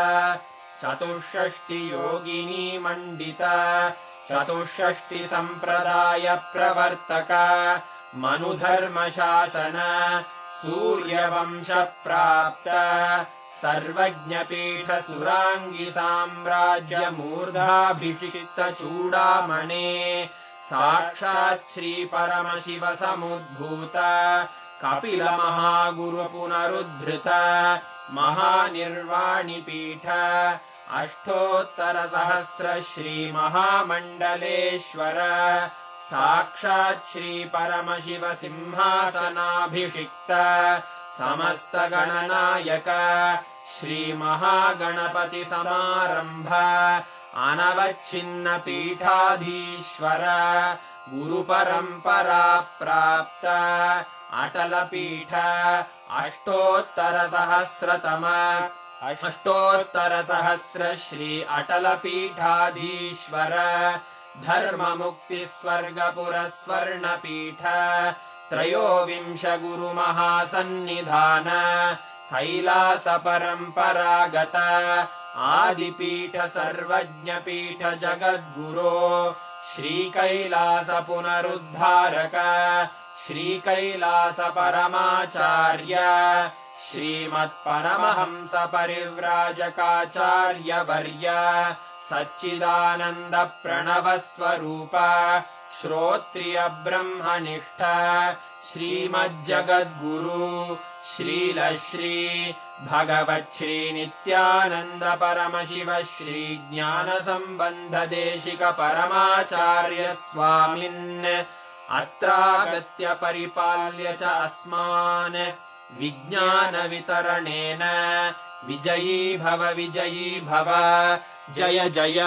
चतुष्षष्टि योगिनी मंडित चतुष्षष्टि संप्रदाय प्रवर्तक मनुधर्म शासन सूर्यवंश प्राप्त सर्वज्ञ पीठ सुरांगी साम्राज्य मूर्धाभिषिक्त चूड़ामणे साक्षात् श्री परमशिव समुद्भूत कपिल महागुरु पुनरुद्धृत महानिर्वाणि पीठ अष्टोत्तर सहस्र श्री महामंडलेश्वर साक्षात् श्री परमशिव सिंहासनाभिषिक्त समस्त गणनायक श्री महागणपति समारंभ अनवच्छिन्न पीठाधीश्वर गुरुपरम्परा प्राप्त अटल पीठ अष्टोत्तर श्री अटल पीठाधीश्वर धर्म मुक्ति स्वर्ग पुरस्वर्ण पीठ त्रयोविंश गुरु महासन्निधान कैलास परंपरागत आदिपीठ सर्वज्ञ पीठ जगद्गुरो श्री कैलास पुनरुद्धारक श्री कैलास परमाचार्य श्रीमत्परमहंस परिव्राजकाचार्य वर्य सच्चिदानंद प्रणव स्वरूप श्रोत्रिय ब्रह्मनिष्ठ श्रीमज्जगद्गुरु श्रील श्री भगवत् श्री नित्यानंद परमशिव श्री ज्ञान संबंध देशिक परमाचार्य स्वामिन् अत्रागत्य परिपाल्य च अस्मान् विज्ञान वितरणेन विजयी भव जय जय।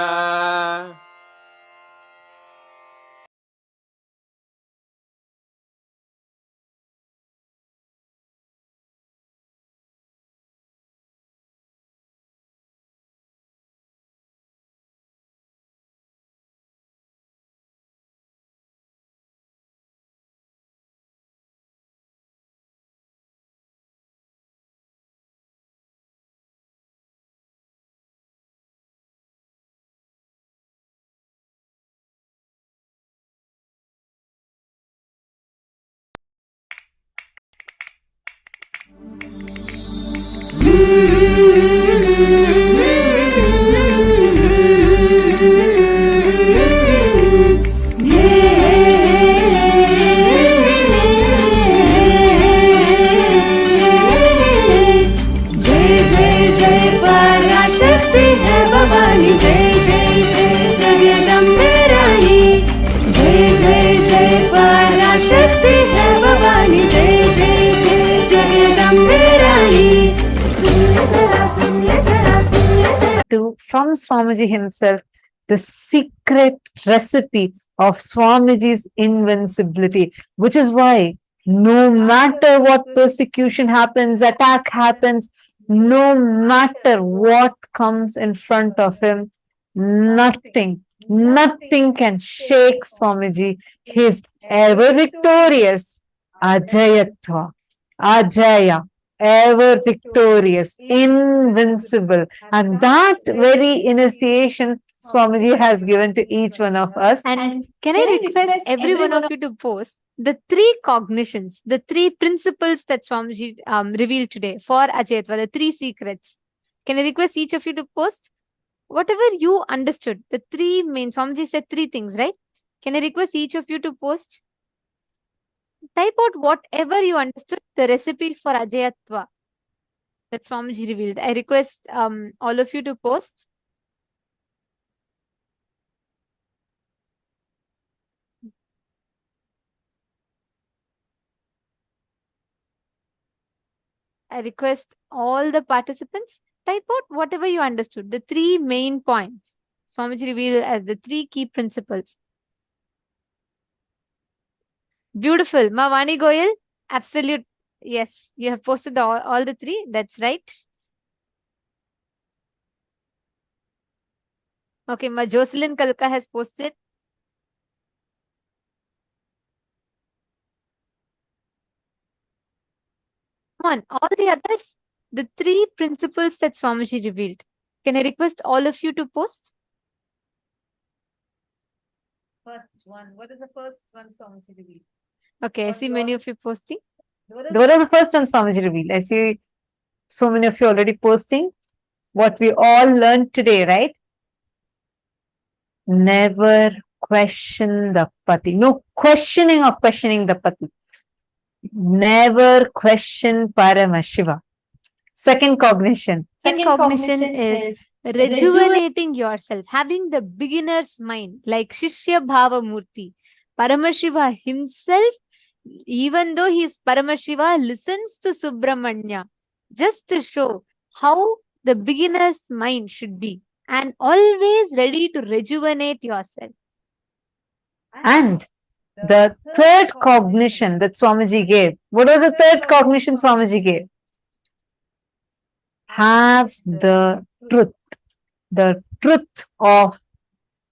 From Swamiji himself, the secret recipe of Swamiji's invincibility, which is why no matter what persecution happens, attack happens, no matter what comes in front of him, nothing can shake Swamiji. He is ever victorious. Ajayatva, Ajaya, ever victorious, invincible. And that very initiation Swamiji has given to each one of us. And can I request every one of you to post the three cognitions, the three principles that Swamiji revealed today for Ajayatva, the three secrets. Can I request each of you to post whatever you understood? The three main, Swamiji said three things, right? Can I request each of you to post? Type out whatever you understood, the recipe for Ajayatva that Swamiji revealed. I request all of you to post. I request all the participants, type out whatever you understood, the three main points Swamiji revealed as the three key principles. Beautiful. Mavani Goyal, absolute. Yes, you have posted all the three. That's right. Okay, Ma Jocelyn Kalka has posted. Come on, all the others, the three principles that Swamiji revealed. Can I request all of you to post? First one. What is the first one Swamiji revealed? Okay, I see many of you posting. What are the first ones Swamiji revealed? I see so many of you already posting what we all learned today, right? Never question the Pati. No questioning of questioning the Pati. Never question Paramashiva. Second cognition. Second cognition is rejuvenating yourself, having the beginner's mind, like Shishya Bhava Murti. Paramashiva himself, even though he is Paramashiva, listens to Subramanya just to show how the beginner's mind should be. and always ready to rejuvenate yourself. And the third cognition that Swamiji gave. What was the third cognition Swamiji gave? Have the truth. The truth of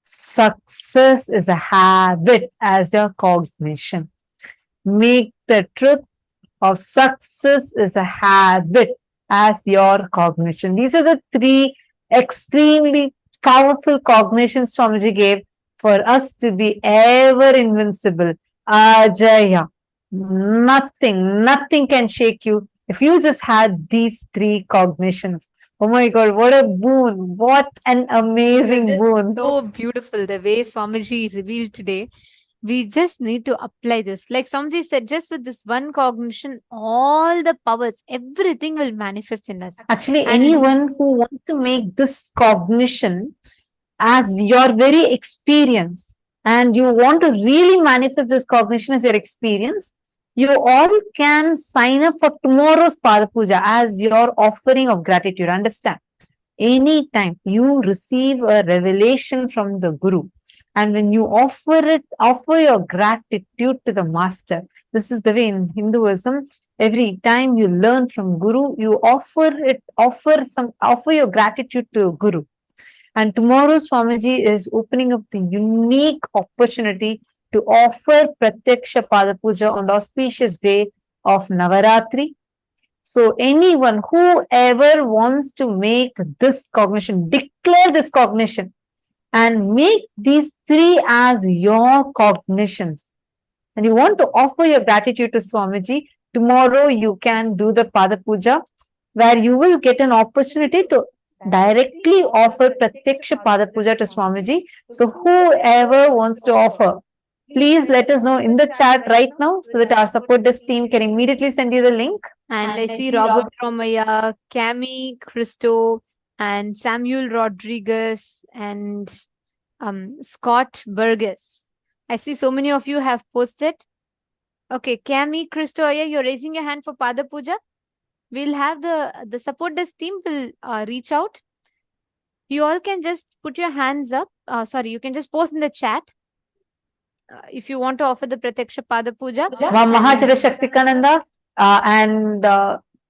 success is a habit as your cognition. Make the truth of success is a habit as your cognition. These are the three extremely powerful cognitions Swamiji gave for us to be ever invincible. Ajaya. Nothing can shake you if you just had these three cognitions. Oh my God, what a boon. What an amazing boon. So beautiful the way Swamiji revealed today. We just need to apply this. Like Swamiji said, just with this one cognition, all the powers, everything will manifest in us. Actually, anyone who wants to make this cognition as your very experience and you want to really manifest this cognition as your experience, you all can sign up for tomorrow's Pada Puja as your offering of gratitude. Understand? Anytime you receive a revelation from the Guru, and when you offer your gratitude to the Master. This is the way in Hinduism. Every time you learn from Guru, you offer your gratitude to Guru. And tomorrow Swamiji is opening up the unique opportunity to offer Pratyaksha Pada Puja on the auspicious day of Navaratri. So anyone, whoever wants to make this cognition, declare this cognition and make these three as your cognitions. And you want to offer your gratitude to Swamiji, tomorrow you can do the Pada Puja where you will get an opportunity to directly offer Pratyaksha Pada Puja to Swamiji. So whoever wants to offer, please let us know in the chat right now so that our support desk team can immediately send you the link. And I see Robert Romaya, Cami Cristo, and Samuel Rodriguez, and Scott Burgess. I see so many of you have posted. Okay, Cami Cristo, you're raising your hand for Pada Puja. We'll have the support desk team will reach out. You all can just put your hands up. You can just post in the chat. If you want to offer the Pratyaksha Pada Puja. Mahachara Shaktikananda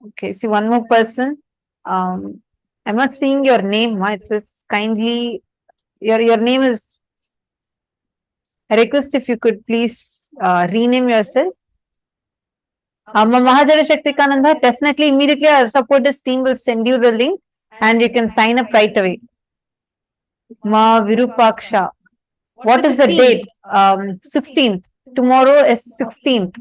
okay, see one more person. I'm not seeing your name. It says kindly, your name is, I request if you could please rename yourself. Mahachara Shaktikananda, definitely immediately our support desk team will send you the link and you can sign up right away. Ma Virupaksha. What is the date? 16th. Tomorrow is 16th.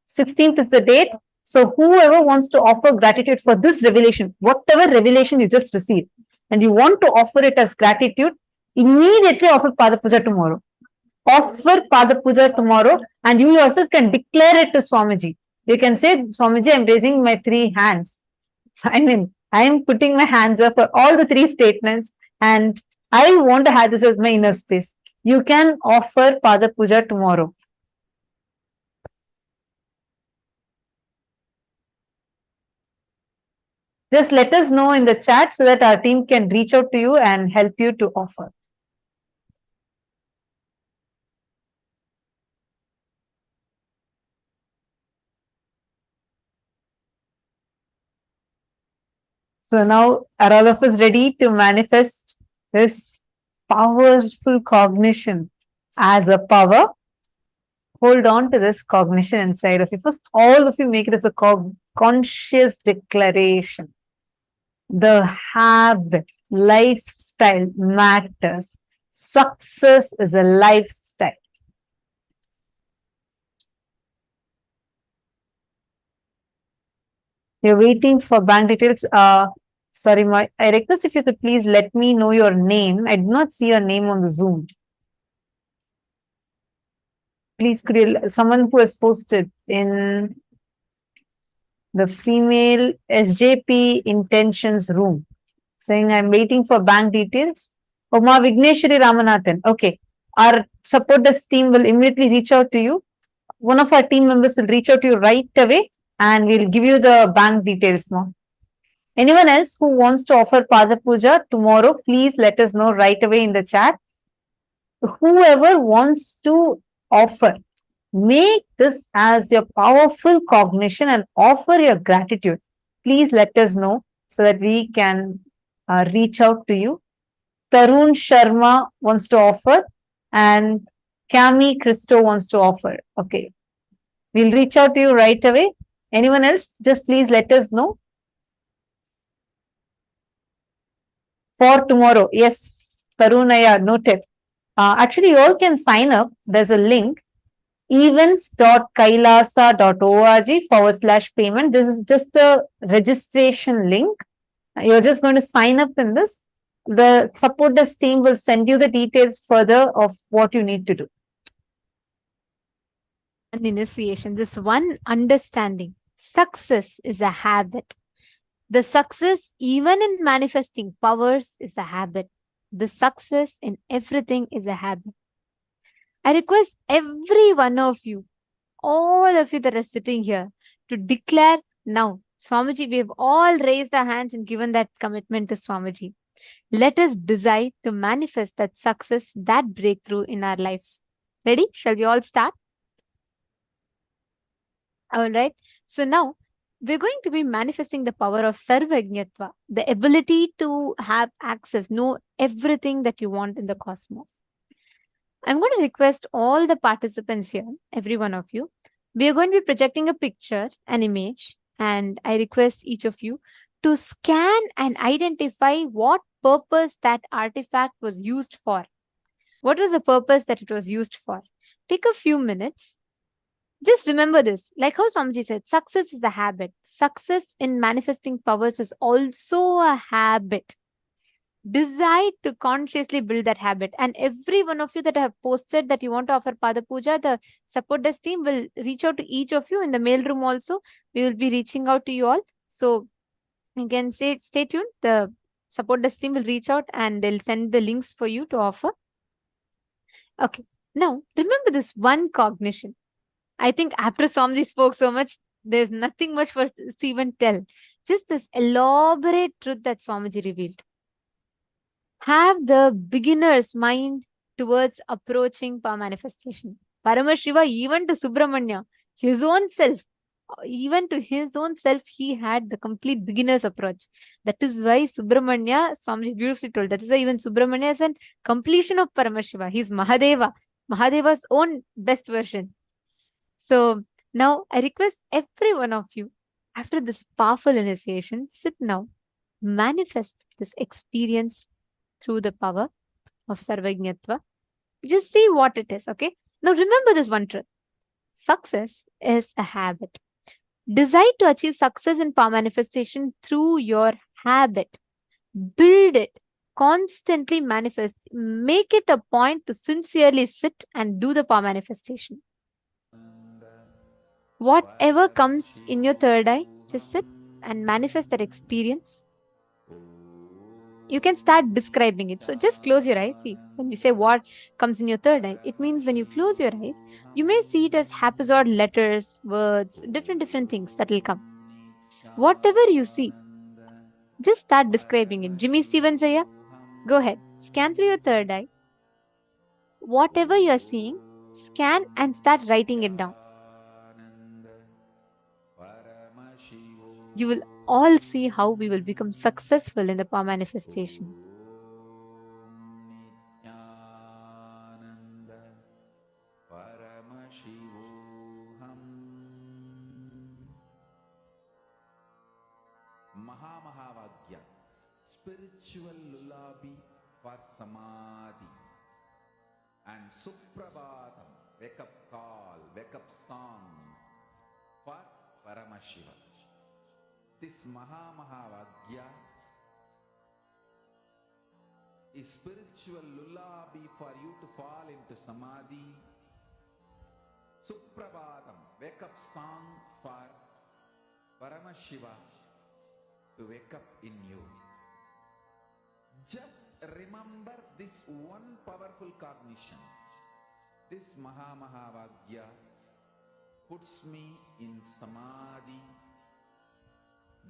16th is the date. So whoever wants to offer gratitude for this revelation, whatever revelation you just received, and you want to offer it as gratitude, immediately offer Pada Puja tomorrow. Offer Pada Puja tomorrow and you yourself can declare it to Swamiji. You can say, Swamiji, I'm raising my three hands. I am putting my hands up for all the three statements and I want to have this as my inner space. You can offer Pada Puja tomorrow. Just let us know in the chat so that our team can reach out to you and help you to offer. So now are all of us ready to manifest this powerful cognition as a power? Hold on to this cognition inside of you. First, all of you make it as a conscious declaration. The habit, lifestyle matters. Success is a lifestyle. You're waiting for bank details. Sorry, I request if you could please let me know your name. I did not see your name on the Zoom. Please, could you, someone who has posted in the female SJP intentions room, saying I'm waiting for bank details. Oma Vigneshwari Ramanathan. Okay. Our support desk team will immediately reach out to you. One of our team members will reach out to you right away and we'll give you the bank details, Mom. Anyone else who wants to offer Pada Puja tomorrow, please let us know right away in the chat. Whoever wants to offer, make this as your powerful cognition and offer your gratitude. Please let us know so that we can reach out to you. Tarun Sharma wants to offer and Cami Christo wants to offer. Okay. We'll reach out to you right away. Anyone else? Just please let us know. For tomorrow. Yes, Tarunaya, noted. Actually, you all can sign up. There's a link, events.kailasa.org/payment. This is just a registration link. You're just going to sign up in this. The support desk team will send you the details further of what you need to do. An initiation, this one understanding. Success is a habit. The success, even in manifesting powers, is a habit. The success in everything is a habit. I request every one of you, all of you that are sitting here, to declare now. Swamiji, we have all raised our hands and given that commitment to Swamiji. Let us decide to manifest that success, that breakthrough in our lives. Ready? Shall we all start? All right. So now we're going to be manifesting the power of Sarvajñatva, the ability to have access, know everything that you want in the cosmos. I'm going to request all the participants here, every one of you. We are going to be projecting a picture, an image, and I request each of you to scan and identify what purpose that artifact was used for. What was the purpose that it was used for? Take a few minutes. Just remember this, like how Swamiji said, success is a habit. Success in manifesting powers is also a habit. Decide to consciously build that habit. And every one of you that have posted that you want to offer Pada Puja, the support desk team will reach out to each of you in the mail room also. We will be reaching out to you all. So you can stay tuned. The support desk team will reach out and they'll send the links for you to offer. Okay. Now, remember this one cognition. I think after Swamiji spoke so much, there's nothing much for us to even tell. Just this elaborate truth that Swamiji revealed. Have the beginner's mind towards approaching power manifestation. Paramashiva, even to Subramanya, his own self, even to his own self, he had the complete beginner's approach. That is why Subramanya, Swamiji beautifully told, that is why even Subramanya is a completion of Paramashiva. He's Mahadeva, Mahadeva's own best version. So now I request every one of you, after this powerful initiation, sit now, manifest this experience through the power of Sarvajñatva. Just see what it is, okay? Now remember this one truth. Success is a habit. Decide to achieve success in power manifestation through your habit. Build it. Constantly manifest. Make it a point to sincerely sit and do the power manifestation. Whatever comes in your third eye, just sit and manifest that experience. You can start describing it. So just close your eyes. See, when we say what comes in your third eye, it means when you close your eyes, you may see it as haphazard letters, words, different things that will come. Whatever you see, just start describing it. Jimmy Stevens here, go ahead. Scan through your third eye. Whatever you are seeing, scan and start writing it down. You will all see how we will become successful in the power manifestation. Mahavagya, spiritual lullaby for samadhi, and Suprabhatam, wake up call, wake up song for Paramashiva. This Mahavagya is spiritual lullaby for you to fall into samadhi. Suprabhatam, wake up song for Paramashiva to wake up in you. Just remember this one powerful cognition. This Mahavagya puts me in samadhi.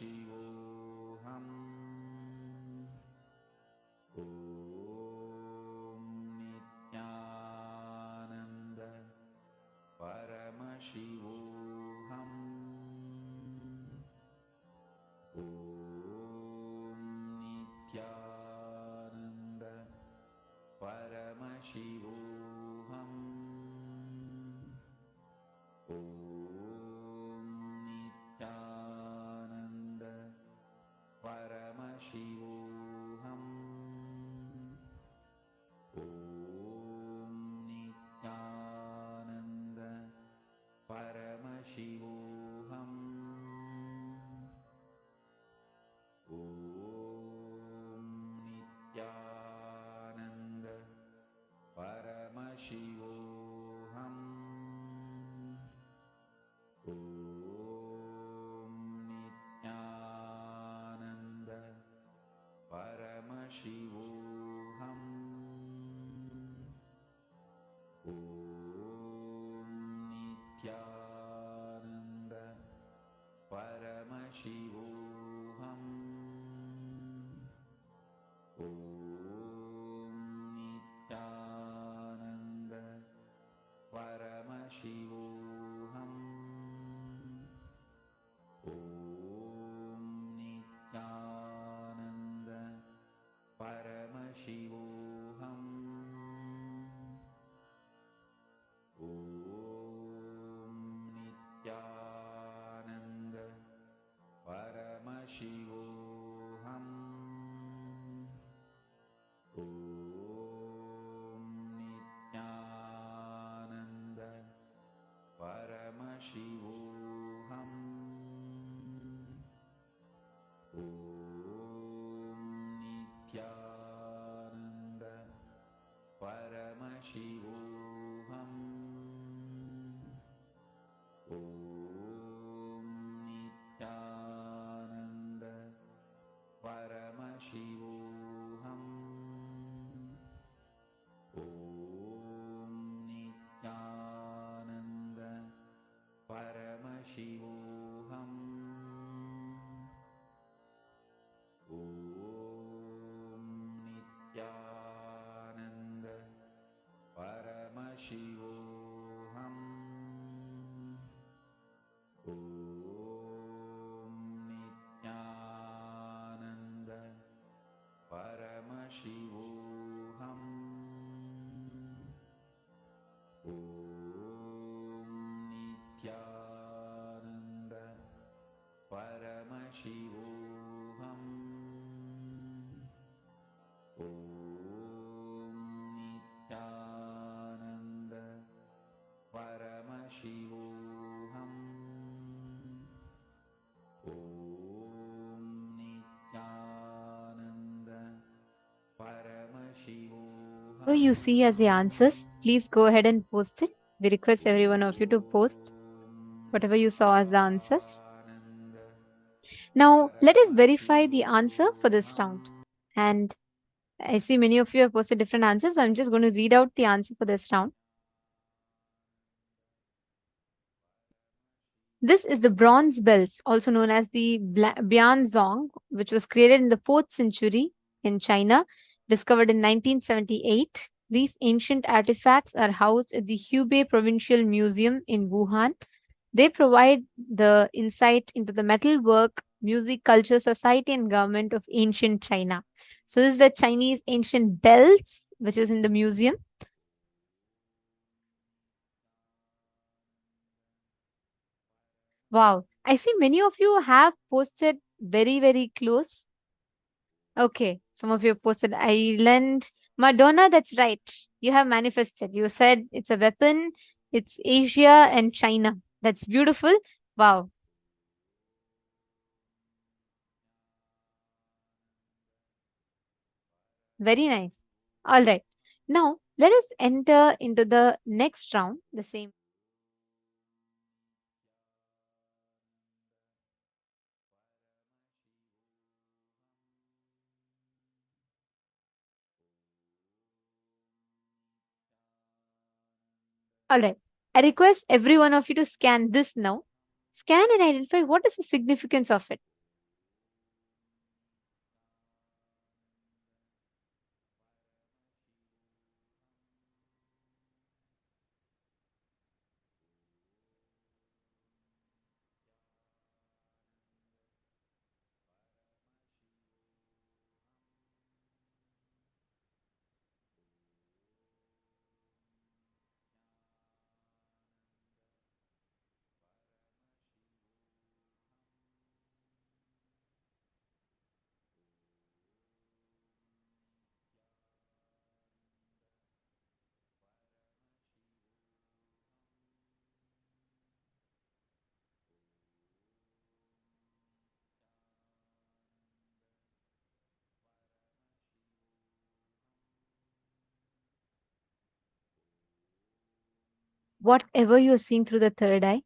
Paramashivoham. Om Nithyananda Paramashivoham. Om Nithyananda Paramashivoham. Om Nithyananda Paramashivoham. Om Nithyananda Paramashivoham. Om Nithyananda Paramashivoham. Om Nithyananda Paramashivoham. Om Nithyananda Paramashivoham. Om Nithyananda Paramashivoham. Om Nithyananda Paramashivoham. Om Nithyananda Paramashivoham. Om Nithyananda Paramashivoham. Om Nithyananda Paramashivoham. Om Nithyananda Paramashivoham. Om Nithyananda Paramashivoham. Om Nithyananda Paramashivoham. Om Nithyananda Paramashivoham. Om Nithyananda Paramashivoham. Om Nithyananda Paramashivoham. Om Nithyananda Paramashivoham. Who you see as the answers, please go ahead and post it. We request every one of you to post whatever you saw as the answers. Now, let us verify the answer for this round. And I see many of you have posted different answers, so I'm just going to read out the answer for this round. This is the bronze bells, also known as the Bianzong, which was created in the 4th century in China, discovered in 1978. These ancient artifacts are housed at the Hubei Provincial Museum in Wuhan. They provide the insight into the metalwork, music, culture, society, and government of ancient China. So this is the Chinese ancient bells, which is in the museum. Wow. I see many of you have posted very, very close. Okay. Some of you have posted island. Madonna, that's right. You have manifested. You said it's a weapon. It's Asia and China. That's beautiful. Wow. Very nice. All right. Now, let us enter into the next round. The same. All right. I request every one of you to scan this now. Scan and identify what is the significance of it. whatever you're seeing through the third eye.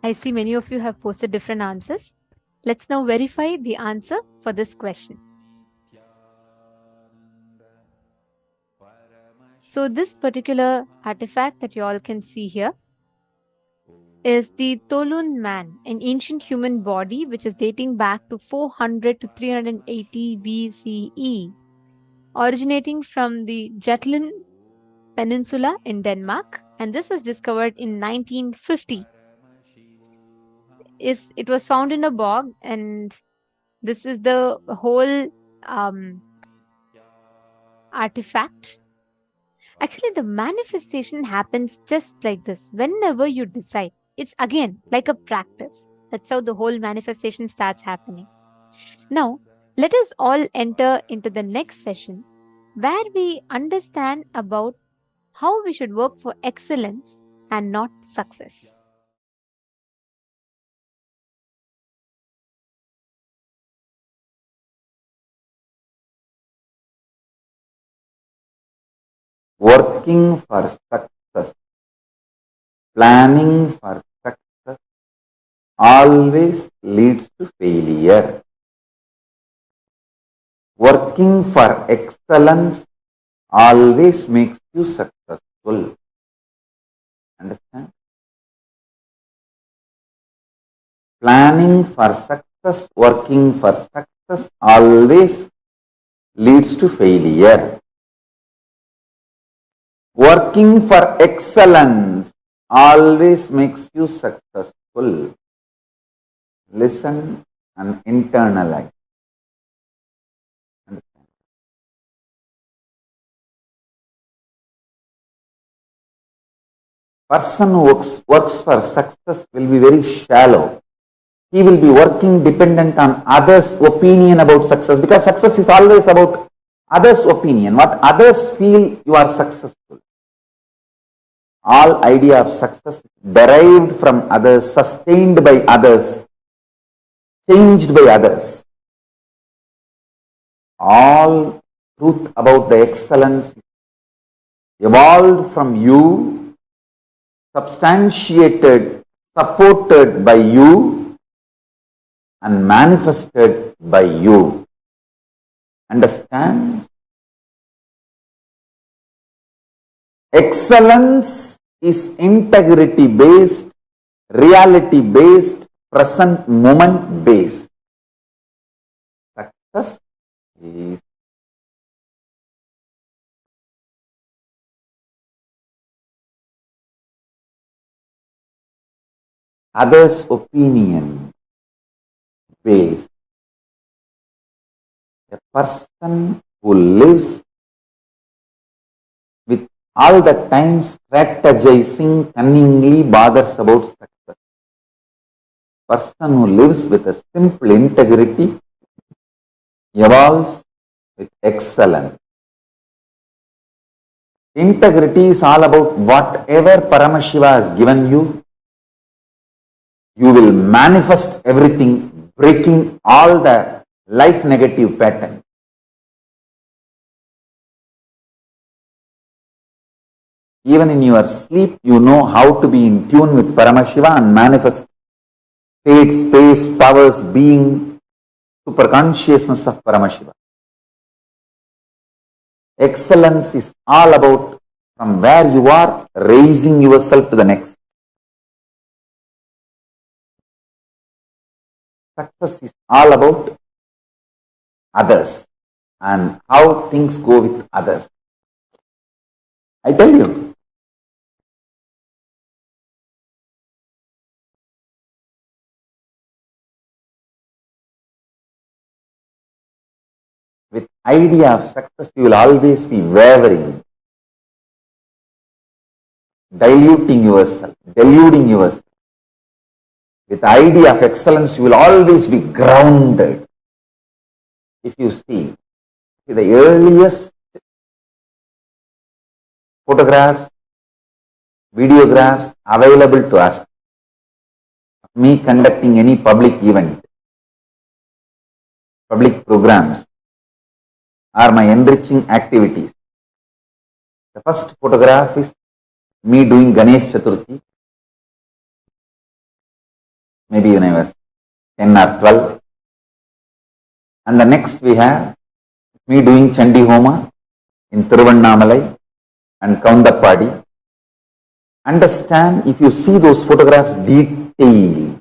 I see many of you have posted different answers. Let's now verify the answer for this question. So this particular artifact that you all can see here is the Tolun man, an ancient human body which is dating back to 400 to 380 BCE, originating from the Jutland Peninsula in Denmark, and this was discovered in 1950. It was found in a bog, and this is the whole artifact. Actually, the manifestation happens just like this. Whenever you decide, it's again like a practice. That's how the whole manifestation starts happening. Now, let us all enter into the next session where we understand about how we should work for excellence and not success. working for success, planning for success always leads to failure. Working for excellence always makes you successful. Understand? Planning for success, working for success always leads to failure. Working for excellence always makes you successful. Listen and internalize. Understand? Person who works for success will be very shallow. He will be working dependent on others' opinion about success, because success is always about others' opinion, what others feel you are successful. All idea of success derived from others, sustained by others, changed by others. All truth about the excellence evolved from you, substantiated, supported by you, and manifested by you. Understand? Excellence is integrity based, reality based, present moment based. Success is others' opinion based. A person who lives with all the time strategizing cunningly bothers about success. Person who lives with a simple integrity evolves with excellence. Integrity is all about whatever Paramashiva has given you, you will manifest everything, breaking all the life negative pattern. Even in your sleep, you know how to be in tune with Paramashiva and manifest state, space, powers, being, super consciousness of Paramashiva. Excellence is all about from where you are, raising yourself to the next. Success is all about others and how things go with others. I tell you, with idea of success, you will always be wavering, diluting yourself, deluding yourself. With idea of excellence, you will always be grounded. If you see the earliest photographs, videographs available to us, me conducting any public event, public programs, or my enriching activities. The first photograph is me doing Ganesh Chaturthi, maybe when I was 10 or 12. And the next we have me doing Chandi Homa in Thiruvannamalai and Kaundappadi. Understand, if you see those photographs detailed,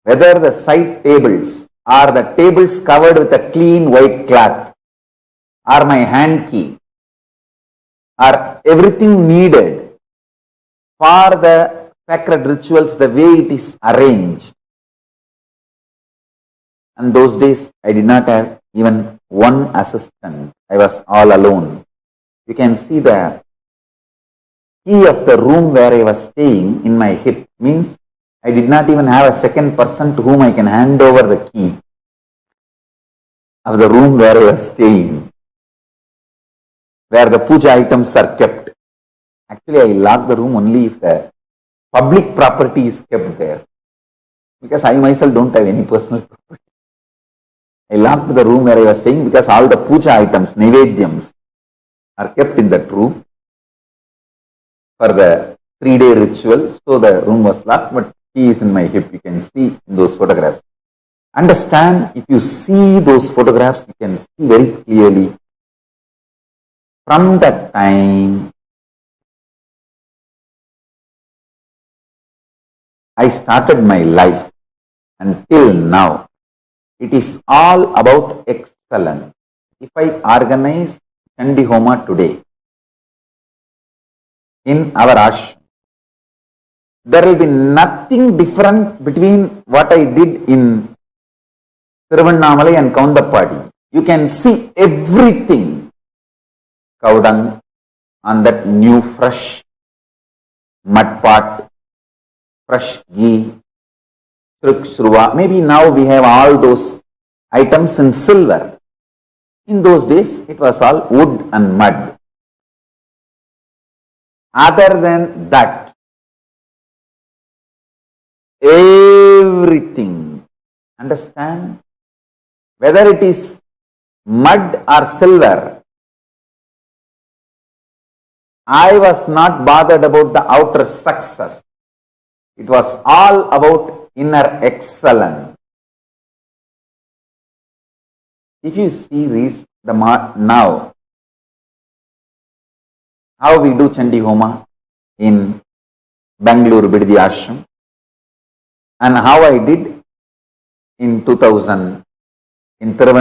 whether the side tables or the tables covered with a clean white cloth, or my hand key, or everything needed for the sacred rituals, the way it is arranged. And those days I did not have even one assistant. I was all alone. You can see the key of the room where I was staying in my hip. Means I did not even have a second person to whom I can hand over the key of the room where I was staying, where the puja items are kept. Actually, I lock the room only if the public property is kept there, because I myself don't have any personal property. I locked the room where I was staying because all the puja items, naivedyams, are kept in that room for the 3-day ritual. So the room was locked, but he is in my hip. You can see in those photographs. Understand, if you see those photographs, you can see very clearly from that time I started my life until now. It is all about excellence. If I organize Chandi Homa today in our ashram, there will be nothing different between what I did in Tiruvannamalai and Kaundappadi. You can see everything. Cow on that new fresh mud pot, fresh ghee, Sruva. Maybe now we have all those items in silver. In those days, it was all wood and mud. Other than that, everything, understand, whether it is mud or silver, I was not bothered about the outer success. It was all about inner excellence. If you see this, now, how we do Chandi Homa in Bangalore Biddi Ashram, and how I did in 2000 in Thiruvannamalai.